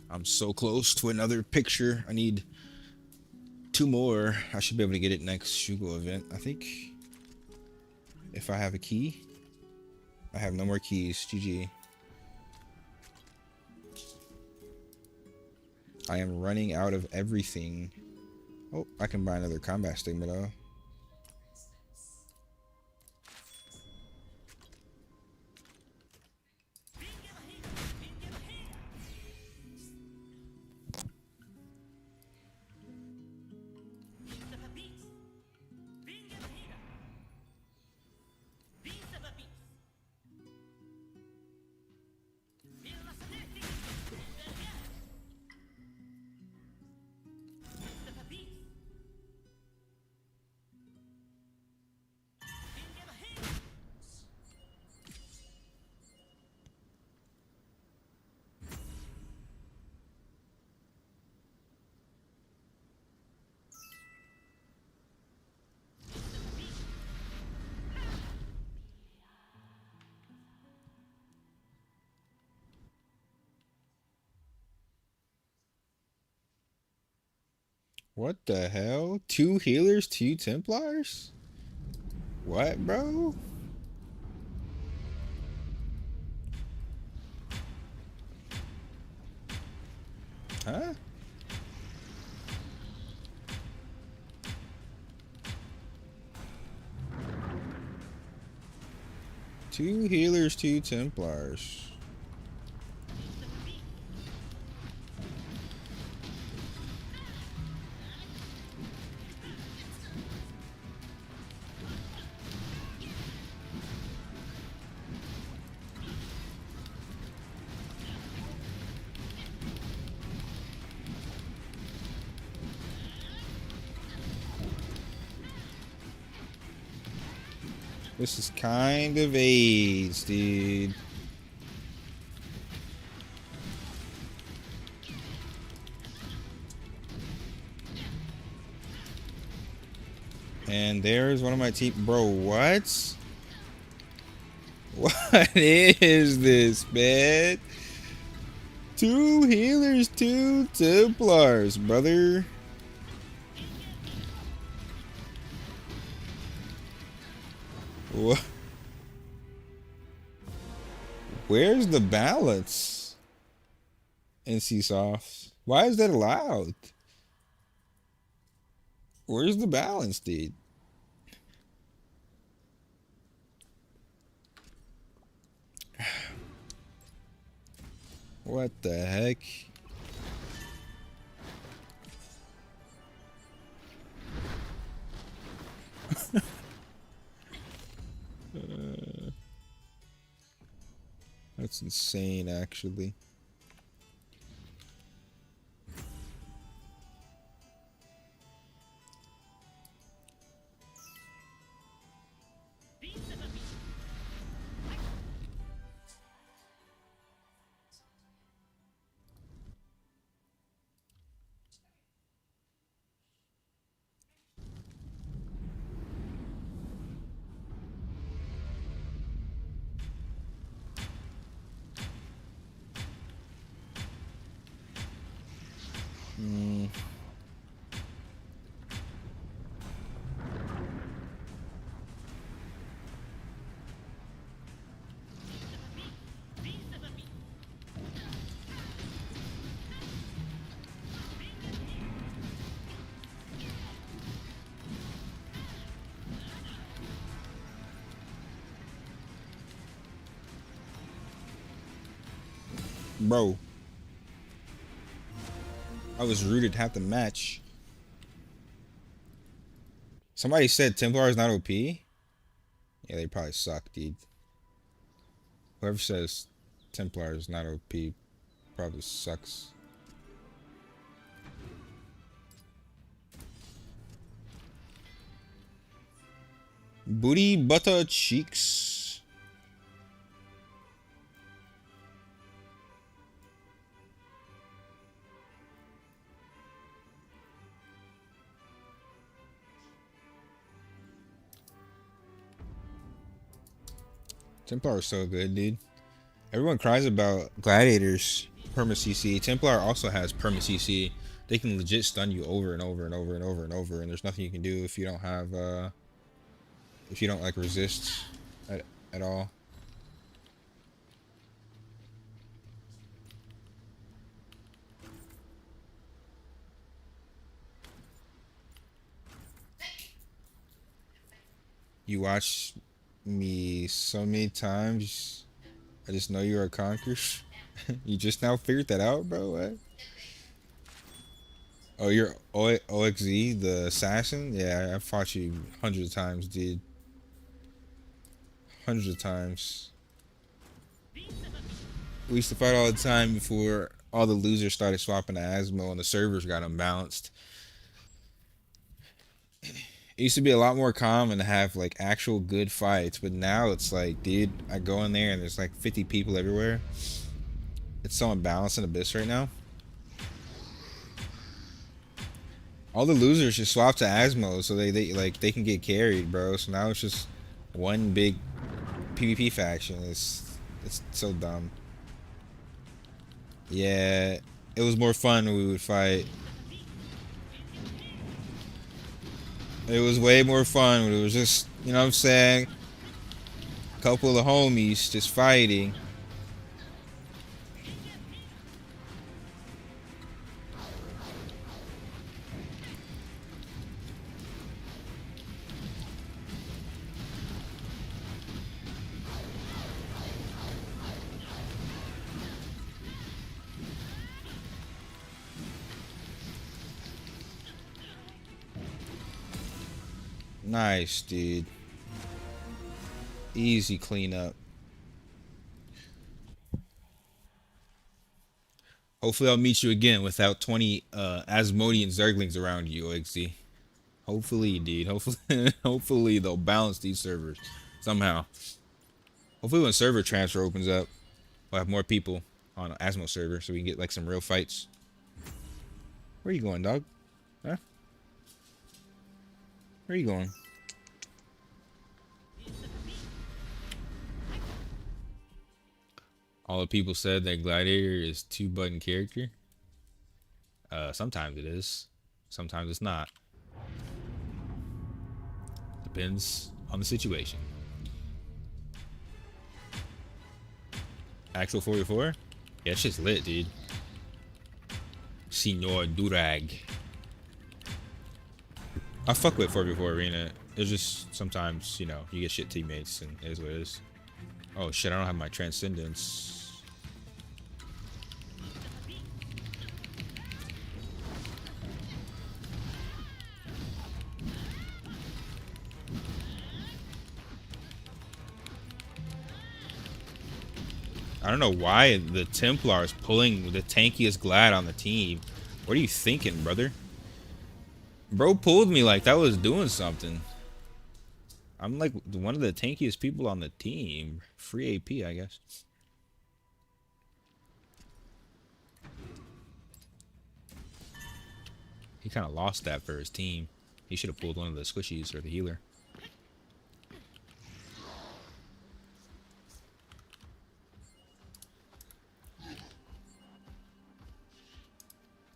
I'm so close to another picture. I need 2 more. I should be able to get it next Shugo event, I think. If I have a key. I have no more keys. GG. I am running out of everything. Oh, I can buy another combat stigma though. What the hell? 2 healers, 2 Templars? What, bro? Huh? Two healers, 2 Templars. This is kind of AIDS, dude. And there's one of my team. Bro, what? What is this, man? 2 healers, 2 Templars, brother. What? Where's the balance? NC Soft. Why is that allowed? Where's the balance, dude? What the heck? That's insane, actually. Bro, I was rooted half the match. Somebody said Templar is not OP? Yeah, they probably suck, dude. Whoever says Templar is not OP probably sucks. Booty butter cheeks. Templar is so good, dude. Everyone cries about Gladiator's perma CC. Templar also has perma CC. They can legit stun you over and over and over and over and over, and there's nothing you can do if you don't have if you don't like resist at all. You watch me so many times. I just know you're a conqueror. You just now figured that out, bro? What? Oh, you're OXZ, the assassin? Yeah, I've fought you hundreds of times, dude. Hundreds of times. We used to fight all the time before all the losers started swapping to Asmo and the servers got unbalanced. It used to be a lot more common to have like actual good fights, but now it's like, dude, I go in there and there's like 50 people everywhere. It's so unbalanced in Abyss right now. All the losers just swap to Asmo so they can get carried, bro. So now it's just one big PvP faction. It's so dumb. Yeah, it was more fun when we would fight. It was way more fun when it was just, you know what I'm saying? A couple of homies just fighting. Nice, dude. Easy cleanup. Hopefully I'll meet you again without 20 Asmodean Zerglings around you, OXZ. Hopefully, dude. Hopefully, hopefully they'll balance these servers somehow. Hopefully when server transfer opens up, we'll have more people on an Asmo server so we can get like some real fights. Where are you going, dog? Huh? Where are you going? All the people said that Gladiator is 2-button character. Sometimes it is. Sometimes it's not. Depends on the situation. Actual 44? Yeah, it's just lit, dude. Senor Durag. I fuck with 4v4 Arena. It's just sometimes, you know, you get shit teammates and it is what it is. Oh shit, I don't have my Transcendence. I don't know why the Templar is pulling the tankiest Glad on the team. What are you thinking, brother? Bro pulled me like that was doing something. I'm like one of the tankiest people on the team. Free AP, I guess. He kind of lost that for his team. He should have pulled one of the squishies or the healer.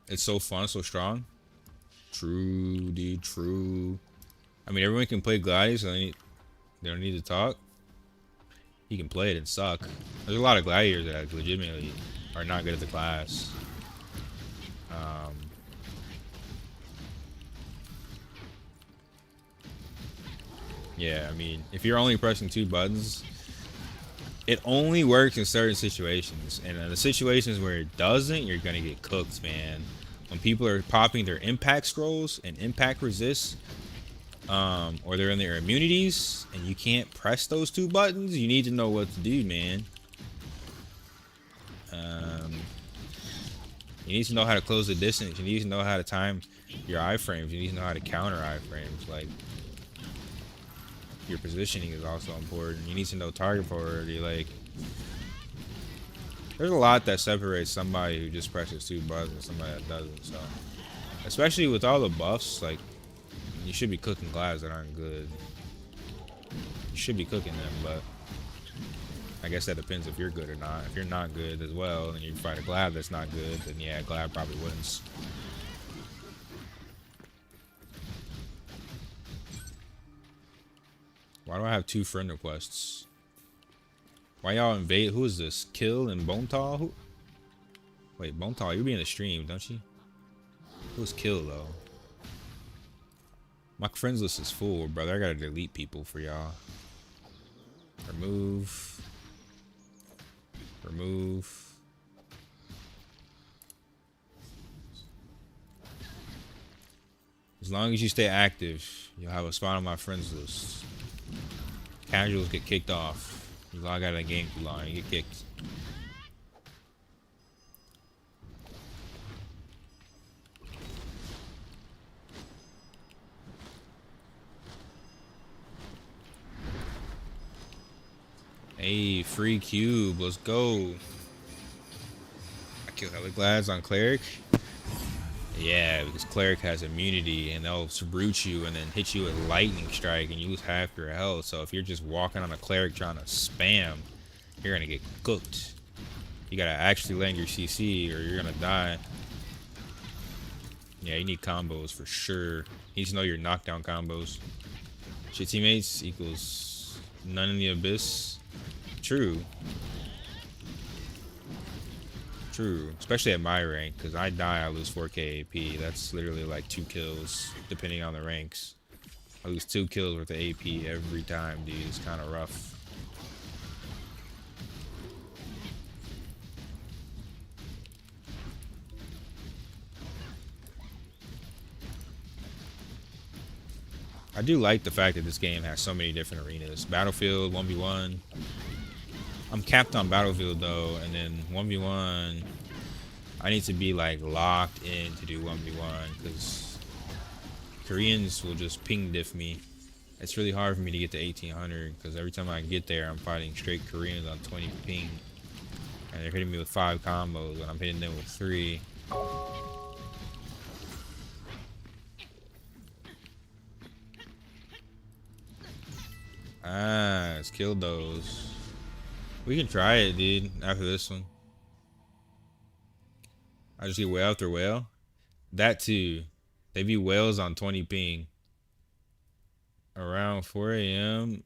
It's so fun, so strong. True, dude, true. I mean, everyone can play Gladius, so they don't need to talk. He can play it and suck. There's a lot of Gladiators that legitimately are not good at the class. Yeah, I mean, if you're only pressing 2 buttons, it only works in certain situations. And in the situations where it doesn't, you're gonna get cooked, man. When people are popping their impact scrolls and impact resists, or they're in their immunities, and you can't press those 2 buttons, you need to know what to do, man. You need to know how to close the distance. You need to know how to time your iframes. You need to know how to counter iframes. Like, your positioning is also important. You need to know target priority. Like, there's a lot that separates somebody who just presses 2 buttons and somebody that doesn't. So, especially with all the buffs, like, you should be cooking Glads that aren't good. You should be cooking them, but I guess that depends if you're good or not. If you're not good as well, and you fight a Glad that's not good, then yeah, Glad probably wins. Why do I have 2 friend requests? Why y'all invade? Who is this? Kill and Bonetall? Who? Wait, Bonetall, you be in the stream, don't you? Who's Kill though? My friends list is full, brother. I gotta delete people for y'all. Remove. Remove. As long as you stay active, you'll have a spot on my friends list. Casuals get kicked off. You log out of the game too long, you get kicked. Hey, free cube, let's go. I kill hella Glads on Cleric. Yeah, because Cleric has immunity and they'll brute you and then hit you with Lightning Strike and you lose half your health. So if you're just walking on a Cleric trying to spam, you're gonna get cooked. You gotta actually land your CC or you're gonna die. Yeah, you need combos for sure. You need to know your knockdown combos. Shit teammates equals none in the abyss. True. True, especially at my rank, because I die, I lose 4k AP. That's literally like 2 kills, depending on the ranks. I lose 2 kills with the AP every time, dude. It's kind of rough. I do like the fact that this game has so many different arenas. Battlefield, 1v1. I'm capped on Battlefield though, and then 1v1, I need to be like locked in to do 1v1 because Koreans will just ping diff me. It's really hard for me to get to 1800 because every time I get there, I'm fighting straight Koreans on 20 ping. And they're hitting me with 5 combos and I'm hitting them with 3. Ah, let's kill those. We can try it, dude, after this one. I just get whale after whale. That too. They be whales on 20 ping. Around 4 a.m.,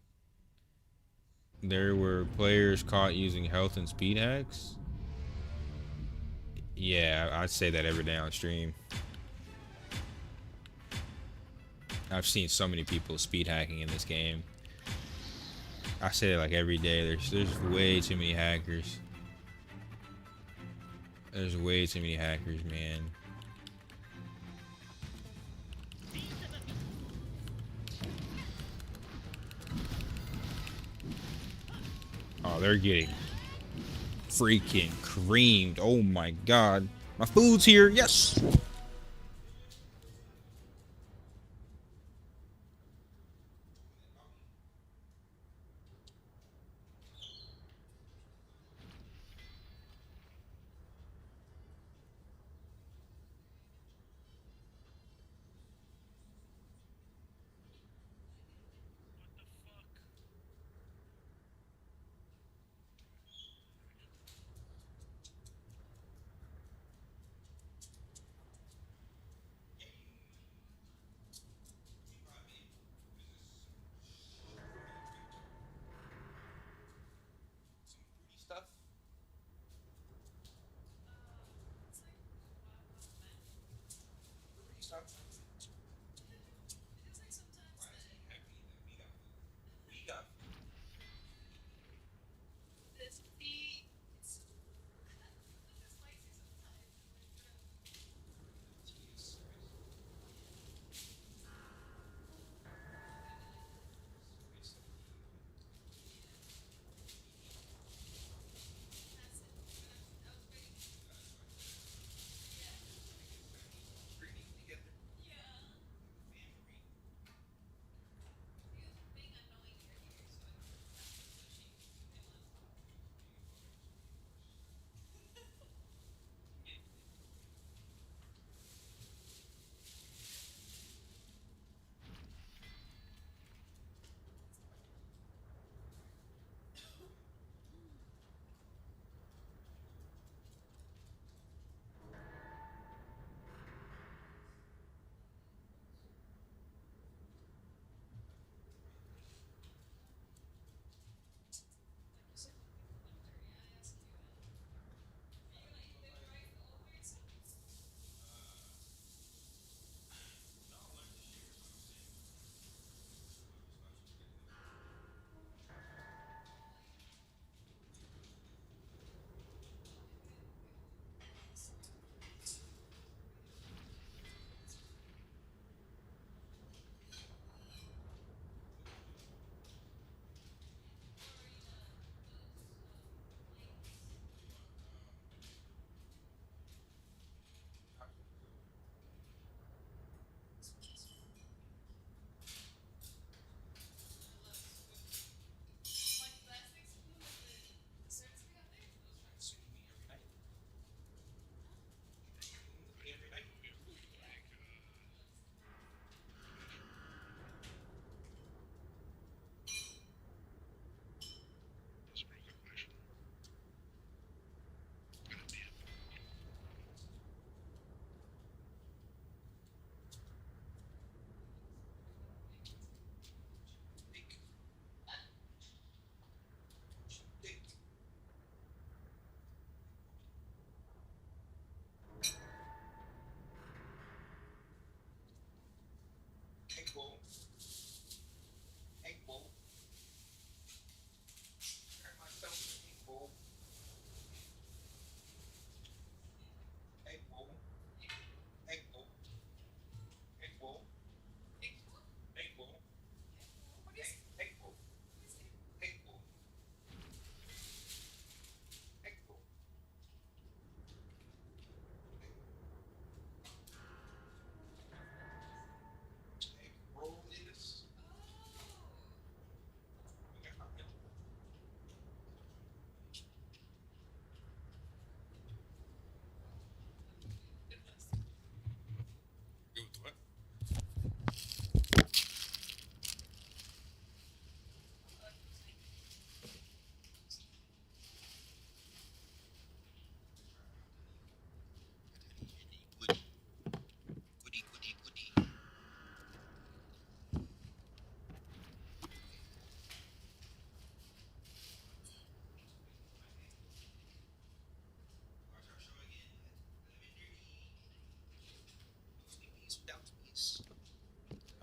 there were players caught using health and speed hacks. Yeah, I'd say that every day on stream. I've seen so many people speed hacking in this game. I say it like every day. There's way too many hackers. There's way too many hackers, man. Oh, they're getting freaking creamed. Oh my god. My food's here. Yes.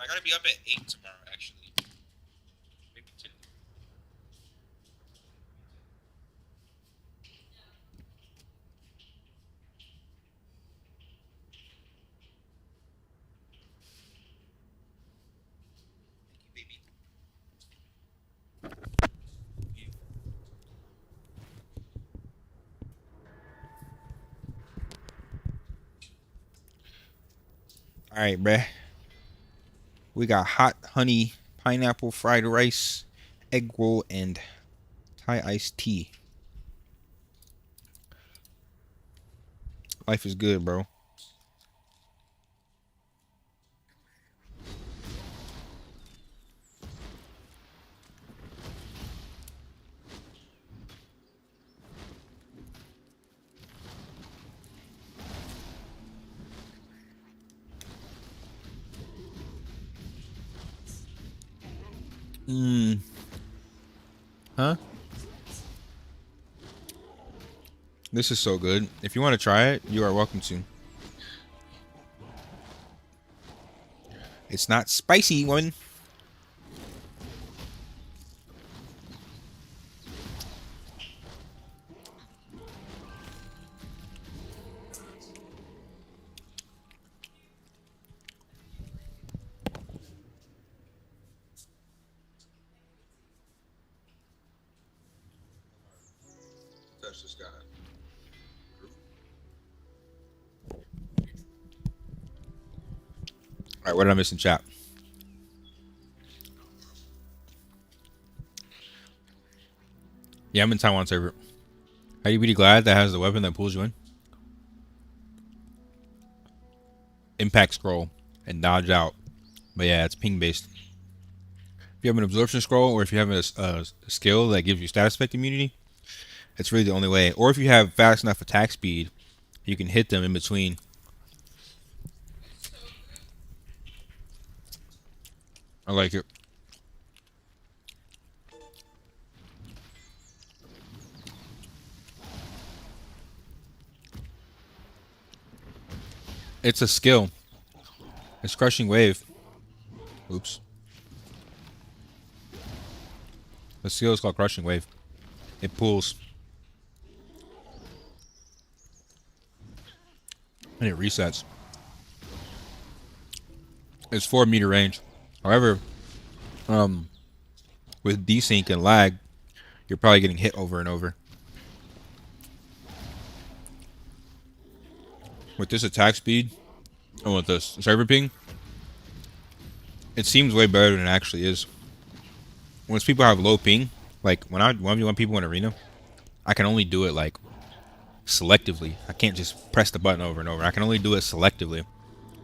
gotta be up at 8 tomorrow, actually. Maybe 10. Thank you, baby. All right, bruh. We got hot honey, pineapple fried rice, egg roll, and Thai iced tea. Life is good, bro. Hmm. Huh? This is so good. If you want to try it, you are welcome to. It's not spicy, one. Touch this guy. All right, what did I miss in chat? Yeah, I'm in Taiwan server. How do you be glad that has the weapon that pulls you in? Impact scroll and dodge out. But yeah, it's ping based. If you have an absorption scroll, or if you have a skill that gives you status effect immunity, it's really the only way. Or if you have fast enough attack speed, you can hit them in between. I like it. It's a skill. It's crushing wave. Oops. The skill is called crushing wave. It pulls. And it resets. It's 4 meter range. However, with desync and lag, you're probably getting hit over and over. With this attack speed, and with this server ping, it seems way better than it actually is. Once people have low ping, like when I 1v1 people in arena, I can only do it like selectively. I can't just press the button over and over. I can only do it selectively.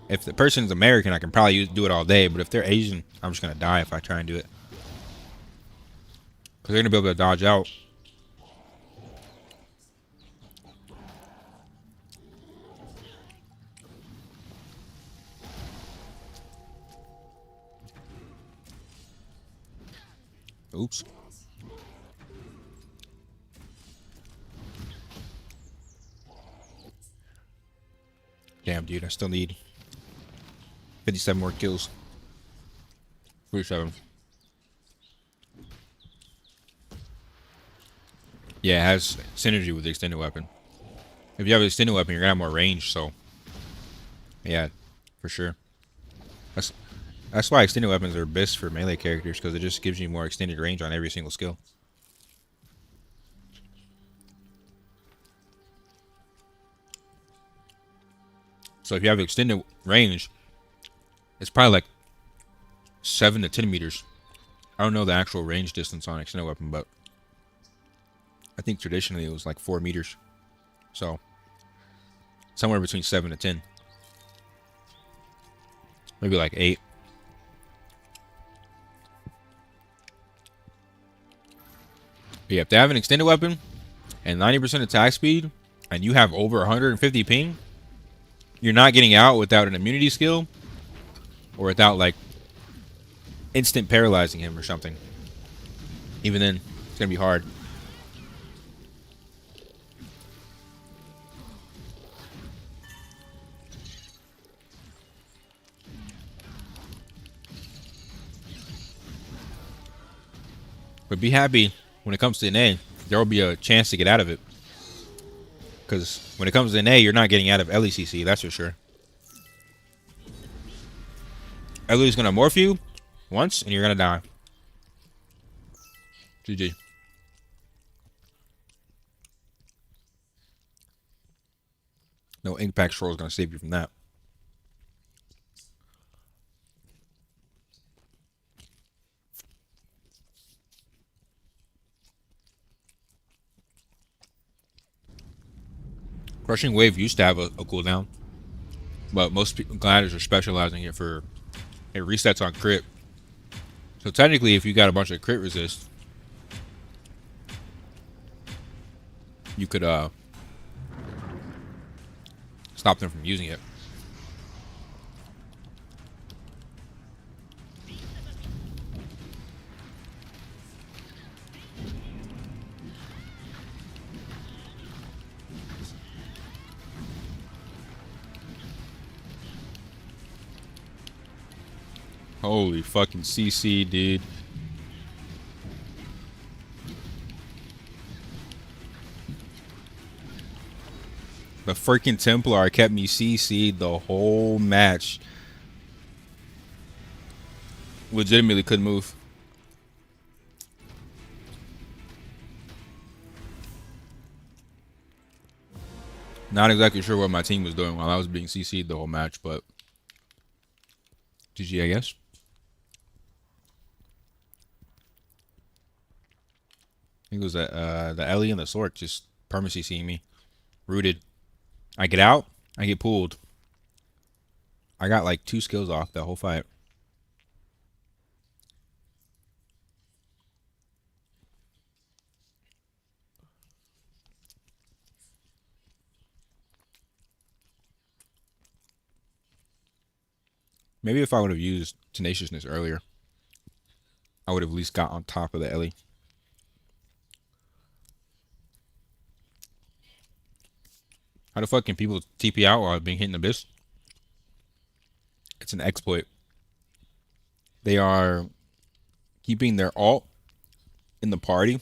If the person's American, I can probably do it all day. But if they're Asian, I'm just gonna die if I try and do it. Because they're gonna be able to dodge out. Oops. Damn, dude, I still need 57 more kills. 47. Yeah, it has synergy with the extended weapon. If you have an extended weapon, you're gonna have more range, so yeah, for sure. That's why extended weapons are best for melee characters, because it just gives you more extended range on every single skill. So if you have extended range, it's probably like 7 to 10 meters. I don't know the actual range distance on extended weapon, but I think traditionally it was like 4 meters. So somewhere between 7 to 10. Maybe like 8. But yeah, if they have an extended weapon and 90% attack speed, and you have over 150 ping, you're not getting out without an immunity skill, or without like instant paralyzing him or something. Even then, it's gonna be hard. But be happy when it comes to NA, there will be a chance to get out of it. Because when it comes to NA, you're not getting out of LECC, that's for sure. LE's gonna morph you once, and you're gonna die. GG. No impact troll is gonna save you from that. Crushing Wave used to have a cooldown, but most gliders are specializing it for it resets on crit. So technically, if you got a bunch of crit resist, you could stop them from using it. Holy fucking CC, dude. The freaking Templar kept me CC'd the whole match. Legitimately couldn't move. Not exactly sure what my team was doing while I was being CC'd the whole match, but GG, I guess. I think it was the Ellie and the Sork just perma CCing me. Rooted. I get out, I get pulled. I got like 2 skills off that whole fight. Maybe if I would have used Tenaciousness earlier, I would have at least got on top of the Ellie. How the fuck can people TP out while being hit in the Abyss? It's an exploit. They are keeping their ult in the party,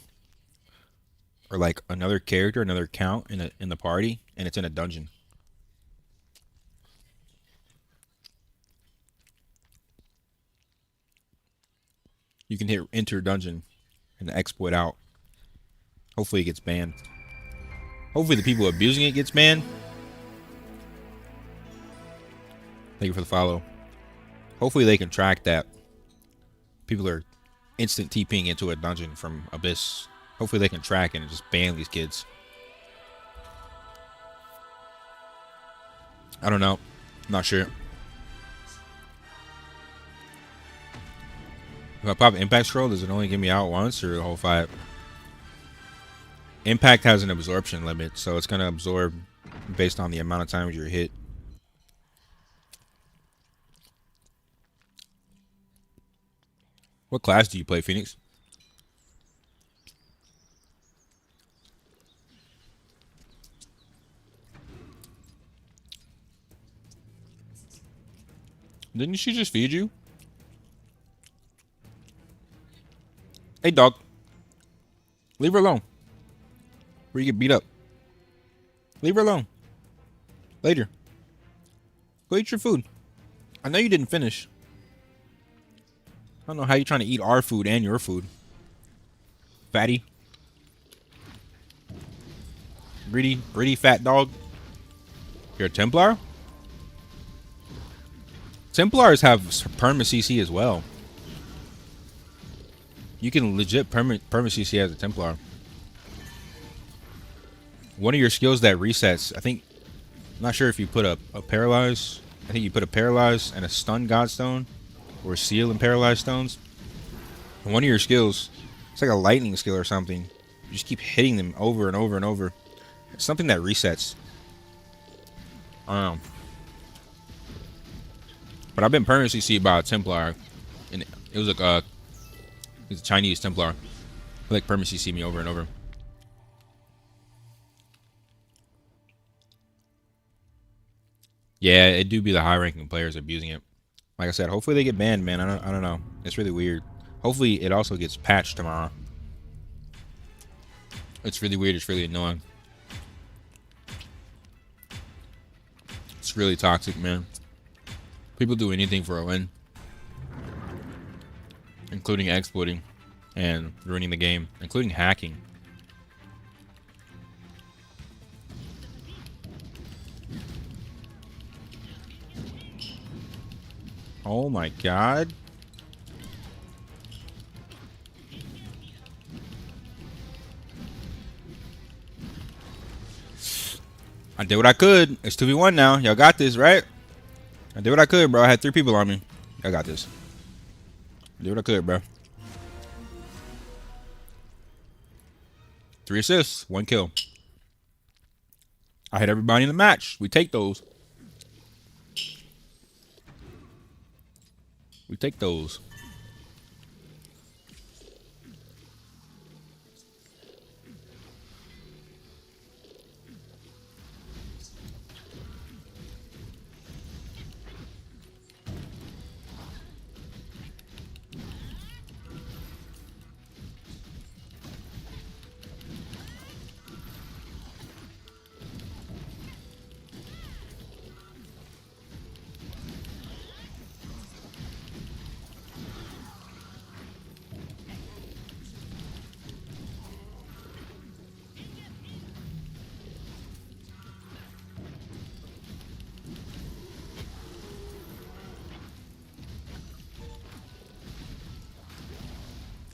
or like another character, another count in the party, and it's in a dungeon. You can hit enter dungeon and exploit out. Hopefully it gets banned. Hopefully the people abusing it gets banned. Thank you for the follow. Hopefully they can track that. People are instant TPing into a dungeon from Abyss. Hopefully they can track and just ban these kids. I don't know. I'm not sure. If I pop Impact Scroll, does it only get me out once or the whole fight? Impact has an absorption limit, so it's going to absorb based on the amount of times you're hit. What class do you play, Phoenix? Didn't she just feed you? Hey, dog. Leave her alone. Or you get beat up. Leave her alone. Later. Go eat your food. I know you didn't finish. I don't know how you're trying to eat our food and your food. Fatty. Greedy fat dog. You're a Templar? Templars have perma CC as well. You can legit perma CC as a Templar. One of your skills that resets, I think, I'm not sure if you put a paralyze. I think you put a paralyze and a stun godstone, or seal and paralyze stones. And one of your skills, it's like a lightning skill or something. You just keep hitting them over and over and over. It's something that resets. I don't know. But I've been perma CC'd by a Templar, and it was like it's a Chinese Templar. He like perma CC'd me over and over. Yeah, it do be the high-ranking players abusing it. Like I said, hopefully they get banned, man. I don't know. It's really weird. Hopefully it also gets patched tomorrow. It's really weird. It's really annoying. It's really toxic, man. People do anything for a win, including exploiting and ruining the game, including hacking. Oh my god. I did what I could. It's 2v1 now. Y'all got this, right? I did what I could, bro. I had 3 people on me. Y'all got this. I did what I could, bro. 3 assists, 1 kill. I hit everybody in the match. We take those. We take those.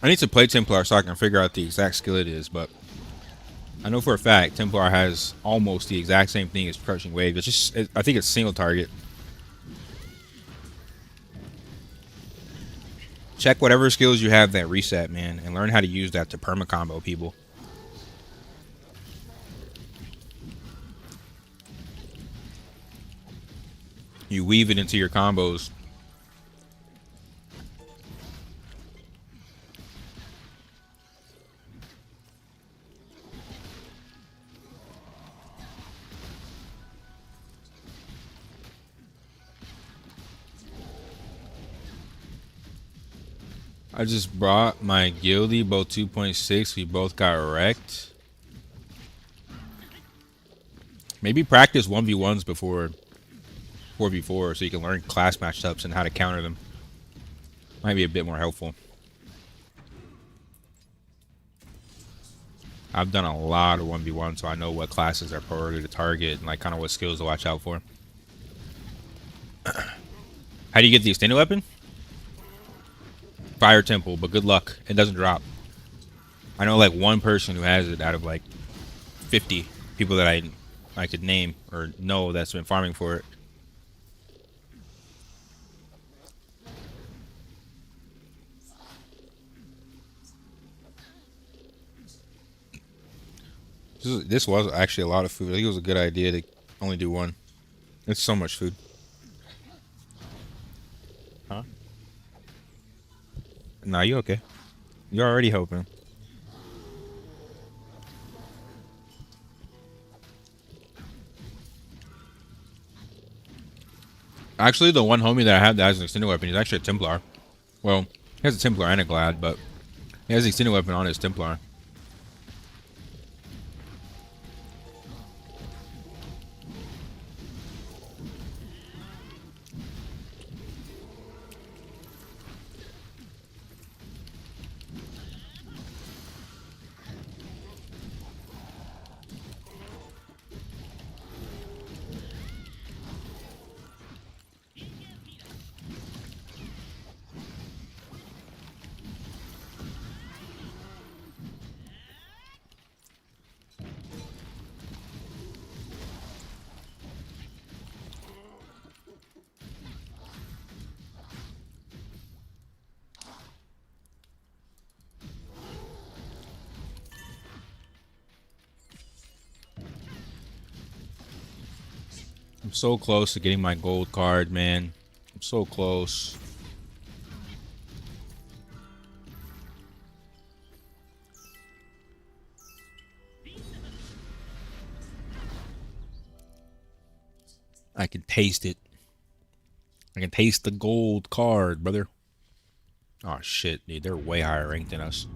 I need to play Templar so I can figure out the exact skill it is, but I know for a fact Templar has almost the exact same thing as Crushing Wave. It's just, I think it's single target. Check whatever skills you have that reset, man, and learn how to use that to perma combo people. You weave it into your combos. I just brought my guildie, both 2.6. We both got wrecked. Maybe practice 1v1s before 4v4 so you can learn class matchups and how to counter them. Might be a bit more helpful. I've done a lot of 1v1, so I know what classes are priority to target and like kind of what skills to watch out for. How do you get the extended weapon? Fire Temple, but good luck. It doesn't drop. I know like one person who has it out of like 50 people that I could name or know that's been farming for it. This was actually a lot of food. I think it was a good idea to only do one. It's so much food. Huh? Nah, you okay. You're already hoping. Actually, the one homie that I have that has an extended weapon, he's actually a Templar. Well, he has a Templar and a Glad, but he has the extended weapon on his Templar. I'm so close to getting my gold card, man. I'm so close. I can taste it. I can taste the gold card, brother. Oh shit, dude, they're way higher ranked than us.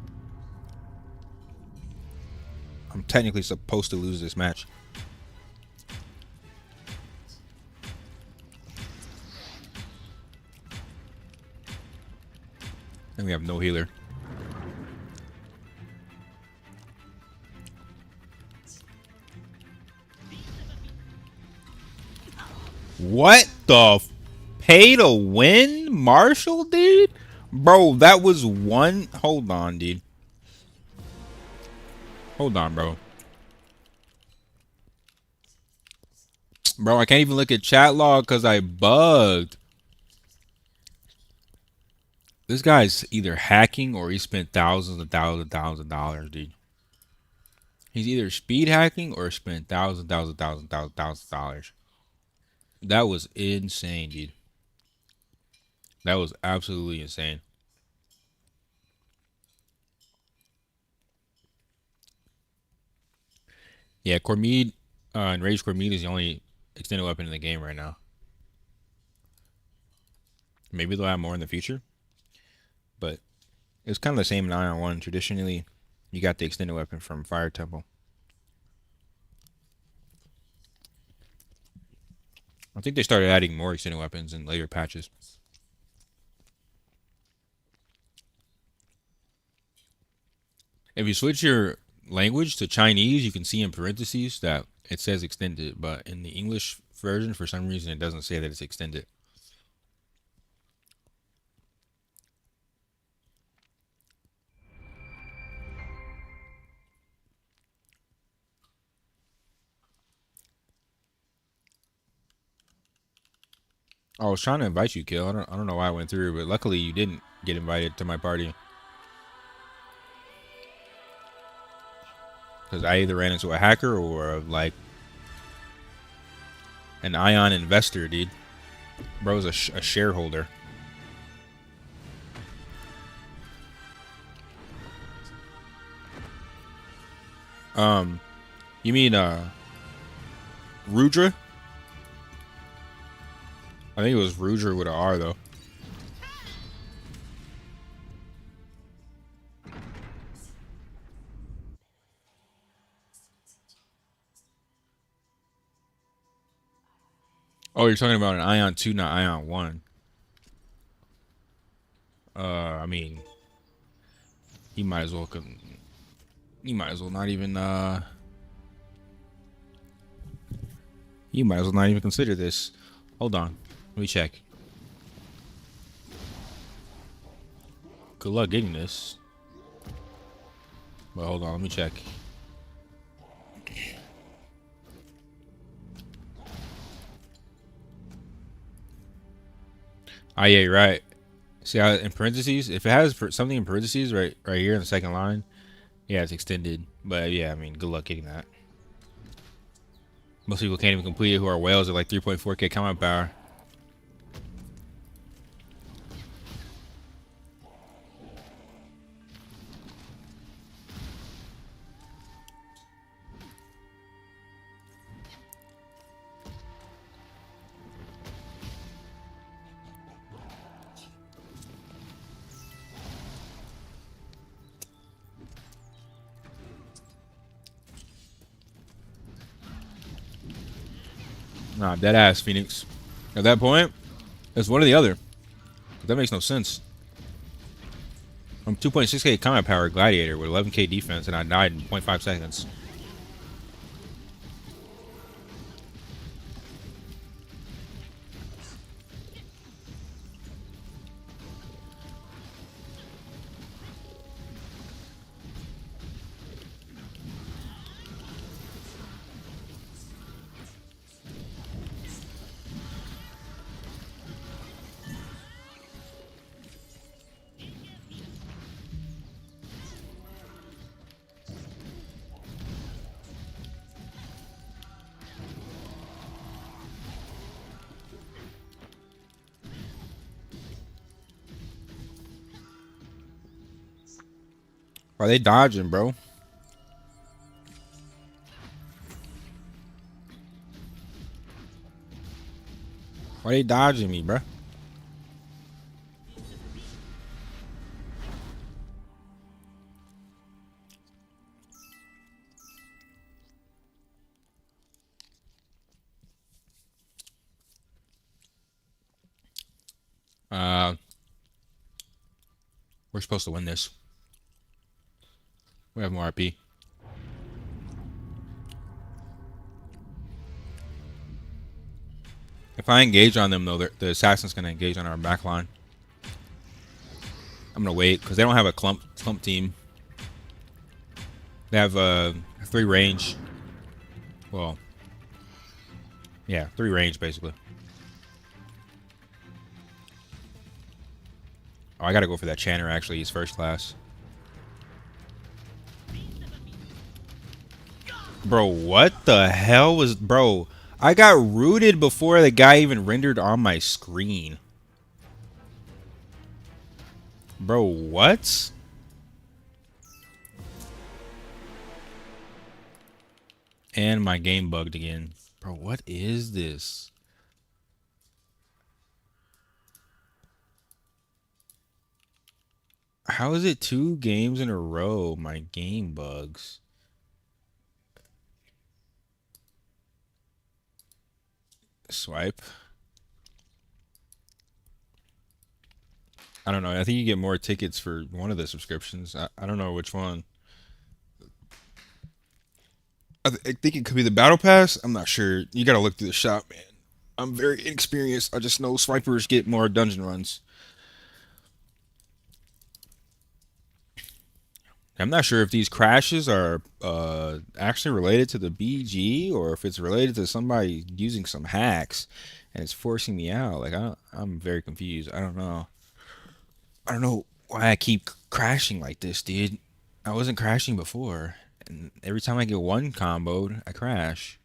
I'm technically supposed to lose this match. And we have no healer. What the pay to win, Marshall, dude? Bro, that was one. Hold on, dude. Hold on, bro. Bro, I can't even look at chat log because I bugged. This guy's either hacking or he spent thousands and thousands and thousands of dollars, dude. He's either speed hacking or spent thousands of dollars. That was insane, dude. That was absolutely insane. Yeah, Cormide, Enraged Cormide is the only extended weapon in the game right now. Maybe they'll have more in the future, but it's kind of the same in Aion 1. Traditionally, you got the extended weapon from Fire Temple. I think they started adding more extended weapons in later patches. If you switch your language to Chinese, you can see in parentheses that it says extended, but in the English version, for some reason, it doesn't say that it's extended. I was trying to invite you, Kill. I don't know why I went through, but luckily you didn't get invited to my party. Because I either ran into a hacker or like an Aion investor, dude. Bro's a shareholder. You mean Rudra? I think it was Rudra with an R though. Oh, you're talking about an Aion 2, not Aion 1. I mean, you might as well not even you might as well not even consider this. Hold on. Let me check. Good luck getting this. But hold on, let me check. Ah, yeah, you're right. See how in parentheses, if it has something in parentheses right here in the second line, yeah, it's extended. But yeah, I mean, good luck getting that. Most people can't even complete it who are whales at like 3.4k combat power. Nah, dead ass Phoenix. At that point, it's one or the other. That makes no sense. I'm 2.6k combat power gladiator with 11k defense, and I died in 0.5 seconds. Are they dodging, bro? Why are they dodging me, bro? Uh, we're supposed to win this. We have more RP. If I engage on them, though, the assassin's gonna engage on our back line. I'm gonna wait because they don't have a clump team. They have 3 range. Well, yeah, 3 range basically. Oh, I gotta go for that Channer actually. He's first class. Bro, what the hell was... Bro, I got rooted before the guy even rendered on my screen. Bro, what? And my game bugged again. Bro, what is this? How is it 2 games in a row my game bugs? Swipe. I don't know. I think you get more tickets for one of the subscriptions. I don't know which one. I think it could be the battle pass. I'm not sure. You gotta look through the shop, man. I'm very inexperienced. I just know swipers get more dungeon runs. I'm not sure if these crashes are actually related to the BG or if it's related to somebody using some hacks and it's forcing me out. Like I'm very confused. I don't know. I don't know why I keep crashing like this, dude. I wasn't crashing before, and every time I get one comboed, I crash.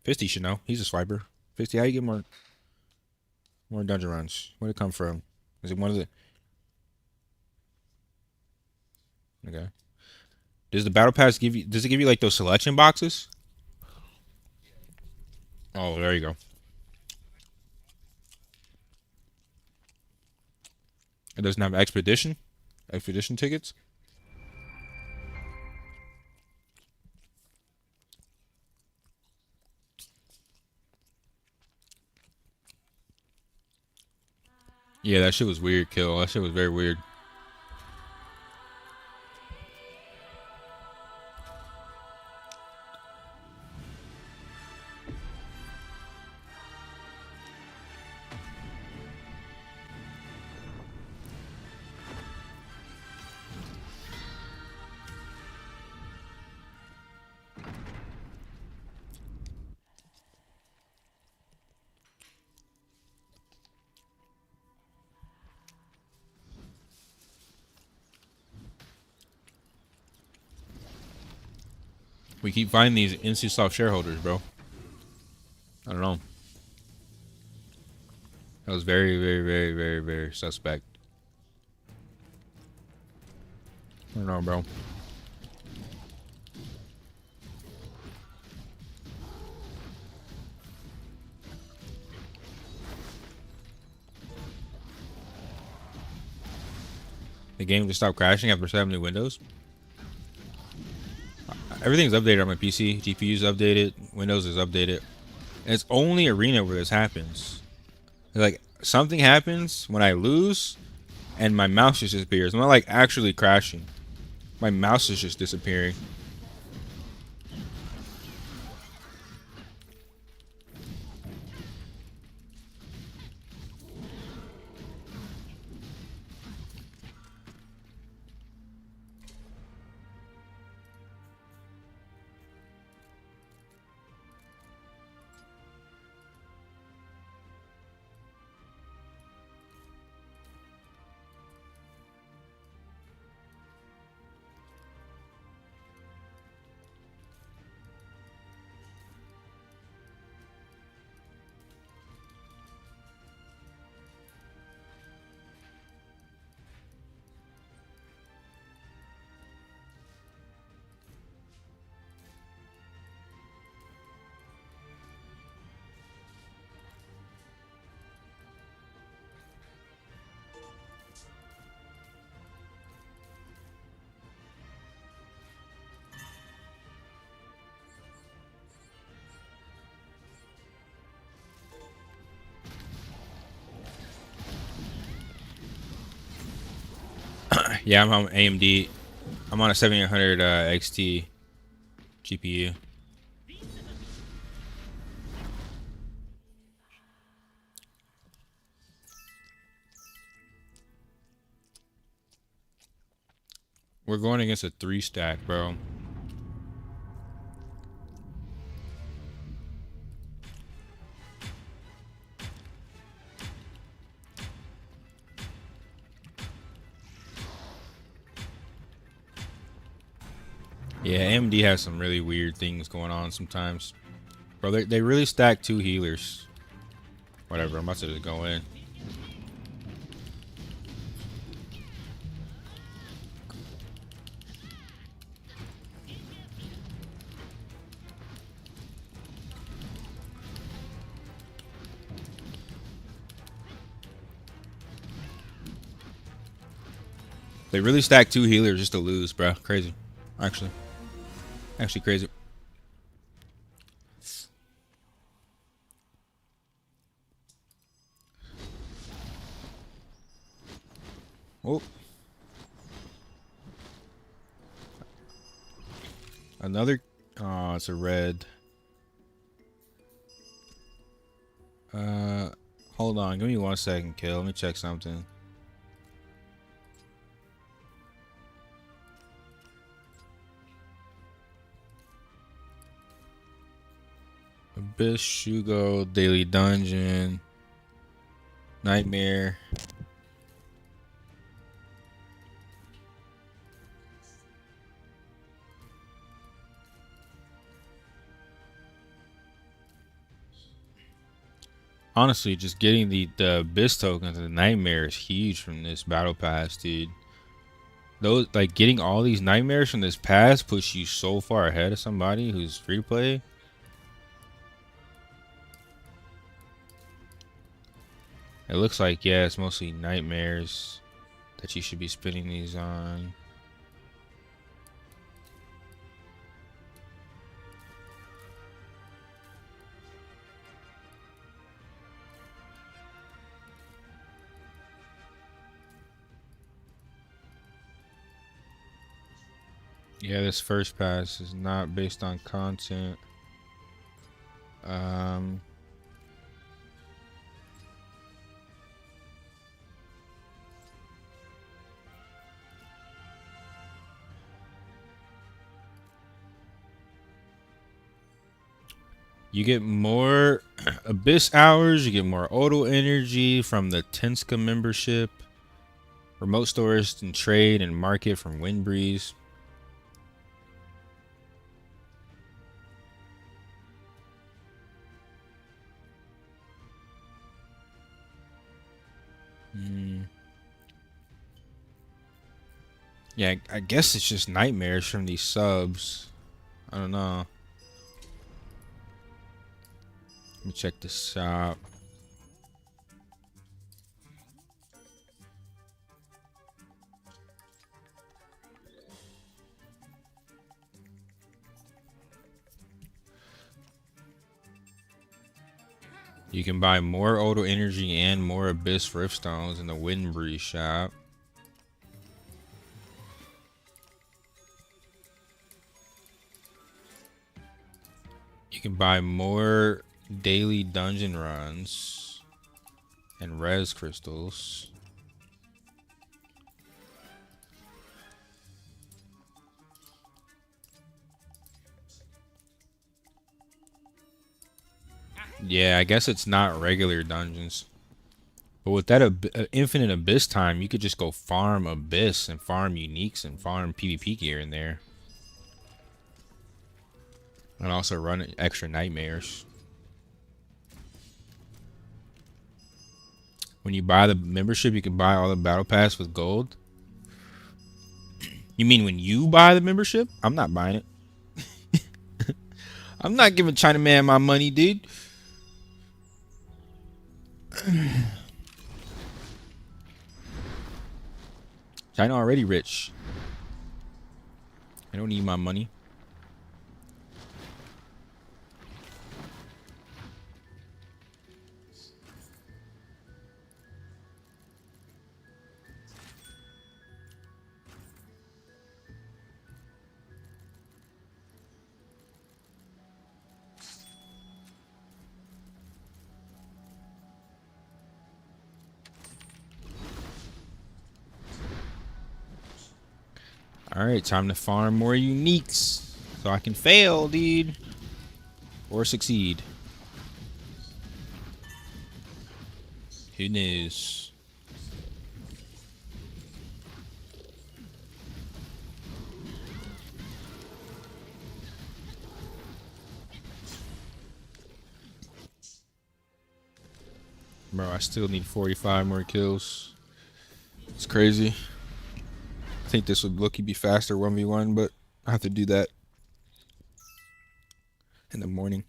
Fisty should know. He's a swiper. Fisty, how you get more dungeon runs? Where'd it come from? Is it one of the... Okay. Does the battle pass give you... Does it give you like those selection boxes? Oh, there you go. It doesn't have expedition? Expedition tickets? Yeah, that shit was weird, Kill. That shit was very weird. We keep finding these NCSoft shareholders, bro. I don't know. That was very, very, very, very, very suspect. I don't know, bro. The game just stopped crashing after 7 new windows. Everything's updated on my PC. GPU's updated. Windows is updated. And it's only Arena where this happens. Like, something happens when I lose, and my mouse just disappears. I'm not, like, actually crashing. My mouse is just disappearing. Yeah, I'm on AMD. I'm on a 7800 XT GPU. We're going against a 3-stack, bro. Yeah, AMD has some really weird things going on sometimes. Bro, they really stack 2 healers. Whatever, I'm about to just go in. They really stack 2 healers just to lose, bro. Crazy. Actually. Actually crazy. Oh. Another. Oh, it's a red. Hold on. Give me 1 second, kill. Let me check something. Abyss, Shugo, Daily Dungeon, Nightmare. Honestly, just getting the Abyss tokens and the Nightmare is huge from this battle pass, dude. Those, like, getting all these Nightmares from this pass puts you so far ahead of somebody who's free to play. It looks like, yeah, it's mostly Nightmares that you should be spending these on. Yeah, this first pass is not based on content. You get more Abyss hours, you get more auto energy from the Tenska membership, remote storage and trade and market from Windbreeze. Yeah, I guess it's just nightmares from these subs. I don't know. Let me check the shop. You can buy more auto energy and more abyss riftstones in the Windbreeze shop. You can buy more daily dungeon runs and res crystals. Yeah, I guess it's not regular dungeons. But with that infinite abyss time, you could just go farm abyss and farm uniques and farm PvP gear in there. And also run extra nightmares. When you buy the membership, you can buy all the battle pass with gold. You mean when you buy the membership? I'm not buying it. I'm not giving Chinaman my money, dude. China already rich. I don't need my money. Alright, time to farm more uniques. So I can fail, dude. Or succeed. Who knows? Bro, I still need 45 more kills. It's crazy. I think this would look be faster 1v1, but I have to do that in the morning.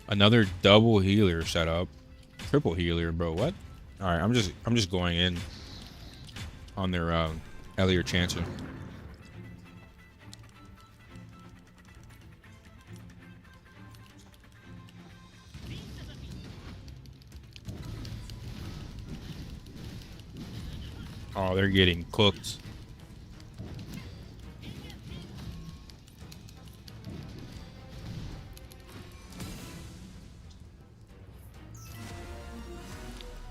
Another double healer setup. Triple healer, bro. What? Alright, I'm just going in on their Elliot Chancer. Oh, they're getting cooked.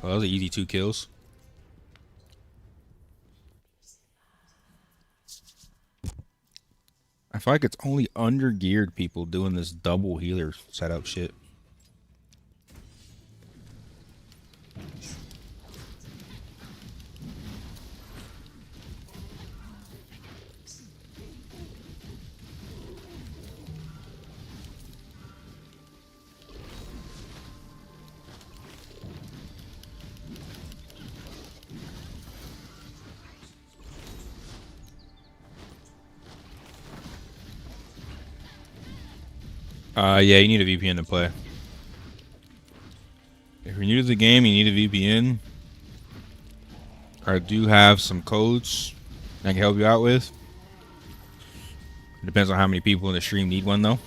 Oh, that was an easy 2 kills. I feel like it's only under-geared people doing this double healer setup shit. Yeah, you need a VPN to play. If you're new to the game, you need a VPN. I do have some codes I can help you out with. It depends on how many people in the stream need one, though.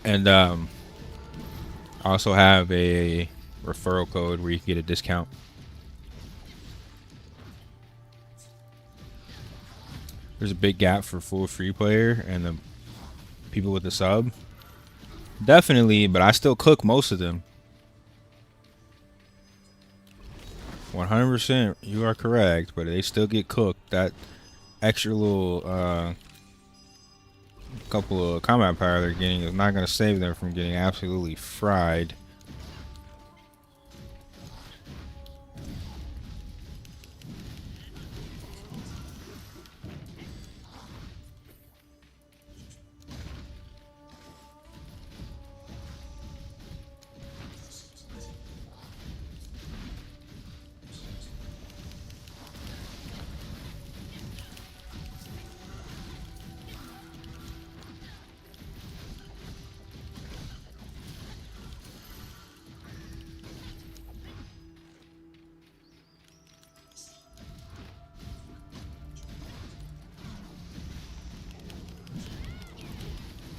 And I also have a referral code where you can get a discount. There's a big gap for full free player and the people with the sub. Definitely, but I still cook most of them. 100%, you are correct, but they still get cooked. That extra little couple of combat power they're getting is not going to save them from getting absolutely fried.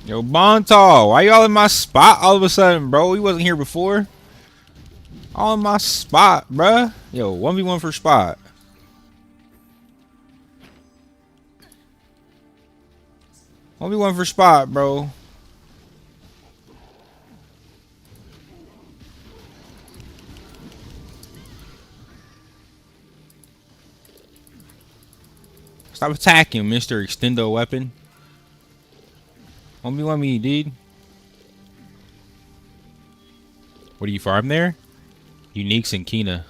Yo, Bontal, why y'all in my spot all of a sudden, bro? You wasn't here before. All in my spot, bruh. Yo, 1v1 for spot. One v one for spot, bro. Stop attacking, Mr. Extendo Weapon. 1v1 me, dude. What do you farm there? Uniques and Kina.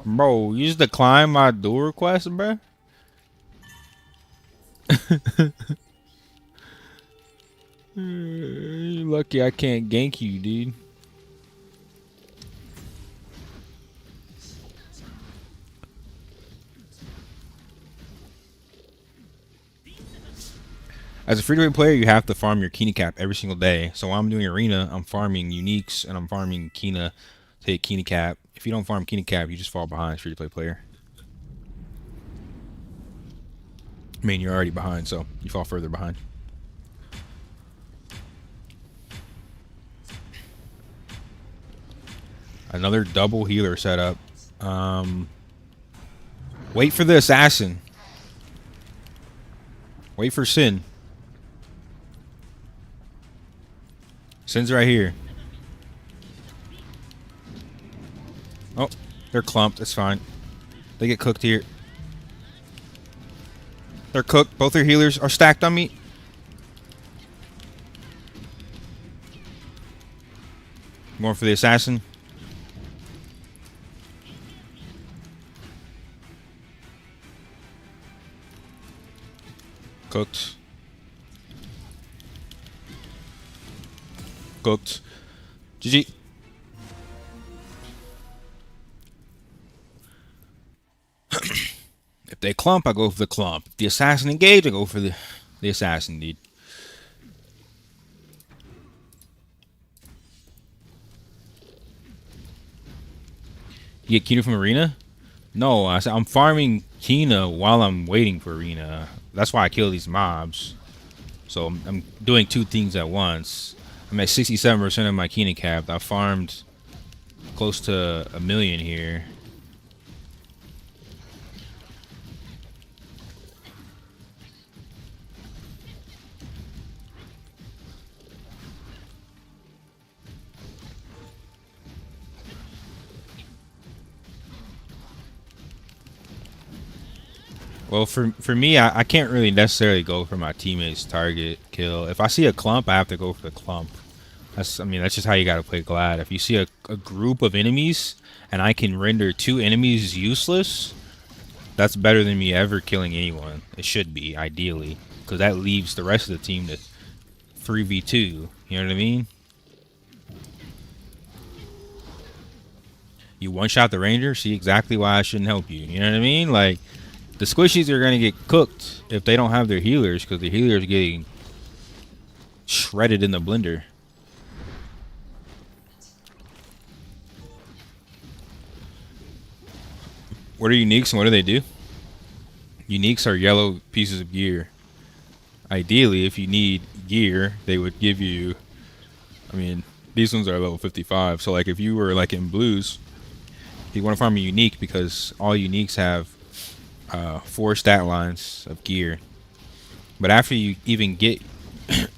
Bro, you just declined my duel request, bro. You're lucky I can't gank you, dude. As a free-to-play player, you have to farm your Kina cap every single day. So while I'm doing arena, I'm farming uniques and I'm farming Kina to hit Kina cap. If you don't farm Kina cap, you just fall behind as free-to-play player. I mean, you're already behind, so you fall further behind. Another double healer setup. Wait for the assassin. Wait for Sin. Sin's right here. Oh, they're clumped. It's fine. They get cooked here. They're cooked. Both their healers are stacked on me. Going for the assassin. Cooked. Cooked. GG. If they clump, I go for the clump. If the assassin engage, I go for the assassin, dude. You get Kina from Arena? No, I'm farming Kina while I'm waiting for Arena. That's why I kill these mobs. So I'm doing two things at once. I'm at 67% of my Kina cap. I farmed close to 1 million here. Well, for me, I can't really necessarily go for my teammate's target kill. If I see a clump, I have to go for the clump. That's just how you gotta play Glad. If you see a group of enemies and I can render 2 enemies useless, that's better than me ever killing anyone. It should be, ideally. Because that leaves the rest of the team to 3v2. You know what I mean? You one-shot the ranger, see exactly why I shouldn't help you. You know what I mean? Like, the squishies are going to get cooked if they don't have their healers, because the healers are getting shredded in the blender. What are uniques and what do they do? Uniques are yellow pieces of gear. Ideally, if you need gear, they would give you... these ones are level 55. So, like, if you were, like, in blues, you want to farm a unique because all uniques have 4 stat lines of gear. But after you even get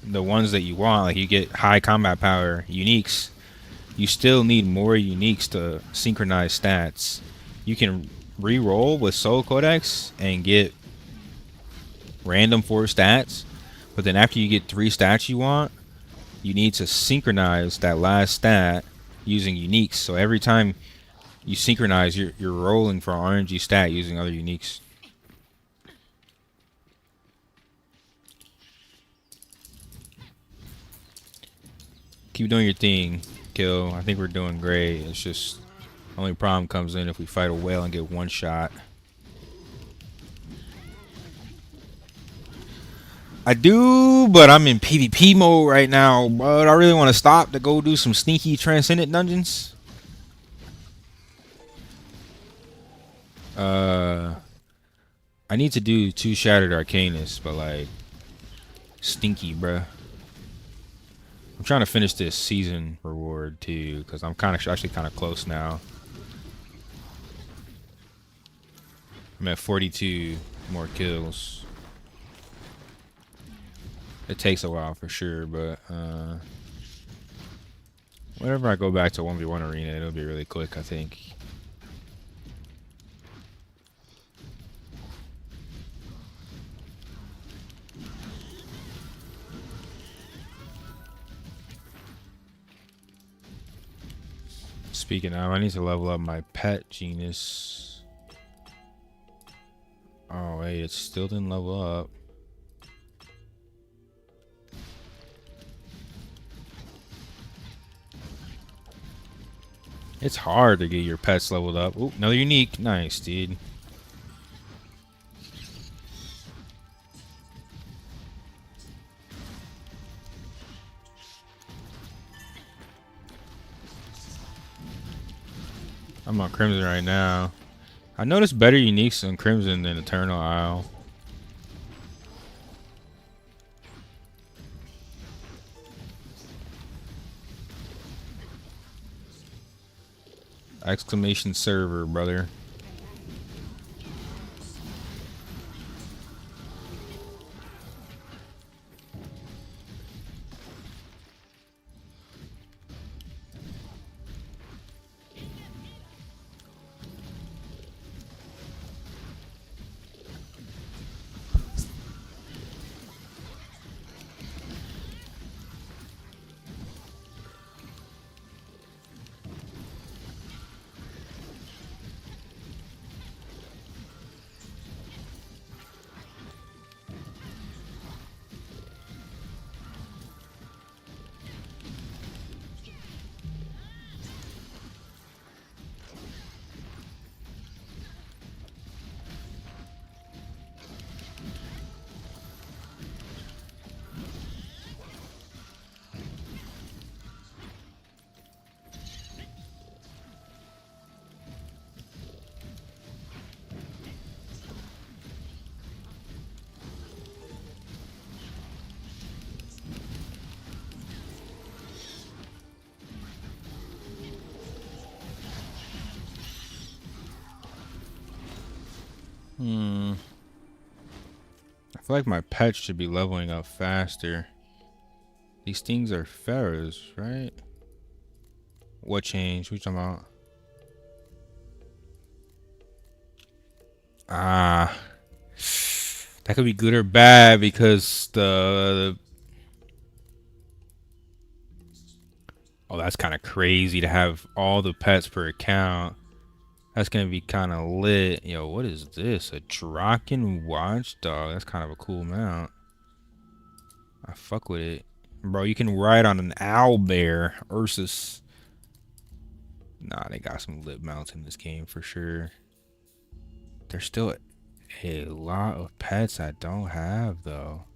the ones that you want, like you get high combat power uniques, you still need more uniques to synchronize stats. You can re-roll with Soul Codex and get random 4 stats, but then after you get 3 stats you want, you need to synchronize that last stat using uniques. So every time you synchronize, you're rolling for an RNG stat using other uniques. Keep doing your thing, Kill. I think we're doing great. It's just only problem comes in if we fight a whale and get one shot. I do, but I'm in PvP mode right now. But I really want to stop to go do some sneaky transcendent dungeons. I need to do 2 Shattered Arcanus, but like stinky, bruh. I'm trying to finish this season reward too, because I'm actually kind of close now. I'm at 42 more kills. It takes a while for sure, but whenever I go back to 1v1 arena, it'll be really quick, I think. Speaking of, I need to level up my pet genus. Oh wait, it still didn't level up. It's hard to get your pets leveled up. Ooh, another unique. Nice, dude. I'm on Crimson right now. I noticed better uniques on Crimson than Eternal Isle. Exclamation server, brother. I feel like my pets should be leveling up faster. These things are pharaohs, right? What changed? What you talking about? Ah, that could be good or bad because oh, that's kind of crazy to have all the pets per account. That's gonna be kind of lit. Yo, what is this? A Draken Watchdog. That's kind of a cool mount. I fuck with it. Bro, you can ride on an owlbear. Ursus. Nah, they got some lit mounts in this game for sure. There's still a lot of pets I don't have, though.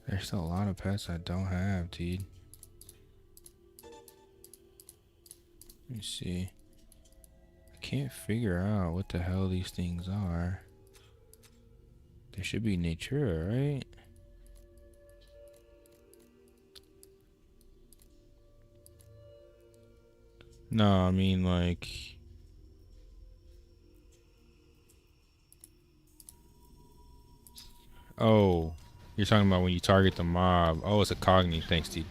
There's still a lot of pets I don't have, dude. Let me see. I can't figure out what the hell these things are. They should be nature, right? No, I mean like... Oh, you're talking about when you target the mob. Oh, it's a cogni. Thanks, dude.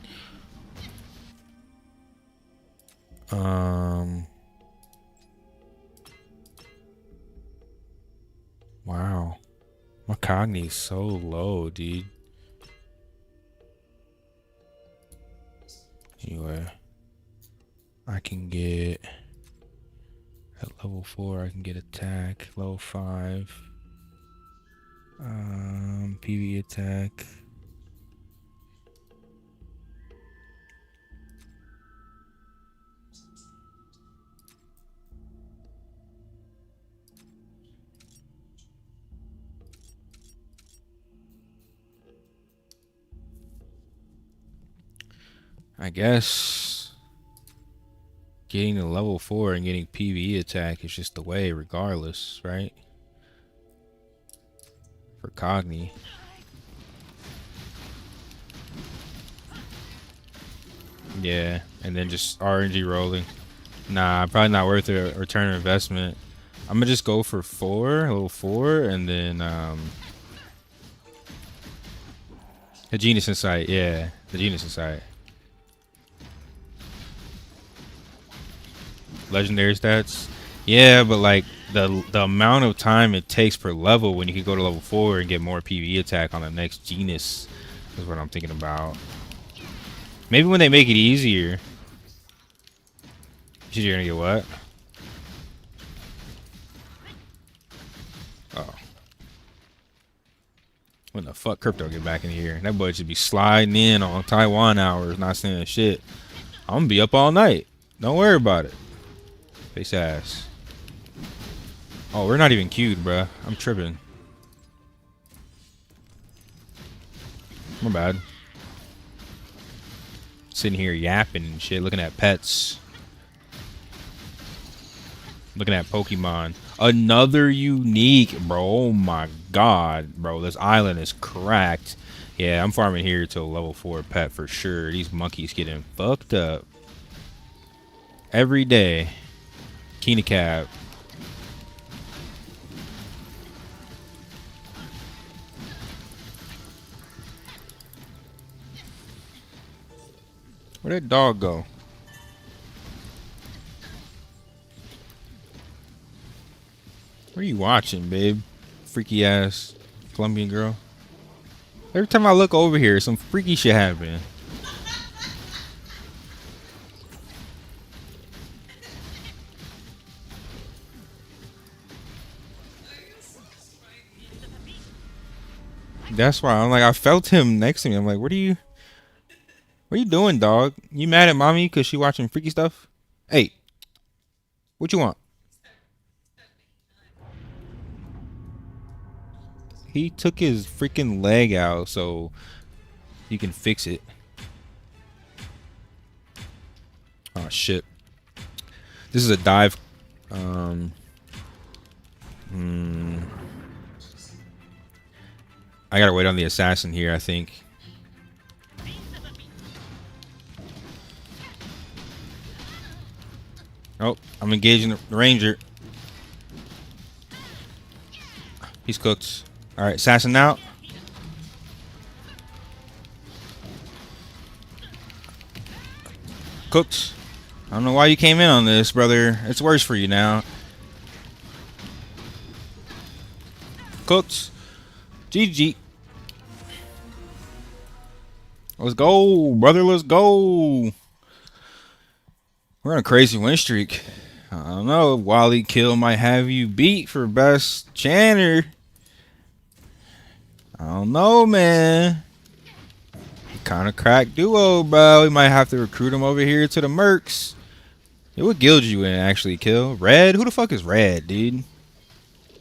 Wow. My cogni is so low, dude. Anyway, I can get at level 4. I can get attack. Level 5. PV attack. I guess getting to level 4 and getting PvE attack is just the way regardless, right? For Cogni. Yeah, and then just RNG rolling. Nah, probably not worth a return on investment. I'm gonna just go for level 4, and then the Genius Insight, yeah, the Genius Insight. Legendary stats, yeah, but like the amount of time it takes per level when you can go to level 4 and get more PvE attack on the next Genius is what I'm thinking about. Maybe when they make it easier. You're gonna get what? Oh. When the fuck Crypto get back in here? That boy should be sliding in on Taiwan hours, not saying shit. I'm gonna be up all night. Don't worry about it. Face ass. Oh, we're not even queued, bruh. I'm tripping. My bad. Sitting here yapping and shit, looking at pets. Looking at Pokemon. Another unique, bro. Oh my god, bro. This island is cracked. Yeah, I'm farming here till level 4 pet for sure. These monkeys getting fucked up every day. Kina cab. Where'd that dog go? What are you watching, babe? Freaky ass Colombian girl. Every time I look over here, some freaky shit happening. That's why I'm like, I felt him next to me. I'm like, what are you doing, dog? You mad at mommy because she watching freaky stuff? Hey, what you want? He took his freaking leg out so he can fix it. Oh shit. This is a dive. I gotta wait on the assassin here, I think. Oh, I'm engaging the ranger. He's cooked. Alright, assassin out. Cooked. I don't know why you came in on this, brother. It's worse for you now. Cooked. GG. Let's go, brother. Let's go. We're on a crazy win streak. I don't know. Wally Kill might have you beat for best chanter. I don't know, man. Kind of cracked duo, bro. We might have to recruit him over here to the Mercs. Hey, what guild you in, actually, Kill? Red? Who the fuck is Red, dude?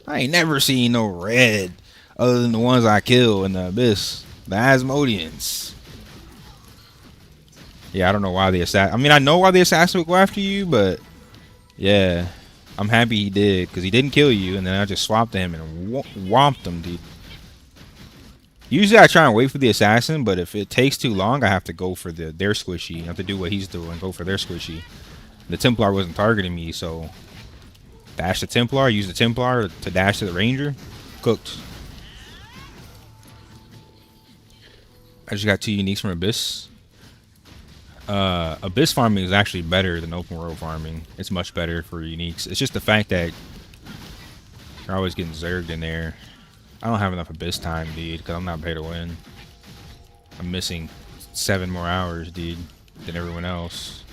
I ain't never seen no Red other than the ones I kill in the Abyss. The Asmodeans. Yeah, I don't know why the assassin... I mean, I know why the assassin would go after you, but... Yeah. I'm happy he did, because he didn't kill you, and then I just swapped him and whomped him, dude. Usually I try and wait for the assassin, but if it takes too long, I have to go for their squishy. I have to do what he's doing, go for their squishy. The Templar wasn't targeting me, so... Dash the Templar, use the Templar to dash to the Ranger. Cooked. I just got 2 uniques from Abyss. Abyss farming is actually better than open world farming. It's much better for uniques. It's just the fact that you're always getting zerged in there. I don't have enough Abyss time, dude, because I'm not pay to win. I'm missing 7 more hours, dude, than everyone else.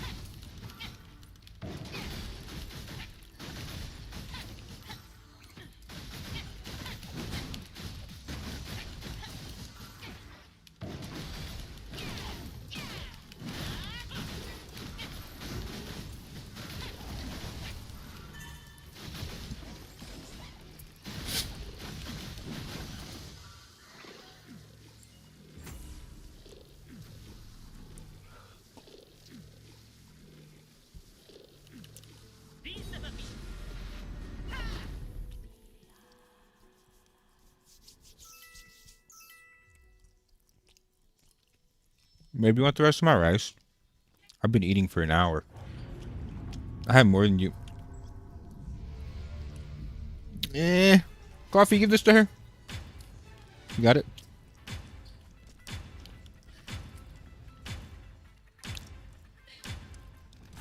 Maybe you want the rest of my rice? I've been eating for an hour. I have more than you. Coffee, give this to her. You got it?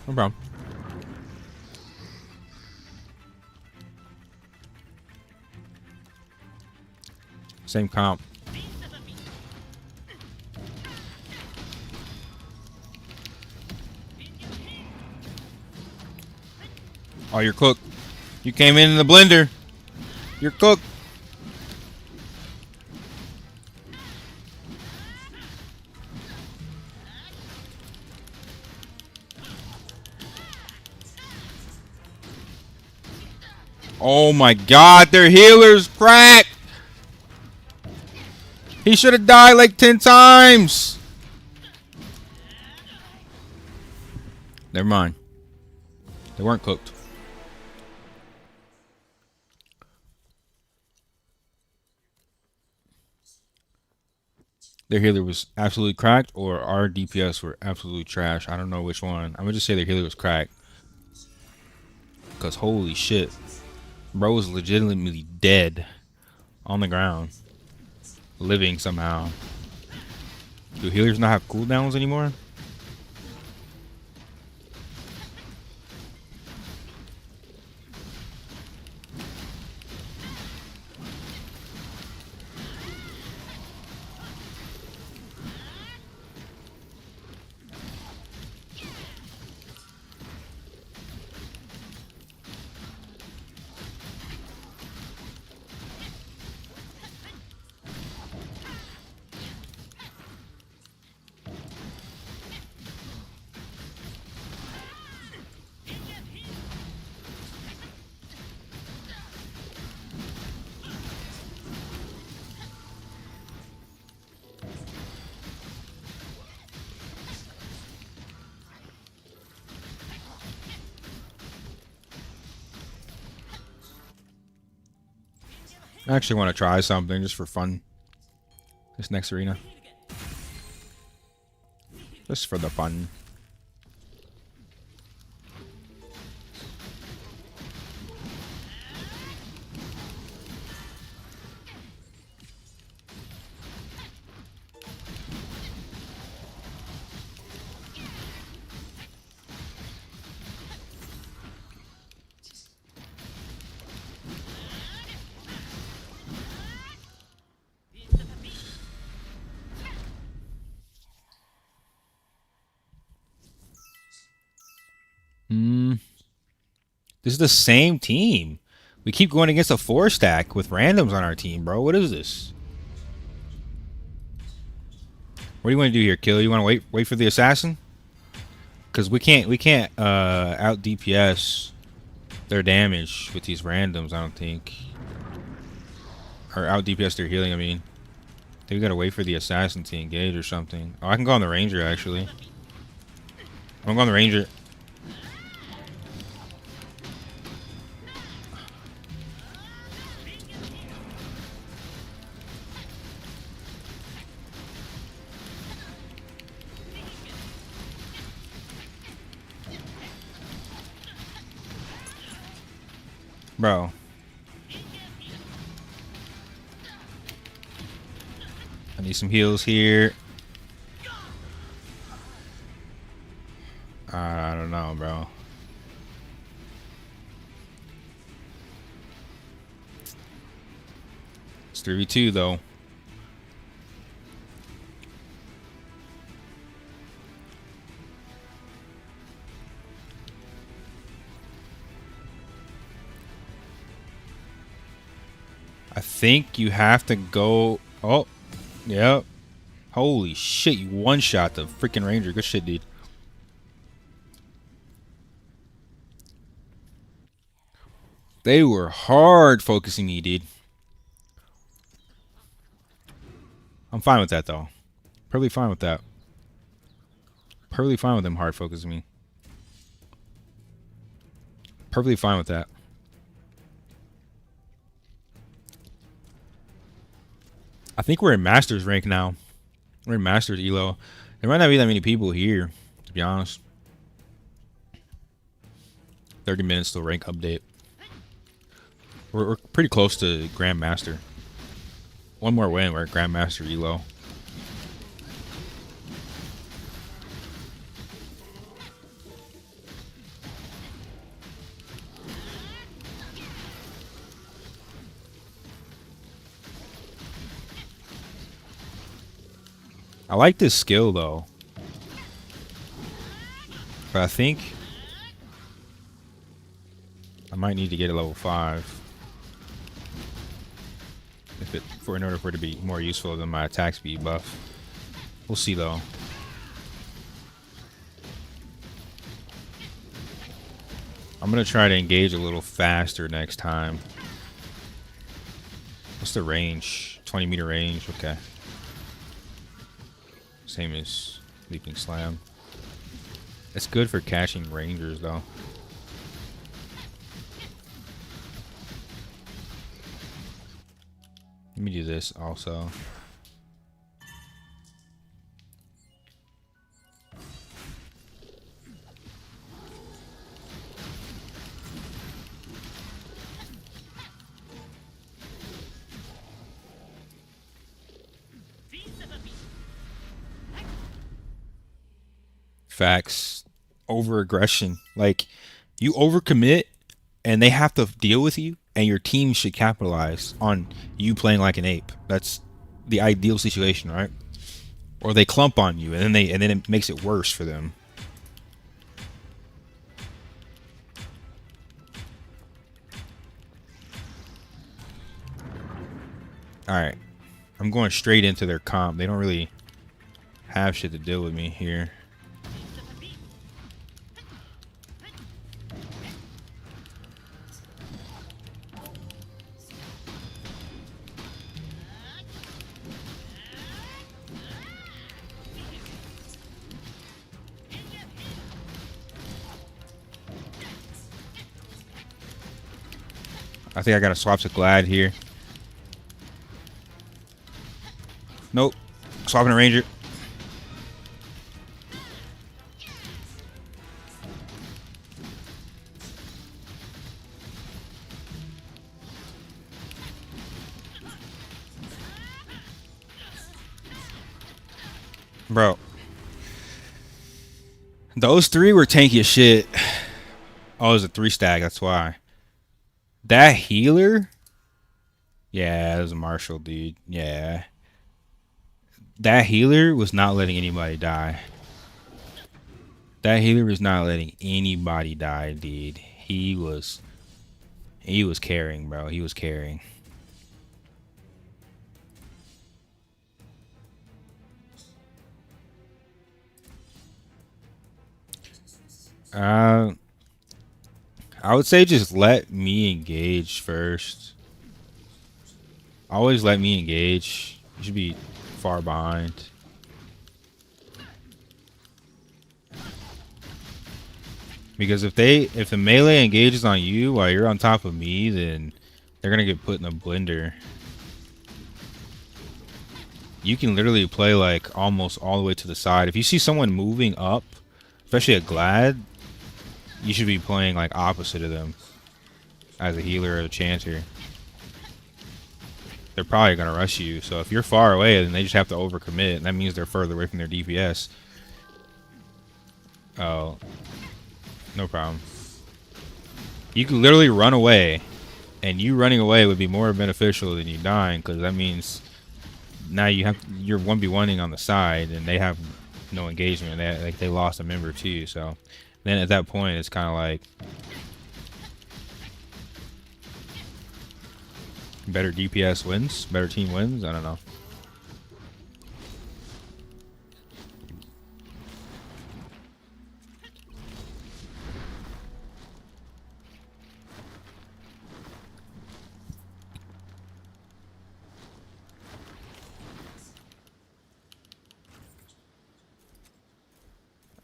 No problem. Same comp. Oh, you're cooked. You came in the blender. You're cooked. Oh my god, their healer's cracked. He should have died like 10 times. Never mind. They weren't cooked. their healer was absolutely cracked or our DPS were absolutely trash. I don't know which one. I'm gonna just say their healer was cracked. Cause holy shit, bro was legitimately dead on the ground, living somehow. Do healers not have cooldowns anymore? I actually want to try something just for fun. This next arena. Just for the fun. This is the same team. We keep going against a 4-stack with randoms on our team, bro. What is this? What do you want to do here, Kill? You want to wait for the assassin? Because we can't out DPS their damage with these randoms, I don't think. Or out DPS their healing, I mean. I think we gotta wait for the assassin to engage or something. Oh, I can go on the ranger actually. I'm gonna go on the ranger. Bro. I need some heals here. I don't know, bro. It's 3v2 though. I think you have to go. Oh, yep. Holy shit, you one-shot the freaking ranger. Good shit, dude. They were hard focusing me, dude. I'm fine with that, though. Perfectly fine with that. Perfectly fine with them hard focusing me. Perfectly fine with that. I think we're in Masters rank now. We're in Masters Elo. There might not be that many people here, to be honest. 30 minutes till rank update. We're pretty close to Grandmaster. One more win, we're at Grandmaster Elo. I like this skill though. But I think I might need to get a level 5. In order for it to be more useful than my attack speed buff. We'll see though. I'm gonna try to engage a little faster next time. What's the range? 20-meter range, okay. Same as Leaping Slam. It's good for catching rangers though. Let me do this also. Facts. Over aggression. Like, you overcommit and they have to deal with you, and your team should capitalize on you playing like an ape. That's the ideal situation, right? Or they clump on you, and then it makes it worse for them. All right, I'm going straight into their comp. They don't really have shit to deal with me here. I think I gotta swap to Glad here. Nope. Swapping a Ranger. Bro. Those three were tanky as shit. Oh, it was a 3-stack, that's why. That healer? Yeah, it was a Marshall, dude. Yeah. That healer was not letting anybody die. That healer was not letting anybody die, dude. He was carrying, bro. He was carrying. I would say just let me engage first. Always let me engage. You should be far behind. Because if the melee engages on you while you're on top of me, then they're gonna get put in a blender. You can literally play like almost all the way to the side. If you see someone moving up, especially a Glad, you should be playing like opposite of them as a healer or a chanter. They're probably gonna rush you. So if you're far away, then they just have to overcommit, and that means they're further away from their DPS. Oh, no problem. You can literally run away, and you running away would be more beneficial than you dying, because that means now you're 1v1ing on the side, and they have no engagement. They lost a member too. So then at that point, it's kind of like better DPS wins, better team wins. I don't know.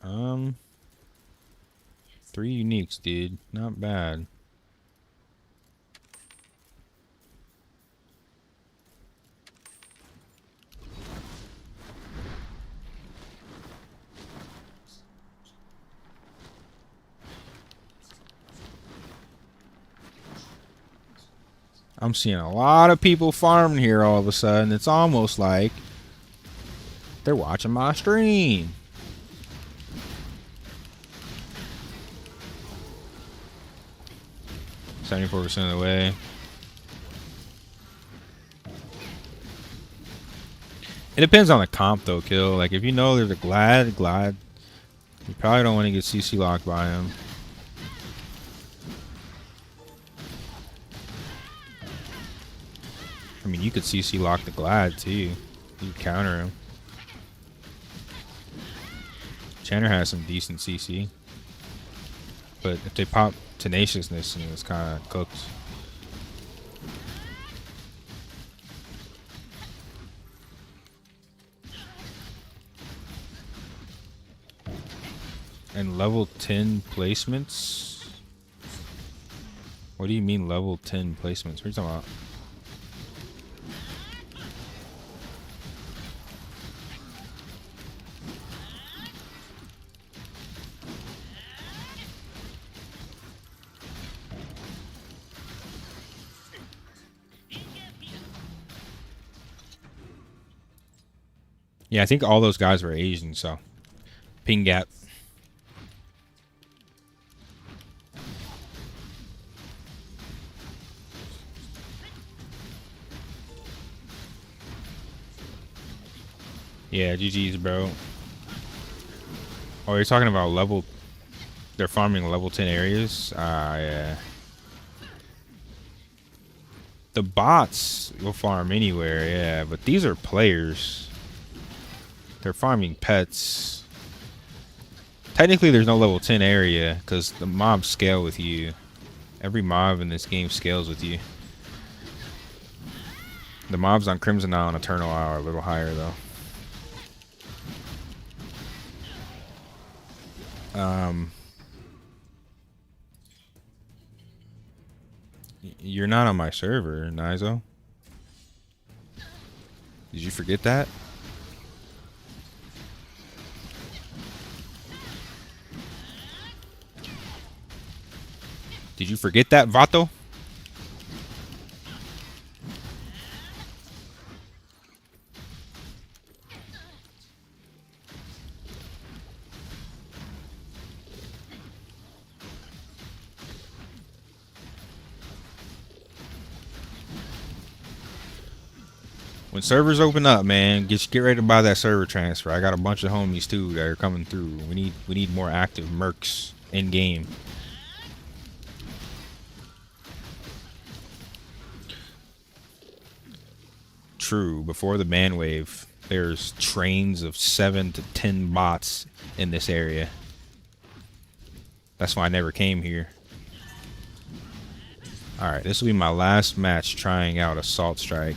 Um, 3 uniques, dude. Not bad. I'm seeing a lot of people farming here all of a sudden. It's almost like they're watching my stream. %74% of the way. It depends on the comp though, Kill. Like if you know there's a Glad, you probably don't want to get CC locked by him. I mean, you could CC lock the Glad too. You could counter him. Channer has some decent CC. But if they pop tenaciousness, and it's kind of cooked. And level 10 placements? What do you mean level 10 placements? What are you talking about? Yeah, I think all those guys were Asian, so ping gap. Yeah, GG's, bro. Oh, you're talking about level. They're farming level 10 areas. Yeah. The bots will farm anywhere, yeah, but these are players. They're farming pets. Technically, there's no level 10 area because the mobs scale with you. Every mob in this game scales with you. The mobs on Crimson Isle and Eternal Isle are a little higher, though. You're not on my server, Nizo. Did you forget that? Did you forget that, Vato? When servers open up, man, get ready to buy that server transfer. I got a bunch of homies too that are coming through. We need more active mercs in game. True. Before the ban wave, there's trains of 7 to 10 bots in this area. That's why I never came here. All right, this will be my last match trying out Assault Strike.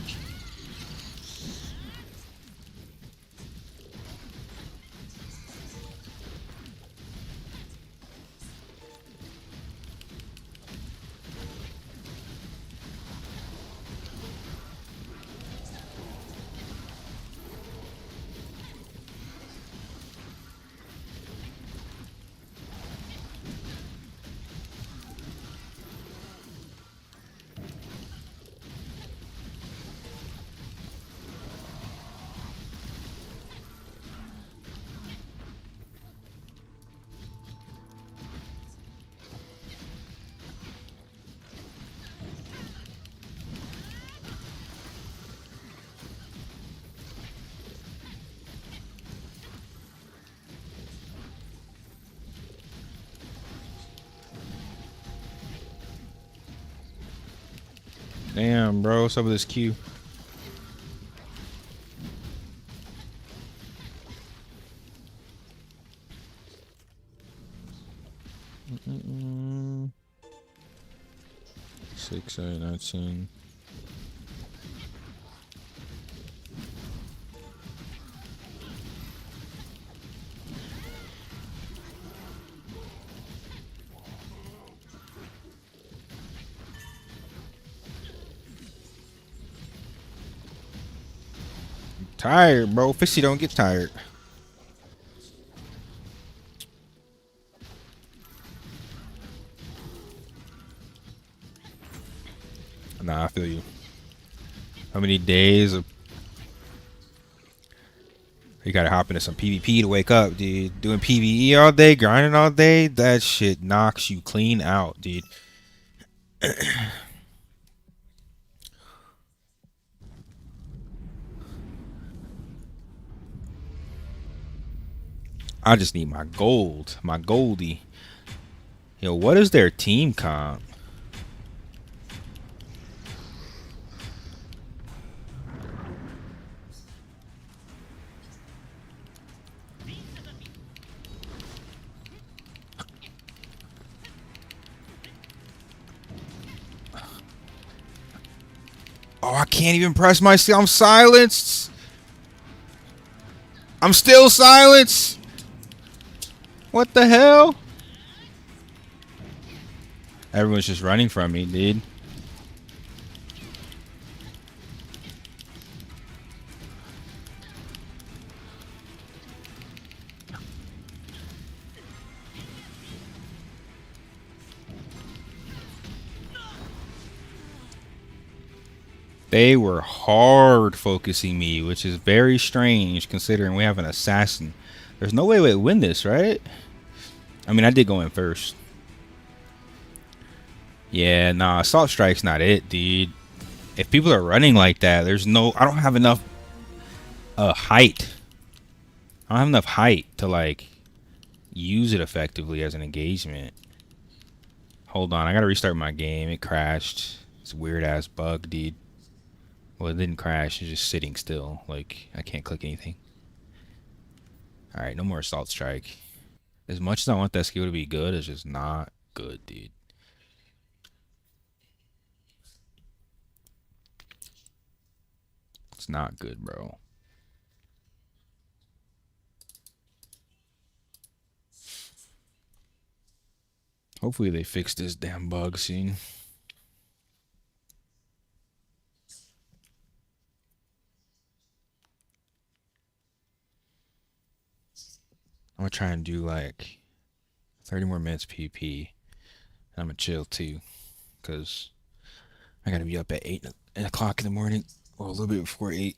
Damn, bro, what's up with this queue? Mm-mm. 6, 8, 19. Tired, bro. Fishy don't get tired. Nah, I feel you. How many days of you gotta hop into some PvP to wake up, dude. Doing PvE all day, grinding all day, that shit knocks you clean out, dude. I just need my gold, my goldie. Yo, what is their team comp? Oh, I can't even press myself. I'm silenced. I'm still silenced. What the hell? Everyone's just running from me, dude. They were hard focusing me, which is very strange considering we have an assassin. There's no way we win this, right? I mean, I did go in first. Yeah, nah, Assault Strike's not it, dude. If people are running like that, there's no... I don't have enough height I don't have enough height to like use it effectively as an engagement. Hold on, I gotta restart my game. It crashed. It's a weird ass bug, dude. Well, it didn't crash. It's just sitting still. Like, I can't click anything. Alright, no more Assault Strike. As much as I want that skill to be good, it's just not good, dude. It's not good, bro. Hopefully they fix this damn bug soon. I'm gonna try and do like 30 more minutes PP. I'm gonna chill too, cause I gotta be up at 8 o'clock in the morning, or a little bit before 8.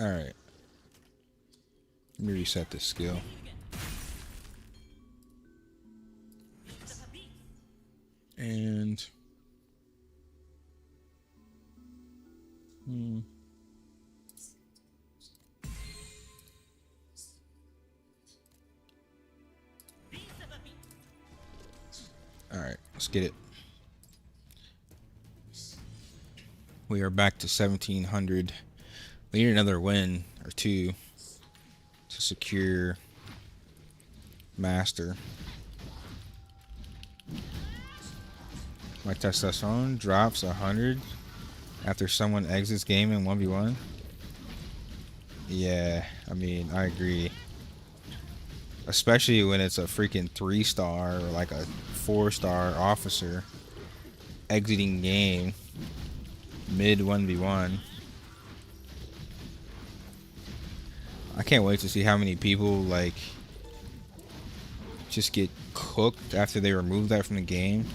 All right, let me reset this skill. And all right, let's get it. We are back to 1700. We need another win or two to secure master. My testosterone drops 100 after someone exits game in 1v1. Yeah, I mean, I agree. Especially when it's a freaking 3-star or like a 4-star officer exiting game mid 1v1. I can't wait to see how many people like just get cooked after they remove that from the game.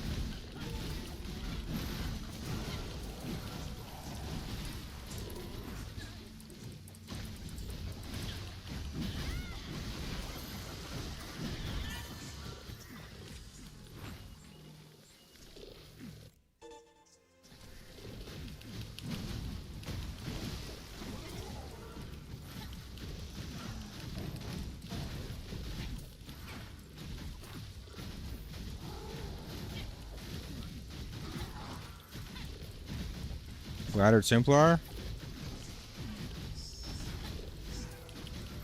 Ladder Templar?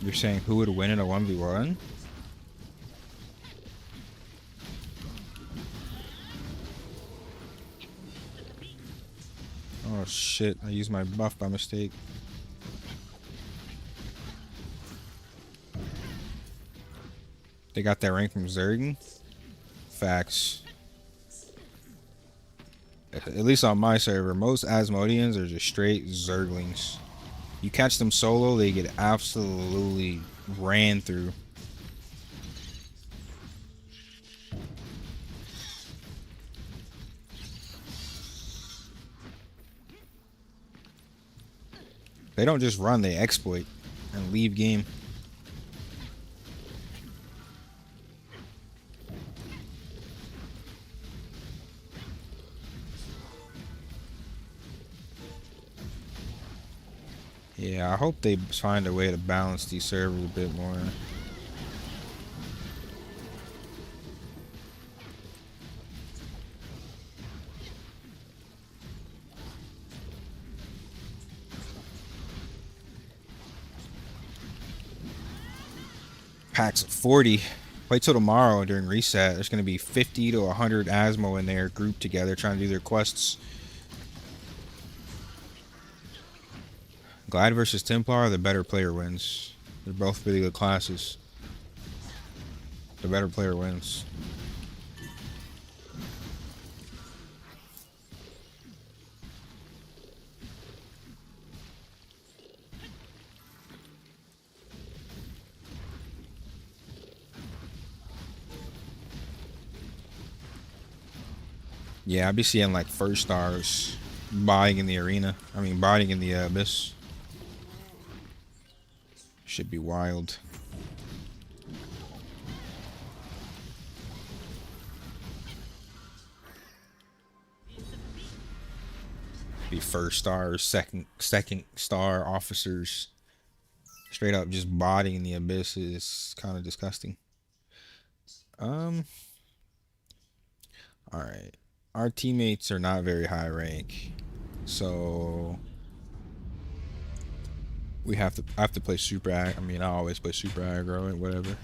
You're saying who would win in a 1v1? Oh shit, I used my buff by mistake. They got that rank from Zergen? Facts. At least on my server, most Asmodeans are just straight Zerglings. You catch them solo, they get absolutely ran through. They don't just run, they exploit and leave game. Yeah, I hope they find a way to balance these servers a bit more. Packs of 40. Wait till tomorrow during reset. There's going to be 50 to 100 Asmo in there grouped together trying to do their quests. Glad versus Templar, the better player wins. They're both really good classes. The better player wins. Yeah, I be seeing like first stars buying in the arena. I mean, buying in the abyss. Should be wild. Be first stars, second star officers. Straight up just botting in the abyss is kind of disgusting. All right. Our teammates are not very high rank, so I have to play super ag. I mean, I always play super aggro and whatever.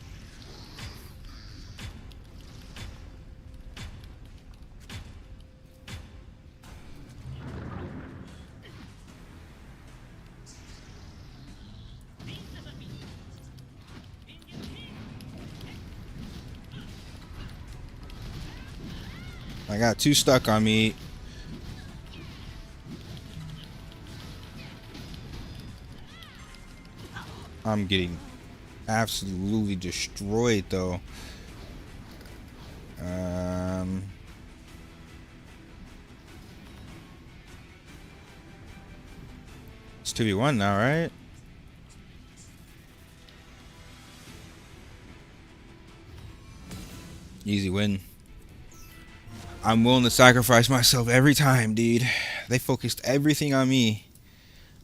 I got 2 stuck on me. I'm getting absolutely destroyed though. It's 2v1 now, right? Easy win. I'm willing to sacrifice myself every time, dude. They focused everything on me.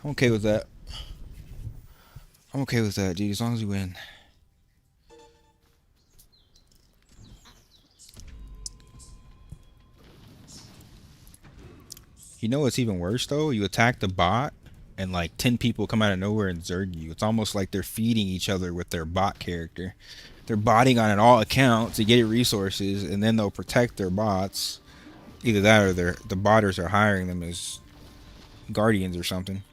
I'm okay with that. I'm okay with that, dude, as long as we win. You know what's even worse, though? You attack the bot, and like 10 people come out of nowhere and zerg you. It's almost like they're feeding each other with their bot character. They're botting on an all account to get resources, and then they'll protect their bots. Either that or the botters are hiring them as guardians or something.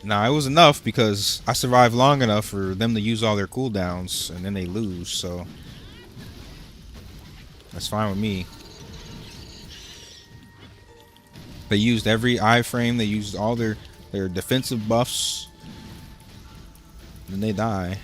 Nah, it was enough because I survived long enough for them to use all their cooldowns, and then they lose, so that's fine with me. They used every iframe, they used all their defensive buffs, and they die.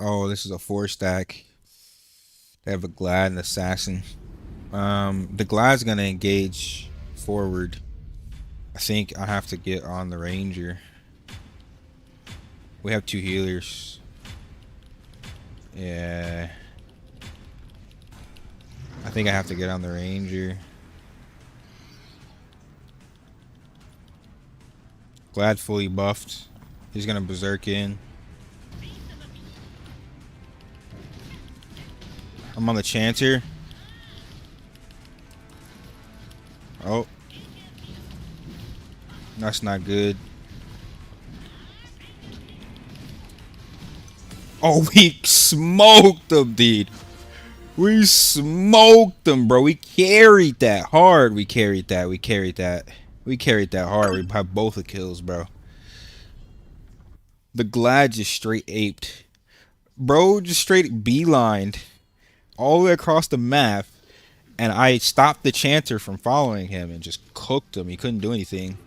Oh, this is a 4-stack. They have a Glad and Assassin. The Glad's gonna engage forward. I think I have to get on the Ranger. We have 2 healers. Yeah. I think I have to get on the Ranger. Glad fully buffed. He's gonna berserk in. I'm on the Chancer. Oh. That's not good. Oh, we smoked them, dude. We smoked them, bro. We carried that hard. We carried that. We carried that. We carried that hard. We have both the kills, bro. The Glad just straight aped. Bro just straight beelined all the way across the map. And I stopped the Chancer from following him and just cooked him. He couldn't do anything.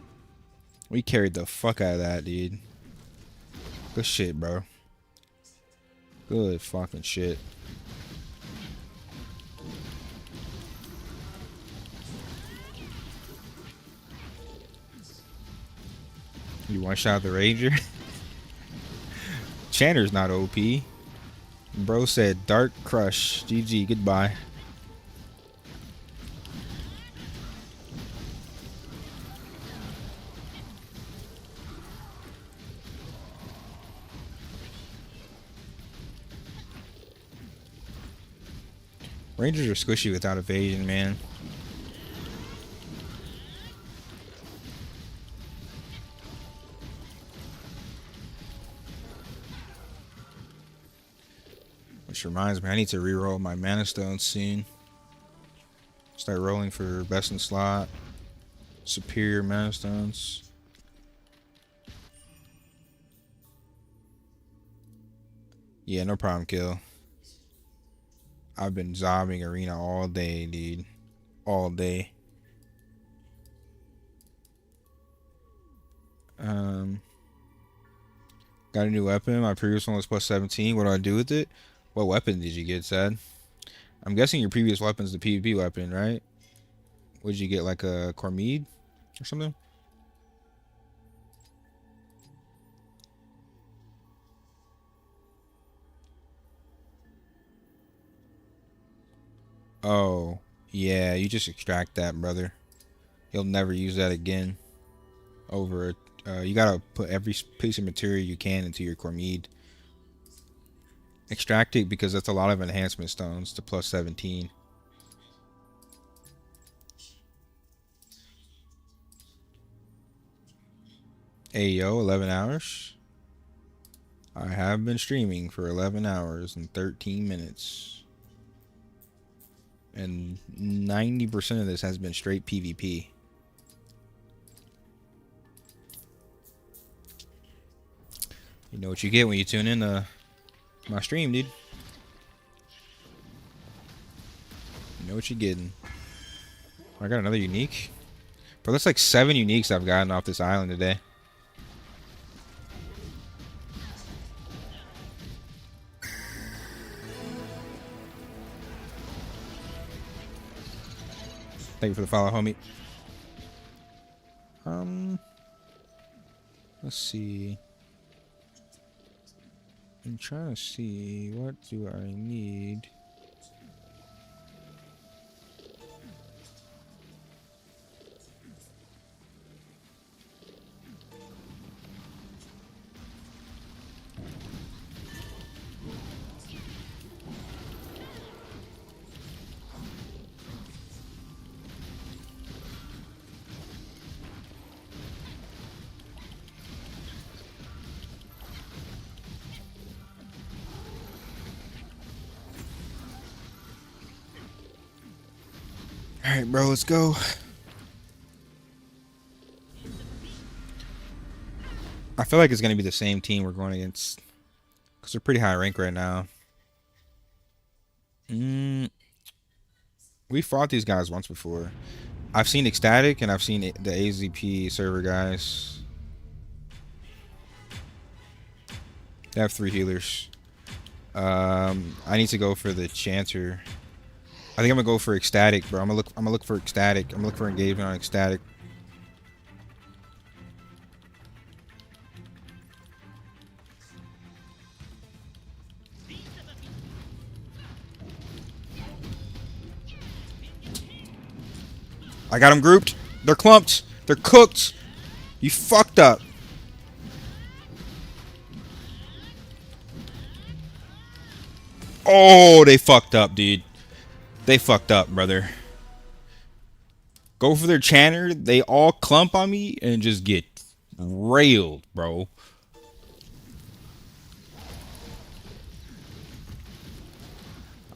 We carried the fuck out of that, dude. Good shit, bro. Good fucking shit. You one shot the Ranger. Chanter's not OP. Bro said Dark Crush. GG, goodbye. Rangers are squishy without evasion, man. Which reminds me, I need to reroll my mana stones soon. Start rolling for best in slot. Superior mana stones. Yeah, no problem, kill. I've been zombing arena all day, dude. All day. Got a new weapon. My previous one was plus 17. What do I do with it? What weapon did you get, Sad? I'm guessing your previous weapon's the PvP weapon, right? What did you get, like a Cormide or something? Oh, yeah, you just extract that, brother. You'll never use that again. Over, you gotta put every piece of material you can into your Cormide. Extract it because that's a lot of enhancement stones to plus 17. Hey yo, 11 hours. I have been streaming for 11 hours and 13 minutes. And 90% of this has been straight PvP. You know what you get when you tune in to my stream, dude. You know what you're getting. I got another unique. Bro, that's like 7 uniques I've gotten off this island today. Thank you for the follow, homie. Let's see. I'm trying to see, what do I need? Alright, bro, let's go. I feel like it's going to be the same team we're going against. Because they're pretty high rank right now. We fought these guys once before. I've seen Ecstatic and I've seen the AZP server guys. They have 3 healers. I need to go for the Chanter. I think I'm gonna go for Ecstatic, bro. I'm gonna look for Ecstatic. I'm gonna look for engagement on Ecstatic. I got them grouped. They're clumped. They're cooked. You fucked up. Oh, they fucked up, dude. They fucked up, brother. Go for their Chanter. They all clump on me and just get railed, bro.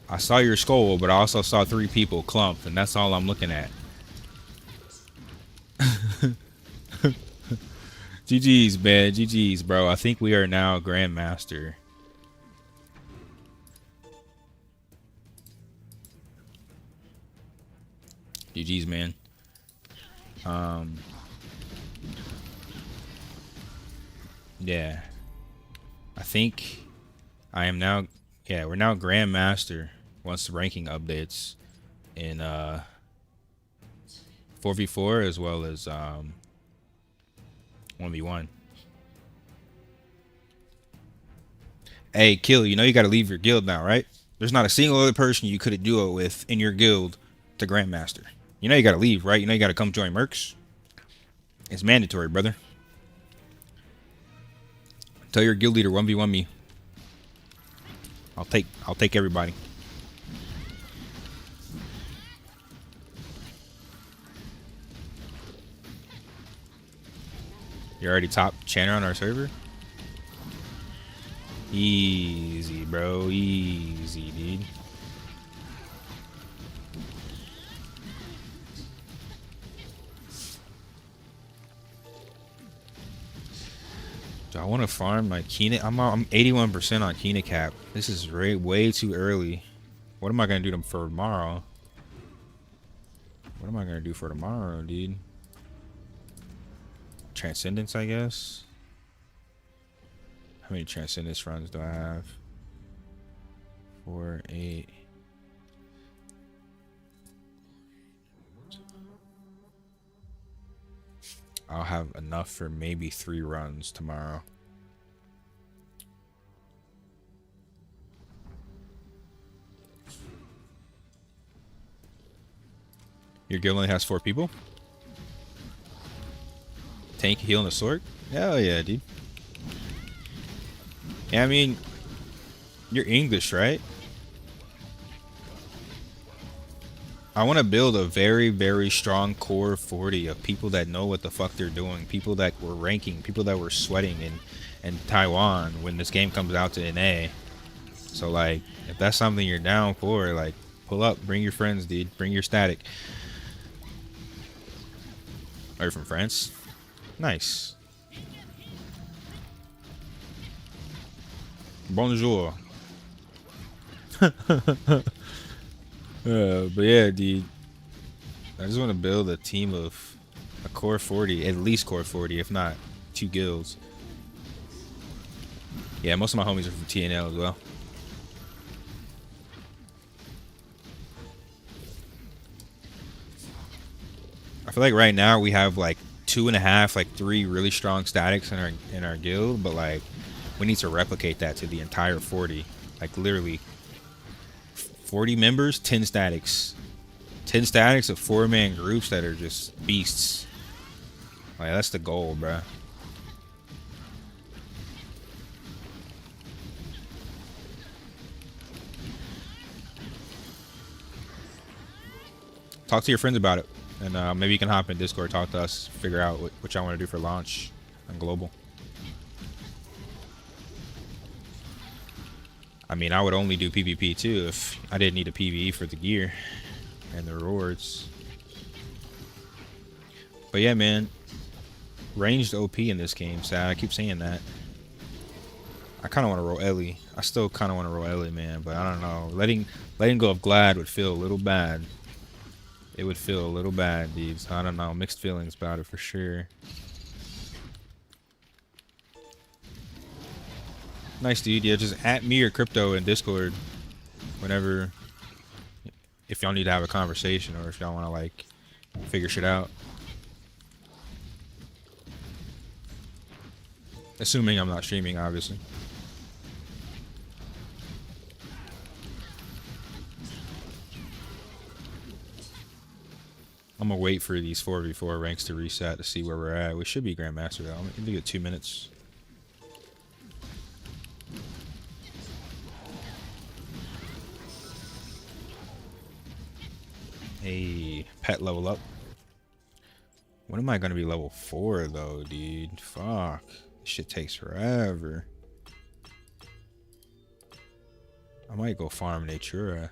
I saw your skull, but I also saw 3 people clump, and that's all I'm looking at. GG's, man. GG's, bro. I think we are now Grandmaster. GG's, man. Yeah. I think I am now, yeah, we're now Grandmaster once the ranking updates in 4v4 as well as 1v1. Hey, Kill, you know you gotta leave your guild now, right? There's not a single other person you could duo with in your guild to Grandmaster. You know you gotta leave, right? You know you gotta come join Mercs. It's mandatory, brother. Tell your guild leader 1v1 me. I'll take everybody. You're already top chanter on our server? Easy, bro. Easy, dude. Do I want to farm my Kina? I'm 81% on Kina cap. This is way too early. What am I gonna do for tomorrow? What am I gonna do for tomorrow, dude? Transcendence, I guess. How many Transcendence runs do I have? 4, 8. I'll have enough for maybe 3 runs tomorrow. Your guild only has 4 people? Tank, heal, and a sword? Hell yeah, dude. Yeah, I mean, you're English, right? I want to build a very strong core 40 of people that know what the fuck they're doing, people that were ranking, people that were sweating in Taiwan when this game comes out to NA. So like, if that's something you're down for, like, pull up, bring your friends, dude, bring your static. Are you from France? Nice. Bonjour. But yeah, dude. I just want to build a team of a core 40, at least core 40, if not 2 guilds. Yeah, most of my homies are from TNL as well. I feel like right now we have like 2.5, like 3 really strong statics in our guild, but like we need to replicate that to the entire 40. Like literally 40 members, 10 statics. 10 statics of 4-man groups that are just beasts. Like that's the goal, bruh. Talk to your friends about it, and maybe you can hop in Discord, talk to us, figure out what y'all want to do for launch on global. I mean, I would only do PvP too if I didn't need a PvE for the gear and the rewards. But yeah, man, ranged OP in this game. Sad, I keep saying that. I kind of want to roll Ellie. I still kind of want to roll Ellie, man, but I don't know. Letting go of Glad would feel a little bad. It would feel a little bad, dude. So I don't know. Mixed feelings about it for sure. Nice, dude. Yeah, just at me or Crypto in Discord whenever, if y'all need to have a conversation or if y'all want to like figure shit out. Assuming I'm not streaming, obviously. I'm gonna wait for these 4v4 ranks to reset to see where we're at. We should be Grandmaster though. I'm gonna get 2 minutes. Hey, pet level up. When am I gonna be level 4 though, dude? Fuck. This shit takes forever. I might go farm Natura.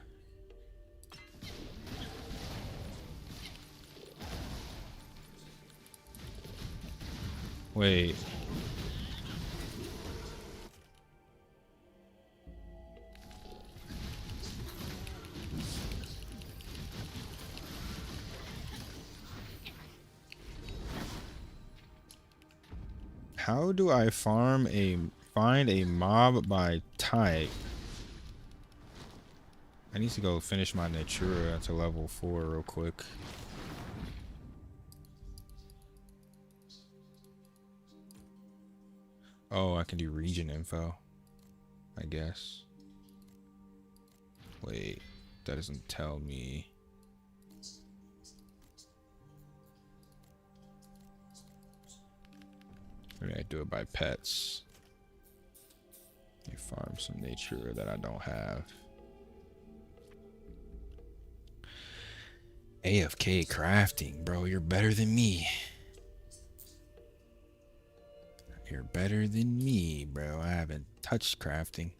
Wait. How do I find a mob by type? I need to go finish my Natura to level 4 real quick. Oh, I can do region info. I guess. Wait, that doesn't tell me. Maybe I do it by pets. You farm some nature that I don't have. AFK crafting, bro. You're better than me. You're better than me, bro. I haven't touched crafting.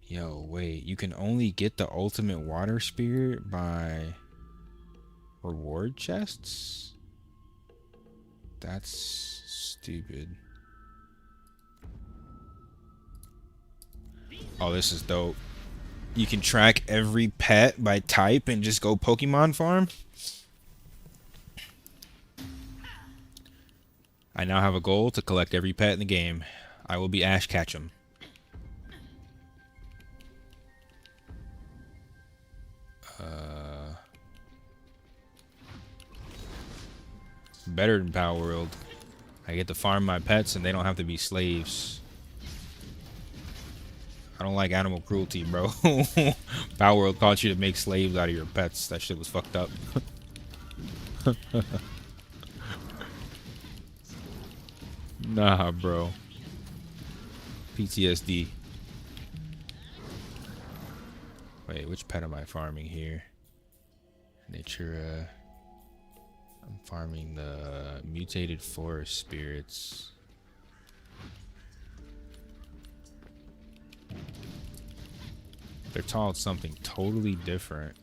Yo, wait. You can only get the ultimate water spirit by reward chests? That's stupid. Oh, this is dope. You can track every pet by type and just go Pokemon farm. I now have a goal to collect every pet in the game. I will be Ash Ketchum. Better than Power World. I get to farm my pets and they don't have to be slaves. I don't like animal cruelty, bro. Power World taught you to make slaves out of your pets. That shit was fucked up. Nah, bro. PTSD. Wait, which pet am I farming here? Nature, I'm farming the mutated forest spirits. They're called something totally different.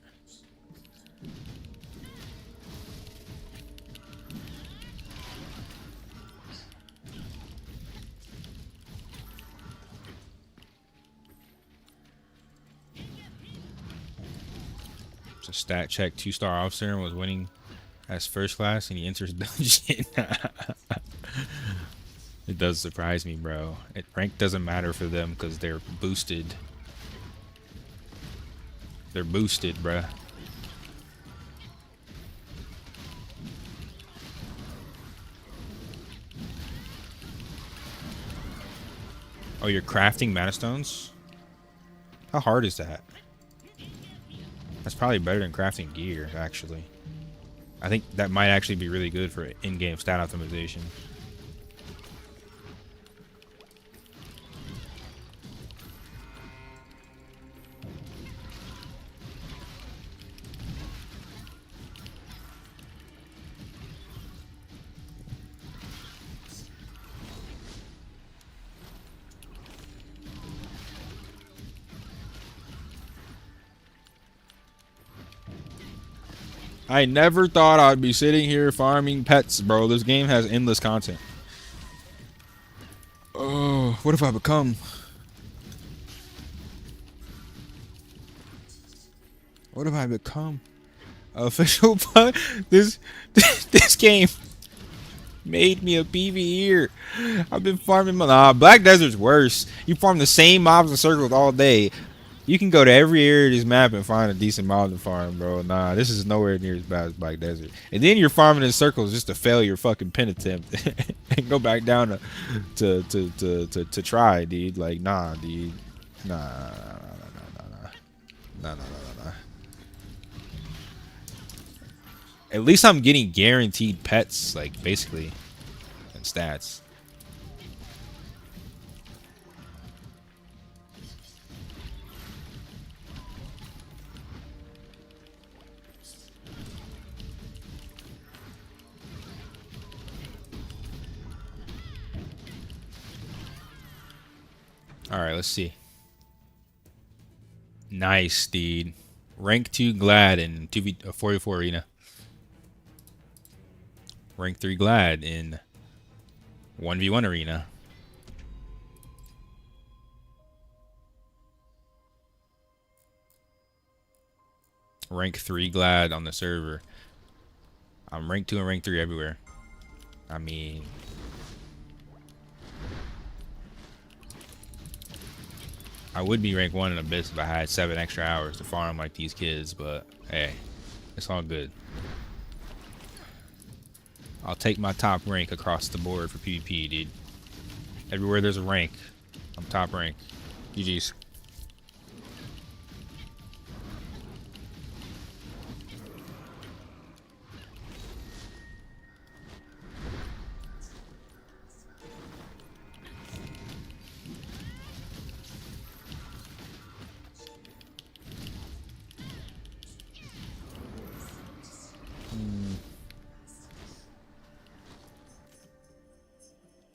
It's a stat check 2-star officer and was winning as first class and he enters dungeon. It does surprise me, bro. Rank doesn't matter for them because they're boosted. They're boosted, bruh. Oh, you're crafting mana stones? How hard is that? That's probably better than crafting gear, actually. I think that might actually be really good for in-game stat optimization. I never thought I'd be sitting here farming pets, bro. This game has endless content. Oh, what have I become? What have I become? Official put this game made me a PvEer. I've been farming. Nah, Black Desert's worse. You farm the same mobs and circles all day. You can go to every area of this map and find a decent mob to farm, bro. Nah, this is nowhere near as bad as Black Desert. And then you're farming in circles just to fail your fucking pin attempt and go back down to try, dude. Like, nah, dude. Nah. At least I'm getting guaranteed pets, like, basically, and stats. Alright, let's see. Nice, dude. Rank 2 Glad in 4v4 Arena. Rank 3 Glad in 1v1 Arena. Rank 3 Glad on the server. I'm rank 2 and rank 3 everywhere. I mean... I would be rank 1 in Abyss if I had 7 extra hours to farm like these kids, but hey, it's all good. I'll take my top rank across the board for PvP, dude. Everywhere there's a rank, I'm top rank. GG's.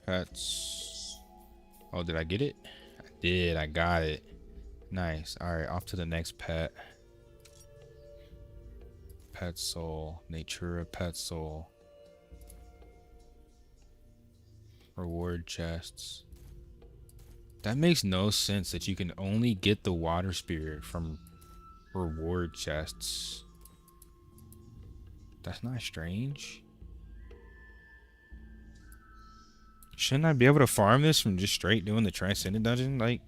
Pets. Oh, did I get it? I did. I got it. Nice. All right, off to the next pet. Pet soul. Natura pet soul. Reward chests. That makes no sense that you can only get the water spirit from reward chests. That's not strange. Shouldn't I be able to farm this from just straight doing the Transcendent dungeon? Like,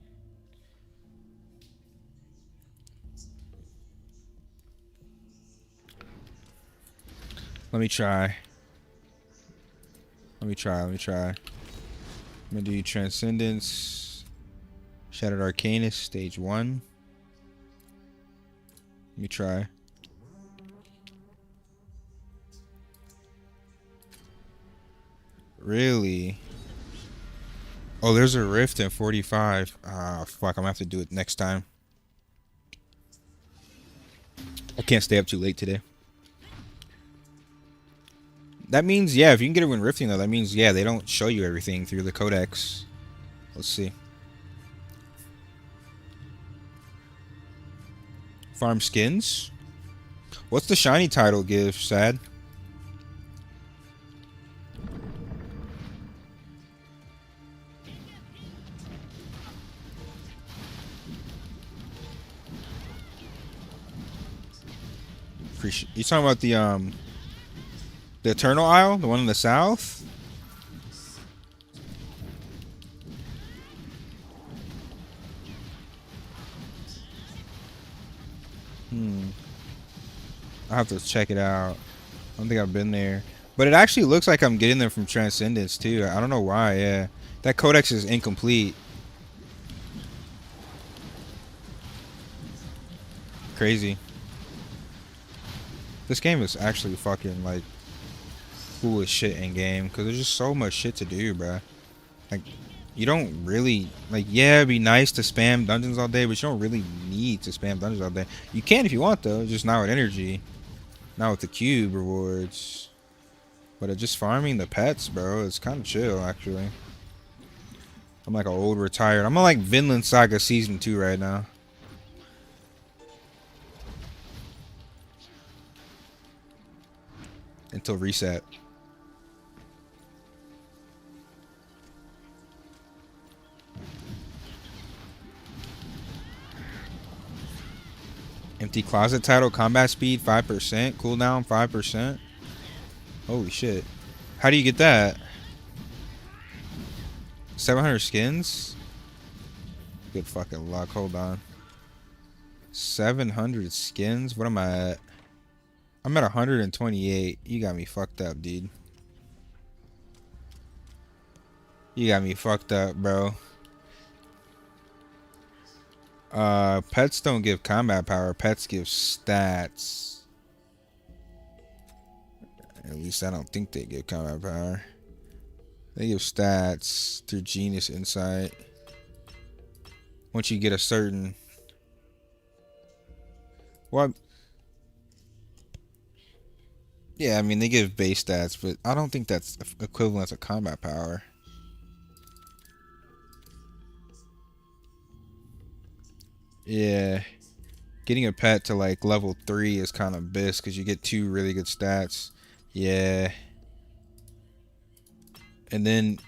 let me try. Let me try. I'm gonna do Transcendence. Shattered Arcanist, stage 1. Let me try. Really? Oh, there's a rift in 45. Ah, fuck. I'm gonna have to do it next time. I can't stay up too late today. That means, yeah, if you can get it when rifting, though, that means, yeah, they don't show you everything through the codex. Let's see. Farm skins? What's the shiny title give, Sad? You talking about the Eternal Isle, the one in the south? I'll have to check it out. I don't think I've been there. But it actually looks like I'm getting them from Transcendence, too. I don't know why, yeah. That codex is incomplete. Crazy. This game is actually fucking, like, cool as shit in game. Because there's just so much shit to do, bruh. Like, you don't really... Like, yeah, it'd be nice to spam dungeons all day, but you don't really need to spam dungeons all day. You can if you want, though. Just not with energy. Not with the cube rewards. But just farming the pets, bro, it's kind of chill, actually. I'm like an old retired. I'm on like Vinland Saga Season 2 right now. Until reset. Empty closet title, combat speed 5%, cooldown 5%. Holy shit. How do you get that? 700 skins? Good fucking luck. Hold on. 700 skins? What am I at? I'm at 128. You got me fucked up, dude. You got me fucked up, bro. Pets don't give combat power. Pets give stats. At least I don't think they give combat power. They give stats through Genius Insight. Once you get a certain... Well, yeah, I mean, they give base stats, but I don't think that's equivalent to combat power. Yeah. Getting a pet to like level 3 is kind of bis because you get 2 really good stats. Yeah. And then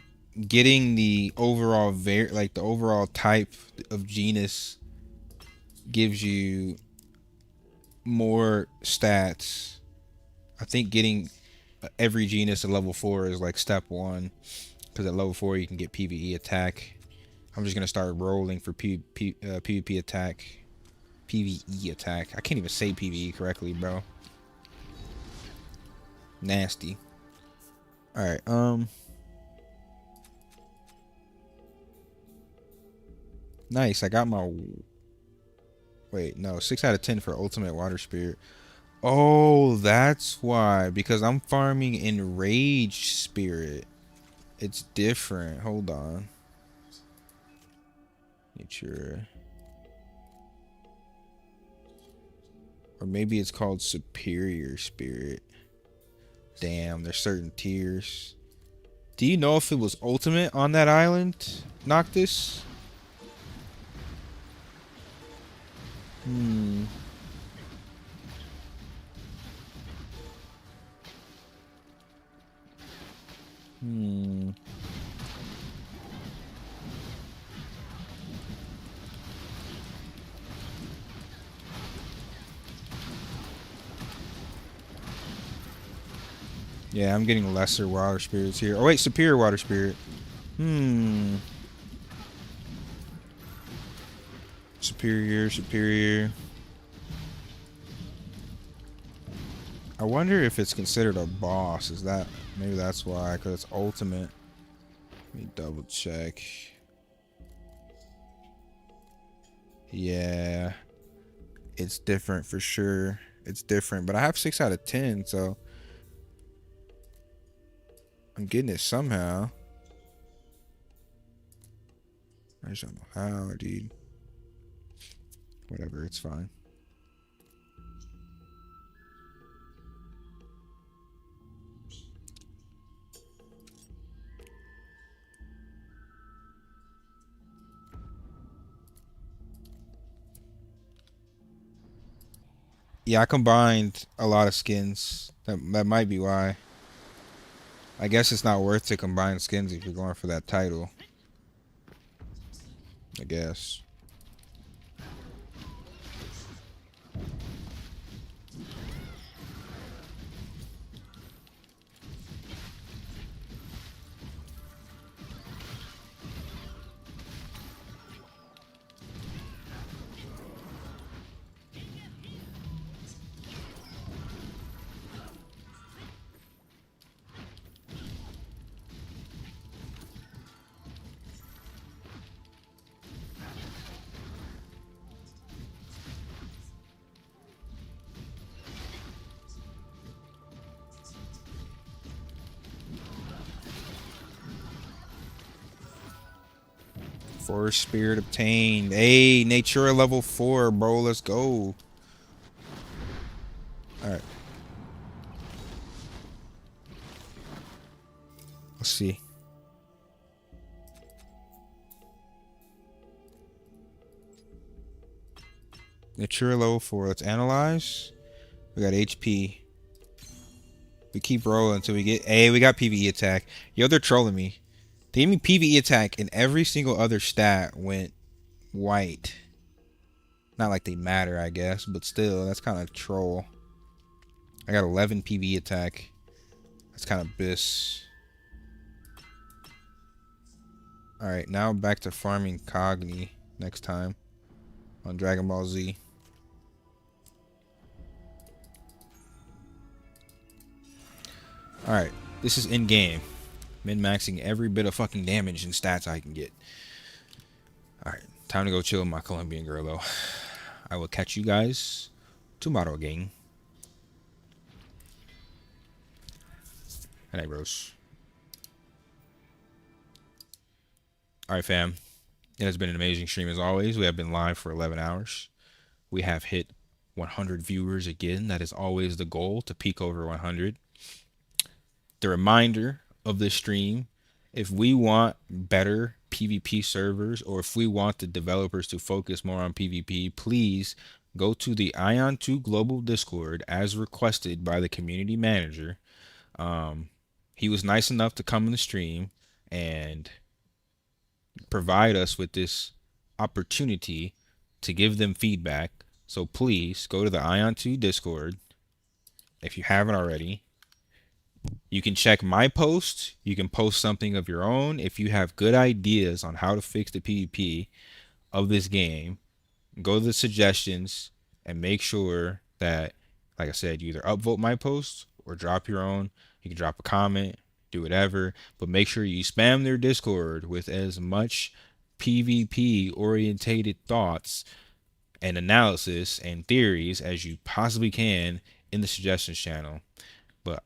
getting the overall the overall type of genus gives you more stats. I think getting every genus at level 4 is like step 1 because at level 4 you can get PvE attack. I'm just gonna start rolling for PvP attack. PvE attack. I can't even say PvE correctly, bro. Nasty. Alright, Nice. I got my. Wait, no. 6 out of 10 for ultimate water spirit. Oh, that's why. Because I'm farming enraged spirit. It's different. Hold on. Nature. Or maybe it's called superior spirit. Damn, there's certain tiers. Do you know if it was ultimate on that island, Noctis? Hmm. Hmm. Yeah, I'm getting lesser water spirits here. Oh wait, superior water spirit. Hmm. Superior, superior. I wonder if it's considered a boss. Is that maybe that's why? Because it's ultimate. Let me double check. Yeah, it's different for sure. It's different, but I have 6 out of 10, so I'm getting it somehow. I just don't know how, dude. Whatever, it's fine. Yeah, I combined a lot of skins. That might be why. I guess it's not worth to combine skins if you're going for that title. I guess. Forest spirit obtained. Hey, nature level 4, bro. Let's go. All right. Let's see. Nature level 4. Let's analyze. We got HP. We keep rolling until we get. Hey, we got PvE attack. Yo, they're trolling me. They gave me PvE attack, and every single other stat went white. Not like they matter, I guess, but still, that's kind of troll. I got 11 PvE attack. That's kind of bis. Alright, now back to farming Cogni next time on Dragon Ball Z. Alright, this is in-game. Min-maxing every bit of fucking damage and stats I can get. Alright, time to go chill with my Colombian girl, though. I will catch you guys tomorrow, gang. Good night, bros. Alright, fam. It has been an amazing stream as always. We have been live for 11 hours. We have hit 100 viewers again. That is always the goal, to peak over 100. The reminder of this stream, if we want better PvP servers, or if we want the developers to focus more on PvP, please go to the Aion 2 global Discord as requested by the community manager. He was nice enough to come in the stream and provide us with this opportunity to give them feedback. So please go to the Aion 2 Discord if you haven't already. You can check my post. You can post something of your own. If you have good ideas on how to fix the PvP of this game, go to the suggestions and make sure that, like I said, you either upvote my post or drop your own. You can drop a comment, do whatever, but make sure you spam their Discord with as much PvP orientated thoughts and analysis and theories as you possibly can in the suggestions channel. But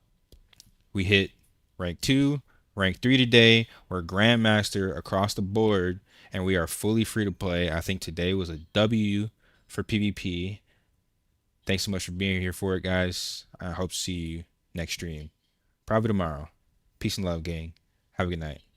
we hit rank 2, rank 3 today. We're Grandmaster across the board, and we are fully free to play. I think today was a W for PvP. Thanks so much for being here for it, guys. I hope to see you next stream. Probably tomorrow. Peace and love, gang. Have a good night.